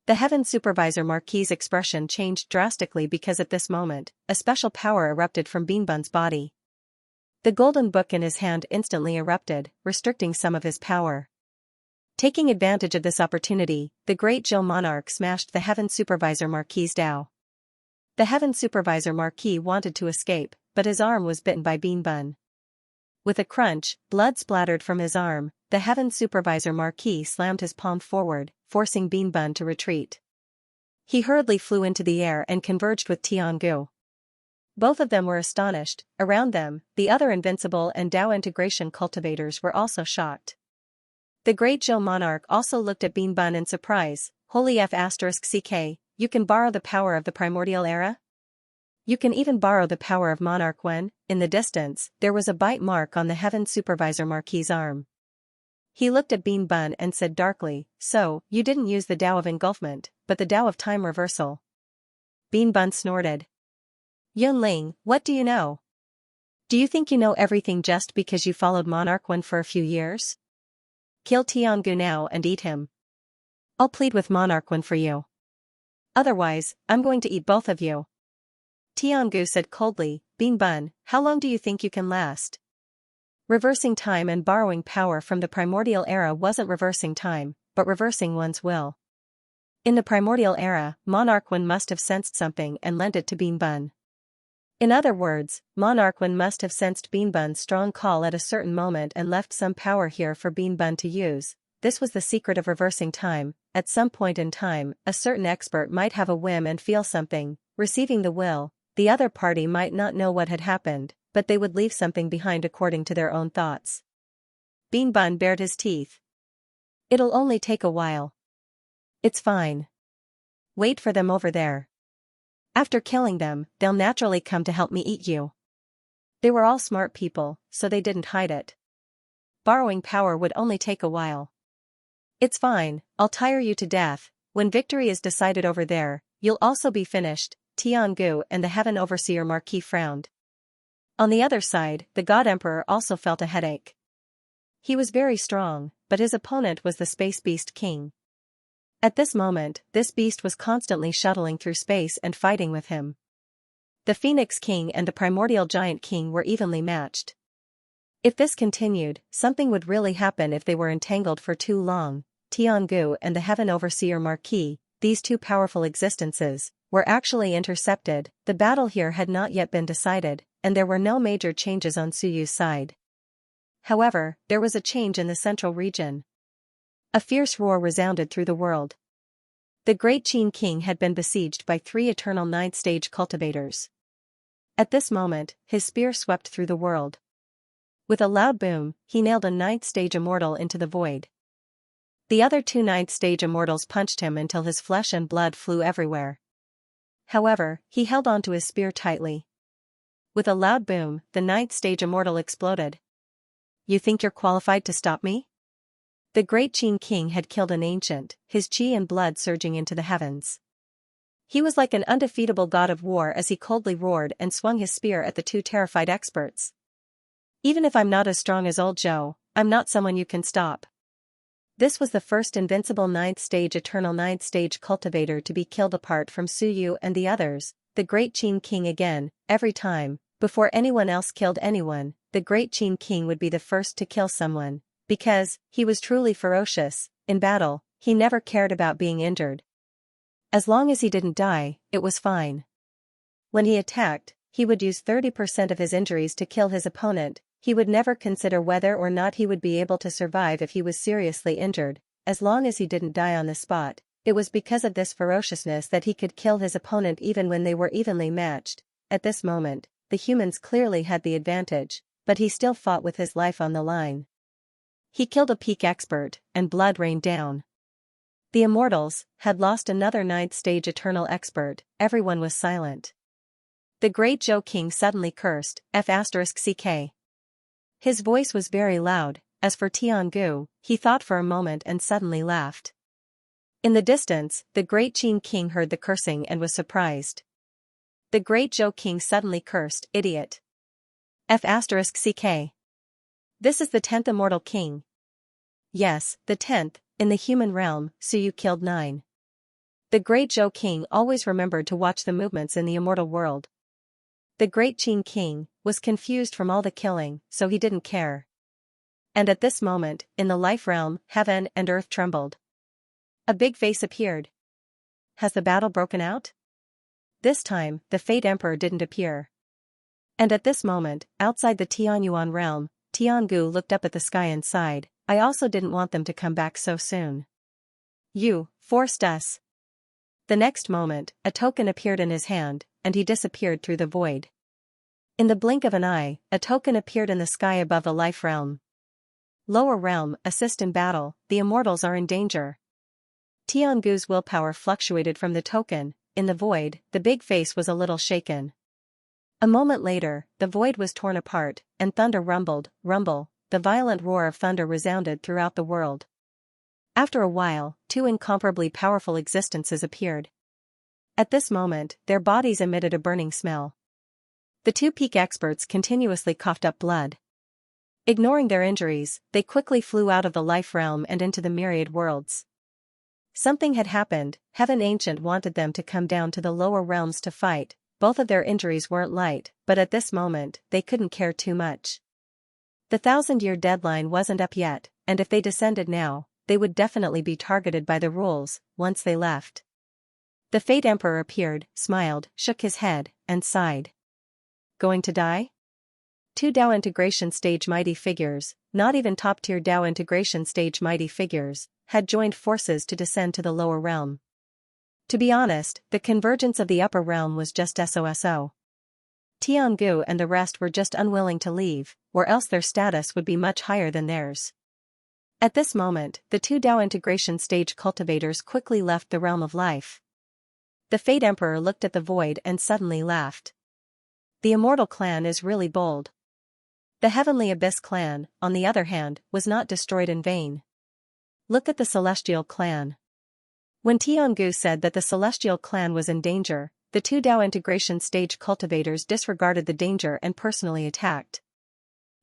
The Heaven Supervisor Marquis' expression changed drastically because at this moment, a special power erupted from Bean Bun's body. The golden book in his hand instantly erupted, restricting some of his power. Taking advantage of this opportunity, the great Zhou monarch smashed the Heaven Supervisor Marquis' Dao. The Heaven Supervisor Marquis wanted to escape, but his arm was bitten by Bean Bun. With a crunch, blood splattered from his arm. The Heaven Supervisor Marquis slammed his palm forward, forcing Bean Bun to retreat. He hurriedly flew into the air and converged with Tiangu. Both of them were astonished. Around them, the other invincible and Dao integration cultivators were also shocked. The great Zhou monarch also looked at Bean Bun in surprise. Holy F***CK, you can borrow the power of the primordial era? You can even borrow the power of Monarch Wen. In the distance, there was a bite mark on the Heaven Supervisor Marquis' arm. He looked at Bean Bun and said darkly, so, you didn't use the Dao of engulfment, but the Dao of time reversal. Bean Bun snorted. Yunling, what do you know? Do you think you know everything just because you followed Monarch Wen for a few years? Kill Tiangu now and eat him. I'll plead with Monarch Wen for you. Otherwise, I'm going to eat both of you. Tiangu said coldly, Bean Bun, how long do you think you can last? Reversing time and borrowing power from the primordial era wasn't reversing time, but reversing one's will. In the primordial era, Monarch Wen must have sensed something and lent it to Bean Bun. In other words, Monarch Wen must have sensed Bean Bun's strong call at a certain moment and left some power here for Bean Bun to use. This was the secret of reversing time. At some point in time, a certain expert might have a whim and feel something, receiving the will. The other party might not know what had happened, but they would leave something behind according to their own thoughts. Bean Bun bared his teeth. It'll only take a while. It's fine. Wait for them over there. After killing them, they'll naturally come to help me eat you. They were all smart people, so they didn't hide it. Borrowing power would only take a while. It's fine, I'll tire you to death. When victory is decided over there, you'll also be finished. Tiangu and the Heaven Overseer Marquis frowned. On the other side, the God Emperor also felt a headache. He was very strong, but his opponent was the Space Beast King. At this moment, this beast was constantly shuttling through space and fighting with him. The Phoenix King and the Primordial Giant King were evenly matched. If this continued, something would really happen if they were entangled for too long. Tiangu and the Heaven Overseer Marquis, these two powerful existences, were actually intercepted. The battle here had not yet been decided, and there were no major changes on Suyu's side. However, there was a change in the central region. A fierce roar resounded through the world. The great Qin King had been besieged by 3 eternal 9th-stage cultivators. At this moment, his spear swept through the world. With a loud boom, he nailed a 9th-stage immortal into the void. The other 2 9th-stage immortals punched him until his flesh and blood flew everywhere. However, he held onto his spear tightly. With a loud boom, the 9th-stage immortal exploded. "You think you're qualified to stop me?" The great Qin King had killed an ancient, his qi and blood surging into the heavens. He was like an undefeatable god of war as he coldly roared and swung his spear at the 2 terrified experts. "Even if I'm not as strong as old Zhou, I'm not someone you can stop." This was the first invincible 9th-stage eternal 9th-stage cultivator to be killed apart from Suyu and the others, the great Qin King again. Every time, before anyone else killed anyone, the great Qin King would be the first to kill someone. Because he was truly ferocious, in battle, he never cared about being injured. As long as he didn't die, it was fine. When he attacked, he would use 30% of his injuries to kill his opponent. He would never consider whether or not he would be able to survive if he was seriously injured. As long as he didn't die on the spot, it was because of this ferociousness that he could kill his opponent even when they were evenly matched. At this moment, the humans clearly had the advantage, but he still fought with his life on the line. He killed a peak expert, and blood rained down. The immortals had lost another 9th-stage eternal expert. Everyone was silent. The great Zhou King suddenly cursed, F***ck. His voice was very loud. As for Tiangu, he thought for a moment and suddenly laughed. In the distance, the great Qin King heard the cursing and was surprised. The great Zhou King suddenly cursed, "Idiot. F***ck. This is the 10th immortal king." "Yes, the 10th, in the human realm, Suyu killed 9. The great Zhou King always remembered to watch the movements in the immortal world. The great Qin King was confused from all the killing, so he didn't care. And at this moment, in the life realm, heaven and earth trembled. A big face appeared. Has the battle broken out? This time, the Fate Emperor didn't appear. And at this moment, outside the Tianyuan realm, Tiangu looked up at the sky and sighed. "I also didn't want them to come back so soon. You forced us." The next moment, a token appeared in his hand, and he disappeared through the void. In the blink of an eye, a token appeared in the sky above the life realm. "Lower realm, assist in battle, the immortals are in danger." Tiangu's willpower fluctuated from the token. In the void, the big face was a little shaken. A moment later, the void was torn apart, and thunder rumbled. Rumble, the violent roar of thunder resounded throughout the world. After a while, 2 incomparably powerful existences appeared. At this moment, their bodies emitted a burning smell. The 2 peak experts continuously coughed up blood. Ignoring their injuries, they quickly flew out of the life realm and into the myriad worlds. Something had happened. Heaven Ancient wanted them to come down to the lower realms to fight. Both of their injuries weren't light, but at this moment, they couldn't care too much. The 1,000-year deadline wasn't up yet, and if they descended now, they would definitely be targeted by the rules. Once they left. The Fate Emperor appeared, smiled, shook his head, and sighed. "Going to die?" 2 Dao integration stage mighty figures, not even top-tier Dao integration stage mighty figures, had joined forces to descend to the lower realm. To be honest, the convergence of the upper realm was just SOSO. Tiangu and the rest were just unwilling to leave, or else their status would be much higher than theirs. At this moment, the 2 Dao integration stage cultivators quickly left the realm of life. The Fate Emperor looked at the void and suddenly laughed. The Immortal Clan is really bold. The Heavenly Abyss Clan, on the other hand, was not destroyed in vain. Look at the Celestial Clan. When Tiangu said that the Celestial Clan was in danger, the two Dao integration stage cultivators disregarded the danger and personally attacked.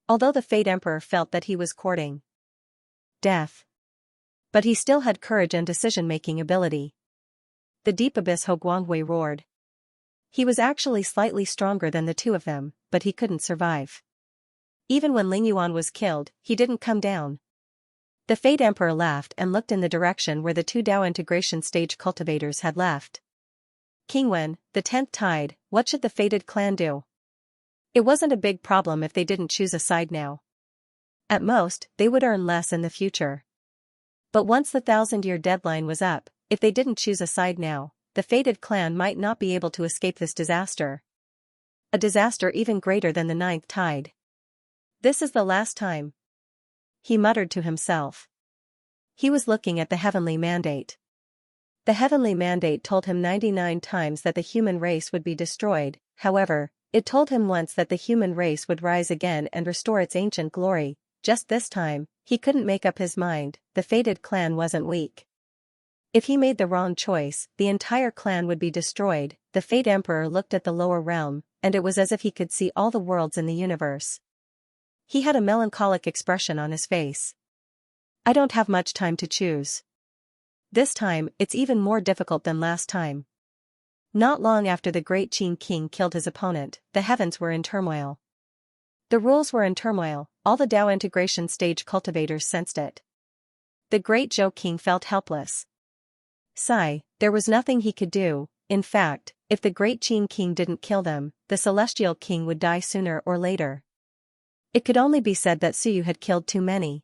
Although the Fate Emperor felt that he was courting death, but he still had courage and decision-making ability. The deep abyss Houguangwei roared. He was actually slightly stronger than the two of them, but he couldn't survive. Even when Ling Yuan was killed, he didn't come down. The Fate Emperor laughed and looked in the direction where the two Dao integration stage cultivators had left. King Wen, the 10th tide, what should the fated clan do? It wasn't a big problem if they didn't choose a side now. At most, they would earn less in the future. But once the 1,000-year deadline was up, if they didn't choose a side now, the fated clan might not be able to escape this disaster. A disaster even greater than the 9th tide. This is the last time, he muttered to himself. He was looking at the heavenly mandate. The heavenly mandate told him 99 times that the human race would be destroyed, however, it told him once that the human race would rise again and restore its ancient glory. Just this time, he couldn't make up his mind, the fated clan wasn't weak. If he made the wrong choice, the entire clan would be destroyed. The Fate Emperor looked at the lower realm, and it was as if he could see all the worlds in the universe. He had a melancholic expression on his face. I don't have much time to choose. This time, it's even more difficult than last time. Not long after the great Qin king killed his opponent, the heavens were in turmoil. The rules were in turmoil, all the Dao integration stage cultivators sensed it. The great Zhou king felt helpless. Sigh, there was nothing he could do. In fact, if the great Qin king didn't kill them, the celestial king would die sooner or later. It could only be said that Suyu had killed too many.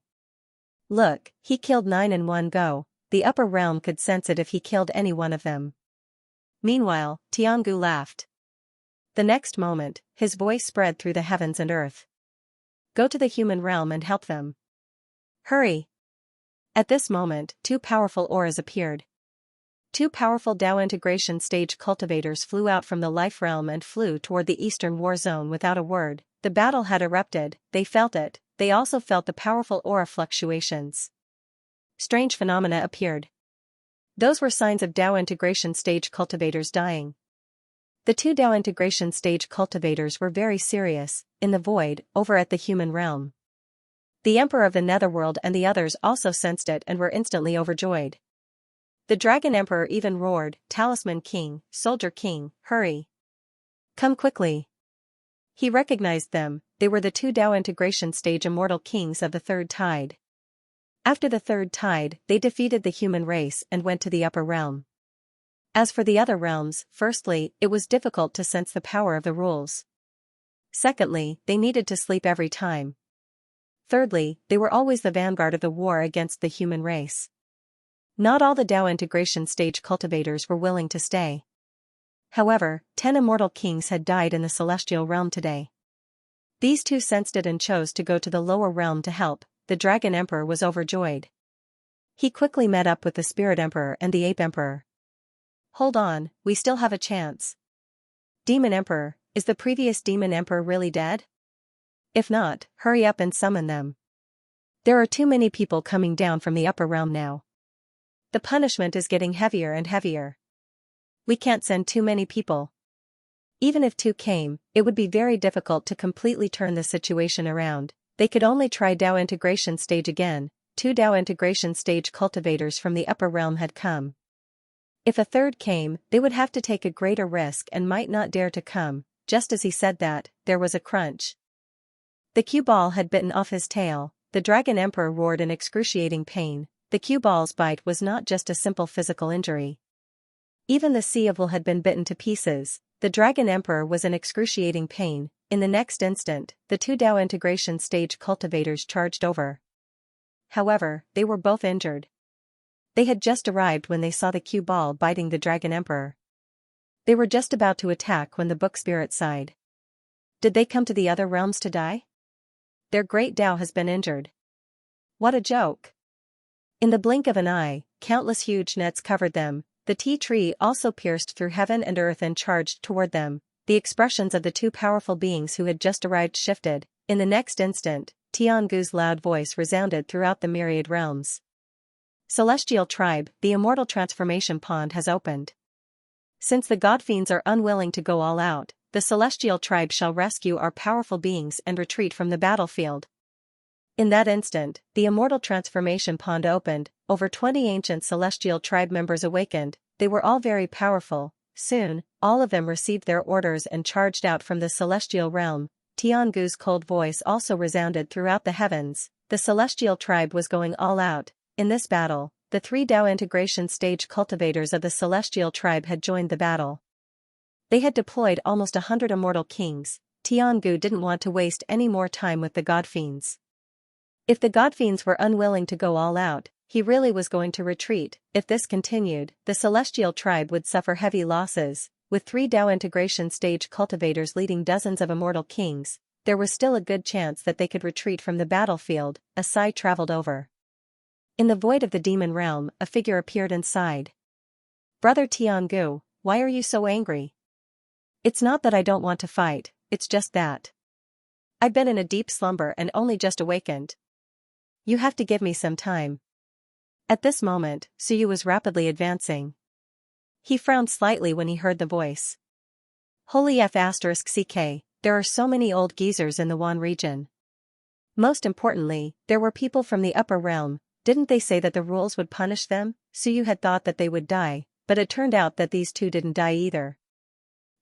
Look, he killed 9 in one go. The upper realm could sense it if he killed any one of them. Meanwhile, Tiangu laughed. The next moment, his voice spread through the heavens and earth. Go to the human realm and help them. Hurry! At this moment, two powerful auras appeared. Two powerful Dao integration stage cultivators flew out from the life realm and flew toward the eastern war zone without a word. The battle had erupted, they felt it, they also felt the powerful aura fluctuations. Strange phenomena appeared. Those were signs of Dao integration stage cultivators dying. The two Dao integration stage cultivators were very serious, in the void, over at the human realm. The Emperor of the Netherworld and the others also sensed it and were instantly overjoyed. The Dragon Emperor even roared, Talisman King, Soldier King, hurry! Come quickly! He recognized them, they were the two Dao integration stage immortal kings of the 3rd tide. After the 3rd tide, they defeated the human race and went to the upper realm. As for the other realms, firstly, it was difficult to sense the power of the rules. Secondly, they needed to sleep every time. Thirdly, they were always the vanguard of the war against the human race. Not all the Dao integration stage cultivators were willing to stay. However, 10 immortal kings had died in the celestial realm today. These two sensed it and chose to go to the lower realm to help. The Dragon Emperor was overjoyed. He quickly met up with the Spirit Emperor and the Ape Emperor. Hold on, we still have a chance. Demon Emperor, is the previous Demon Emperor really dead? If not, hurry up and summon them. There are too many people coming down from the upper realm now. The punishment is getting heavier and heavier. We can't send too many people. Even if 2 came, it would be very difficult to completely turn the situation around. They could only try Dao integration stage again. 2 Dao integration stage cultivators from the upper realm had come. If a 3rd came, they would have to take a greater risk and might not dare to come. Just as he said that, there was a crunch. The cue ball had bitten off his tail. The Dragon Emperor roared in excruciating pain. The cue ball's bite was not just a simple physical injury. Even the Sea of Will had been bitten to pieces. The Dragon Emperor was in excruciating pain. In the next instant, the 2 Dao integration stage cultivators charged over. However, they were both injured. They had just arrived when they saw the cue ball biting the Dragon Emperor. They were just about to attack when the book spirit sighed. Did they come to the other realms to die? Their great Dao has been injured. What a joke! In the blink of an eye, countless huge nets covered them. The tea tree also pierced through heaven and earth and charged toward them. The expressions of the 2 powerful beings who had just arrived shifted. In the next instant, Tiangu's loud voice resounded throughout the myriad realms. Celestial tribe, the immortal transformation pond has opened. Since the god fiends are unwilling to go all out, the celestial tribe shall rescue our powerful beings and retreat from the battlefield. In that instant, the immortal transformation pond opened, over 20 ancient celestial tribe members awakened. They were all very powerful. Soon, all of them received their orders and charged out from the celestial realm. Tiangu's cold voice also resounded throughout the heavens. The celestial tribe was going all out. In this battle, the 3 Dao integration stage cultivators of the celestial tribe had joined the battle. They had deployed almost 100 immortal kings. Tiangu didn't want to waste any more time with the god fiends. If the god fiends were unwilling to go all out, he really was going to retreat. If this continued, the celestial tribe would suffer heavy losses. With 3 Dao integration stage cultivators leading dozens of immortal kings, there was still a good chance that they could retreat from the battlefield. A sigh traveled over. In the void of the demon realm, a figure appeared and sighed. Brother Tiangu, why are you so angry? It's not that I don't want to fight, it's just that I've been in a deep slumber and only just awakened. You have to give me some time. At this moment, Suyu was rapidly advancing. He frowned slightly when he heard the voice. Holy F***CK, there are so many old geezers in the Wan region. Most importantly, there were people from the upper realm. Didn't they say that the rules would punish them? Suyu had thought that they would die, but it turned out that these 2 didn't die either.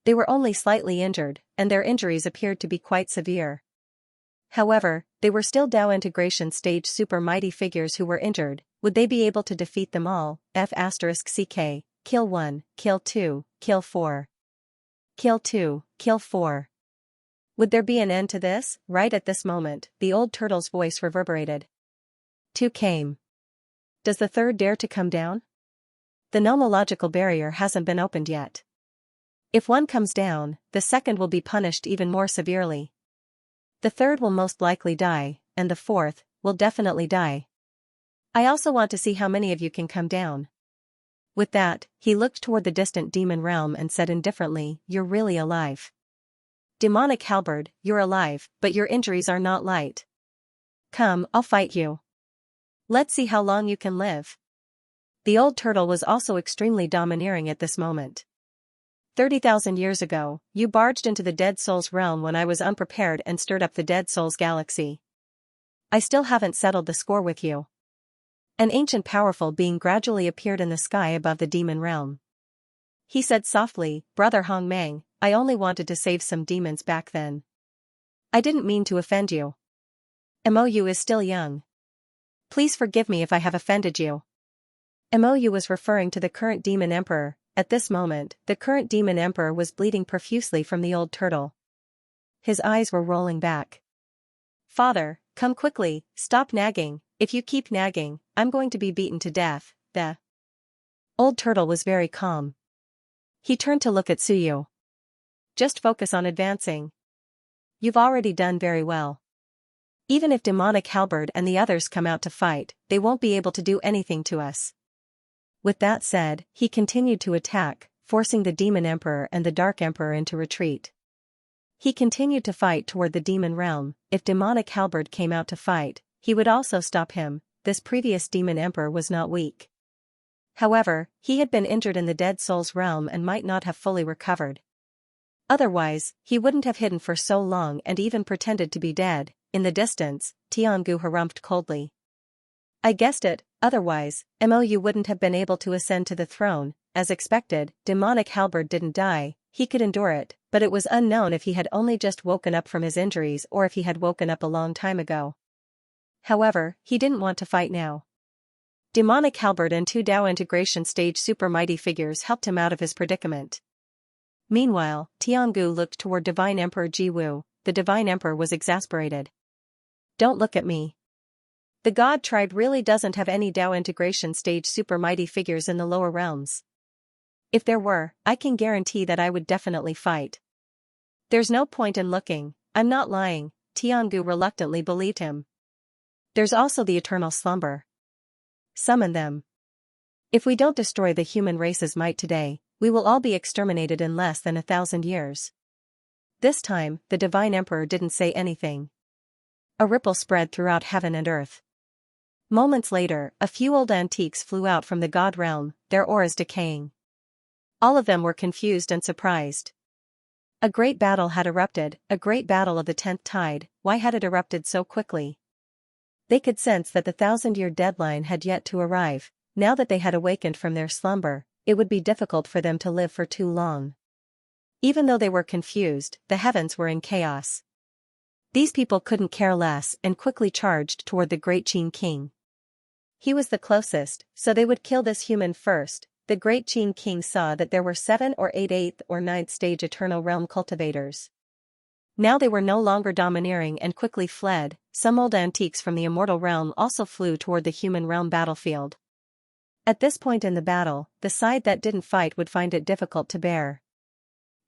They were only slightly injured, and their injuries appeared to be quite severe. However, they were still Dao integration stage super mighty figures who were injured. Would they be able to defeat them all? F***CK, kill 1, kill 2, kill 4. Kill 2, kill 4. Would there be an end to this? Right at this moment, the old turtle's voice reverberated. 2 came. Does the 3rd dare to come down? The nomological barrier hasn't been opened yet. If 1 comes down, the 2nd will be punished even more severely. The 3rd will most likely die, and the 4th will definitely die. I also want to see how many of you can come down. With that, he looked toward the distant demon realm and said indifferently, you're really alive. Demonic halberd, you're alive, but your injuries are not light. Come, I'll fight you. Let's see how long you can live. The old turtle was also extremely domineering at this moment. 30,000 years ago, you barged into the Dead Souls realm when I was unprepared and stirred up the Dead Souls galaxy. I still haven't settled the score with you. An ancient powerful being gradually appeared in the sky above the demon realm. He said softly, Brother Hong Mang, I only wanted to save some demons back then. I didn't mean to offend you. Mou is still young. Please forgive me if I have offended you. Mou was referring to the current demon emperor. At this moment, the current demon emperor was bleeding profusely from the old turtle. His eyes were rolling back. Father, come quickly, stop nagging. If you keep nagging, I'm going to be beaten to death. The old turtle was very calm. He turned to look at Suyu. Just focus on advancing. You've already done very well. Even if demonic halberd and the others come out to fight, they won't be able to do anything to us. With that said, he continued to attack, forcing the demon emperor and the dark emperor into retreat. He continued to fight toward the demon realm. If demonic halberd came out to fight, he would also stop him. This previous demon emperor was not weak. However, he had been injured in the Dead Souls realm and might not have fully recovered. Otherwise, he wouldn't have hidden for so long and even pretended to be dead. In the distance, Tiangu harumphed coldly. I guessed it, otherwise, Mou wouldn't have been able to ascend to the throne. As expected, demonic halberd didn't die. He could endure it, but it was unknown if he had only just woken up from his injuries or if he had woken up a long time ago. However, he didn't want to fight now. Demonic halberd and 2 Dao integration stage super mighty figures helped him out of his predicament. Meanwhile, Tiangu looked toward Divine Emperor Jiwu. The Divine Emperor was exasperated. Don't look at me. The God tribe really doesn't have any Dao integration stage super mighty figures in the lower realms. If there were, I can guarantee that I would definitely fight. There's no point in looking, I'm not lying. Tiangu reluctantly believed him. There's also the eternal slumber. Summon them. If we don't destroy the human race's might today, we will all be exterminated in less than 1,000 years. This time, the Divine Emperor didn't say anything. A ripple spread throughout heaven and earth. Moments later, a few old antiques flew out from the god realm, their auras decaying. All of them were confused and surprised. A great battle had erupted, a great battle of the 10th tide. Why had it erupted so quickly? They could sense that the 1,000-year deadline had yet to arrive. Now that they had awakened from their slumber, it would be difficult for them to live for too long. Even though they were confused, the heavens were in chaos. These people couldn't care less and quickly charged toward the great Qin king. He was the closest, so they would kill this human first. The great Qin king saw that there were 7 or 8 8th or 9th stage eternal realm cultivators. Now they were no longer domineering and quickly fled. Some old antiques from the immortal realm also flew toward the human realm battlefield. At this point in the battle, the side that didn't fight would find it difficult to bear.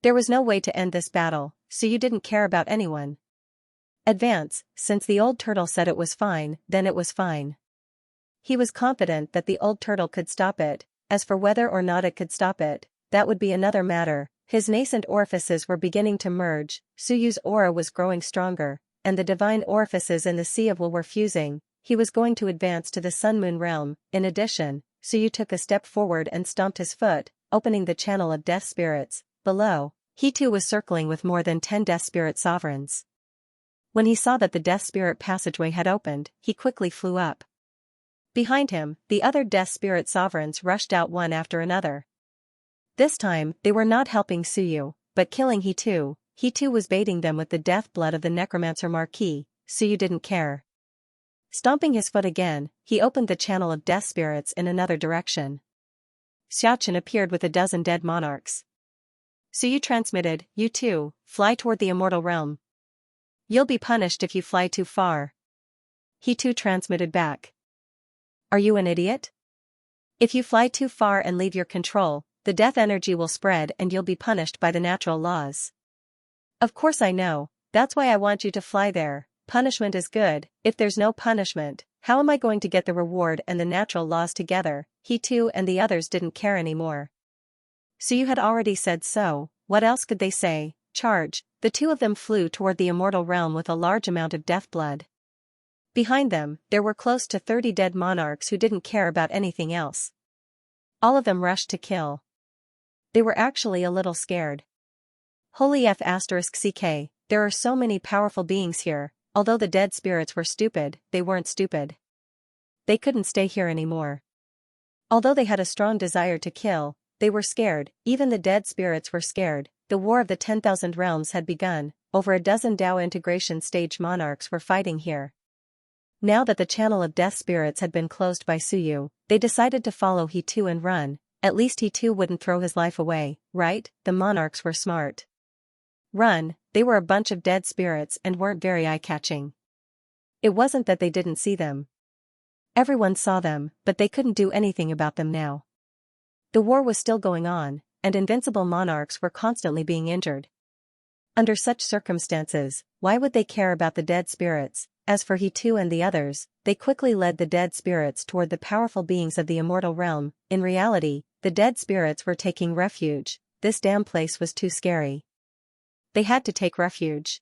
There was no way to end this battle, so you didn't care about anyone. Advance, since the old turtle said it was fine, then it was fine. He was confident that the old turtle could stop it. As for whether or not it could stop it, that would be another matter. His nascent orifices were beginning to merge, Suyu's aura was growing stronger, and the divine orifices in the Sea of Will were fusing. He was going to advance to the Sun-Moon realm. In addition, Suyu took a step forward and stomped his foot, opening the channel of death spirits. Below, he too was circling with more than 10 death spirit sovereigns. When he saw that the death spirit passageway had opened, he quickly flew up. Behind him, the other death spirit sovereigns rushed out one after another. This time, they were not helping Suyu, but killing he too. He too was baiting them with the death blood of the necromancer Marquis. Suyu didn't care. Stomping his foot again, he opened the channel of death spirits in another direction. Xianxia appeared with a dozen dead monarchs. Suyu transmitted, "You too, fly toward the immortal realm. You'll be punished if you fly too far." He too transmitted back. "Are you an idiot? If you fly too far and leave your control, the death energy will spread and you'll be punished by the natural laws." "Of course I know, that's why I want you to fly there. Punishment is good. If there's no punishment, how am I going to get the reward and the natural laws together?" He too and the others didn't care anymore. Suyu had already said so, what else could they say? Charge. The two of them flew toward the immortal realm with a large amount of death blood. Behind them, there were close to 30 dead monarchs who didn't care about anything else. All of them rushed to kill. They were actually a little scared. Holy F***ck, there are so many powerful beings here. Although the dead spirits were stupid, they weren't stupid. They couldn't stay here anymore. Although they had a strong desire to kill, they were scared. Even the dead spirits were scared. The War of the 10,000 Realms had begun. Over a dozen Dao integration stage monarchs were fighting here. Now that the channel of death spirits had been closed by Suyu, they decided to follow he too and run. At least he too wouldn't throw his life away, right? The monarchs were smart. Run. They were a bunch of dead spirits and weren't very eye-catching. It wasn't that they didn't see them. Everyone saw them, but they couldn't do anything about them now. The war was still going on, and invincible monarchs were constantly being injured. Under such circumstances, why would they care about the dead spirits? As for he too and the others, they quickly led the dead spirits toward the powerful beings of the immortal realm. In reality, the dead spirits were taking refuge. This damn place was too scary. They had to take refuge.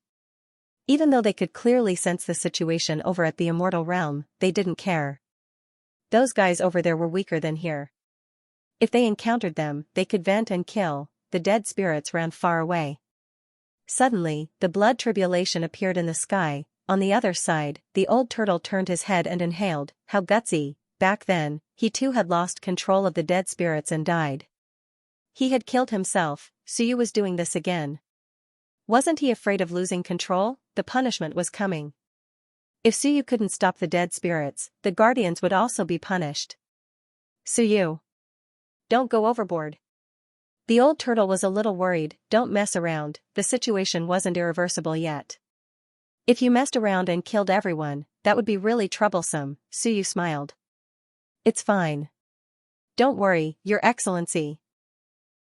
Even though they could clearly sense the situation over at the immortal realm, they didn't care. Those guys over there were weaker than here. If they encountered them, they could vent and kill. The dead spirits ran far away. Suddenly, the blood tribulation appeared in the sky. On the other side, the old turtle turned his head and inhaled. How gutsy. Back then, he too had lost control of the dead spirits and died. He had killed himself. Suyu was doing this again. Wasn't he afraid of losing control? The punishment was coming. If Suyu couldn't stop the dead spirits, the guardians would also be punished. Suyu, don't go overboard. The old turtle was a little worried. Don't mess around, the situation wasn't irreversible yet. If you messed around and killed everyone, that would be really troublesome. Suyu smiled. It's fine. Don't worry, Your Excellency.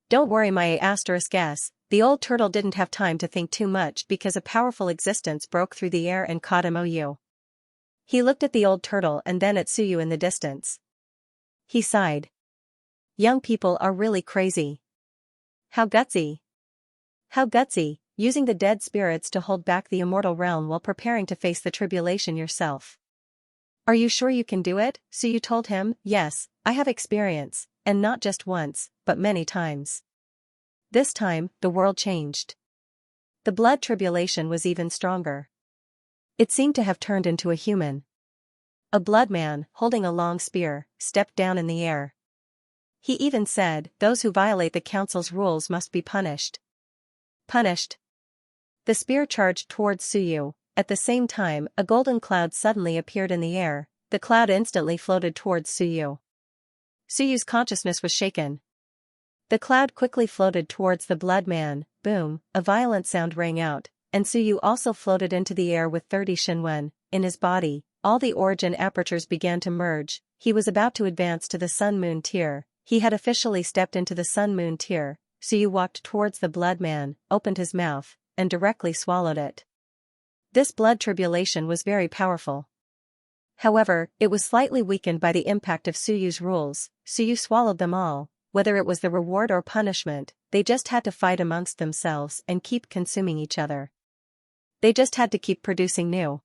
Don't worry my **s. The old turtle didn't have time to think too much because a powerful existence broke through the air and caught him. He looked at the old turtle and then at Suyu in the distance. He sighed. Young people are really crazy. How gutsy. How gutsy, using the dead spirits to hold back the immortal realm while preparing to face the tribulation yourself. Are you sure you can do it? Suyu told him. Yes, I have experience, and not just once, but many times. This time, the world changed. The blood tribulation was even stronger. It seemed to have turned into a human. A blood man, holding a long spear, stepped down in the air. He even said, "Those who violate the council's rules must be punished." Punished. The spear charged towards Suyu. At the same time, a golden cloud suddenly appeared in the air. The cloud instantly floated towards Suyu. Suyu's consciousness was shaken. The cloud quickly floated towards the blood man. Boom, a violent sound rang out, and Suyu also floated into the air with 30 Shinwen in his body. All the origin apertures began to merge. He was about to advance to the Sun-Moon tier. He had officially stepped into the Sun-Moon tier. Suyu walked towards the blood man, opened his mouth, and directly swallowed it. This blood tribulation was very powerful. However, it was slightly weakened by the impact of Suyu's rules. Suyu swallowed them all. Whether it was the reward or punishment, they just had to fight amongst themselves and keep consuming each other. They just had to keep producing new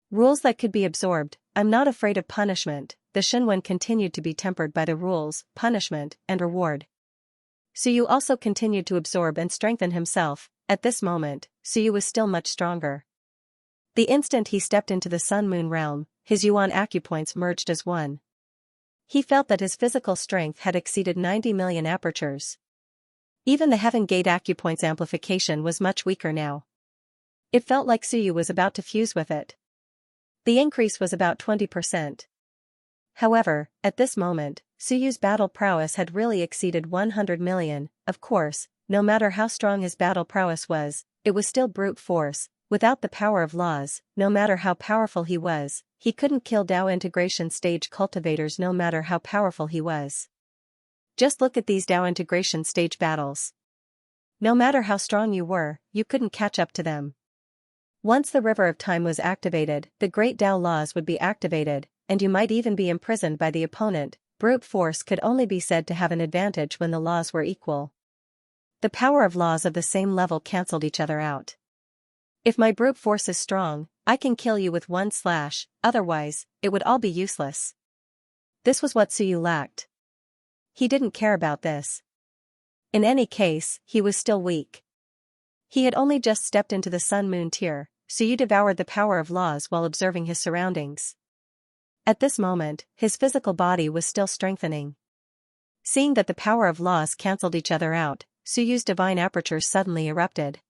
rules that could be absorbed. I'm not afraid of punishment. The Shinwen continued to be tempered by the rules, punishment, and reward. Suyu also continued to absorb and strengthen himself. At this moment, Suyu was still much stronger. The instant he stepped into the Sun-Moon realm, his Yuan acupoints merged as one. He felt that his physical strength had exceeded 90 million apertures. Even the Heaven Gate acupoints amplification was much weaker now. It felt like Suyu was about to fuse with it. The increase was about 20%. However, at this moment, Suyu's battle prowess had really exceeded 100 million. Of course, no matter how strong his battle prowess was, it was still brute force. Without the power of laws, no matter how powerful he was, he couldn't kill Dao integration stage cultivators no matter how powerful he was. Just look at these Dao integration stage battles. No matter how strong you were, you couldn't catch up to them. Once the River of Time was activated, the Great Dao laws would be activated, and you might even be imprisoned by the opponent. Brute force could only be said to have an advantage when the laws were equal. The power of laws of the same level cancelled each other out. If my brute force is strong, I can kill you with one slash, otherwise, it would all be useless. This was what Suyu lacked. He didn't care about this. In any case, he was still weak. He had only just stepped into the Sun-Moon tier. Suyu devoured the power of laws while observing his surroundings. At this moment, his physical body was still strengthening. Seeing that the power of laws cancelled each other out, Suyu's divine apertures suddenly erupted.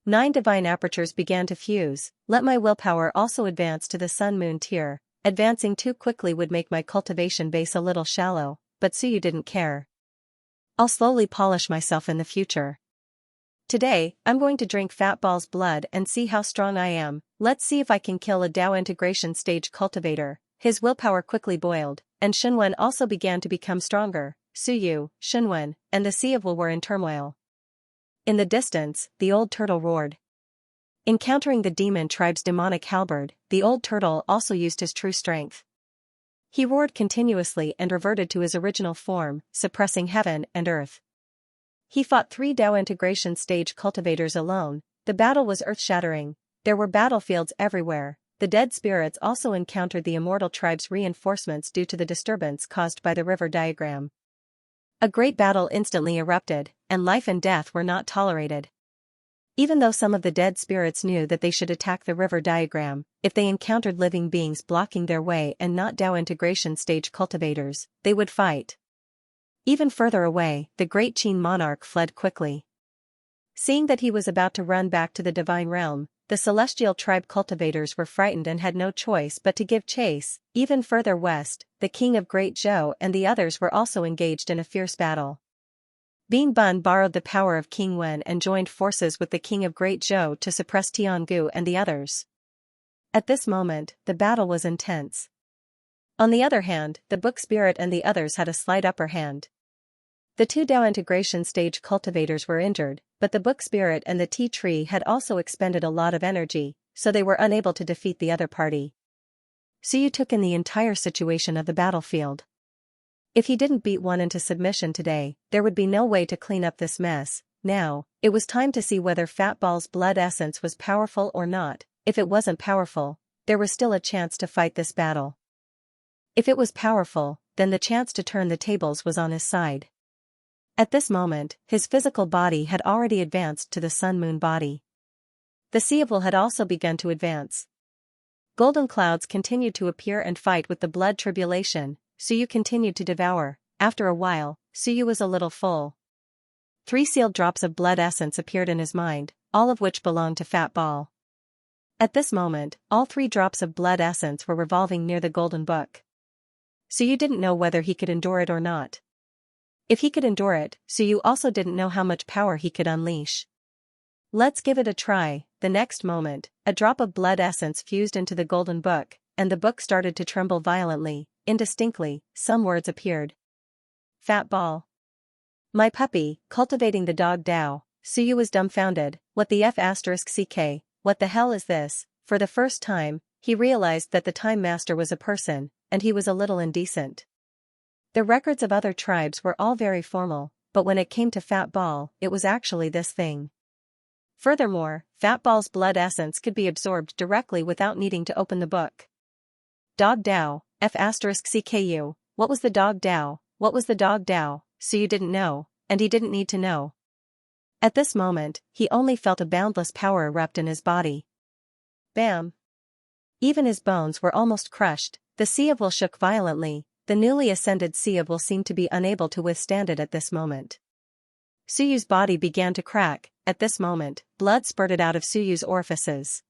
9 divine apertures began to fuse. Let my willpower also advance to the Sun-Moon tier. Advancing too quickly would make my cultivation base a little shallow, but Suyu didn't care. I'll slowly polish myself in the future. Today, I'm going to drink Fat Ball's blood and see how strong I am. Let's see if I can kill a Dao integration stage cultivator. His willpower quickly boiled, and Shinwen also began to become stronger. Suyu, Shinwen, and the Sea of Will were in turmoil. In the distance, the old turtle roared. Encountering the demon tribe's demonic halberd, the old turtle also used his true strength. He roared continuously and reverted to his original form, suppressing heaven and earth. He fought 3 Dao integration stage cultivators alone. The battle was earth-shattering. There were battlefields everywhere. The dead spirits also encountered the immortal tribe's reinforcements due to the disturbance caused by the river diagram. A great battle instantly erupted, and life and death were not tolerated. Even though some of the dead spirits knew that they should attack the river diagram, if they encountered living beings blocking their way and not Dao integration stage cultivators, they would fight. Even further away, the great Qin monarch fled quickly. Seeing that he was about to run back to the divine realm, the celestial tribe cultivators were frightened and had no choice but to give chase. Even further west, the king of Great Zhou and the others were also engaged in a fierce battle. Bean Bun borrowed the power of King Wen and joined forces with the king of Great Zhou to suppress Tiangu and the others. At this moment, the battle was intense. On the other hand, the Book Spirit and the others had a slight upper hand. The 2 Dao integration stage cultivators were injured, but the Book Spirit and the Tea Tree had also expended a lot of energy, so they were unable to defeat the other party. Suyu took in the entire situation of the battlefield. If he didn't beat one into submission today, there would be no way to clean up this mess. Now, it was time to see whether Fat Ball's blood essence was powerful or not. If it wasn't powerful, there was still a chance to fight this battle. If it was powerful, then the chance to turn the tables was on his side. At this moment, his physical body had already advanced to the sun-moon body. The Seaval had also begun to advance. Golden clouds continued to appear and fight with the blood tribulation, Suyu continued to devour. After a while, Suyu was a little full. 3 sealed drops of blood essence appeared in his mind, all of which belonged to Fat Ball. At this moment, all 3 drops of blood essence were revolving near the golden book. Suyu didn't know whether he could endure it or not. If he could endure it, Suyu also didn't know how much power he could unleash. Let's give it a try. The next moment, a drop of blood essence fused into the golden book, and the book started to tremble violently. Indistinctly, some words appeared. Fat Ball. My puppy, cultivating the dog Dao. Suyu was dumbfounded. What the F***ck? What the hell is this? For the first time, he realized that the Time Master was a person, and he was a little indecent. The records of other tribes were all very formal, but when it came to Fat Ball, it was actually this thing. Furthermore, Fat Ball's blood essence could be absorbed directly without needing to open the book. Dog Dao, F***cku. What was the dog Dao? What was the dog Dao? Suyu didn't know, and he didn't need to know. At this moment, he only felt a boundless power erupt in his body. Bam! Even his bones were almost crushed. The Seaval shook violently. The newly ascended Seaval seemed to be unable to withstand it at this moment. Suyu's body began to crack. At this moment, blood spurted out of Suyu's orifices.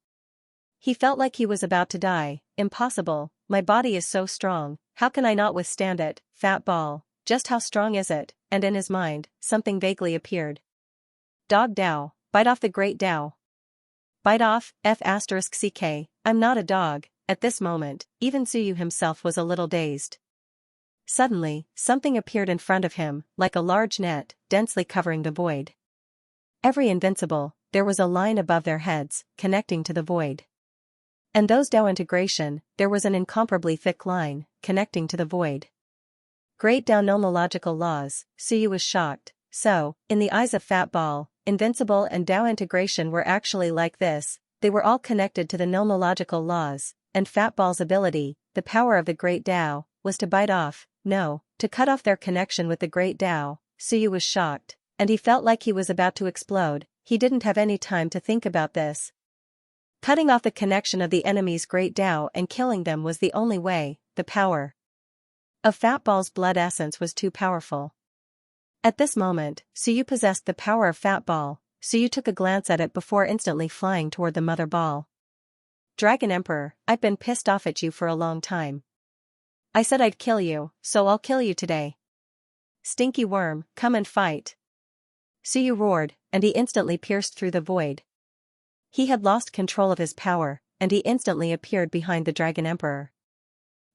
He felt like he was about to die. Impossible, my body is so strong, how can I not withstand it? Fat Ball, just how strong is it? And in his mind, something vaguely appeared. Dog Dao, bite off the great Dao. Bite off, F***ck, I'm not a dog. At this moment, even Suyu himself was a little dazed. Suddenly, something appeared in front of him, like a large net, densely covering the void. Every invincible, there was a line above their heads, connecting to the void. And those Dao integration, there was an incomparably thick line, connecting to the void. Great Dao nomological laws, Suyu was shocked. So, in the eyes of Fat Ball, invincible and Dao integration were actually like this, they were all connected to the nomological laws, and Fat Ball's ability, the power of the Great Dao, was to bite off, no, to cut off their connection with the Great Dao. Suyu was shocked, and he felt like he was about to explode. He didn't have any time to think about this. Cutting off the connection of the enemy's Great Dao and killing them was the only way. The power of Fat Ball's blood essence was too powerful. At this moment, Suyu possessed the power of Fat Ball. Suyu took a glance at it before instantly flying toward the mother ball. Dragon Emperor, I've been pissed off at you for a long time. I said I'd kill you, so I'll kill you today. Stinky worm, come and fight. Suyu roared, and he instantly pierced through the void. He had lost control of his power, and he instantly appeared behind the Dragon Emperor.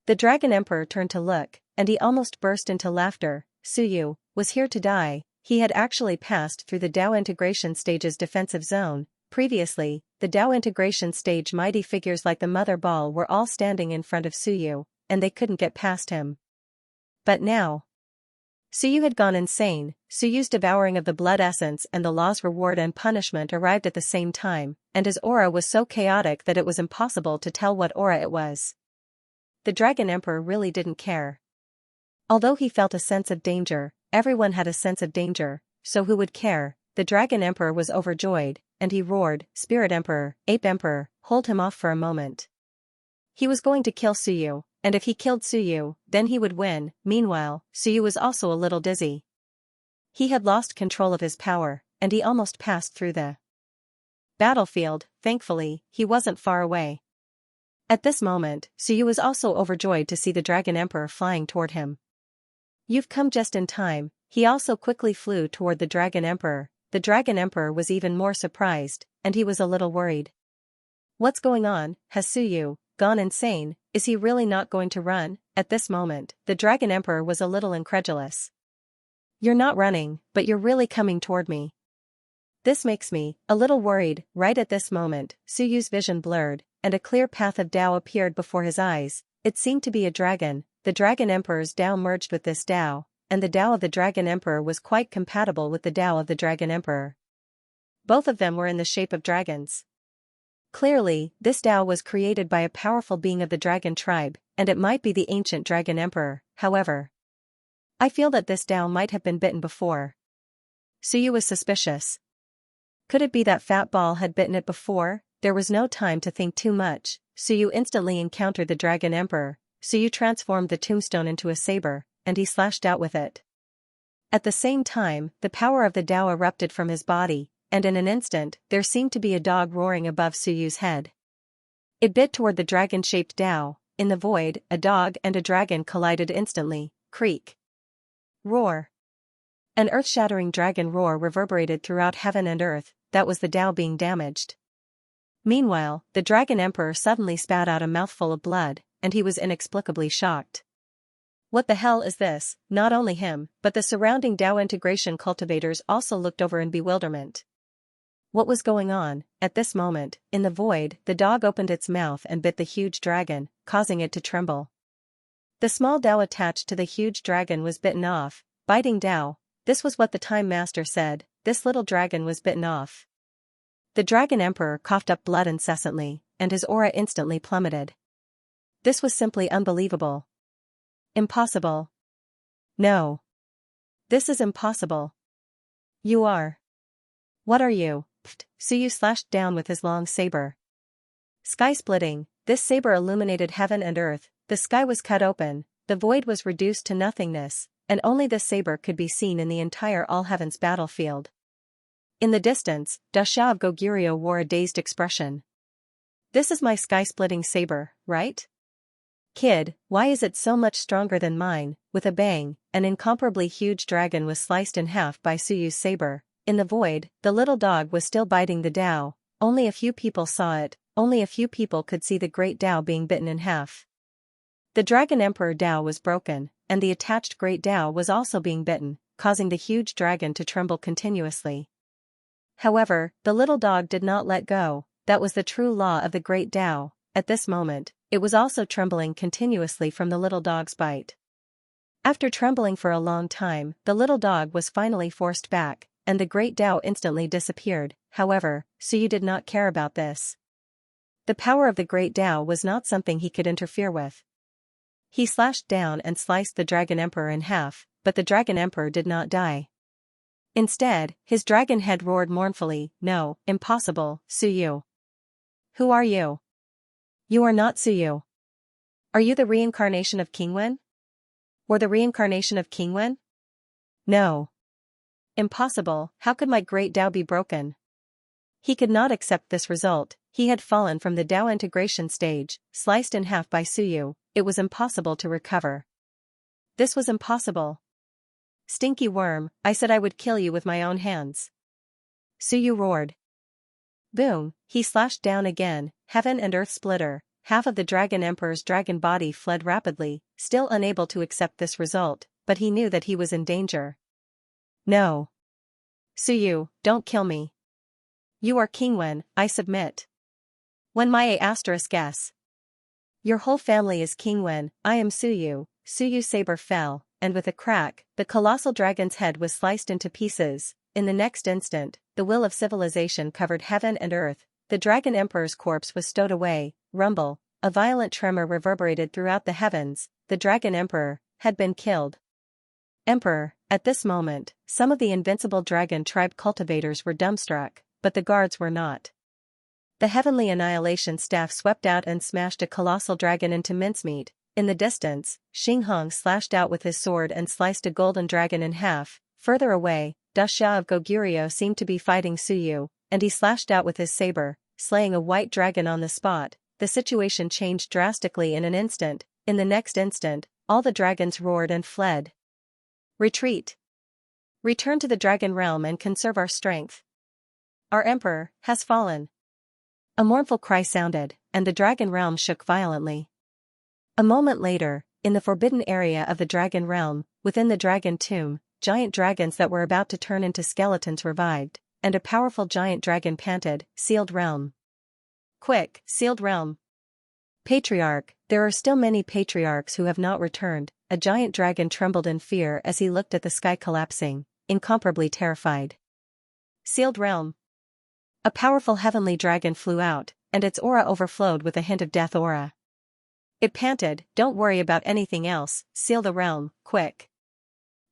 The Dragon Emperor turned to look, and he almost burst into laughter. Suyu was here to die. He had actually passed through the Dao integration stage's defensive zone. Previously, the Dao integration stage mighty figures like the Mother Ball were all standing in front of Suyu, and they couldn't get past him. But now, Suyu had gone insane. Suyu's devouring of the blood essence and the law's reward and punishment arrived at the same time, and his aura was so chaotic that it was impossible to tell what aura it was. The Dragon Emperor really didn't care. Although he felt a sense of danger, everyone had a sense of danger, so who would care? The Dragon Emperor was overjoyed, and he roared, Spirit Emperor, Ape Emperor, hold him off for a moment. He was going to kill Suyu, and if he killed Suyu, then he would win. Meanwhile, Suyu was also a little dizzy. He had lost control of his power, and he almost passed through the battlefield. Thankfully, he wasn't far away. At this moment, Suyu was also overjoyed to see the Dragon Emperor flying toward him. You've come just in time. He also quickly flew toward the Dragon Emperor. The Dragon Emperor was even more surprised, and he was a little worried. What's going on? Has Suyu gone insane? Is he really not going to run? At this moment, the Dragon Emperor was a little incredulous. You're not running, but you're really coming toward me. This makes me a little worried. Right at this moment, Suyu's vision blurred, and a clear path of Dao appeared before his eyes. It seemed to be a dragon. The Dragon Emperor's Dao merged with this Dao, and the Dao of the Dragon Emperor was quite compatible with the Dao of the Dragon Emperor. Both of them were in the shape of dragons. Clearly, this Dao was created by a powerful being of the dragon tribe, and it might be the ancient Dragon Emperor. However, I feel that this Dao might have been bitten before. Suyu was suspicious. Could it be that fat ball had bitten it before? There was no time to think too much. Suyu instantly encountered the Dragon Emperor. Suyu transformed the tombstone into a saber, and he slashed out with it. At the same time, the power of the Tao erupted from his body, and in an instant, there seemed to be a dog roaring above Suyu's head. It bit toward the dragon-shaped Tao. In the void, a dog and a dragon collided instantly. Creak. Roar. An earth-shattering dragon roar reverberated throughout heaven and earth. That was the Tao being damaged. Meanwhile, the Dragon Emperor suddenly spat out a mouthful of blood, and he was inexplicably shocked. What the hell is this? Not only him, but the surrounding Tao integration cultivators also looked over in bewilderment. What was going on? At this moment, in the void, the dog opened its mouth and bit the huge dragon, causing it to tremble. The small Tao attached to the huge dragon was bitten off. Biting Tao. This was what the Time Master said. This little dragon was bitten off. The Dragon Emperor coughed up blood incessantly, and his aura instantly plummeted. This was simply unbelievable. Impossible. No. This is impossible. You are. What are you? Pfft. Suyu slashed down with his long saber. Sky-splitting, this saber illuminated heaven and earth. The sky was cut open, the void was reduced to nothingness, and only this saber could be seen in the entire all-heavens battlefield. In the distance, Dasha of Goguryeo wore a dazed expression. This is my sky-splitting saber, right? Kid, why is it so much stronger than mine? With a bang, an incomparably huge dragon was sliced in half by Suyu's saber. In the void, the little dog was still biting the Tao. Only a few people saw it, only a few people could see the great Tao being bitten in half. The Dragon Emperor Tao was broken, and the attached great Tao was also being bitten, causing the huge dragon to tremble continuously. However, the little dog did not let go. That was the true law of the great Tao. At this moment, it was also trembling continuously from the little dog's bite. After trembling for a long time, the little dog was finally forced back, and the great Tao instantly disappeared. However, Suyu did not care about this. The power of the great Tao was not something he could interfere with. He slashed down and sliced the Dragon Emperor in half, but the Dragon Emperor did not die. Instead, his dragon head roared mournfully, "No, impossible, Suyu. Who are you? You are not Suyu. Are you the reincarnation of King Wen? Or the reincarnation of King Wen? No. Impossible, how could my great Tao be broken?" He could not accept this result. He had fallen from the Tao integration stage, sliced in half by Suyu. It was impossible to recover. This was impossible. Stinky worm, I said I would kill you with my own hands. Suyu roared. Boom, he slashed down again, heaven and earth splitter. Half of the Dragon Emperor's dragon body fled rapidly, still unable to accept this result, but he knew that he was in danger. No. Suyu, don't kill me. You are King Wen, I submit. When my *s. Your whole family is King Wen, I am Suyu. Suyu's saber fell, and with a crack, the colossal dragon's head was sliced into pieces. In the next instant, the will of civilization covered heaven and earth. The Dragon Emperor's corpse was stowed away. Rumble, a violent tremor reverberated throughout the heavens. The Dragon Emperor had been killed. Emperor, at this moment, some of the invincible dragon tribe cultivators were dumbstruck, but the guards were not. The heavenly annihilation staff swept out and smashed a colossal dragon into mincemeat. In the distance, Xinghong slashed out with his sword and sliced a golden dragon in half. Further away, Dasha of Goguryeo seemed to be fighting Suyu, and he slashed out with his saber, slaying a white dragon on the spot. The situation changed drastically in an instant. In the next instant, all the dragons roared and fled. Retreat. Return to the dragon realm and conserve our strength. Our emperor has fallen. A mournful cry sounded, and the dragon realm shook violently. A moment later, in the forbidden area of the dragon realm, within the dragon tomb, giant dragons that were about to turn into skeletons revived, and a powerful giant dragon panted, "Sealed realm. Quick, sealed realm." Patriarch, there are still many patriarchs who have not returned. A giant dragon trembled in fear as he looked at the sky collapsing, incomparably terrified. Sealed realm. A powerful heavenly dragon flew out, and its aura overflowed with a hint of death aura. It panted, "Don't worry about anything else, seal the realm, quick."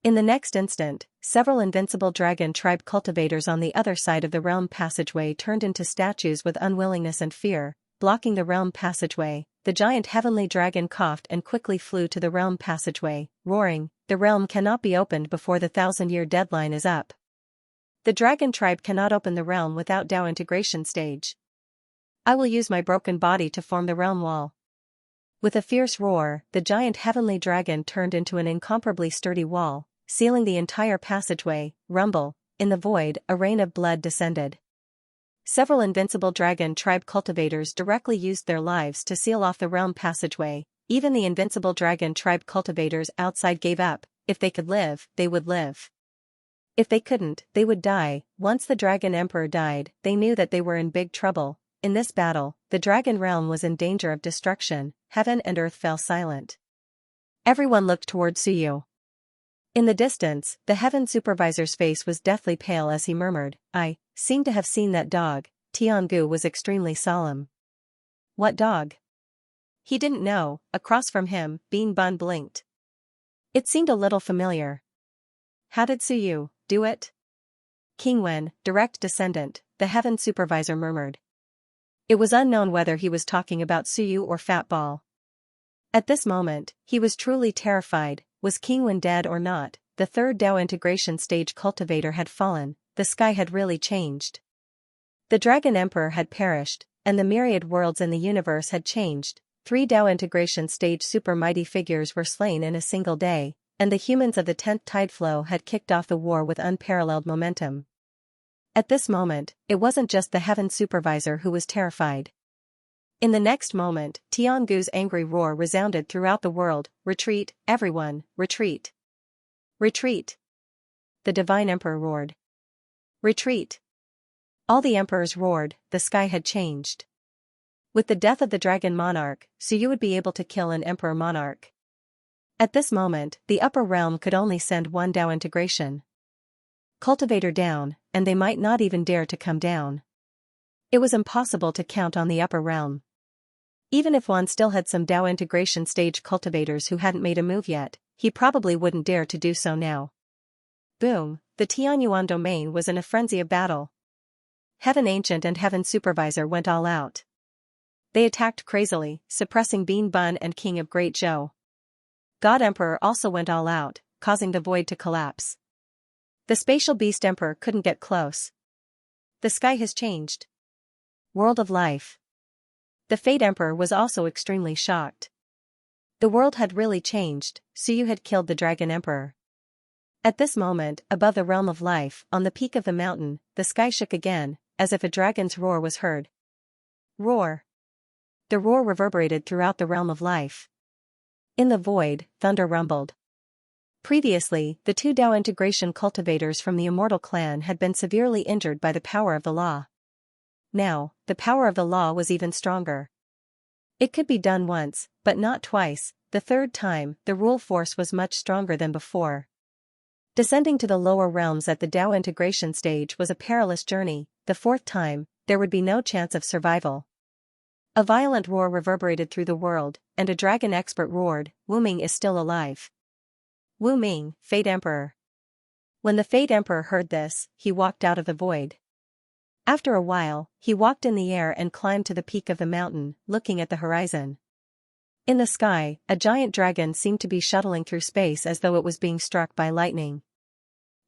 In the next instant, several invincible dragon tribe cultivators on the other side of the realm passageway turned into statues with unwillingness and fear, blocking the realm passageway. The giant heavenly dragon coughed and quickly flew to the realm passageway, roaring, "The realm cannot be opened before the 1,000-year deadline is up. The dragon tribe cannot open the realm without Tao integration stage. I will use my broken body to form the realm wall." With a fierce roar, the giant heavenly dragon turned into an incomparably sturdy wall, sealing the entire passageway. Rumble, in the void, a rain of blood descended. Several invincible dragon tribe cultivators directly used their lives to seal off the realm passageway. Even the invincible dragon tribe cultivators outside gave up. If they could live, they would live. If they couldn't, they would die. Once the Dragon Emperor died, they knew that they were in big trouble. In this battle, the Dragon Realm was in danger of destruction. Heaven and earth fell silent. Everyone looked toward Suyu. In the distance, the Heaven Supervisor's face was deathly pale as he murmured, "I seem to have seen that dog." Tiangu was extremely solemn. What dog? He didn't know. Across from him, Bean Bun blinked. It seemed a little familiar. How did Suyu do it? King Wen, direct descendant, the Heaven Supervisor murmured. It was unknown whether he was talking about Suyu or Fat Ball. At this moment, he was truly terrified. Was King Wen dead or not? The third Tao integration stage cultivator had fallen. The sky had really changed. The Dragon Emperor had perished, and the myriad worlds in the universe had changed. 3 Tao integration stage super mighty figures were slain in a single day, and the humans of the 10th tide flow had kicked off the war with unparalleled momentum. At this moment, it wasn't just the Heaven Supervisor who was terrified. In the next moment, Tiangu's angry roar resounded throughout the world. "Retreat, everyone, retreat! Retreat!" The Divine Emperor roared. "Retreat!" All the emperors roared. The sky had changed. With the death of the Dragon Monarch, Suyu would be able to kill an Emperor Monarch. At this moment, the upper realm could only send one Tao integration cultivator down, and they might not even dare to come down. It was impossible to count on the upper realm. Even if one still had some Tao integration stage cultivators who hadn't made a move yet, he probably wouldn't dare to do so now. Boom, the Tianyuan domain was in a frenzy of battle. Heaven Ancient and Heaven Supervisor went all out. They attacked crazily, suppressing Bean Bun and King of Great Zhou. God Emperor also went all out, causing the void to collapse. The Spatial Beast Emperor couldn't get close. The sky has changed. World of Life. The Fate Emperor was also extremely shocked. The world had really changed. Suyu had killed the Dragon Emperor. At this moment, above the realm of life, on the peak of the mountain, the sky shook again, as if a dragon's roar was heard. Roar. The roar reverberated throughout the realm of life. In the void, thunder rumbled. Previously, the 2 Tao integration cultivators from the Immortal Clan had been severely injured by the power of the law. Now, the power of the law was even stronger. It could be done once, but not twice. The third time, the rule force was much stronger than before. Descending to the lower realms at the Tao integration stage was a perilous journey. The fourth time, there would be no chance of survival. A violent roar reverberated through the world, and a dragon expert roared, "Wu Ming is still alive." Wu Ming, Fate Emperor. When the Fate Emperor heard this, he walked out of the void. After a while, he walked in the air and climbed to the peak of the mountain, looking at the horizon. In the sky, a giant dragon seemed to be shuttling through space as though it was being struck by lightning.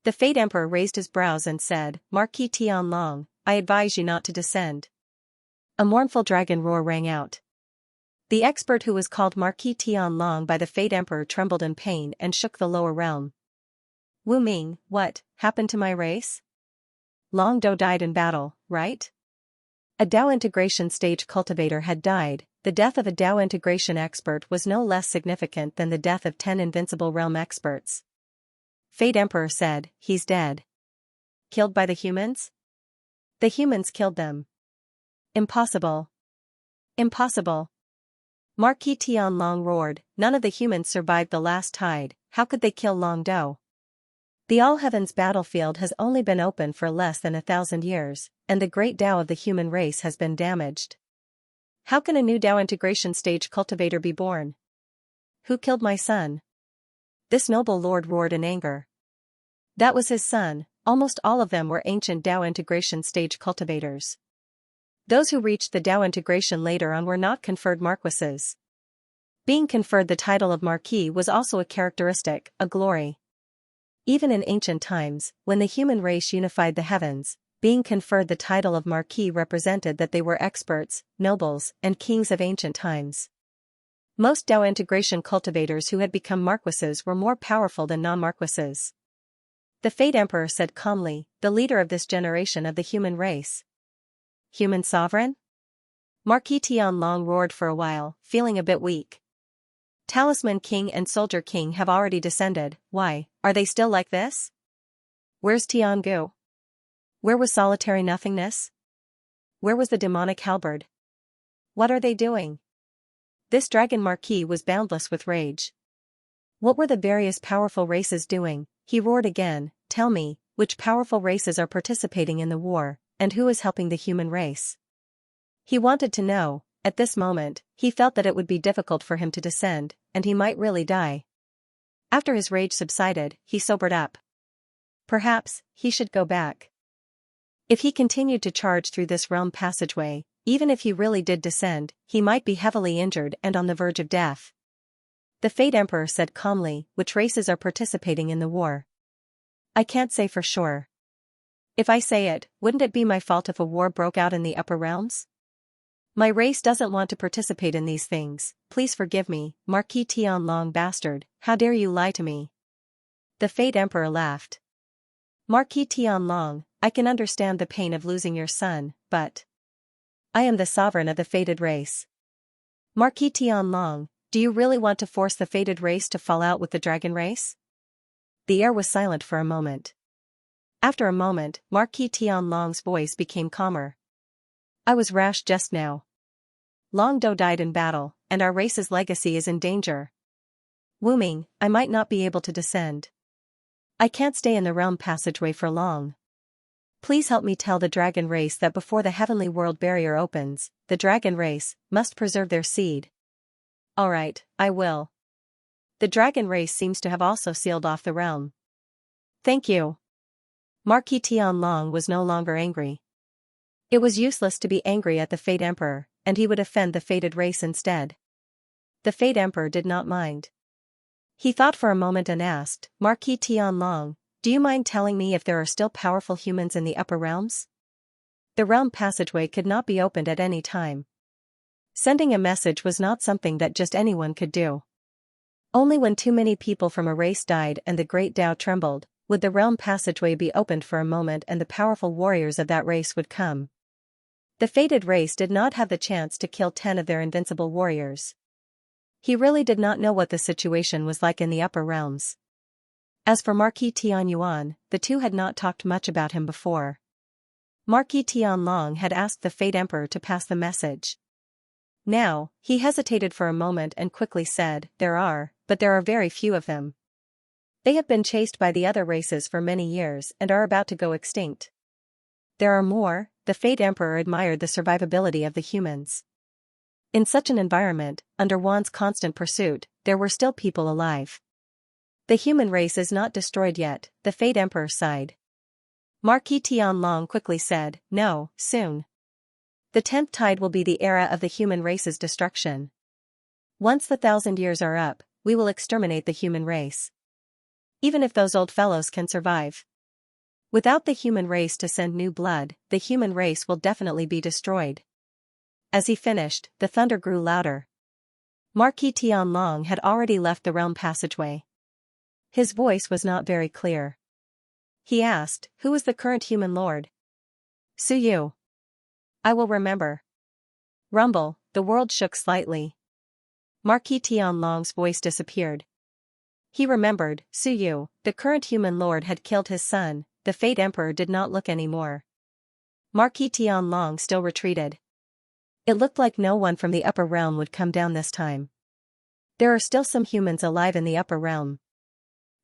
The Fate Emperor raised his brows and said, "Marquis Tianlong, I advise you not to descend." A mournful dragon roar rang out. The expert who was called Marquis Tianlong by the Fate Emperor trembled in pain and shook the lower realm. "Wu Ming, what happened to my race?" Long Do died in battle, right? A Tao integration stage cultivator had died. The death of a Tao integration expert was no less significant than the death of 10 invincible realm experts. Fate Emperor said, "He's dead." Killed by the humans? The humans killed them. Impossible. Impossible. Marquis Tianlong roared, "None of the humans survived the last tide. How could they kill Long Do? The All Heavens battlefield has only been open for less than 1,000 years, and the great Tao of the human race has been damaged. How can a new Tao integration stage cultivator be born? Who killed my son?" This noble lord roared in anger. That was his son. Almost all of them were ancient Dao integration stage cultivators. Those who reached the Dao integration later on were not conferred marquises. Being conferred the title of marquis was also a characteristic, a glory. Even in ancient times, when the human race unified the heavens, being conferred the title of marquis represented that they were experts, nobles, and kings of ancient times. Most Dao integration cultivators who had become marquises were more powerful than non-marquises. The Fate Emperor said calmly, the leader of this generation of the human race. Human sovereign? Marquis Tianlong roared for a while, feeling a bit weak. Talisman King and Soldier King have already descended. Why, are they still like this? Where's Tiangu? Where was solitary nothingness? Where was the demonic halberd? What are they doing? This dragon marquis was boundless with rage. What were the various powerful races doing? He roared again, tell me, which powerful races are participating in the war, and who is helping the human race? He wanted to know. At this moment, he felt that it would be difficult for him to descend, and he might really die. After his rage subsided, he sobered up. Perhaps, he should go back. If he continued to charge through this realm passageway, even if he really did descend, he might be heavily injured and on the verge of death. The Fate Emperor said calmly, which races are participating in the war? I can't say for sure. If I say it, wouldn't it be my fault if a war broke out in the upper realms? My race doesn't want to participate in these things, please forgive me, Marquis Tianlong bastard, how dare you lie to me? The Fate Emperor laughed. Marquis Tianlong, I can understand the pain of losing your son, but I am the sovereign of the fated race. Marquis Tianlong, do you really want to force the fated race to fall out with the dragon race? The air was silent for a moment. After a moment, Marquis Tianlong's voice became calmer. I was rash just now. Long Do died in battle, and our race's legacy is in danger. Wu Ming, I might not be able to descend. I can't stay in the realm passageway for long. Please help me tell the dragon race that before the heavenly world barrier opens, the dragon race must preserve their seed. Alright, I will. The dragon race seems to have also sealed off the realm. Thank you. Marquis Tianlong was no longer angry. It was useless to be angry at the Fate Emperor, and he would offend the fated race instead. The Fate Emperor did not mind. He thought for a moment and asked, Marquis Tianlong, do you mind telling me if there are still powerful humans in the upper realms? The realm passageway could not be opened at any time. Sending a message was not something that just anyone could do. Only when too many people from a race died and the great Tao trembled, would the realm passageway be opened for a moment and the powerful warriors of that race would come. The fated race did not have the chance to kill 10 of their invincible warriors. He really did not know what the situation was like in the upper realms. As for Marquis Tianyuan, the two had not talked much about him before. Marquis Tianlong had asked the Fate Emperor to pass the message. Now, he hesitated for a moment and quickly said, but there are very few of them. They have been chased by the other races for many years and are about to go extinct. There are more. The Fate Emperor admired the survivability of the humans. In such an environment, under Wan's constant pursuit, there were still people alive. The human race is not destroyed yet, the Fate Emperor sighed. Marquis Tianlong quickly said, no, soon. The 10th tide will be the era of the human race's destruction. Once the 1,000 years are up, we will exterminate the human race. Even if those old fellows can survive. Without the human race to send new blood, the human race will definitely be destroyed. As he finished, the thunder grew louder. Marquis Tianlong had already left the realm passageway. His voice was not very clear. He asked, who is the current human lord? Su Yu. I will remember. Rumble, the world shook slightly. Marquis Tianlong's voice disappeared. He remembered, Su Yu, the current human lord had killed his son. The Fate Emperor did not look anymore. Marquis Tianlong still retreated. It looked like no one from the upper realm would come down this time. There are still some humans alive in the upper realm.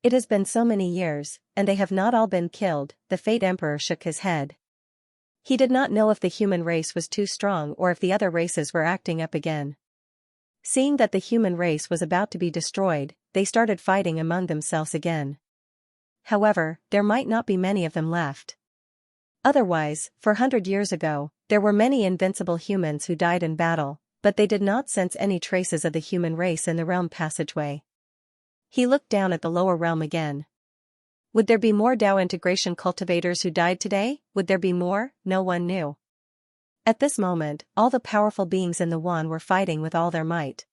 It has been so many years, and they have not all been killed, the Fate Emperor shook his head. He did not know if the human race was too strong or if the other races were acting up again. Seeing that the human race was about to be destroyed, they started fighting among themselves again. However, there might not be many of them left. Otherwise, 400 years ago, there were many invincible humans who died in battle, but they did not sense any traces of the human race in the realm passageway. He looked down at the lower realm again. Would there be more Dao integration cultivators who died today? Would there be more? No one knew. At this moment, all the powerful beings in the One were fighting with all their might.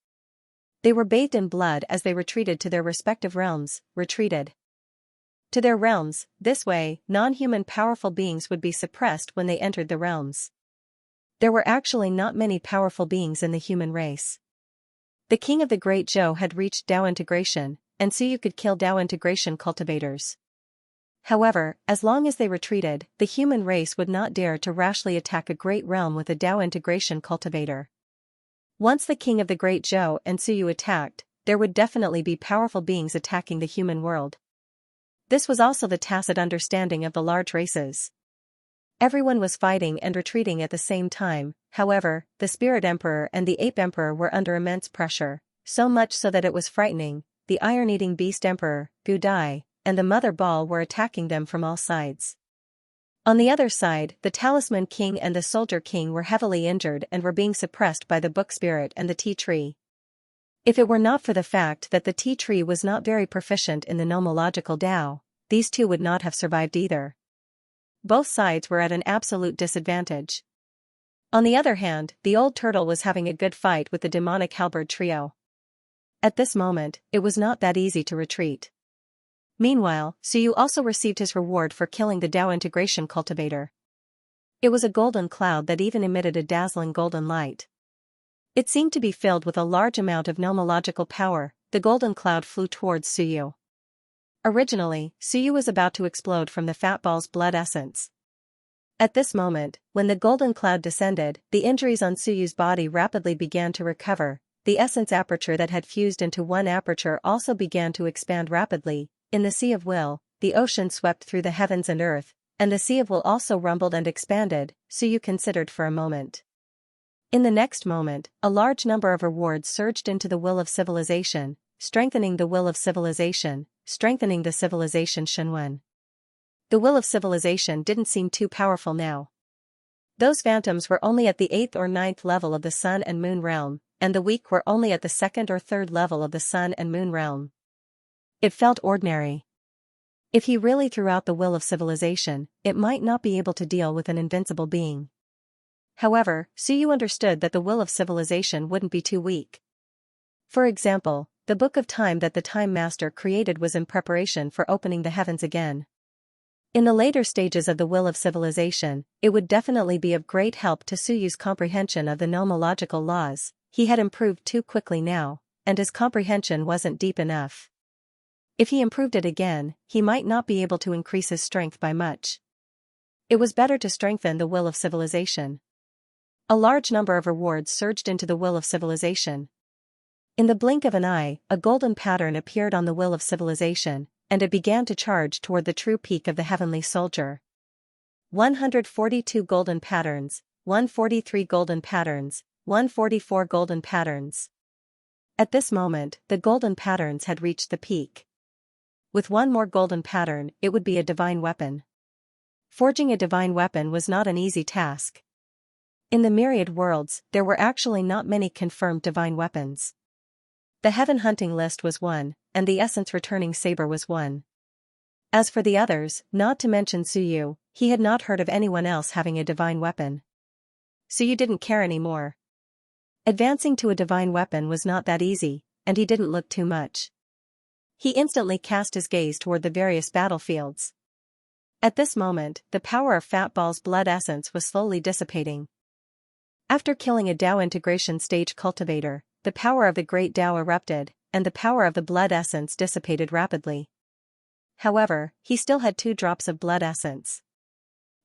They were bathed in blood as they retreated to their respective realms, to their realms. This way, non-human powerful beings would be suppressed when they entered the realms. There were actually not many powerful beings in the human race. The king of the Great Zhou had reached Dao integration, and so you could kill Dao integration cultivators. However, as long as they retreated, the human race would not dare to rashly attack a great realm with a Dao integration cultivator. Once the king of the Great Zhou and Suyu attacked, there would definitely be powerful beings attacking the human world. This was also the tacit understanding of the large races. Everyone was fighting and retreating at the same time. However, the Spirit Emperor and the Ape Emperor were under immense pressure, so much so that it was frightening. The Iron-Eating Beast Emperor, Gudai, and the Mother Ball were attacking them from all sides. On the other side, the Talisman King and the Soldier King were heavily injured and were being suppressed by the Book Spirit and the Tea Tree. If it were not for the fact that the Tea Tree was not very proficient in the nomological Tao, these two would not have survived either. Both sides were at an absolute disadvantage. On the other hand, the old turtle was having a good fight with the demonic halberd trio. At this moment, it was not that easy to retreat. Meanwhile, Suyu also received his reward for killing the Dao integration cultivator. It was a golden cloud that even emitted a dazzling golden light. It seemed to be filled with a large amount of nomological power. The golden cloud flew towards Suyu. Originally, Suyu was about to explode from the fat ball's blood essence. At this moment, when the golden cloud descended, the injuries on Suyu's body rapidly began to recover. The essence aperture that had fused into one aperture also began to expand rapidly. In the Sea of Will, the ocean swept through the heavens and earth, and the Sea of Will also rumbled and expanded. Suyu considered for a moment. In the next moment, a large number of rewards surged into the will of civilization, strengthening the will of civilization, strengthening the civilization Shenwen. The will of civilization didn't seem too powerful now. Those phantoms were only at the 8th or 9th level of the Sun and Moon realm, and the weak were only at the 2nd or 3rd level of the Sun and Moon realm. It felt ordinary. If he really threw out the will of civilization, it might not be able to deal with an invincible being. However, Suyu understood that the will of civilization wouldn't be too weak. For example, the Book of Time that the Time Master created was in preparation for opening the heavens again. In the later stages of the will of civilization, it would definitely be of great help to Suyu's comprehension of the nomological laws. He had improved too quickly now, and his comprehension wasn't deep enough. If he improved it again, he might not be able to increase his strength by much. It was better to strengthen the will of civilization. A large number of rewards surged into the will of civilization. In the blink of an eye, a golden pattern appeared on the will of civilization, and it began to charge toward the true peak of the heavenly soldier. 142 golden patterns, 143 golden patterns, 144 golden patterns. At this moment, the golden patterns had reached the peak. With one more golden pattern, it would be a divine weapon. Forging a divine weapon was not an easy task. In the Myriad worlds, there were actually not many confirmed divine weapons. The Heaven Hunting List was one, and the Essence Returning Saber was one. As for the others, not to mention Suyu, he had not heard of anyone else having a divine weapon. Suyu didn't care anymore. Advancing to a divine weapon was not that easy, and he didn't look too much. He instantly cast his gaze toward the various battlefields. At this moment, the power of Fat Ball's blood essence was slowly dissipating. After killing a Dao integration stage cultivator, the power of the great Dao erupted, and the power of the blood essence dissipated rapidly. However, he still had 2 drops of blood essence.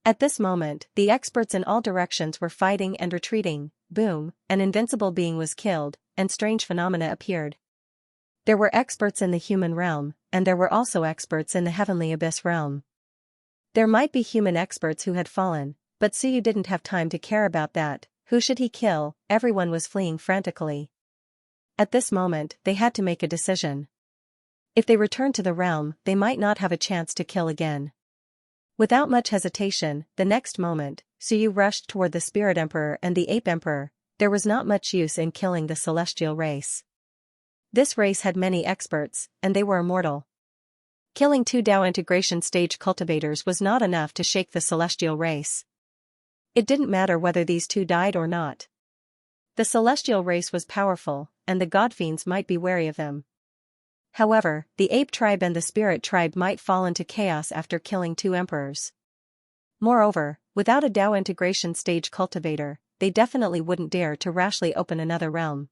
At this moment, the experts in all directions were fighting and retreating. Boom, an invincible being was killed, and strange phenomena appeared. There were experts in the human realm, and there were also experts in the heavenly abyss realm. There might be human experts who had fallen, but Suyu didn't have time to care about that. Who should he kill? Everyone was fleeing frantically. At this moment, they had to make a decision. If they returned to the realm, they might not have a chance to kill again. Without much hesitation, the next moment, Suyu rushed toward the Spirit Emperor and the Ape Emperor. There was not much use in killing the celestial race. This race had many experts, and they were immortal. Killing 2 Dao integration stage cultivators was not enough to shake the celestial race. It didn't matter whether these 2 died or not. The celestial race was powerful, and the god fiends might be wary of them. However, the ape tribe and the spirit tribe might fall into chaos after killing 2 emperors. Moreover, without a Dao integration stage cultivator, they definitely wouldn't dare to rashly open another realm.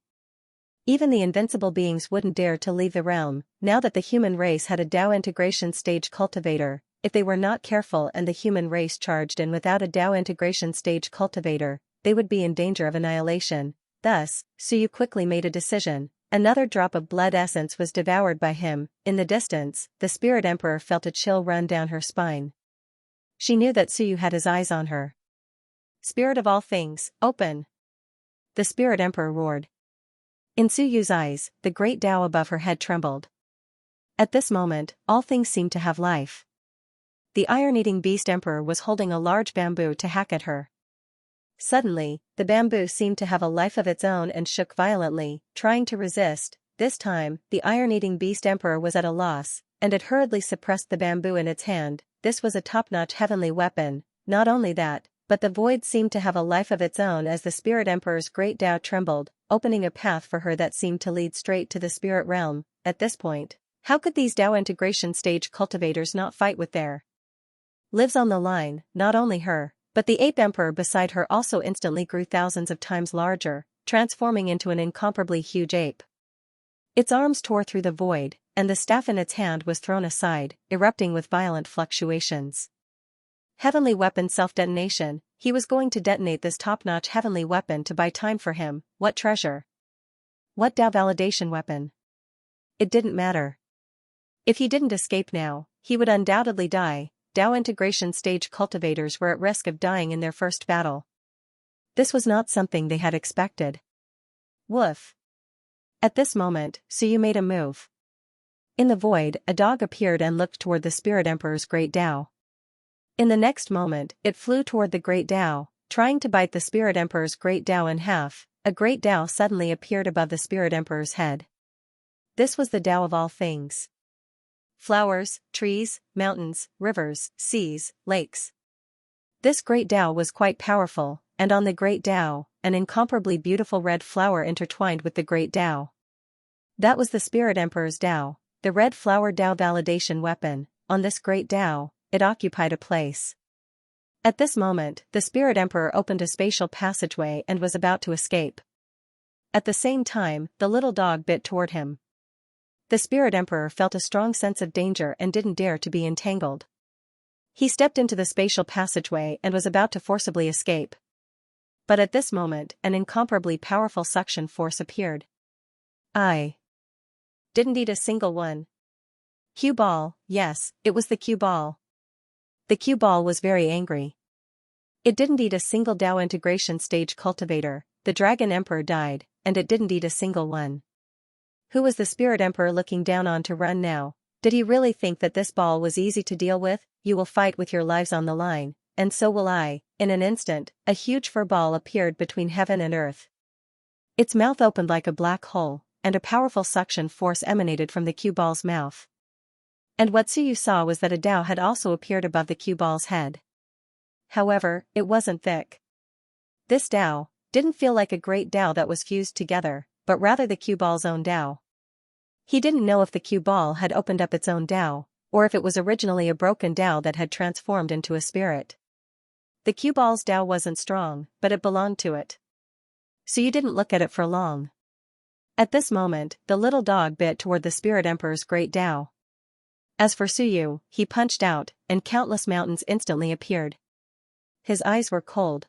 Even the invincible beings wouldn't dare to leave the realm. Now that the human race had a Dao integration stage cultivator, if they were not careful and the human race charged in without a Dao integration stage cultivator, they would be in danger of annihilation. Thus, Suyu quickly made a decision. Another drop of blood essence was devoured by him. In the distance, the Spirit Emperor felt a chill run down her spine. She knew that Suyu had his eyes on her. "Spirit of all things, open!" The Spirit Emperor roared. In Suyu's eyes, the great Tao above her head trembled. At this moment, all things seemed to have life. The iron-eating beast Emperor was holding a large bamboo to hack at her. Suddenly, the bamboo seemed to have a life of its own and shook violently, trying to resist. This time, the iron-eating beast Emperor was at a loss, and it hurriedly suppressed the bamboo in its hand. This was a top-notch heavenly weapon. Not only that, but the void seemed to have a life of its own as the Spirit Emperor's great Tao trembled, opening a path for her that seemed to lead straight to the spirit realm. At this point, how could these Dao integration stage cultivators not fight with their lives on the line? Not only her, but the Ape Emperor beside her also instantly grew thousands of times larger, transforming into an incomparably huge ape. Its arms tore through the void, and the staff in its hand was thrown aside, erupting with violent fluctuations. Heavenly weapon self-detonation. He was going to detonate this top-notch heavenly weapon to buy time for him. What treasure? What Dao validation weapon? It didn't matter. If he didn't escape now, he would undoubtedly die. Dao integration stage cultivators were at risk of dying in their first battle. This was not something they had expected. Woof. At this moment, Suyu made a move. In the void, a dog appeared and looked toward the Spirit Emperor's great Dao. In the next moment, it flew toward the great Dao, trying to bite the Spirit Emperor's great Dao in half. A great Dao suddenly appeared above the Spirit Emperor's head. This was the Dao of all things. Flowers, trees, mountains, rivers, seas, lakes. This great Dao was quite powerful, and on the great Dao, an incomparably beautiful red flower intertwined with the great Dao. That was the Spirit Emperor's Dao, the red flower Dao validation weapon. On this great Dao, it occupied a place. At this moment, the Spirit Emperor opened a spatial passageway and was about to escape. At the same time, the little dog bit toward him. The Spirit Emperor felt a strong sense of danger and didn't dare to be entangled. He stepped into the spatial passageway and was about to forcibly escape. But at this moment, an incomparably powerful suction force appeared. I didn't eat a single one. Cue ball, yes, it was the cue ball. The cue ball was very angry. It didn't eat a single Dao integration stage cultivator. The Dragon Emperor died, and it didn't eat a single one. Who was the Spirit Emperor looking down on to run now? Did he really think that this ball was easy to deal with? You will fight with your lives on the line, and so will I. In an instant, a huge fur ball appeared between heaven and earth. Its mouth opened like a black hole, and a powerful suction force emanated from the cue ball's mouth. And what Suyu saw was that a Dao had also appeared above the cue ball's head. However, it wasn't thick. This Dao didn't feel like a great Dao that was fused together, but rather the cue ball's own Dao. He didn't know if the cue ball had opened up its own Dao, or if it was originally a broken Dao that had transformed into a spirit. The cue ball's Dao wasn't strong, but it belonged to it. Suyu didn't look at it for long. At this moment, the little dog bit toward the Spirit Emperor's great Dao. As for Suyu, he punched out, and countless mountains instantly appeared. His eyes were cold.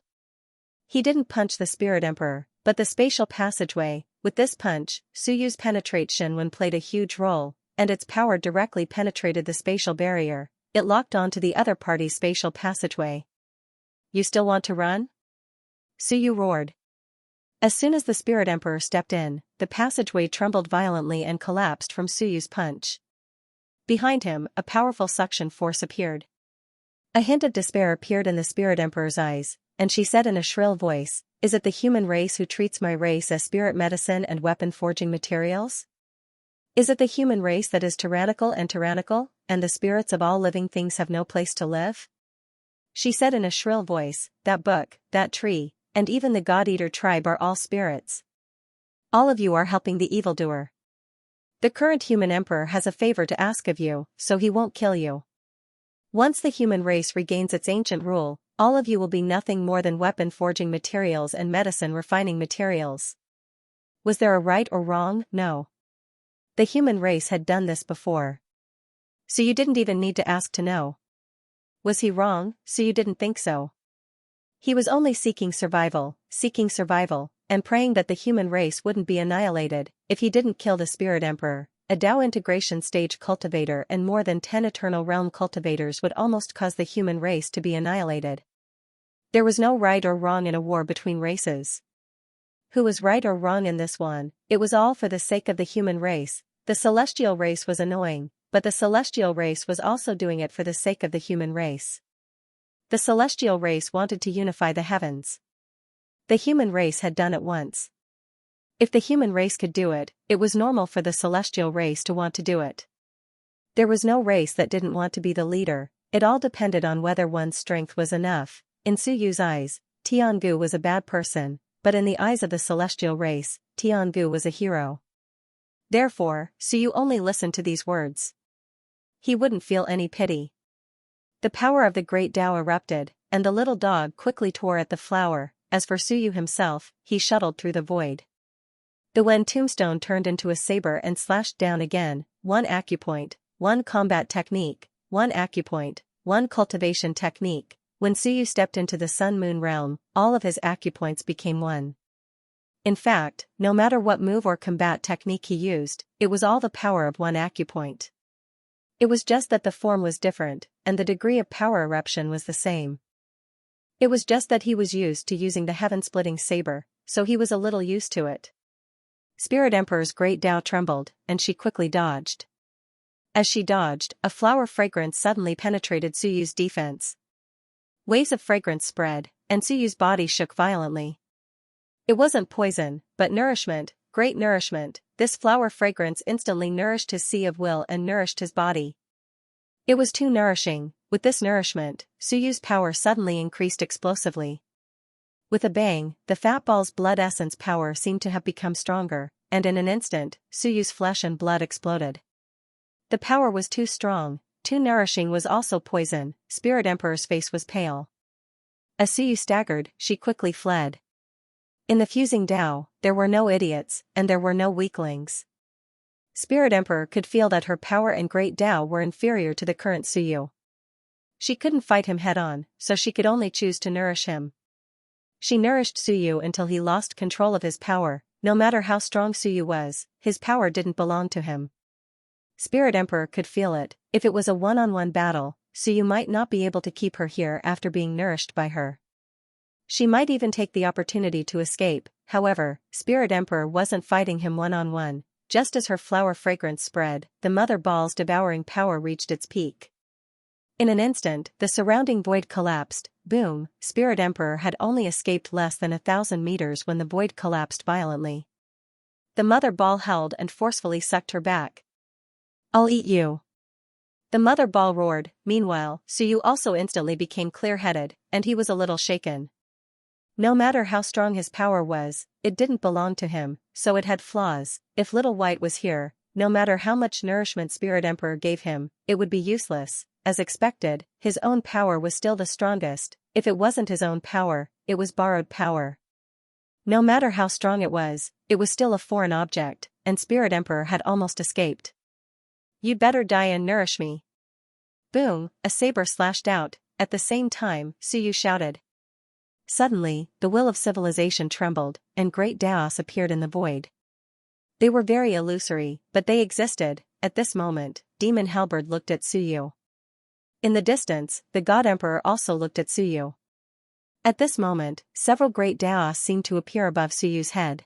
He didn't punch the Spirit Emperor, but the spatial passageway. With this punch, Suyu's penetration when played a huge role, and its power directly penetrated the spatial barrier. It locked onto the other party's spatial passageway. You still want to run? Suyu roared. As soon as the Spirit Emperor stepped in, the passageway trembled violently and collapsed from Suyu's punch. Behind him, a powerful suction force appeared. A hint of despair appeared in the Spirit Emperor's eyes, and she said in a shrill voice, "Is it the human race who treats my race as spirit medicine and weapon-forging materials? Is it the human race that is tyrannical, and the spirits of all living things have no place to live?" She said in a shrill voice, "That book, that tree, and even the God-Eater tribe are all spirits. All of you are helping the evildoer. The current human emperor has a favor to ask of you, so he won't kill you. Once the human race regains its ancient rule, all of you will be nothing more than weapon-forging materials and medicine-refining materials." Was there a right or wrong? No. The human race had done this before. So you didn't even need to ask to know. Was he wrong? So you didn't think so. He was only seeking survival, and praying that the human race wouldn't be annihilated if he didn't kill the Spirit Emperor. A Tao integration stage cultivator and more than 10 eternal realm cultivators would almost cause the human race to be annihilated. There was no right or wrong in a war between races. Who was right or wrong in this one? It was all for the sake of the human race. The celestial race was annoying, but the celestial race was also doing it for the sake of the human race. The celestial race wanted to unify the heavens. The human race had done it once. If the human race could do it, it was normal for the celestial race to want to do it. There was no race that didn't want to be the leader, it all depended on whether one's strength was enough. In Suyu's eyes, Tiangu was a bad person, but in the eyes of the celestial race, Tiangu was a hero. Therefore, Suyu only listened to these words. He wouldn't feel any pity. The power of the great Tao erupted, and the little dog quickly tore at the flower. As for Suyu himself, he shuttled through the void. The Wen tombstone turned into a saber and slashed down again, one acupoint, one combat technique, one acupoint, one cultivation technique. When Suyu stepped into the Sun-Moon realm, all of his acupoints became one. In fact, no matter what move or combat technique he used, it was all the power of one acupoint. It was just that the form was different, and the degree of power eruption was the same. It was just that he was used to using the heaven-splitting saber, so he was a little used to it. Spirit Emperor's great Tao trembled, and she quickly dodged. As she dodged, a flower fragrance suddenly penetrated Suyu's defense. Waves of fragrance spread, and Suyu's body shook violently. It wasn't poison, but nourishment, great nourishment. This flower fragrance instantly nourished his sea of will and nourished his body. It was too nourishing. With this nourishment, Suyu's power suddenly increased explosively. With a bang, the fat ball's blood essence power seemed to have become stronger, and in an instant, Suyu's flesh and blood exploded. The power was too strong, too nourishing was also poison. Spirit Emperor's face was pale. As Suyu staggered, she quickly fled. In the fusing Tao, there were no idiots, and there were no weaklings. Spirit Emperor could feel that her power and great Tao were inferior to the current Suyu. She couldn't fight him head-on, so she could only choose to nourish him. She nourished Suyu until he lost control of his power. No matter how strong Suyu was, his power didn't belong to him. Spirit Emperor could feel it. If it was a one-on-one battle, Suyu might not be able to keep her here after being nourished by her. She might even take the opportunity to escape. However, Spirit Emperor wasn't fighting him one-on-one. Just as her flower fragrance spread, the Mother Ball's devouring power reached its peak. In an instant, the surrounding void collapsed. Boom! Spirit Emperor had only escaped less than 1,000 meters when the void collapsed violently. The Mother Ball held and forcefully sucked her back. "I'll eat you!" The Mother Ball roared. Meanwhile, Suyu also instantly became clear-headed, and he was a little shaken. No matter how strong his power was, it didn't belong to him, so it had flaws. If Little White was here, no matter how much nourishment Spirit Emperor gave him, it would be useless. As expected, his own power was still the strongest. If it wasn't his own power, it was borrowed power. No matter how strong it was still a foreign object, and Spirit Emperor had almost escaped. "You'd better die and nourish me." Boom! A saber slashed out. At the same time, Suyu shouted. Suddenly, the will of civilization trembled, and great Daos appeared in the void. They were very illusory, but they existed. At this moment, Demon Halberd looked at Suyu. In the distance, the God Emperor also looked at Suyu. At this moment, several great Daos seemed to appear above Suyu's head.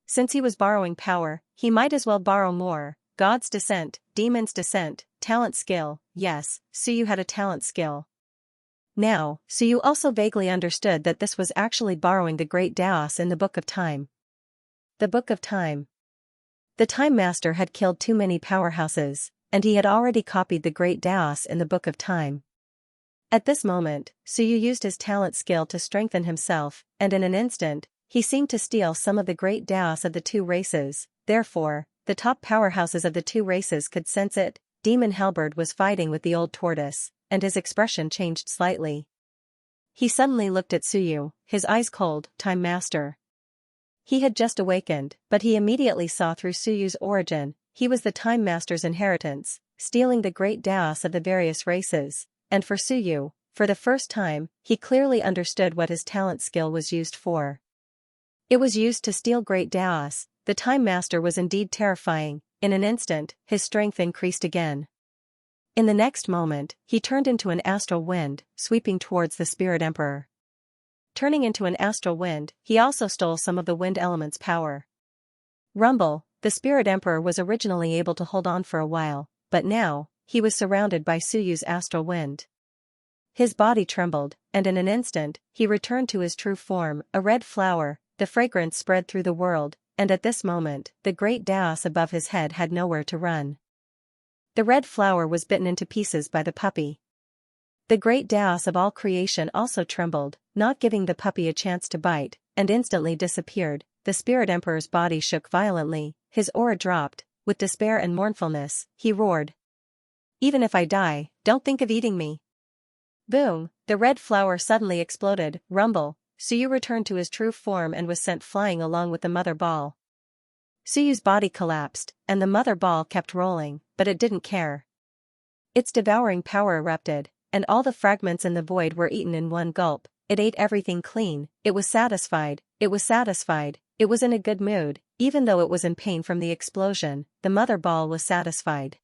Since he was borrowing power, he might as well borrow more. God's descent, demon's descent, talent skill. Yes, Suyu had a talent skill. Now, Suyu also vaguely understood that this was actually borrowing the great Daos in the Book of Time. The Book of Time. The Time Master had killed too many powerhouses, and he had already copied the great Daos in the Book of Time. At this moment, Suyu used his talent skill to strengthen himself, and in an instant, he seemed to steal some of the great Daos of the two races. Therefore, the top powerhouses of the two races could sense it. Demon Halberd was fighting with the old tortoise, and his expression changed slightly. He suddenly looked at Suyu, his eyes cold. Time Master. He had just awakened, but he immediately saw through Suyu's origin. He was the Time Master's inheritance, stealing the great Daos of the various races, and for Suyu, for the first time, he clearly understood what his talent skill was used for. It was used to steal great Daos. The Time Master was indeed terrifying. In an instant, his strength increased again. In the next moment, he turned into an astral wind, sweeping towards the Spirit Emperor. Turning into an astral wind, he also stole some of the wind element's power. Rumble, the Spirit Emperor was originally able to hold on for a while, but now, he was surrounded by Suyu's astral wind. His body trembled, and in an instant, he returned to his true form, a red flower. The fragrance spread through the world, and at this moment, the great Daos above his head had nowhere to run. The red flower was bitten into pieces by the puppy. The great Daos of all creation also trembled, not giving the puppy a chance to bite, and instantly disappeared. The Spirit Emperor's body shook violently, his aura dropped. With despair and mournfulness, he roared. Even if I die, don't think of eating me. Boom, the red flower suddenly exploded. Rumble, Suyu returned to his true form and was sent flying along with the mother ball. Suyu's body collapsed, and the mother ball kept rolling, but it didn't care. Its devouring power erupted, and all the fragments in the void were eaten in one gulp. It ate everything clean. It was satisfied. It was satisfied. It was in a good mood, even though it was in pain from the explosion. The mother ball was satisfied.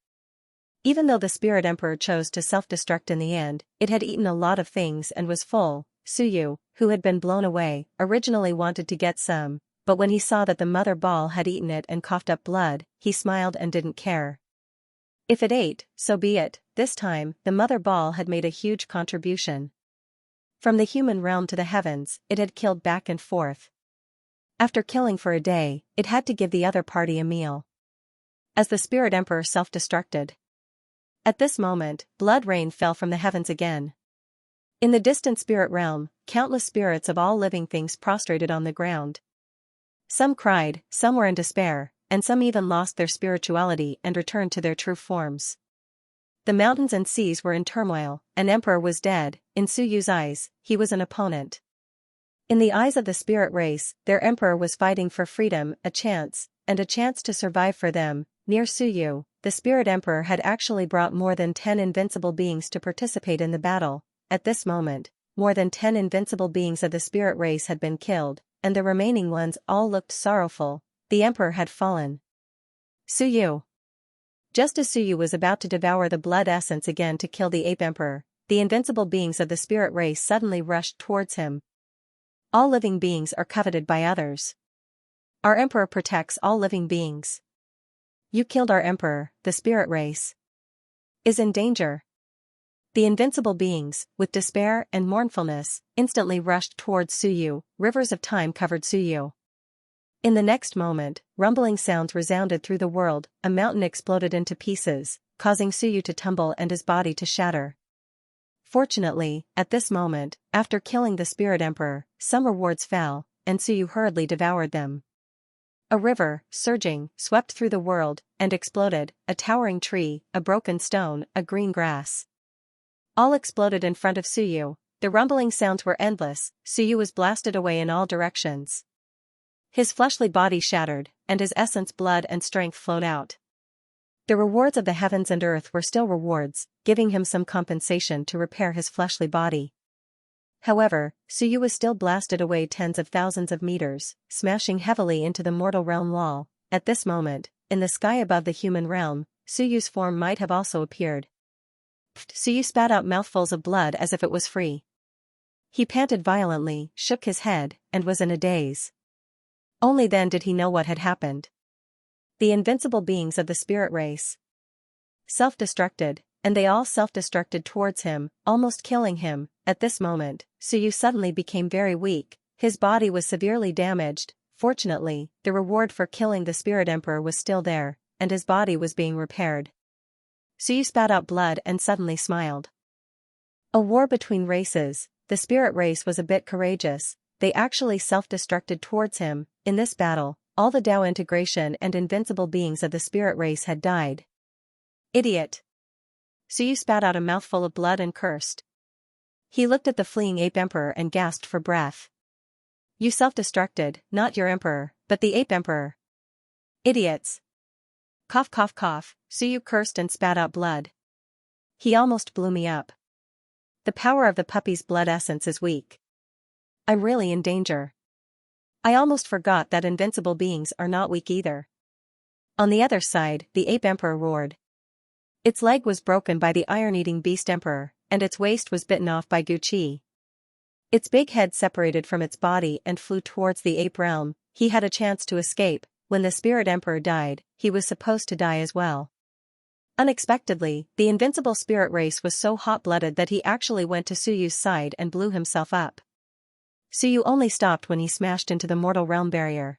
Even though the Spirit Emperor chose to self-destruct in the end, it had eaten a lot of things and was full. Suyu, who had been blown away, originally wanted to get some, but when he saw that the mother ball had eaten it and coughed up blood, he smiled and didn't care. If it ate, so be it. This time, the mother ball had made a huge contribution. From the human realm to the heavens, it had killed back and forth. After killing for a day, it had to give the other party a meal. As the Spirit Emperor self-destructed. At this moment, blood rain fell from the heavens again. In the distant spirit realm, countless spirits of all living things prostrated on the ground. Some cried, some were in despair, and some even lost their spirituality and returned to their true forms. The mountains and seas were in turmoil. An emperor was dead. In Suyu's eyes, he was an opponent. In the eyes of the spirit race, their emperor was fighting for freedom, a chance to survive for them. Near Suyu, the Spirit Emperor had actually brought more than 10 invincible beings to participate in the battle. At this moment, more than 10 invincible beings of the spirit race had been killed, and the remaining ones all looked sorrowful. The Emperor had fallen. Suyu. Just as Suyu was about to devour the blood essence again to kill the Ape Emperor, the invincible beings of the spirit race suddenly rushed towards him. All living beings are coveted by others. Our Emperor protects all living beings. You killed our Emperor. The spirit race is in danger. The invincible beings, with despair and mournfulness, instantly rushed towards Suyu. Rivers of time covered Suyu. In the next moment, rumbling sounds resounded through the world. A mountain exploded into pieces, causing Suyu to tumble and his body to shatter. Fortunately, at this moment, after killing the Spirit Emperor, some rewards fell, and Suyu hurriedly devoured them. A river, surging, swept through the world, and exploded. A towering tree, a broken stone, a green grass. All exploded in front of Suyu. The rumbling sounds were endless. Suyu was blasted away in all directions. His fleshly body shattered, and his essence, blood and strength flowed out. The rewards of the heavens and earth were still rewards, giving him some compensation to repair his fleshly body. However, Suyu was still blasted away tens of thousands of meters, smashing heavily into the mortal realm wall. At this moment, in the sky above the human realm, Suyu's form might have also appeared. Suyu spat out mouthfuls of blood as if it was free. He panted violently, shook his head, and was in a daze. Only then did he know what had happened. The invincible beings of the spirit race self-destructed, and they all self-destructed towards him, almost killing him. At this moment, Suyu suddenly became very weak. His body was severely damaged. Fortunately, the reward for killing the Spirit Emperor was still there, and his body was being repaired. Suyu spat out blood and suddenly smiled. A war between races. The spirit race was a bit courageous. They actually self-destructed towards him. In this battle, all the Tao integration and invincible beings of the spirit race had died. Idiot! Suyu spat out a mouthful of blood and cursed. He looked at the fleeing ape emperor and gasped for breath. You self-destructed, not your emperor, but the ape emperor. Idiots! Cough cough cough, Suyu cursed and spat out blood. He almost blew me up. The power of the puppy's blood essence is weak. I'm really in danger. I almost forgot that invincible beings are not weak either. On the other side, the ape emperor roared. Its leg was broken by the iron-eating beast emperor, and its waist was bitten off by Guqi. Its big head separated from its body and flew towards the ape realm. He had a chance to escape. When the spirit emperor died, he was supposed to die as well. Unexpectedly, the invincible spirit race was so hot-blooded that he actually went to Suyu's side and blew himself up. Suyu only stopped when he smashed into the mortal realm barrier.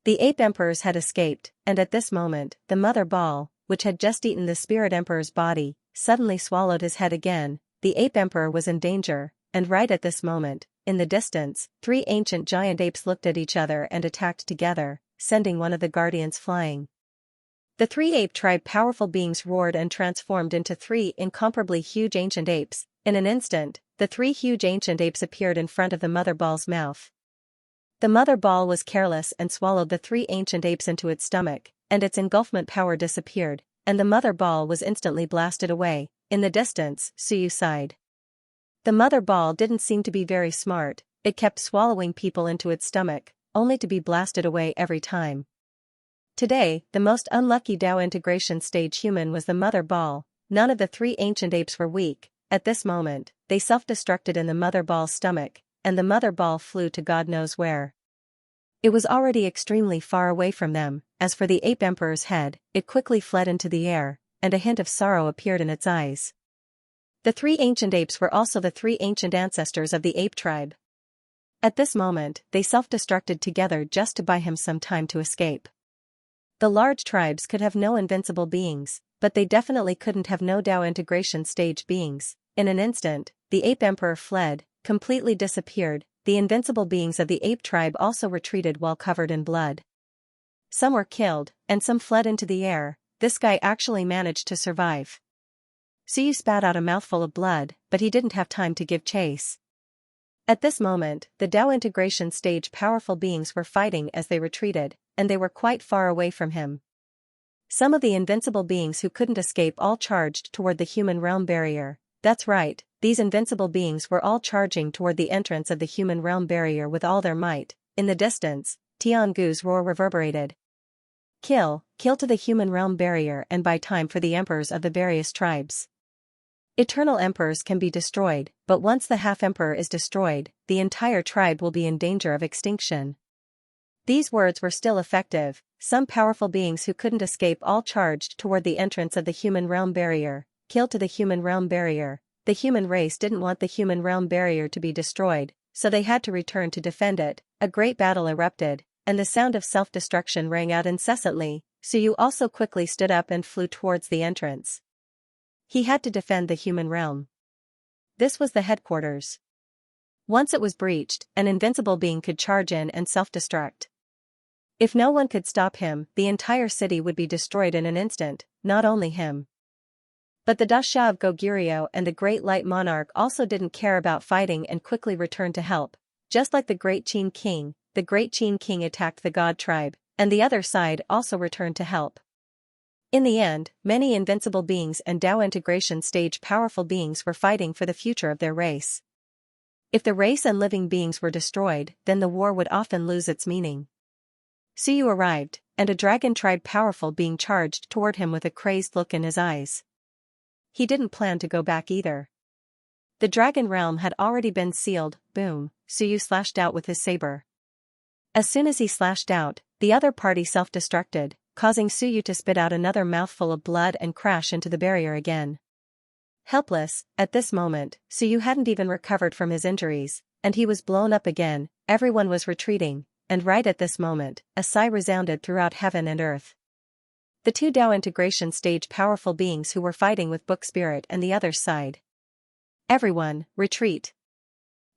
The ape emperors had escaped, and at this moment, the mother ball, which had just eaten the spirit emperor's body, suddenly swallowed his head again. The ape emperor was in danger, and right at this moment, in the distance, 3 ancient giant apes looked at each other and attacked together, sending one of the guardians flying. The 3 ape tribe powerful beings roared and transformed into 3 incomparably huge ancient apes. In an instant, the 3 huge ancient apes appeared in front of the mother ball's mouth. The mother ball was careless and swallowed the 3 ancient apes into its stomach, and its engulfment power disappeared, and the mother ball was instantly blasted away. In the distance, Suyu sighed. The mother ball didn't seem to be very smart. It kept swallowing people into its stomach, only to be blasted away every time. Today, the most unlucky Tao integration stage human was the mother ball. None of the 3 ancient apes were weak. At this moment, they self-destructed in the mother ball's stomach, and the mother ball flew to God knows where. It was already extremely far away from them. As for the ape emperor's head, it quickly fled into the air, and a hint of sorrow appeared in its eyes. The 3 ancient apes were also the 3 ancient ancestors of the ape tribe. At this moment, they self-destructed together just to buy him some time to escape. The large tribes could have no invincible beings, but they definitely couldn't have no Tao integration stage beings. In an instant, the ape emperor fled, completely disappeared. The invincible beings of the ape tribe also retreated while covered in blood. Some were killed, and some fled into the air. This guy actually managed to survive. Suyu spat out a mouthful of blood, but he didn't have time to give chase. At this moment, the Tao integration stage powerful beings were fighting as they retreated, and they were quite far away from him. Some of the invincible beings who couldn't escape all charged toward the human realm barrier. That's right, these invincible beings were all charging toward the entrance of the human realm barrier with all their might. In the distance, Tiangu's roar reverberated. Kill to the human realm barrier and buy time for the emperors of the various tribes. Eternal emperors can be destroyed, but once the half-emperor is destroyed, the entire tribe will be in danger of extinction. These words were still effective. Some powerful beings who couldn't escape all charged toward the entrance of the human realm barrier. Kill to the human realm barrier. The human race didn't want the human realm barrier to be destroyed, so they had to return to defend it. A great battle erupted, and the sound of self-destruction rang out incessantly. Suyu also quickly stood up and flew towards the entrance. He had to defend the human realm. This was the headquarters. Once it was breached, an invincible being could charge in and self-destruct. If no one could stop him, the entire city would be destroyed in an instant, not only him. But the Dasha of Goguryeo and the Great Light Monarch also didn't care about fighting and quickly returned to help. Just like the Great Qin King, the Great Qin King attacked the God tribe, and the other side also returned to help. In the end, many invincible beings and Tao integration stage powerful beings were fighting for the future of their race. If the race and living beings were destroyed, then the war would often lose its meaning. Suyu arrived, and a dragon tribe powerful being charged toward him with a crazed look in his eyes. He didn't plan to go back either. The dragon realm had already been sealed. Boom, Suyu slashed out with his saber. As soon as he slashed out, the other party self-destructed, causing Suyu to spit out another mouthful of blood and crash into the barrier again. Helpless, at this moment, Suyu hadn't even recovered from his injuries, and he was blown up again. Everyone was retreating, and right at this moment, a sigh resounded throughout heaven and earth. The two Dao integration stage powerful beings who were fighting with Book Spirit and the others sighed. Everyone, retreat.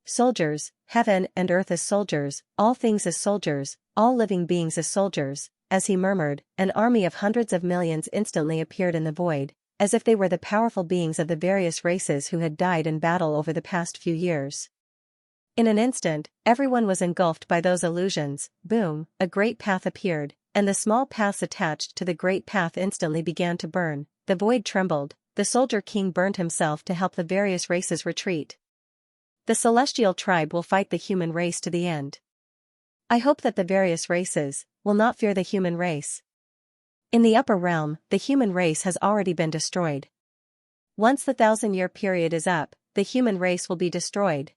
Soldiers, heaven and earth as soldiers, all things as soldiers, all living beings as soldiers. As he murmured, an army of hundreds of millions instantly appeared in the void, as if they were the powerful beings of the various races who had died in battle over the past few years. In an instant, everyone was engulfed by those illusions. Boom, a great path appeared, and the small paths attached to the great path instantly began to burn. The void trembled. The Soldier King burned himself to help the various races retreat. The celestial tribe will fight the human race to the end. I hope that the various races will not fear the human race. In the upper realm, the human race has already been destroyed. Once the 1,000-year period is up, the human race will be destroyed.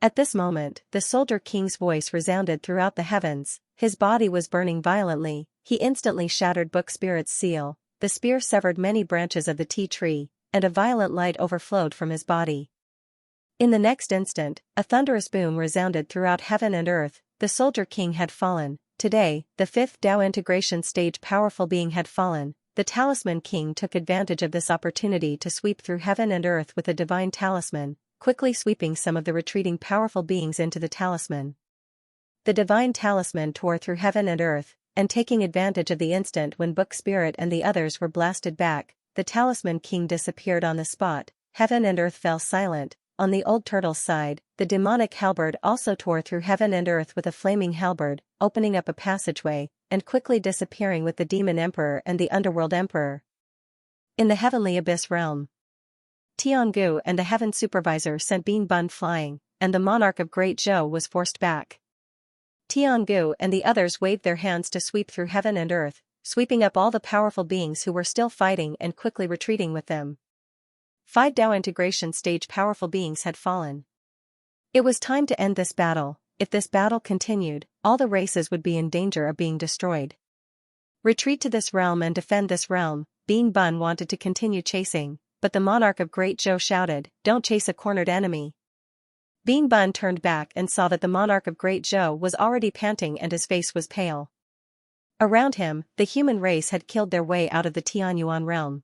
At this moment, the Soldier King's voice resounded throughout the heavens. His body was burning violently. He instantly shattered Book Spirit's seal. The spear severed many branches of the tea tree, and a violent light overflowed from his body. In the next instant, a thunderous boom resounded throughout heaven and earth. The Soldier King had fallen. Today, the fifth Dao integration stage powerful being had fallen. The Talisman King took advantage of this opportunity to sweep through heaven and earth with a divine talisman, quickly sweeping some of the retreating powerful beings into the talisman. The divine talisman tore through heaven and earth, and taking advantage of the instant when Book Spirit and the others were blasted back, the Talisman King disappeared on the spot. Heaven and earth fell silent. On the old turtle's side, the demonic halberd also tore through heaven and earth with a flaming halberd, opening up a passageway, and quickly disappearing with the Demon Emperor and the Underworld Emperor. In the heavenly abyss realm, Tiangu and the Heaven Supervisor sent Bean Bun flying, and the monarch of Great Zhou was forced back. Tiangu and the others waved their hands to sweep through heaven and earth, sweeping up all the powerful beings who were still fighting and quickly retreating with them. 5 Dao integration stage powerful beings had fallen. It was time to end this battle. If this battle continued, all the races would be in danger of being destroyed. Retreat to this realm and defend this realm. Bean Bun wanted to continue chasing, but the monarch of Great Zhou shouted, "Don't chase a cornered enemy." Bean Bun turned back and saw that the monarch of Great Zhou was already panting and his face was pale. Around him, the human race had killed their way out of the Tianyuan realm.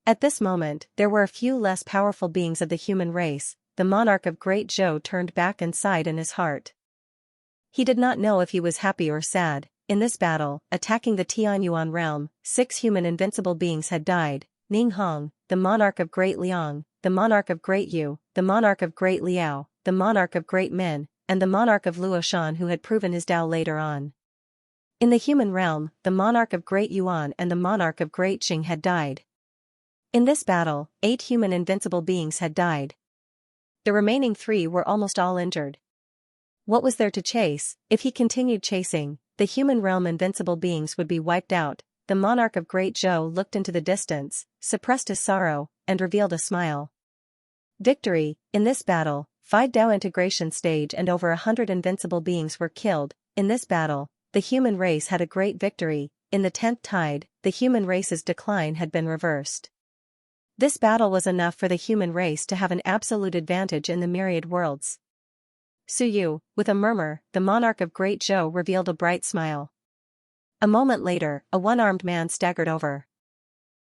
At this moment, there were a few less powerful beings of the human race. The monarch of Great Zhou turned back and sighed in his heart. He did not know if he was happy or sad. In this battle, attacking the Tianyuan realm, 6 human invincible beings had died. Ning Hong, the monarch of Great Liang, the monarch of Great Yu, the monarch of Great Liao, the monarch of Great Min, and the monarch of Luoshan who had proven his Dao later on. In the human realm, the monarch of Great Yuan and the monarch of Great Qing had died. In this battle, 8 human invincible beings had died. The remaining 3 were almost all injured. What was there to chase? If he continued chasing, the human realm invincible beings would be wiped out. The monarch of Great Zhou looked into the distance, suppressed his sorrow, and revealed a smile. Victory! In this battle, 5 Dao integration stage and over 100 invincible beings were killed. In this battle, the human race had a great victory. In the 10th tide, the human race's decline had been reversed. This battle was enough for the human race to have an absolute advantage in the myriad worlds. Suyu, with a murmur, the monarch of Great Zhou revealed a bright smile. A moment later, a one-armed man staggered over.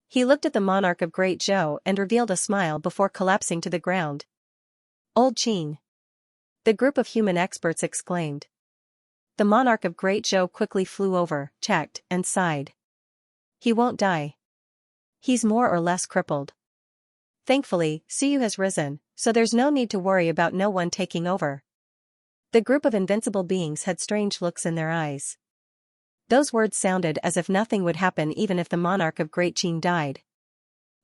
He looked at the monarch of Great Zhou and revealed a smile before collapsing to the ground. Old Qin! The group of human experts exclaimed. The monarch of Great Zhou quickly flew over, checked, and sighed. He won't die. He's more or less crippled. Thankfully, Suyu has risen, so there's no need to worry about no one taking over. The group of invincible beings had strange looks in their eyes. Those words sounded as if nothing would happen even if the monarch of Great Qin died.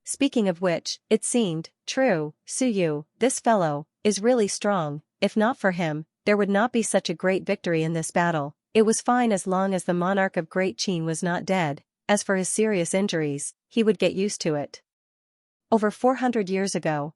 Speaking of which, it seemed true. Suyu, this fellow, is really strong. If not for him, there would not be such a great victory in this battle. It was fine as long as the monarch of Great Qin was not dead. As for his serious injuries, he would get used to it. Over 400 years ago,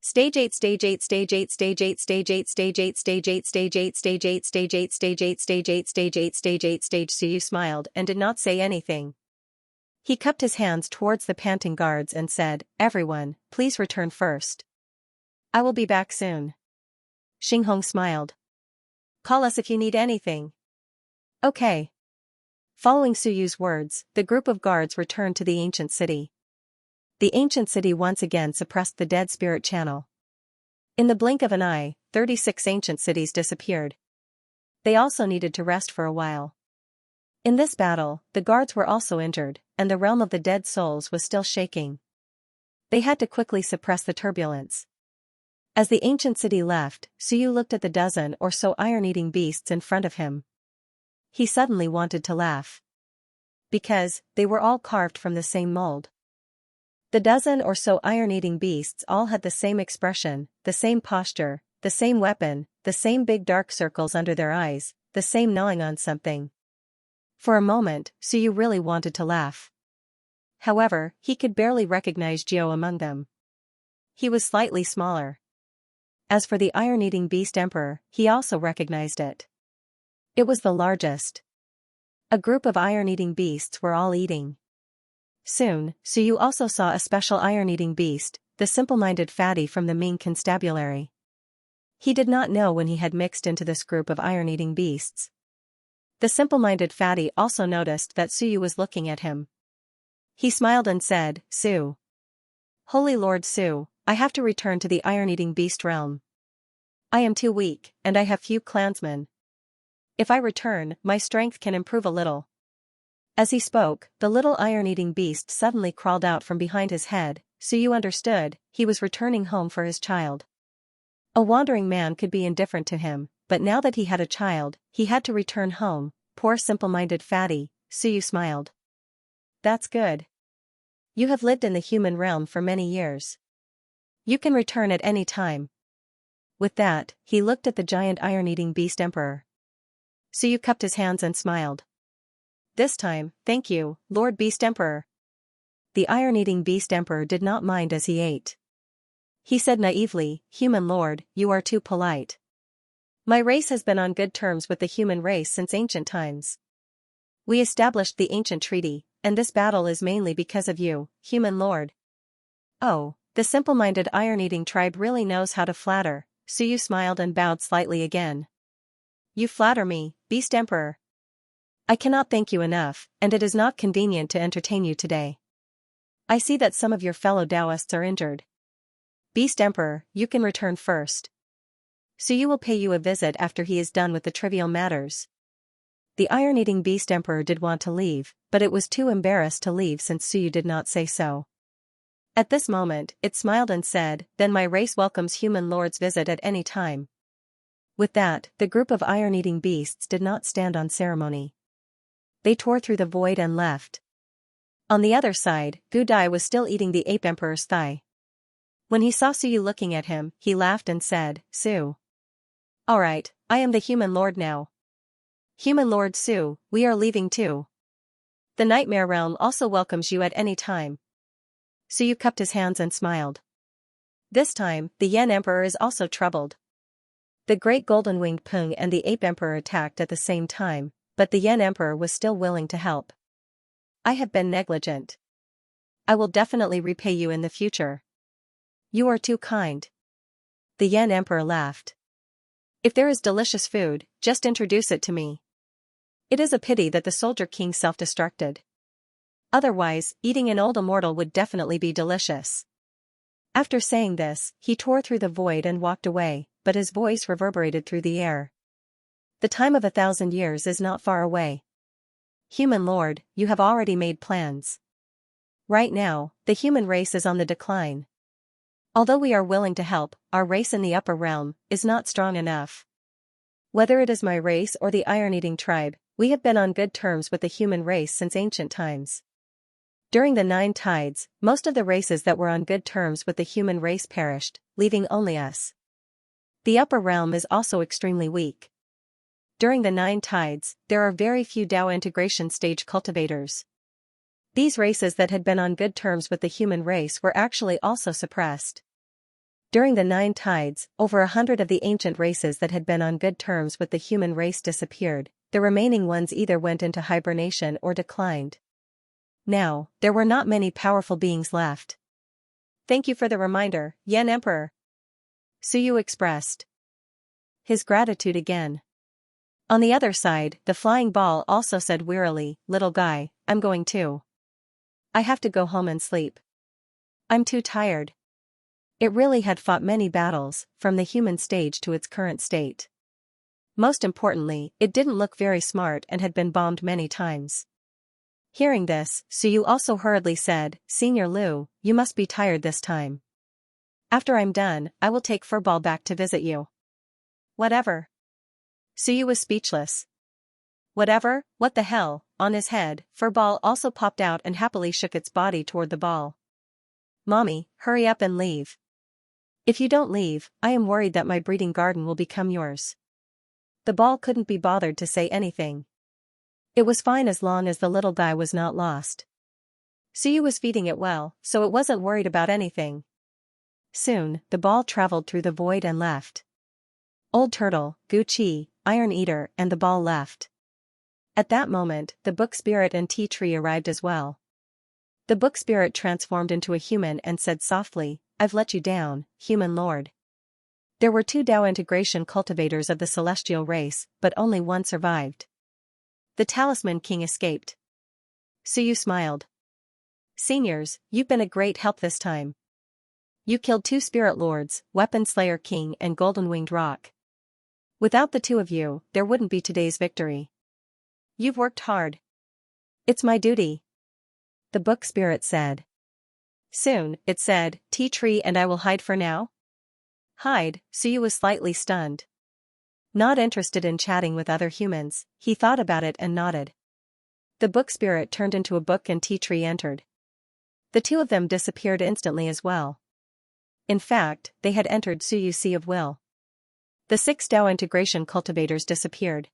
Stage 8 Stage 8 Stage 8 Stage 8 Stage 8 Stage 8 Stage 8 Stage 8 Stage 8 Stage 8 Stage 8 Stage 8 Stage 8 Stage 8 Stage Suyu smiled and did not say anything. He cupped his hands towards the panting guards and said, "Everyone, please return first. I will be back soon." Xinghong smiled. "Call us if you need anything." "Okay." Following Suyu's words, the group of guards returned to the ancient city. The ancient city once again suppressed the dead spirit channel. In the blink of an eye, 36 ancient cities disappeared. They also needed to rest for a while. In this battle, the guards were also injured, and the realm of the dead souls was still shaking. They had to quickly suppress the turbulence. As the ancient city left, Suyu looked at the dozen or so iron-eating beasts in front of him. He suddenly wanted to laugh. Because, they were all carved from the same mold. The dozen or so iron-eating beasts all had the same expression, the same posture, the same weapon, the same big dark circles under their eyes, the same gnawing on something. For a moment, Suyu really wanted to laugh. However, he could barely recognize Jiao among them. He was slightly smaller. As for the iron-eating beast emperor, he also recognized it. It was the largest. A group of iron-eating beasts were all eating. Soon, Suyu also saw a special iron-eating beast, the simple-minded fatty from the Ming constabulary. He did not know when he had mixed into this group of iron-eating beasts. The simple-minded fatty also noticed that Suyu was looking at him. He smiled and said, "Su. Holy Lord Su, I have to return to the iron-eating beast realm. I am too weak, and I have few clansmen. If I return, my strength can improve a little." As he spoke, the little iron-eating beast suddenly crawled out from behind his head. Suyu understood, he was returning home for his child. A wandering man could be indifferent to him, but now that he had a child, he had to return home. Poor simple-minded fatty, Suyu smiled. "That's good. You have lived in the human realm for many years. You can return at any time." With that, he looked at the giant iron-eating beast emperor. Suyu cupped his hands and smiled. "This time, thank you, Lord Beast Emperor." The iron-eating beast emperor did not mind as he ate. He said naively, "Human lord, you are too polite. My race has been on good terms with the human race since ancient times. We established the ancient treaty, and this battle is mainly because of you, human lord." "Oh, the simple-minded iron-eating tribe really knows how to flatter." Suyu smiled and bowed slightly again. "You flatter me, Beast Emperor. I cannot thank you enough, and it is not convenient to entertain you today. I see that some of your fellow Taoists are injured. Beast Emperor, you can return first. Suyu will pay you a visit after he is done with the trivial matters." The iron-eating beast emperor did want to leave, but it was too embarrassed to leave since Suyu did not say so. At this moment, it smiled and said, "Then my race welcomes human lord's visit at any time." With that, the group of iron-eating beasts did not stand on ceremony. They tore through the void and left. On the other side, Gu Dai was still eating the ape emperor's thigh. When he saw Suyu looking at him, he laughed and said, "Su. All right, I am the human lord now. Human Lord Su, we are leaving too. The Nightmare Realm also welcomes you at any time." Suyu cupped his hands and smiled. This time, the Yen Emperor is also troubled. The great golden-winged Pung and the Ape Emperor attacked at the same time, but the Yen Emperor was still willing to help. "I have been negligent. I will definitely repay you in the future. You are too kind." The Yen Emperor laughed. "If there is delicious food, just introduce it to me. It is a pity that the Soldier King self-destructed. Otherwise, eating an old immortal would definitely be delicious." After saying this, he tore through the void and walked away, but his voice reverberated through the air. "The time of 1,000 years is not far away. Human Lord, you have already made plans. Right now, the human race is on the decline. Although we are willing to help, our race in the upper realm is not strong enough. Whether it is my race or the iron-eating tribe, we have been on good terms with the human race since ancient times. During the 9 tides, most of the races that were on good terms with the human race perished, leaving only us. The upper realm is also extremely weak. During the 9 tides, there are very few Dao integration stage cultivators. These races that had been on good terms with the human race were actually also suppressed. During the nine tides, over 100 of the ancient races that had been on good terms with the human race disappeared, the remaining ones either went into hibernation or declined. Now, there were not many powerful beings left. "Thank you for the reminder, Yan Emperor," Suyu expressed his gratitude again. On the other side, the flying ball also said wearily, "Little guy, I'm going too. I have to go home and sleep. I'm too tired." It really had fought many battles, from the human stage to its current state. Most importantly, it didn't look very smart and had been bombed many times. Hearing this, Suyu also hurriedly said, "Senior Liu, you must be tired this time. After I'm done, I will take Furball back to visit you." "Whatever." Suyu was speechless. Whatever, what the hell? On his head, Furball also popped out and happily shook its body toward the ball. "Mommy, hurry up and leave. If you don't leave, I am worried that my breeding garden will become yours." The ball couldn't be bothered to say anything. It was fine as long as the little guy was not lost. Suyu was feeding it well, so it wasn't worried about anything. Soon, the ball traveled through the void and left. Old Turtle, Gucci, Iron Eater and the ball left. At that moment, the Book Spirit and Tea Tree arrived as well. The Book Spirit transformed into a human and said softly, "I've let you down, human lord." There were 2 Dao integration cultivators of the celestial race, but only one survived. The Talisman King escaped. Suyu smiled. "Seniors, you've been a great help this time. You killed 2 Spirit Lords, Weapon Slayer King and Golden Winged Rock. Without the 2 of you, there wouldn't be today's victory. You've worked hard. It's my duty," the Book Spirit said. Soon, it said, "Tea Tree and I will hide for now." Hide? Suyu was slightly stunned. Not interested in chatting with other humans, he thought about it and nodded. The Book Spirit turned into a book and Tea Tree entered. The 2 of them disappeared instantly as well. In fact, they had entered Suyu's Sea of Will. The 6 Dao integration cultivators disappeared.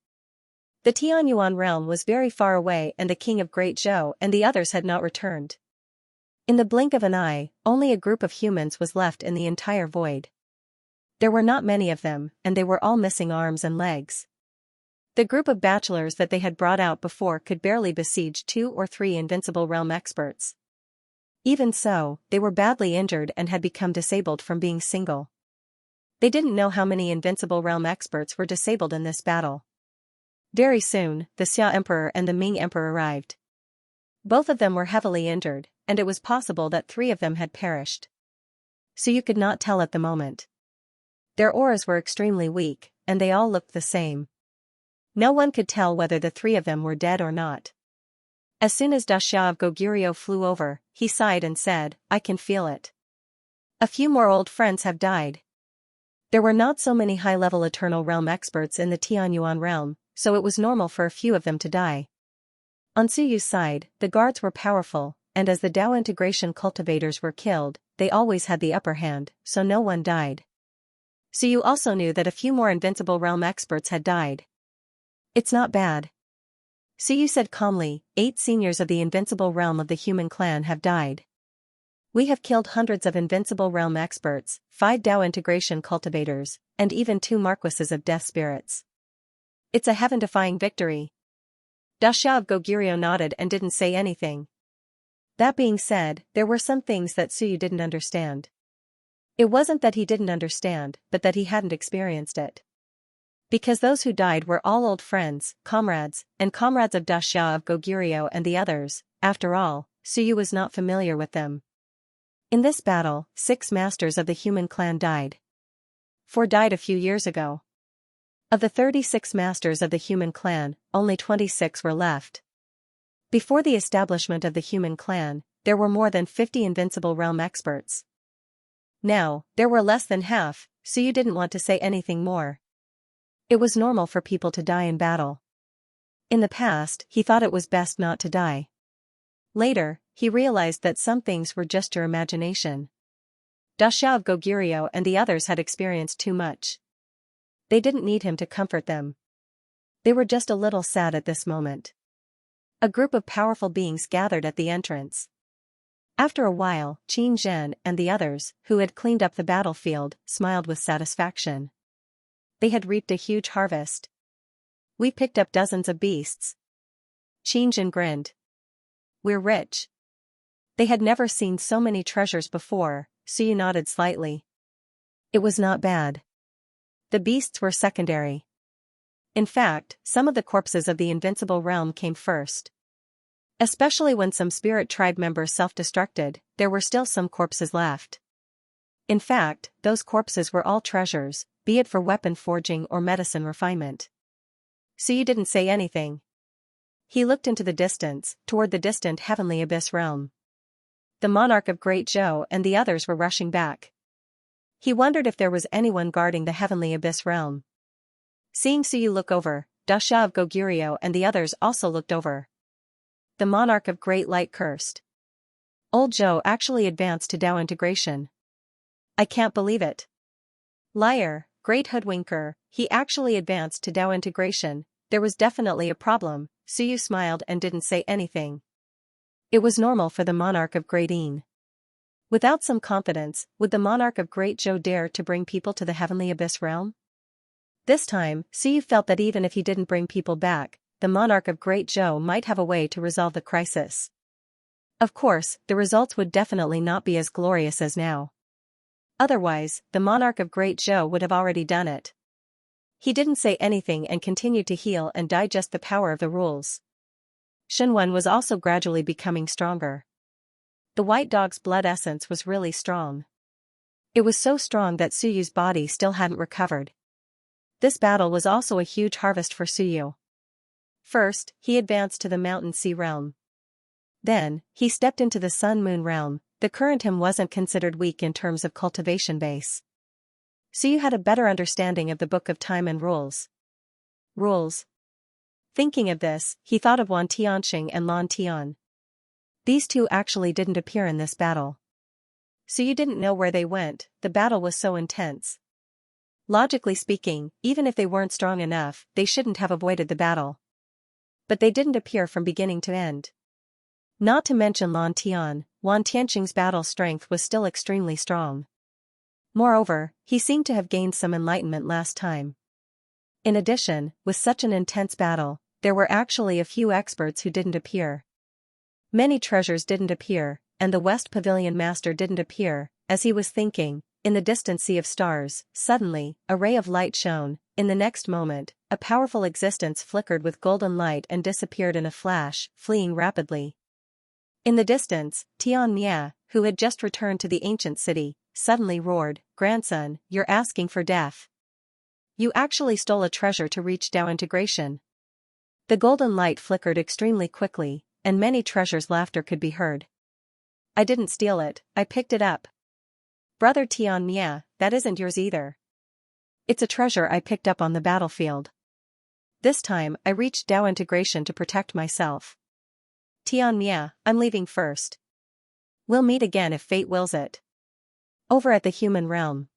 The Tianyuan realm was very far away and the King of Great Zhou and the others had not returned. In the blink of an eye, only a group of humans was left in the entire void. There were not many of them, and they were all missing arms and legs. The group of bachelors that they had brought out before could barely besiege 2 or 3 invincible realm experts. Even so, they were badly injured and had become disabled from being single. They didn't know how many invincible realm experts were disabled in this battle. Very soon, the Xia Emperor and the Ming Emperor arrived. Both of them were heavily injured, and it was possible that 3 of them had perished. So you could not tell at the moment. Their auras were extremely weak, and they all looked the same. No one could tell whether the 3 of them were dead or not. As soon as Daxia of Goguryeo flew over, he sighed and said, "I can feel it. A few more old friends have died." There were not so many high-level Eternal Realm experts in the Tianyuan realm, so it was normal for a few of them to die. On Suyu's side, the guards were powerful, and as the Dao integration cultivators were killed, they always had the upper hand, so no one died. Suyu also knew that a few more invincible realm experts had died. "It's not bad," Suyu said calmly. 8 seniors of the invincible realm of the human clan have died. We have killed hundreds of invincible realm experts, 5 Dao integration cultivators, and even 2 marquises of death spirits. It's a heaven-defying victory. Daxia of Goguryeo nodded and didn't say anything. That being said, there were some things that Suyu didn't understand. It wasn't that he didn't understand, but that he hadn't experienced it. Because those who died were all old friends, comrades of Daxia of Goguryeo and the others. After all, Suyu was not familiar with them. In this battle, 6 masters of the human clan died. 4 died a few years ago. Of the 36 masters of the human clan, only 26 were left. Before the establishment of the human clan, there were more than 50 invincible realm experts. Now, there were less than half, so you didn't want to say anything more. It was normal for people to die in battle. In the past, he thought it was best not to die. Later, he realized that some things were just your imagination. Daxia of Goguryeo and the others had experienced too much. They didn't need him to comfort them. They were just a little sad at this moment. A group of powerful beings gathered at the entrance. After a while, Qin Zhen and the others, who had cleaned up the battlefield, smiled with satisfaction. They had reaped a huge harvest. We picked up dozens of beasts. Qin Zhen grinned. We're rich. They had never seen so many treasures before, Suyu nodded slightly. It was not bad. The beasts were secondary. In fact, some of the corpses of the invincible realm came first. Especially when some spirit tribe members self-destructed, there were still some corpses left. In fact, those corpses were all treasures, be it for weapon forging or medicine refinement. Suyu didn't say anything. He looked into the distance, toward the distant heavenly abyss realm. The monarch of Great Zhou and the others were rushing back. He wondered if there was anyone guarding the heavenly abyss realm. Seeing Suyu look over, Dasha of Goguryeo and the others also looked over. The monarch of Great Light cursed. Old Zhou actually advanced to Dao integration. I can't believe it. Liar, great hoodwinker, he actually advanced to Dao integration. There was definitely a problem. Suyu smiled and didn't say anything. It was normal for the monarch of Great Yin. Without some confidence, would the monarch of Great Zhou dare to bring people to the heavenly abyss realm? This time, Suyu felt that even if he didn't bring people back, the monarch of Great Zhou might have a way to resolve the crisis. Of course, the results would definitely not be as glorious as now. Otherwise, the monarch of Great Zhou would have already done it. He didn't say anything and continued to heal and digest the power of the rules. Shenwen was also gradually becoming stronger. The white dog's blood essence was really strong. It was so strong that Suyu's body still hadn't recovered. This battle was also a huge harvest for Suyu. First, he advanced to the Mountain Sea realm. Then, he stepped into the Sun-Moon realm. The current him wasn't considered weak in terms of cultivation base. Suyu had a better understanding of the Book of Time and Rules. Rules. Thinking of this, he thought of Wan Tianxing and Lan Tian. These two actually didn't appear in this battle. Suyu didn't know where they went, the battle was so intense. Logically speaking, even if they weren't strong enough, they shouldn't have avoided the battle. But they didn't appear from beginning to end. Not to mention Lan Tian, Wan Tianxing's battle strength was still extremely strong. Moreover, he seemed to have gained some enlightenment last time. In addition, with such an intense battle, there were actually a few experts who didn't appear. Many treasures didn't appear, and the West Pavilion Master didn't appear. As he was thinking, in the distant sea of stars, suddenly, a ray of light shone. In the next moment, a powerful existence flickered with golden light and disappeared in a flash, fleeing rapidly. In the distance, Xianxia, who had just returned to the ancient city, suddenly roared, "Grandson, you're asking for death. You actually stole a treasure to reach Dao integration." The golden light flickered extremely quickly, and many treasures' laughter could be heard. "I didn't steal it, I picked it up. Brother Xianxia, that isn't yours either. It's a treasure I picked up on the battlefield. This time, I reached Dao integration to protect myself. Xianxia, I'm leaving first. We'll meet again if fate wills it." Over at the human realm.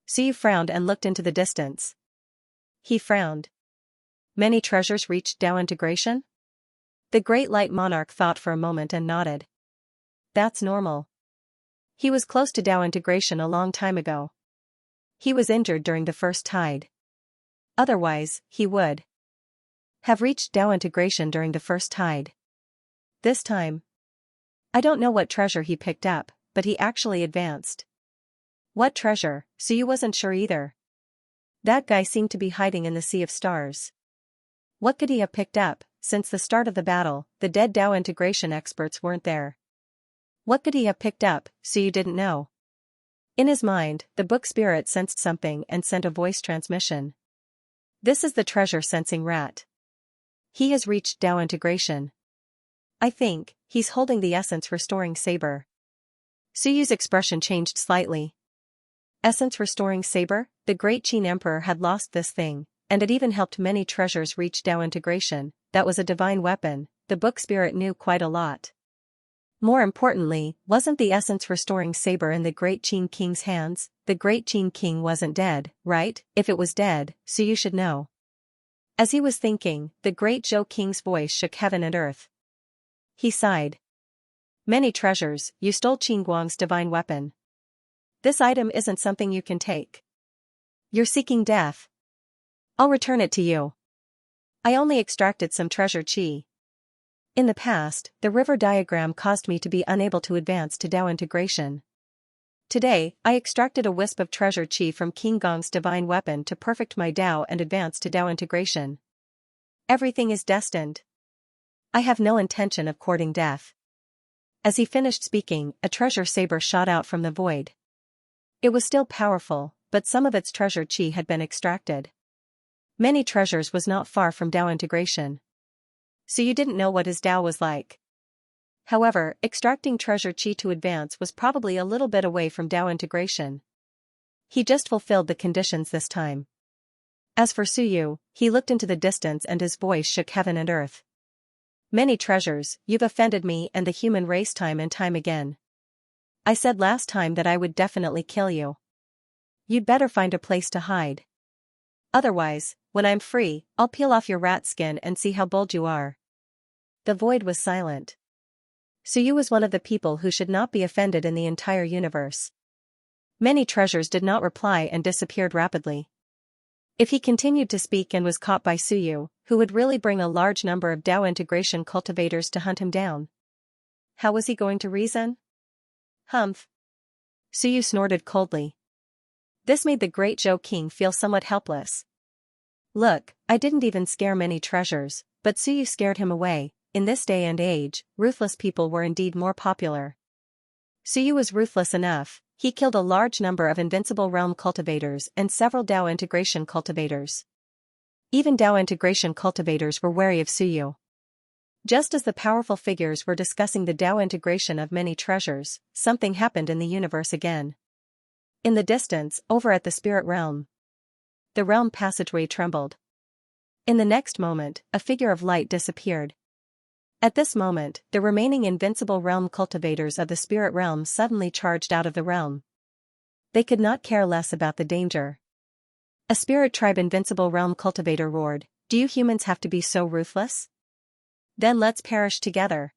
Suyu frowned and looked into the distance. He frowned. Many treasures reached Dao integration? The Great Light Monarch thought for a moment and nodded. That's normal. He was close to Dao integration a long time ago. He was injured during the first tide. Otherwise, he would have reached Dao integration during the first tide. This time, I don't know what treasure he picked up, but he actually advanced. What treasure? Suyu wasn't sure either. That guy seemed to be hiding in the Sea of Stars. What could he have picked up? Since the start of the battle, the dead Dao integration experts weren't there. What could he have picked up? Suyu didn't know. In his mind, the book spirit sensed something and sent a voice transmission. This is the treasure sensing rat. He has reached Dao integration. I think, he's holding the essence restoring saber. Suyu's expression changed slightly. Essence restoring saber? The great Qin Emperor had lost this thing, and it even helped many treasures reach Dao integration. That was a divine weapon, the book spirit knew quite a lot. More importantly, wasn't the essence restoring saber in the great Qin King's hands? The great Qin King wasn't dead, right? If it was dead, Suyu should know. As he was thinking, the great Zhou King's voice shook heaven and earth. He sighed. Many treasures, you stole Qingguang's divine weapon. This item isn't something you can take. You're seeking death. I'll return it to you. I only extracted some treasure qi. In the past, the river diagram caused me to be unable to advance to Dao integration. Today, I extracted a wisp of treasure qi from Qinggong's divine weapon to perfect my Dao and advance to Dao integration. Everything is destined. I have no intention of courting death. As he finished speaking, a treasure saber shot out from the void. It was still powerful, but some of its treasure qi had been extracted. Many treasures was not far from Dao integration. So you didn't know what his Dao was like. However, extracting treasure qi to advance was probably a little bit away from Dao integration. He just fulfilled the conditions this time. As for Suyu, he looked into the distance and his voice shook heaven and earth. Many treasures, you've offended me and the human race time and time again. I said last time that I would definitely kill you. You'd better find a place to hide. Otherwise, when I'm free, I'll peel off your rat skin and see how bold you are. The void was silent. Suyu was one of the people who should not be offended in the entire universe. Many treasures did not reply and disappeared rapidly. If he continued to speak and was caught by Suyu, who would really bring a large number of Dao integration cultivators to hunt him down? How was he going to reason? Humph. Suyu snorted coldly. This made the great Zhou King feel somewhat helpless. Look, I didn't even scare many treasures, but Suyu scared him away. In this day and age, ruthless people were indeed more popular. Suyu was ruthless enough. He killed a large number of invincible realm cultivators and several Dao integration cultivators. Even Dao integration cultivators were wary of Suyu. Just as the powerful figures were discussing the Dao integration of many treasures, something happened in the universe again. In the distance, over at the spirit realm, the realm passageway trembled. In the next moment, a figure of light disappeared. At this moment, the remaining invincible realm cultivators of the spirit realm suddenly charged out of the realm. They could not care less about the danger. A spirit tribe invincible realm cultivator roared, "Do you humans have to be so ruthless? Then let's perish together.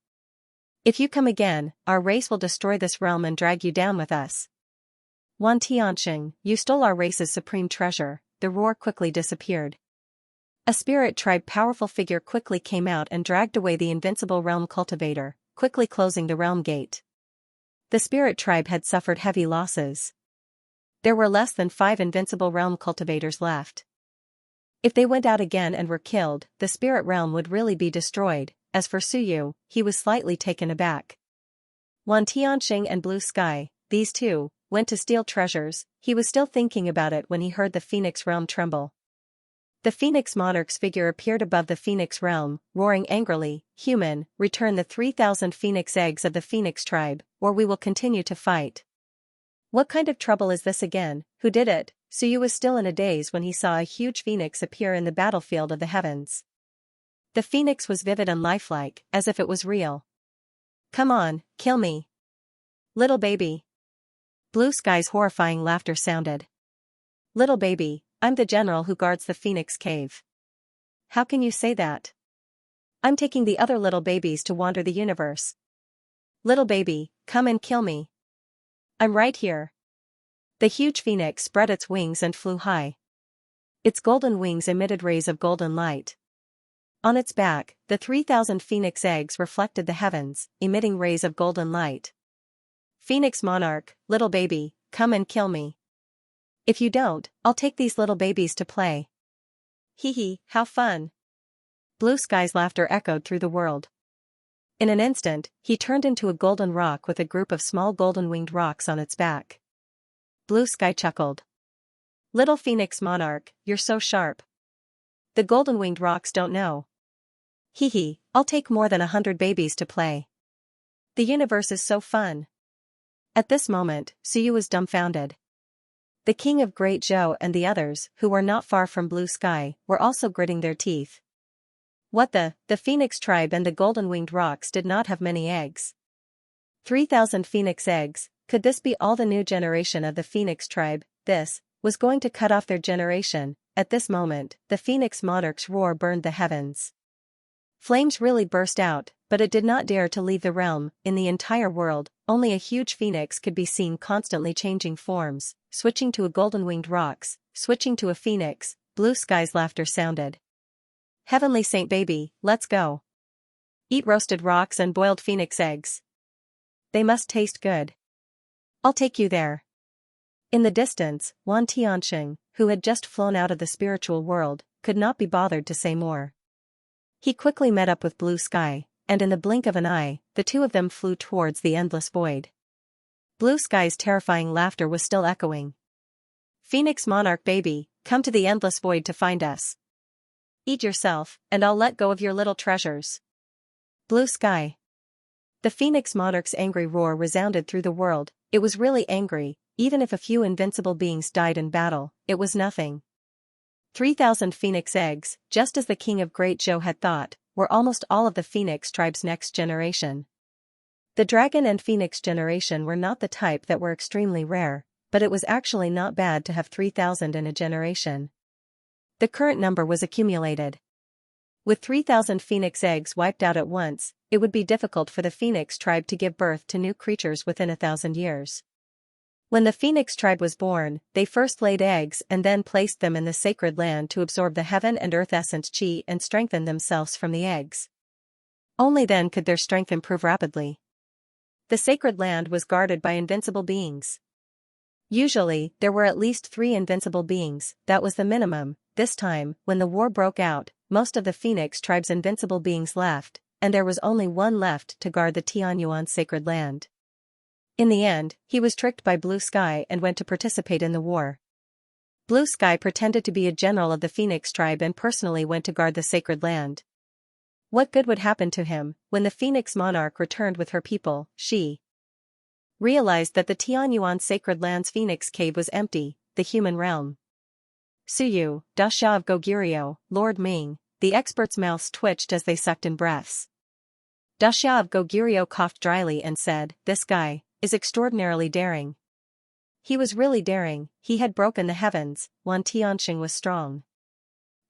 If you come again, our race will destroy this realm and drag you down with us." Wan Tianxing, you stole our race's supreme treasure. The roar quickly disappeared. A spirit tribe powerful figure quickly came out and dragged away the invincible realm cultivator, quickly closing the realm gate. The spirit tribe had suffered heavy losses. There were less than 5 invincible realm cultivators left. If they went out again and were killed, the spirit realm would really be destroyed. As for Suyu, he was slightly taken aback. Wan Tianxing and Blue Sky, these two, went to steal treasures. He was still thinking about it when he heard the Phoenix realm tremble. The Phoenix monarch's figure appeared above the Phoenix realm, roaring angrily, "Human, return the 3,000 Phoenix eggs of the Phoenix tribe, or we will continue to fight." What kind of trouble is this again? Who did it? Suyu was still in a daze when he saw a huge phoenix appear in the battlefield of the heavens. The phoenix was vivid and lifelike, as if it was real. "Come on, kill me. Little baby." Blue Sky's horrifying laughter sounded. "Little baby, I'm the general who guards the Phoenix Cave. How can you say that? I'm taking the other little babies to wander the universe. Little baby, come and kill me. I'm right here." The huge phoenix spread its wings and flew high. Its golden wings emitted rays of golden light. On its back, the 3,000 phoenix eggs reflected the heavens, emitting rays of golden light. "Phoenix monarch, little baby, come and kill me. If you don't, I'll take these little babies to play." "Hee hee, how fun." Blue Sky's laughter echoed through the world. In an instant, he turned into a golden rock with a group of small golden-winged rocks on its back. Blue Sky chuckled. "Little Phoenix monarch, you're so sharp. The golden-winged rocks don't know. Hee hee, I'll take more than 100 babies to play. The universe is so fun." At this moment, Suyu was dumbfounded. The king of Great Zhou and the others, who were not far from Blue Sky, were also gritting their teeth. What the Phoenix tribe and the golden-winged rocks did not have many eggs. 3,000 Phoenix eggs, could this be all the new generation of the Phoenix tribe? This was going to cut off their generation. At this moment, the Phoenix monarch's roar burned the heavens. Flames really burst out, but it did not dare to leave the realm. In the entire world, only a huge phoenix could be seen constantly changing forms, switching to a golden-winged rocks, switching to a phoenix. Blue Sky's laughter sounded. Heavenly Saint baby, let's go. Eat roasted rocks and boiled phoenix eggs. They must taste good. I'll take you there. In the distance, Xianxia, who had just flown out of the spiritual world, could not be bothered to say more. He quickly met up with Blue Sky, and in the blink of an eye, the two of them flew towards the endless void. Blue Sky's terrifying laughter was still echoing. Phoenix Monarch baby, come to the endless void to find us. Eat yourself, and I'll let go of your little treasures. Blue Sky. The Phoenix Monarch's angry roar resounded through the world. It was really angry. Even if a few invincible beings died in battle, it was nothing. 3,000 phoenix eggs, just as the king of Great Zhou had thought, were almost all of the phoenix tribe's next generation. The dragon and phoenix generation were not the type that were extremely rare, but it was actually not bad to have 3,000 in a generation. The current number was accumulated. With 3,000 phoenix eggs wiped out at once, it would be difficult for the phoenix tribe to give birth to new creatures within 1,000 years. When the phoenix tribe was born, they first laid eggs and then placed them in the sacred land to absorb the heaven and earth essence chi and strengthen themselves from the eggs. Only then could their strength improve rapidly. The sacred land was guarded by invincible beings. Usually, there were at least 3 invincible beings. That was the minimum. This time, when the war broke out, most of the phoenix tribe's invincible beings left, and there was only one left to guard the Tianyuan sacred land. In the end, he was tricked by Blue Sky and went to participate in the war. Blue Sky pretended to be a general of the Phoenix tribe and personally went to guard the sacred land. What good would happen to him? When the Phoenix monarch returned with her people, she realized that the Tianyuan sacred land's Phoenix cave was empty, the human realm. Suyu, Dasha of Goguryeo, Lord Ming, the experts' mouths twitched as they sucked in breaths. Dasha of Goguryeo coughed dryly and said, "This guy is extraordinarily daring." He was really daring. He had broken the heavens. Xianxia was strong.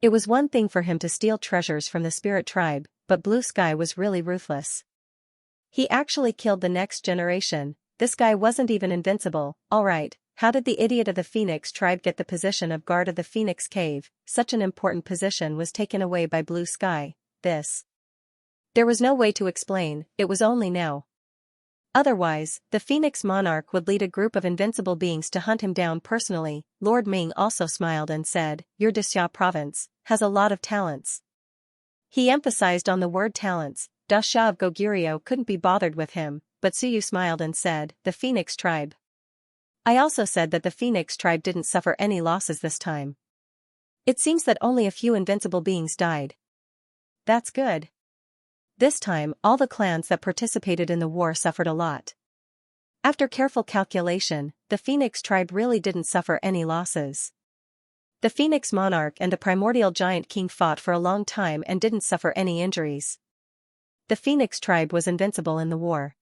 It was one thing for him to steal treasures from the spirit tribe, but Blue Sky was really ruthless. He actually killed the next generation. This guy wasn't even invincible. Alright, how did the idiot of the Phoenix tribe get the position of guard of the Phoenix cave? Such an important position was taken away by Blue Sky. There was no way to explain, it was only now. Otherwise, the Phoenix monarch would lead a group of invincible beings to hunt him down personally. Lord Ming also smiled and said, "Your Dixia province has a lot of talents." He emphasized on the word talents. Dasha of Goguryeo couldn't be bothered with him, but Suyu smiled and said, "The Phoenix tribe." I also said that the Phoenix tribe didn't suffer any losses this time. It seems that only a few invincible beings died. That's good. This time, all the clans that participated in the war suffered a lot. After careful calculation, the Phoenix tribe really didn't suffer any losses. The Phoenix monarch and the primordial giant king fought for a long time and didn't suffer any injuries. The Phoenix tribe was invincible in the war.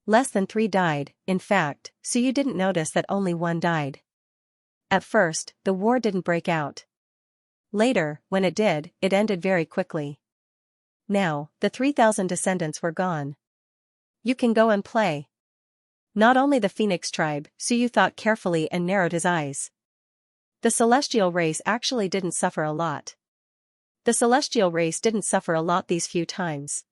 Less than 3 died, in fact, so you didn't notice that only 1 died. At first, the war didn't break out. Later, when it did, it ended very quickly. Now, the 3,000 descendants were gone. You can go and play. Not only the Phoenix tribe, Suyu thought carefully and narrowed his eyes. The celestial race actually didn't suffer a lot. The celestial race didn't suffer a lot these few times.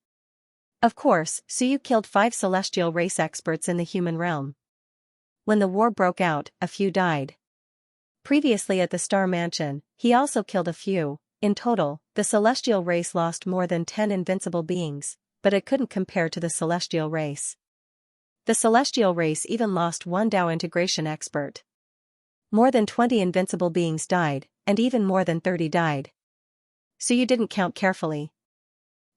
Of course, Suyu killed 5 celestial race experts in the human realm. When the war broke out, a few died. Previously at the Star Mansion, he also killed a few. In total, the celestial race lost more than 10 invincible beings, but it couldn't compare to the celestial race. The celestial race even lost 1 Dao integration expert. More than 20 invincible beings died, and even more than 30 died. So you didn't count carefully.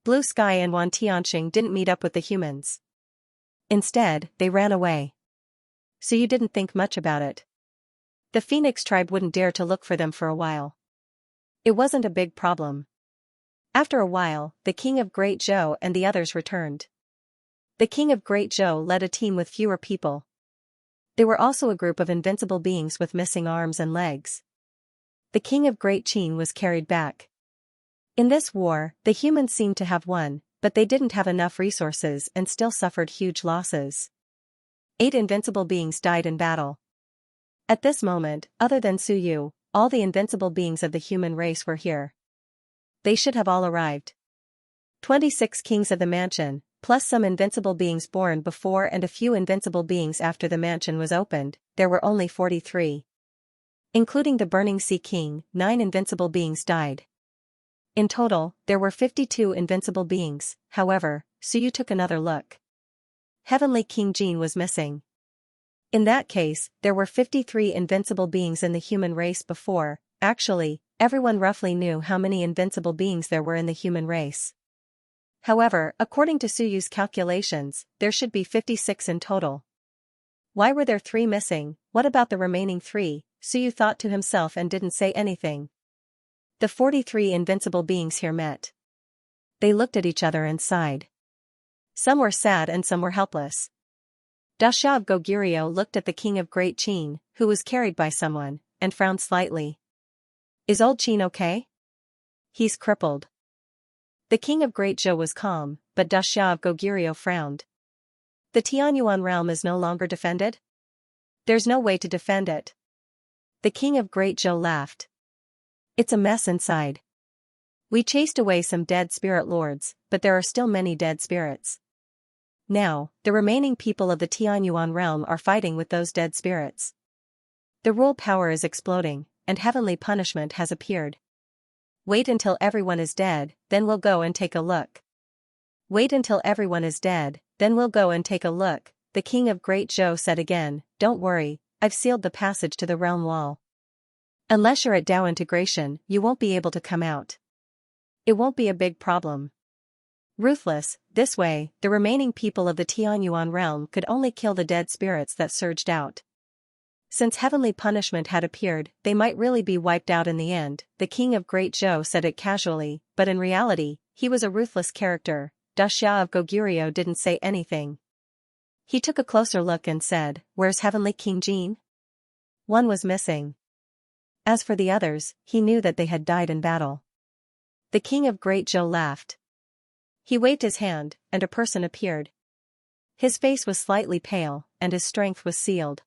Blue Sky and Xianxia didn't meet up with the humans. Instead, they ran away. So you didn't think much about it. The Phoenix tribe wouldn't dare to look for them for a while. It wasn't a big problem. After a while, the king of Great Zhou and the others returned. The king of Great Zhou led a team with fewer people. There were also a group of invincible beings with missing arms and legs. The king of Great Qin was carried back. In this war, the humans seemed to have won, but they didn't have enough resources and still suffered huge losses. 8 invincible beings died in battle. At this moment, other than Su Yu, all the invincible beings of the human race were here. They should have all arrived. 26 kings of the mansion, plus some invincible beings born before and a few invincible beings after the mansion was opened, there were only 43. Including the Burning Sea King, 9 invincible beings died. In total, there were 52 invincible beings. However, Su Yu took another look. Heavenly King Jin was missing. In that case, there were 53 invincible beings in the human race before. Actually, everyone roughly knew how many invincible beings there were in the human race. However, according to Su Yu's calculations, there should be 56 in total. Why were there 3 missing? What about the remaining 3? Su Yu thought to himself and didn't say anything. The 43 invincible beings here met. They looked at each other and sighed. Some were sad and some were helpless. Dasha of Goguryeo looked at the king of Great Qin, who was carried by someone, and frowned slightly. Is old Qin okay? He's crippled. The king of Great Zhou was calm, but Dasha of Goguryeo frowned. The Tianyuan realm is no longer defended? There's no way to defend it. The king of Great Zhou laughed. It's a mess inside. We chased away some dead spirit lords, but there are still many dead spirits. Now, the remaining people of the Tianyuan realm are fighting with those dead spirits. The rule power is exploding, and heavenly punishment has appeared. Wait until everyone is dead, then we'll go and take a look. Wait until everyone is dead, then we'll go and take a look, the king of Great Zhou said again. Don't worry, I've sealed the passage to the realm wall. Unless you're at Dao integration, you won't be able to come out. It won't be a big problem. Ruthless, this way, the remaining people of the Tianyuan realm could only kill the dead spirits that surged out. Since heavenly punishment had appeared, they might really be wiped out in the end, the king of Great Zhou said it casually, but in reality, he was a ruthless character. Dasha of Goguryeo didn't say anything. He took a closer look and said, "Where's Heavenly King Jin?" One was missing. As for the others, he knew that they had died in battle. The king of Great Zhou laughed. He waved his hand, and a person appeared. His face was slightly pale, and his strength was sealed.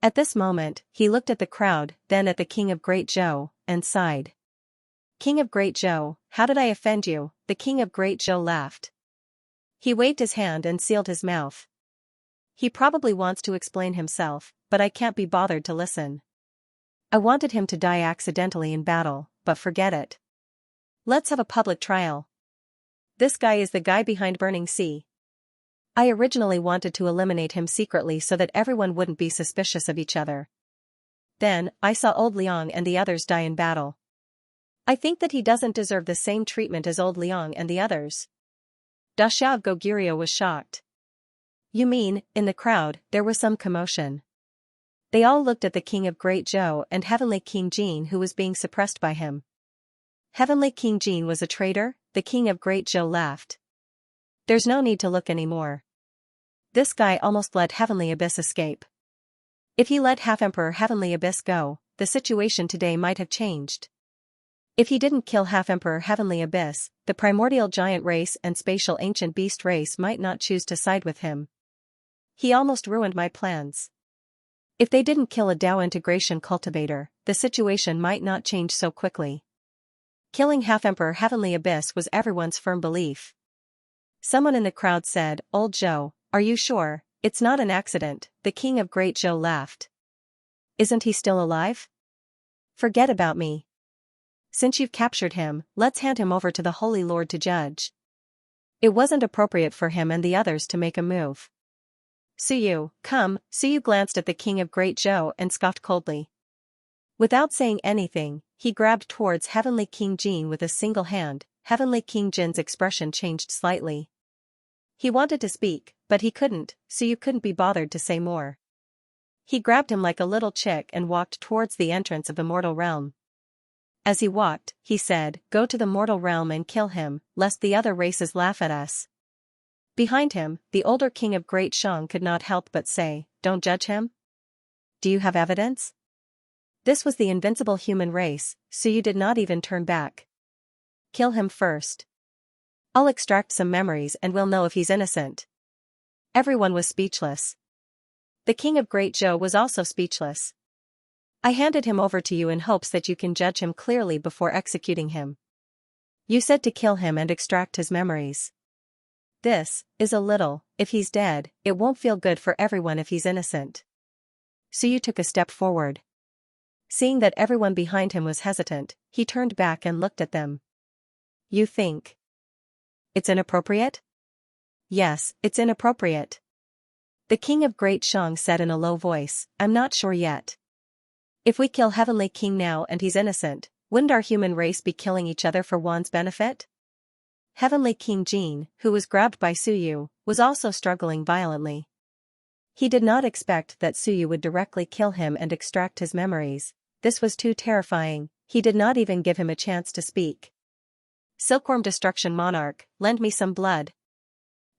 At this moment, he looked at the crowd, then at the king of Great Zhou, and sighed. King of Great Zhou, how did I offend you? The king of Great Zhou laughed. He waved his hand and sealed his mouth. He probably wants to explain himself, but I can't be bothered to listen. I wanted him to die accidentally in battle, but forget it. Let's have a public trial. This guy is the guy behind Burning Sea. I originally wanted to eliminate him secretly so that everyone wouldn't be suspicious of each other. Then, I saw Old Liang and the others die in battle. I think that he doesn't deserve the same treatment as Old Liang and the others. Dasha of Goguryeo was shocked. You mean, in the crowd, there was some commotion. They all looked at the king of Great Zhou and Heavenly King Jin, who was being suppressed by him. Heavenly King Jin was a traitor? The king of Great Zhou laughed. There's no need to look anymore. This guy almost let Heavenly Abyss escape. If he let Half-Emperor Heavenly Abyss go, the situation today might have changed. If he didn't kill Half-Emperor Heavenly Abyss, the primordial giant race and spatial ancient beast race might not choose to side with him. He almost ruined my plans. If they didn't kill a Dao integration cultivator, the situation might not change so quickly. Killing Half-Emperor Heavenly Abyss was everyone's firm belief. Someone in the crowd said, Old Zhou, are you sure? It's not an accident, the king of Great Zhou laughed. Isn't he still alive? Forget about me. Since you've captured him, let's hand him over to the Holy Lord to judge. It wasn't appropriate for him and the others to make a move. Su Yu, come. Su Yu glanced at the king of Great Zhou and scoffed coldly. Without saying anything, he grabbed towards Heavenly King Jin with a single hand. Heavenly King Jin's expression changed slightly. He wanted to speak, but he couldn't, Su Yu couldn't be bothered to say more. He grabbed him like a little chick and walked towards the entrance of the mortal realm. As he walked, he said, Go to the mortal realm and kill him, lest the other races laugh at us. Behind him, the older king of Great Shang could not help but say, Don't judge him? Do you have evidence? This was the invincible human race, Su Yu did not even turn back. Kill him first. I'll extract some memories and we'll know if he's innocent. Everyone was speechless. The king of Great Zhou was also speechless. I handed him over to you in hopes that you can judge him clearly before executing him. You said to kill him and extract his memories. This is a little, if he's dead, it won't feel good for everyone if he's innocent. So you took a step forward. Seeing that everyone behind him was hesitant, he turned back and looked at them. You think it's inappropriate? Yes, it's inappropriate. The king of Great Shang said in a low voice, I'm not sure yet. If we kill Heavenly King now and he's innocent, wouldn't our human race be killing each other for Wan's benefit? Heavenly King Jin, who was grabbed by Suyu, was also struggling violently. He did not expect that Suyu would directly kill him and extract his memories. This was too terrifying, he did not even give him a chance to speak. Silkworm Destruction Monarch, lend me some blood.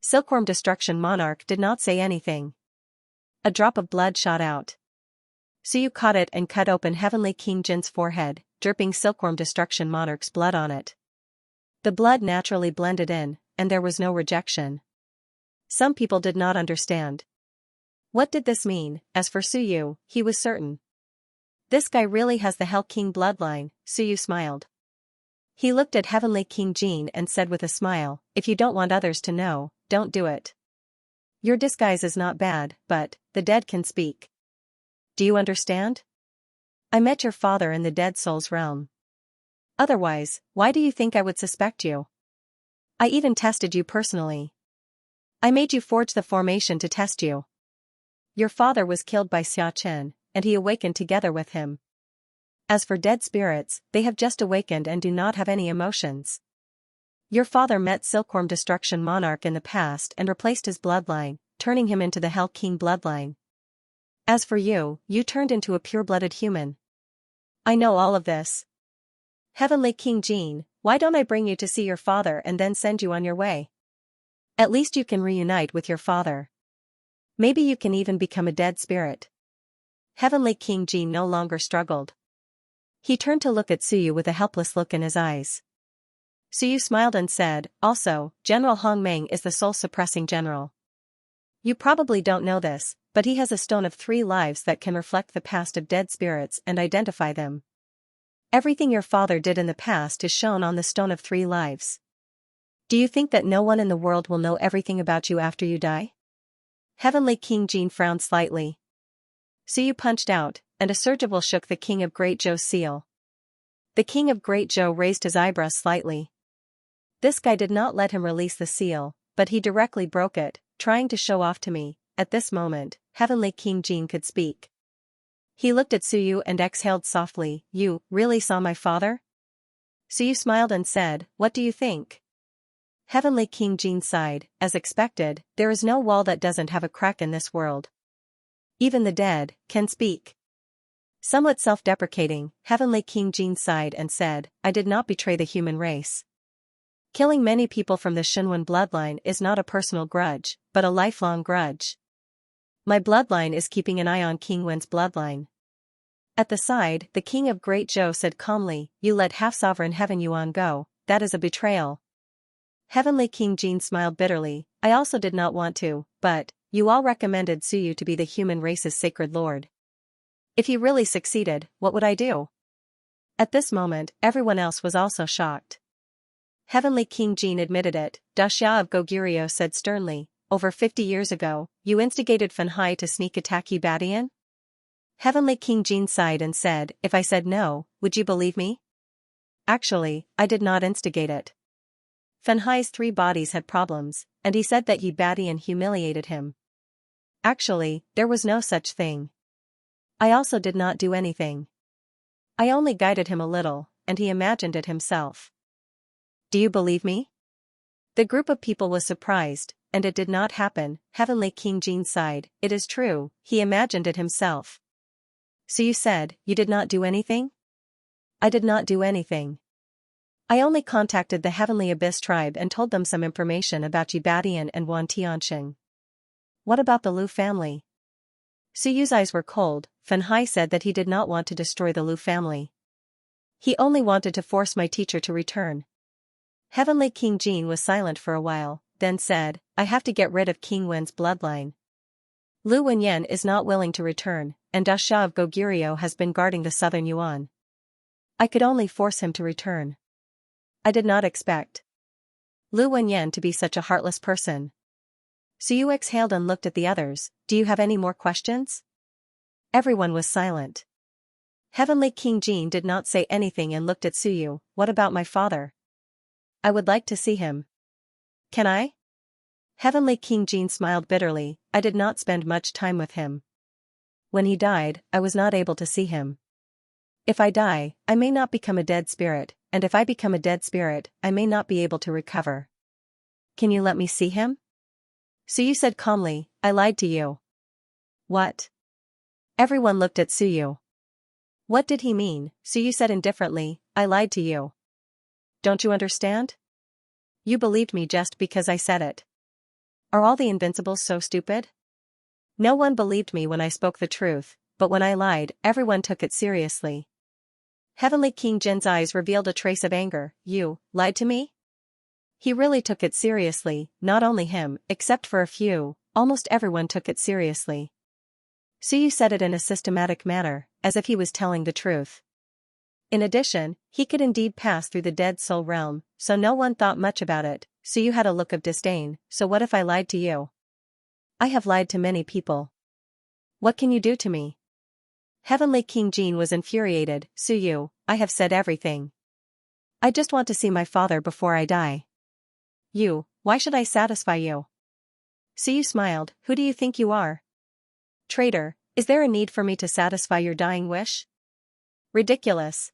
Silkworm Destruction Monarch did not say anything. A drop of blood shot out. Suyu caught it and cut open Heavenly King Jin's forehead, dripping Silkworm Destruction Monarch's blood on it. The blood naturally blended in, and there was no rejection. Some people did not understand. What did this mean? As for Suyu, he was certain. This guy really has the Hell King bloodline, Suyu smiled. He looked at Heavenly King Jin and said with a smile, if you don't want others to know, don't do it. Your disguise is not bad, but the dead can speak. Do you understand? I met your father in the dead soul's realm. Otherwise, why do you think I would suspect you? I even tested you personally. I made you forge the formation to test you. Your father was killed by Xia Chen, and he awakened together with him. As for dead spirits, they have just awakened and do not have any emotions. Your father met Silkworm Destruction Monarch in the past and replaced his bloodline, turning him into the Hell King bloodline. As for you, you turned into a pure-blooded human. I know all of this. Heavenly King Jin, why don't I bring you to see your father and then send you on your way? At least you can reunite with your father. Maybe you can even become a dead spirit. Heavenly King Jin no longer struggled. He turned to look at Suyu with a helpless look in his eyes. Suyu smiled and said, also, General Hong Meng is the soul-suppressing general. You probably don't know this, but he has a stone of 3 lives that can reflect the past of dead spirits and identify them. Everything your father did in the past is shown on the stone of 3 lives. Do you think that no one in the world will know everything about you after you die? Heavenly King Jin frowned slightly. Suyu punched out, and a surge of will shook the King of Great Zhou's seal. The King of Great Zhou raised his eyebrows slightly. This guy did not let him release the seal, but he directly broke it, trying to show off to me. At this moment, Heavenly King Jin could speak. He looked at Suyu and exhaled softly, you really saw my father? Suyu smiled and said, what do you think? Heavenly King Jin sighed, as expected, there is no wall that doesn't have a crack in this world. Even the dead can speak. Somewhat self-deprecating, Heavenly King Jin sighed and said, I did not betray the human race. Killing many people from the Shenwen bloodline is not a personal grudge, but a lifelong grudge. My bloodline is keeping an eye on King Wen's bloodline. At the side, the King of Great Zhou said calmly, you let half-sovereign Heaven Yuan go, that is a betrayal. Heavenly King Jin smiled bitterly, I also did not want to, but, you all recommended Suyu to be the human race's sacred lord. If he really succeeded, what would I do? At this moment, everyone else was also shocked. Heavenly King Jin admitted it, Da Xia of Goguryeo said sternly, over 50 years ago, you instigated Fan Hai to sneak attack Yubadian? Heavenly King Jin sighed and said, if I said no, would you believe me? Actually, I did not instigate it. Fan Hai's 3 bodies had problems, and he said that Yubadian humiliated him. Actually, there was no such thing. I also did not do anything. I only guided him a little, and he imagined it himself. Do you believe me? The group of people was surprised, and it did not happen. Heavenly King Jin sighed, it is true, he imagined it himself. So you said, you did not do anything? I did not do anything. I only contacted the Heavenly Abyss tribe and told them some information about Yubadian and Wan Tianxing. What about the Lu family? Suyu's eyes were cold. Fan Hai said that he did not want to destroy the Lu family. He only wanted to force my teacher to return. Heavenly King Jin was silent for a while, then said, I have to get rid of King Wen's bloodline. Lu Wenyan is not willing to return, and Dasha of Goguryeo has been guarding the southern Yuan. I could only force him to return. I did not expect Lu Wenyan to be such a heartless person. Suyu exhaled and looked at the others. Do you have any more questions? Everyone was silent. Heavenly King Jin did not say anything and looked at Suyu. What about my father? I would like to see him. Can I? Heavenly King Jin smiled bitterly. I did not spend much time with him. When he died, I was not able to see him. If I die, I may not become a dead spirit, and if I become a dead spirit, I may not be able to recover. Can you let me see him? Suyu said calmly, I lied to you. What? Everyone looked at Suyu. What did he mean? Suyu said indifferently, I lied to you. Don't you understand? You believed me just because I said it. Are all the invincibles so stupid? No one believed me when I spoke the truth, but when I lied, everyone took it seriously. Heavenly King Jin's eyes revealed a trace of anger. You lied to me? He really took it seriously, not only him, except for a few, almost everyone took it seriously. Suyu said it in a systematic manner, as if he was telling the truth. In addition, he could indeed pass through the dead soul realm, so no one thought much about it. Suyu had a look of disdain. So what if I lied to you? I have lied to many people. What can you do to me? Heavenly King Jin was infuriated. Suyu, I have said everything. I just want to see my father before I die. Why should I satisfy you? Suyu smiled. Who do you think you are? Traitor, is there a need for me to satisfy your dying wish? Ridiculous.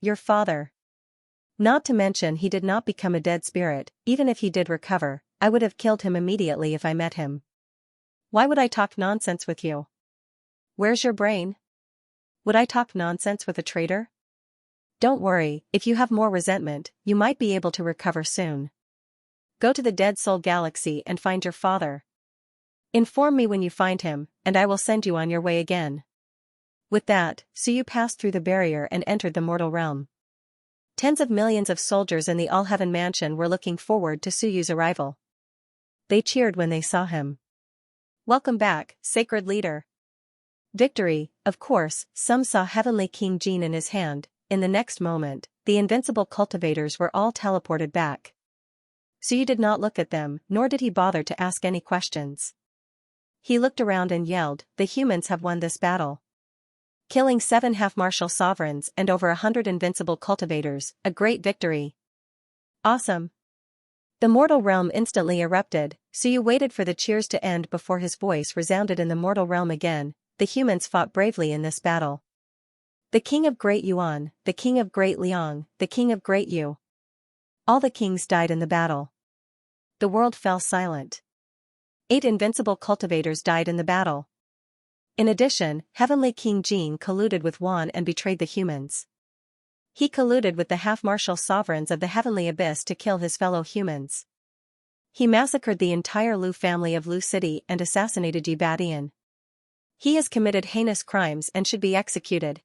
Your father. Not to mention he did not become a dead spirit. Even if he did recover, I would have killed him immediately if I met him. Why would I talk nonsense with you? Where's your brain? Would I talk nonsense with a traitor? Don't worry, if you have more resentment, you might be able to recover soon. Go to the Dead Soul Galaxy and find your father. Inform me when you find him, and I will send you on your way again. With that, Suyu passed through the barrier and entered the mortal realm. Tens of millions of soldiers in the All-Heaven Mansion were looking forward to Suyu's arrival. They cheered when they saw him. Welcome back, sacred leader. Victory, of course. Some saw Heavenly King Jin in his hand. In the next moment, the invincible cultivators were all teleported back. Suyu did not look at them, nor did he bother to ask any questions. He looked around and yelled, the humans have won this battle. Killing 7 half-martial sovereigns and over 100 invincible cultivators, a great victory. Awesome. The mortal realm instantly erupted. Suyu waited for the cheers to end before his voice resounded in the mortal realm again. The humans fought bravely in this battle. The king of Great Yuan, the king of Great Liang, the king of Great Yu. All the kings died in the battle. The world fell silent. 8 invincible cultivators died in the battle. In addition, Heavenly King Jin colluded with Wan and betrayed the humans. He colluded with the half-martial sovereigns of the Heavenly Abyss to kill his fellow humans. He massacred the entire Lu family of Lu City and assassinated Yi Badian. He has committed heinous crimes and should be executed.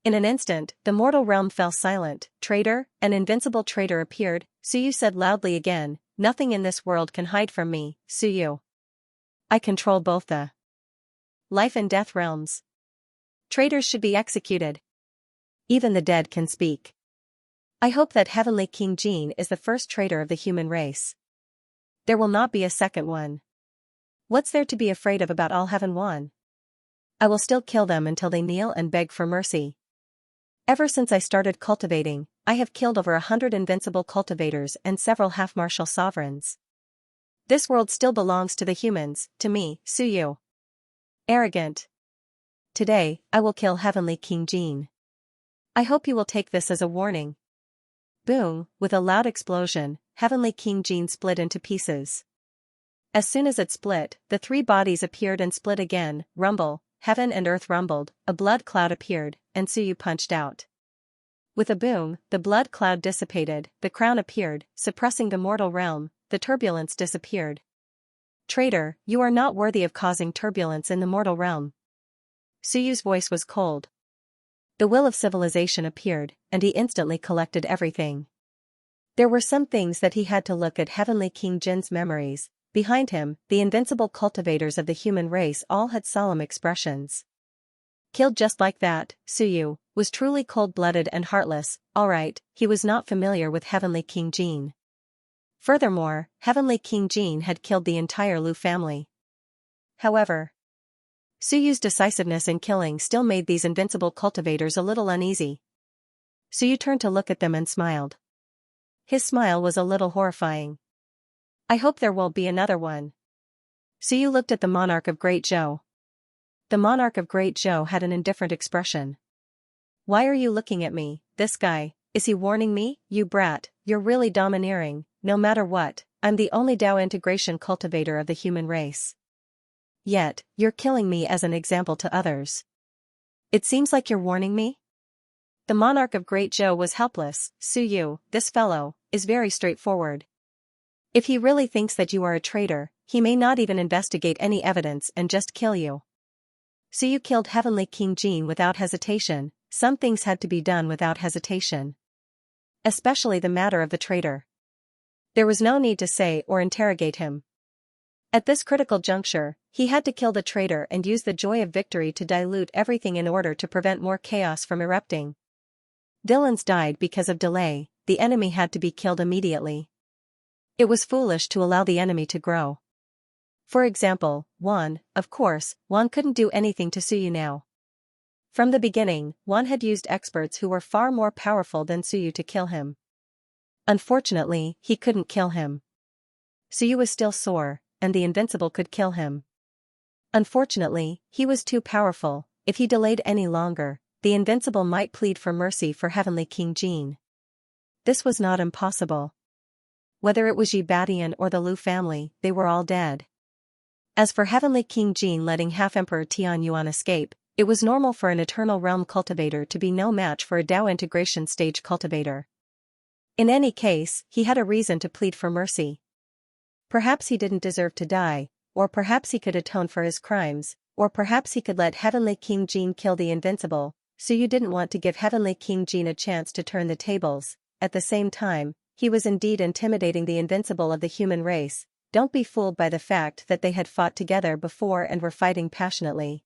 In an instant, the mortal realm fell silent. Traitor, an invincible traitor appeared. Suyu said loudly again, nothing in this world can hide from me, Suyu. I control both the life and death realms. Traitors should be executed. Even the dead can speak. I hope that Heavenly King Jin is the first traitor of the human race. There will not be a second one. What's there to be afraid of about All Heaven One? I will still kill them until they kneel and beg for mercy. Ever since I started cultivating, I have killed over 100 invincible cultivators and several half-martial sovereigns. This world still belongs to the humans, to me, Suyu. Arrogant. Today, I will kill Heavenly King Jin. I hope you will take this as a warning. Boom, with a loud explosion, Heavenly King Jin split into pieces. As soon as it split, the 3 bodies appeared and split again. Rumble, heaven and earth rumbled, a blood cloud appeared, and Suyu punched out. With a boom, the blood cloud dissipated, the crown appeared, suppressing the mortal realm, the turbulence disappeared. Traitor, you are not worthy of causing turbulence in the mortal realm. Suyu's voice was cold. The will of civilization appeared, and he instantly collected everything. There were some things that he had to look at. Heavenly King Jin's memories. Behind him, the invincible cultivators of the human race all had solemn expressions. Killed just like that, Suyu was truly cold-blooded and heartless. Alright, he was not familiar with Heavenly King Jin. Furthermore, Heavenly King Jin had killed the entire Lu family. However, Suyu's decisiveness in killing still made these invincible cultivators a little uneasy. Suyu turned to look at them and smiled. His smile was a little horrifying. I hope there will be another one. Suyu looked at the monarch of Great Zhou. The monarch of Great Zhou had an indifferent expression. Why are you looking at me? This guy, is he warning me? You brat, you're really domineering. No matter what, I'm the only Dao integration cultivator of the human race. Yet, you're killing me as an example to others. It seems like you're warning me? The monarch of Great Zhou was helpless. Suyu, this fellow, is very straightforward. If he really thinks that you are a traitor, he may not even investigate any evidence and just kill you. Suyu killed Heavenly King Jin without hesitation. Some things had to be done without hesitation. Especially the matter of the traitor. There was no need to say or interrogate him. At this critical juncture, he had to kill the traitor and use the joy of victory to dilute everything in order to prevent more chaos from erupting. Dylan's died because of delay. The enemy had to be killed immediately. It was foolish to allow the enemy to grow. For example, Wan, of course, Wan couldn't do anything to Suyu now. From the beginning, Wan had used experts who were far more powerful than Suyu to kill him. Unfortunately, he couldn't kill him. Suyu was still sore, and the invincible could kill him. Unfortunately, he was too powerful. If he delayed any longer, the invincible might plead for mercy for Heavenly King Jin. This was not impossible. Whether it was Yi Badian or the Lu family, they were all dead. As for Heavenly King Jin letting Half-Emperor Tian Yuan escape, it was normal for an Eternal Realm cultivator to be no match for a Dao integration stage cultivator. In any case, he had a reason to plead for mercy. Perhaps he didn't deserve to die, or perhaps he could atone for his crimes, or perhaps he could let Heavenly King Jin kill the invincible. Suyu didn't want to give Heavenly King Jin a chance to turn the tables. At the same time, he was indeed intimidating the invincible of the human race. Don't be fooled by the fact that they had fought together before and were fighting passionately.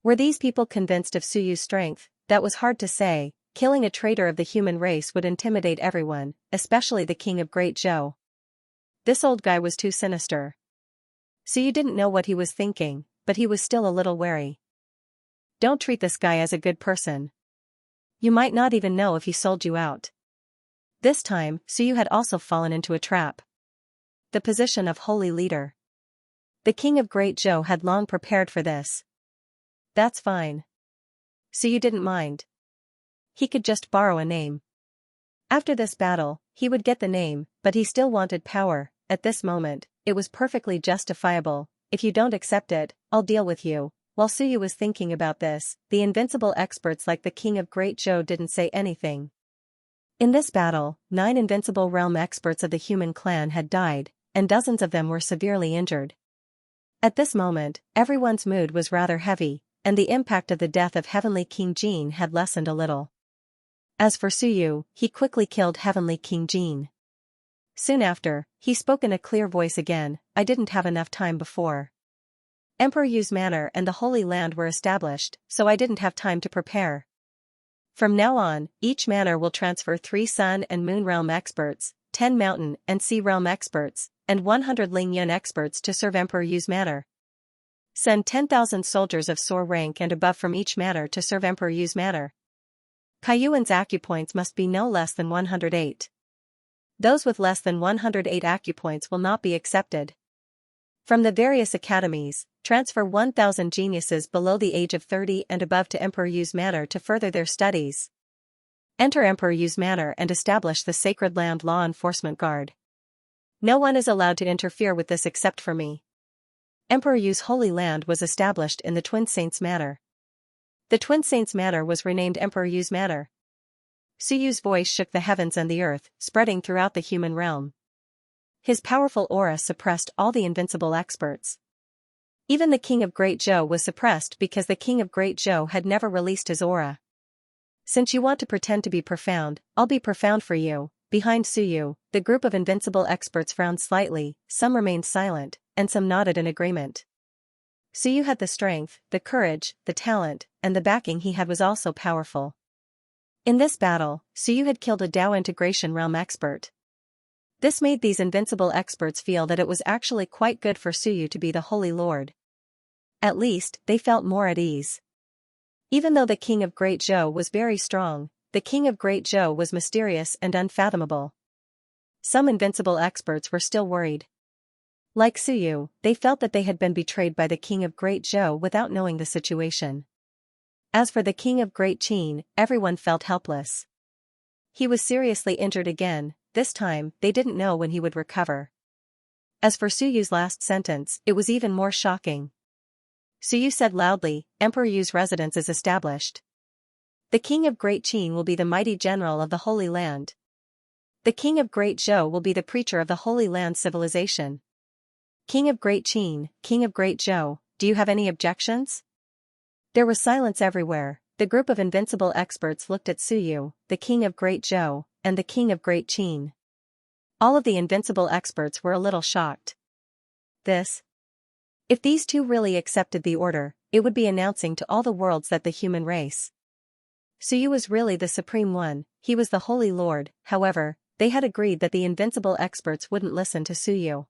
Were these people convinced of Suyu's strength? That was hard to say. Killing a traitor of the human race would intimidate everyone, especially the king of Great Zhou. This old guy was too sinister. Suyu didn't know what he was thinking, but he was still a little wary. Don't treat this guy as a good person. You might not even know if he sold you out. This time, Suyu had also fallen into a trap. The position of holy leader. The king of Great Zhou had long prepared for this. That's fine. Suyu didn't mind. He could just borrow a name. After this battle, he would get the name, but he still wanted power. At this moment, it was perfectly justifiable. If you don't accept it, I'll deal with you. While Suyu was thinking about this, the invincible experts like the king of Great Zhou didn't say anything. In this battle, 9 invincible realm experts of the human clan had died, and dozens of them were severely injured. At this moment, everyone's mood was rather heavy, and the impact of the death of Heavenly King Jin had lessened a little. As for Suyu, he quickly killed Heavenly King Jin. Soon after, he spoke in a clear voice again. I didn't have enough time before. Emperor Yu's manor and the Holy Land were established, so I didn't have time to prepare. From now on, each manor will transfer 3 Sun and Moon Realm experts, 10 Mountain and Sea Realm experts, and 100 Ling Yun experts to serve Emperor Yu's manor. Send 10,000 soldiers of Soar rank and above from each manor to serve Emperor Yu's manor. Kaiyuan's acupoints must be no less than 108. Those with less than 108 acupoints will not be accepted. From the various academies, transfer 1,000 geniuses below the age of 30 and above to Emperor Yu's manor to further their studies. Enter Emperor Yu's manor and establish the Sacred Land Law Enforcement Guard. No one is allowed to interfere with this except for me. Emperor Yu's Holy Land was established in the Twin Saints Manor. The Twin Saints Manor was renamed Emperor Yu's Manor. Suyu's voice shook the heavens and the earth, spreading throughout the human realm. His powerful aura suppressed all the invincible experts. Even the King of Great Zhou was suppressed because the King of Great Zhou had never released his aura. Since you want to pretend to be profound, I'll be profound for you. behind Suyu, the group of invincible experts frowned slightly, some remained silent, and some nodded in agreement. Suyu had the strength, the courage, the talent, and the backing he had was also powerful. In this battle, Suyu had killed a Dao integration realm expert. This made these invincible experts feel that it was actually quite good for Suyu to be the Holy Lord. At least, they felt more at ease. Even though the King of Great Zhou was very strong, the King of Great Zhou was mysterious and unfathomable. Some invincible experts were still worried. Like Suyu, they felt that they had been betrayed by the King of Great Zhou without knowing the situation. As for the King of Great Qin, everyone felt helpless. He was seriously injured again, this time they didn't know when he would recover. As for Suyu's last sentence, it was even more shocking. Suyu said loudly, Emperor Yu's residence is established. The King of Great Qin will be the mighty general of the Holy Land. The King of Great Zhou will be the preacher of the Holy Land civilization. King of Great Qin, King of Great Zhou, do you have any objections? There was silence everywhere. The group of invincible experts looked at Suyu, the King of Great Zhou, and the King of Great Qin. All of the invincible experts were a little shocked. If these two really accepted the order, it would be announcing to all the worlds that the human race. Suyu was really the Supreme One, he was the Holy Lord. However, they had agreed that the invincible experts wouldn't listen to Suyu.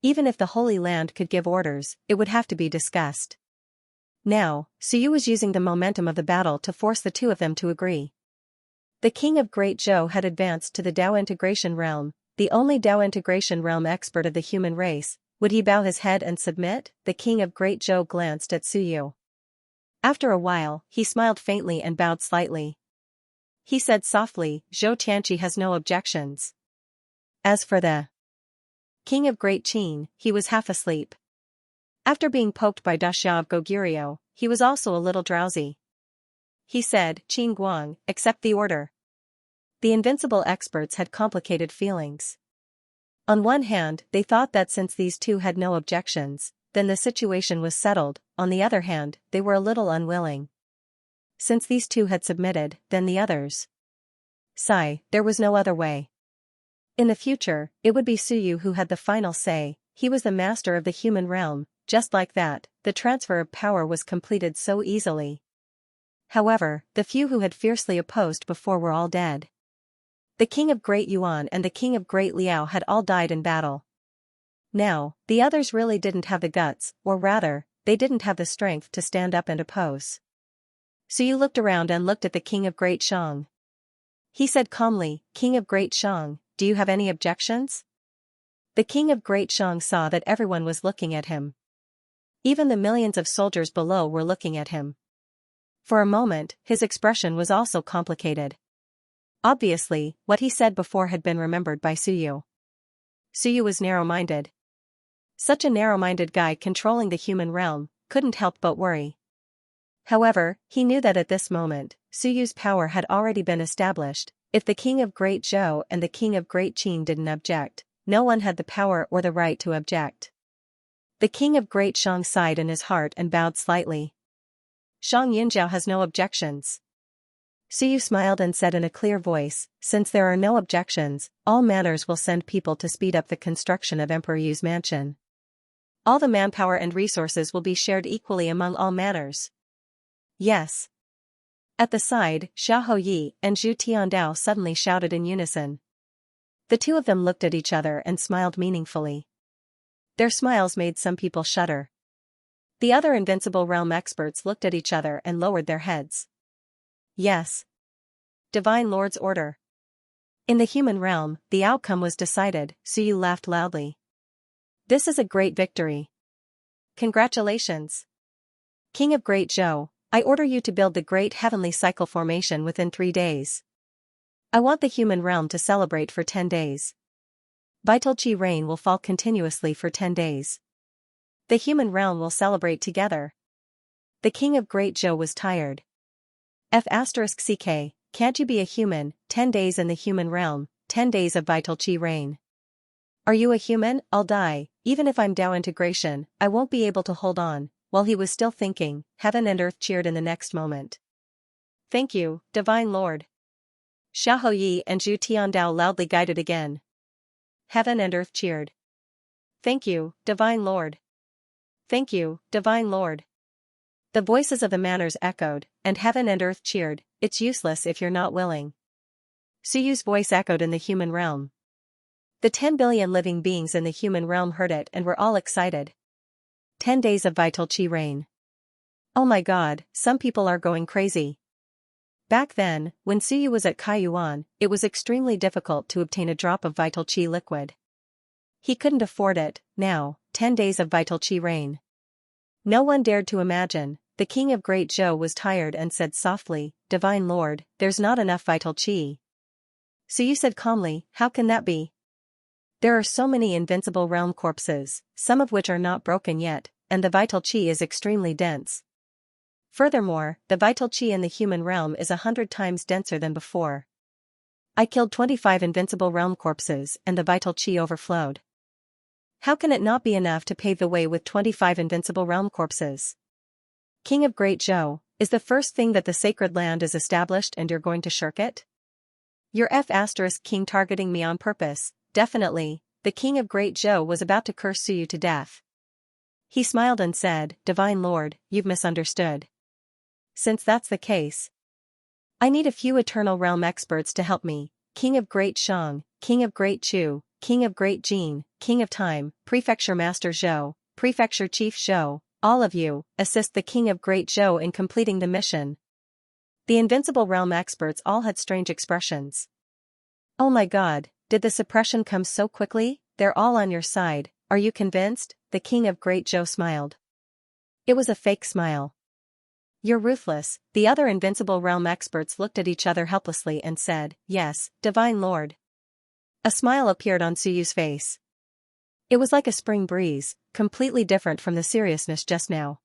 Even if the Holy Land could give orders, it would have to be discussed. Now, Suyu was using the momentum of the battle to force the two of them to agree. The King of Great Zhou had advanced to the Dao integration realm, the only Dao integration realm expert of the human race. Would he bow his head and submit? The King of Great Zhou glanced at Suyu. After a while, he smiled faintly and bowed slightly. He said softly, Zhou Tianqi has no objections. As for the King of Great Qin, he was half asleep. After being poked by Daxia of Goguryeo, he was also a little drowsy. He said, Qin Guang, accept the order. The invincible experts had complicated feelings. On one hand, they thought that since these two had no objections, then the situation was settled. On the other hand, they were a little unwilling. Since these two had submitted, then the others. There was no other way. In the future, it would be Suyu who had the final say. He was the master of the human realm. Just like that, the transfer of power was completed so easily. However, the few who had fiercely opposed before were all dead. The King of Great Yuan and the King of Great Liao had all died in battle. Now, the others really didn't have the guts, or rather, they didn't have the strength to stand up and oppose. Suyu looked around and looked at the King of Great Shang. He said calmly, King of Great Shang, do you have any objections? The King of Great Shang saw that everyone was looking at him. Even the millions of soldiers below were looking at him. For a moment, his expression was also complicated. Obviously, what he said before had been remembered by Suyu. Suyu was narrow-minded. Such a narrow-minded guy controlling the human realm couldn't help but worry. However, he knew that at this moment, Suyu's power had already been established. If the King of Great Zhou and the King of Great Qin didn't object, no one had the power or the right to object. The King of Great Shang sighed in his heart and bowed slightly. Shang Yinzhao has no objections. Suyu smiled and said in a clear voice, since there are no objections, all manors will send people to speed up the construction of Emperor Yu's mansion. All the manpower and resources will be shared equally among all manors. Yes. At the side, Xiao Houyi and Zhu Tiandao suddenly shouted in unison. The two of them looked at each other and smiled meaningfully. Their smiles made some people shudder. The other invincible realm experts looked at each other and lowered their heads. Yes. Divine Lord's order. In the human realm, the outcome was decided. Suyu laughed loudly. This is a great victory. Congratulations. King of Great Zhou, I order you to build the great heavenly cycle formation within 3 days. I want the human realm to celebrate for 10 days. Vital Qi rain will fall continuously for 10 days. The human realm will celebrate together. The King of Great Zhou was tired. *CK, can't you be a human? 10 days in the human realm, 10 days of vital Qi rain. Are you a human? I'll die, even if I'm Dao integration, I won't be able to hold on. While he was still thinking, heaven and earth cheered in the next moment. Thank you, Divine Lord. Xiaoyi and Zhu Tiandao loudly guided again. Heaven and earth cheered. Thank you, Divine Lord. Thank you, Divine Lord. The voices of the manners echoed, and heaven and earth cheered. It's useless if you're not willing. Suyu's voice echoed in the human realm. The 10 billion living beings in the human realm heard it and were all excited. 10 days of vital qi rain. Oh my god, some people are going crazy. Back then, when Suyu was at Kaiyuan, it was extremely difficult to obtain a drop of vital qi liquid. He couldn't afford it. Now, 10 days of vital qi rain. No one dared to imagine. The king of Great Zhou was tired and said softly, Divine Lord, there's not enough vital qi. Suyu said calmly, how can that be? There are so many invincible realm corpses, some of which are not broken yet, and the vital qi is extremely dense. Furthermore, the vital qi in the human realm is 100 times denser than before. I killed 25 invincible realm corpses and the vital qi overflowed. How can it not be enough to pave the way with 25 invincible realm corpses? King of Great Zhou, is the first thing that the sacred land is established and you're going to shirk it? Your King targeting me on purpose, definitely. The king of Great Zhou was about to curse Suyu to death. He smiled and said, Divine Lord, you've misunderstood. Since that's the case, I need a few eternal realm experts to help me. King of Great Shang, King of Great Chu, King of Great Jin, King of Time, Prefecture Master Zhou, Prefecture Chief Zhou, all of you, assist the King of Great Zhou in completing the mission. The invincible realm experts all had strange expressions. Oh my god, did the suppression come so quickly? They're all on your side, are you convinced? The King of Great Zhou smiled. It was a fake smile. You're ruthless. The other invincible realm experts looked at each other helplessly and said, yes, Divine Lord. A smile appeared on Suyu's face. It was like a spring breeze, completely different from the seriousness just now.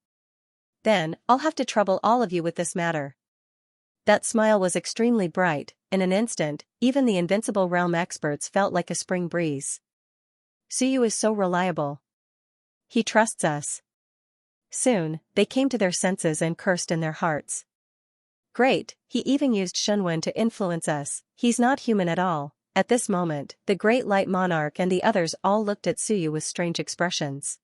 Then, I'll have to trouble all of you with this matter. That smile was extremely bright. In an instant, even the invincible realm experts felt like a spring breeze. Suyu is so reliable. He trusts us. Soon, they came to their senses and cursed in their hearts. Great, he even used Shunwen to influence us, he's not human at all. At this moment, the Great Light Monarch and the others all looked at Suyu with strange expressions.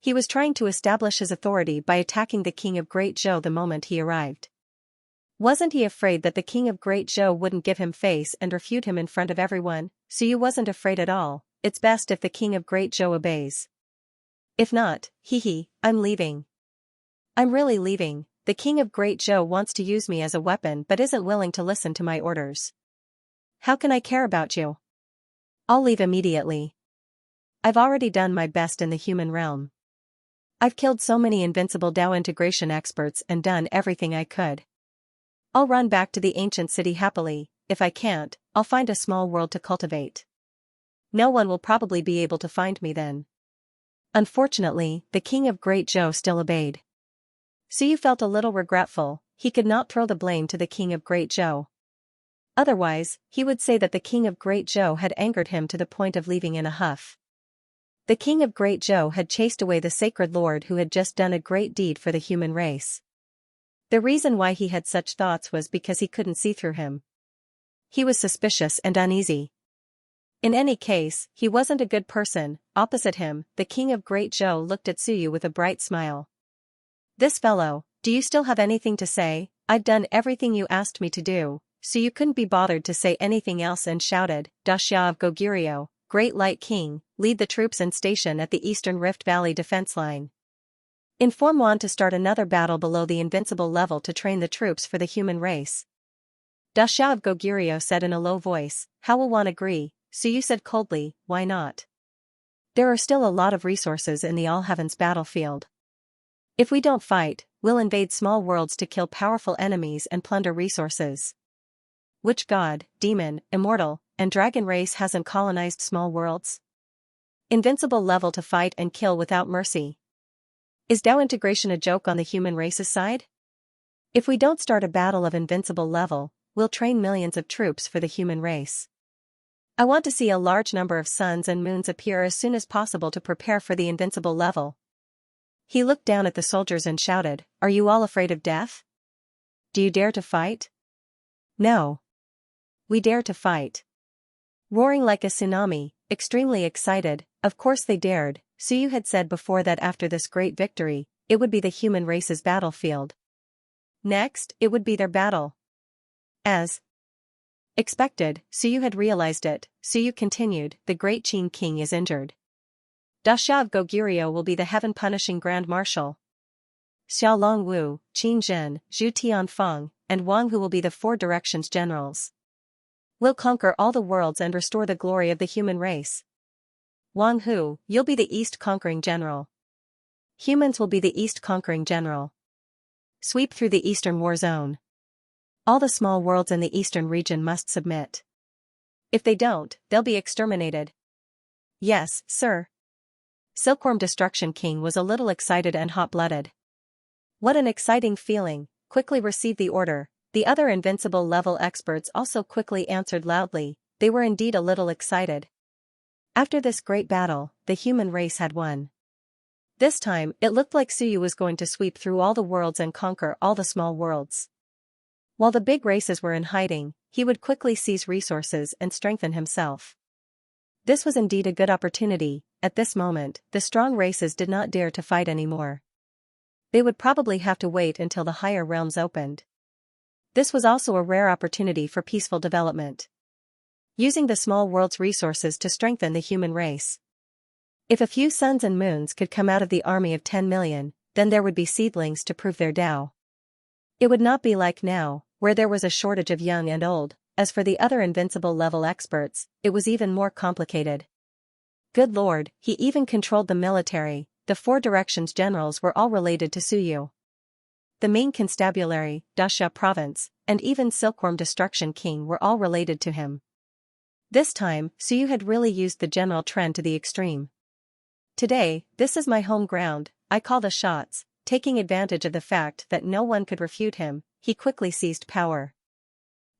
He was trying to establish his authority by attacking the King of Great Zhou the moment he arrived. Wasn't he afraid that the King of Great Zhou wouldn't give him face and refute him in front of everyone? Suyu wasn't afraid at all. It's best if the King of Great Zhou obeys. If not, I'm leaving. I'm really leaving. The King of Great Zhou wants to use me as a weapon but isn't willing to listen to my orders. How can I care about you? I'll leave immediately. I've already done my best in the human realm. I've killed so many invincible Dao integration experts and done everything I could. I'll run back to the ancient city happily. If I can't, I'll find a small world to cultivate. No one will probably be able to find me then. Unfortunately, the King of Great Zhou still obeyed. Suyu felt a little regretful. He could not throw the blame to the King of Great Zhou. Otherwise, he would say that the King of Great Zhou had angered him to the point of leaving in a huff. The King of Great Zhou had chased away the sacred lord who had just done a great deed for the human race. The reason why he had such thoughts was because he couldn't see through him. He was suspicious and uneasy. In any case, he wasn't a good person. Opposite him, the King of Great Zhou looked at Suyu with a bright smile. This fellow, do you still have anything to say? I've done everything you asked me to do. Suyu couldn't be bothered to say anything else and shouted, Daxia of Goguryeo, Great Light King, lead the troops and station at the Eastern Rift Valley defense line. Inform Wan to start another battle below the invincible level to train the troops for the human race. Daxia of Goguryeo said in a low voice. How will Wan agree? Suyu said coldly, why not? There are still a lot of resources in the All Heavens battlefield. If we don't fight, we'll invade small worlds to kill powerful enemies and plunder resources. Which god, demon, immortal, and dragon race hasn't colonized small worlds? Invincible level to fight and kill without mercy. Is Dao integration a joke on the human race's side? If we don't start a battle of invincible level, we'll train millions of troops for the human race. I want to see a large number of suns and moons appear as soon as possible to prepare for the invincible level. He looked down at the soldiers and shouted, are you all afraid of death? Do you dare to fight? No. We dare to fight. Roaring like a tsunami, extremely excited, of course they dared. Suyu had said before that after this great victory, it would be the human race's battlefield. Next, it would be their battle. As expected, Suyu had realized it. Suyu continued, the great Qin king is injured. Dasha of Goguryeo will be the heaven-punishing Grand Marshal. Xiao Longwu, Qin Zhen, Zhu Tianfeng, and Wang Hu will be the four directions generals. We'll conquer all the worlds and restore the glory of the human race. Wang Hu, you'll be the East conquering general. Humans will be the East conquering general. Sweep through the Eastern war zone. All the small worlds in the Eastern region must submit. If they don't, they'll be exterminated. Yes, sir. Silkworm Destruction King was a little excited and hot-blooded. What an exciting feeling, quickly received the order. The other invincible level experts also quickly answered loudly, they were indeed a little excited. After this great battle, the human race had won. This time, it looked like Suyu was going to sweep through all the worlds and conquer all the small worlds. While the big races were in hiding, he would quickly seize resources and strengthen himself. This was indeed a good opportunity. At this moment, the strong races did not dare to fight anymore. They would probably have to wait until the higher realms opened. This was also a rare opportunity for peaceful development. Using the small world's resources to strengthen the human race. If a few suns and moons could come out of the army of 10 million, then there would be seedlings to prove their Tao. It would not be like now, where there was a shortage of young and old. As for the other invincible level experts, it was even more complicated. Good lord, he even controlled the military. The four directions generals were all related to Suyu. The main constabulary, Dasha province, and even Silkworm Destruction King were all related to him. This time, Suyu had really used the general trend to the extreme. Today, this is my home ground, I call the shots. Taking advantage of the fact that no one could refute him, he quickly seized power.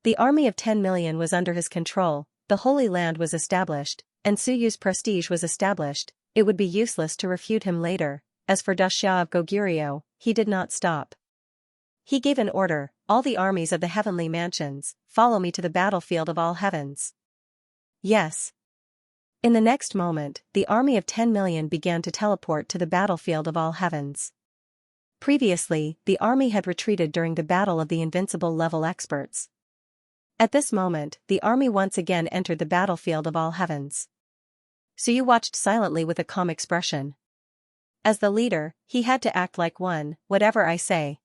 The army of 10 million was under his control, the Holy Land was established, and Suyu's prestige was established. It would be useless to refute him later. As for Dasha of Goguryeo, he did not stop. He gave an order, all the armies of the heavenly mansions, follow me to the battlefield of all heavens. Yes. In the next moment, the army of 10 million began to teleport to the battlefield of all heavens. Previously, the army had retreated during the battle of the invincible level experts. At this moment, the army once again entered the battlefield of all heavens. Suyu watched silently with a calm expression. As the leader, he had to act like one, whatever I say.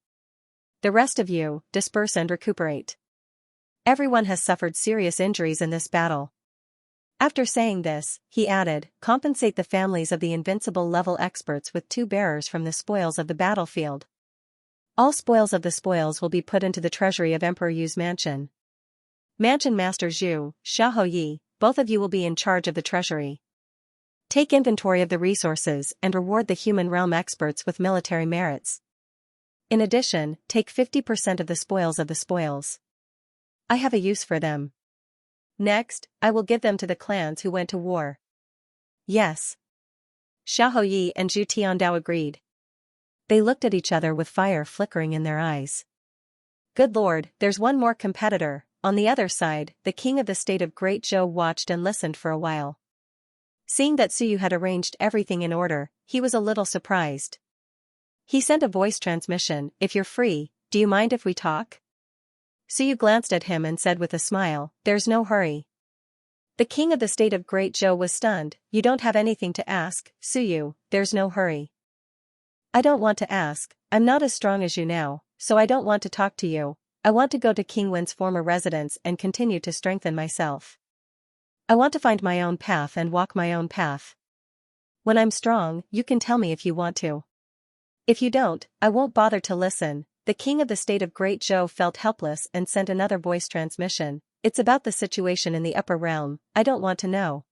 The rest of you, disperse and recuperate. Everyone has suffered serious injuries in this battle. After saying this, he added, compensate the families of the invincible level experts with 2 bearers from the spoils of the battlefield. All spoils of the spoils will be put into the treasury of Emperor Yu's mansion. Mansion Master Zhu, Xiahou Yi, both of you will be in charge of the treasury. Take inventory of the resources and reward the human realm experts with military merits. In addition, take 50% of the spoils. I have a use for them. Next, I will give them to the clans who went to war. Yes. Xiahou Yi and Zhu Tiandao agreed. They looked at each other with fire flickering in their eyes. Good lord, there's one more competitor. On the other side, the king of the state of Great Zhou watched and listened for a while. Seeing that Suyu had arranged everything in order, he was a little surprised. He sent a voice transmission, if you're free, do you mind if we talk? Suyu glanced at him and said with a smile, there's no hurry. The king of the state of Great Zhou was stunned. You don't have anything to ask, Suyu, there's no hurry. I don't want to ask, I'm not as strong as you now, so I don't want to talk to you. I want to go to King Wen's former residence and continue to strengthen myself. I want to find my own path and walk my own path. When I'm strong, you can tell me if you want to. If you don't, I won't bother to listen. The king of the state of Great Zhou felt helpless and sent another voice transmission. It's about the situation in the upper realm, I don't want to know.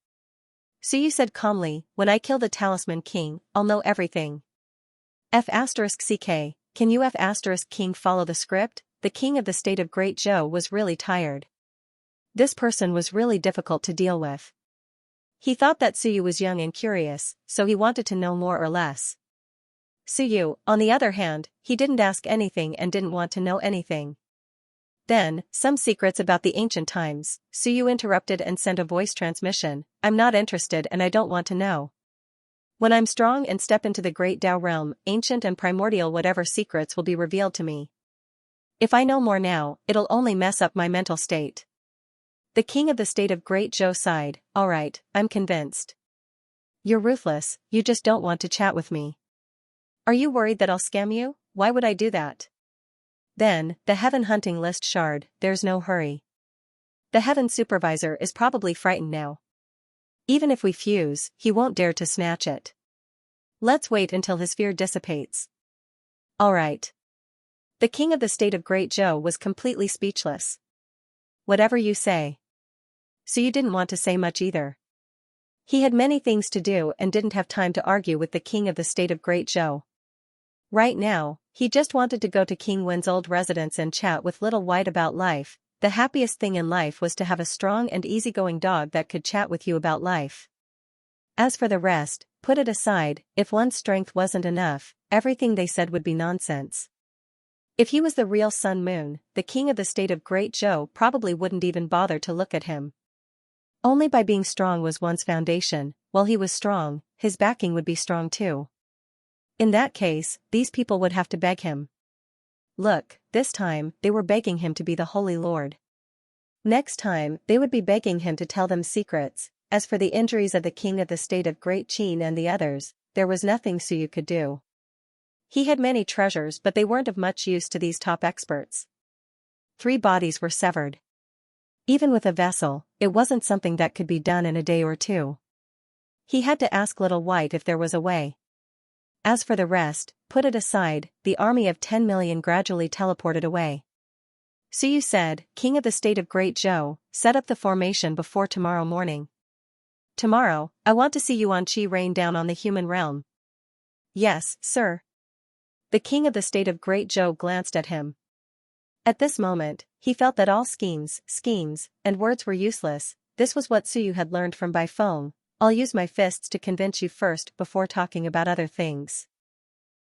Suyu said calmly, when I kill the Talisman King, I'll know everything. F*CK, can you F*King follow the script? The king of the state of Great Zhou was really tired. This person was really difficult to deal with. He thought that Suyu was young and curious, so he wanted to know more or less. Suyu, on the other hand, he didn't ask anything and didn't want to know anything. Then, some secrets about the ancient times, Suyu interrupted and sent a voice transmission. I'm not interested and I don't want to know. When I'm strong and step into the great Tao realm, ancient and primordial whatever secrets will be revealed to me. If I know more now, it'll only mess up my mental state. The king of the state of Great Zhou sighed. Alright, I'm convinced. You're ruthless, you just don't want to chat with me. Are you worried that I'll scam you? Why would I do that? Then, the heaven hunting list shard, there's no hurry. The heaven supervisor is probably frightened now. Even if we fuse, he won't dare to snatch it. Let's wait until his fear dissipates. Alright. The king of the state of Great Zhou was completely speechless. Whatever you say. So you didn't want to say much either. He had many things to do and didn't have time to argue with the king of the state of Great Zhou. Right now, he just wanted to go to King Wen's old residence and chat with Little White about life. The happiest thing in life was to have a strong and easygoing dog that could chat with you about life. As for the rest, put it aside. If one's strength wasn't enough, everything they said would be nonsense. If he was the real Sun Moon, the king of the state of Great Zhou probably wouldn't even bother to look at him. Only by being strong was one's foundation. While he was strong, his backing would be strong too. In that case, these people would have to beg him. Look, this time, they were begging him to be the Holy Lord. Next time, they would be begging him to tell them secrets. As for the injuries of the king of the state of Great Qin and the others, there was nothing Suyu could do. He had many treasures but they weren't of much use to these top experts. 3 bodies were severed. Even with a vessel, it wasn't something that could be done in a day or two. He had to ask Little White if there was a way. As for the rest, put it aside. The army of 10 million gradually teleported away. Suyu said, King of the state of Great Zhou, set up the formation before tomorrow morning. Tomorrow, I want to see Yuan Qi rain down on the human realm. Yes, sir. The king of the state of Great Zhou glanced at him. At this moment, he felt that all schemes, and words were useless. This was what Suyu had learned from Bai Feng. I'll use my fists to convince you first before talking about other things.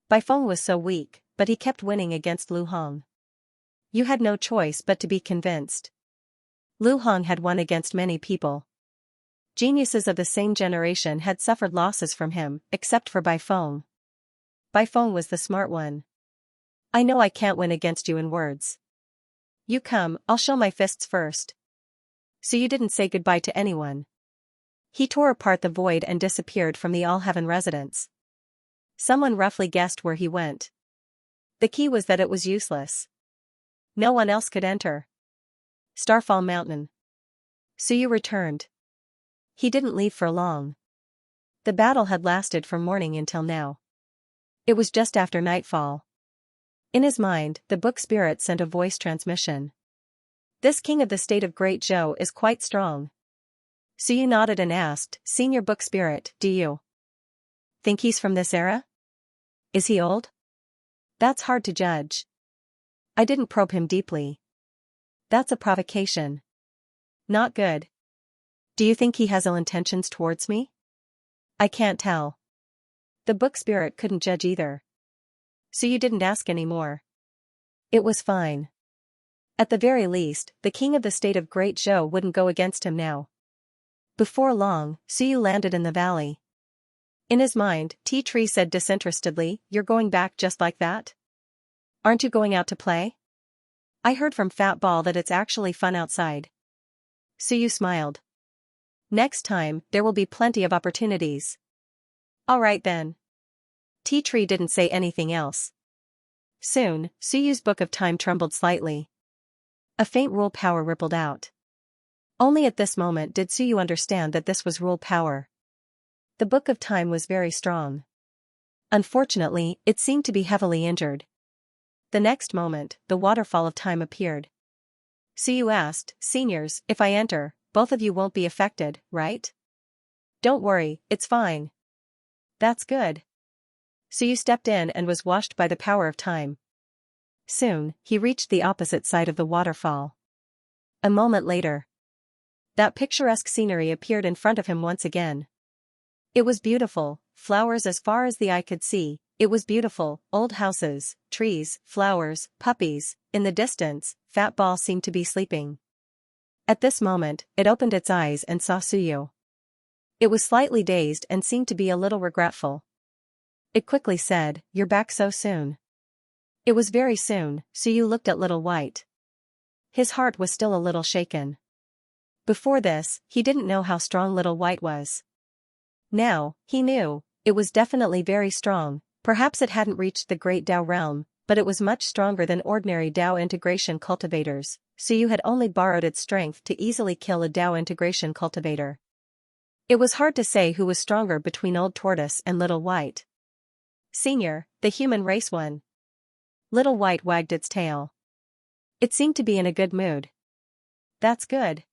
Bai Feng was so weak, but he kept winning against Lu Hong. You had no choice but to be convinced. Lu Hong had won against many people. Geniuses of the same generation had suffered losses from him, except for Bai Feng. Bai Feng was the smart one. I know I can't win against you in words. You come, I'll show my fists first. So you didn't say goodbye to anyone. He tore apart the void and disappeared from the All-Heaven residence. Someone roughly guessed where he went. The key was that it was useless. No one else could enter. Starfall Mountain. Suyu returned. He didn't leave for long. The battle had lasted from morning until now. It was just after nightfall. In his mind, the book spirit sent a voice transmission. This king of the state of Great Zhou is quite strong. Suyu nodded and asked, Senior book spirit, do you think he's from this era? Is he old? That's hard to judge. I didn't probe him deeply. That's a provocation. Not good. Do you think he has ill intentions towards me? I can't tell. The book spirit couldn't judge either. So you didn't ask any more. It was fine. At the very least, the king of the state of Great Zhou wouldn't go against him now. Before long, Suyu landed in the valley. In his mind, T-Tree said disinterestedly, You're going back just like that? Aren't you going out to play? I heard from Fat Ball that it's actually fun outside. Suyu smiled. Next time, there will be plenty of opportunities. Alright then. T-Tree didn't say anything else. Soon, Suyu's book of time trembled slightly. A faint rule power rippled out. Only at this moment did Suyu understand that this was rule power. The book of time was very strong. Unfortunately, it seemed to be heavily injured. The next moment, the waterfall of time appeared. Suyu asked, Seniors, if I enter, both of you won't be affected, right? Don't worry, it's fine. That's good. Suyu stepped in and was washed by the power of time. Soon, he reached the opposite side of the waterfall. A moment later, that picturesque scenery appeared in front of him once again. It was beautiful, flowers as far as the eye could see, It was beautiful: old houses, trees, flowers, puppies. In the distance, Fat Ball seemed to be sleeping. At this moment, it opened its eyes and saw Suyu. It was slightly dazed and seemed to be a little regretful. It quickly said, "You're back so soon." It was very soon. Suyu looked at Little White. His heart was still a little shaken. Before this, he didn't know how strong Little White was. Now, he knew. It was definitely very strong. Perhaps it hadn't reached the Great Tao realm, but it was much stronger than ordinary Tao integration cultivators. Suyu had only borrowed its strength to easily kill a Tao integration cultivator. It was hard to say who was stronger between Old Tortoise and Little White. Senior, the human race one. Little White wagged its tail. It seemed to be in a good mood. That's good.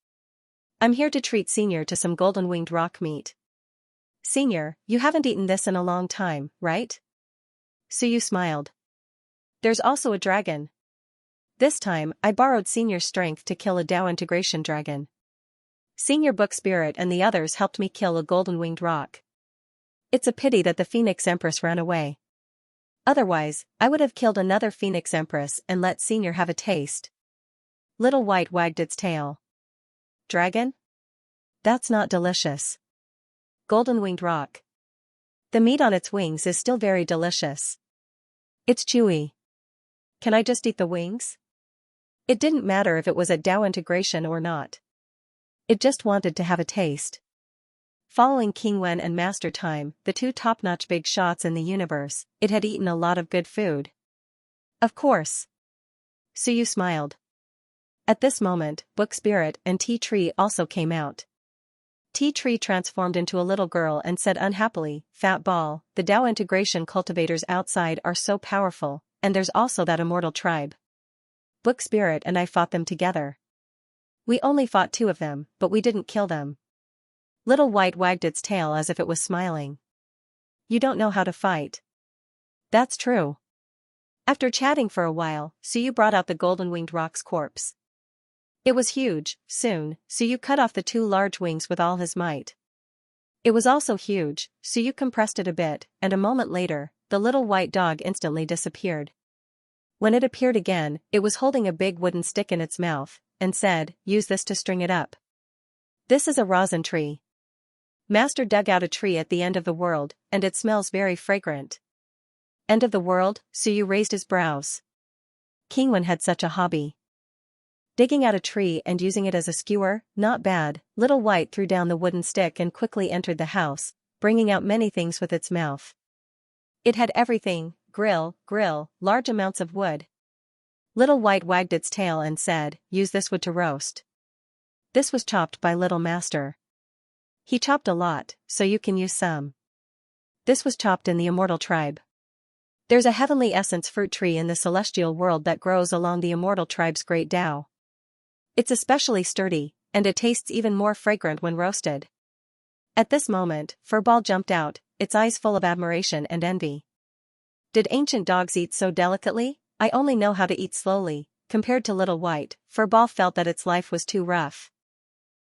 I'm here to treat Senior to some golden-winged rock meat. Senior, you haven't eaten this in a long time, right? Suyu smiled. There's also a dragon. This time, I borrowed Senior's strength to kill a Tao integration dragon. Senior Book Spirit and the others helped me kill a golden-winged rock. It's a pity that the Phoenix Empress ran away. Otherwise, I would have killed another Phoenix Empress and let Senior have a taste. Little White wagged its tail. Dragon? That's not delicious. Golden-winged rock. The meat on its wings is still very delicious. It's chewy. Can I just eat the wings? It didn't matter if it was a Tao integration or not. It just wanted to have a taste. Following King Wen and Master Time, the two top-notch big shots in the universe, it had eaten a lot of good food. Of course. Suyu smiled. At this moment, Book Spirit and Tea Tree also came out. Tea Tree transformed into a little girl and said unhappily, "Fat Ball, the Tao integration cultivators outside are so powerful, and there's also that immortal tribe. Book Spirit and I fought them together. We only fought 2 of them, but we didn't kill them." Little White wagged its tail as if it was smiling. You don't know how to fight. That's true. After chatting for a while, Suyu brought out the golden-winged rock's corpse. It was huge. Soon, Suyu cut off the 2 large wings with all his might. It was also huge. Suyu compressed it a bit, and a moment later, the little white dog instantly disappeared. When it appeared again, it was holding a big wooden stick in its mouth, and said, "Use this to string it up." This is a rosin tree. Master dug out a tree at the end of the world, and it smells very fragrant. End of the world? Suyu raised his brows. King Wen had such a hobby. Digging out a tree and using it as a skewer, not bad. Little White threw down the wooden stick and quickly entered the house, bringing out many things with its mouth. It had everything: grill, large amounts of wood. Little White wagged its tail and said, "Use this wood to roast." This was chopped by Little Master. He chopped a lot, so you can use some. This was chopped in the immortal tribe. There's a heavenly essence fruit tree in the celestial world that grows along the immortal tribe's great Tao. It's especially sturdy, and it tastes even more fragrant when roasted. At this moment, Furball jumped out, its eyes full of admiration and envy. Did ancient dogs eat so delicately? I only know how to eat slowly. Compared to Little White, Furball felt that its life was too rough.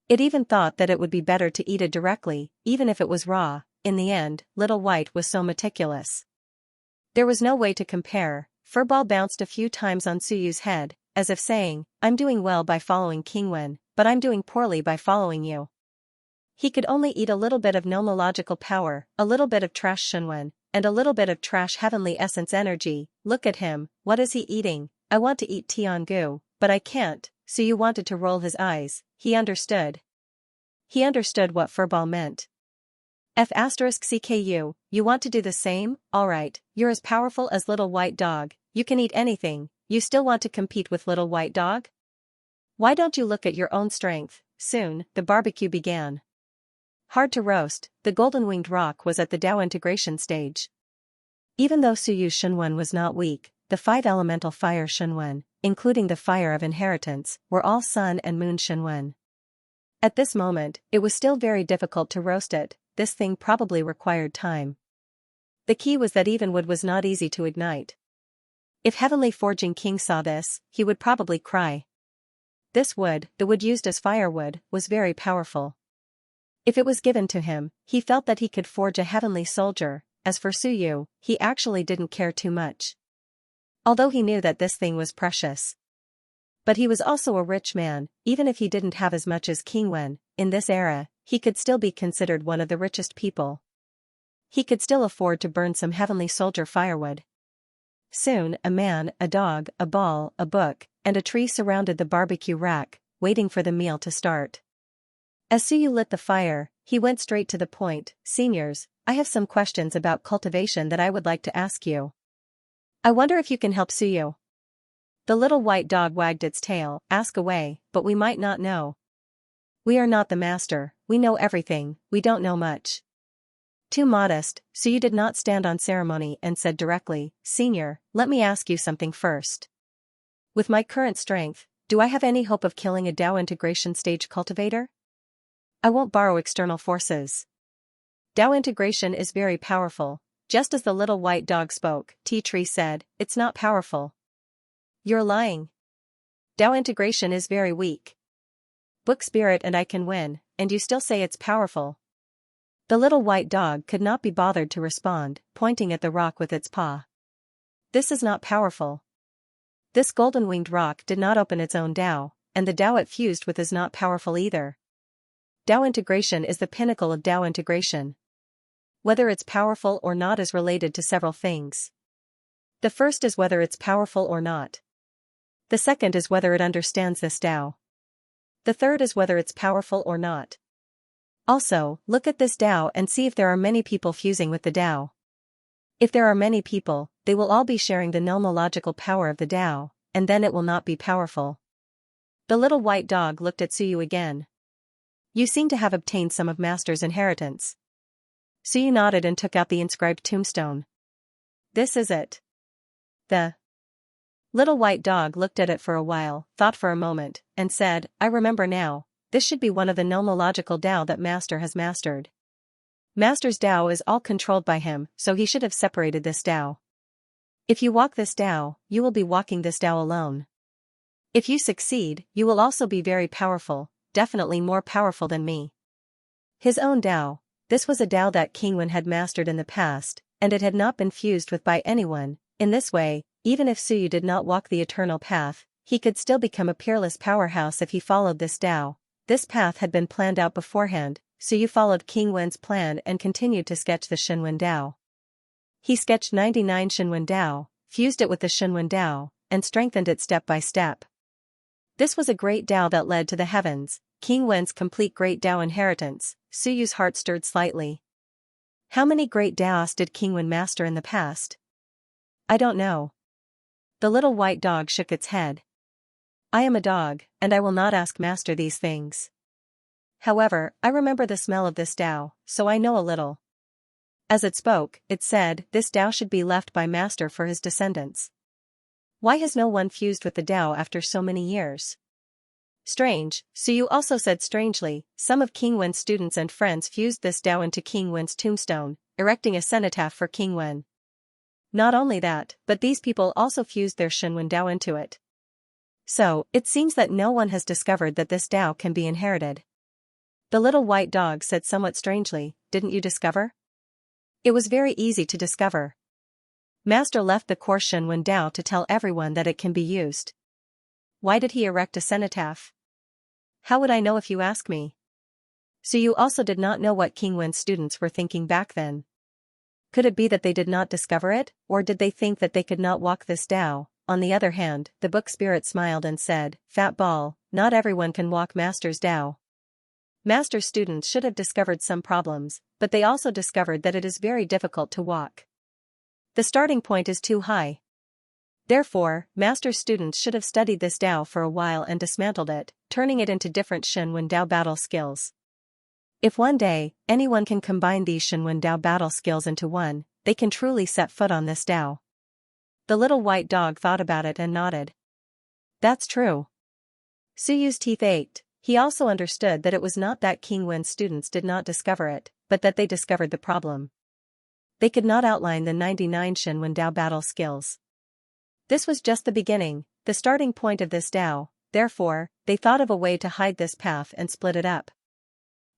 It even thought that it would be better to eat it directly, even if it was raw. In the end, Little White was so meticulous. There was no way to compare. Furball bounced a few times on Suyu's head, as if saying, "I'm doing well by following King Wen, but I'm doing poorly by following you." He could only eat a little bit of nomological power, a little bit of trash Shunwen, and a little bit of trash heavenly essence energy. Look at him, what is he eating? I want to eat Tiangu, but I can't. Suyu wanted to roll his eyes. He understood. He understood what Furball meant. F*CKU, you want to do the same? Alright, you're as powerful as Little White Dog, you can eat anything, you still want to compete with Little White Dog? Why don't you look at your own strength? Soon, the barbecue began. Hard to roast, the golden-winged rock was at the Tao integration stage. Even though Suyu's Shunwen was not weak, the 5 elemental fire Shunwen, including the fire of inheritance, were all sun and moon Shunwen. At this moment, it was still very difficult to roast it. This thing probably required time. The key was that even wood was not easy to ignite. If Heavenly Forging King saw this, he would probably cry. This wood, the wood used as firewood, was very powerful. If it was given to him, he felt that he could forge a heavenly soldier, as for Suyu, he actually didn't care too much. Although he knew that this thing was precious. But he was also a rich man, even if he didn't have as much as King Wen, in this era, he could still be considered one of the richest people. He could still afford to burn some heavenly soldier firewood. Soon, a man, a dog, a ball, a book, and a tree surrounded the barbecue rack, waiting for the meal to start. As Suyu lit the fire, he went straight to the point. Seniors, I have some questions about cultivation that I would like to ask you. I wonder if you can help Suyu. The little white dog wagged its tail. Ask away, but we might not know. We are not the master, we know everything, we don't know much. Too modest, Suyu did not stand on ceremony and said directly, Senior, let me ask you something first. With my current strength, do I have any hope of killing a Dao integration stage cultivator? I won't borrow external forces. Dao integration is very powerful. Just as the little white dog spoke, Tea Tree said, it's not powerful. You're lying. Dao integration is very weak. Book spirit and I can win, and you still say it's powerful. The little white dog could not be bothered to respond, pointing at the rock with its paw. This is not powerful. This golden-winged rock did not open its own Dao, and the Dao it fused with is not powerful either. Dao integration is the pinnacle of Dao integration. Whether it's powerful or not is related to several things. The first is whether it's powerful or not. The second is whether it understands this Dao. The third is whether it's powerful or not. Also, look at this Dao and see if there are many people fusing with the Dao. If there are many people, they will all be sharing the nomological power of the Dao, and then it will not be powerful. The little white dog looked at Suyu again. You seem to have obtained some of Master's inheritance. Suyu nodded and took out the inscribed tombstone. This is it. The little white dog looked at it for a while, thought for a moment, and said, I remember now, this should be one of the nomological Dao that Master has mastered. Master's Dao is all controlled by him, so he should have separated this Dao. If you walk this Dao, you will be walking this Dao alone. If you succeed, you will also be very powerful, definitely more powerful than me. His own Dao. This was a Dao that King Wen had mastered in the past, and it had not been fused with by anyone. In this way, even if Suyu did not walk the eternal path, he could still become a peerless powerhouse if he followed this Dao. This path had been planned out beforehand, Suyu followed King Wen's plan and continued to sketch the Shenwen Dao. He sketched 99 Shenwen Dao, fused it with the Shenwen Dao, and strengthened it step by step. This was a great Dao that led to the heavens, King Wen's complete great Dao inheritance. Suyu's heart stirred slightly. How many great Daos did King Wen master in the past? I don't know. The little white dog shook its head. I am a dog, and I will not ask Master these things. However, I remember the smell of this Dao, so I know a little. As it spoke, it said, this Dao should be left by Master for his descendants. Why has no one fused with the Dao after so many years? Strange, Suyu also said strangely, some of King Wen's students and friends fused this Dao into King Wen's tombstone, erecting a cenotaph for King Wen. Not only that, but these people also fused their Shenwen Dao into it. So, it seems that no one has discovered that this Dao can be inherited. The little white dog said somewhat strangely, didn't you discover? It was very easy to discover. Master left the core Shenwen Dao to tell everyone that it can be used. Why did he erect a cenotaph? How would I know if you ask me? Suyu also did not know what King Wen's students were thinking back then. Could it be that they did not discover it, or did they think that they could not walk this Dao? On the other hand, the book spirit smiled and said, Fat ball, not everyone can walk Master's Dao. Master's students should have discovered some problems, but they also discovered that it is very difficult to walk. The starting point is too high. Therefore, Master's students should have studied this Dao for a while and dismantled it, turning it into different Shenwen Dao battle skills. If one day, anyone can combine these Shenwen Dao battle skills into one, they can truly set foot on this Dao. The little white dog thought about it and nodded. That's true. Suyu's teeth ached. He also understood that it was not that King Wen's students did not discover it, but that they discovered the problem. They could not outline the 99 Shenwen Dao battle skills. This was just the beginning, the starting point of this Dao, therefore, they thought of a way to hide this path and split it up.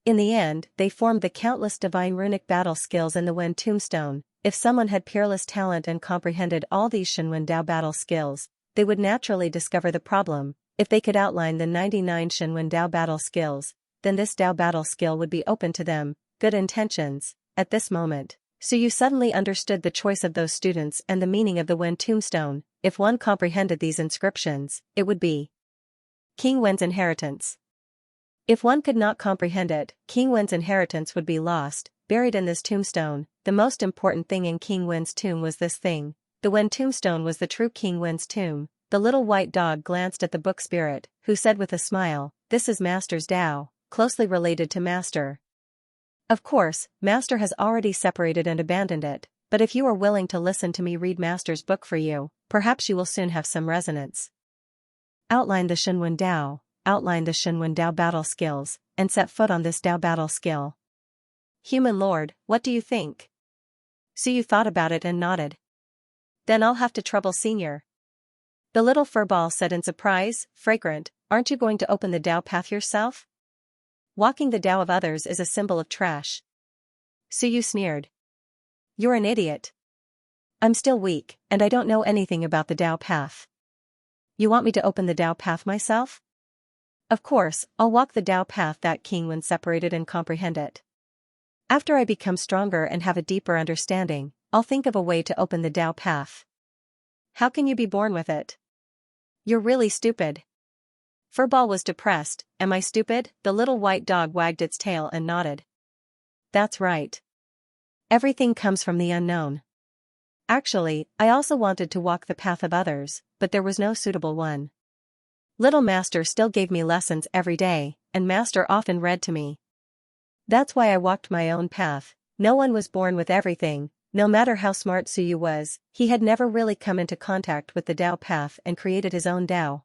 In the end, they formed the countless divine runic battle skills in the Wen tombstone. If someone had peerless talent and comprehended all these Shenwen Dao battle skills, they would naturally discover the problem. If they could outline the 99 Shenwen Dao battle skills, then this Dao battle skill would be open to them. Good intentions. At this moment, Suyu suddenly understood the choice of those students and the meaning of the Wen tombstone. If one comprehended these inscriptions, it would be King Wen's inheritance. If one could not comprehend it, King Wen's inheritance would be lost, buried in this tombstone. The most important thing in King Wen's tomb was this thing. The Wen tombstone was the true King Wen's tomb. The little white dog glanced at the book spirit, who said with a smile, "This is Master's Dao, closely related to Master." Of course, Master has already separated and abandoned it, but if you are willing to listen to me read Master's book for you, perhaps you will soon have some resonance. Outline the Shenwen Dao. Outline the Shenwen Dao battle skills, and set foot on this Dao battle skill. Human Lord, what do you think? Suyu thought about it and nodded. Then I'll have to trouble Senior. The little furball said in surprise, "Fragrant, aren't you going to open the Dao path yourself? Walking the Dao of others is a symbol of trash." Suyu sneered. "You're an idiot. I'm still weak, and I don't know anything about the Dao path. You want me to open the Dao path myself? Of course, I'll walk the Dao path that King Wen separated and comprehend it. After I become stronger and have a deeper understanding, I'll think of a way to open the Dao path." "How can you be born with it? You're really stupid." Furball was depressed. "Am I stupid?" The little white dog wagged its tail and nodded. "That's right. Everything comes from the unknown. Actually, I also wanted to walk the path of others, but there was no suitable one. Little Master still gave me lessons every day, and Master often read to me. That's why I walked my own path. No one was born with everything. No matter how smart Suyu was, he had never really come into contact with the Dao path and created his own Dao.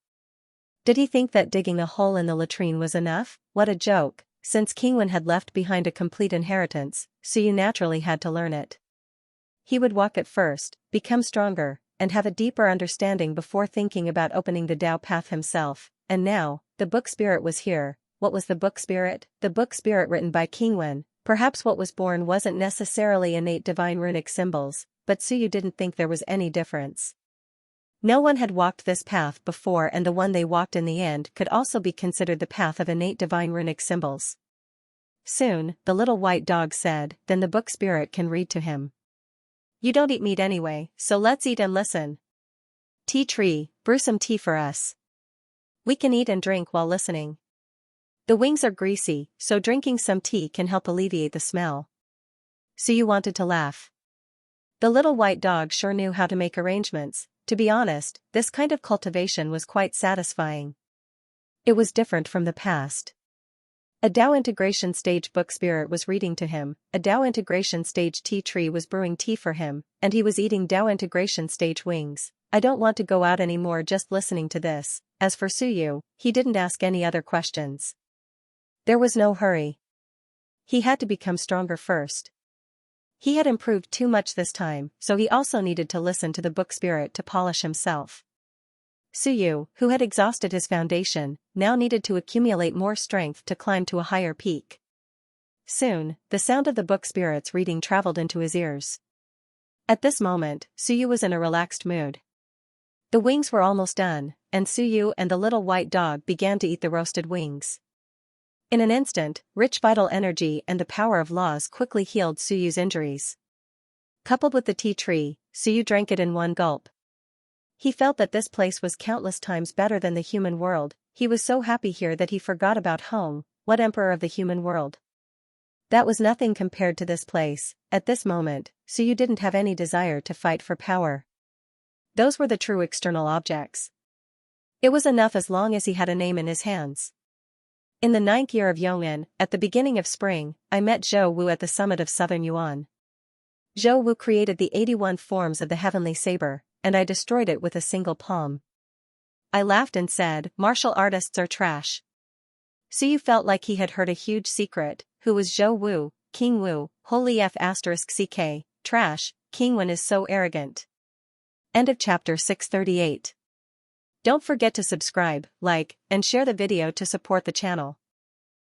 Did he think that digging a hole in the latrine was enough? What a joke. Since King Wen had left behind a complete inheritance, Suyu naturally had to learn it. He would walk it first, become stronger, and have a deeper understanding before thinking about opening the Dao path himself. And now, the book spirit was here. What was the book spirit? The book spirit written by King Wen. Perhaps what was born wasn't necessarily innate divine runic symbols, but Suyu didn't think there was any difference. No one had walked this path before, and the one they walked in the end could also be considered the path of innate divine runic symbols. Soon, the little white dog said, "Then the book spirit can read to him." "You don't eat meat anyway, so let's eat and listen. Tea tree, brew some tea for us. We can eat and drink while listening. The wings are greasy, so drinking some tea can help alleviate the smell." Suyu wanted to laugh. The little white dog sure knew how to make arrangements. To be honest, this kind of cultivation was quite satisfying. It was different from the past. A Dao integration stage book spirit was reading to him, a Dao integration stage tea tree was brewing tea for him, and he was eating Dao integration stage wings. "I don't want to go out anymore just listening to this." As for Suyu, he didn't ask any other questions. There was no hurry. He had to become stronger first. He had improved too much this time, so he also needed to listen to the book spirit to polish himself. Suyu, who had exhausted his foundation, now needed to accumulate more strength to climb to a higher peak. Soon, the sound of the book spirit's reading traveled into his ears. At this moment, Suyu was in a relaxed mood. The wings were almost done, and Suyu and the little white dog began to eat the roasted wings. In an instant, rich vital energy and the power of laws quickly healed Suyu's injuries. Coupled with the tea tree, Suyu drank it in one gulp. He felt that this place was countless times better than the human world. He was so happy here that he forgot about home. What emperor of the human world? That was nothing compared to this place. At this moment, Suyu didn't have any desire to fight for power. Those were the true external objects. It was enough as long as he had a name in his hands. In the 9th year of Yong'an, at the beginning of spring, I met Zhou Wu at the summit of southern Yuan. Zhou Wu created the 81 forms of the heavenly saber, and I destroyed it with a single palm. I laughed and said, "Martial artists are trash." Suyu felt like he had heard a huge secret. Who was Zhou Wu? King Wu, holy F***ck, trash, King Wen is so arrogant. End of chapter 638. Don't forget to subscribe, like, and share the video to support the channel.